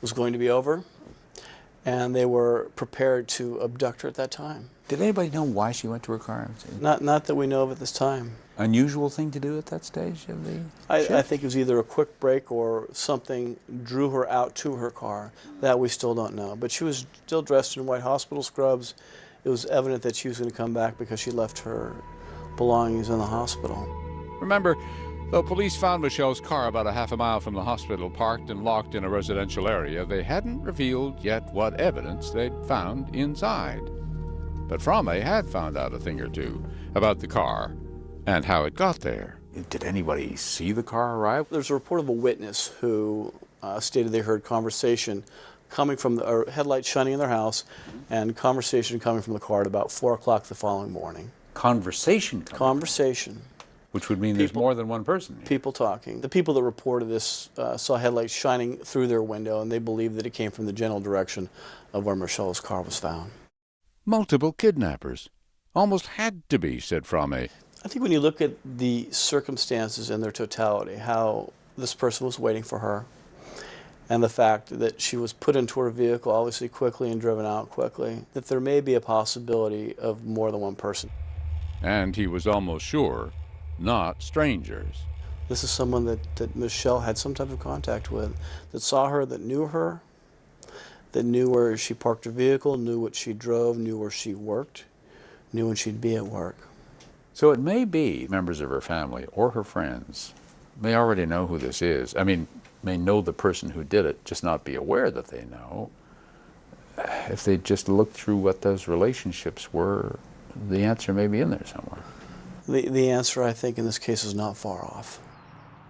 was going to be over. And they were prepared to abduct her at that time. Did anybody know why she went to her car? Not that we know of at this time. Unusual thing to do at that stage of the shift? I think it was either a quick break or something drew her out to her car. That we still don't know. But she was still dressed in white hospital scrubs. It was evident that she was going to come back because she left her belongings in the hospital. Remember, Though police found Michelle's car about a half a mile from the hospital, parked and locked in a residential area, they hadn't revealed yet what evidence they'd found inside. But Frame had found out a thing or two about the car and how it got there. Did anybody see the car arrive? There's a report of a witness who stated they heard conversation coming from the headlights shining in their house and conversation coming from the car at about 4 o'clock the following morning. Conversation? Conversation. Which would mean there's more than one person here. People talking. The people that reported this saw headlights shining through their window, and they believed that it came from the general direction of where Michelle's car was found. Multiple kidnappers. Almost had to be, said Frame. I think when you look at the circumstances in their totality, how this person was waiting for her, and the fact that she was put into her vehicle obviously quickly and driven out quickly, that there may be a possibility of more than one person. And he was almost sure not strangers. This is someone that Michelle had some type of contact with, that saw her, that knew her, that knew where she parked her vehicle, knew what she drove, knew where she worked, knew when she'd be at work. So it may be members of her family or her friends may already know who this is. I mean, may know the person who did it, just not be aware that they know. If they just look through what those relationships were, the answer may be in there somewhere. The answer, I think, in this case is not far off.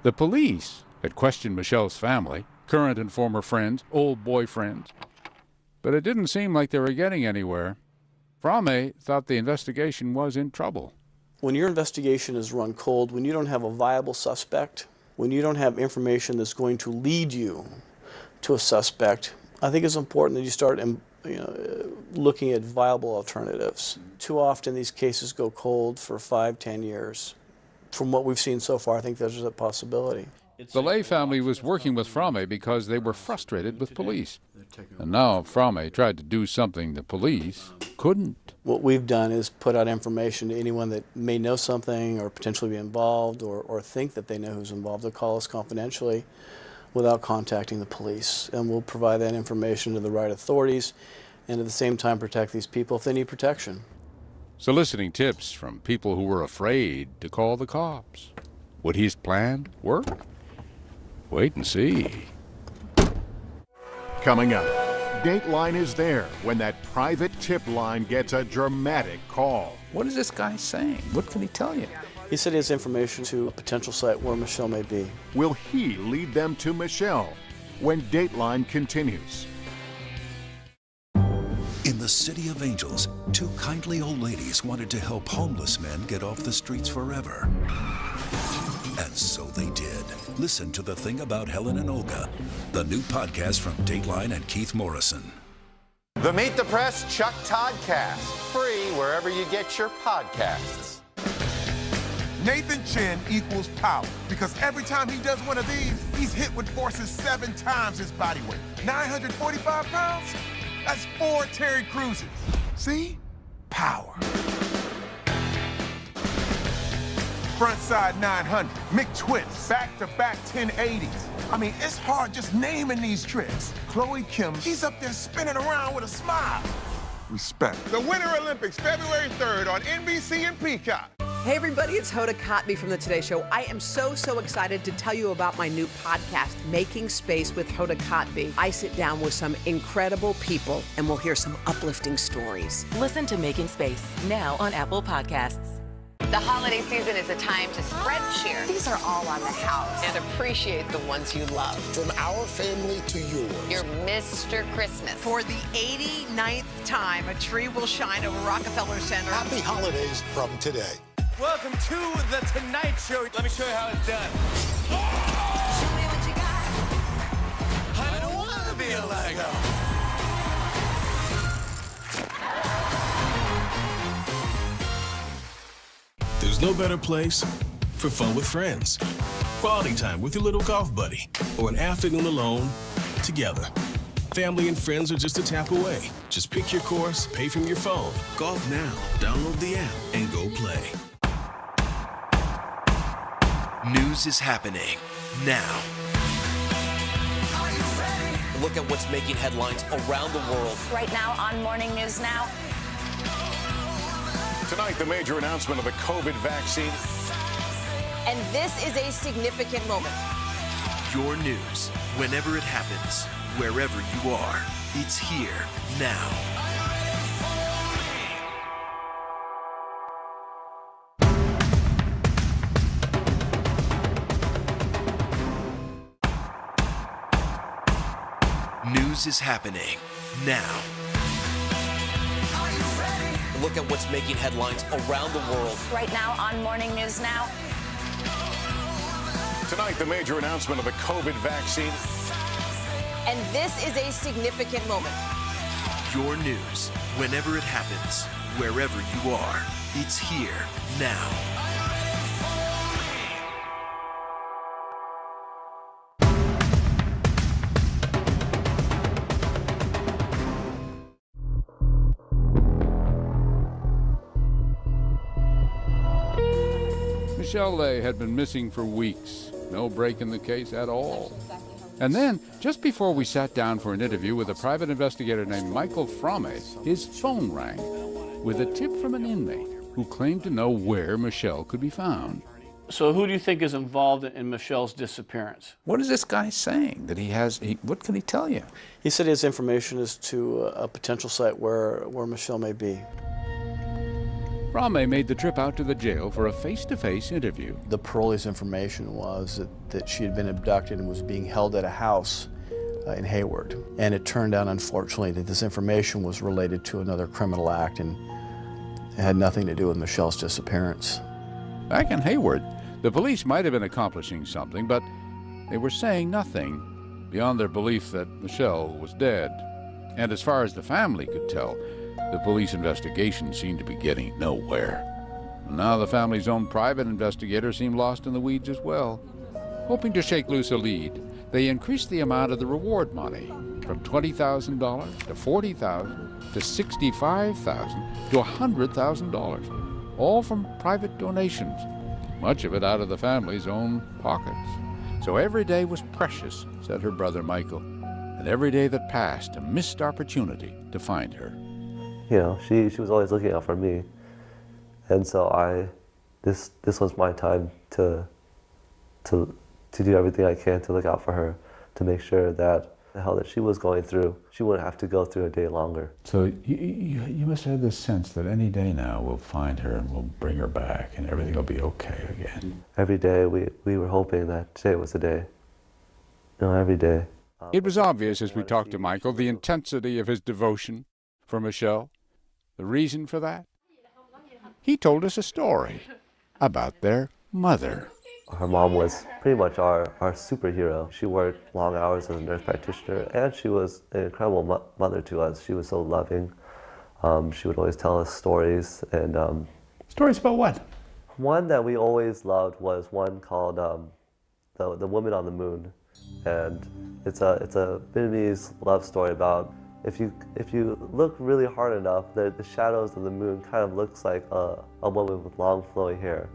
The police had questioned Michelle's family, current and former friends, old boyfriends, but it didn't seem like they were getting anywhere. Frame thought the investigation was in trouble. When your investigation is run cold, when you don't have a viable suspect, when you don't have information that's going to lead you to a suspect, I think it's important that you start looking at viable alternatives. Too often these cases go cold for 5-10 years. From what we've seen so far, I think there's a possibility. The Lay family was working with Frame because they were frustrated with police. And now Frame tried to do something the police couldn't. What we've done is put out information to anyone that may know something or potentially be involved or think that they know who's involved. They'll call us confidentially without contacting the police. And we'll provide that information to the right authorities and at the same time protect these people if they need protection. Soliciting tips from people who were afraid to call the cops. Would his plan work? Wait and see. Coming up, Dateline is there when that private tip line gets a dramatic call. What is this guy saying? What can he tell you? He said he has information to a potential site where Michelle may be. Will he lead them to Michelle when Dateline continues? In the City of Angels, 2 kindly old ladies wanted to help homeless men get off the streets forever. And so they did. Listen to The Thing About Helen and Olga, the new podcast from Dateline and Keith Morrison. The Meet the Press Chuck Toddcast, free wherever you get your podcasts. Nathan Chin equals power because every time he does one of these, he's hit with forces 7 times his body weight. 945 pounds? That's 4 Terry Cruises. See? Power. Front side 900, McTwist, back-to-back 1080s. I mean, it's hard just naming these tricks. Chloe Kim, she's up there spinning around with a smile. Respect. The Winter Olympics, February 3rd on NBC and Peacock. Hey everybody, it's Hoda Kotb from The Today Show. I am so excited to tell you about my new podcast, Making Space with Hoda Kotb. I sit down with some incredible people and we'll hear some uplifting stories. Listen to Making Space now on Apple Podcasts. The holiday season is a time to spread cheer. These are all on the house. And appreciate the ones you love. From our family to yours. You're Mr. Christmas. For the 89th time, a tree will shine over Rockefeller Center. Happy holidays from today. Welcome to The Tonight Show. Let me show you how it's done. Show me what you got. I don't want to be a Lego. There's no better place for fun with friends. Quality time with your little golf buddy. Or an afternoon alone together. Family and friends are just a tap away. Just pick your course, pay from your phone. Golf now. Download the app and go play. News is happening now. Look at what's making headlines around the world. Right now on Morning News Now. Tonight, the major announcement of the COVID vaccine. And this is a significant moment. Your news, whenever it happens, wherever you are, it's here now. News is happening now. Look at what's making headlines around the world. Right now on Morning News Now. Tonight, the major announcement of the COVID vaccine. And this is a significant moment. Your news, whenever it happens, wherever you are, it's here now. Michelle Lay had been missing for weeks. No break in the case at all. And then, just before we sat down for an interview with a private investigator named Michael Frame, his phone rang with a tip from an inmate who claimed to know where Michelle could be found. So who do you think is involved in Michelle's disappearance? What is this guy saying that he has? What can he tell you? He said his information is to a potential site where Michelle may be. Frame made the trip out to the jail for a face-to-face interview. The parolee's information was that she had been abducted and was being held at a house in Hayward. And it turned out, unfortunately, that this information was related to another criminal act and it had nothing to do with Michelle's disappearance. Back in Hayward, the police might have been accomplishing something, but they were saying nothing beyond their belief that Michelle was dead. And as far as the family could tell, the police investigation seemed to be getting nowhere. Now the family's own private investigator seemed lost in the weeds as well. Hoping to shake loose a lead, they increased the amount of the reward money from $20,000 to $40,000 to $65,000 to $100,000, all from private donations, much of it out of the family's own pockets. So every day was precious, said her brother Michael, and every day that passed a missed opportunity to find her. You know, she was always looking out for me, and so this was my time to do everything I can to look out for her, to make sure that the hell that she was going through, she wouldn't have to go through a day longer. So you must have had this sense that any day now we'll find her and we'll bring her back and everything will be okay again. Every day we were hoping that today was the day. You know, every day. It was obvious as we talked to Michael the intensity of his devotion for Michelle. The reason for that? He told us a story about their mother. Her mom was pretty much our superhero. She worked long hours as a nurse practitioner, and she was an incredible mother to us. She was so loving. She would always tell us stories. And stories about what? One that we always loved was one called The Woman on the Moon. And it's a Vietnamese love story about if you look really hard enough, the shadows of the moon kind of looks like a woman with long flowing hair.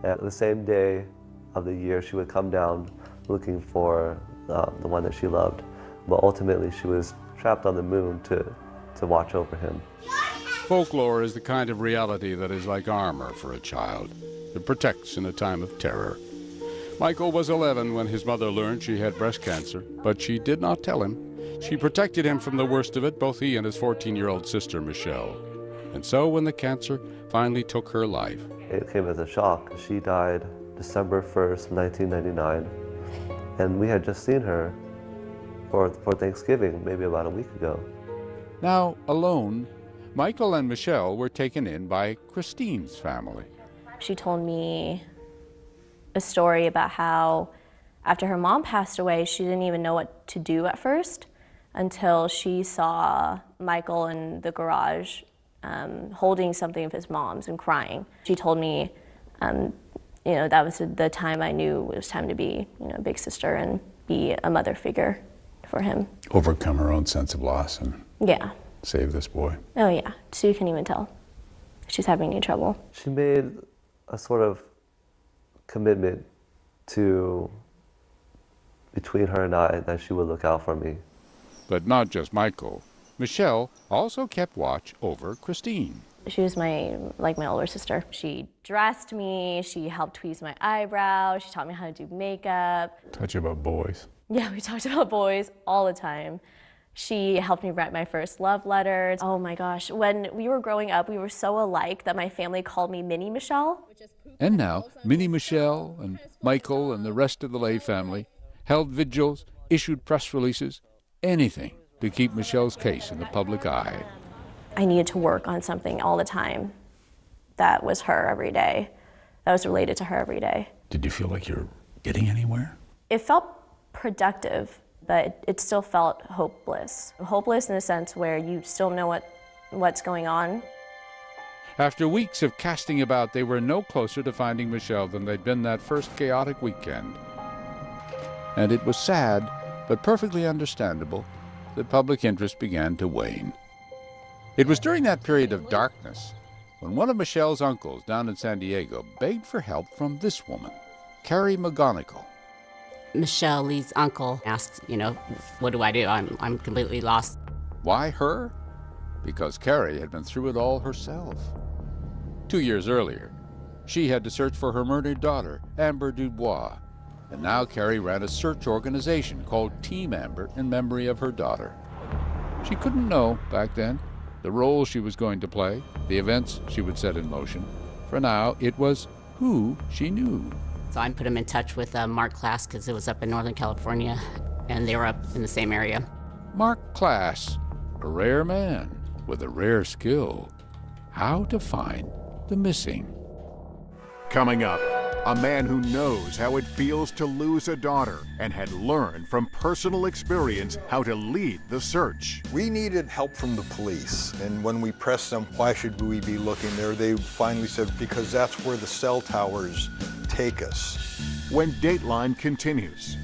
And the same day of the year, she would come down looking for the one that she loved. But ultimately, she was trapped on the moon to watch over him. Folklore is the kind of reality that is like armor for a child. It protects in a time of terror. Michael was 11 when his mother learned she had breast cancer, but she did not tell him. She protected him from the worst of it, both he and his 14-year-old sister, Michelle. And so when the cancer finally took her life, it came as a shock. She died December 1st, 1999, and we had just seen her for Thanksgiving, maybe about a week ago. Now, alone, Michael and Michelle were taken in by Christine's family. She told me a story about how after her mom passed away, she didn't even know what to do at first until she saw Michael in the garage holding something of his mom's and crying. She told me, that was the time I knew it was time to be, a big sister and be a mother figure for him. Overcome her own sense of loss and save this boy. Oh yeah, so you can even tell she's having any trouble. She made a sort of commitment between her and I that she would look out for me. But not just Michael. Michelle also kept watch over Christine. She was my older sister. She dressed me, she helped tweeze my eyebrows, she taught me how to do makeup. Taught you about boys. Yeah, we talked about boys all the time. She helped me write my first love letters. Oh my gosh, when we were growing up, we were so alike that my family called me Mini Michelle. And now, Minnie Michelle and Michael and the rest of the Lay family held vigils, issued press releases, anything to keep Michelle's case in the public eye. I needed to work on something all the time that was her every day, that was related to her every day. Did you feel like you're getting anywhere? It felt productive, but it still felt hopeless. Hopeless in the sense where you still know what's going on. After weeks of casting about, they were no closer to finding Michelle than they'd been that first chaotic weekend. And it was sad, but perfectly understandable, that public interest began to wane. It was during that period of darkness when one of Michelle's uncles down in San Diego begged for help from this woman, Carrie McGonigal. Michelle Lee's uncle asked, what do I do? I'm completely lost. Why her? Because Carrie had been through it all herself. 2 years earlier, she had to search for her murdered daughter, Amber Dubois, and now Carrie ran a search organization called Team Amber in memory of her daughter. She couldn't know, back then, the role she was going to play, the events she would set in motion. For now, it was who she knew. So I put him in touch with Mark Klass because it was up in Northern California, and they were up in the same area. Mark Klass, a rare man with a rare skill. How to find the missing. Coming up, a man who knows how it feels to lose a daughter and had learned from personal experience how to lead the search. We needed help from the police, and when we pressed them, why should we be looking there, they finally said, because that's where the cell towers take us. When Dateline continues.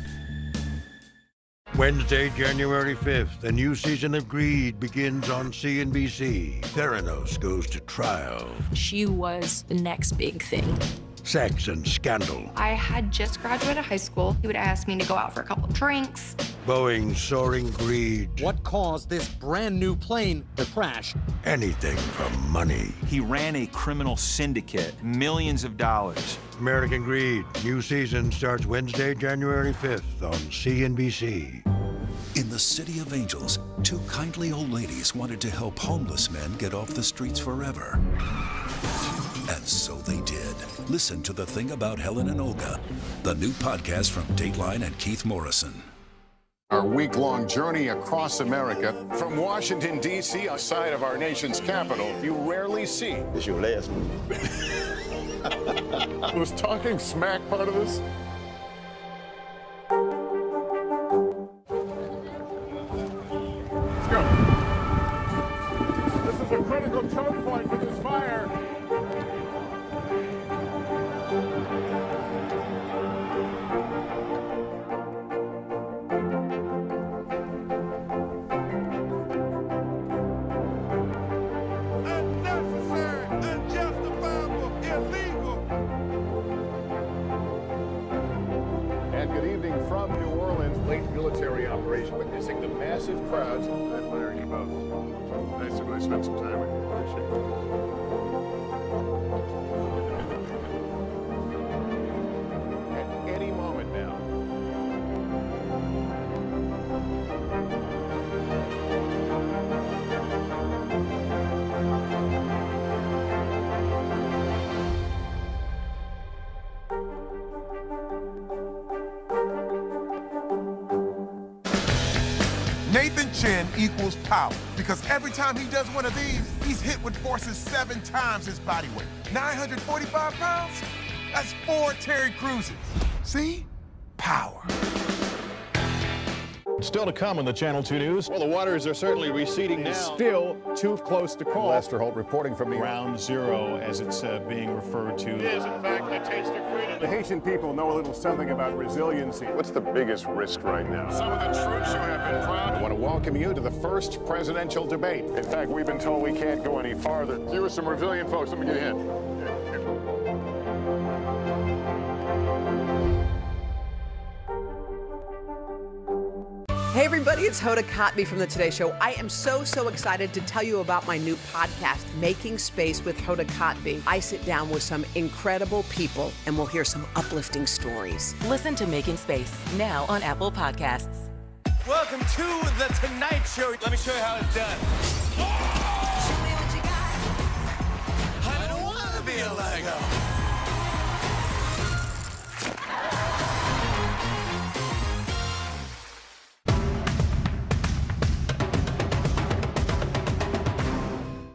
Wednesday, January 5th, a new season of Greed begins on CNBC. Theranos goes to trial. She was the next big thing. Sex and scandal. I had just graduated high school. He would ask me to go out for a couple of drinks. Boeing's soaring greed. What caused this brand new plane to crash? Anything for money. He ran a criminal syndicate, millions of dollars. American Greed. New season starts Wednesday, January 5th on CNBC. In the City of Angels, two kindly old ladies wanted to help homeless men get off the streets forever. And so they did. Listen to The Thing About Helen and Olga, the new podcast from Dateline and Keith Morrison. Our week-long journey across America. From Washington, D.C., outside of our nation's capital, you rarely see. It's your last movie. Was talking smack part of this? Let's go. This is a critical choke point for this fire. From New Orleans, late military operation, witnessing the massive crowds. I admire you both. Nice to really spend some time with you. Appreciate it. At any moment now. Nathan Chen equals power because every time he does one of these, he's hit with forces 7 times his body weight. 945 pounds? That's 4 Terry Cruises. See? Power. Still to come on the Channel 2 News. Well, the waters are certainly receding now. Still too close to call. Lester Holt reporting from the Ground Zero, as it's being referred to. It is, in fact, a taste of freedom. The Haitian people know a little something about resiliency. What's the biggest risk right now? Some of the troops who have been proud. I want to welcome you to the first presidential debate. In fact, we've been told we can't go any farther. You were some resilient folks. Let me get in. Hey everybody, it's Hoda Kotb from The Today Show. I am so excited to tell you about my new podcast, Making Space with Hoda Kotb. I sit down with some incredible people and we'll hear some uplifting stories. Listen to Making Space now on Apple Podcasts. Welcome to The Tonight Show. Let me show you how it's done. I don't want to be a Lego.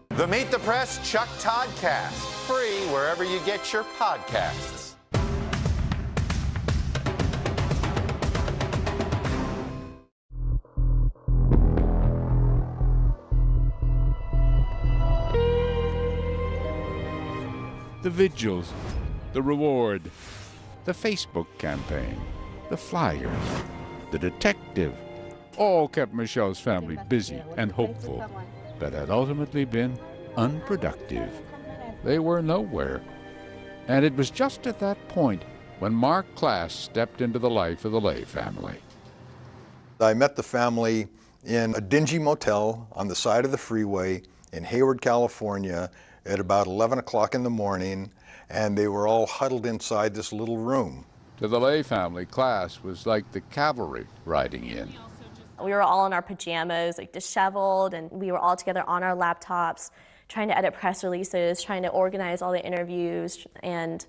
The Meet the Press Chuck Toddcast, free wherever you get your podcasts. The vigils, the reward, the Facebook campaign, the flyers, the detective, all kept Michelle's family busy and hopeful, but had ultimately been unproductive. They were nowhere. And it was just at that point when Mark Klass stepped into the life of the Lay family. I met the family in a dingy motel on the side of the freeway in Hayward, California at about 11 o'clock in the morning, and they were all huddled inside this little room. To the Lay family, Klass was like the cavalry riding in. We were all in our pajamas, like disheveled, and we were all together on our laptops, trying to edit press releases, trying to organize all the interviews, and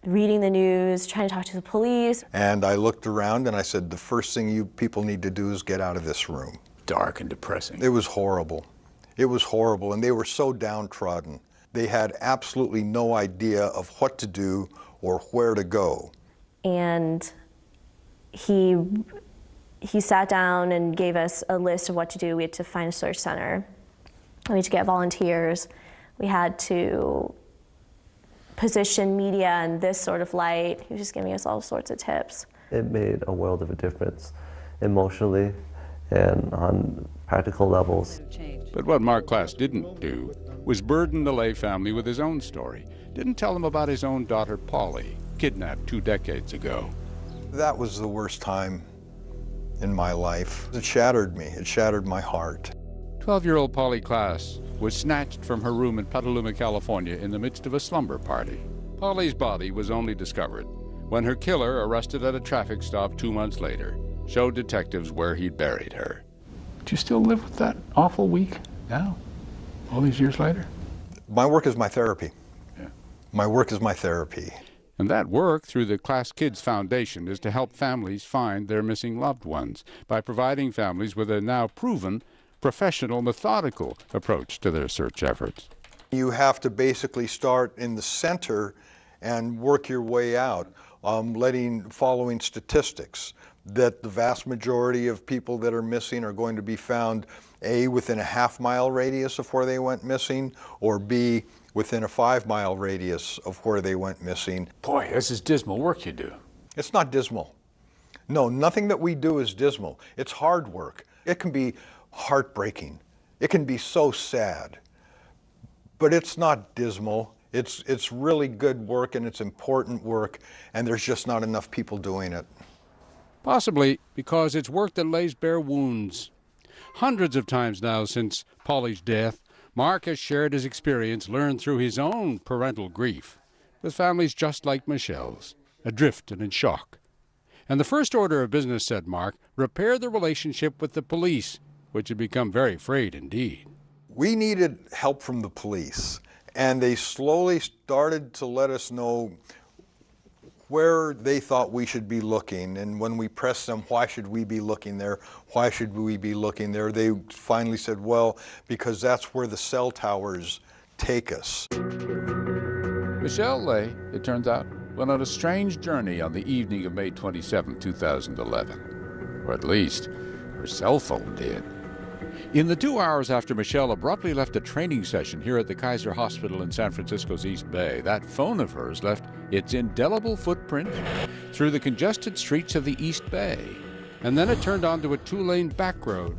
reading the news, trying to talk to the police. And I looked around and I said, the first thing you people need to do is get out of this room. Dark and depressing. It was horrible. It was horrible, and they were so downtrodden. They had absolutely no idea of what to do or where to go. And he sat down and gave us a list of what to do. We had to find a search center. We had to get volunteers. We had to position media in this sort of light. He was just giving us all sorts of tips. It made a world of a difference emotionally and on practical levels. But what Mark Klass didn't do was burden the Lay family with his own story. Didn't tell them about his own daughter, Polly, kidnapped 2 decades ago. That was the worst time in my life. It shattered me. It shattered my heart. 12-year-old Polly Klass was snatched from her room in Petaluma, California in the midst of a slumber party. Polly's body was only discovered when her killer, arrested at a traffic stop 2 months later, showed detectives where he'd buried her. Do you still live with that awful week now, all these years later? My work is my therapy. Yeah. My work is my therapy. And that work through the Klass Kids Foundation is to help families find their missing loved ones by providing families with a now proven, professional, methodical approach to their search efforts. You have to basically start in the center and work your way out, following statistics that the vast majority of people that are missing are going to be found A, within a half-mile radius of where they went missing, or B, within a 5-mile radius of where they went missing. Boy, this is dismal work you do. It's not dismal. No, nothing that we do is dismal. It's hard work. It can be heartbreaking. It can be so sad. But it's not dismal. It's really good work, and it's important work, and there's just not enough people doing it. Possibly because it's work that lays bare wounds. Hundreds of times now since Polly's death, Mark has shared his experience learned through his own parental grief with families just like Michelle's, adrift and in shock. And the first order of business, said Mark, repair the relationship with the police, which had become very frayed indeed. We needed help from the police, and they slowly started to let us know where they thought we should be looking. And when we pressed them, why should we be looking there? Why should we be looking there? They finally said, well, because that's where the cell towers take us. Michelle Lay, it turns out, went on a strange journey on the evening of May 27, 2011. Or at least, her cell phone did. In the 2 hours after Michelle abruptly left a training session here at the Kaiser Hospital in San Francisco's East Bay, that phone of hers left its indelible footprint through the congested streets of the East Bay. And then it turned onto a 2-lane back road,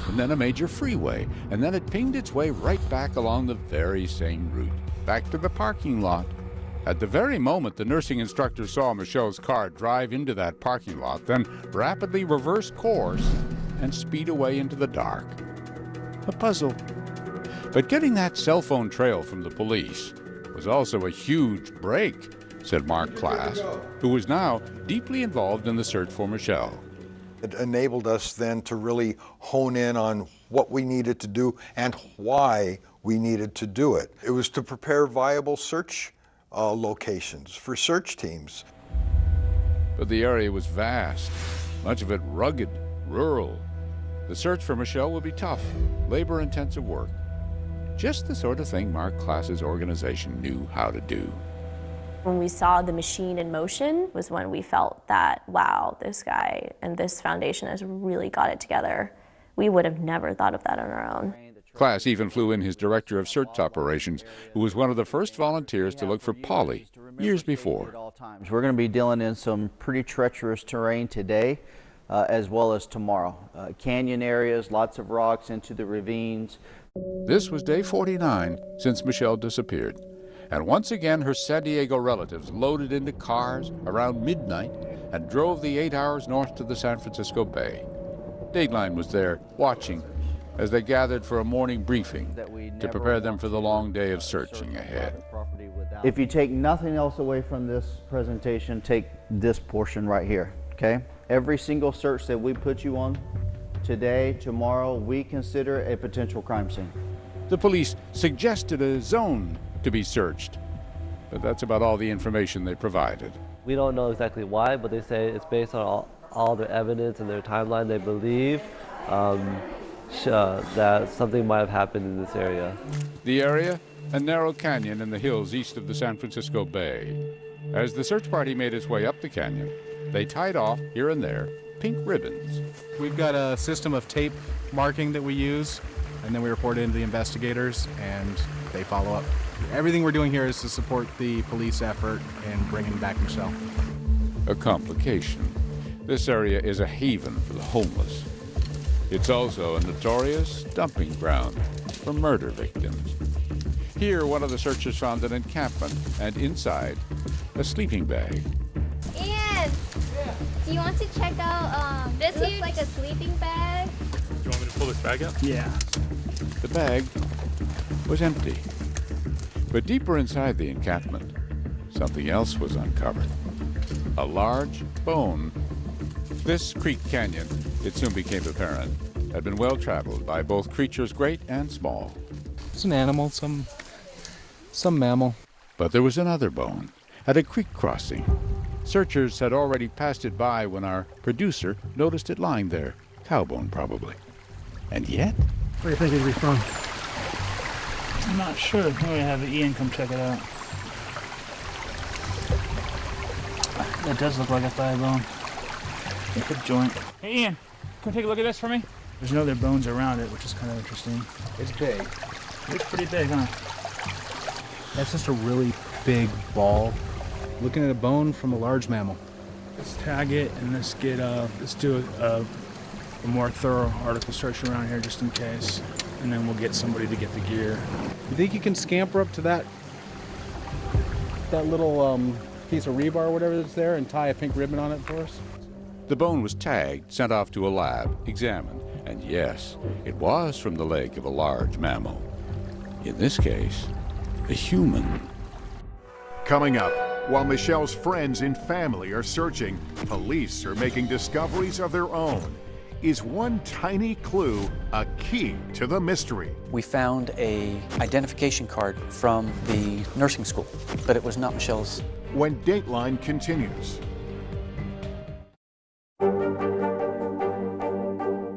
and then a major freeway, and then it pinged its way right back along the very same route, back to the parking lot. At the very moment the nursing instructor saw Michelle's car drive into that parking lot, then rapidly reverse course and speed away into the dark. A puzzle. But getting that cell phone trail from the police was also a huge break, said Mark Klass, who was now deeply involved in the search for Michelle. It enabled us then to really hone in on what we needed to do and why we needed to do it. It was to prepare viable search locations for search teams. But the area was vast, much of it rugged, rural. The search for Michelle would be tough, labor-intensive work. Just the sort of thing Mark Klass's organization knew how to do. When we saw the machine in motion was when we felt that, wow, this guy and this foundation has really got it together. We would have never thought of that on our own. Klass even flew in his director of search operations, who was one of the first volunteers to look for Polly years before. We're going to be dealing in some pretty treacherous terrain today, as well as tomorrow. Canyon areas, lots of rocks into the ravines. This was day 49 since Michelle disappeared. And once again, her San Diego relatives loaded into cars around midnight and drove the 8 hours north to the San Francisco Bay. Dateline was there, watching, as they gathered for a morning briefing to prepare them for the long day of searching ahead. If you take nothing else away from this presentation, take this portion right here, okay? Every single search that we put you on, today, tomorrow, we consider a potential crime scene. The police suggested a zone to be searched, but that's about all the information they provided. We don't know exactly why, but they say it's based on all the evidence and their timeline. They believe that something might have happened in this area. The area? A narrow canyon in the hills east of the San Francisco Bay. As the search party made its way up the canyon, they tied off, here and there, pink ribbons. We've got a system of tape marking that we use, and then we report it into the investigators, and they follow up. Everything we're doing here is to support the police effort in bringing back Michelle. A complication. This area is a haven for the homeless. It's also a notorious dumping ground for murder victims. Here, one of the searchers found an encampment, and inside, a sleeping bag. Ian, do you want to check out this? Looks like a sleeping bag. Do you want me to pull this bag out? Yeah. The bag was empty. But deeper inside the encampment, something else was uncovered. A large bone. This Creek Canyon, it soon became apparent, had been well traveled by both creatures great and small. It's an animal, some mammal. But there was another bone at a creek crossing. Searchers had already passed it by when our producer noticed it lying there. Cow bone, probably. And yet... Where do you think it'd be from? I'm not sure. I'm going to have Ian come check it out. That does look like a thigh bone. A hip joint. Hey Ian, come take a look at this for me. There's no other bones around it, which is kind of interesting. It's big. It's pretty big, huh? That's just a really big ball. Looking at a bone from a large mammal. Let's tag it and let's do a more thorough article search around here just in case. And then we'll get somebody to get the gear. You think you can scamper up to that little piece of rebar or whatever that's there and tie a pink ribbon on it for us? The bone was tagged, sent off to a lab, examined, and yes, it was from the leg of a large mammal. In this case, a human. Coming up, while Michelle's friends and family are searching, police are making discoveries of their own. Is one tiny clue a key to the mystery? We found an identification card from the nursing school, but it was not Michelle's. When Dateline continues.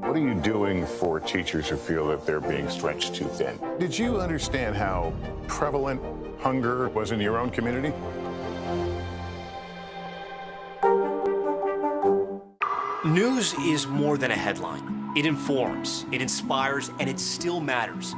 What are you doing for teachers who feel that they're being stretched too thin? Did you understand how prevalent hunger was in your own community? News is more than a headline. It informs, it inspires, and it still matters.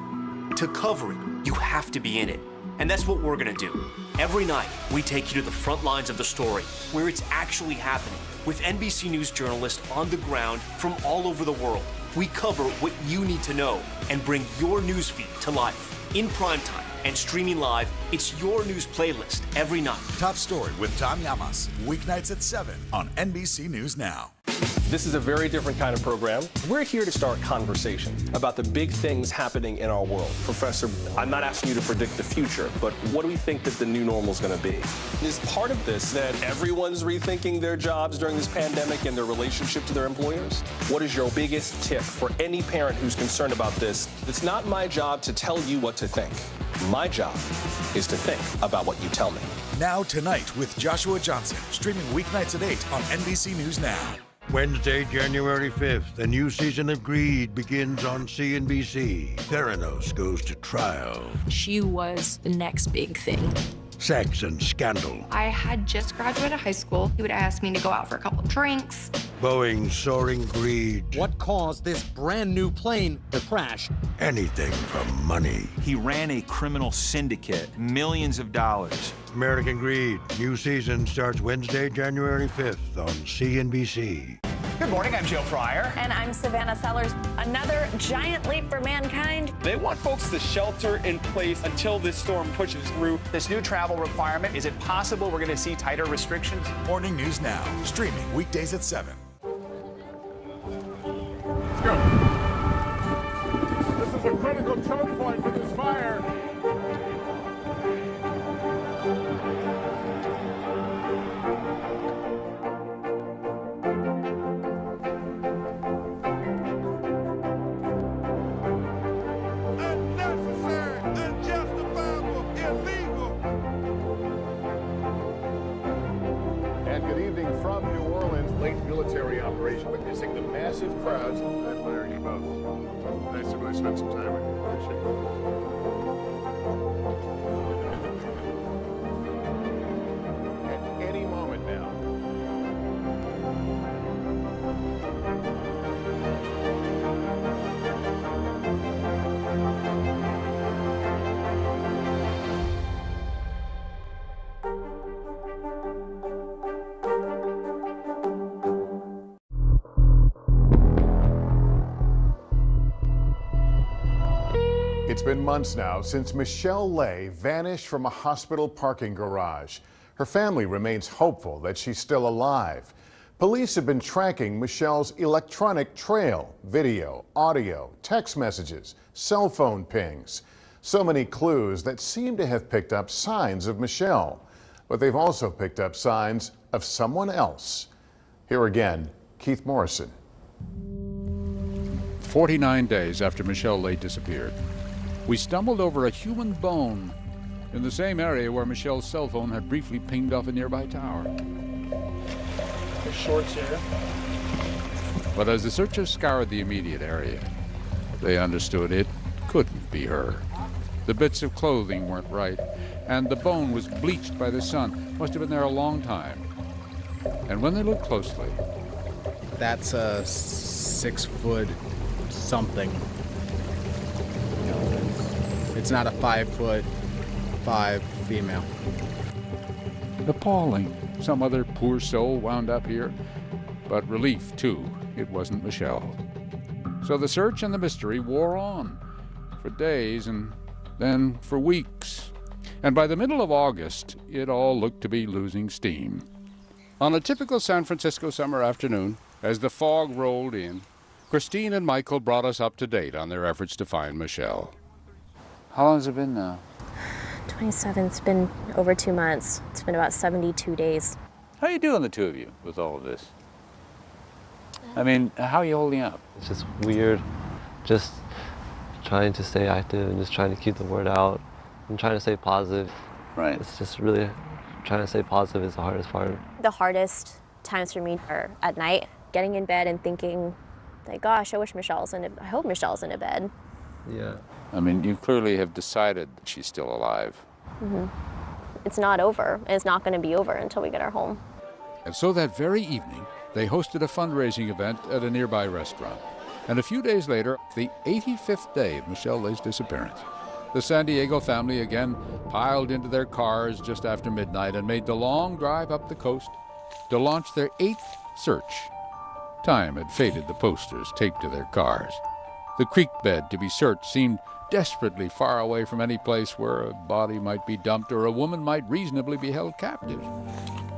To cover it, you have to be in it. And that's what we're gonna do. Every night, we take you to the front lines of the story, where it's actually happening, with NBC News journalists on the ground from all over the world. We cover what you need to know and bring your newsfeed to life in prime time And streaming live, it's your news playlist every night. Top Story with Tom Llamas, weeknights at 7 on NBC News Now. This is a very different kind of program. We're here to start conversation about the big things happening in our world. Professor, I'm not asking you to predict the future, but what do we think that the new normal is going to be? Is part of this that everyone's rethinking their jobs during this pandemic and their relationship to their employers? What is your biggest tip for any parent who's concerned about this? It's not my job to tell you what to think. My job is to think about what you tell me. Now Tonight with Joshua Johnson, streaming weeknights at 8 on NBC News Now. Wednesday, January 5th, a new season of Greed begins on CNBC. Theranos goes to trial. She was the next big thing. Sex and scandal. I had just graduated high school. He would ask me to go out for a couple drinks. Boeing's soaring greed. What caused this brand new plane to crash? Anything for money. He ran a criminal syndicate, millions of dollars. American Greed. New season starts Wednesday, January 5th on CNBC. Good morning, I'm Joe Fryer. And I'm Savannah Sellers. Another giant leap for mankind. They want folks to shelter in place until this storm pushes through. This new travel requirement, is it possible we're going to see tighter restrictions? Morning News Now, streaming weekdays at 7. Let's go. This is a critical choke point for this fire. Military operation, witnessing the massive crowds. I admire you both. Nice to really spend some time with you. Appreciate it. At any moment now. It's been months now since Michelle Lay vanished from a hospital parking garage. Her family remains hopeful that she's still alive. Police have been tracking Michelle's electronic trail, video, audio, text messages, cell phone pings. So many clues that seem to have picked up signs of Michelle, but they've also picked up signs of someone else. Here again, Keith Morrison. 49 days after Michelle Lay disappeared, we stumbled over a human bone in the same area where Michelle's cell phone had briefly pinged off a nearby tower. There's shorts here. But as the searchers scoured the immediate area, they understood it couldn't be her. The bits of clothing weren't right, and the bone was bleached by the sun. Must have been there a long time. And when they looked closely, that's a 6 foot something. It's not a 5'5" female. appalling. Some other poor soul wound up here. But relief, too, it wasn't Michelle. So the search and the mystery wore on for days and then for weeks. And by the middle of August, it all looked to be losing steam. On a typical San Francisco summer afternoon, as the fog rolled in, Christine and Michael brought us up to date on their efforts to find Michelle. How long has it been now? 27th. It's been over 2 months. It's been about 72 days. How are you doing, the two of you, with all of this? I mean, how are you holding up? It's just weird, just trying to stay active and just trying to keep the word out and trying to stay positive. Right. It's just really trying to stay positive is the hardest part. The hardest times for me are at night, getting in bed and thinking, like, gosh, I hope Michelle's in a bed. Yeah. I mean, you clearly have decided that she's still alive. Mm-hmm. It's not over, and it's not going to be over until we get her home. And so that very evening, they hosted a fundraising event at a nearby restaurant. And a few days later, the 85th day of Michelle Lay's disappearance, the San Diego family again piled into their cars just after midnight and made the long drive up the coast to launch their 8th search. Time had faded the posters taped to their cars. The creek bed to be searched seemed desperately far away from any place where a body might be dumped or a woman might reasonably be held captive.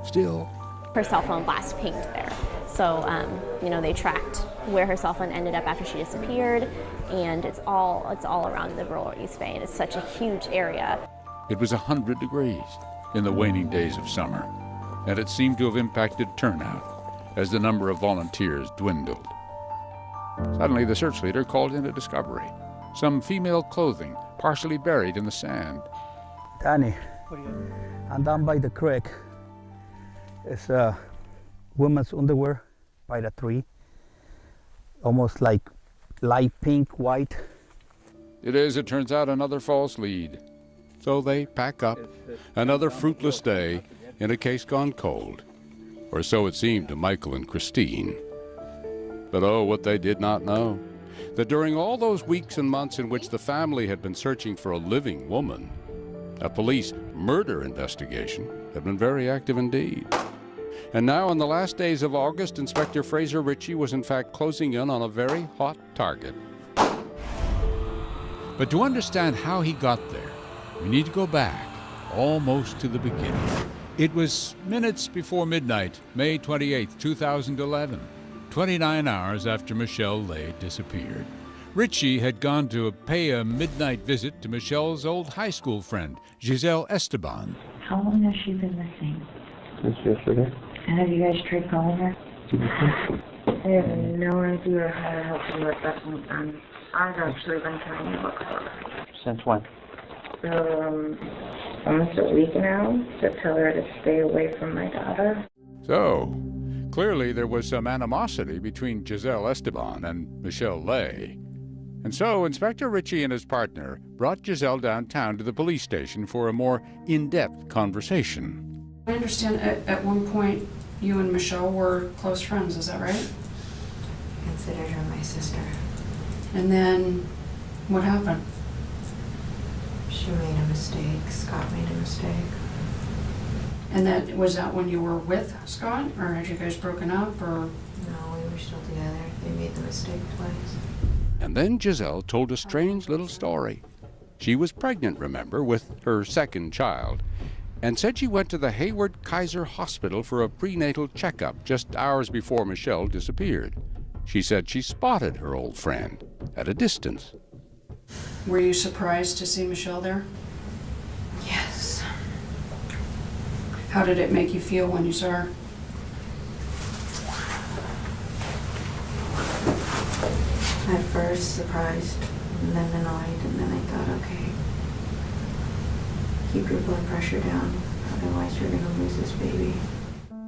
Still, her cell phone blast pinged there. So, they tracked where her cell phone ended up after she disappeared, and it's all around the rural East Bay, and it's such a huge area. it was 100 degrees in the waning days of summer, and it seemed to have impacted turnout as the number of volunteers dwindled. Suddenly, the search leader called in a discovery. Some female clothing partially buried in the sand. Danny, I'm down by the creek. It's women's underwear by the tree. Almost like light pink, white. It is, it turns out, another false lead. So they pack up. Another fruitless day in a case gone cold. Or so it seemed to Michael and Christine. But oh, what they did not know, that during all those weeks and months in which the family had been searching for a living woman, a police murder investigation had been very active indeed. And now, in the last days of August, Inspector Fraser Ritchie was in fact closing in on a very hot target. But to understand how he got there, we need to go back almost to the beginning. It was minutes before midnight, May 28, 2011, 29 hours after Michelle Lay disappeared. Ritchie had gone to pay a midnight visit to Michelle's old high school friend, Giselle Esteban. How long has she been missing? Since yesterday. And have you guys tried calling her? I have no idea how to help you at that point. I've actually been trying to look for her. Since when? Almost a week now, to tell her to stay away from my daughter. So, clearly there was some animosity between Giselle Esteban and Michelle Lay. And so Inspector Ritchie and his partner brought Giselle downtown to the police station for a more in-depth conversation. I understand at one point you and Michelle were close friends, is that right? I considered her my sister. And then what happened? She made a mistake. Scott made a mistake. And was that when you were with Scott, or had you guys broken up, or? No, we were still together. They made the mistake twice. And then Giselle told a strange little story. She was pregnant, remember, with her second child, and said she went to the Hayward Kaiser Hospital for a prenatal checkup just hours before Michelle disappeared. She said she spotted her old friend at a distance. Were you surprised to see Michelle there? Yes. How did it make you feel when you saw her? At first, surprised, and then annoyed, and then I thought, okay, keep your blood pressure down, otherwise you're going to lose this baby.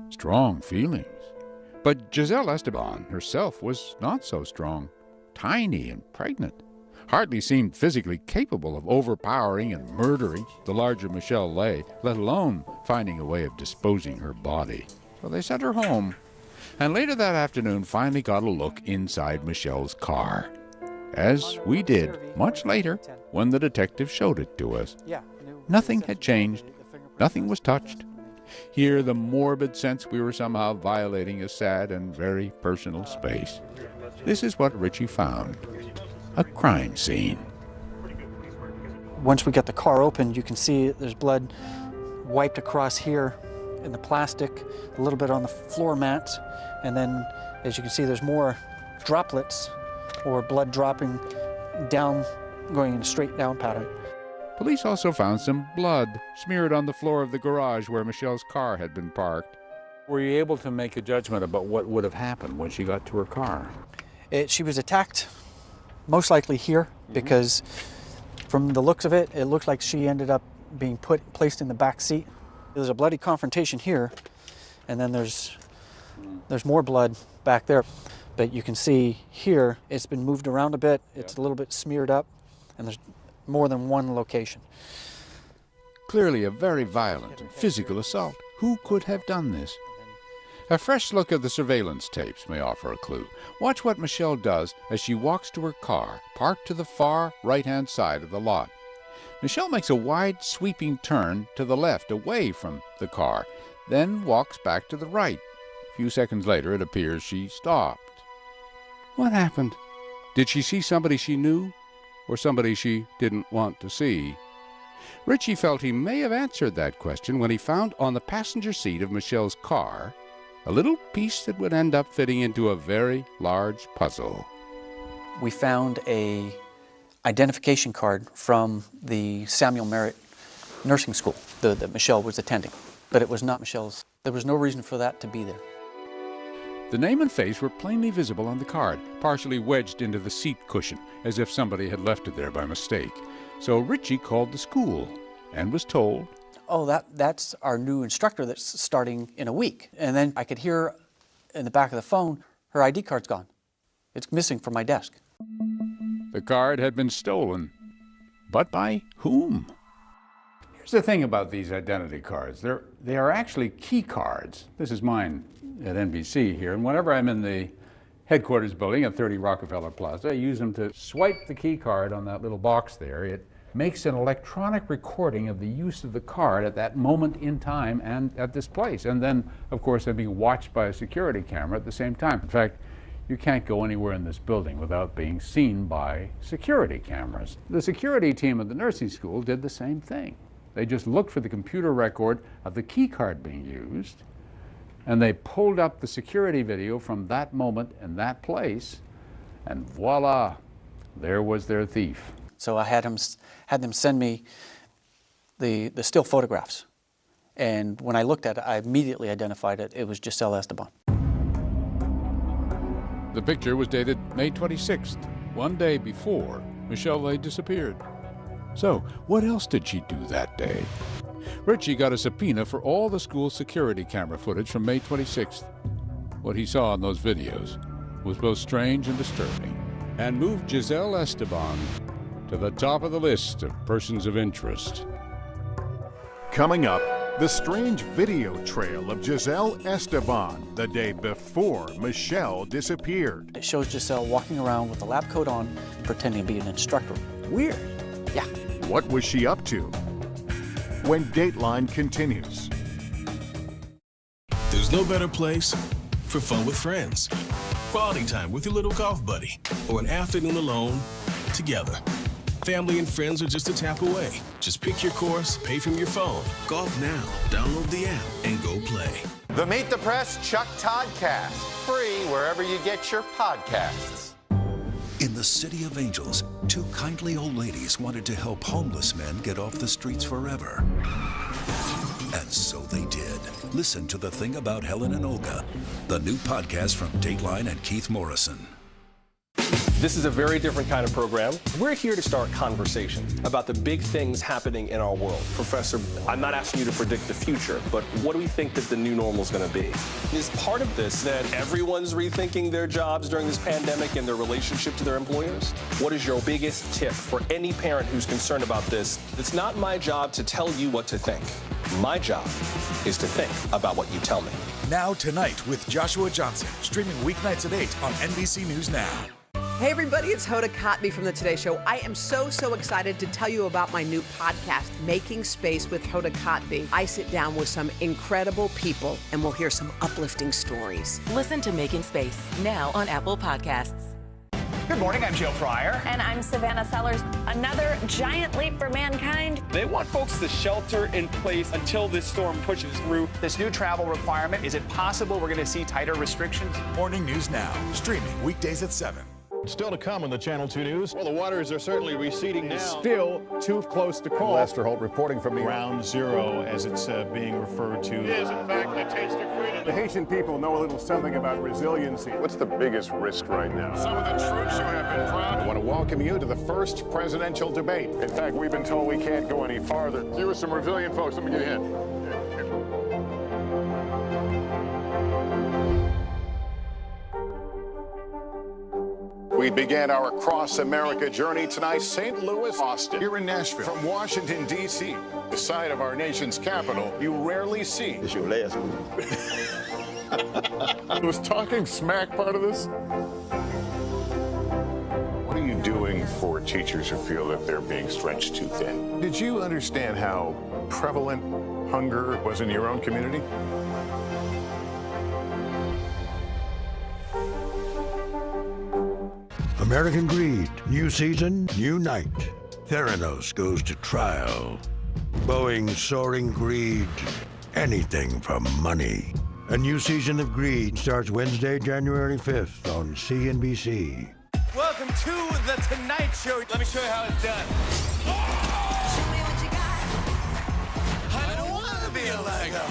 Strong feelings. But Giselle Esteban herself was not so strong. Tiny and pregnant. Hardly seemed physically capable of overpowering and murdering the larger Michelle Lay, let alone finding a way of disposing her body. So they sent her home, and later that afternoon finally got a look inside Michelle's car. As we did much later when the detective showed it to us. Nothing had changed. Nothing was touched. Here, the morbid sense we were somehow violating a sad and very personal space. This is what Ritchie found. A crime scene. Once we got the car open, you can see there's blood wiped across here in the plastic, a little bit on the floor mats, and then, as you can see, there's more droplets or blood dropping down, going in a straight down pattern. Police also found some blood smeared on the floor of the garage where Michelle's car had been parked. Were you able to make a judgment about what would have happened when she got to her car? She was attacked, most likely here, because from the looks of it, it looked like she ended up being placed in the back seat. There's a bloody confrontation here, and then there's more blood back there. But you can see here, it's been moved around a bit. It's a little bit smeared up, and there's more than one location. Clearly a very violent and physical assault. Who could have done this? A fresh look at the surveillance tapes may offer a clue. Watch what Michelle does as she walks to her car, parked to the far right-hand side of the lot. Michelle makes a wide, sweeping turn to the left, away from the car, then walks back to the right. A few seconds later, it appears she stopped. What happened? Did she see somebody she knew? or somebody she didn't want to see? Richie felt he may have answered that question when he found on the passenger seat of Michelle's car a little piece that would end up fitting into a very large puzzle. We found a identification card from the Samuel Merritt nursing school that Michelle was attending, but it was not Michelle's. There was no reason for that to be there. The name and face were plainly visible on the card, partially wedged into the seat cushion, as if somebody had left it there by mistake. So Richie called the school and was told, "Oh, that's our new instructor that's starting in a week." And then I could hear in the back of the phone, "Her ID card's gone. It's missing from my desk." The card had been stolen. But by whom? Here's the thing about these identity cards. They are actually key cards. This is mine at NBC here, and whenever I'm in the headquarters building at 30 Rockefeller Plaza, I use them to swipe the key card on that little box there. It makes an electronic recording of the use of the card at that moment in time and at this place. And then, of course, I'm being watched by a security camera at the same time. In fact, you can't go anywhere in this building without being seen by security cameras. The security team at the nursing school did the same thing. They just looked for the computer record of the key card being used, and they pulled up the security video from that moment and that place, and voila, there was their thief. So I had them send me the still photographs, and when I looked at it, I immediately identified it. It was Giselle Esteban. The picture was dated May 26th, one day before Michelle lay disappeared. So, what else did she do that day? Richie got a subpoena for all the school's security camera footage from May 26th. What he saw in those videos was both strange and disturbing, and moved Giselle Esteban to the top of the list of persons of interest. Coming up, the strange video trail of Giselle Esteban the day before Michelle disappeared. It shows Giselle walking around with a lab coat on, pretending to be an instructor. Weird. Yeah. What was she up to? When Dateline continues. There's no better place for fun with friends. Quality time with your little golf buddy, or an afternoon alone together. Family and friends are just a tap away. Just pick your course, pay from your phone. Golf now. Download the app and go play. The Meet the Press Chuck Toddcast, free wherever you get your podcasts. In the City of Angels, two kindly old ladies wanted to help homeless men get off the streets forever. And so they did. Listen to The Thing About Helen and Olga, the new podcast from Dateline and Keith Morrison. This is a very different kind of program. We're here to start conversation about the big things happening in our world. Professor, I'm not asking you to predict the future, but what do we think that the new normal is going to be? Is part of this that everyone's rethinking their jobs during this pandemic and their relationship to their employers? What is your biggest tip for any parent who's concerned about this? It's not my job to tell you what to think. My job is to think about what you tell me. Now Tonight with Joshua Johnson, streaming weeknights at 8 on NBC News Now. Hey everybody, it's Hoda Kotb from The Today Show. I am so excited to tell you about my new podcast, Making Space with Hoda Kotb. I sit down with some incredible people and we'll hear some uplifting stories. Listen to Making Space now on Apple Podcasts. Good morning, I'm Joe Fryer. And I'm Savannah Sellers. Another giant leap for mankind. They want folks to shelter in place until this storm pushes through. This new travel requirement, is it possible we're going to see tighter restrictions? Morning News Now, streaming weekdays at 7. Still to come on the Channel 2 News. Well, the waters are certainly receding now. Still too close to call. Lester Holt reporting from Ground Zero, as it's being referred to. It is, in fact, a taste of freedom. The Haitian people know a little something about resiliency. What's the biggest risk right now? Some of the troops who have been proud. I want to welcome you to the first presidential debate. In fact, we've been told we can't go any farther. You with some resilient folks, let me get a hint. We began our Across America journey tonight, St. Louis, Austin, here in Nashville. From Washington, D.C., the site of our nation's capital, you rarely see. It's your last one. Was talking smack part of this? What are you doing for teachers who feel that they're being stretched too thin? Did you understand how prevalent hunger was in your own community? American Greed, new season, new night. Theranos goes to trial. Boeing's soaring greed, anything for money. A new season of Greed starts Wednesday, January 5th on CNBC. Welcome to The Tonight Show. Let me show you how it's done. Show me what you got. I don't want to be a Lego.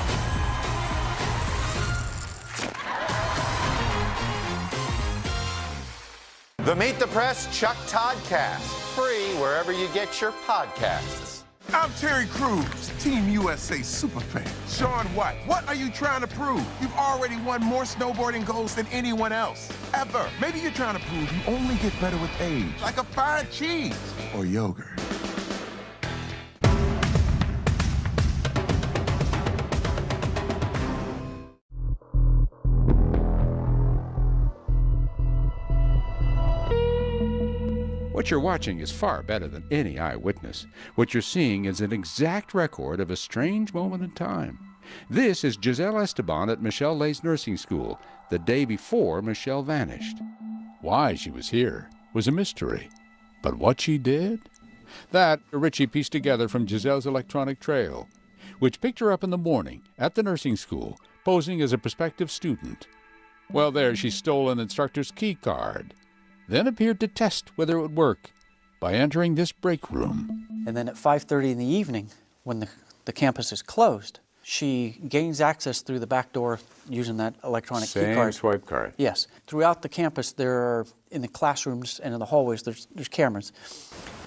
The Meet the Press Chuck Toddcast, free wherever you get your podcasts. I'm Terry Crews, Team USA Superfan. Sean White, what are you trying to prove? You've already won more snowboarding golds than anyone else, ever. Maybe you're trying to prove you only get better with age, like a fine cheese or yogurt. What you're watching is far better than any eyewitness. What you're seeing is an exact record of a strange moment in time. This is Giselle Esteban at Michelle Lay's nursing school, the day before Michelle vanished. Why she was here was a mystery. But what she did? That Richie pieced together from Giselle's electronic trail, which picked her up in the morning at the nursing school, posing as a prospective student. Well, there she stole an instructor's key card, then appeared to test whether it would work by entering this break room. And then at 5:30 in the evening, when the campus is closed, she gains access through the back door using that electronic key card. Same swipe card. Yes. Throughout the campus, there are, in the classrooms and in the hallways, there's cameras.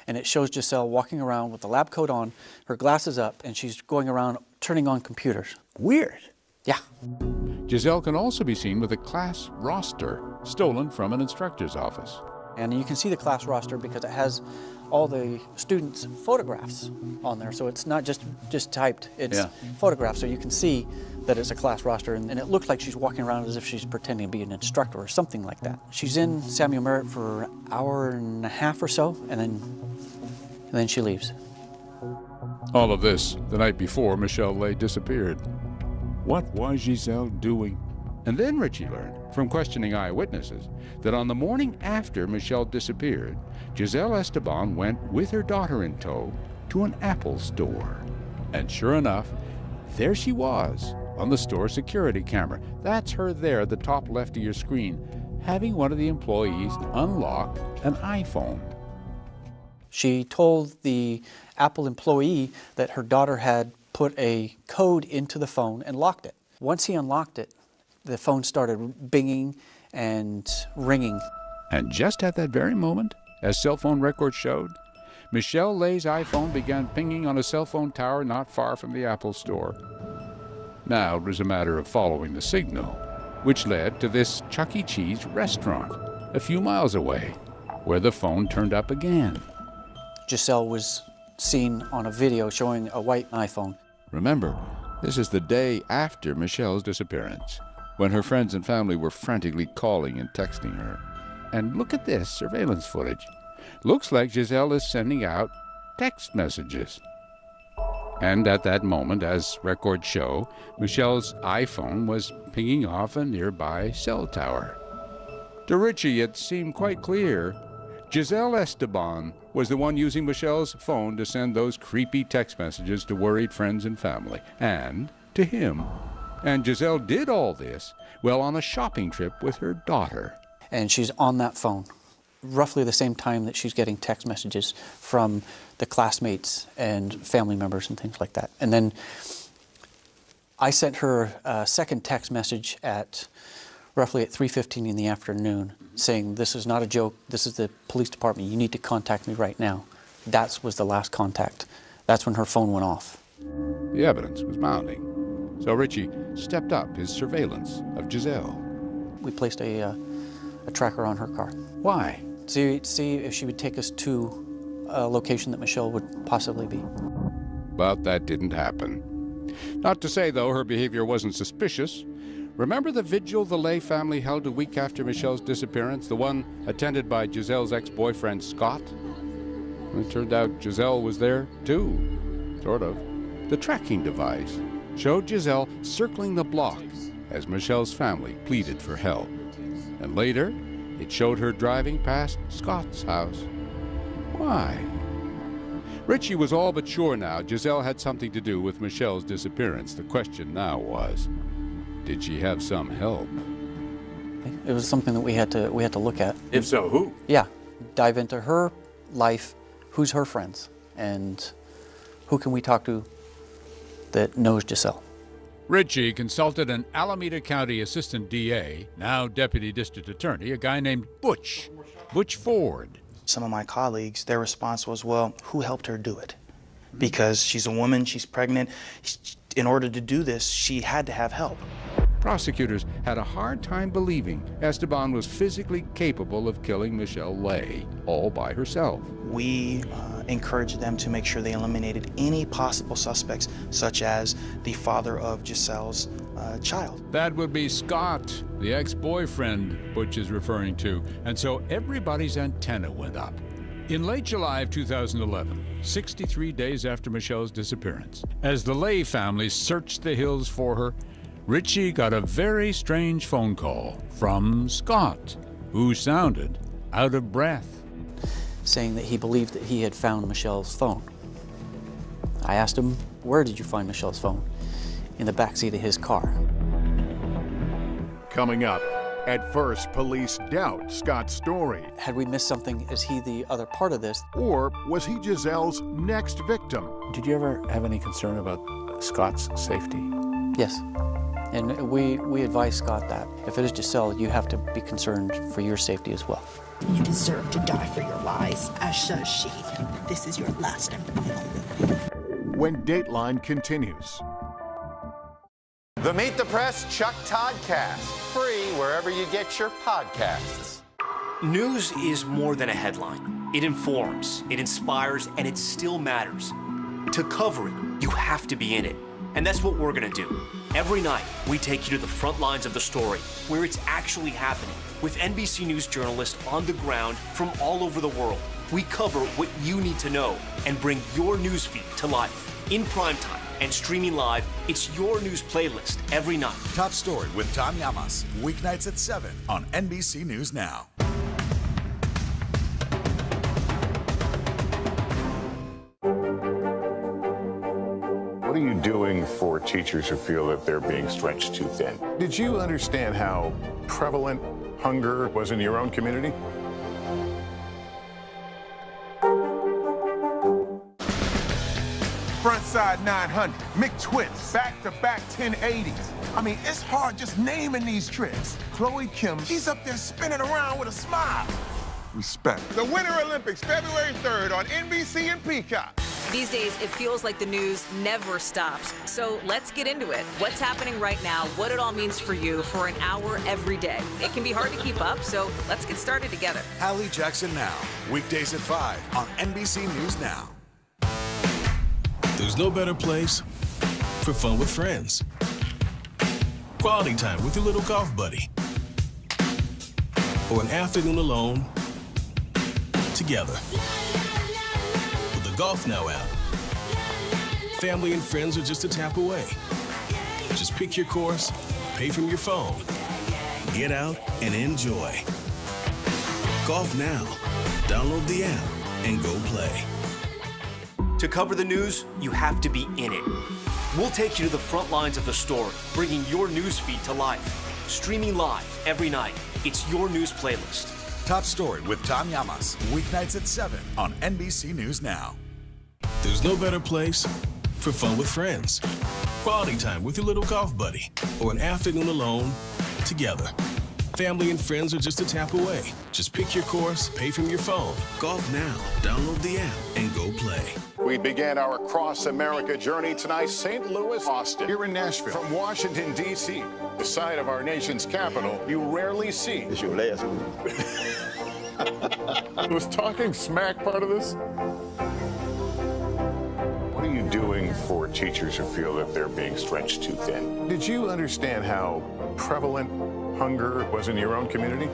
And it shows Giselle walking around with the lab coat on, her glasses up, and she's going around turning on computers. Weird. Yeah. Giselle can also be seen with a class roster stolen from an instructor's office. And you can see the class roster because it has all the students' photographs on there. So it's not just typed, it's photographs. So you can see that it's a class roster. And it looks like she's walking around as if she's pretending to be an instructor or something like that. She's in Samuel Merritt for an hour and a half or so, and then she leaves. All of this the night before Michelle Lay disappeared. What was Giselle doing? And then Richie learned, from questioning eyewitnesses, that on the morning after Michelle disappeared, Giselle Esteban went with her daughter in tow to an Apple store. And sure enough, there she was on the store security camera. That's her there at the top left of your screen, having one of the employees unlock an iPhone. She told the Apple employee that her daughter had put a code into the phone and locked it. Once he unlocked it, the phone started binging and ringing. And just at that very moment, as cell phone records showed, Michelle Lay's iPhone began pinging on a cell phone tower not far from the Apple store. Now it was a matter of following the signal, which led to this Chuck E. Cheese restaurant a few miles away, where the phone turned up again. Giselle was seen on a video showing a white iPhone. Remember, this is the day after Michelle's disappearance, when her friends and family were frantically calling and texting her. And look at this surveillance footage. Looks like Giselle is sending out text messages. And at that moment, as records show, Michelle's iPhone was pinging off a nearby cell tower. To Richie, it seemed quite clear Giselle Esteban was the one using Michelle's phone to send those creepy text messages to worried friends and family, and to him. And Giselle did all this while on a shopping trip with her daughter. And she's on that phone, roughly the same time that she's getting text messages from the classmates and family members and things like that. And then I sent her a second text message at roughly at 3:15 in the afternoon, saying, "This is not a joke, this is the police department, you need to contact me right now." That was the last contact. That's when her phone went off. The evidence was mounting, so Richie stepped up his surveillance of Giselle. We placed a tracker on her car. Why? See if she would take us to a location that Michelle would possibly be. But that didn't happen. Not to say, though, her behavior wasn't suspicious. Remember the vigil the Lay family held a week after Michelle's disappearance, the one attended by Giselle's ex-boyfriend, Scott? It turned out Giselle was there, too. Sort of. The tracking device showed Giselle circling the block as Michelle's family pleaded for help. And later, It showed her driving past Scott's house. Why? Richie was all but sure now Giselle had something to do with Michelle's disappearance. The question now was, did she have some help? It was something that we had to look at. If so, who? Yeah, dive into her life, who's her friends, and who can we talk to that knows Giselle. Richie consulted an Alameda County Assistant DA, now Deputy District Attorney, a guy named Butch Ford. Some of my colleagues, their response was, well, who helped her do it? Because she's a woman, she's pregnant. In order to do this, she had to have help. Prosecutors had a hard time believing Esteban was physically capable of killing Michelle Lay all by herself. We encouraged them to make sure they eliminated any possible suspects, such as the father of Giselle's child. That would be Scott, the ex-boyfriend Butch is referring to, and so everybody's antenna went up. In late July of 2011, 63 days after Michelle's disappearance, as the Lay family searched the hills for her, Richie got a very strange phone call from Scott, who sounded out of breath, saying that he believed that he had found Michelle's phone. I asked him, where did you find Michelle's phone? In the backseat of his car. Coming up, at first, police doubt Scott's story. Had we missed something? Is he the other part of this? Or was he Giselle's next victim? Did you ever have any concern about Scott's safety? Yes. And we advise Scott that if it is Giselle, you have to be concerned for your safety as well. You deserve to die for your lies, as does she. This is your last and final warning. When Dateline continues. The Meet the Press Chuck Toddcast, free wherever you get your podcasts. News is more than a headline. It informs, it inspires, and it still matters. To cover it, you have to be in it. And that's what we're gonna do. Every night, we take you to the front lines of the story, where it's actually happening, with NBC News journalists on the ground from all over the world. We cover what you need to know and bring your newsfeed to life. In primetime and streaming live, it's your news playlist every night. Top Story with Tom Llamas, weeknights at 7 on NBC News Now. What are you doing for teachers who feel that they're being stretched too thin? Did you understand how prevalent hunger was in your own community? Frontside 900, McTwist, back-to-back 1080s. I mean, it's hard just naming these tricks. Chloe Kim, she's up there spinning around with a smile. Respect. The Winter Olympics, February 3rd on NBC and Peacock. These days, it feels like the news never stops. So let's get into it. What's happening right now, what it all means for you for an hour every day. It can be hard to keep up, so let's get started together. Hallie Jackson Now, weekdays at 5 on NBC News Now. There's no better place for fun with friends. Quality time with your little golf buddy. Or an afternoon alone together. With the Golf Now app, family and friends are just a tap away. Just pick your course, pay from your phone, get out and enjoy. Golf Now. Download the app and go play. To cover the news, you have to be in it. We'll take you to the front lines of the story, bringing your news feed to life. Streaming live every night. It's your news playlist. Top Story with Tom Llamas, weeknights at 7 on NBC News Now. There's no better place for fun with friends. Quality time with your little golf buddy. Or an afternoon alone together. Family and friends are just a tap away. Just pick your course, pay from your phone. Golf Now. Download the app and go play. We began our cross-America journey tonight, St. Louis, Austin, here in Nashville. From Washington, D.C., the site of our nation's capital, you rarely see. It's your last one. Was talking smack part of this? What are you doing for teachers who feel that they're being stretched too thin? Did you understand how prevalent hunger was in your own community?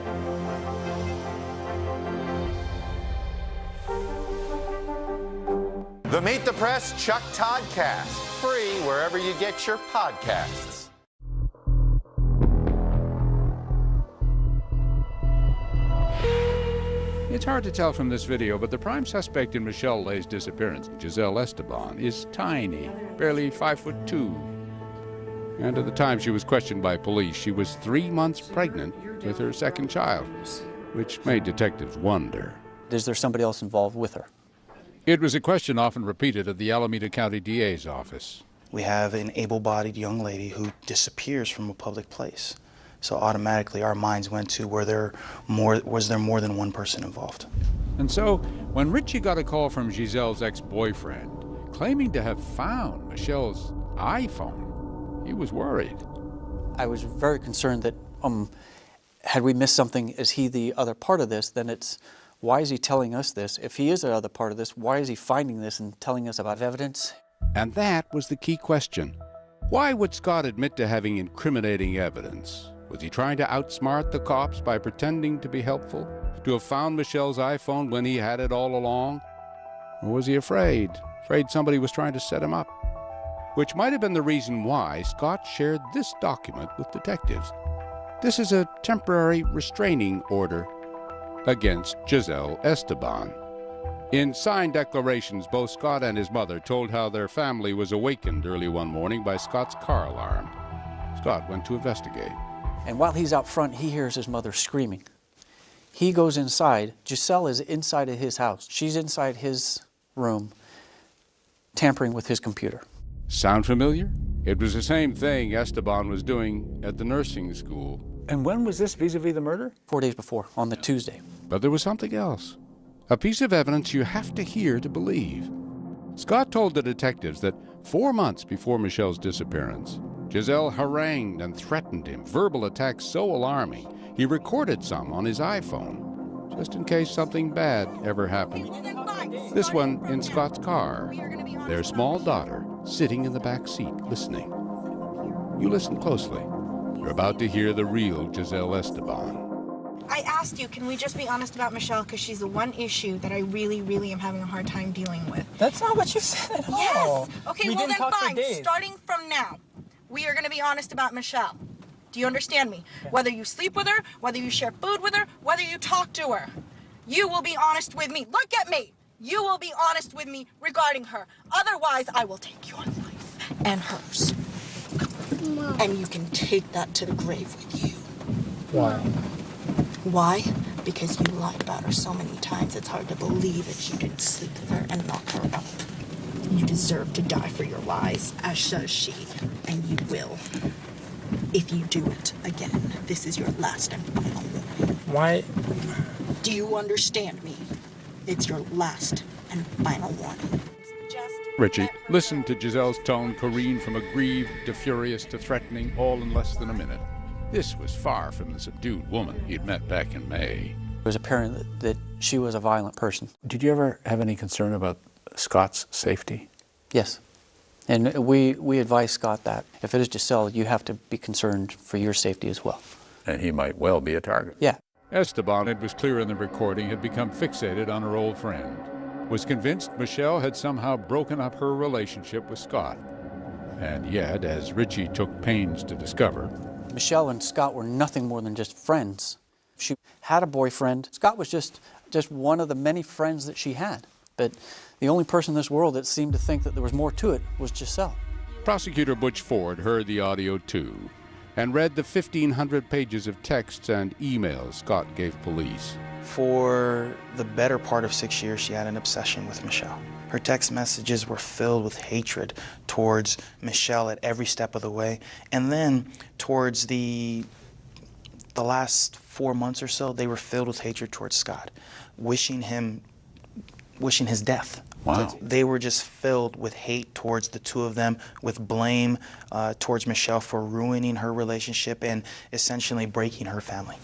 The Meet the Press Chuck Toddcast, free wherever you get your podcasts. It's hard to tell from this video, but the prime suspect in Michelle Lay's disappearance, Giselle Esteban, is tiny, barely 5'2". And at the time she was questioned by police, she was 3 months pregnant with her second child, which made detectives wonder. Is there somebody else involved with her? It was a question often repeated at the Alameda County DA's office. We have an able-bodied young lady who disappears from a public place. So automatically our minds went to, was there more than one person involved? And so, when Richie got a call from Giselle's ex-boyfriend, claiming to have found Michelle's iPhone, he was worried. I was very concerned that had we missed something, is he the other part of this? Then it's, why is he telling us this? If he is the other part of this, why is he finding this and telling us about evidence? And that was the key question. Why would Scott admit to having incriminating evidence? Was he trying to outsmart the cops by pretending to be helpful? To have found Michelle's iPhone when he had it all along? Or was he afraid somebody was trying to set him up? Which might have been the reason why Scott shared this document with detectives. This is a temporary restraining order against Giselle Esteban. In signed declarations, both Scott and his mother told how their family was awakened early one morning by Scott's car alarm. Scott went to investigate. And while he's out front, he hears his mother screaming. He goes inside. Giselle is inside of his house. She's inside his room, tampering with his computer. Sound familiar? It was the same thing Esteban was doing at the nursing school. And when was this vis-a-vis the murder? 4 days before, on the Tuesday. But there was something else. A piece of evidence you have to hear to believe. Scott told the detectives that 4 months before Michelle's disappearance, Giselle harangued and threatened him, verbal attacks so alarming, he recorded some on his iPhone, just in case something bad ever happened. This one in Scott's car, their small daughter sitting in the back seat listening. You listen closely. You're about to hear the real Giselle Esteban. I asked you, can we just be honest about Michelle, because she's the one issue that I really, really am having a hard time dealing with. That's not what you said at all. Yes! Okay, well then fine. Starting from now, we are going to be honest about Michelle. Do you understand me? Okay. Whether you sleep with her, whether you share food with her, whether you talk to her, you will be honest with me. Look at me! You will be honest with me regarding her. Otherwise, I will take your life and hers. Mom. And you can take that to the grave with you. Why? Why? Because you lied about her so many times, it's hard to believe that you didn't sleep with her and knock her up. You deserve to die for your lies, as does she. And you will. If you do it again, this is your last and final warning. Why? Do you understand me? It's your last and final warning. Richie, listen to Giselle's tone careen from aggrieved to furious to threatening, all in less than a minute. This was far from the subdued woman he'd met back in May. It was apparent that she was a violent person. Did you ever have any concern about Scott's safety? Yes. And we advise Scott that if it is Giselle, you have to be concerned for your safety as well. And he might well be a target. Yeah. Esteban, it was clear in the recording, had become fixated on her old friend. Was convinced Michelle had somehow broken up her relationship with Scott. And yet, as Richie took pains to discover, Michelle and Scott were nothing more than just friends. She had a boyfriend. Scott was just one of the many friends that she had. But the only person in this world that seemed to think that there was more to it was Giselle. Prosecutor Butch Ford heard the audio too and read the 1,500 pages of texts and emails Scott gave police. For the better part of 6 years, she had an obsession with Michelle. Her text messages were filled with hatred towards Michelle at every step of the way. And then towards the last 4 months or so, they were filled with hatred towards Scott, wishing his death. Wow. They were just filled with hate towards the two of them, with blame towards Michelle for ruining her relationship and essentially breaking her family.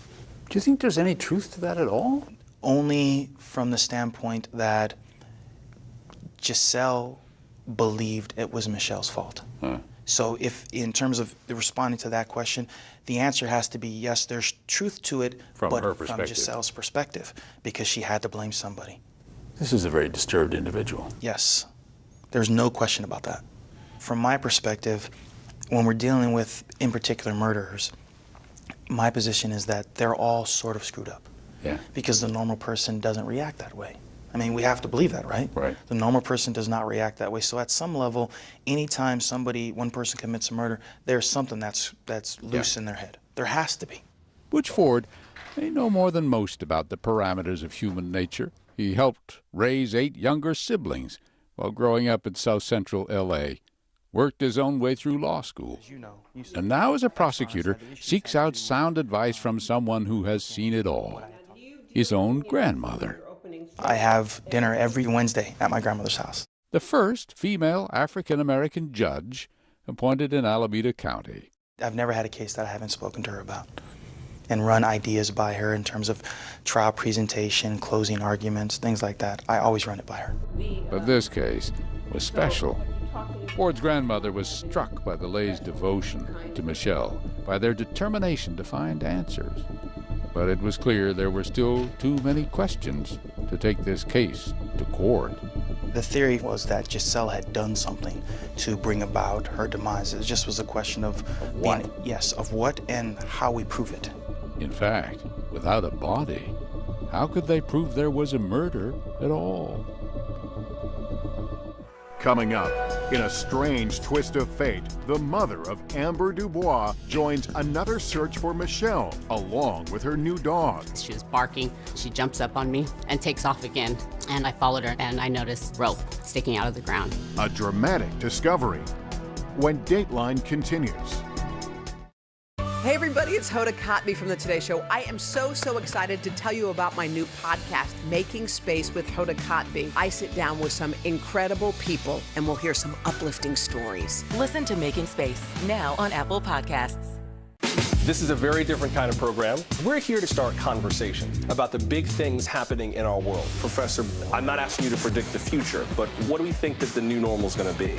Do you think there's any truth to that at all? Only from the standpoint that Giselle believed it was Michelle's fault. Huh. So if, in terms of responding to that question, the answer has to be yes, there's truth to it, but from Giselle's perspective, because she had to blame somebody. This is a very disturbed individual. Yes, there's no question about that. From my perspective, when we're dealing with, in particular, murderers, my position is that they're all sort of screwed up. Yeah. Because the normal person doesn't react that way. I mean, we have to believe that, right? Right. The normal person does not react that way. So at some level, anytime one person commits a murder, there's something that's loose in their head. There has to be. Butch Ford may know more than most about the parameters of human nature. He helped raise 8 younger siblings while growing up in South Central L.A., worked his own way through law school, and now as a prosecutor seeks out sound advice from someone who has seen it all, his own grandmother. I have dinner every Wednesday at my grandmother's house. The first female African-American judge appointed in Alameda County. I've never had a case that I haven't spoken to her about and run ideas by her in terms of trial presentation, closing arguments, things like that. I always run it by her. But this case was special. Ford's grandmother was struck by the Lays' devotion to Michelle, by their determination to find answers. But it was clear there were still too many questions to take this case to court. The theory was that Giselle had done something to bring about her demise. It just was a question of what? Of what and how we prove it. In fact, without a body, how could they prove there was a murder at all? Coming up, in a strange twist of fate, the mother of Amber Dubois joins another search for Michelle, along with her new dog. She was barking. She jumps up on me and takes off again. And I followed her, and I noticed rope sticking out of the ground. A dramatic discovery when Dateline continues. Hey everybody, it's Hoda Kotb from the Today Show. I am so excited to tell you about my new podcast, Making Space with Hoda Kotb. I sit down with some incredible people and we'll hear some uplifting stories. Listen to Making Space now on Apple Podcasts. This is a very different kind of program. We're here to start conversation about the big things happening in our world. Professor, I'm not asking you to predict the future, but what do we think that the new normal is going to be?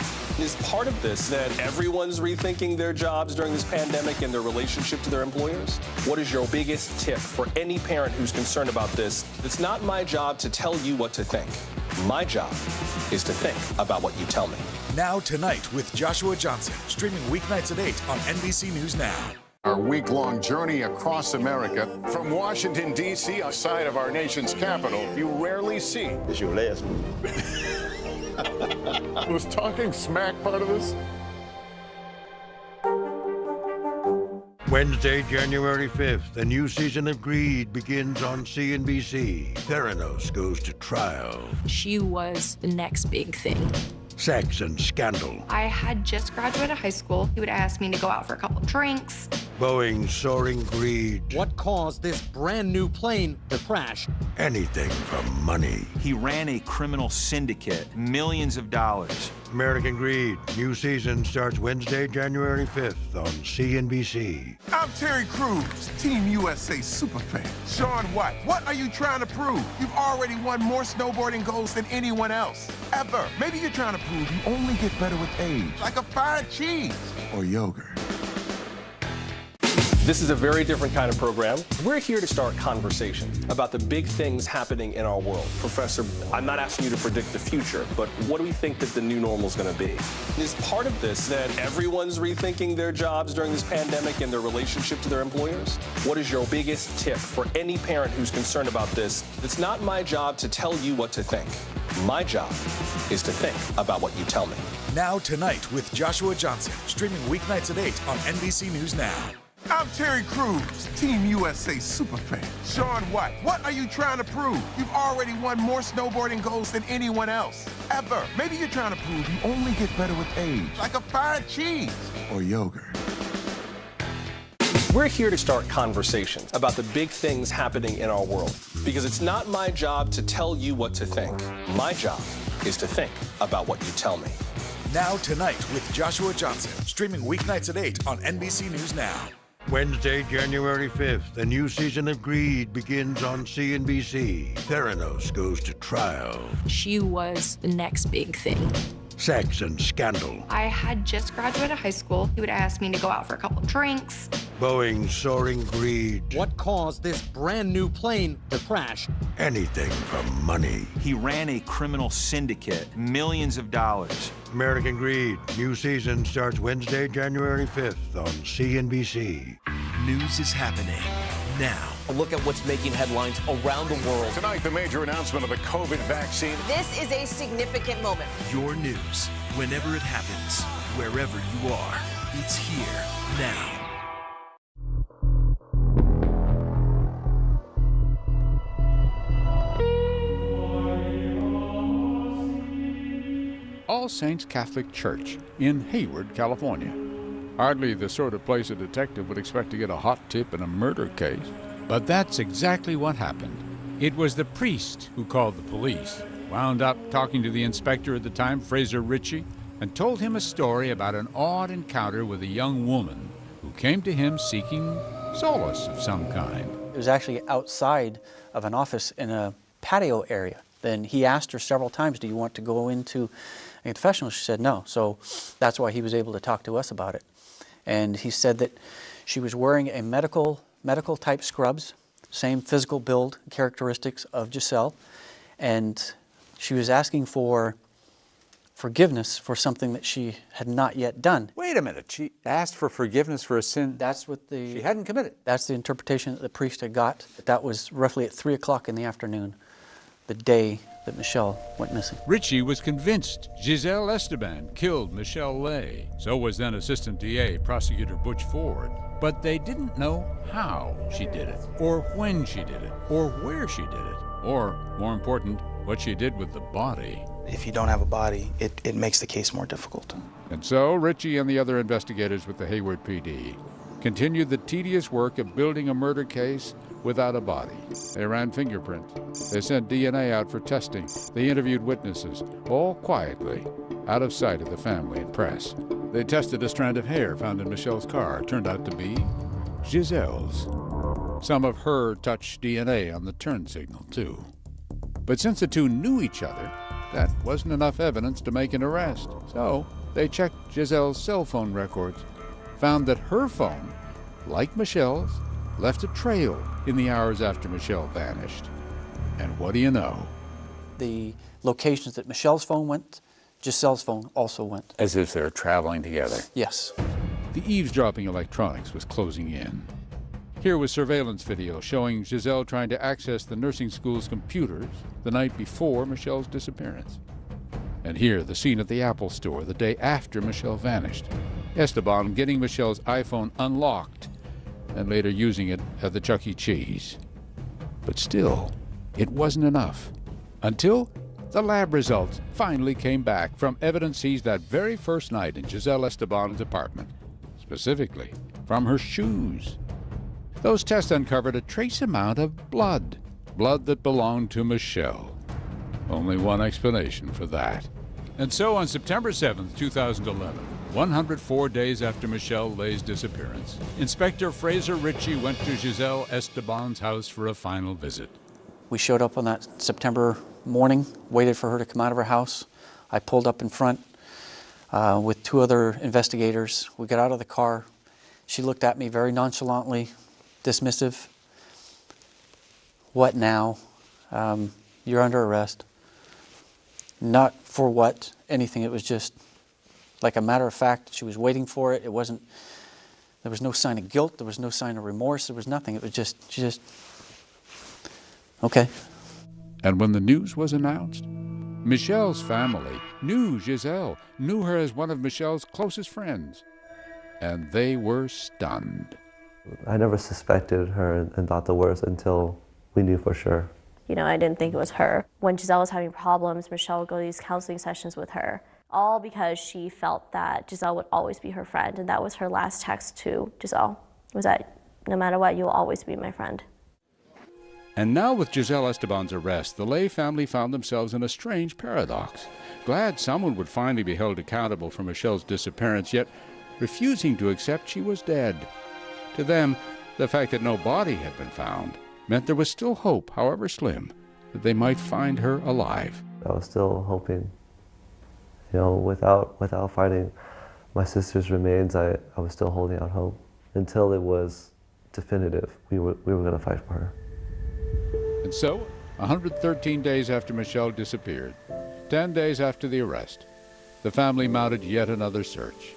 Is part of this that everyone's rethinking their jobs during this pandemic and their relationship to their employers? What is your biggest tip for any parent who's concerned about this? It's not my job to tell you what to think. My job is to think about what you tell me. Now Tonight with Joshua Johnson, streaming weeknights at 8 on NBC News Now. Our week-long journey across America, from Washington, D.C., outside of our nation's capital, you rarely see. It's your last one. Was talking smack part of this? Wednesday, January 5th, a new season of Greed begins on CNBC. Theranos goes to trial. She was the next big thing. Sex and scandal. I had just graduated high school. He would ask me to go out for a couple of drinks. Boeing's soaring greed. What caused this brand new plane to crash? Anything for money. He ran a criminal syndicate, millions of dollars. American Greed. New season starts Wednesday, January 5th on CNBC. I'm Terry Crews, Team USA superfan. Shaun White, what are you trying to prove? You've already won more snowboarding golds than anyone else, ever. Maybe you're trying to prove you only get better with age, like a fine cheese or yogurt. This is a very different kind of program. We're here to start conversation about the big things happening in our world. Professor, I'm not asking you to predict the future, but what do we think that the new normal is going to be? Is part of this that everyone's rethinking their jobs during this pandemic and their relationship to their employers? What is your biggest tip for any parent who's concerned about this? It's not my job to tell you what to think. My job is to think about what you tell me. Now Tonight with Joshua Johnson, streaming weeknights at 8 on NBC News Now. I'm Terry Crews, Team USA superfan. Shaun White, what are you trying to prove? You've already won more snowboarding golds than anyone else, ever. Maybe you're trying to prove you only get better with age, like a fine cheese or yogurt. We're here to start conversations about the big things happening in our world, because it's not my job to tell you what to think. My job is to think about what you tell me. Now Tonight with Joshua Johnson, streaming weeknights at 8 on NBC News Now. Wednesday, January 5th, a new season of Greed begins on CNBC. Theranos goes to trial. She was the next big thing. Sex and scandal. I had just graduated high school. He would ask me to go out for a couple of drinks. Boeing's soaring greed. What caused this brand new plane to crash? Anything for money. He ran a criminal syndicate, millions of dollars. American Greed. New season starts Wednesday, January 5th on CNBC. News is happening now. A look at what's making headlines around the world. Tonight, the major announcement of the COVID vaccine. This is a significant moment. Your news, whenever it happens, wherever you are, it's here now. All Saints Catholic Church in Hayward, California. Hardly the sort of place a detective would expect to get a hot tip in a murder case. But that's exactly what happened. It was the priest who called the police, wound up talking to the inspector at the time, Fraser Ritchie, and told him a story about an odd encounter with a young woman who came to him seeking solace of some kind. It was actually outside of an office in a patio area. Then he asked her several times, do you want to go into a confessional? She said no. So that's why he was able to talk to us about it. And he said that she was wearing a medical type scrubs, same physical build characteristics of Giselle, and she was asking for forgiveness for something that she had not yet done. Wait a minute, she asked for forgiveness for a sin that's what the she hadn't committed. That's the interpretation that the priest had got. That was roughly at 3 o'clock in the afternoon, the day that Michelle went missing. Ritchie was convinced Giselle Esteban killed Michelle Lay. So was then Assistant DA Prosecutor Butch Ford. But they didn't know how she did it, or when she did it, or where she did it, or, more important, what she did with the body. If you don't have a body, it makes the case more difficult. And so Ritchie and the other investigators with the Hayward PD continued the tedious work of building a murder case without a body. They ran fingerprints. They sent DNA out for testing. They interviewed witnesses, all quietly, out of sight of the family and press. They tested a strand of hair found in Michelle's car. It turned out to be Giselle's. Some of her touched DNA on the turn signal, too. But since the two knew each other, that wasn't enough evidence to make an arrest. So they checked Giselle's cell phone records, found that her phone, like Michelle's, left a trail in the hours after Michelle vanished. And what do you know? The locations that Michelle's phone went, Giselle's phone also went. As if they were traveling together. Yes. The eavesdropping electronics was closing in. Here was surveillance video showing Giselle trying to access the nursing school's computers the night before Michelle's disappearance. And here, the scene at the Apple store the day after Michelle vanished. Esteban getting Michelle's iPhone unlocked and later using it at the Chuck E. Cheese. But still, it wasn't enough. Until the lab results finally came back from evidence seized that very first night in Giselle Esteban's apartment, specifically from her shoes. Those tests uncovered a trace amount of blood that belonged to Michelle. Only one explanation for that. And so on September 7th, 2011, 104 days after Michelle Lay's disappearance, Inspector Fraser Ritchie went to Giselle Esteban's house for a final visit. We showed up on that September morning, waited for her to come out of her house. I pulled up in front with two other investigators. We got out of the car. She looked at me very nonchalantly, dismissive. What now? You're under arrest. Not for what, anything. It was just like a matter of fact. She was waiting for it. It wasn't, there was no sign of guilt. There was no sign of remorse. There was nothing. It was just, she just, okay. And when the news was announced, Michelle's family knew Giselle, knew her as one of Michelle's closest friends. And they were stunned. I never suspected her and thought the worst until we knew for sure. You know, I didn't think it was her. When Giselle was having problems, Michelle would go to these counseling sessions with her, all because she felt that Giselle would always be her friend. And that was her last text to Giselle, was that no matter what, you'll always be my friend. And now with Giselle Esteban's arrest, the Lay family found themselves in a strange paradox. Glad someone would finally be held accountable for Michelle's disappearance, yet refusing to accept she was dead. To them, the fact that no body had been found meant there was still hope, however slim, that they might find her alive. I was still hoping. You know, without finding my sister's remains, I was still holding out hope. Until it was definitive, we were going to fight for her. And so, 113 days after Michelle disappeared, 10 days after the arrest, the family mounted yet another search.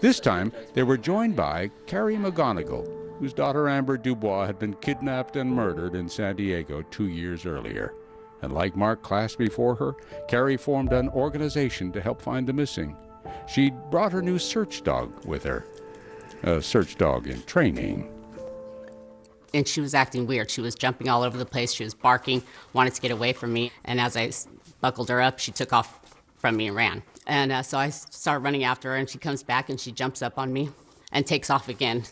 This time, they were joined by Carrie McGonigal, whose daughter Amber Dubois had been kidnapped and murdered in San Diego 2 years earlier. And like Mark Klass before her, Carrie formed an organization to help find the missing. She'd brought her new search dog with her, a search dog in training. And she was acting weird. She was jumping all over the place. She was barking, wanted to get away from me. And as I buckled her up, she took off from me and ran. And so I started running after her, and she comes back, and she jumps up on me and takes off again.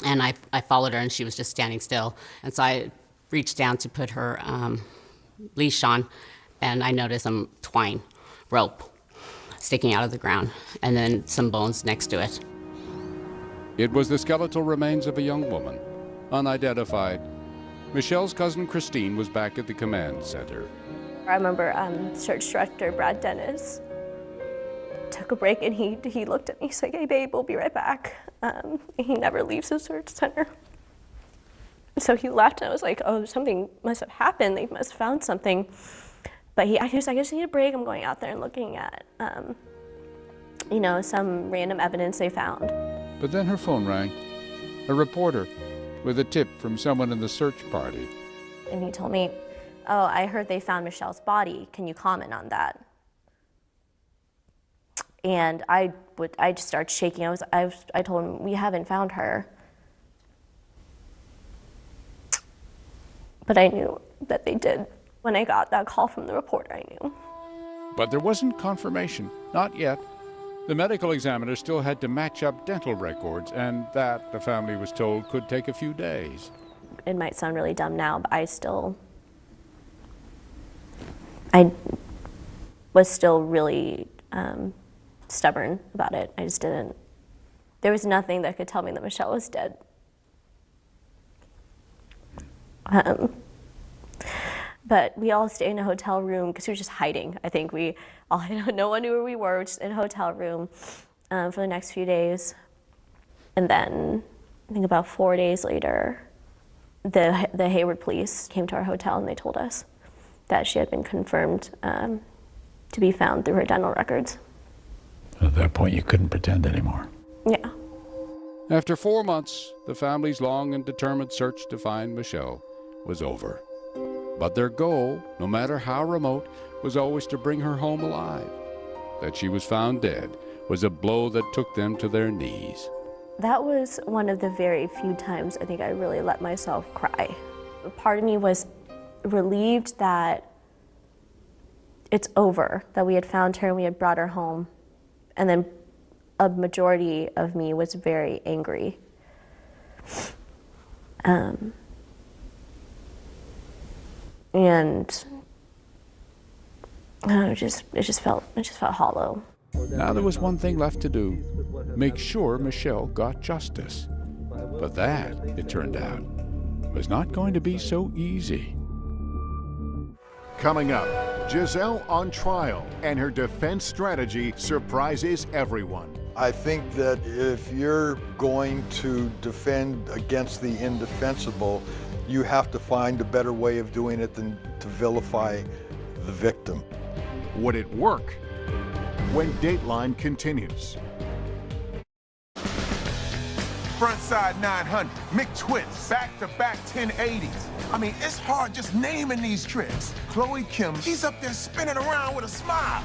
And I followed her, and she was just standing still. And so I reached down to put her leash on, and I noticed some twine rope sticking out of the ground, and then some bones next to it. It was the skeletal remains of a young woman, unidentified. Michelle's cousin Christine was back at the command center. I remember search director Brad Dennis took a break, and he looked at me. He's like, "Hey babe, we'll be right back." He never leaves the search center. So he left, and I was like, "Oh, something must have happened. They must have found something." But he was like, "I just need a break. I'm going out there and looking at, some random evidence they found." But then her phone rang. A reporter with a tip from someone in the search party. And he told me, "Oh, I heard they found Michelle's body. Can you comment on that?" And I just started shaking. I told him, "We haven't found her." But I knew that they did. When I got that call from the reporter, I knew. But there wasn't confirmation, not yet. The medical examiner still had to match up dental records, and that, the family was told, could take a few days. It might sound really dumb now, but I was still really stubborn about it. I just didn't. There was nothing that could tell me that Michelle was dead. But we all stayed in a hotel room because we were just hiding. I think no one knew where we were. We were just in a hotel room for the next few days. And then I think about 4 days later, the Hayward police came to our hotel, and they told us that she had been confirmed to be found through her dental records. At that point, you couldn't pretend anymore. Yeah. After 4 months, the family's long and determined search to find Michelle was over. But their goal, no matter how remote, was always to bring her home alive. That she was found dead was a blow that took them to their knees. That was one of the very few times I think I really let myself cry. Part of me was relieved that it's over, that we had found her and we had brought her home. And then a majority of me was very angry. And it just felt hollow. Now there was one thing left to do: make sure Michelle got justice. But that, it turned out, was not going to be so easy. Coming up, Giselle on trial, and her defense strategy surprises everyone. I think that if you're going to defend against the indefensible, you have to find a better way of doing it than to vilify the victim. Would it work? When Dateline continues. Frontside 900, McTwist, back-to-back 1080s. I mean, it's hard just naming these tricks. Chloe Kim, she's up there spinning around with a smile.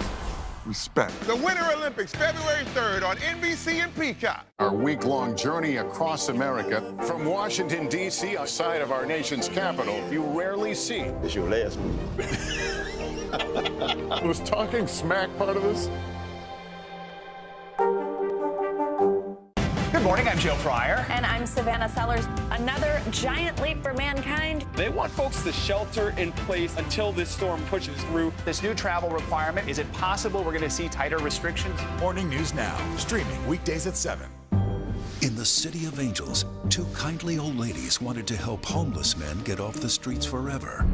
Respect. The Winter Olympics, February 3rd on NBC and Peacock. Our week-long journey across America. From Washington, D.C., outside of our nation's capital, you rarely see. It's your last one. Was talking smack part of this? Good morning, I'm Joe Fryer. And I'm Savannah Sellers. Another giant leap for mankind. They want folks to shelter in place until this storm pushes through. This new travel requirement, is it possible we're going to see tighter restrictions? Morning News Now, streaming weekdays at 7. In the City of Angels, two kindly old ladies wanted to help homeless men get off the streets forever.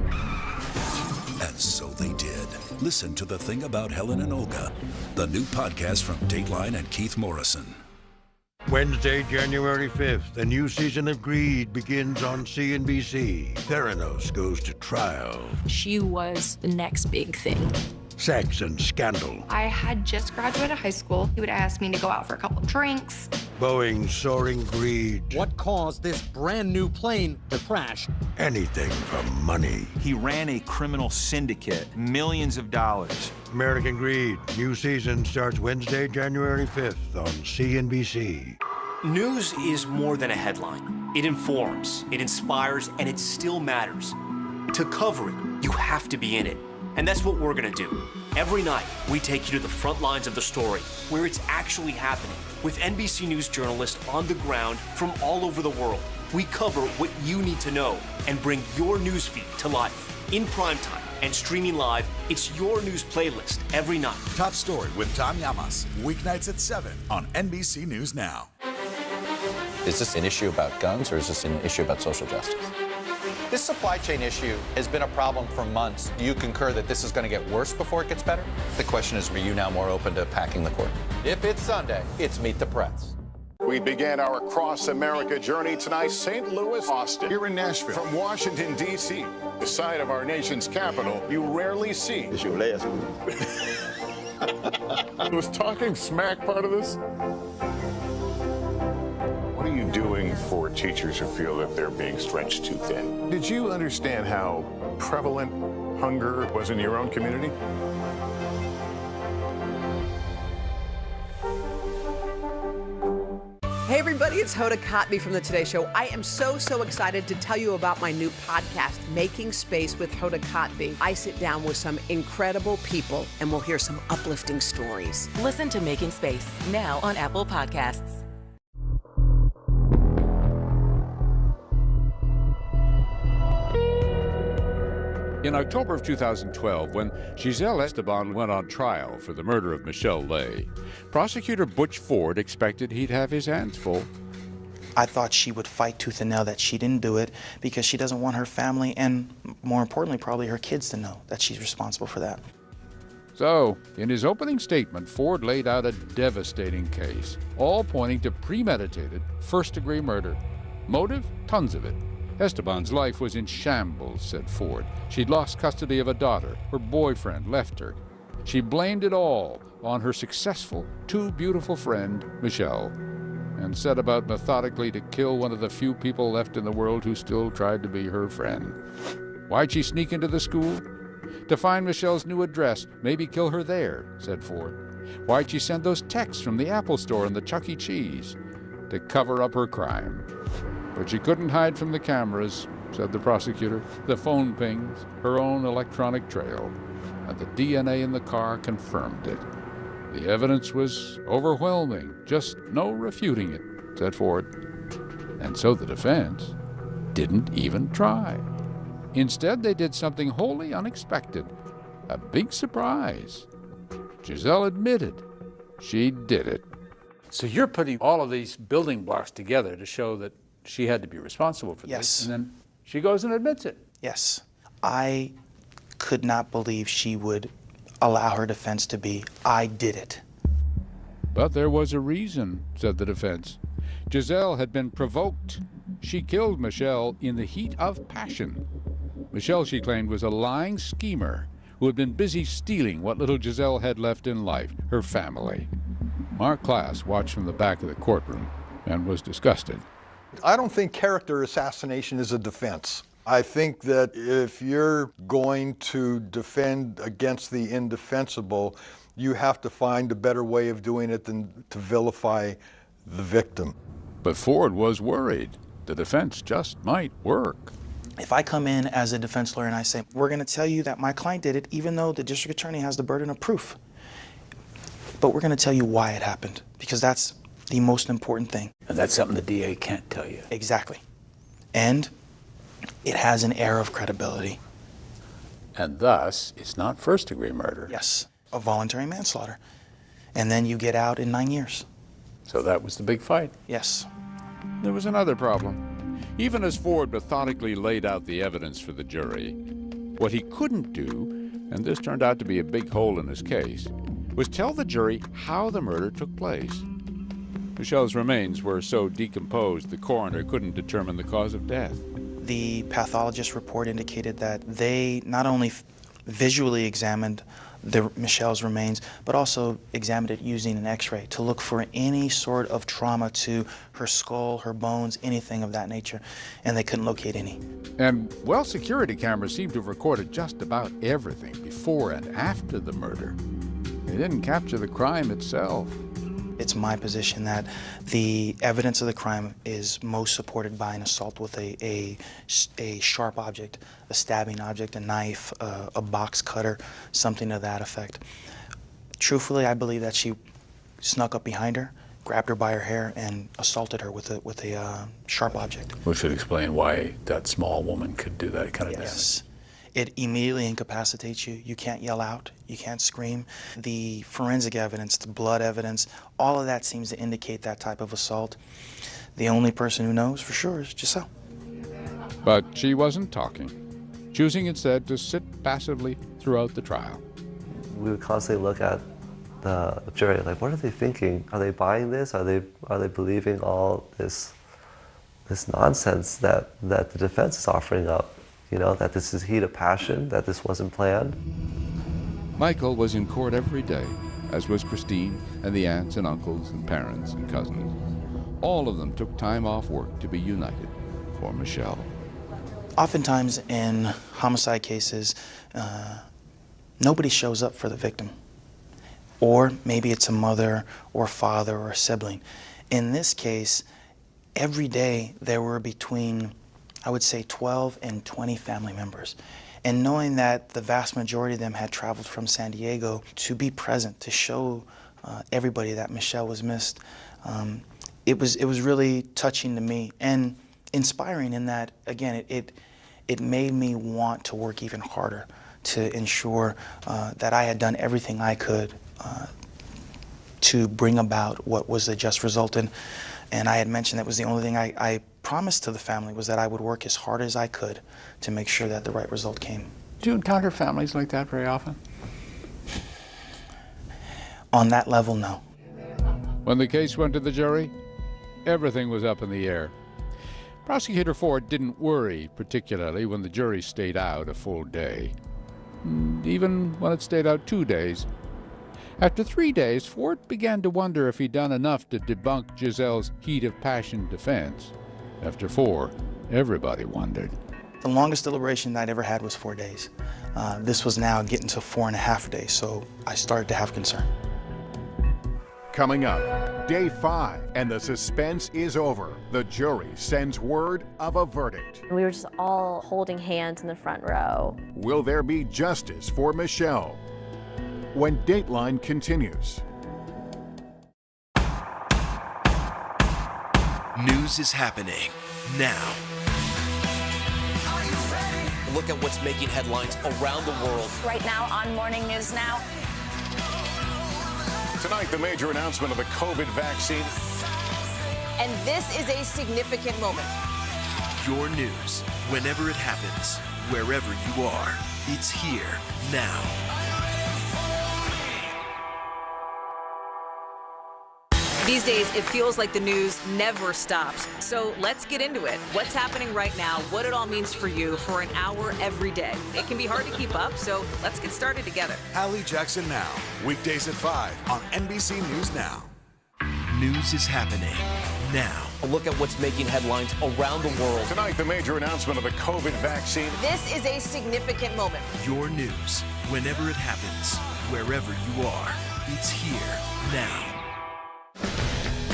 And so they did. Listen to The Thing About Helen and Olga, the new podcast from Dateline and Keith Morrison. Wednesday, January 5th, a new season of Greed begins on CNBC. Theranos goes to trial. She was the next big thing. sex and scandal. I had just graduated high school. He would ask me to go out for a couple of drinks. Boeing's soaring greed. What caused this brand new plane to crash? Anything for money. He ran a criminal syndicate, millions of dollars. American Greed. New season starts Wednesday, January 5th on CNBC. News is more than a headline. It informs, it inspires, and it still matters. To cover it, you have to be in it. And that's what we're gonna do. Every night, we take you to the front lines of the story, where it's actually happening, with NBC News journalists on the ground from all over the world. We cover what you need to know and bring your newsfeed to life. In primetime and streaming live, it's your news playlist every night. Top Story with Tom Llamas, weeknights at 7 on NBC News Now. Is this an issue about guns or is this an issue about social justice? This supply chain issue has been a problem for months. Do you concur that this is going to get worse before it gets better? The question is, are you now more open to packing the court? If it's Sunday, it's Meet the Press. We began our cross-America journey tonight, St. Louis, Austin, here in Nashville. From Washington, D.C., the site of our nation's capital, you rarely see. It's your last move. Was talking smack part of this? What are you doing for teachers who feel that they're being stretched too thin? Did you understand how prevalent hunger was in your own community? Hey everybody, it's Hoda Kotb from The Today Show. I am so excited to tell you about my new podcast, Making Space with Hoda Kotb. I sit down with some incredible people and we'll hear some uplifting stories. Listen to Making Space now on Apple Podcasts. In October of 2012, when Giselle Esteban went on trial for the murder of Michelle Lay, prosecutor Butch Ford expected he'd have his hands full. I thought she would fight tooth and nail that she didn't do it because she doesn't want her family and, more importantly, probably her kids to know that she's responsible for that. So, in his opening statement, Ford laid out a devastating case, all pointing to premeditated, first-degree murder. Motive? Tons of it. Esteban's life was in shambles, said Ford. She'd lost custody of a daughter. Her boyfriend left her. She blamed it all on her successful, too beautiful friend, Michelle, and set about methodically to kill one of the few people left in the world who still tried to be her friend. Why'd she sneak into the school? To find Michelle's new address, maybe kill her there, said Ford. Why'd she send those texts from the Apple Store and the Chuck E. Cheese? To cover up her crime. But she couldn't hide from the cameras, said the prosecutor. The phone pings, her own electronic trail, and the DNA in the car confirmed it. The evidence was overwhelming, just no refuting it, said Ford. And so the defense didn't even try. Instead, they did something wholly unexpected, a big surprise. Giselle admitted she did it. So you're putting all of these building blocks together to show that she had to be responsible for Yes. this, and then she goes and admits it. Yes. I could not believe she would allow her defense to be, I did it. But there was a reason, said the defense. Giselle had been provoked. She killed Michelle in the heat of passion. Michelle, she claimed, was a lying schemer who had been busy stealing what little Giselle had left in life, her family. Mark Klass watched from the back of the courtroom and was disgusted. I don't think character assassination is a defense. I think that if you're going to defend against the indefensible, you have to find a better way of doing it than to vilify the victim. But Ford was worried. The defense just might work. If I come in as a defense lawyer and I say, we're going to tell you that my client did it, even though the district attorney has the burden of proof, but we're going to tell you why it happened, because that's the most important thing. And that's something the DA can't tell you. Exactly. And it has an air of credibility. And thus, it's not first-degree murder. Yes, a voluntary manslaughter. And then you get out in 9 years. So that was the big fight. Yes. There was another problem. Even as Ford methodically laid out the evidence for the jury, what he couldn't do, and this turned out to be a big hole in his case, was tell the jury how the murder took place. Michelle's remains were so decomposed the coroner couldn't determine the cause of death. The pathologist report indicated that they not only visually examined Michelle's remains, but also examined it using an x-ray to look for any sort of trauma to her skull, her bones, anything of that nature, and they couldn't locate any. And, well, security cameras seem to have recorded just about everything before and after the murder. They didn't capture the crime itself. It's my position that the evidence of the crime is most supported by an assault with a sharp object, a stabbing object, a knife, a box cutter, something to that effect. Truthfully, I believe that she snuck up behind her, grabbed her by her hair, and assaulted her with a sharp object. Which would explain why that small woman could do that kind of damage. It immediately incapacitates you. You can't yell out. You can't scream. The forensic evidence, the blood evidence, all of that seems to indicate that type of assault. The only person who knows for sure is Giselle. But she wasn't talking, choosing instead to sit passively throughout the trial. We would constantly look at the jury, like, what are they thinking? Are they buying this? Are they believing all this nonsense that the defense is offering up? You know, that this is heat of passion, that this wasn't planned. Michael was in court every day, as was Christine and the aunts and uncles and parents and cousins. All of them took time off work to be united for Michelle. Oftentimes in homicide cases, nobody shows up for the victim. Or maybe it's a mother or father or a sibling. In this case, every day there were between, I would say, 12 and 20 family members. And knowing that the vast majority of them had traveled from San Diego to be present, to show everybody that Michelle was missed, it was really touching to me and inspiring in that, again, it made me want to work even harder to ensure that I had done everything I could to bring about what was a just result. And I had mentioned that was the only thing I promised to the family, was that I would work as hard as I could to make sure that the right result came. Do you encounter families like that very often? On that level, no. When the case went to the jury, everything was up in the air. Prosecutor Ford didn't worry particularly when the jury stayed out a full day, even when it stayed out 2 days. After 3 days, Ford began to wonder if he'd done enough to debunk Giselle's heat of passion defense. After 4, everybody wondered. The longest deliberation I'd ever had was 4 days. This was now getting to 4.5 days, so I started to have concern. Coming up, day 5, and the suspense is over. The jury sends word of a verdict. We were just all holding hands in the front row. Will there be justice for Michelle? When Dateline continues. News is happening now. Look at what's making headlines around the world. Right now on Morning News Now. Tonight, the major announcement of the COVID vaccine. And this is a significant moment. Your news, whenever it happens, wherever you are, it's here now. These days, it feels like the news never stops. So let's get into it. What's happening right now, what it all means for you for an hour every day. It can be hard to keep up, so let's get started together. Hallie Jackson Now, weekdays at 5 on NBC News Now. News is happening now. A look at what's making headlines around the world. Tonight, the major announcement of the COVID vaccine. This is a significant moment. Your news, whenever it happens, wherever you are, it's here now.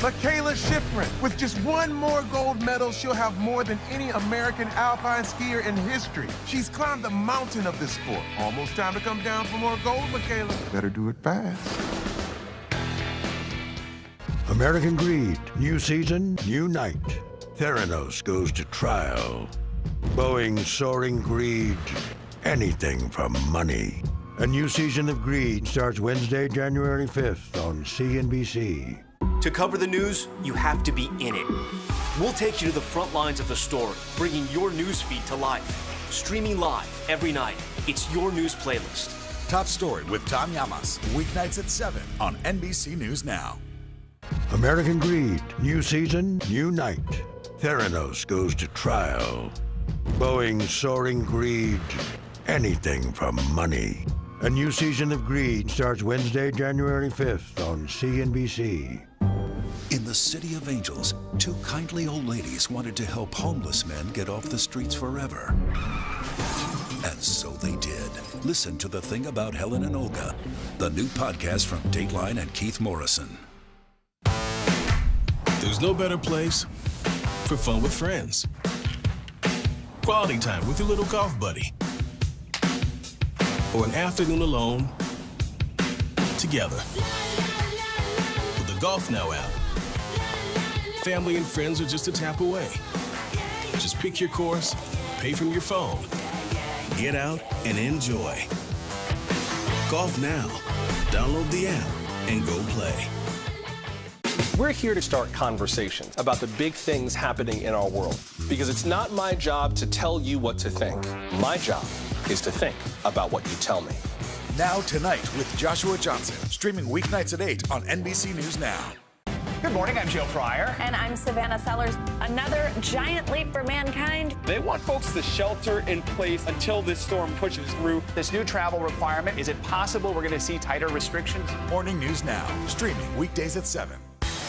Michaela Schifrin. With just one more gold medal, she'll have more than any American alpine skier in history. She's climbed the mountain of this sport. Almost time to come down for more gold, Michaela. Better do it fast. American Greed, new season, new night. Theranos goes to trial. Boeing's soaring greed, anything for money. A new season of Greed starts Wednesday, January 5th on CNBC. To cover the news, you have to be in it. We'll take you to the front lines of the story, bringing your news feed to life. Streaming live every night. It's your news playlist. Top Story with Tom Llamas, weeknights at 7 on NBC News Now. American Greed, new season, new night. Theranos goes to trial. Boeing's soaring greed, anything for money. A new season of Greed starts Wednesday, January 5th on CNBC. In the City of Angels, two kindly old ladies wanted to help homeless men get off the streets forever. And so they did. Listen to The Thing About Helen and Olga, the new podcast from Dateline and Keith Morrison. There's no better place for fun with friends. Quality time with your little golf buddy. Or an afternoon alone together. With the Golf Now app, family and friends are just a tap away. Just pick your course, pay from your phone, get out and enjoy. Golf Now. Download the app and go play. We're here to start conversations about the big things happening in our world, because it's not my job to tell you what to think. My job is to think about what you tell me. Now Tonight with Joshua Johnson, streaming weeknights at 8 on NBC News Now. Good morning, I'm Joe Fryer. And I'm Savannah Sellers. Another giant leap for mankind. They want folks to shelter in place until this storm pushes through. This new travel requirement, is it possible we're going to see tighter restrictions? Morning News Now, streaming weekdays at 7.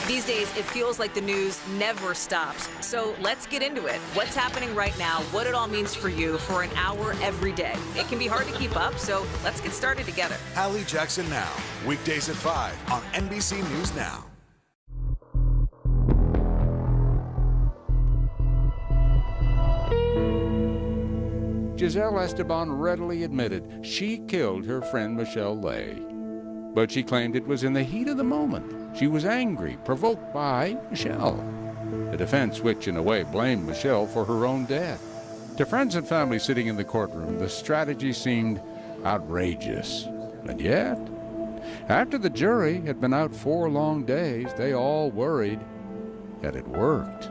These days, it feels like the news never stops. So let's get into it. What's happening right now, what it all means for you for an hour every day. It can be hard to keep up, so let's get started together. Hallie Jackson Now, weekdays at 5 on NBC News Now. Giselle Esteban readily admitted she killed her friend Michelle Lay. But she claimed it was in the heat of the moment. She was angry, provoked by Michelle. The defense, which in a way blamed Michelle for her own death. To friends and family sitting in the courtroom, the strategy seemed outrageous. And yet, after the jury had been out 4 long days, they all worried that it worked.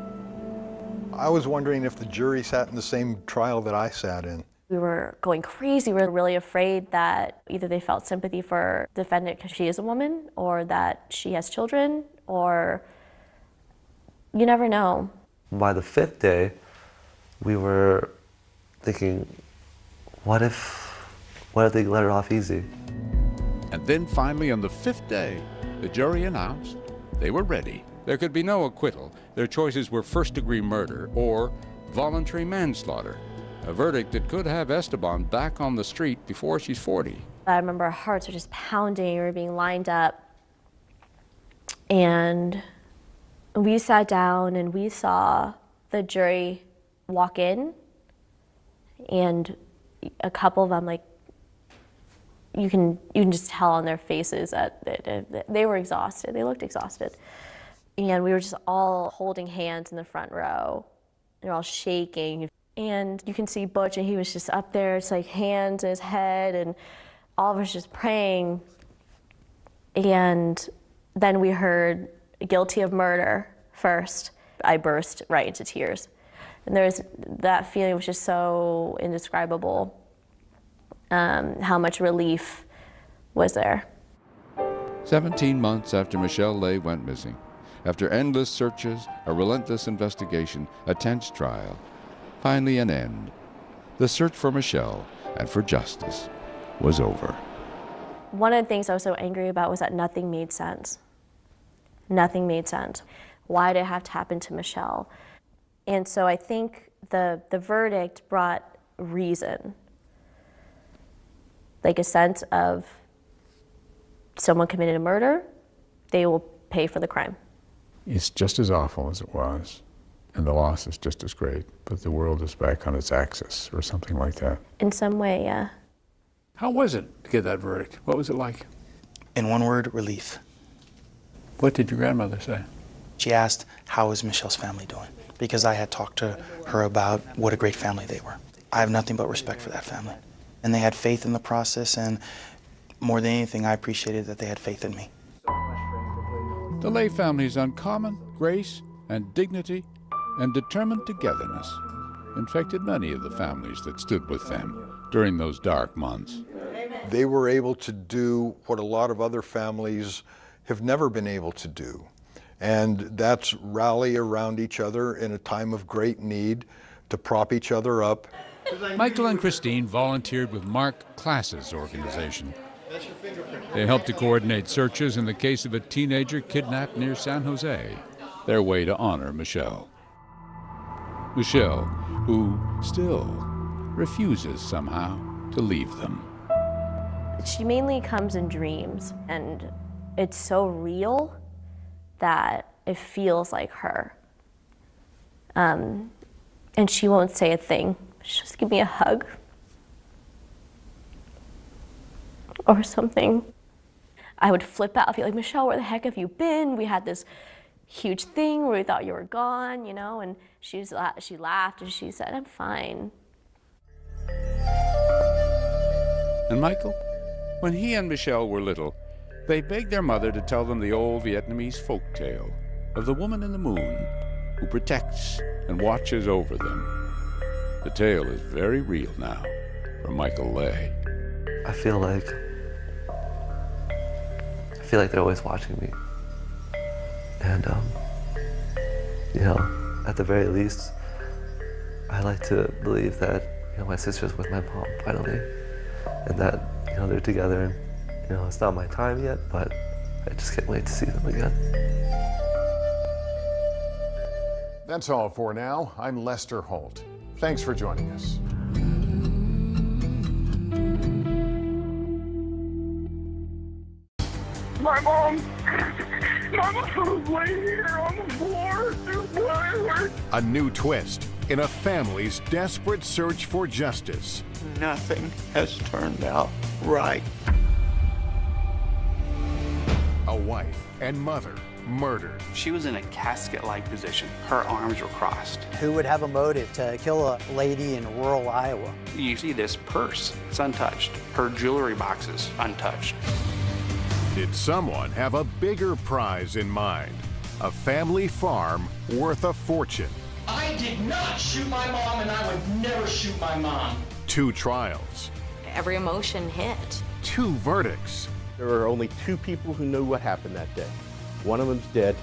I was wondering if the jury sat in the same trial that I sat in. We were going crazy. We were really afraid that either they felt sympathy for the defendant because she is a woman, or that she has children, or you never know. By the 5th day, we were thinking, what if they let her off easy? And then finally on the 5th day, the jury announced they were ready. There could be no acquittal. Their choices were first-degree murder or voluntary manslaughter. A verdict that could have Esteban back on the street before she's 40. I remember our hearts were just pounding. We were being lined up. And we sat down and we saw the jury walk in. And a couple of them, like, you can just tell on their faces that they were exhausted. They looked exhausted. And we were just all holding hands in the front row. They're all shaking. And you can see Butch, and he was just up there, it's like hands in his head, and all of us just praying. And then we heard guilty of murder first. I burst right into tears. And that feeling was just so indescribable, how much relief was there. 17 months after Michelle Lay went missing, after endless searches, a relentless investigation, a tense trial, finally an end. The search for Michelle and for justice was over. One of the things I was so angry about was that nothing made sense. Nothing made sense. Why did it have to happen to Michelle? And so I think the verdict brought reason. Like a sense of someone committed a murder, they will pay for the crime. It's just as awful as it was, and the loss is just as great, but the world is back on its axis, or something like that. In some way, yeah. How was it to get that verdict? What was it like? In one word, relief. What did your grandmother say? She asked, how is Michelle's family doing? Because I had talked to her about what a great family they were. I have nothing but respect for that family. And they had faith in the process, and more than anything, I appreciated that they had faith in me. The Lay family's uncommon grace and dignity and determined togetherness infected many of the families that stood with them during those dark months. They were able to do what a lot of other families have never been able to do, and that's rally around each other in a time of great need, to prop each other up. Michael and Christine volunteered with Mark Klass's organization. They helped to coordinate searches in the case of a teenager kidnapped near San Jose, their way to honor Michelle. Michelle, who still refuses somehow to leave them. She mainly comes in dreams, and it's so real that it feels like her. And she won't say a thing. She'll just give me a hug or something. I would flip out. I'd be like, Michelle, where the heck have you been? We had this huge thing where we thought you were gone, you know? And she laughed and she said, I'm fine. And Michael, when he and Michelle were little, they begged their mother to tell them the old Vietnamese folk tale of the woman in the moon who protects and watches over them. The tale is very real now for Michael Lay. I feel like they're always watching me. And, you know, at the very least, I like to believe that, you know, my sister's with my mom finally, and that, you know, they're together, and, you know, it's not my time yet, but I just can't wait to see them again. That's all for now. I'm Lester Holt. Thanks for joining us. My mom was laying here on the floor. A new twist in a family's desperate search for justice. Nothing has turned out right. A wife and mother murdered. She was in a casket-like position. Her arms were crossed. Who would have a motive to kill a lady in rural Iowa? You see this purse, it's untouched. Her jewelry boxes, untouched. Did someone have a bigger prize in mind? A family farm worth a fortune. I did not shoot my mom, and I would never shoot my mom. 2 trials. Every emotion hit. 2 verdicts. There are only 2 people who knew what happened that day. One of them's dead,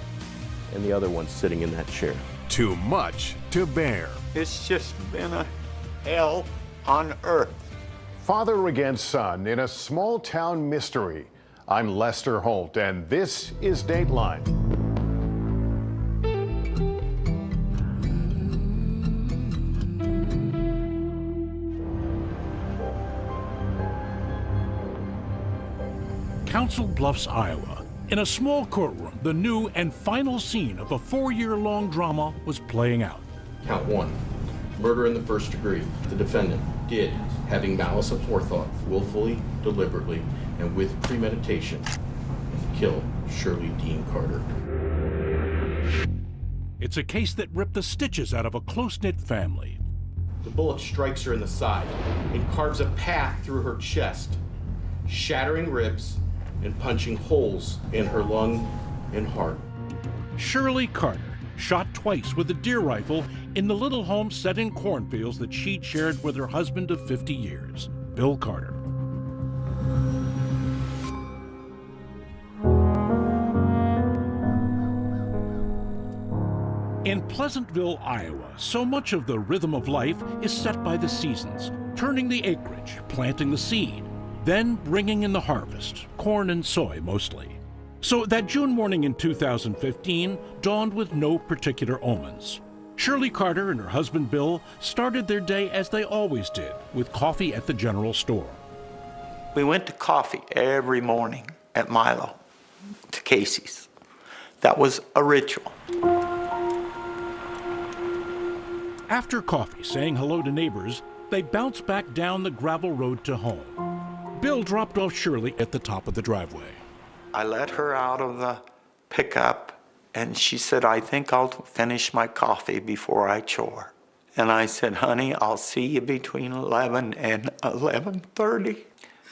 and the other one's sitting in that chair. Too much to bear. It's just been a hell on earth. Father against son in a small town mystery. I'm Lester Holt, and this is Dateline. Council Bluffs, Iowa. In a small courtroom, the new and final scene of a 4-year-long drama was playing out. Count 1, murder in the first degree. The defendant did, having malice aforethought, willfully, deliberately, and with premeditation, kill Shirley Dean Carter. It's a case that ripped the stitches out of a close-knit family. The bullet strikes her in the side and carves a path through her chest, shattering ribs and punching holes in her lung and heart. Shirley Carter, shot twice with a deer rifle in the little home set in cornfields that she'd shared with her husband of 50 years, Bill Carter. In Pleasantville, Iowa, so much of the rhythm of life is set by the seasons, turning the acreage, planting the seed, then bringing in the harvest, corn and soy mostly. So that June morning in 2015 dawned with no particular omens. Shirley Carter and her husband Bill started their day as they always did, with coffee at the general store. We went to coffee every morning at Milo, to Casey's. That was a ritual. After coffee, saying hello to neighbors, they bounced back down the gravel road to home. Bill dropped off Shirley at the top of the driveway. I let her out of the pickup, and she said, I think I'll finish my coffee before I chore. And I said, honey, I'll see you between 11 and 11:30.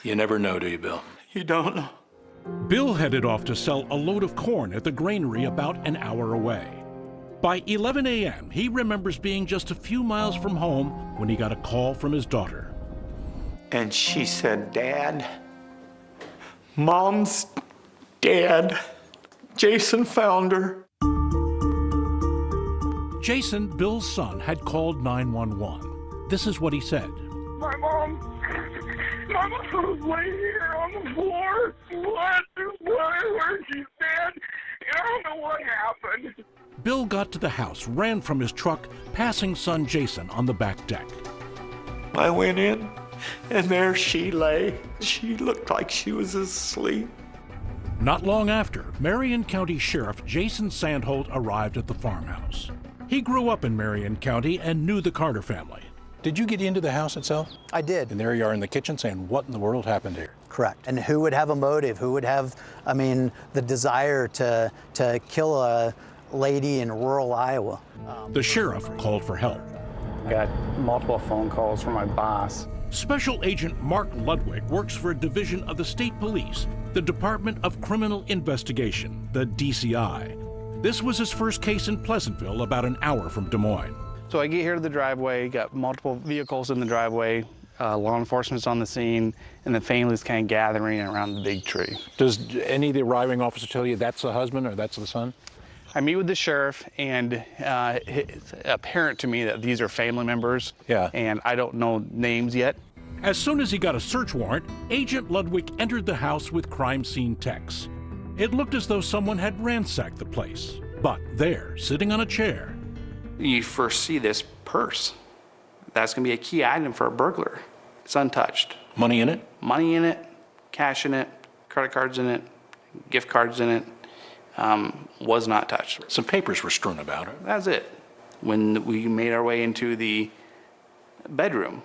You never know, do you, Bill? You don't know. Bill headed off to sell a load of corn at the granary about an hour away. By 11 a.m., he remembers being just a few miles from home when he got a call from his daughter. And she said, Dad, Mom's dead. Jason found her. Jason, Bill's son, had called 911. this is what he said. My mom was laying here on the floor, where she's dead, and I don't know what happened. Bill got to the house, ran from his truck, passing son Jason on the back deck. I went in, and there she lay. She looked like she was asleep. Not long after, Marion County Sheriff Jason Sandholt arrived at the farmhouse. He grew up in Marion County and knew the Carter family. Did you get into the house itself? I did. And there you are in the kitchen saying, what in the world happened here? Correct. And who would have a motive? Who would have, the desire to kill a lady in rural Iowa? The sheriff called for help. Got multiple phone calls from my boss. Special Agent Mark Ludwig works for a division of the state police, the Department of Criminal Investigation, the DCI. This was his first case in Pleasantville, about an hour from Des Moines. So I get here to the driveway, got multiple vehicles in the driveway, law enforcement's on the scene, and the family's kind of gathering around the big tree. Does any of the arriving officers tell you that's the husband or that's the son? I meet with the sheriff, and it's apparent to me that these are family members. Yeah. And I don't know names yet. As soon as he got a search warrant, Agent Ludwig entered the house with crime scene techs. It looked as though someone had ransacked the place. But there, sitting on a chair, you first see this purse. That's going to be a key item for a burglar. It's untouched. Money in it? Money in it, cash in it, credit cards in it, gift cards in it. Was not touched. Some papers were strewn about it. That's it. When we made our way into the bedroom,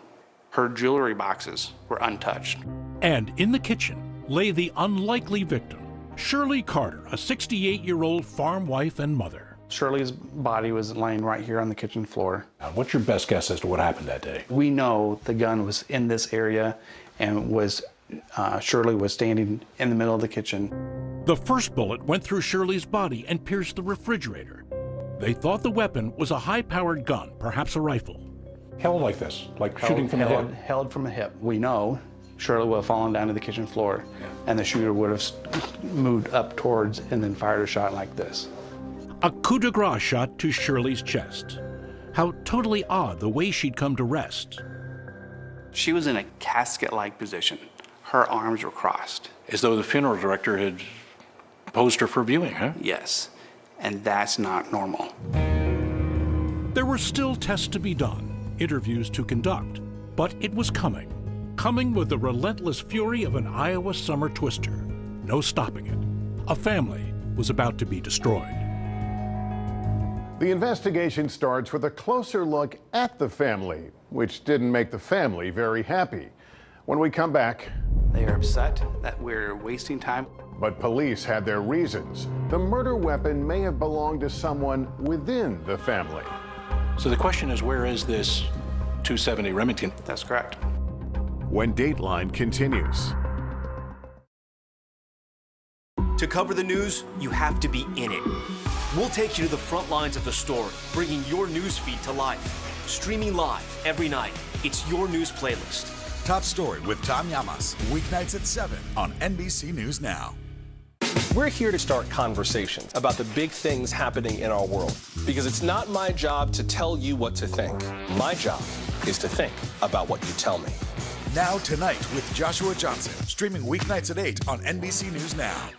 her jewelry boxes were untouched. And in the kitchen lay the unlikely victim, Shirley Carter, a 68-year-old farm wife and mother. Shirley's body was laying right here on the kitchen floor. What's your best guess as to what happened that day? We know the gun was in this area and Shirley was standing in the middle of the kitchen. The first bullet went through Shirley's body and pierced the refrigerator. They thought the weapon was a high-powered gun, perhaps a rifle. Held like this, like shooting from the hip? Held from the hip. We know Shirley would have fallen down to the kitchen floor, and the shooter would have moved up towards and then fired a shot like this. A coup de grace shot to Shirley's chest. How totally odd the way she'd come to rest. She was in a casket-like position. Her arms were crossed. As though the funeral director had posed her for viewing, huh? Yes, and that's not normal. There were still tests to be done, interviews to conduct, but it was coming with the relentless fury of an Iowa summer twister. No stopping it. A family was about to be destroyed. The investigation starts with a closer look at the family, which didn't make the family very happy. When we come back, they are upset that we're wasting time. But police had their reasons. The murder weapon may have belonged to someone within the family. So the question is, where is this 270 Remington? That's correct. When Dateline continues. To cover the news, you have to be in it. We'll take you to the front lines of the story, bringing your news feed to life. Streaming live every night. It's your news playlist. Top Story with Tom Llamas, weeknights at 7 on NBC News Now. We're here to start conversations about the big things happening in our world, because it's not my job to tell you what to think. My job is to think about what you tell me. Now Tonight with Joshua Johnson, streaming weeknights at 8 on NBC News Now.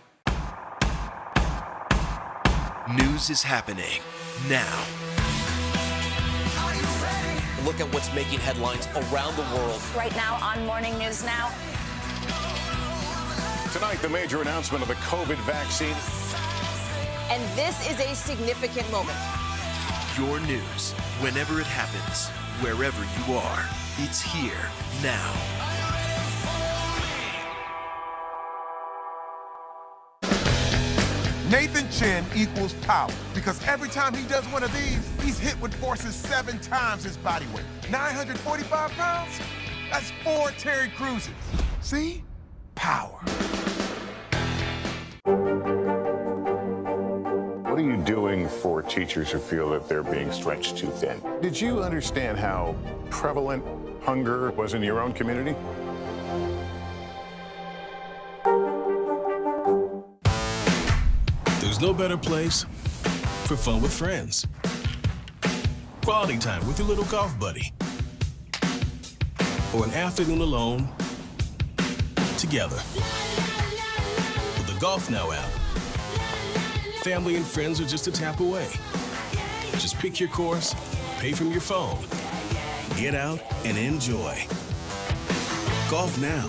News is happening now. Look at what's making headlines around the world. Right now on Morning News Now. Tonight, the major announcement of the COVID vaccine. And this is a significant moment. Your news, whenever it happens, wherever you are, it's here now. Nathan Chen equals power, because every time he does one of these, he's hit with forces 7 times his body weight. 945 pounds? That's 4 Terry Cruises. See? Power. What are you doing for teachers who feel that they're being stretched too thin? Did you understand how prevalent hunger was in your own community? There's no better place for fun with friends. Quality time with your little golf buddy. or an afternoon alone together. With the Golf Now app, family and friends are just a tap away. Just pick your course, pay from your phone, get out and enjoy. Golf Now.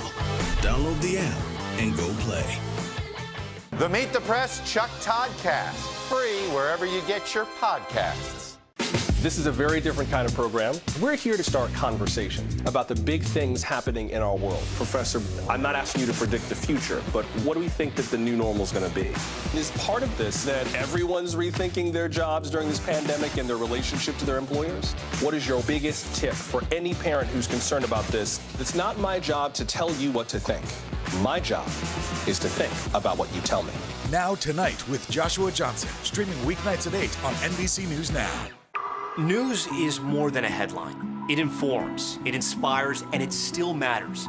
Download the app and go play. The Meet the Press Chuck Todd Cast, free wherever you get your podcasts. This is a very different kind of program. We're here to start conversation about the big things happening in our world. Professor, I'm not asking you to predict the future, but what do we think that the new normal is going to be? Is part of this that everyone's rethinking their jobs during this pandemic and their relationship to their employers? What is your biggest tip for any parent who's concerned about this? It's not my job to tell you what to think. My job is to think about what you tell me. Now Tonight with Joshua Johnson, streaming weeknights at 8 on NBC News Now. News is more than a headline. It informs, it inspires, and it still matters.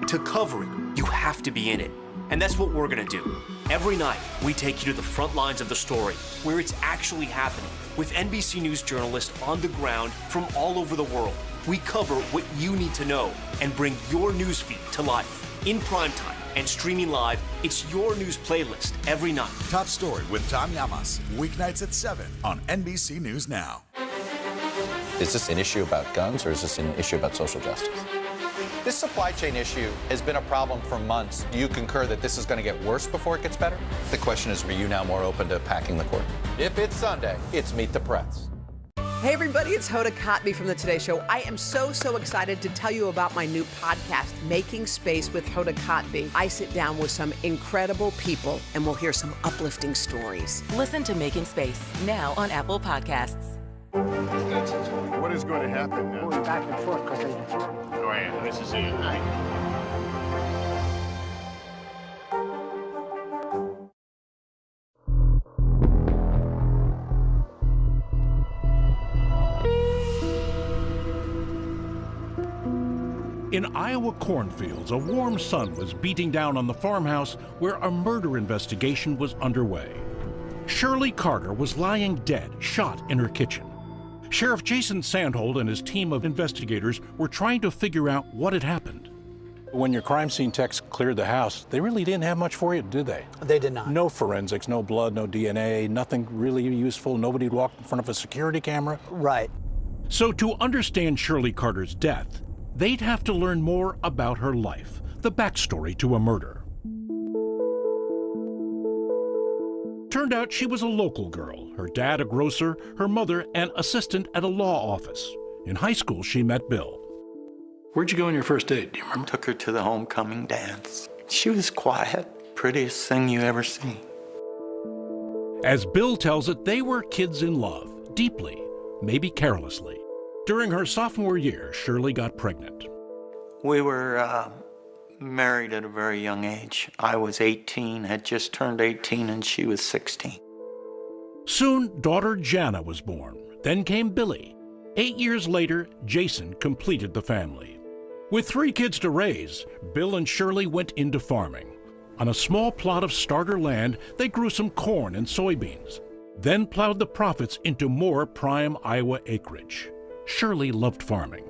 To cover it, you have to be in it. And that's what we're gonna do. Every night, we take you to the front lines of the story, where it's actually happening, with NBC News journalists on the ground from all over the world. We cover what you need to know and bring your newsfeed to life. In primetime and streaming live, it's your news playlist every night. Top Story with Tom Llamas, weeknights at 7 on NBC News Now. Is this an issue about guns or is this an issue about social justice? This supply chain issue has been a problem for months. Do you concur that this is going to get worse before it gets better? The question is, are you now more open to packing the court? If it's Sunday, it's Meet the Press. Hey everybody, it's Hoda Kotb from The Today Show. I am so excited to tell you about my new podcast, Making Space with Hoda Kotb. I sit down with some incredible people and we'll hear some uplifting stories. Listen to Making Space now on Apple Podcasts. What is going to happen now? Going back and forth because Go ahead. This is it. In Iowa cornfields, a warm sun was beating down on the farmhouse where a murder investigation was underway. Shirley Carter was lying dead, shot in her kitchen. Sheriff Jason Sandholt and his team of investigators were trying to figure out what had happened. When your crime scene techs cleared the house, they really didn't have much for you, did they? They did not. No forensics, no blood, no DNA, nothing really useful. Nobody walked in front of a security camera. Right. So to understand Shirley Carter's death, they'd have to learn more about her life, the backstory to a murder. Turned out she was a local girl, her dad a grocer, her mother an assistant at a law office. In high school, she met Bill. Where'd you go on your first date? Do you remember? Took her to the homecoming dance. She was quiet, prettiest thing you ever see. As Bill tells it, they were kids in love, deeply, maybe carelessly. During her sophomore year, Shirley got pregnant. We were married at a very young age. I was 18, had just turned 18, and she was 16. Soon, daughter Jana was born. Then came Billy. 8 years later, Jason completed the family. With 3 kids to raise, Bill and Shirley went into farming. On a small plot of starter land, they grew some corn and soybeans, then plowed the profits into more prime Iowa acreage. Shirley loved farming.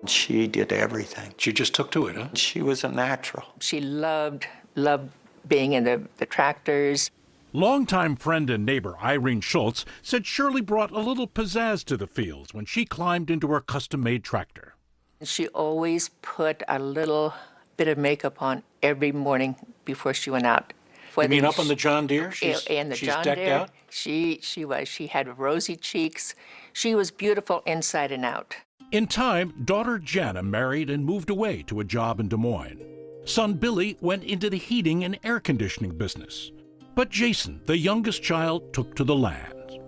She did everything. She just took to it, huh? She was a natural. She loved being in the tractors. Longtime friend and neighbor Irene Schultz said Shirley brought a little pizzazz to the fields when she climbed into her custom-made tractor. She always put a little bit of makeup on every morning before she went out. You mean up on the John Deere? She's John decked Deere, out? She was. She had rosy cheeks. She was beautiful inside and out. In time, daughter Jana married and moved away to a job in Des Moines. Son Billy went into the heating and air conditioning business. But Jason, the youngest child, took to the land.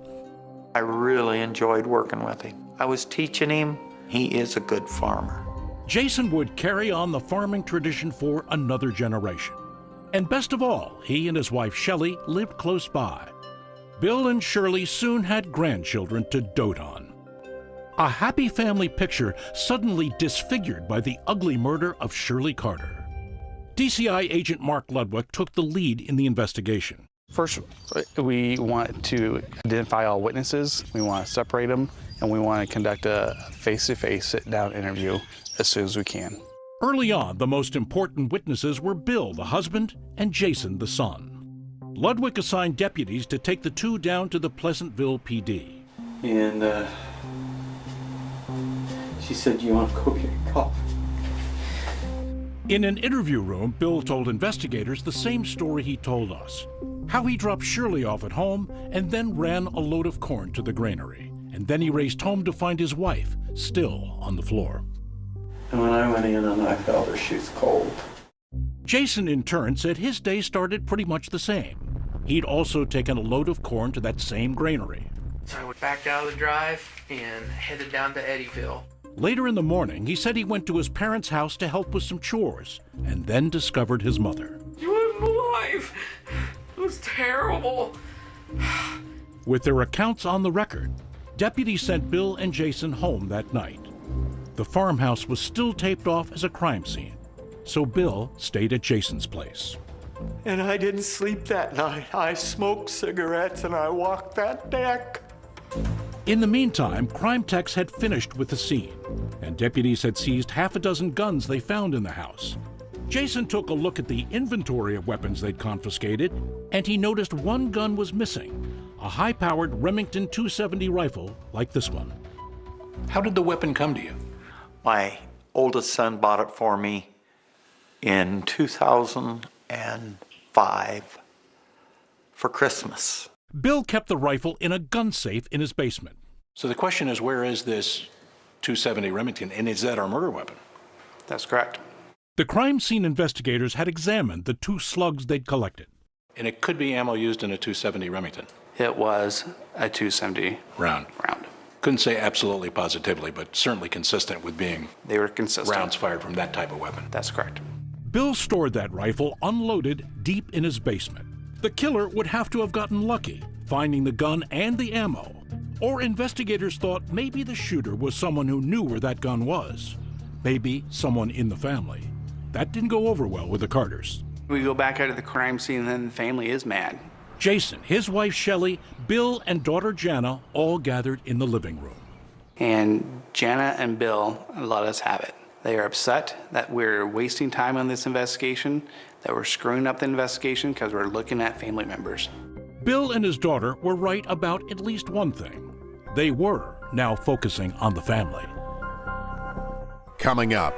I really enjoyed working with him. I was teaching him. He is a good farmer. Jason would carry on the farming tradition for another generation. And best of all, he and his wife Shelley lived close by. Bill and Shirley soon had grandchildren to dote on. A happy family picture suddenly disfigured by the ugly murder of Shirley Carter. DCI agent Mark Ludwig took the lead in the investigation. First, we want to identify all witnesses. We want to separate them and we want to conduct a face-to-face sit-down interview as soon as we can. Early on, the most important witnesses were Bill, the husband, and Jason, the son. Ludwig assigned deputies to take the two down to the Pleasantville PD. And she said, "You want to go get coffee?" In an interview room, Bill told investigators the same story he told us. How he dropped Shirley off at home and then ran a load of corn to the granary. And then he raced home to find his wife still on the floor. And when I went in and I felt her, she was cold. Jason, in turn, said his day started pretty much the same. He'd also taken a load of corn to that same granary. So I backed out of the drive and headed down to Eddyville. Later in the morning, he said he went to his parents' house to help with some chores, and then discovered his mother. She wasn't alive. It was terrible. With their accounts on the record, deputies sent Bill and Jason home that night. The farmhouse was still taped off as a crime scene, so Bill stayed at Jason's place. And I didn't sleep that night. I smoked cigarettes and I walked that deck. In the meantime, crime techs had finished with the scene, and deputies had seized half a dozen guns they found in the house. Jason took a look at the inventory of weapons they'd confiscated, and he noticed one gun was missing, a high-powered Remington 270 rifle like this one. How did the weapon come to you? My oldest son bought it for me in 2005 for Christmas. Bill kept the rifle in a gun safe in his basement. So the question is, where is this 270 Remington, and is that our murder weapon? That's correct. The crime scene investigators had examined the 2 slugs they'd collected. And it could be ammo used in a 270 Remington. It was a 270 round. Couldn't say absolutely positively, but certainly consistent with being They were consistent. rounds fired from that type of weapon. That's correct. Bill stored that rifle unloaded deep in his basement. The killer would have to have gotten lucky, finding the gun and the ammo. Or investigators thought maybe the shooter was someone who knew where that gun was. Maybe someone in the family. That didn't go over well with the Carters. We go back out of the crime scene and then the family is mad. Jason, his wife Shelley, Bill, and daughter Jana all gathered in the living room. And Jana and Bill let us have it. They are upset that we're wasting time on this investigation, that we're screwing up the investigation because we're looking at family members. Bill and his daughter were right about at least one thing. They were now focusing on the family. Coming up.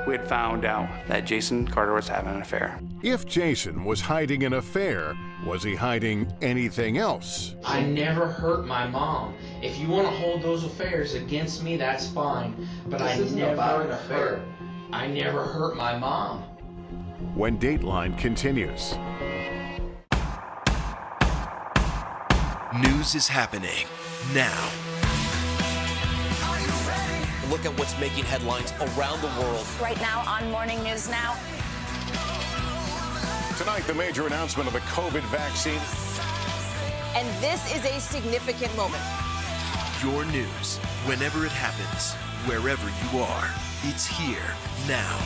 We had found out that Jason Carter was having an affair. If Jason was hiding an affair, was he hiding anything else? I never hurt my mom. If you want to hold those affairs against me, that's fine. But I never hurt my mom. When Dateline continues. News is happening now. Look at what's making headlines around the world. Right now on Morning News Now. Tonight, the major announcement of the COVID vaccine. And this is a significant moment. Your news, whenever it happens, wherever you are, it's here now.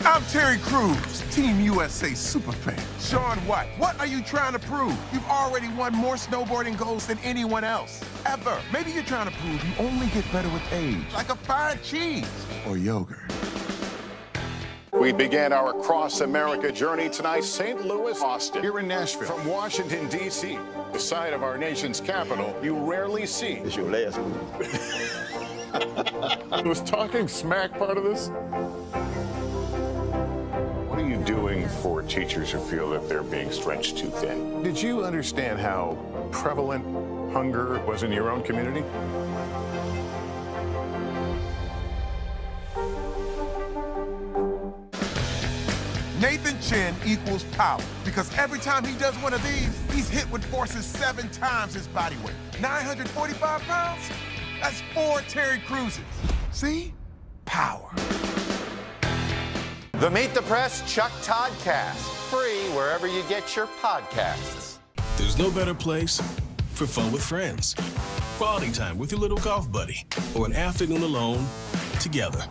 I'm Terry Crews, Team USA superfan. Sean White, what are you trying to prove? You've already won more snowboarding golds than anyone else, ever. Maybe you're trying to prove you only get better with age, like a fine cheese or yogurt. We began our cross-America journey tonight, St. Louis, Austin, here in Nashville. From Washington, D.C., the site of our nation's capital, you rarely see. It's your last one. Was talking smack part of this? What are you doing for teachers who feel that they're being stretched too thin? Did you understand how prevalent hunger was in your own community? Nathan Chen equals power because every time he does one of these, he's hit with forces 7 times his body weight. 945 pounds? That's 4 Terry Cruzes. See? Power. The Meet the Press Chuck Toddcast, free wherever you get your podcasts. There's no better place for fun with friends, quality time with your little golf buddy, or an afternoon alone together.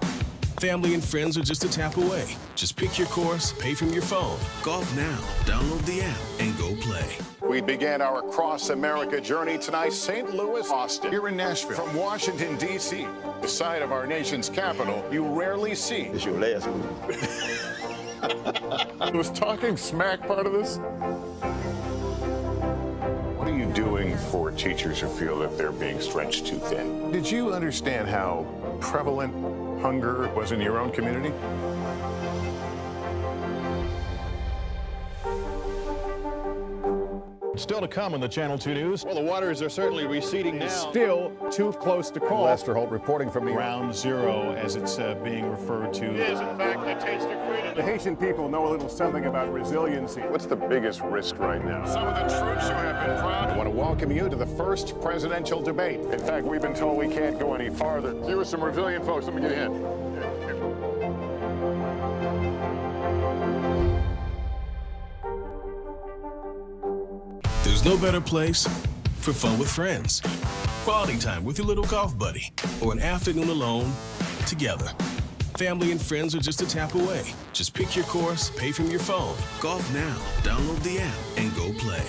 Family and friends are just a tap away. Just pick your course, pay from your phone. Golf Now. Download the app and go play. We began our cross-America journey tonight, St. Louis, Austin, here in Nashville. From Washington, D.C., the site of our nation's capital, you rarely see. It's your last move. Was talking smack part of this? What are you doing for teachers who feel that they're being stretched too thin? Did you understand how prevalent hunger was in your own community? Still to come on the Channel 2 News. Well, the waters are certainly receding now. Still too close to call. Lester Holt reporting from Ground Zero, as it's being referred to. It is, in fact, the taste of freedom. The Haitian people know a little something about resiliency. What's the biggest risk right now? Some of the troops who have been proud. I want to welcome you to the first presidential debate. In fact, we've been told we can't go any farther. You are some resilient folks. Let me get a hand. There's no better place for fun with friends, quality time with your little golf buddy, or an afternoon alone together. Family and friends are just a tap away. Just pick your course, pay from your phone. Golf Now. Download the app and go play.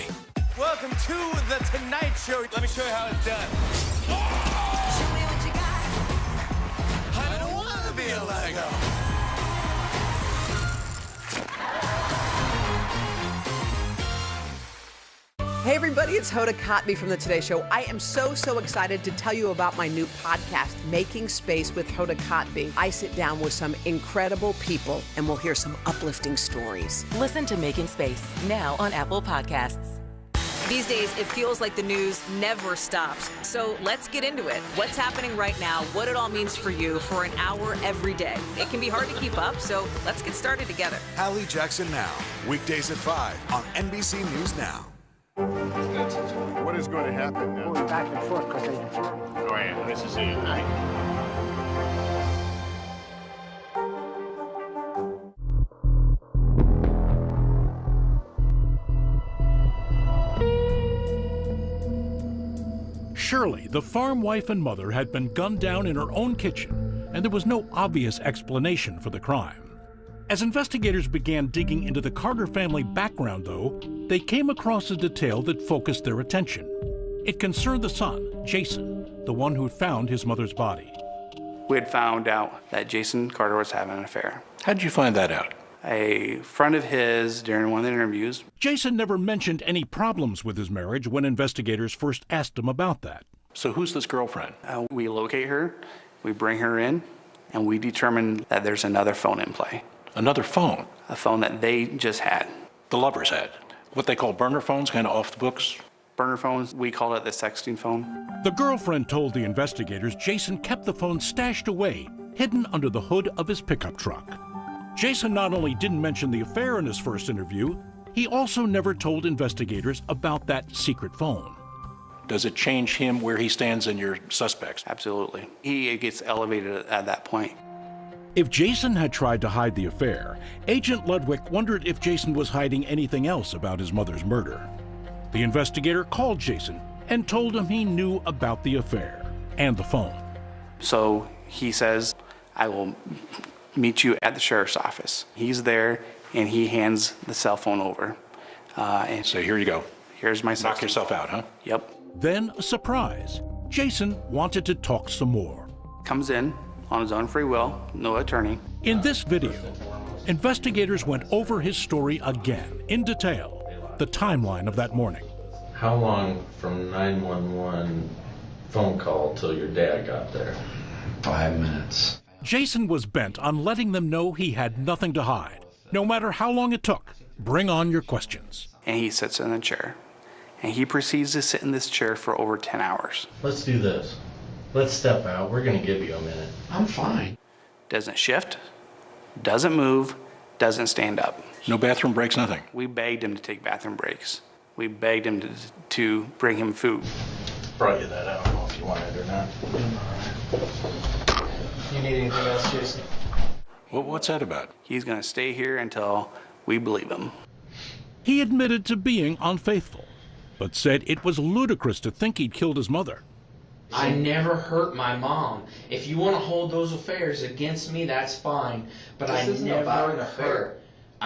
Welcome to the Tonight Show. Let me show you how it's done. Show me what you got. I don't want to be a Lego. Hey everybody, it's Hoda Kotb from the Today Show. I am so excited to tell you about my new podcast, Making Space with Hoda Kotb. I sit down with some incredible people and we'll hear some uplifting stories. Listen to Making Space now on Apple Podcasts. These days, it feels like the news never stops. So let's get into it. What's happening right now, what it all means for you for an hour every day. It can be hard to keep up, so let's get started together. Hallie Jackson Now, weekdays at 5 on NBC News Now. What is going to happen now? Going back and forth because they... Go ahead. This is it. Shirley, the farm wife and mother, had been gunned down in her own kitchen, and there was no obvious explanation for the crime. As investigators began digging into the Carter family background, though, they came across a detail that focused their attention. It concerned the son, Jason, the one who found his mother's body. We had found out that Jason Carter was having an affair. How did you find that out? A friend of his, during one of the interviews. Jason never mentioned any problems with his marriage when investigators first asked him about that. So who's this girlfriend? We locate her, we bring her in, and we determine that there's another phone in play. Another phone? A phone that they just had. The lovers had. What they call burner phones, kind of off the books? Burner phones, we call it the sexting phone. The girlfriend told the investigators Jason kept the phone stashed away, hidden under the hood of his pickup truck. Jason not only didn't mention the affair in his first interview, he also never told investigators about that secret phone. Does it change him where he stands in your suspects? Absolutely. He gets elevated at that point. If Jason had tried to hide the affair, Agent Ludwig wondered if Jason was hiding anything else about his mother's murder. The investigator called Jason and told him he knew about the affair and the phone. So he says, I will meet you at the sheriff's office. He's there and he hands the cell phone over. And so here you go. Here's my cell phone. Knock yourself out, huh? Yep. Then a surprise. Jason wanted to talk some more. Comes in on his own free will, no attorney. In this video, investigators went over his story again, in detail, the timeline of that morning. How long from 911 phone call till your dad got there? 5 minutes. Jason was bent on letting them know he had nothing to hide. No matter how long it took, bring on your questions. And he sits in the chair. And he proceeds to sit in this chair for over 10 hours. Let's do this. Let's step out. We're going to give you a minute. I'm fine. Doesn't shift, doesn't move, doesn't stand up. No bathroom breaks, nothing? We begged him to take bathroom breaks. We begged him to bring him food. Brought you that. I don't know if you want it or not. You need anything else, Jason? What's that about? He's going to stay here until we believe him. He admitted to being unfaithful, but said it was ludicrous to think he'd killed his mother. I never hurt my mom. If you want to hold those affairs against me, that's fine. But I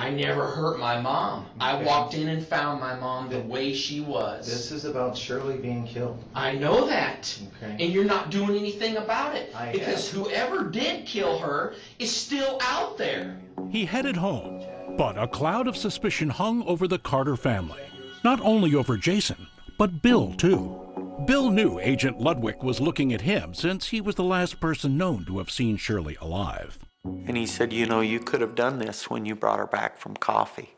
never hurt my mom. I walked in and found my mom the way she was. This is about Shirley being killed. I know that. Okay. And you're not doing anything about it. I because am. whoever did kill her is still out there. He headed home, but a cloud of suspicion hung over the Carter family. Not only over Jason, but Bill, too. Bill knew Agent Ludwig was looking at him since he was the last person known to have seen Shirley alive. And he said, you know, you could have done this when you brought her back from coffee.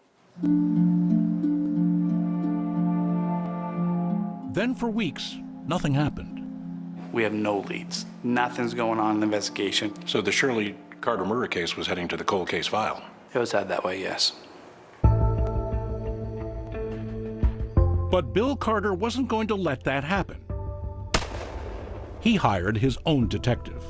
Then for weeks, nothing happened. We have no leads. Nothing's going on in the investigation. So the Shirley Carter murder case was heading to the cold case file? It was headed that way, yes. But Bill Carter wasn't going to let that happen. He hired his own detective.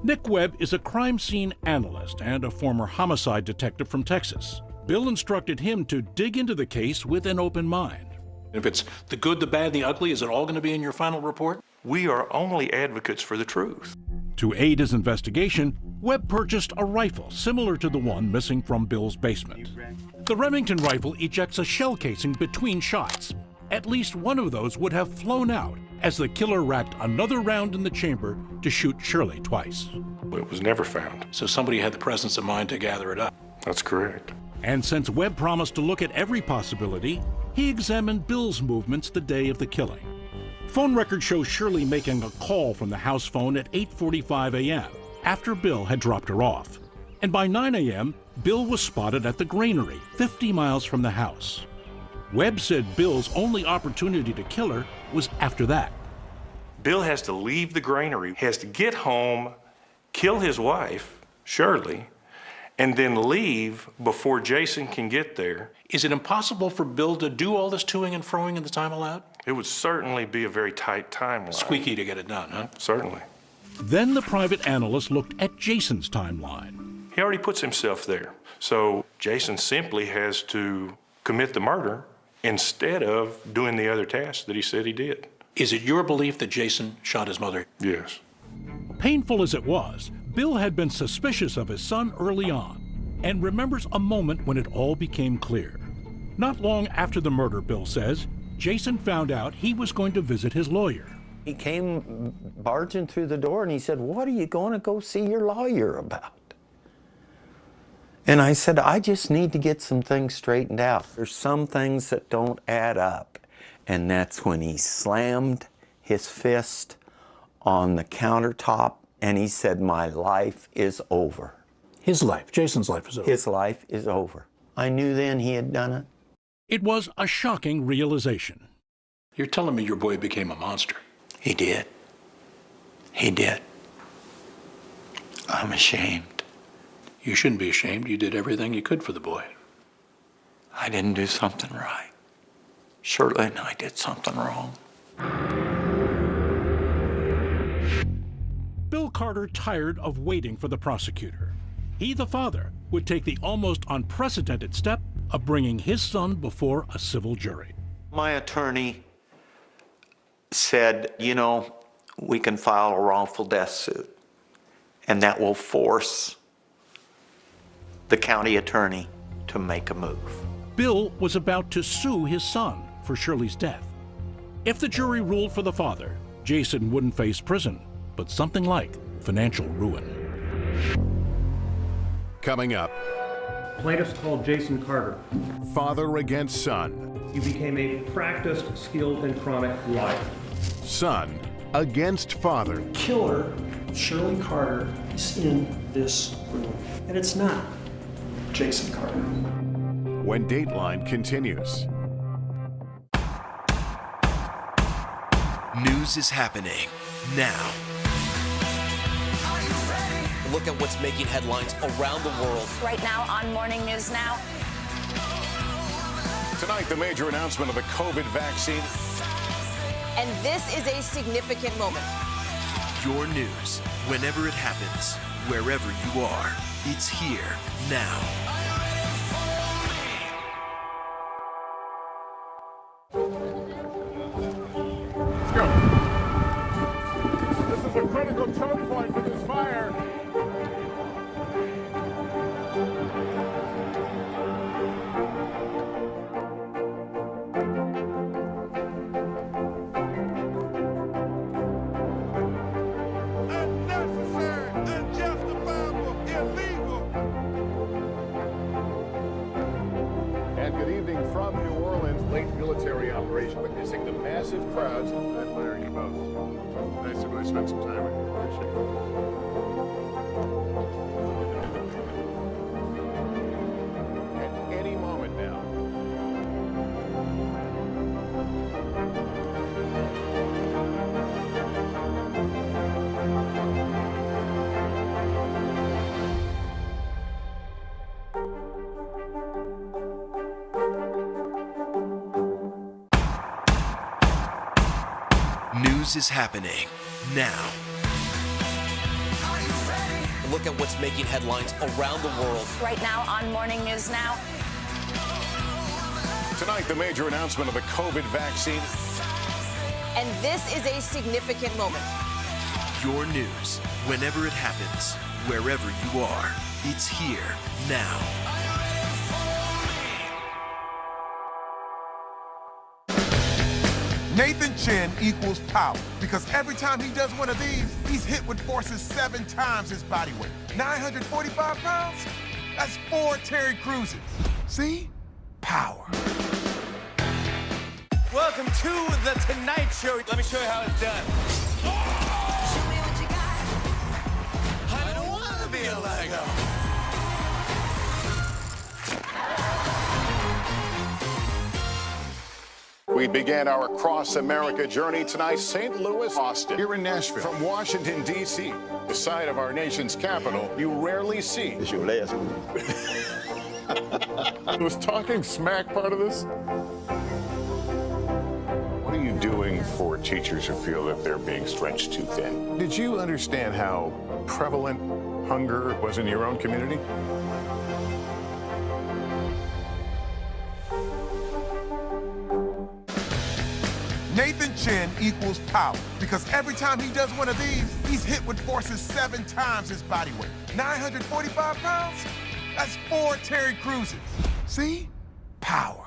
Nick Webb is a crime scene analyst and a former homicide detective from Texas. Bill instructed him to dig into the case with an open mind. If it's the good, the bad, and the ugly, is it all going to be in your final report? We are only advocates for the truth. To aid his investigation, Webb purchased a rifle similar to the one missing from Bill's basement. The Remington rifle ejects a shell casing between shots. At least one of those would have flown out as the killer racked another round in the chamber to shoot Shirley twice. It was never found. So somebody had the presence of mind to gather it up. That's correct. And since Webb promised to look at every possibility, he examined Bill's movements the day of the killing. Phone records show Shirley making a call from the house phone at 8:45 a.m. after Bill had dropped her off. And by 9 a.m., Bill was spotted at the granary, 50 miles from the house. Webb said Bill's only opportunity to kill her was after that. Bill has to leave the granary, has to get home, kill his wife, Shirley, and then leave before Jason can get there. Is it impossible for Bill to do all this toing and froing in the time allowed? It would certainly be a very tight timeline. Squeaky to get it done, huh? Certainly. Then the private analyst looked at Jason's timeline. He already puts himself there. So Jason simply has to commit the murder instead of doing the other tasks that he said he did. Is it your belief that Jason shot his mother? Yes. Painful as it was, Bill had been suspicious of his son early on and remembers a moment when it all became clear. Not long after the murder, Bill says, Jason found out he was going to visit his lawyer. He came barging through the door and he said, what are you going to go see your lawyer about? And I said, I just need to get some things straightened out. There's some things that don't add up. And that's when he slammed his fist on the countertop and he said, my life is over. His life, Jason's life is over. His life is over. I knew then he had done it. It was a shocking realization. You're telling me your boy became a monster? He did. He did. I'm ashamed. You shouldn't be ashamed. You did everything you could for the boy. I didn't do something right. Shirley and I did something wrong. Bill Carter tired of waiting for the prosecutor. He, the father, would take the almost unprecedented step of bringing his son before a civil jury. My attorney said, you know, we can file a wrongful death suit, and that will force the county attorney to make a move. Bill was about to sue his son for Shirley's death. If the jury ruled for the father, Jason wouldn't face prison, but something like financial ruin. Coming up. Plaintiffs called Jason Carter. Father against son. He became a practiced, skilled, and chronic liar. Son against father. Killer, Shirley Carter, is in this room. And it's not Jason Carter. When Dateline continues. News is happening now. Look at what's making headlines around the world. Right now on Morning News Now. Tonight, the major announcement of the COVID vaccine. And this is a significant moment. Your news, whenever it happens, wherever you are, it's here now. choke point for this fire. And good evening from New Orleans, late military operation, witnessing the massive crowds. I admire you both. Nice to really spend some time with you. Appreciate it. At any moment now. News is happening now. Look at what's making headlines around the world. Right now on Morning News Now. Tonight, the major announcement of the COVID vaccine. And this is a significant moment. Your news, whenever it happens, wherever you are, it's here now. Nathan Chen equals power because every time he does one of these, he's hit with forces 7 times his body weight. 945 pounds? That's 4 Terry Cruises. See? Power. Welcome to The Tonight Show. Let me show you how it's done. I don't want to be a Lego. We began our cross-America journey tonight, St. Louis, Austin, here in Nashville. From Washington, D.C., the site of our nation's capital, you rarely see. It's your last one. Was talking smack part of this? What are you doing for teachers who feel that they're being stretched too thin? Did you understand how prevalent hunger was in your own community? Nathan Chen equals power because every time he does one of these, he's hit with forces 7 times his body weight. 945 pounds? That's 4 Terry Cruises. See? Power.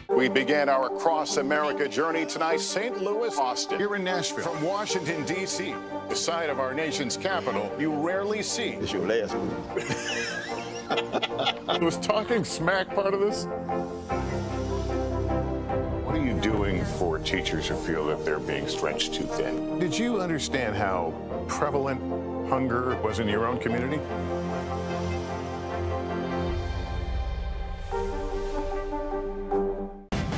We began our cross-America journey tonight, St. Louis, Austin, here in Nashville. From Washington, D.C., the site of our nation's capital, you rarely see. It's your last one. Was talking smack part of this? What are you doing for teachers who feel that they're being stretched too thin? Did you understand how prevalent hunger was in your own community?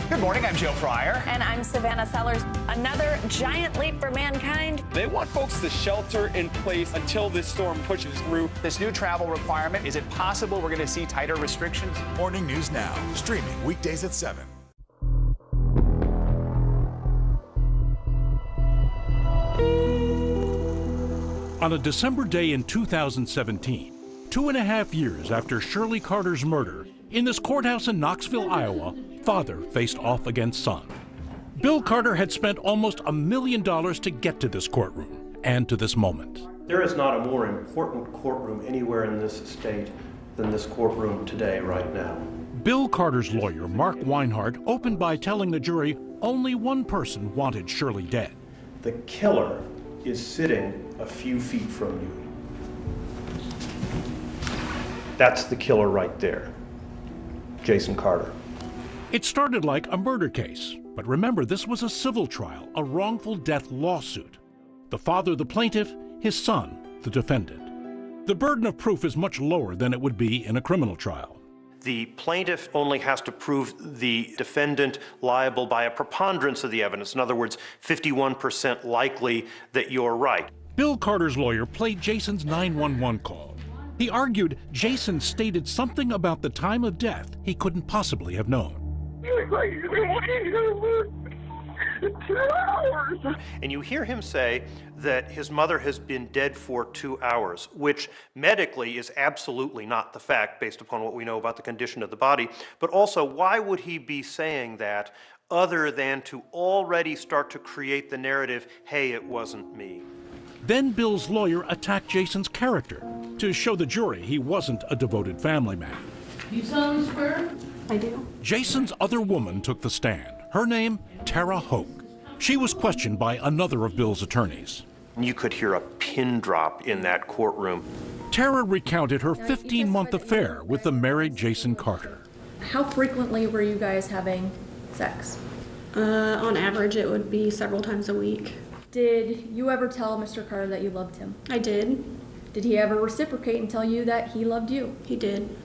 Good morning, I'm Joe Fryer. And I'm Savannah Sellers. Another giant leap for mankind. They want folks to shelter in place until this storm pushes through. This new travel requirement, is it possible we're going to see tighter restrictions? Morning News Now, streaming weekdays at 7. On a December day in 2017, 2.5 years after Shirley Carter's murder, in this courthouse in Knoxville, Iowa, father faced off against son. Bill Carter had spent almost $1 million to get to this courtroom and to this moment. There is not a more important courtroom anywhere in this state than this courtroom today, right now. Bill Carter's lawyer, Mark Weinhardt, opened by telling the jury only one person wanted Shirley dead. The killer is sitting a few feet from you. That's the killer right there, Jason Carter. It started like a murder case, but remember, this was a civil trial, a wrongful death lawsuit. The father, the plaintiff, his son, the defendant. The burden of proof is much lower than it would be in a criminal trial. The plaintiff only has to prove the defendant liable by a preponderance of the evidence. In other words, 51% likely that you're right. Bill Carter's lawyer played Jason's 911 call. He argued Jason stated something about the time of death he couldn't possibly have known. And you hear him say that his mother has been dead for 2 hours, which medically is absolutely not the fact based upon what we know about the condition of the body. But also, why would he be saying that other than to already start to create the narrative, hey, it wasn't me. Then Bill's lawyer attacked Jason's character to show the jury he wasn't a devoted family man. You solemnly swear? I do. Jason's other woman took the stand. Her name, Tara Hoke. She was questioned by another of Bill's attorneys. You could hear a pin drop in that courtroom. Tara recounted her 15-month affair with the married Jason Carter. How frequently were you guys having sex? On average, it would be several times a week. Did you ever tell Mr. Carter that you loved him? I did. Did he ever reciprocate and tell you that he loved you? He did.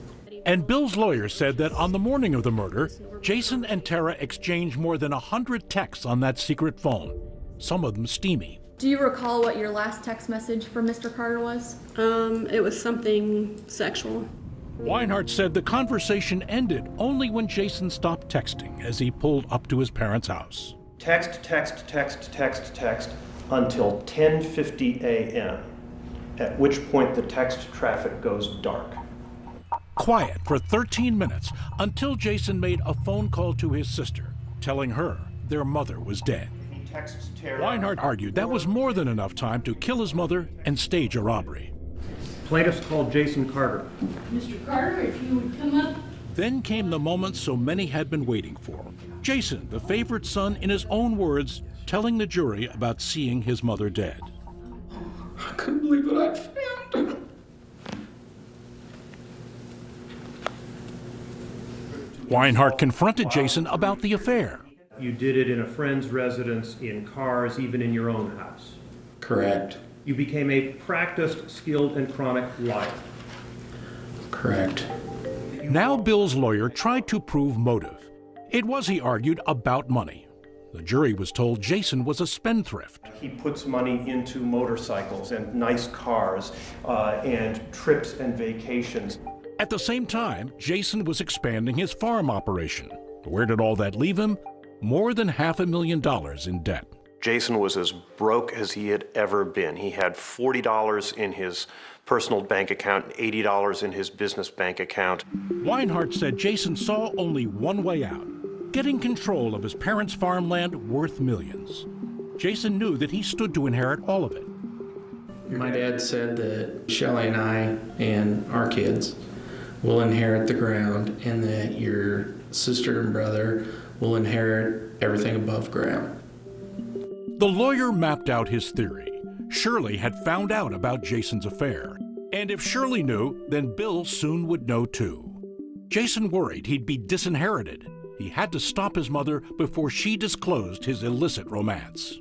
And Bill's lawyer said that on the morning of the murder, Jason and Tara exchanged more than 100 texts on that secret phone, some of them steamy. Do you recall what your last text message from Mr. Carter was? It was something sexual. Weinhardt said the conversation ended only when Jason stopped texting as he pulled up to his parents' house. Text until 10:50 a.m., at which point the text traffic goes dark. Quiet for 13 minutes until Jason made a phone call to his sister, telling her their mother was dead. Weinhardt argued that was more than enough time to kill his mother and stage a robbery. Plaintiffs called Jason Carter. Mr. Carter, if you would come up. Then came the moment so many had been waiting for. Jason, the favorite son, in his own words, telling the jury about seeing his mother dead. I couldn't believe what I found. Weinhardt confronted Jason about the affair. You did it in a friend's residence, in cars, even in your own house. Correct. You became a practiced, skilled, and chronic liar. Correct. Now Bill's lawyer tried to prove motive. It was, he argued, about money. The jury was told Jason was a spendthrift. He puts money into motorcycles and nice cars and trips and vacations. At the same time, Jason was expanding his farm operation. Where did all that leave him? More than $500,000 in debt. Jason was as broke as he had ever been. He had $40 in his personal bank account and $80 in his business bank account. Weinhardt said Jason saw only one way out, getting control of his parents' farmland worth millions. Jason knew that he stood to inherit all of it. My dad said that Shelley and I and our kids will inherit the ground and that your sister and brother will inherit everything above ground. The lawyer mapped out his theory. Shirley had found out about Jason's affair. And if Shirley knew, then Bill soon would know too. Jason worried he'd be disinherited. He had to stop his mother before she disclosed his illicit romance.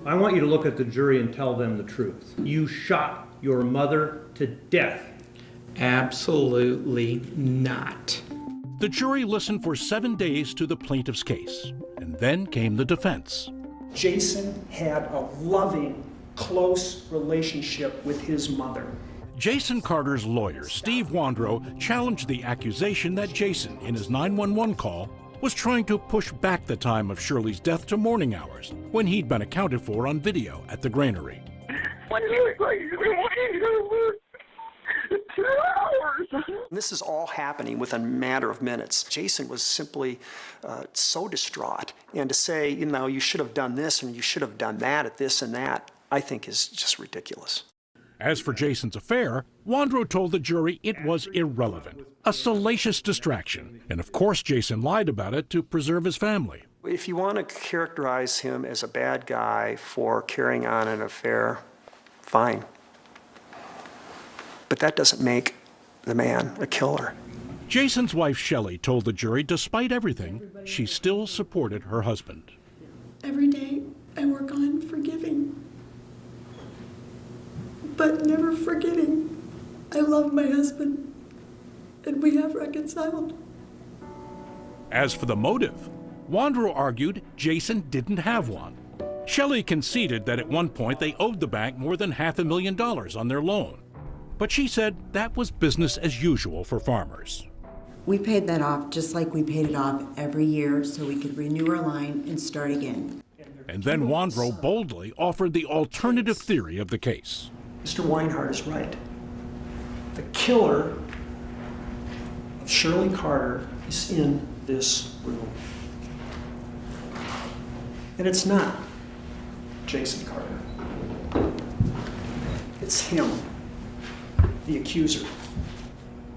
I want you to look at the jury and tell them the truth. You shot your mother to death. Absolutely not. The jury listened for 7 days to the plaintiff's case, and then came the defense. Jason had a loving, close relationship with his mother. Jason Carter's lawyer, Steve Wandrow, challenged the accusation that Jason, in his 911 call, was trying to push back the time of Shirley's death to morning hours, when he'd been accounted for on video at the granary. This is all happening within a matter of minutes. Jason was simply so distraught. And to say, you know, you should have done this and you should have done that at this and that, I think is just ridiculous. As for Jason's affair, Wandrow told the jury it was irrelevant, a salacious distraction. And of course Jason lied about it to preserve his family. If you want to characterize him as a bad guy for carrying on an affair, fine. But that doesn't make the man a killer. Jason's wife, Shelley, told the jury despite everything, she still supported her husband. Every day I work on forgiving, but never forgetting. I love my husband, and we have reconciled. As for the motive, Wandrow argued Jason didn't have one. Shelley conceded that at one point they owed the bank more than $500,000 on their loan. But she said that was business as usual for farmers. We paid that off just like we paid it off every year so we could renew our line and start again. And then Wandrow boldly offered the alternative theory of the case. Mr. Weinhardt is right. The killer of Shirley Carter is in this room. And it's not Jason Carter. It's him, the accuser.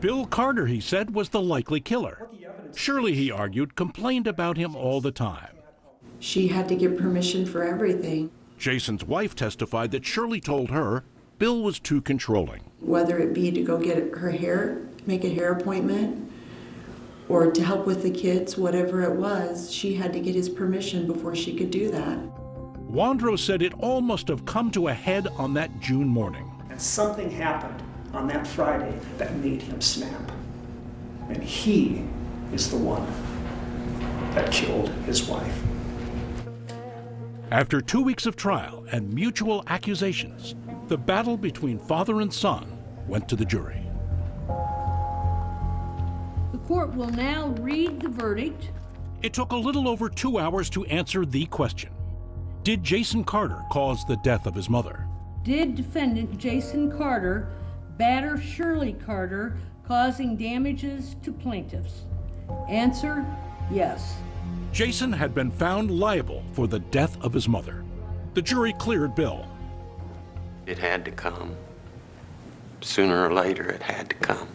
Bill Carter, he said, was the likely killer. Shirley, he argued, complained about him all the time. She had to get permission for everything. Jason's wife testified that Shirley told her Bill was too controlling. Whether it be to go get her hair, make a hair appointment, or to help with the kids, whatever it was, she had to get his permission before she could do that. Wandro said it all must have come to a head on that June morning. And something happened on that Friday that made him snap. And he is the one that killed his wife. After 2 weeks of trial and mutual accusations, the battle between father and son went to the jury. The court will now read the verdict. It took a little over 2 hours to answer the question. Did Jason Carter cause the death of his mother? Did defendant Jason Carter batter Shirley Carter, causing damages to plaintiffs? Answer, yes. Jason had been found liable for the death of his mother. The jury cleared Bill. It had to come. Sooner or later, it had to come.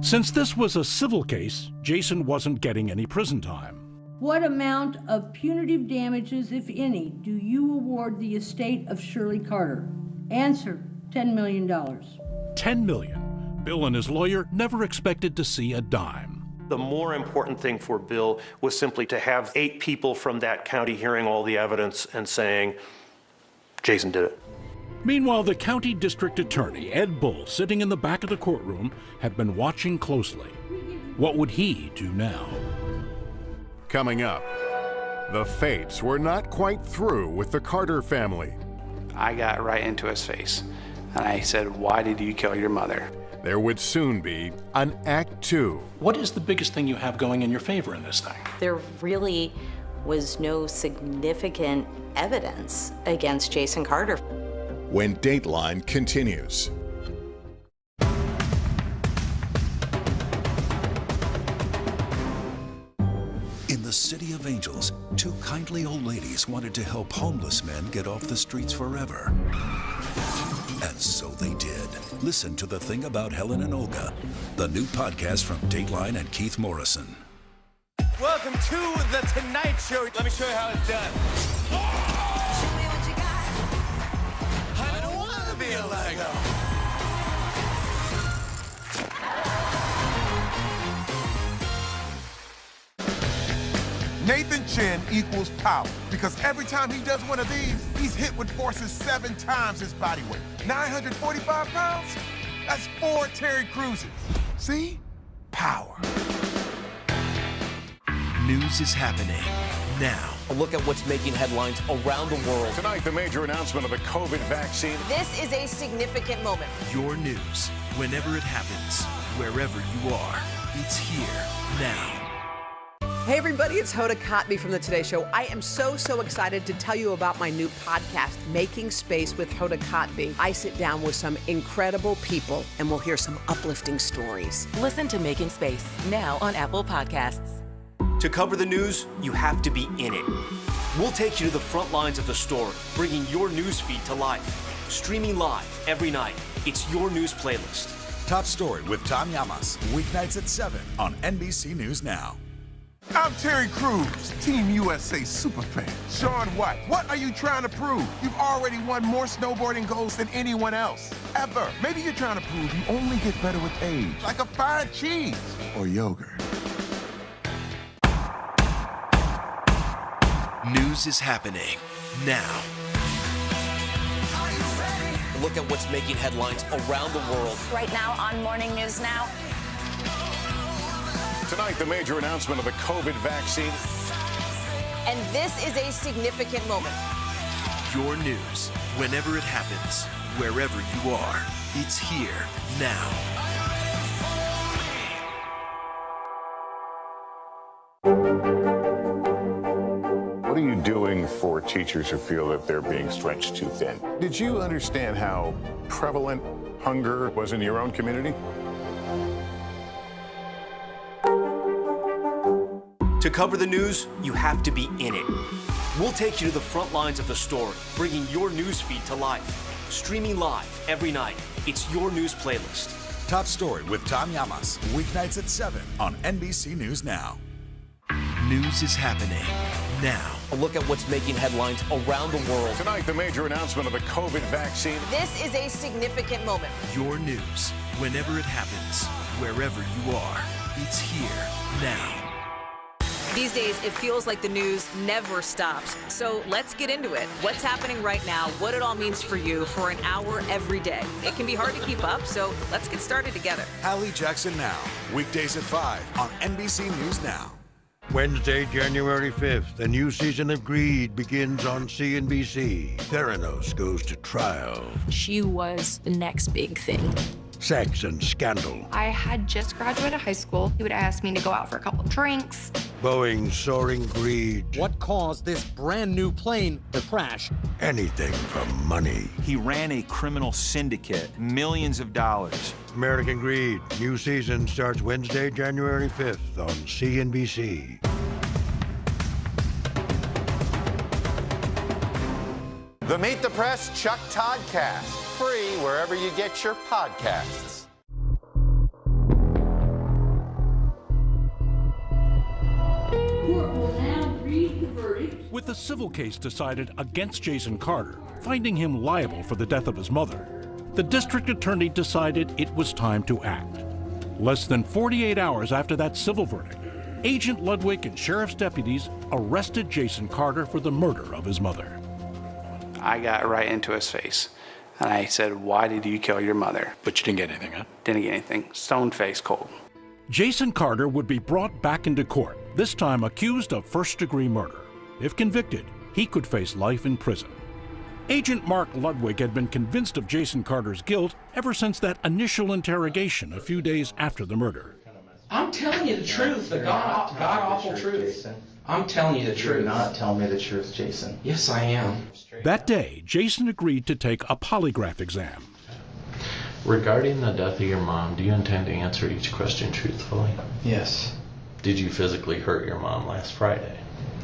Since this was a civil case, Jason wasn't getting any prison time. What amount of punitive damages, if any, do you award the estate of Shirley Carter? Answer, $10 million. $10 million. Bill and his lawyer never expected to see a dime. The more important thing for Bill was simply to have 8 people from that county hearing all the evidence and saying, Jason did it. Meanwhile, the county district attorney, Ed Bull, sitting in the back of the courtroom, had been watching closely. What would he do now? Coming up, the fates were not quite through with the Carter family. I got right into his face, and I said, "Why did you kill your mother?" There would soon be an Act 2. What is the biggest thing you have going in your favor in this thing? There really was no significant evidence against Jason Carter. When Dateline continues. In the City of Angels, 2 kindly old ladies wanted to help homeless men get off the streets forever. And so they did. Listen to The Thing About Helen and Olga, the new podcast from Dateline and Keith Morrison. Welcome to The Tonight Show. Let me show you how it's done. I don't want to be a Lego. Nathan Chin equals power because every time he does one of these, he's hit with forces 7 times his body weight. 945 pounds? That's 4 Terry Cruises. See? Power. News is happening now. A look at what's making headlines around the world. Tonight, the major announcement of the COVID vaccine. This is a significant moment. Your news, whenever it happens, wherever you are. It's here now. Hey everybody, it's Hoda Kotb from The Today Show. I am so excited to tell you about my new podcast, Making Space with Hoda Kotb. I sit down with some incredible people and we'll hear some uplifting stories. Listen to Making Space now on Apple Podcasts. To cover the news, you have to be in it. We'll take you to the front lines of the story, bringing your news feed to life. Streaming live every night. It's your news playlist. Top Story with Tom Llamas, weeknights at 7 on NBC News Now. I'm Terry Crews, Team USA superfan. Shaun White, what are you trying to prove? You've already won more snowboarding golds than anyone else, ever. Maybe you're trying to prove you only get better with age, like a fine cheese or yogurt. News is happening now. Look at what's making headlines around the world. Right now on Morning News Now. Tonight, the major announcement of the COVID vaccine. And this is a significant moment. Your news, whenever it happens, wherever you are. It's here now. What are you doing for teachers who feel that they're being stretched too thin? Did you understand how prevalent hunger was in your own community? To cover the news, you have to be in it. We'll take you to the front lines of the story, bringing your news feed to life. Streaming live every night. It's your news playlist. Top Story with Tom Llamas, weeknights at 7 on NBC News Now. News is happening now. A look at what's making headlines around the world. Tonight, the major announcement of the COVID vaccine. This is a significant moment. Your news, whenever it happens, wherever you are. It's here now. These days, it feels like the news never stops. So let's get into it. What's happening right now, what it all means for you for an hour every day. It can be hard to keep up, so let's get started together. Hallie Jackson Now, weekdays at 5 on NBC News Now. Wednesday, January 5th, a new season of Greed begins on CNBC. Theranos goes to trial. She was the next big thing. Sex and scandal. I had just graduated high school. He would ask me to go out for a couple drinks. Boeing's soaring greed. What caused this brand new plane to crash? Anything for money. He ran a criminal syndicate, millions of dollars. American Greed, new season starts Wednesday, January 5th on CNBC. The Meet the Press Chuck Todd Cast, free wherever you get your podcasts. Court will now read the verdict. With the civil case decided against Jason Carter, finding him liable for the death of his mother, the district attorney decided it was time to act. Less than 48 hours after that civil verdict, Agent Ludwig and sheriff's deputies arrested Jason Carter for the murder of his mother. I got right into his face. And I said, "Why did you kill your mother?" But you didn't get anything, huh? Didn't get anything. Stone face cold. Jason Carter would be brought back into court, this time accused of first-degree murder. If convicted, he could face life in prison. Agent Mark Ludwig had been convinced of Jason Carter's guilt ever since that initial interrogation a few days after the murder. I'm telling you the truth, the god-awful truth. I'm telling you the truth. You're not telling me the truth, Jason. Yes, I am. That day, Jason agreed to take a polygraph exam. Regarding the death of your mom, do you intend to answer each question truthfully? Yes. Did you physically hurt your mom last Friday?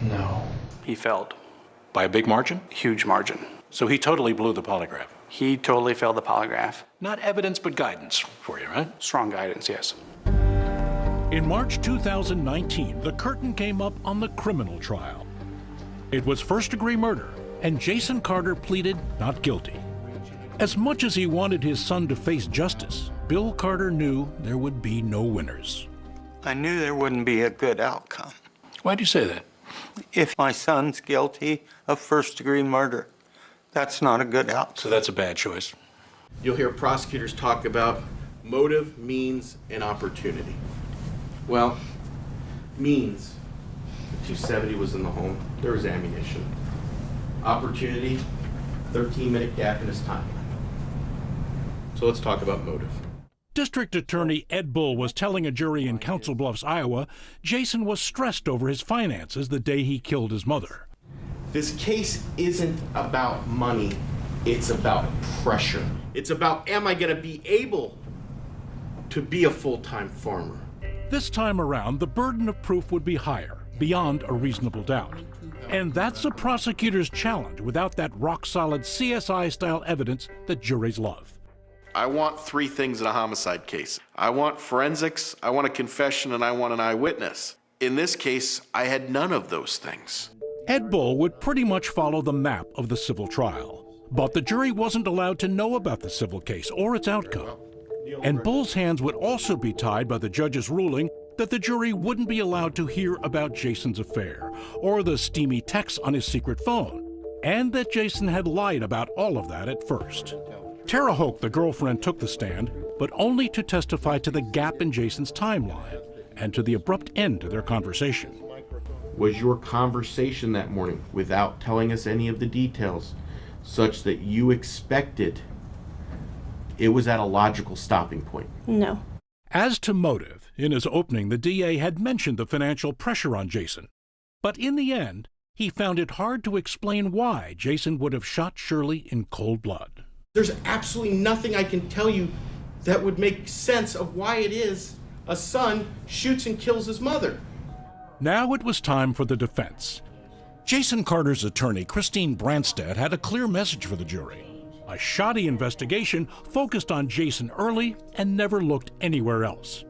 No. He failed. By a big margin? Huge margin. So he totally blew the polygraph. He totally failed the polygraph. Not evidence, but guidance for you, right? Strong guidance, yes. In March 2019, the curtain came up on the criminal trial. It was first-degree murder, and Jason Carter pleaded not guilty. As much as he wanted his son to face justice, Bill Carter knew there would be no winners. I knew there wouldn't be a good outcome. Why'd you say that? If my son's guilty of first-degree murder, that's not a good outcome. So that's a bad choice. You'll hear prosecutors talk about motive, means, and opportunity. Well, means, the 270 was in the home, there was ammunition. Opportunity, 13-minute gap in his timeline. So let's talk about motive. District Attorney Ed Bull was telling a jury in Council Bluffs, Iowa, Jason was stressed over his finances the day he killed his mother. This case isn't about money, it's about pressure. It's about, am I going to be able to be a full-time farmer? This time around, the burden of proof would be higher, beyond a reasonable doubt. And that's a prosecutor's challenge without that rock-solid CSI-style evidence that juries love. I want three things in a homicide case. I want forensics, I want a confession, and I want an eyewitness. In this case, I had none of those things. Ed Bull would pretty much follow the map of the civil trial, but the jury wasn't allowed to know about the civil case or its outcome. And Bull's hands would also be tied by the judge's ruling that the jury wouldn't be allowed to hear about Jason's affair or the steamy texts on his secret phone, and that Jason had lied about all of that at first. Tara Hoke, the girlfriend, took the stand, but only to testify to the gap in Jason's timeline and to the abrupt end to their conversation. Was your conversation that morning, without telling us any of the details, such that you expected it was at a logical stopping point? No. As to motive, in his opening, the DA had mentioned the financial pressure on Jason. But in the end, he found it hard to explain why Jason would have shot Shirley in cold blood. There's absolutely nothing I can tell you that would make sense of why it is a son shoots and kills his mother. Now it was time for the defense. Jason Carter's attorney, Christine Branstad, had a clear message for the jury. A shoddy investigation focused on Jason early and never looked anywhere else.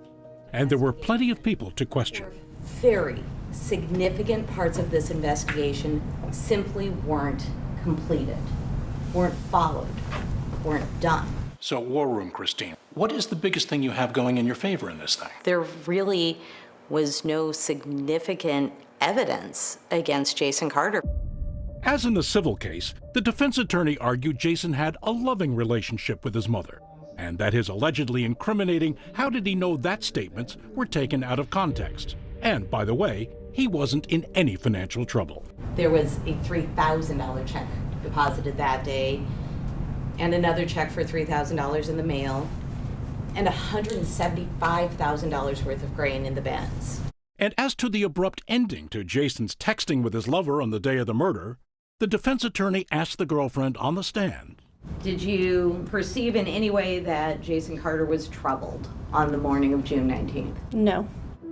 And there were plenty of people to question. Very significant parts of this investigation simply weren't completed, weren't followed, weren't done. So, War Room, Christine, what is the biggest thing you have going in your favor in this thing? There really was no significant evidence against Jason Carter. As in the civil case, the defense attorney argued Jason had a loving relationship with his mother, and that his allegedly incriminating "how did he know that" statements were taken out of context. And, by the way, he wasn't in any financial trouble. There was a $3,000 check deposited that day, and another check for $3,000 in the mail, and $175,000 worth of grain in the bins. And as to the abrupt ending to Jason's texting with his lover on the day of the murder, the defense attorney asked the girlfriend on the stand, Did you perceive in any way that Jason Carter was troubled on the morning of June 19th? No.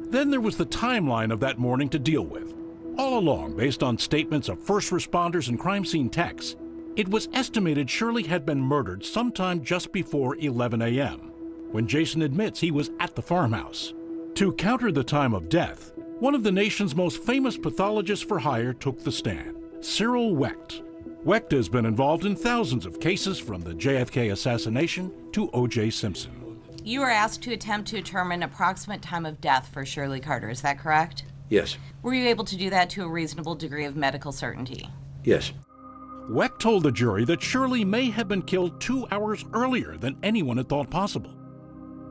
Then there was the timeline of that morning to deal with. All along, based on statements of first responders and crime scene techs, it was estimated Shirley had been murdered sometime just before 11 a.m., when Jason admits he was at the farmhouse. To counter the time of death, one of the nation's most famous pathologists for hire took the stand, Cyril Wecht. Wecht has been involved in thousands of cases from the JFK assassination to O.J. Simpson. You were asked to attempt to determine approximate time of death for Shirley Carter, is that correct? Yes. Were you able to do that to a reasonable degree of medical certainty? Yes. Wecht told the jury that Shirley may have been killed 2 hours earlier than anyone had thought possible.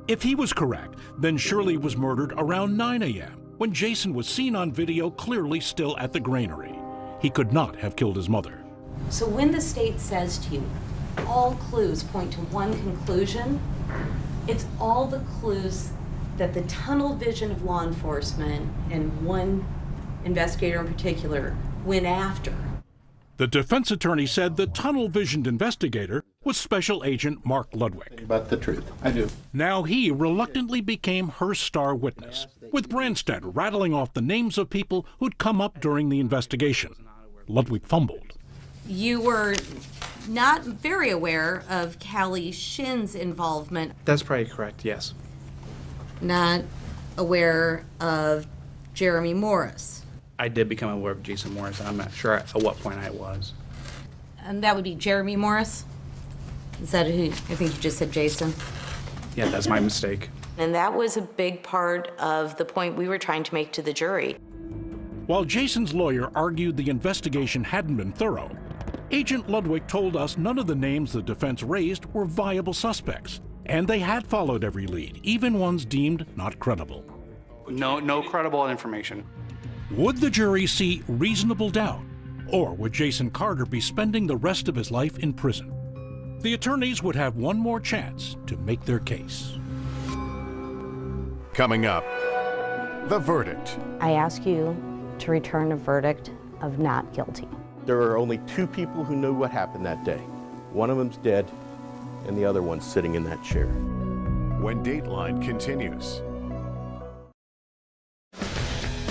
If he was correct, then Shirley was murdered around 9 a.m., when Jason was seen on video clearly still at the granary. He could not have killed his mother. So when the state says to you, all clues point to one conclusion, it's all the clues that the tunnel vision of law enforcement, and one investigator in particular, went after. The defense attorney said the tunnel-visioned investigator was Special Agent Mark Ludwig. About the truth. I do. Now he reluctantly became her star witness, with Branstad rattling off the names of people who'd come up during the investigation. Ludwig fumbled. You were not very aware of Callie Shin's involvement. That's probably correct, yes. Not aware of Jeremy Morris. I did become aware of Jason Morris. I'm not sure at what point I was. And that would be Jeremy Morris? Is that who? I think you just said Jason. Yeah, that's my mistake. And that was a big part of the point we were trying to make to the jury. While Jason's lawyer argued the investigation hadn't been thorough, Agent Ludwig told us none of the names the defense raised were viable suspects, and they had followed every lead, even ones deemed not credible. No credible information. Would the jury see reasonable doubt, or would Jason Carter be spending the rest of his life in prison? The attorneys would have one more chance to make their case. Coming up, the verdict. I ask you to return a verdict of not guilty. There are only two people who knew what happened that day. One of them's dead, and the other one's sitting in that chair. When Dateline continues.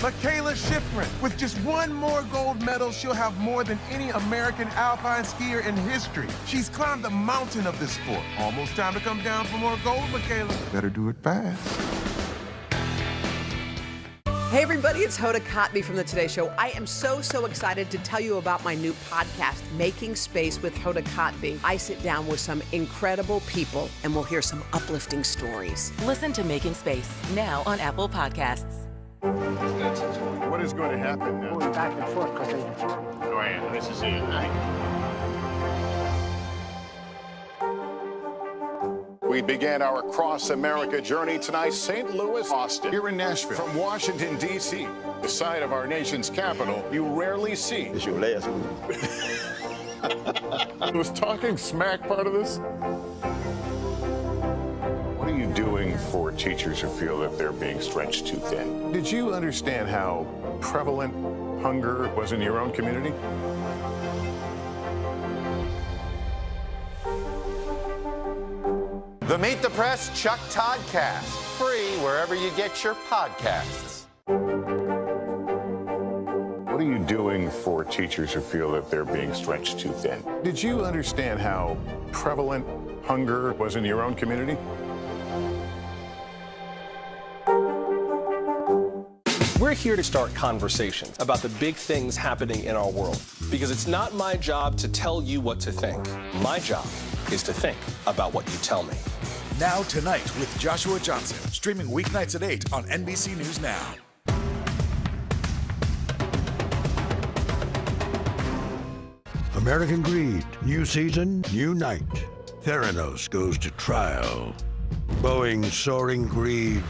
Michaela Schifrin. With just one more gold medal, she'll have more than any American alpine skier in history. She's climbed the mountain of this sport. Almost time to come down for more gold, Michaela. Better do it fast. Hey everybody, it's Hoda Kotb from The Today Show. I am so excited to tell you about my new podcast, Making Space with Hoda Kotb. I sit down with some incredible people and we'll hear some uplifting stories. Listen to Making Space now on Apple Podcasts. What is going to happen now? Going back and forth because Go ahead. This is it. We began our cross-America journey tonight, St. Louis, Austin, here in Nashville. From Washington, D.C., the site of our nation's capital, you rarely see. It's your last one. Was talking smack part of this? What are you doing for teachers who feel that they're being stretched too thin? Did you understand how prevalent hunger was in your own community? The Meet the Press Chuck Todd Cast, free wherever you get your podcasts. What are are you doing for teachers who feel that they're being stretched too thin? Did you understand how prevalent hunger was in your own community? We're here to start conversations about the big things happening in our world, because it's not my job to tell you what to think. My job is to think about what you tell me. Now Tonight with Joshua Johnson, streaming weeknights at 8 on NBC News Now. American Greed, new season, new night. Theranos goes to trial. Boeing's soaring greed,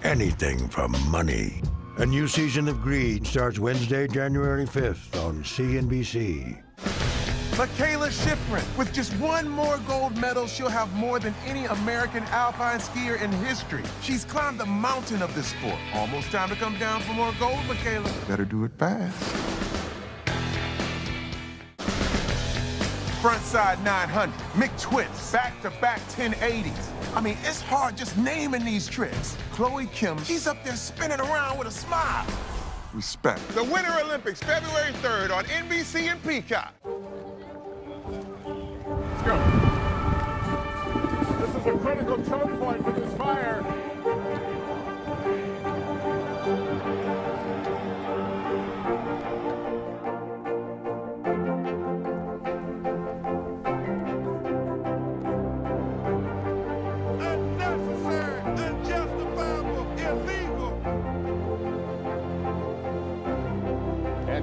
anything for money. A new season of Greed starts Wednesday, January 5th on CNBC. Michaela Schifrin. With just one more gold medal, she'll have more than any American alpine skier in history. She's climbed the mountain of this sport. Almost time to come down for more gold, Michaela. Better do it fast. Frontside 900, McTwist, back-to-back 1080s. I mean, it's hard just naming these tricks. Chloe Kim, she's up there spinning around with a smile. Respect. The Winter Olympics, February 3rd on NBC and Peacock. Let's go. This is a critical choke point for this fire.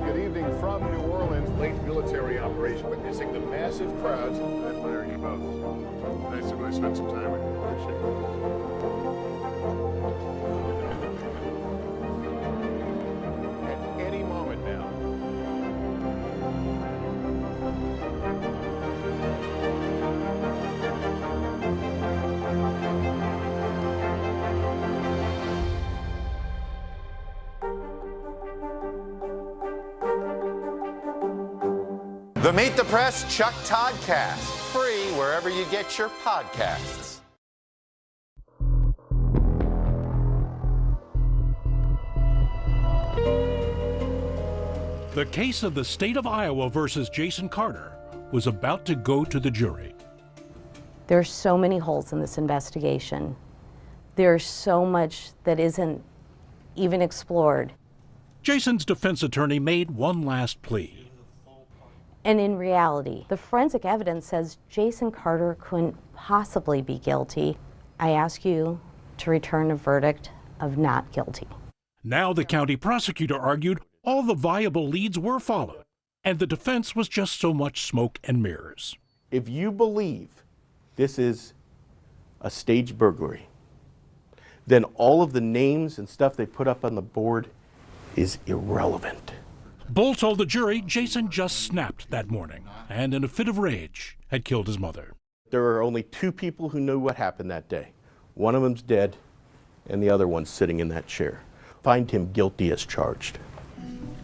Good evening from New Orleans. Late military operation witnessing the massive crowds. I admire you both. Nice to really spend some time with you. Appreciate it. At any moment now. The Meet the Press Chuck Toddcast, free wherever you get your podcasts. The case of the state of Iowa versus Jason Carter was about to go to the jury. There's so many holes in this investigation. There's so much that isn't even explored. Jason's defense attorney made one last plea. And in reality, the forensic evidence says Jason Carter couldn't possibly be guilty. I ask you to return a verdict of not guilty. Now the county prosecutor argued all the viable leads were followed, and the defense was just so much smoke and mirrors. If you believe this is a staged burglary, then all of the names and stuff they put up on the board is irrelevant. Bull told the jury Jason just snapped that morning and, in a fit of rage, had killed his mother. There are only two people who knew what happened that day. One of them's dead, and the other one's sitting in that chair. Find him guilty as charged.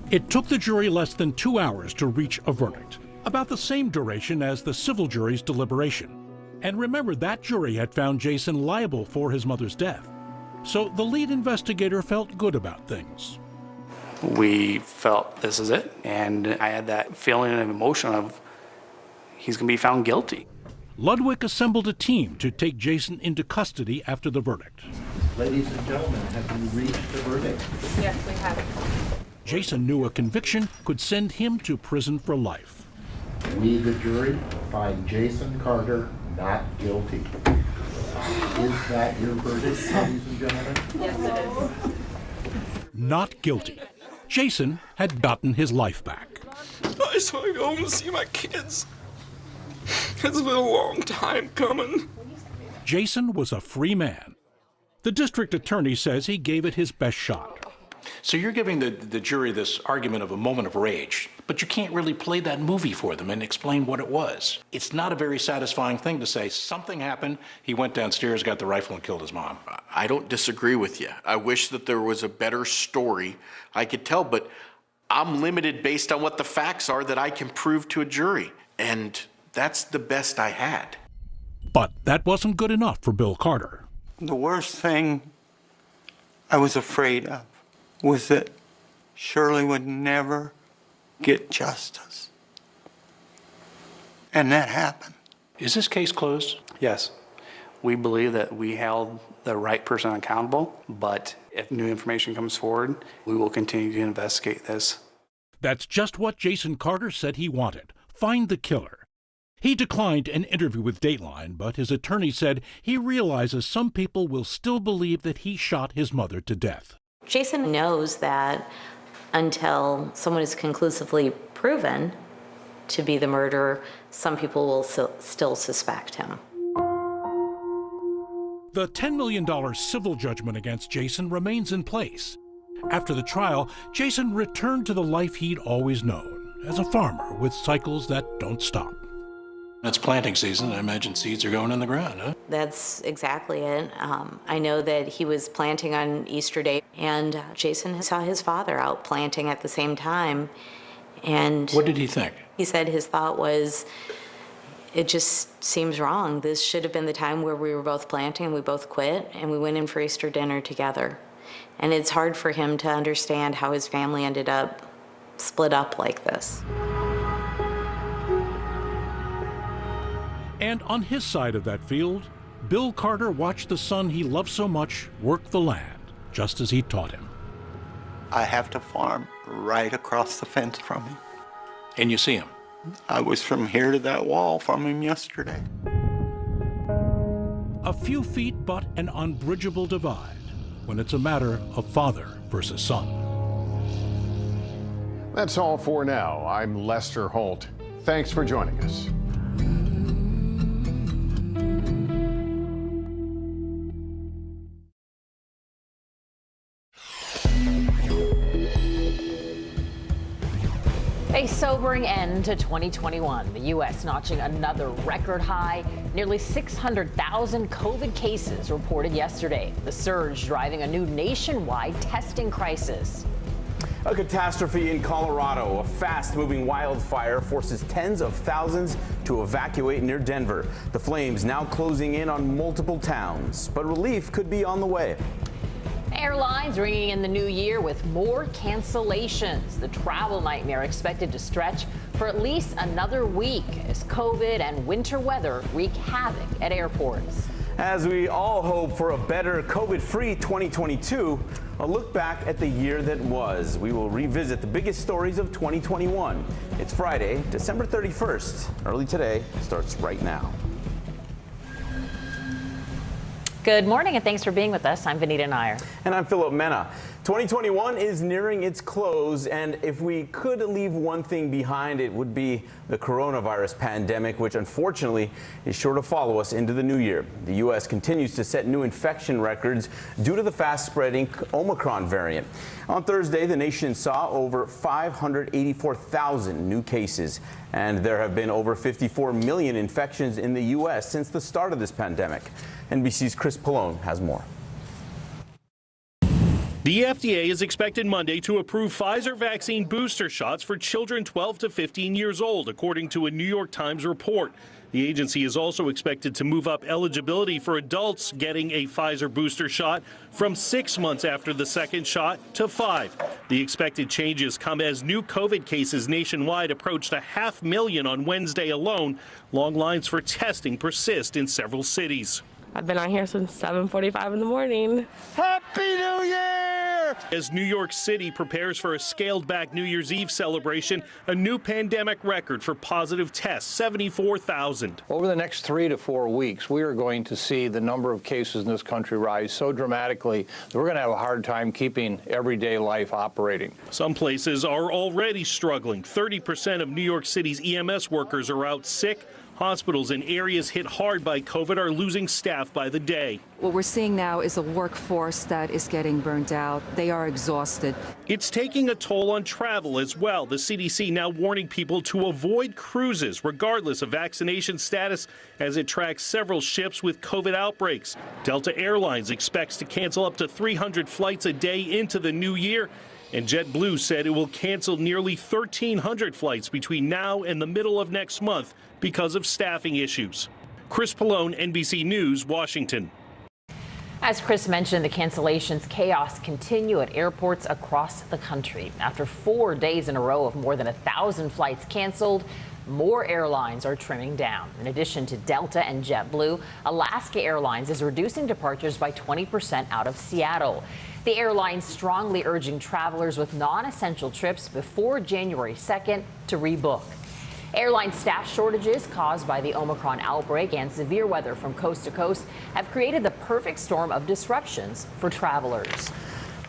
It took the jury less than 2 hours to reach a verdict, about the same duration as the civil jury's deliberation. And remember, that jury had found Jason liable for his mother's death. So the lead investigator felt good about things. We felt this is it, and I had that feeling and emotion of he's going to be found guilty. Ludwig assembled a team to take Jason into custody after the verdict. Ladies and gentlemen, have you reached the verdict? Yes, we have. Jason knew a conviction could send him to prison for life. We, the jury, find Jason Carter not guilty. Is that your verdict, ladies and gentlemen? Yes, it is. Not guilty. Jason had gotten his life back. I just want to go home and see my kids. It's been a long time coming. Jason was a free man. The district attorney says he gave it his best shot. So you're giving the jury this argument of a moment of rage, but you can't really play that movie for them and explain what it was. It's not a very satisfying thing to say something happened, he went downstairs, got the rifle, and killed his mom. I don't disagree with you. I wish that there was a better story I could tell, but I'm limited based on what the facts are that I can prove to a jury, and that's the best I had. But that wasn't good enough for Bill Carter. The worst thing I was afraid of was that Shirley would never get justice. And that happened. Is this case closed? Yes. We believe that we held the right person accountable, but if new information comes forward, we will continue to investigate this. That's just what Jason Carter said he wanted. Find the killer. He declined an interview with Dateline, but his attorney said he realizes some people will still believe that he shot his mother to death. Jason knows that until someone is conclusively proven to be the murderer, some people will still suspect him. The $10 million civil judgment against Jason remains in place. After the trial, Jason returned to the life he'd always known, as a farmer with cycles that don't stop. It's planting season. I imagine seeds are going in the ground, huh? That's exactly it. I know that he was planting on Easter Day, and Jason saw his father out planting at the same time. And what did he think? He said his thought was, it just seems wrong. This should have been the time where we were both planting and we both quit and we went in for Easter dinner together. And it's hard for him to understand how his family ended up split up like this. And on his side of that field, Bill Carter watched the son he loved so much work the land, just as he taught him. I have to farm right across the fence from him. And you see him? I was from here to that wall from him yesterday. A few feet, but an unbridgeable divide when it's a matter of father versus son. That's all for now. I'm Lester Holt. Thanks for joining us. A sobering end to 2021. The U.S. notching another record high. Nearly 600,000 COVID cases reported yesterday. The surge driving a new nationwide testing crisis. A catastrophe in Colorado. A fast-moving wildfire forces tens of thousands to evacuate near Denver. The flames now closing in on multiple towns, but relief could be on the way. Airlines ringing in the new year with more cancellations. The travel nightmare expected to stretch for at least another week as COVID and winter weather wreak havoc at airports. As we all hope for a better COVID-free 2022, a look back at the year that was. We will revisit the biggest stories of 2021. It's Friday, December 31st. Early Today starts right now. Good morning and thanks for being with us. I'm Vanita Nair. And I'm Philip Mena. 2021 is nearing its close, and if we could leave one thing behind, it would be the coronavirus pandemic, which unfortunately is sure to follow us into the new year. The U.S. continues to set new infection records due to the fast-spreading Omicron variant. On Thursday, the nation saw over 584,000 new cases, and there have been over 54 million infections in the U.S. since the start of this pandemic. NBC's Chris Pallone has more. The FDA is expected Monday to approve Pfizer vaccine booster shots for children 12 to 15 years old, according to a New York Times report. The agency is also expected to move up eligibility for adults getting a Pfizer booster shot from 6 months after the second shot to 5. The expected changes come as new COVID cases nationwide approached 500,000 on Wednesday alone. Long lines for testing persist in several cities. I've been out here since 7:45 in the morning. Happy New Year! As New York City prepares for a scaled-back New Year's Eve celebration, a new pandemic record for positive tests, 74,000. Over the next 3 to 4 weeks, we are going to see the number of cases in this country rise so dramatically that we're going to have a hard time keeping everyday life operating. Some places are already struggling. 30% of New York City's EMS workers are out sick. Hospitals in areas hit hard by COVID are losing staff by the day. What we're seeing now is a workforce that is getting burnt out. They are exhausted. It's taking a toll on travel as well. The CDC now warning people to avoid cruises, regardless of vaccination status, as it tracks several ships with COVID outbreaks. Delta Airlines expects to cancel up to 300 flights a day into the new year. And JetBlue said it will cancel nearly 1,300 flights between now and the middle of next month because of staffing issues. Chris Pallone, NBC News, Washington. As Chris mentioned, the cancellations chaos continue at airports across the country. After 4 days in a row of more than 1,000 flights canceled, more airlines are trimming down. In addition to Delta and JetBlue, Alaska Airlines is reducing departures by 20% out of Seattle. The airline strongly urging travelers with non-essential trips before January 2nd to rebook. Airline staff shortages caused by the Omicron outbreak and severe weather from coast to coast have created the perfect storm of disruptions for travelers.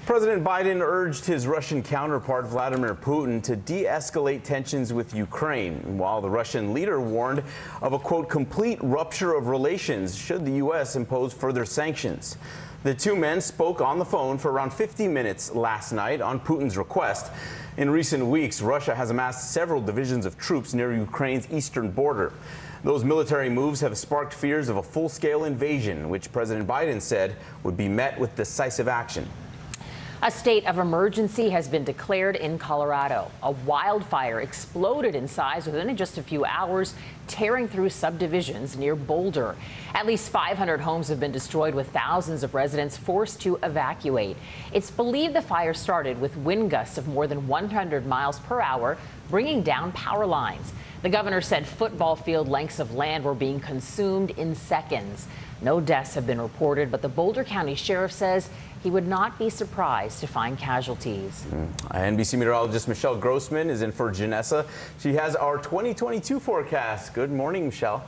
President Biden urged his Russian counterpart Vladimir Putin to de-escalate tensions with Ukraine, while the Russian leader warned of a, quote, complete rupture of relations should the U.S. impose further sanctions. The two men spoke on the phone for around 50 minutes last night on Putin's request. In recent weeks, Russia has amassed several divisions of troops near Ukraine's eastern border. Those military moves have sparked fears of a full-scale invasion, which President Biden said would be met with decisive action. A state of emergency has been declared in Colorado. A wildfire exploded in size within just a few hours, tearing through subdivisions near Boulder. At least 500 homes have been destroyed, with thousands of residents forced to evacuate. It's believed the fire started with wind gusts of more than 100 miles per hour, bringing down power lines. The governor said football field lengths of land were being consumed in seconds. No deaths have been reported, but the Boulder County Sheriff says he would not be surprised to find casualties. NBC meteorologist Michelle Grossman is in for Janessa. She has our 2022 forecast. Good morning, Michelle.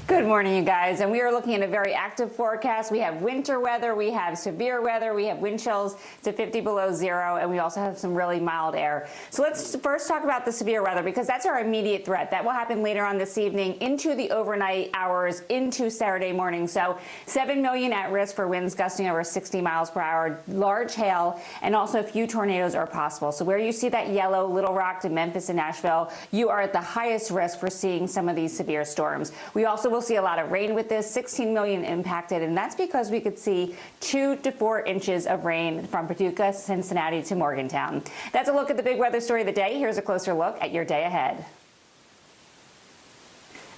Good morning, you guys. And we are looking at a very active forecast. We have winter weather, we have severe weather, we have wind chills to 50 below zero, and we also have some really mild air. So let's first talk about the severe weather, because that's our immediate threat. That will happen later on this evening into the overnight hours into Saturday morning. So 7 million at risk for winds gusting over 60 miles per hour, large hail, and also a few tornadoes are possible. So where you see that yellow, Little Rock to Memphis and Nashville, you are at the highest risk for seeing some of these severe storms. We also will see a lot of rain with this, 16 million impacted, and that's because we could see 2 to 4 inches of rain from Paducah, Cincinnati to Morgantown. That's a look at the big weather story of the day. Here's a closer look at your day ahead.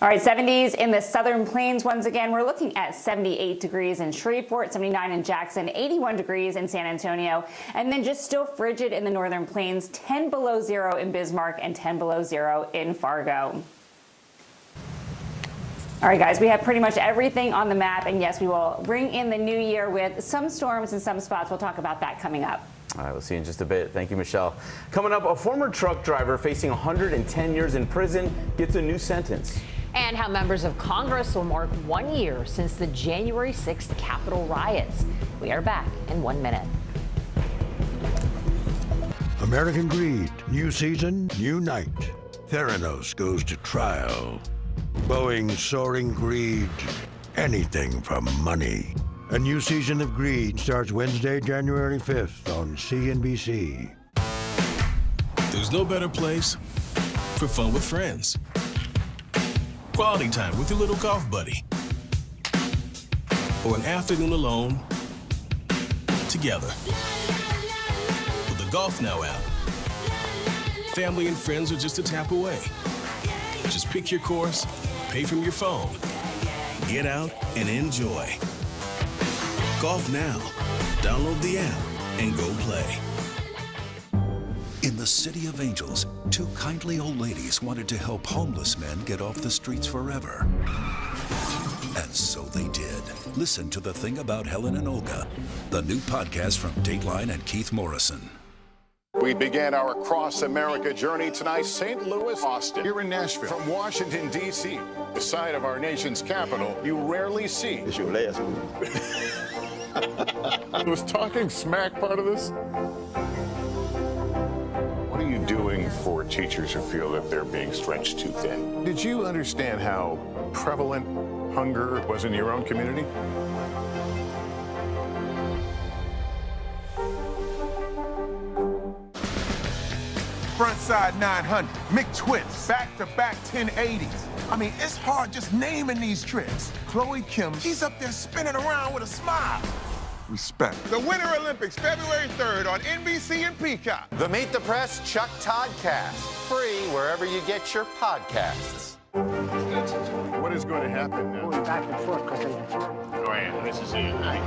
All right, 70s in the southern plains. Once again, we're looking at 78 degrees in Shreveport, 79 in Jackson, 81 degrees in San Antonio, and then just still frigid in the northern plains, 10 below zero in Bismarck and 10 below zero in Fargo. All right, guys, we have pretty much everything on the map, and yes, we will bring in the new year with some storms in some spots. We'll talk about that coming up. All right, we'll see you in just a bit. Thank you, Michelle. Coming up, a former truck driver facing 110 years in prison gets a new sentence. And how members of Congress will mark 1 year since the January 6th Capitol riots. We are back in 1 minute. American Greed, new season, new night. Theranos goes to trial. Boeing's soaring greed, anything for money. A new season of Greed starts Wednesday, January 5th on CNBC. There's no better place for fun with friends. Quality time with your little golf buddy. Or an afternoon alone together. With the Golf Now app, family and friends are just a tap away. Just pick your course, pay from your phone, get out and enjoy. Golf Now. Download the app and go play. In the City of Angels, 2 kindly old ladies wanted to help homeless men get off the streets forever. And so they did. Listen to The Thing About Helen and Olga, the new podcast from Dateline and Keith Morrison. We began our cross-America journey tonight, St. Louis, Austin, here in Nashville. From Washington, D.C., the site of our nation's capital, you rarely see. It's your last one. Was talking smack part of this? What are you doing for teachers who feel that they're being stretched too thin? Did you understand how prevalent hunger was in your own community? Frontside 900, McTwist, back-to-back 1080s. I mean, it's hard just naming these tricks. Chloe Kim, she's up there spinning around with a smile. Respect. The Winter Olympics, February 3rd on NBC and Peacock. The Meet the Press Chuck Todd Cast, free wherever you get your podcasts. What What is going to happen now? Going back and forth because they... Go ahead. This is it, right?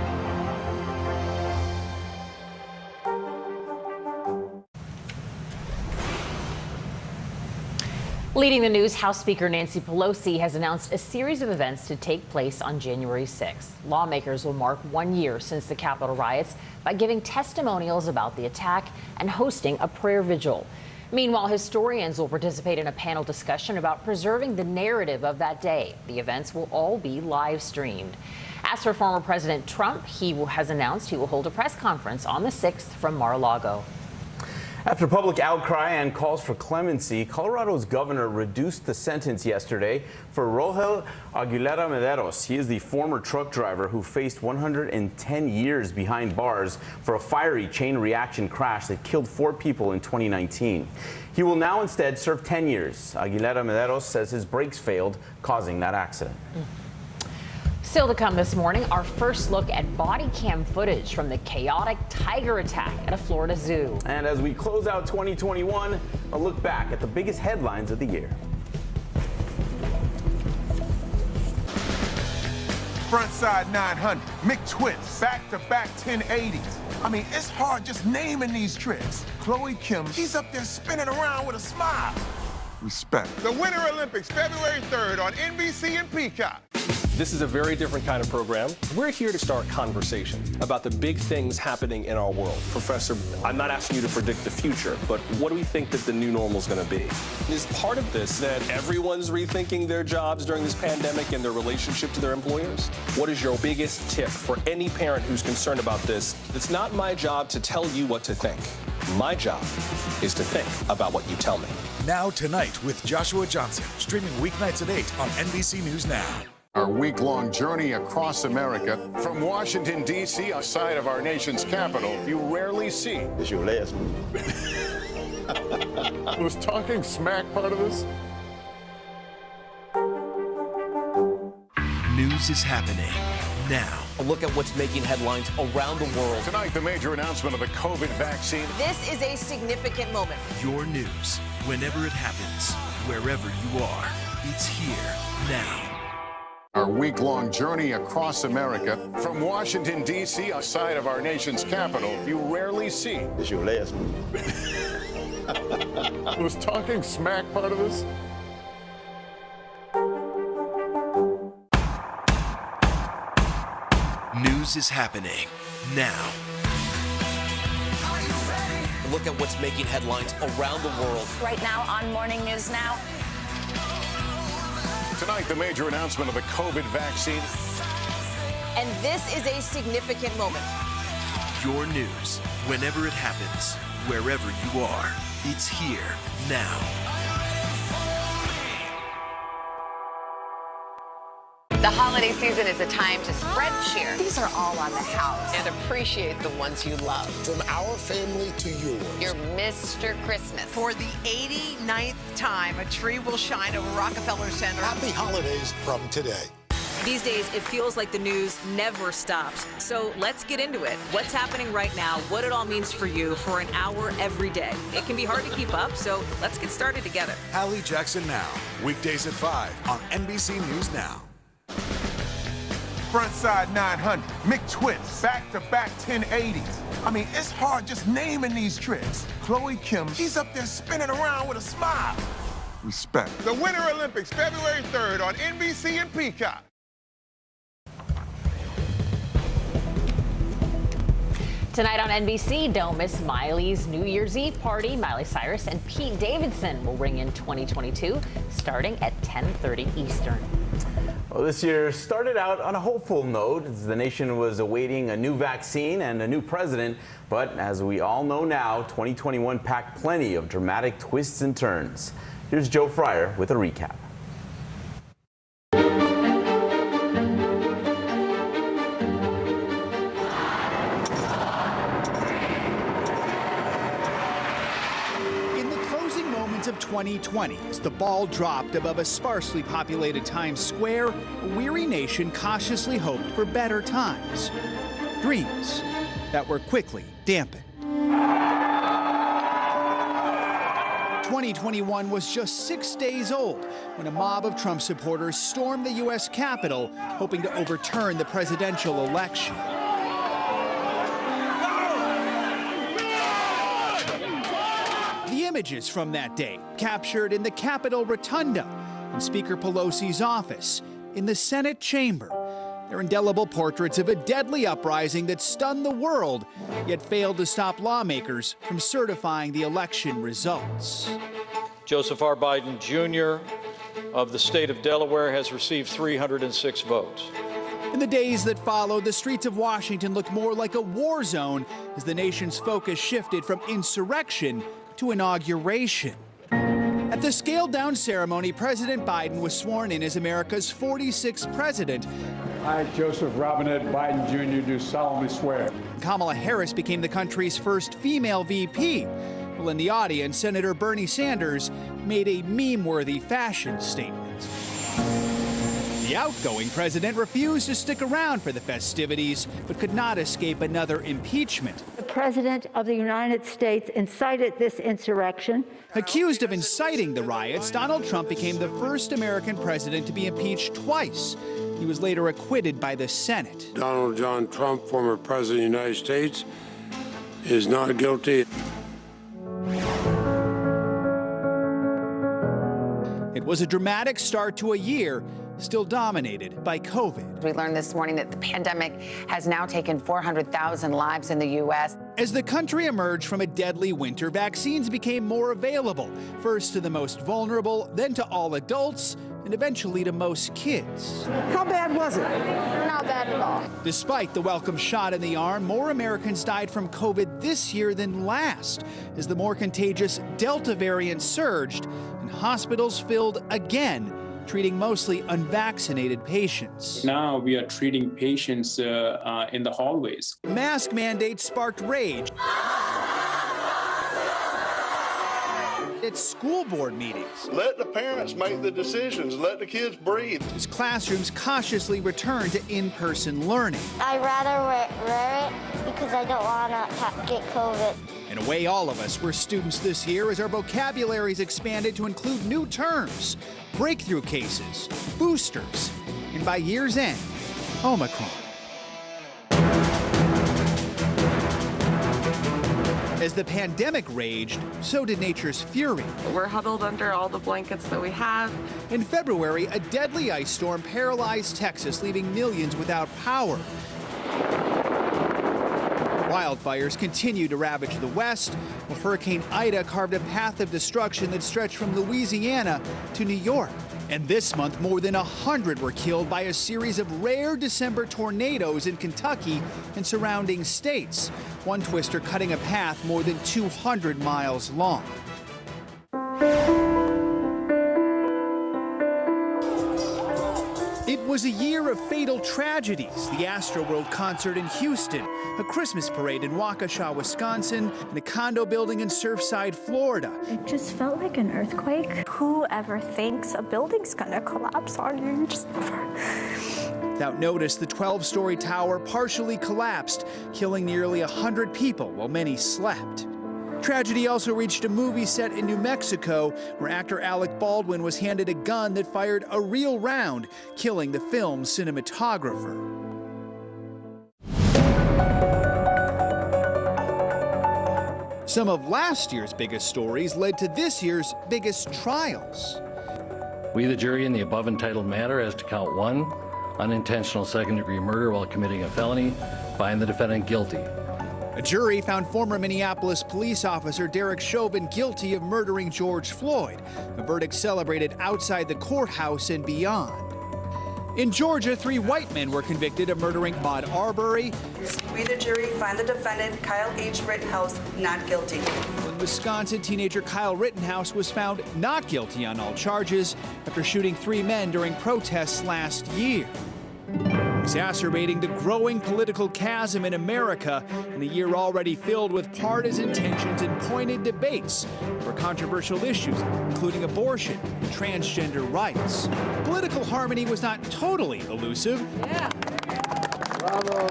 Leading the news, House Speaker Nancy Pelosi has announced a series of events to take place on January 6th. Lawmakers will mark 1 year since the Capitol riots by giving testimonials about the attack and hosting a prayer vigil. Meanwhile, historians will participate in a panel discussion about preserving the narrative of that day. The events will all be live streamed. As for former President Trump, he has announced he will hold a press conference on the 6th from Mar-a-Lago. After public outcry and calls for clemency, Colorado's governor reduced the sentence yesterday for Rogel Aguilera Mederos. He is the former truck driver who faced 110 years behind bars for a fiery chain reaction crash that killed 4 people in 2019. He will now instead serve 10 years. Aguilera Mederos says his brakes failed, causing that accident. Still to come this morning, our first look at body cam footage from the chaotic tiger attack at a Florida zoo. And as we close out 2021, a look back at the biggest headlines of the year. Frontside 900, McTwist, back-to-back 1080s. I mean, it's hard just naming these tricks. Chloe Kim, she's up there spinning around with a smile. Respect. The Winter Olympics, February 3rd on NBC and Peacock. This is a very different kind of program. We're here to start conversation about the big things happening in our world. Professor, I'm not asking you to predict the future, but what do we think that the new normal is going to be? Is part of this that everyone's rethinking their jobs during this pandemic and their relationship to their employers? What is your biggest tip for any parent who's concerned about this? It's not my job to tell you what to think. My job is to think about what you tell me. Now Tonight with Joshua Johnson, streaming weeknights at 8 on NBC News Now. Our week-long journey across America, from Washington, D.C., outside of our nation's capital, you rarely see. It's your last move. Was talking smack part of this? News is happening now. A look at what's making headlines around the world. Tonight, the major announcement of the COVID vaccine. This is a significant moment. Your news, whenever it happens, wherever you are, it's here now. Our week-long journey across America, from Washington, D.C., outside of our nation's capital, you rarely see. It's your last move. Was talking smack part of this? News is happening now. A look at what's making headlines around the world. Right now on Morning News Now. Tonight, the major announcement of the COVID vaccine. And this is a significant moment. Your news, whenever it happens, wherever you are, it's here now. The holiday season is a time to spread cheer. These are all on the house. And appreciate the ones you love. From our family to yours. You're Mr. Christmas. For the 89th time, a tree will shine over Rockefeller Center. Happy holidays from today. These days, it feels like the news never stops. So let's get into it. What's happening right now, what it all means for you for an hour every day. It can be hard to keep up, so let's get started together. Hallie Jackson Now, weekdays at 5 on NBC News Now. Frontside 900, McTwist, back-to-back 1080s. I mean, it's hard just naming these tricks. Chloe Kim, she's up there spinning around with a smile. Respect. The Winter Olympics, February 3rd on NBC and Peacock. Tonight on NBC, don't miss Miley's New Year's Eve party. Miley Cyrus and Pete Davidson will ring in 2022, starting at 10:30 Eastern. Well, this year started out on a hopeful note as the nation was awaiting a new vaccine and a new president. But as we all know now, 2021 packed plenty of dramatic twists and turns. Here's Joe Fryer with a recap. Of 2020, as the ball dropped above a sparsely populated Times Square, a weary nation cautiously hoped for better times. Dreams that were quickly dampened. 2021 was just 6 days old when a mob of Trump supporters stormed the U.S. Capitol, hoping to overturn the presidential election. The images from that day captured in the Capitol Rotunda, in Speaker Pelosi's office, in the Senate chamber. They're indelible portraits of a deadly uprising that stunned the world, yet failed to stop lawmakers from certifying the election results. Joseph R. Biden Jr. of the state of Delaware has received 306 votes. In the days that followed, the streets of Washington looked more like a war zone as the nation's focus shifted from insurrection to inauguration. At the scaled-down ceremony, President Biden was sworn in as America's 46th president. I, Joseph Robinette Biden Jr., do solemnly swear. Kamala Harris became the country's first female VP. Well, in the audience, Senator Bernie Sanders made a meme-worthy fashion statement. The outgoing president refused to stick around for the festivities, but could not escape another impeachment. The President of the United States incited this insurrection. Accused of inciting the riots, Donald Trump became the first American president to be impeached twice. He was later acquitted by the Senate. Donald John Trump, former President of the United States, is not guilty. It was a dramatic start to a year still dominated by COVID. We learned this morning that the pandemic has now taken 400,000 lives in the U.S. As the country emerged from a deadly winter, vaccines became more available, first to the most vulnerable, then to all adults, and eventually to most kids. How bad was it? Not bad at all. Despite the welcome shot in the arm, more Americans died from COVID this year than last, as the more contagious Delta variant surged and hospitals filled again, treating mostly unvaccinated patients. Now we are treating patients in the hallways. Mask mandates sparked rage at school board meetings. Let the parents make the decisions. Let the kids breathe. As classrooms cautiously return to in-person learning. I'd rather wear it because I don't want to get COVID. In a way, all of us were students this year as our vocabularies expanded to include new terms, breakthrough cases, boosters, and by year's end, Omicron. As the pandemic raged, so did nature's fury. We're huddled under all the blankets that we have. In February, a deadly ice storm paralyzed Texas, leaving millions without power. Wildfires continue to ravage the West, while Hurricane Ida carved a path of destruction that stretched from Louisiana to New York. And this month, more than 100 were killed by a series of rare December tornadoes in Kentucky and surrounding states, one twister cutting a path more than 200 miles long. It was a year of fatal tragedies. The Astroworld concert in Houston, a Christmas parade in Waukesha, Wisconsin, and a condo building in Surfside, Florida. It just felt like an earthquake. Whoever thinks a building's gonna collapse on you, you just never. Without notice, the 12-story tower partially collapsed, killing nearly 100 people while many slept. Tragedy also reached a movie set in New Mexico, where actor Alec Baldwin was handed a gun that fired a real round, killing the film's cinematographer. Some of last year's biggest stories led to this year's biggest trials. We, the jury, in the above entitled matter as to count 1, unintentional second-degree murder while committing a felony, find the defendant guilty. A jury found former Minneapolis police officer Derek Chauvin guilty of murdering George Floyd, a verdict celebrated outside the courthouse and beyond. In Georgia, 3 white men were convicted of murdering Ahmaud Arbery. We, the jury, find the defendant, Kyle H. Rittenhouse, not guilty. In Wisconsin, teenager Kyle Rittenhouse was found not guilty on all charges after shooting 3 men during protests last year. Exacerbating the growing political chasm in America in a year already filled with partisan tensions and pointed debates over controversial issues, including abortion and transgender rights. Political harmony was not totally elusive. Yeah. Bravo.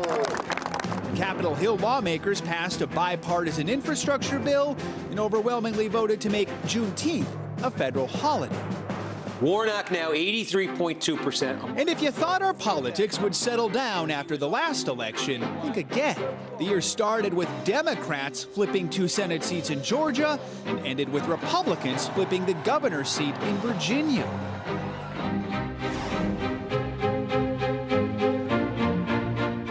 Capitol Hill lawmakers passed a bipartisan infrastructure bill and overwhelmingly voted to make Juneteenth a federal holiday. Warnock now 83.2%. And if you thought our politics would settle down after the last election, think again. The year started with Democrats flipping 2 Senate seats in Georgia and ended with Republicans flipping the governor's seat in Virginia.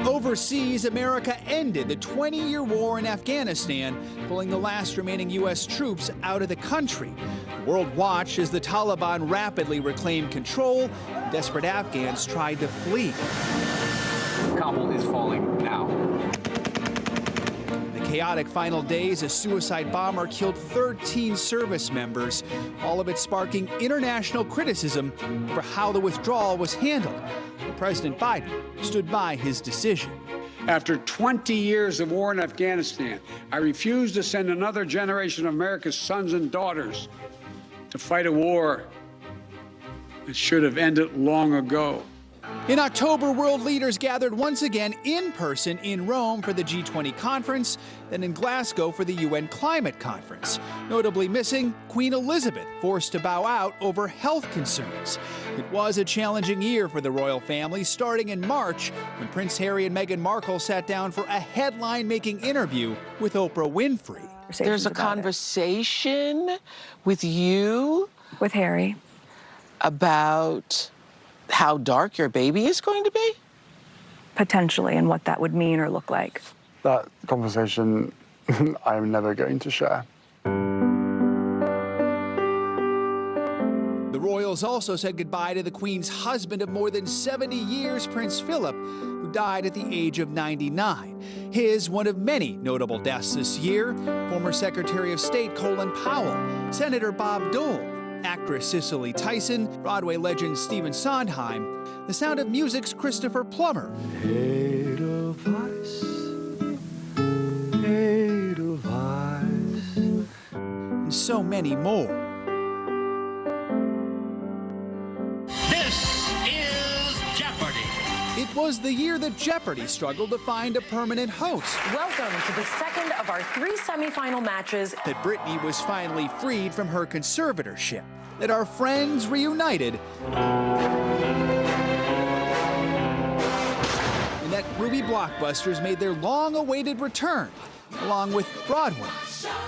Overseas, America ended the 20-year war in Afghanistan, pulling the last remaining U.S. troops out of the country. The world watched as the Taliban rapidly reclaimed control. Desperate Afghans tried to flee. Kabul is falling now. In the chaotic final days, a suicide bomber killed 13 service members, all of it sparking international criticism for how the withdrawal was handled. President Biden stood by his decision. After 20 years of war in Afghanistan, I refuse to send another generation of America's sons and daughters to fight a war that should have ended long ago. In October, world leaders gathered once again in person in Rome for the G20 conference, then in Glasgow for the UN Climate Conference. Notably missing, Queen Elizabeth, forced to bow out over health concerns. It was a challenging year for the royal family, starting in March when Prince Harry and Meghan Markle sat down for a headline-making interview with Oprah Winfrey. There's a conversation with you, with Harry, about how dark your baby is going to be? potentially, and what that would mean or look like. That conversation I'm never going to share. The royals also said goodbye to the Queen's husband of more than 70 years, Prince Philip, who died at the age of 99. His one of many notable deaths this year, former Secretary of State Colin Powell, Senator Bob Dole, actress Cicely Tyson, Broadway legend Stephen Sondheim, The Sound of Music's Christopher Plummer, and so many more. It was the year that Jeopardy struggled to find a permanent host. Welcome to the second of our 3 semifinal matches. That Britney was finally freed from her conservatorship. That our friends reunited. And that Ruby blockbusters made their long-awaited return, along with Broadway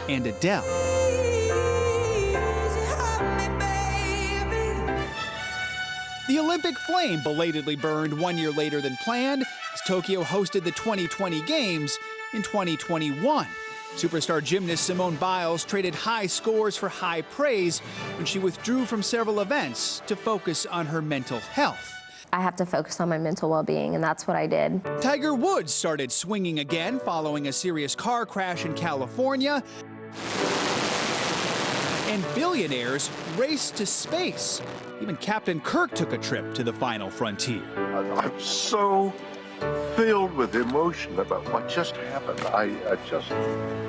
and Adele. The Olympic flame belatedly burned 1 year later than planned as Tokyo hosted the 2020 Games in 2021. Superstar gymnast Simone Biles traded high scores for high praise when she withdrew from several events to focus on her mental health. I have to focus on my mental well-being, and that's what I did. Tiger Woods started swinging again following a serious car crash in California. And billionaires raced to space. Even Captain Kirk took a trip to the final frontier. I'm so filled with emotion about what just happened.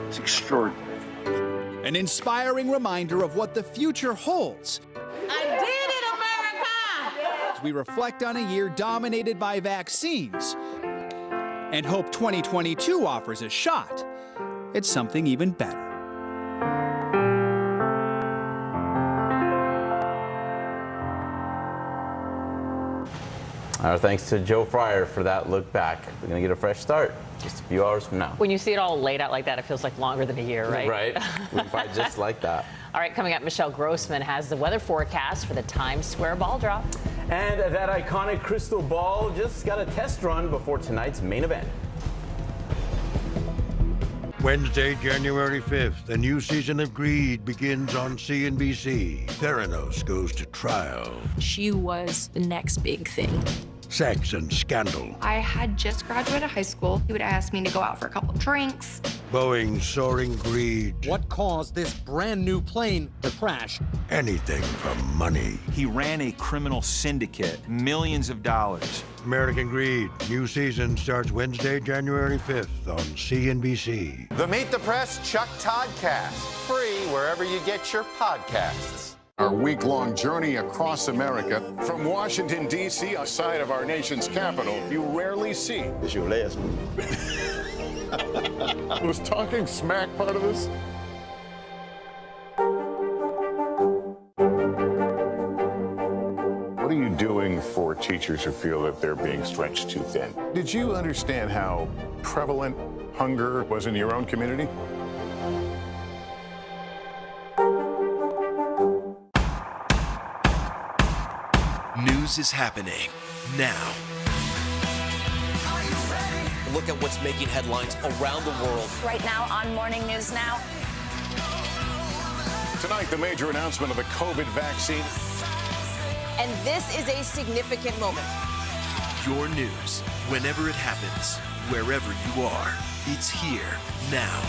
It's extraordinary. An inspiring reminder of what the future holds. I did it, America! As we reflect on a year dominated by vaccines and hope 2022 offers a shot at something even better. Our thanks to Joe Fryer for that look back. We're going to get a fresh start just a few hours from now. When you see it all laid out like that, it feels like longer than a year, right? Right. We fight just like that. All right, coming up, Michelle Grossman has the weather forecast for the Times Square ball drop. And that iconic crystal ball just got a test run before tonight's main event. Wednesday, January 5th, the new season of Greed begins on CNBC. Theranos goes to trial. She was the next big thing. Sex and scandal. I had just graduated high school. He would ask me to go out for a couple of drinks. Boeing's soaring greed. What caused this brand new plane to crash? Anything for money. He ran a criminal syndicate, millions of dollars. American Greed, new season starts Wednesday, January 5th on CNBC. The Meet the Press Chuck Toddcast, free wherever you get your podcasts. Our week-long journey across America, from Washington, D.C., outside of our nation's capital, you rarely see. It's your last one. Was talking smack part of this? What are you doing for teachers who feel that they're being stretched too thin? Did you understand how prevalent hunger was in your own community? News is happening now. Look at what's making headlines around the world. Right now on Morning News Now. Tonight, the major announcement of the COVID vaccine. And this is a significant moment. Your news, whenever it happens, wherever you are, it's here now.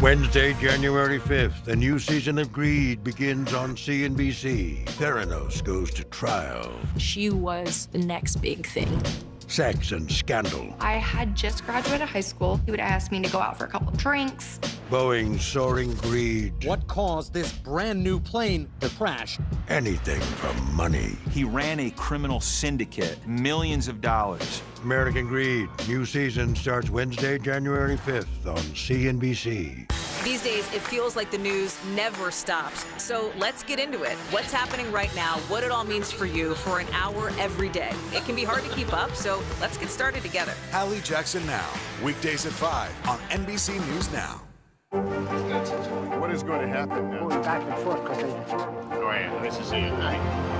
Wednesday, January 5th, the new season of Greed begins on CNBC. Theranos goes to trial. She was the next big thing. Sex and scandal. I had just graduated high school. He would ask me to go out for a couple drinks. Boeing's soaring greed. What caused this brand new plane to crash? Anything for money. He ran a criminal syndicate, millions of dollars. American Greed. New season starts Wednesday, January 5th on CNBC. These days, it feels like the news never stops. So let's get into it. What's happening right now, what it all means for you for an hour every day. It can be hard to keep up, so let's get started together. Hallie Jackson Now, weekdays at 5 on NBC News Now. What is going to happen now? Going back and forth because Go ahead. This is it, right?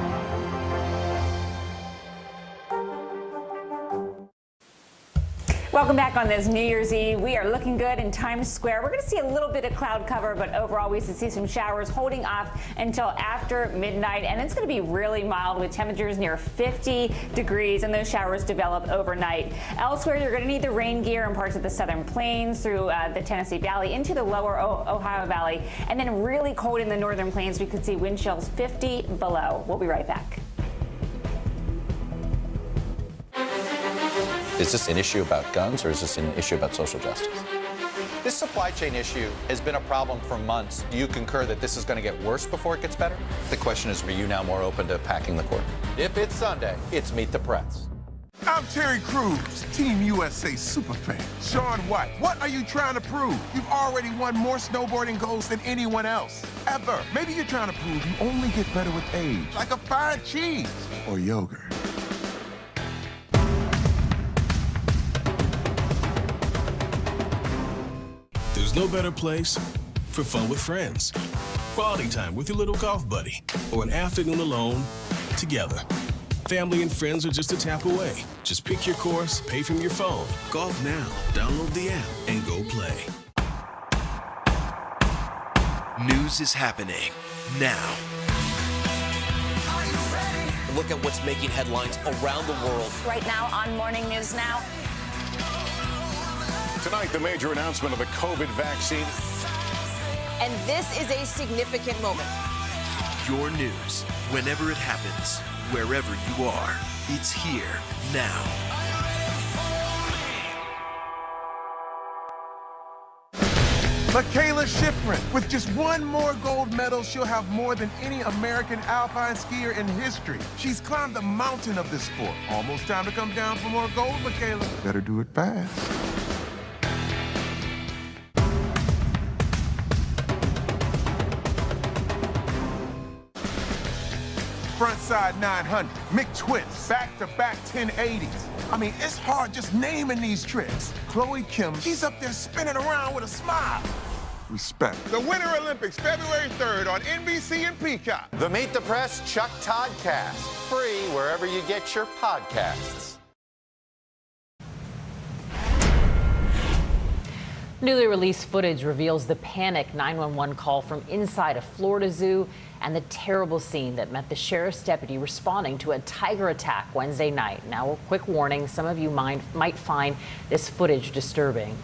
Welcome back on this New Year's Eve. We are looking good in Times Square. We're going to see a little bit of cloud cover, but overall we see some showers holding off until after midnight. And it's going to be really mild with temperatures near 50 degrees, and those showers develop overnight. Elsewhere, you're going to need the rain gear in parts of the southern plains through the Tennessee Valley into the lower Ohio Valley. And then really cold in the northern plains. We could see wind chills 50 below. We'll be right back. Is this an issue about guns, or is this an issue about social justice? This supply chain issue has been a problem for months. Do you concur that this is going to get worse before it gets better? The question is, are you now more open to packing the court? If it's Sunday, it's Meet the Press. I'm Terry Crews, Team USA superfan. Shaun White, what are you trying to prove? You've already won more snowboarding golds than anyone else, ever. Maybe you're trying to prove you only get better with age, like a fine cheese or yogurt. There's no better place for fun with friends. Quality time with your little golf buddy, or an afternoon alone together. Family and friends are just a tap away. Just pick your course, pay from your phone. Golf now. Download the app and go play. News is happening now. Look at what's making headlines around the world. Right now on Morning News Now. Tonight, the major announcement of the COVID vaccine. And this is a significant moment. Your news, whenever it happens, wherever you are, it's here now. Michaela Schifrin, with just one more gold medal, she'll have more than any American alpine skier in history. She's climbed the mountain of this sport. Almost time to come down for more gold, Michaela. Better do it fast. Frontside 900, McTwist, back-to-back 1080s. I mean, it's hard just naming these tricks. Chloe Kim, she's up there spinning around with a smile. Respect. The Winter Olympics, February 3rd on NBC and Peacock. The Meet the Press Chuck Todd Cast, free wherever you get your podcasts. Newly released footage reveals the panic 911 call from inside a Florida zoo and the terrible scene that met the sheriff's deputy responding to a tiger attack Wednesday night. Now, a quick warning, some of you might find this footage disturbing.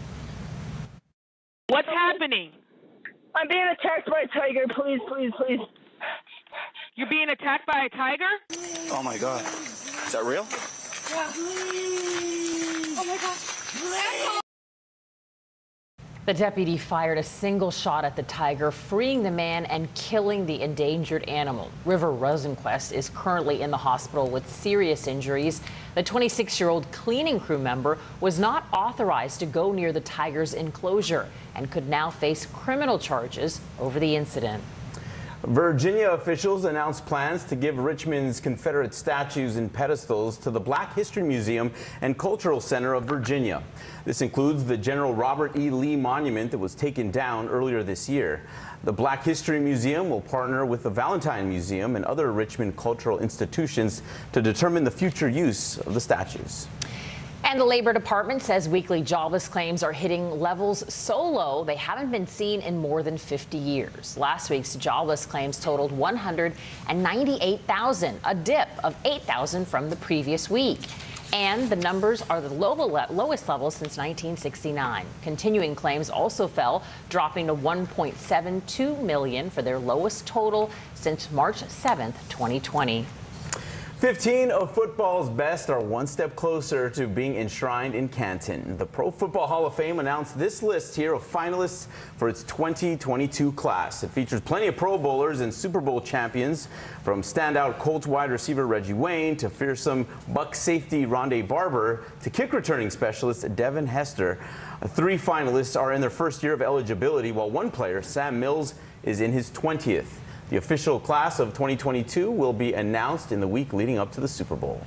What's happening? I'm being attacked by a tiger. Please, please, please. You're being attacked by a tiger? Oh my God. Is that real? Yeah. Oh my God. The deputy fired a single shot at the tiger, freeing the man and killing the endangered animal. River Rosenquist is currently in the hospital with serious injuries. The 26-year-old cleaning crew member was not authorized to go near the tiger's enclosure and could now face criminal charges over the incident. Virginia officials announced plans to give Richmond's Confederate statues and pedestals to the Black History Museum and Cultural Center of Virginia. This includes the General Robert E. Lee Monument that was taken down earlier this year. The Black History Museum will partner with the Valentine Museum and other Richmond cultural institutions to determine the future use of the statues. And the Labor Department says weekly jobless claims are hitting levels so low they haven't been seen in more than 50 years. Last week's jobless claims totaled 198,000, a dip of 8,000 from the previous week. And the numbers are the lowest level since 1969. Continuing claims also fell, dropping to 1.72 million for their lowest total since March 7th, 2020. 15 of football's best are one step closer to being enshrined in Canton. The Pro Football Hall of Fame announced this list here of finalists for its 2022 class. It features plenty of Pro Bowlers and Super Bowl champions, from standout Colts wide receiver Reggie Wayne to fearsome Bucs safety Rondé Barber to kick returning specialist Devin Hester. 3 finalists are in their first year of eligibility, while one player, Sam Mills, is in his 20th. The official class of 2022 will be announced in the week leading up to the Super Bowl.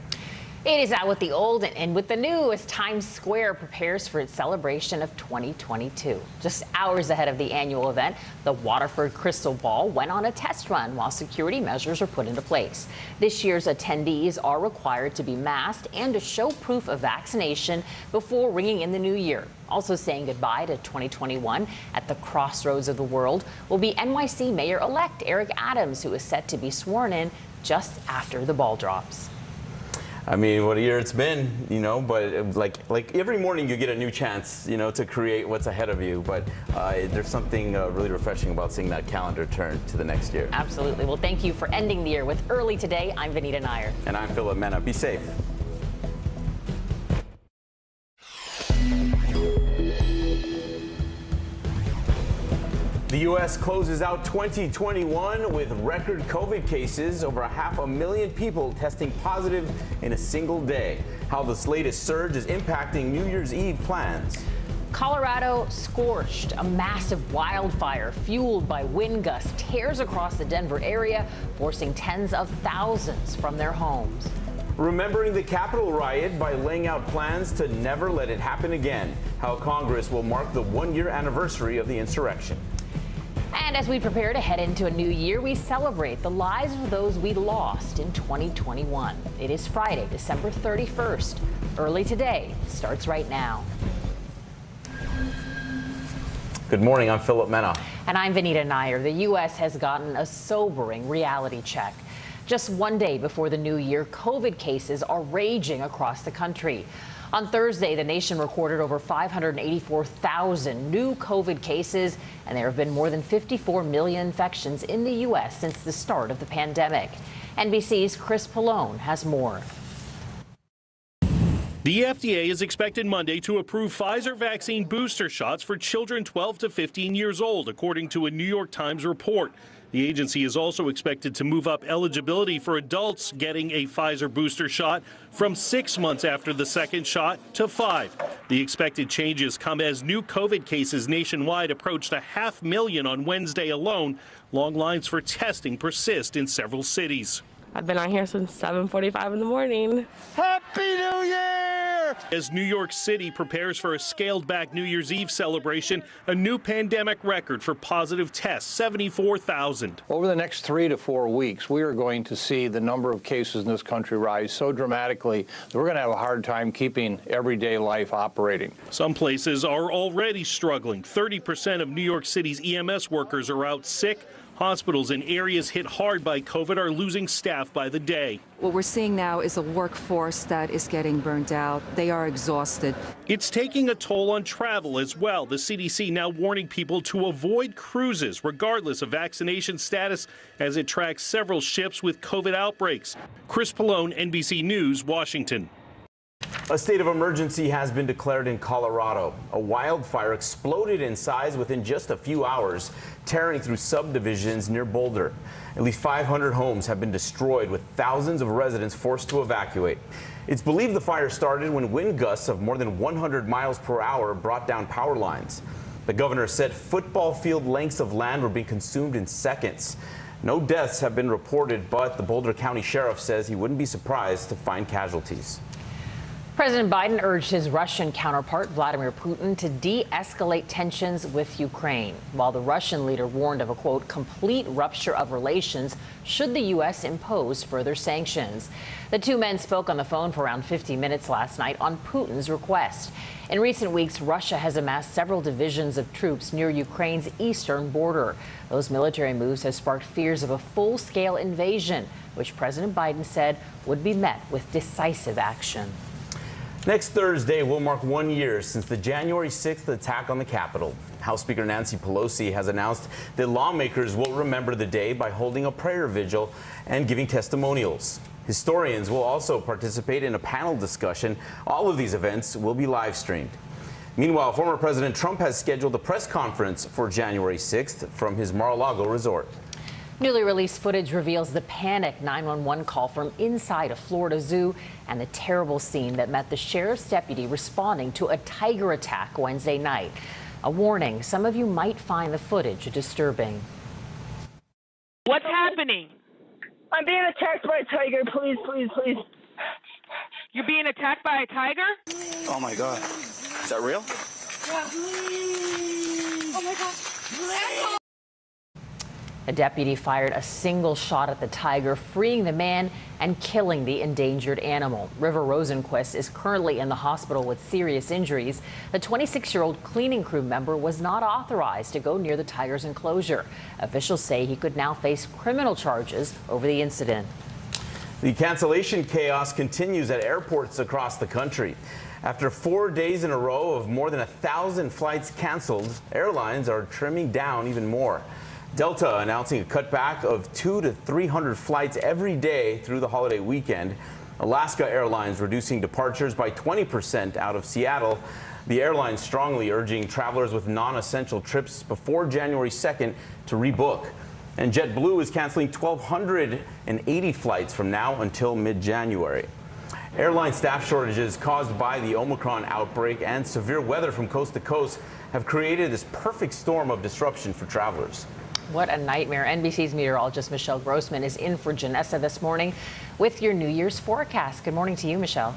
It is out with the old and with the new as Times Square prepares for its celebration of 2022. Just hours ahead of the annual event, the Waterford Crystal Ball went on a test run while security measures are put into place. This year's attendees are required to be masked and to show proof of vaccination before ringing in the new year. Also saying goodbye to 2021 at the crossroads of the world will be NYC Mayor-elect Eric Adams, who is set to be sworn in just after the ball drops. I mean, what a year it's been, you know, but like every morning you get a new chance, you know, to create what's ahead of you. But there's something really refreshing about seeing that calendar turn to the next year. Absolutely. Well, thank you for ending the year with Early Today. I'm Vanita Nair. And I'm Philip Mena. Be safe. The U.S. closes out 2021 with record COVID cases, over 500,000 people testing positive in a single day. How this latest surge is impacting New Year's Eve plans. Colorado scorched. A massive wildfire fueled by wind gusts tears across the Denver area, forcing tens of thousands from their homes. Remembering the Capitol riot by laying out plans to never let it happen again. How Congress will mark the one-year anniversary of the insurrection. And as we prepare to head into a new year, we celebrate the lives of those we lost in 2021. It is Friday, December 31st. Early Today starts right now. Good morning, I'm Philip Mena. And I'm Vanita Nair. The U.S. has gotten a sobering reality check. Just one day before the new year, COVID cases are raging across the country. On Thursday, the nation recorded over 584,000 new COVID cases, and there have been more than 54 million infections in the U.S. since the start of the pandemic. NBC's Chris Pallone has more. The FDA is expected Monday to approve Pfizer vaccine booster shots for children 12 to 15 years old, according to a New York Times report. The agency is also expected to move up eligibility for adults getting a Pfizer booster shot from 6 months after the second shot to 5. The expected changes come as new COVID cases nationwide approached 500,000 on Wednesday alone. Long lines for testing persist in several cities. I've been out here since 7:45 in the morning. Happy New Year! As New York City prepares for a scaled-back New Year's Eve celebration, a new pandemic record for positive tests, 74,000. Over the next 3 to 4 weeks, we are going to see the number of cases in this country rise so dramatically that we're going to have a hard time keeping everyday life operating. Some places are already struggling. 30% of New York City's EMS workers are out sick. Hospitals in areas hit hard by COVID are losing staff by the day. What we're seeing now is a workforce that is getting burnt out. They are exhausted. It's taking a toll on travel as well. The CDC now warning people to avoid cruises, regardless of vaccination status, as it tracks several ships with COVID outbreaks. Chris Pallone, NBC News, Washington. A state of emergency has been declared in Colorado. A wildfire exploded in size within just a few hours, tearing through subdivisions near Boulder. At least 500 homes have been destroyed, with thousands of residents forced to evacuate. It's believed the fire started when wind gusts of more than 100 miles per hour brought down power lines. The governor said football field lengths of land were being consumed in seconds. No deaths have been reported, but the Boulder County Sheriff says he wouldn't be surprised to find casualties. President Biden urged his Russian counterpart, Vladimir Putin, to de-escalate tensions with Ukraine, while the Russian leader warned of a, quote, complete rupture of relations should the U.S. impose further sanctions. The two men spoke on the phone for around 50 minutes last night on Putin's request. In recent weeks, Russia has amassed several divisions of troops near Ukraine's eastern border. Those military moves have sparked fears of a full-scale invasion, which President Biden said would be met with decisive action. Next Thursday will mark 1 year since the January 6th attack on the Capitol. House Speaker Nancy Pelosi has announced that lawmakers will remember the day by holding a prayer vigil and giving testimonials. Historians will also participate in a panel discussion. All of these events will be live streamed. Meanwhile, former President Trump has scheduled a press conference for January 6th from his Mar-a-Lago resort. Newly released footage reveals the panic 911 call from inside a Florida zoo and the terrible scene that met the sheriff's deputy responding to a tiger attack Wednesday night. A warning, some of you might find the footage disturbing. What's happening? I'm being attacked by a tiger. Please, please, please. You're being attacked by a tiger? Oh my God. Is that real? Yeah. Oh my God. A deputy fired a single shot at the tiger, freeing the man and killing the endangered animal. River Rosenquist is currently in the hospital with serious injuries. The 26-year-old cleaning crew member was not authorized to go near the tiger's enclosure. Officials say he could now face criminal charges over the incident. The cancellation chaos continues at airports across the country. After 4 days in a row of more than 1,000 flights canceled, airlines are trimming down even more. Delta announcing a cutback of 200 to 300 flights every day through the holiday weekend. Alaska Airlines reducing departures by 20% out of Seattle. The airline strongly urging travelers with non-essential trips before January 2nd to rebook. And JetBlue is canceling 1,280 flights from now until mid-January. Airline staff shortages caused by the Omicron outbreak and severe weather from coast to coast have created this perfect storm of disruption for travelers. What a nightmare. NBC's meteorologist Michelle Grossman is in for Janessa this morning with your New Year's forecast. Good morning to you, Michelle.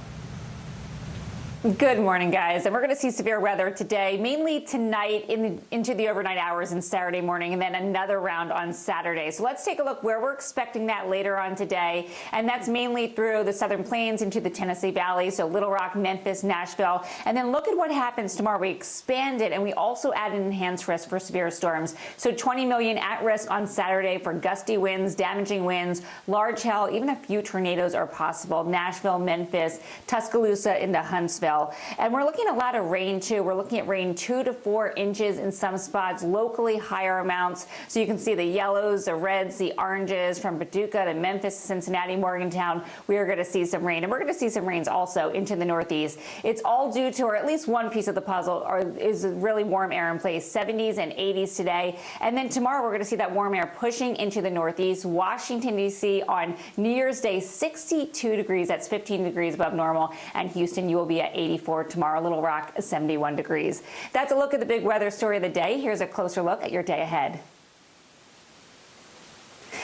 Good morning, guys. And we're going to see severe weather today, mainly tonight into the overnight hours and Saturday morning, and then another round on Saturday. So let's take a look where we're expecting that later on today. And that's mainly through the Southern Plains into the Tennessee Valley. So Little Rock, Memphis, Nashville. And then look at what happens tomorrow. We expand it and we also add an enhanced risk for severe storms. So 20 million at risk on Saturday for gusty winds, damaging winds, large hail, even a few tornadoes are possible. Nashville, Memphis, Tuscaloosa into Huntsville. And we're looking at a lot of rain, too. We're looking at rain 2 to 4 inches in some spots, locally higher amounts. So you can see the yellows, the reds, the oranges from Paducah to Memphis, Cincinnati, Morgantown. We are going to see some rain. And we're going to see some rains also into the Northeast. It's all due to, or at least one piece of the puzzle, is really warm air in place. 70s and 80s today. And then tomorrow we're going to see that warm air pushing into the Northeast. Washington, D.C. on New Year's Day, 62 degrees. That's 15 degrees above normal. And Houston, you will be at 84 tomorrow. Little Rock, 71 degrees. That's a look at the big weather story of the day. Here's a closer look at your day ahead.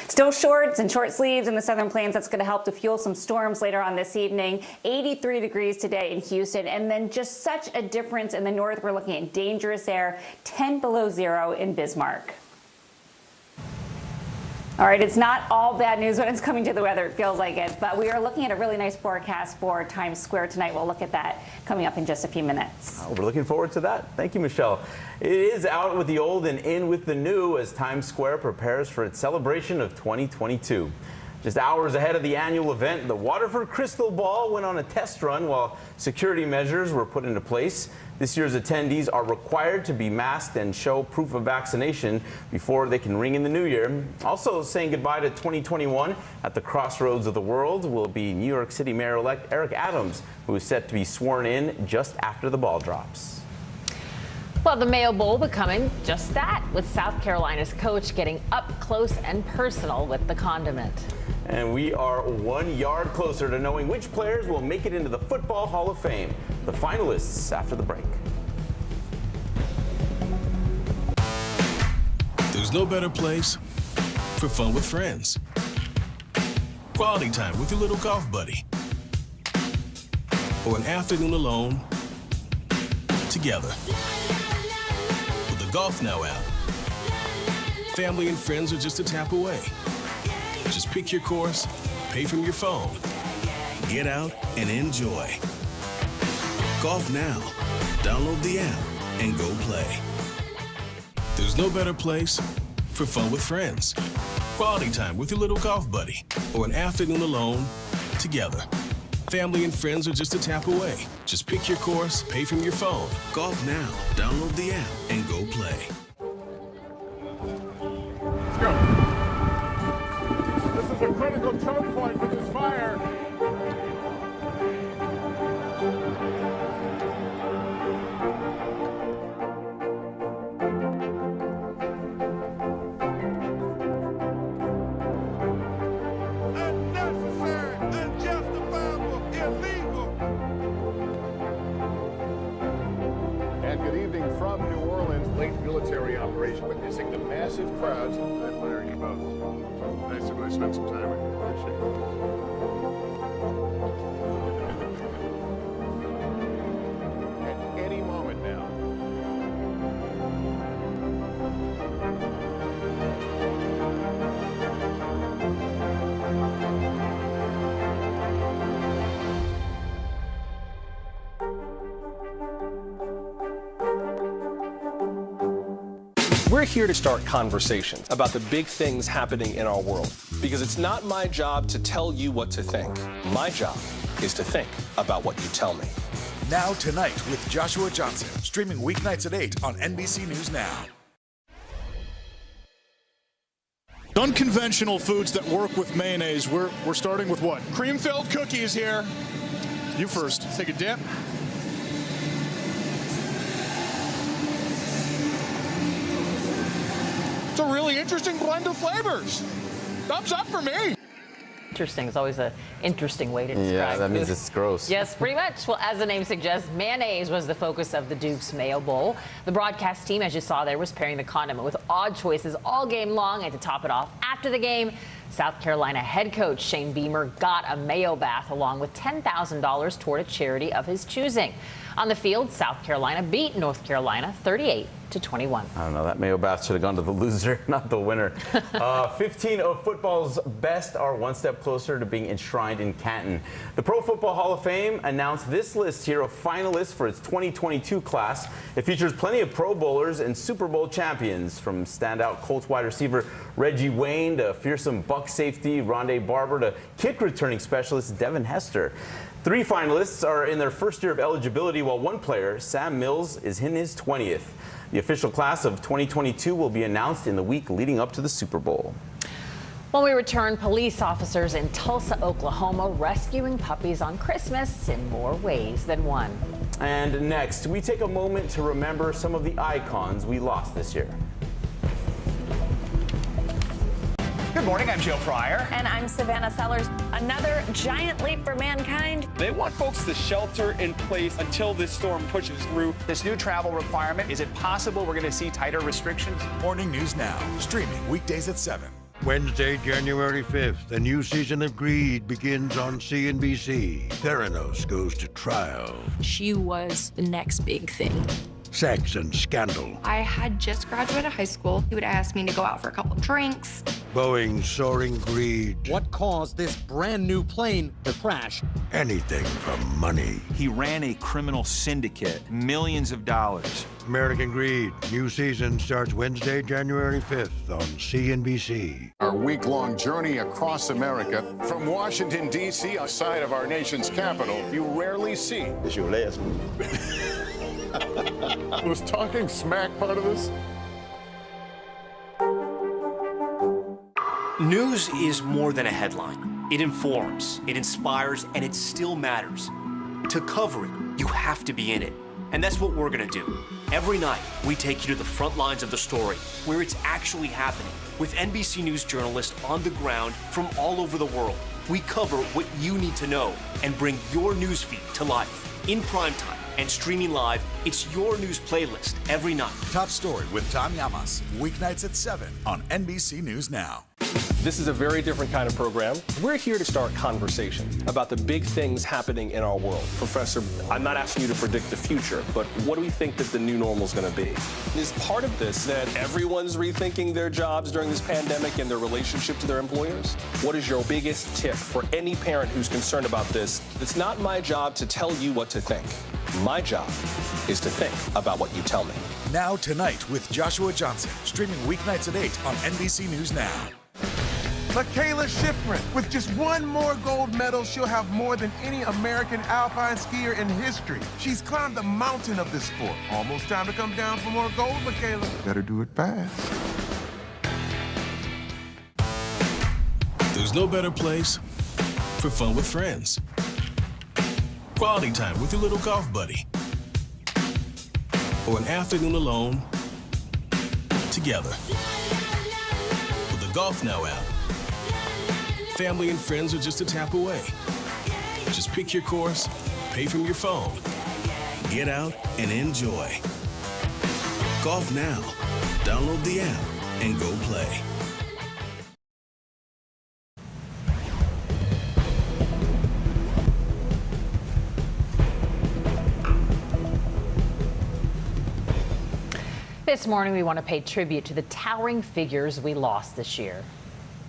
Still shorts and short sleeves in the Southern Plains. That's going to help to fuel some storms later on this evening. 83 degrees today in Houston. And then just such a difference in the north. We're looking at dangerous air, 10 below zero in Bismarck. All right, it's not all bad news when it's coming to the weather. It feels like it. But we are looking at a really nice forecast for Times Square tonight. We'll look at that coming up in just a few minutes. We're looking forward to that. Thank you, Michelle. It is out with the old and in with the new as Times Square prepares for its celebration of 2022. Just hours ahead of the annual event, the Waterford Crystal Ball went on a test run while security measures were put into place. This year's attendees are required to be masked and show proof of vaccination before they can ring in the new year. Also saying goodbye to 2021 at the crossroads of the world will be New York City Mayor-elect Eric Adams, who is set to be sworn in just after the ball drops. Well, the Mayo Bowl becoming just that, with South Carolina's coach getting up close and personal with the condiment. And we are 1 yard closer to knowing which players will make it into the Football Hall of Fame. The finalists after the break. There's no better place for fun with friends. Quality time with your little golf buddy. Or an afternoon alone together. With the Golf Now app, family and friends are just a tap away. Just pick your course, pay from your phone, get out and enjoy. Golf Now. Download the app and go play. There's no better place for fun with friends. Quality time with your little golf buddy. Or an afternoon alone together. Family and friends are just a tap away. Just pick your course, pay from your phone. Golf Now. Download the app and go play. Let's go. This is a critical choke point for this fire. Military operation witnessing the massive crowds. I admire you both. Nice to really spend some time with you. Appreciate it. At any moment now. We're here to start conversations about the big things happening in our world, because it's not my job to tell you what to think. My job is to think about what you tell me. Now Tonight with Joshua Johnson, streaming weeknights at 8 on NBC News Now. Unconventional foods that work with mayonnaise. We're starting with what? Cream-filled cookies here. You first. Take a dip. It's a really interesting blend of flavors. Thumbs up for me. Interesting is always an interesting way to describe Yeah, that means food. it's gross. Yes, pretty much. Well, as the name suggests, mayonnaise was the focus of the Duke's Mayo Bowl. The broadcast team, as you saw there, was pairing the condiment with odd choices all game long. And to top it off, after the game, South Carolina head coach Shane Beamer got a mayo bath along with $10,000 toward a charity of his choosing. On the field, South Carolina beat North Carolina 38-21. I don't know. That mayo bath should have gone to the loser, not the winner. 15 of football's best are one step closer to being enshrined in Canton. The Pro Football Hall of Fame announced this list here of finalists for its 2022 class. It features plenty of Pro Bowlers and Super Bowl champions, from standout Colts wide receiver Reggie Wayne to fearsome Buck safety Rondé Barber to kick returning specialist Devin Hester. 3 finalists are in their first year of eligibility, while one player, Sam Mills, is in his 20th. The official class of 2022 will be announced in the week leading up to the Super Bowl. When we return, police officers in Tulsa, Oklahoma, rescuing puppies on Christmas in more ways than one. And next, we take a moment to remember some of the icons we lost this year. Good morning, I'm Joe Pryor. And I'm Savannah Sellers. Another giant leap for mankind. They want folks to shelter in place until this storm pushes through. This new travel requirement, is it possible we're going to see tighter restrictions? Morning News Now, streaming weekdays at 7. Wednesday, January 5th, the new season of Greed begins on CNBC. Theranos goes to trial. She was the next big thing. Sex and scandal. I had just graduated high school. He would ask me to go out for a couple of drinks. Boeing's soaring greed. What caused this brand new plane to crash? Anything for money. He ran a criminal syndicate, millions of dollars. American Greed, new season starts Wednesday, January 5th on CNBC. Our week-long journey across America, from Washington, D.C., outside of our nation's capital, you rarely see. It's your last move. Was talking smack part of this? News is more than a headline. It informs, it inspires, and it still matters. To cover it, you have to be in it. And that's what we're gonna do. Every night, we take you to the front lines of the story, where it's actually happening, with NBC News journalists on the ground from all over the world. We cover what you need to know and bring your newsfeed to life. In primetime and streaming live, it's your news playlist every night. Top Story with Tom Llamas, weeknights at 7 on NBC News Now. This is a very different kind of program. We're here to start conversation about the big things happening in our world. Professor, I'm not asking you to predict the future, but what do we think that the new normal is going to be? Is part of this that everyone's rethinking their jobs during this pandemic and their relationship to their employers? What is your biggest tip for any parent who's concerned about this? It's not my job to tell you what to think. My job is to think about what you tell me. Now Tonight with Joshua Johnson, streaming weeknights at 8 on NBC News Now. Michaela Schifrin, with just one more gold medal, she'll have more than any American alpine skier in history. She's climbed the mountain of this sport. Almost time to come down for more gold, Michaela. Better do it fast. There's no better place for fun with friends. Quality time with your little golf buddy. Or an afternoon alone together. With the Golf Now app, family and friends are just a tap away. Just pick your course, pay from your phone, get out and enjoy. Golf Now. Download the app and go play. This morning, we want to pay tribute to the towering figures we lost this year.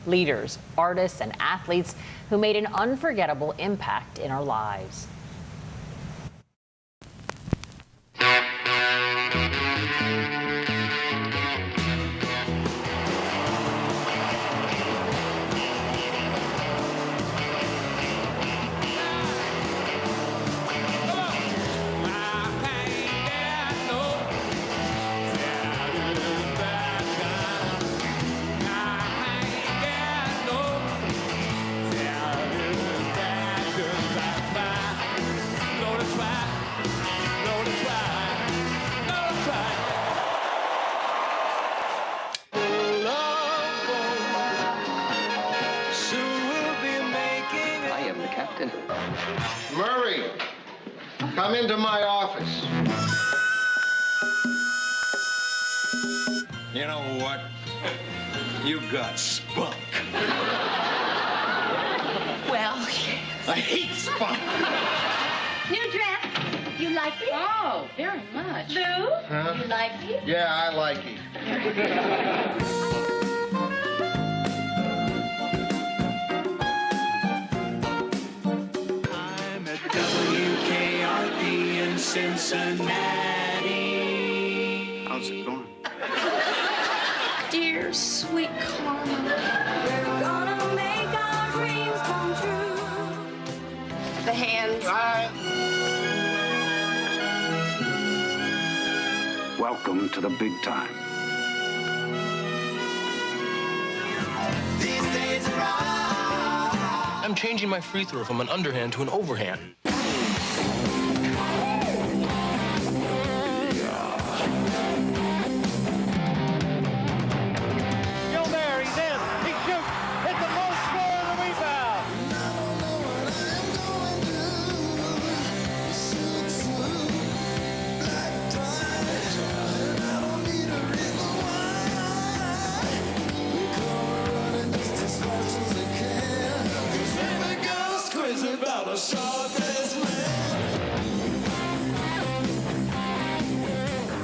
Leaders, artists, and athletes who made an unforgettable impact in our lives. Murray, come into my office. You know what? You got spunk. Well, I hate spunk. new dress. You like it? Oh, very much. Lou, Huh? you like it? Yeah, I like it. Cincinnati. How's it going? Dear sweet Karma, we're gonna make our dreams come true. The hands. Welcome to the big time. These days are I'm changing my free throw from an underhand to an overhand.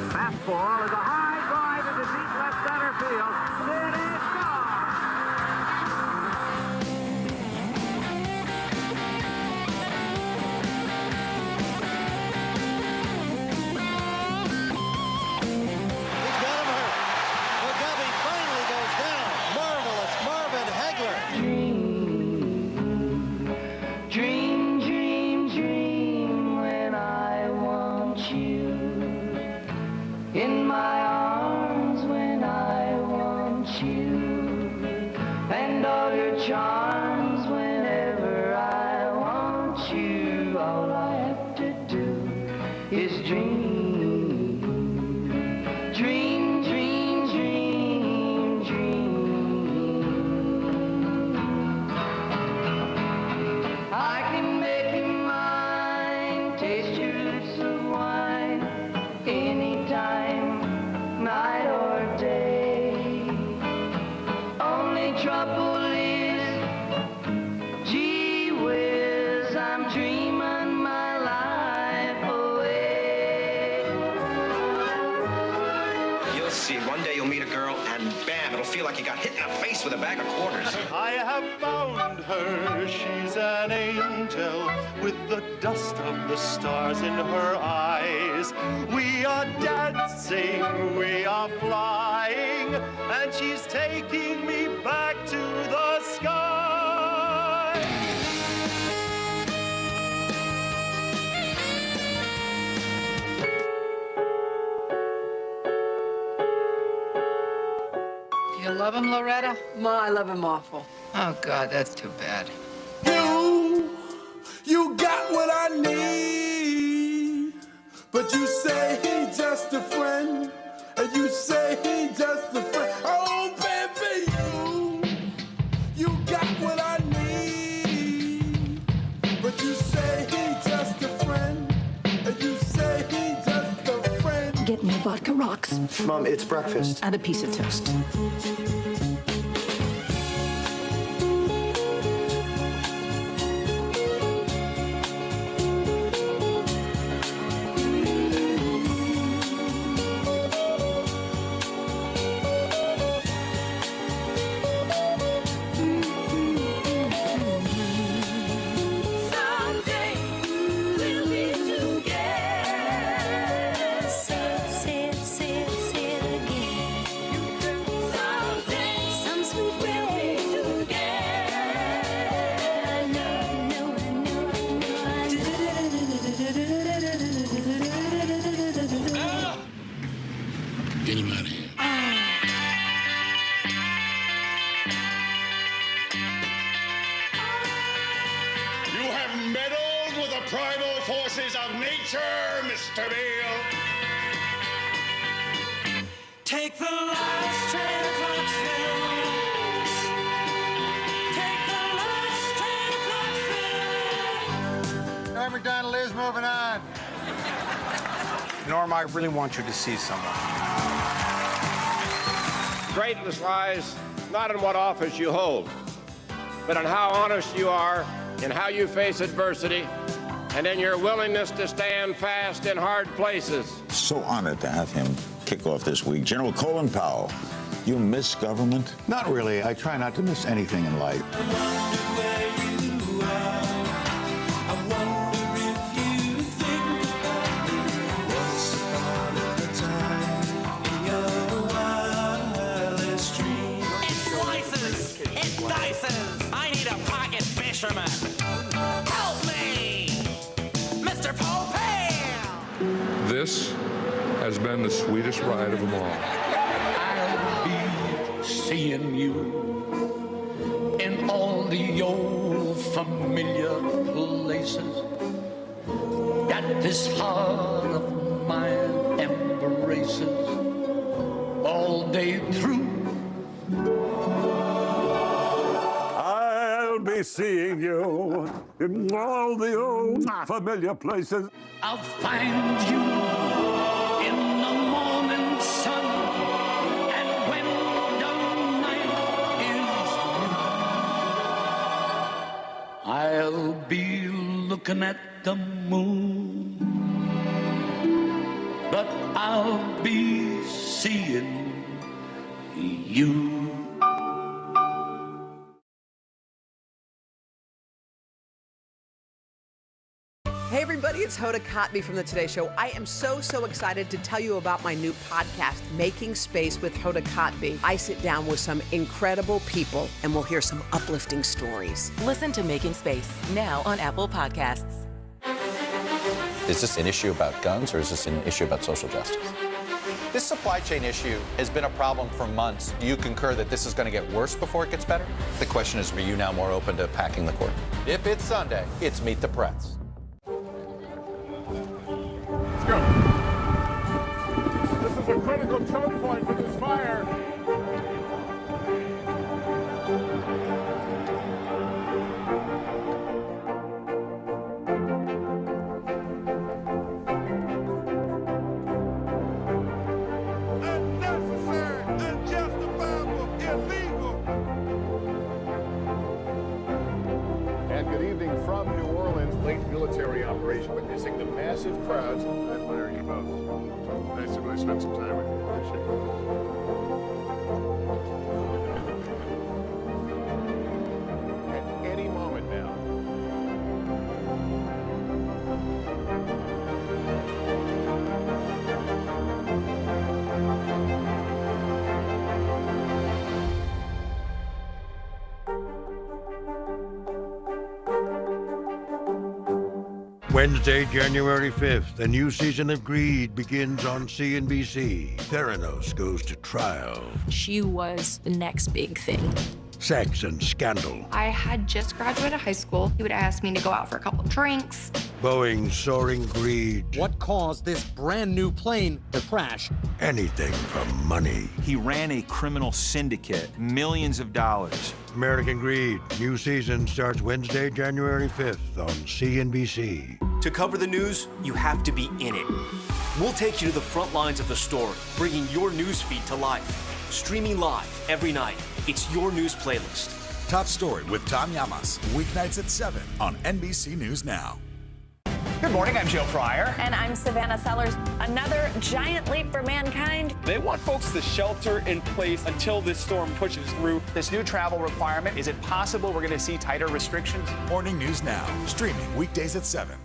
Fastball is a high drive into deep left center field. It is He's got him hurt. McGovey finally goes down. Marvelous Marvin Hagler. Dream, dream, dream when I want you. In my arms when I want you. And all your charms whenever I want you. All I have to do is dream. Dream, dream, dream, dream. I can make you mine, taste your lips of wine, anytime, night or day. Only trouble is, gee whiz, I'm dreaming my life away. You'll see. One day you'll meet a girl and bam, it'll feel like you got hit in the face with a bag of quarters. I have found her. She's an angel with the dust of the stars in her eyes. We are dancing, we are flying, and she's taking me back to the sky. You love him, Loretta? Ma, I love him awful. Oh, God, that's too bad. You got what I need, but you say he's just a friend, and you say he's just a friend. Oh, baby, you got what I need, but you say he's just a friend, and you say he's just a friend. Get me vodka rocks. Mom, it's breakfast. And a piece of toast. Get him out of here. You have meddled with the primal forces of nature, Mr. Beale. Take the last train of Clarksville. Take the last train of Clarksville. Norm McDonald is moving on. Norm, I really want you to see someone. Greatness lies not in what office you hold, but in how honest you are, in how you face adversity, and in your willingness to stand fast in hard places. So honored to have him kick off this week. General Colin Powell, you miss government? Not really. I try not to miss anything in life. Fisherman. Help me, Mr. Popale! This has been the sweetest ride of them all. I'll be seeing you in all the old familiar places that this heart of mine embraces all day through. I'll be seeing you in all the old familiar places. I'll find you in the morning sun, and when the night is new, I'll be looking at the moon, but I'll be seeing you. Hey everybody, it's Hoda Kotb from The Today Show. I am so excited to tell you about my new podcast, Making Space with Hoda Kotb. I sit down with some incredible people and we'll hear some uplifting stories. Listen to Making Space now on Apple Podcasts. Is this an issue about guns or is this an issue about social justice? This supply chain issue has been a problem for months. Do you concur that this is going to get worse before it gets better? The question is, are you now more open to packing the court? If it's Sunday, it's Meet the Press. Let's go. This is a critical choke point for this fire. Unnecessary, unjustifiable, illegal. And good evening from New Orleans. Late military operation witnessing the massive crowds. I admire you both. Nice to really spend some time with you. Appreciate it. At any moment now. Wednesday, January 5th, the new season of Greed begins on CNBC. Theranos goes to trial. She was the next big thing. Sex and scandal. I had just graduated high school. He would ask me to go out for a couple drinks. Boeing's soaring greed. What caused this brand new plane to crash? Anything for money. He ran a criminal syndicate, millions of dollars. American Greed, new season starts Wednesday, January 5th on CNBC. To cover the news, you have to be in it. We'll take you to the front lines of the story, bringing your news feed to life. Streaming live every night. It's your news playlist. Top Story with Tom Llamas, weeknights at 7 on NBC News Now. Good morning, I'm Joe Fryer. And I'm Savannah Sellers. Another giant leap for mankind. They want folks to shelter in place until this storm pushes through. This new travel requirement, is it possible we're going to see tighter restrictions? Morning News Now, streaming weekdays at 7.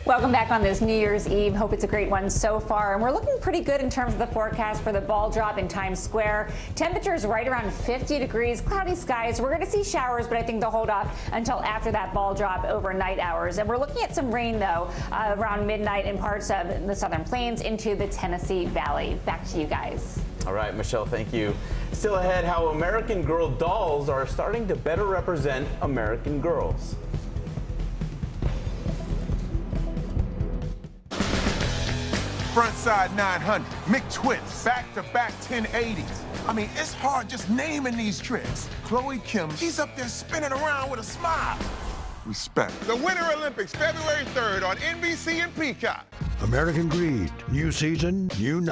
Welcome back on this New Year's Eve. Hope it's a great one so far. And we're looking pretty good in terms of the forecast for the ball drop in Times Square. Temperatures right around 50 degrees, cloudy skies. We're going to see showers, but I think they'll hold off until after that ball drop overnight hours. And we're looking at some rain, though, around midnight in parts of the Southern Plains into the Tennessee Valley. Back to you guys. All right, Michelle, thank you. Still ahead, how American Girl dolls are starting to better represent American girls. Frontside 900, McTwist, back-to-back 1080s. I mean, it's hard just naming these tricks. Chloe Kim, she's up there spinning around with a smile. Respect. The Winter Olympics, February 3rd on NBC and Peacock. American Greed, new season, new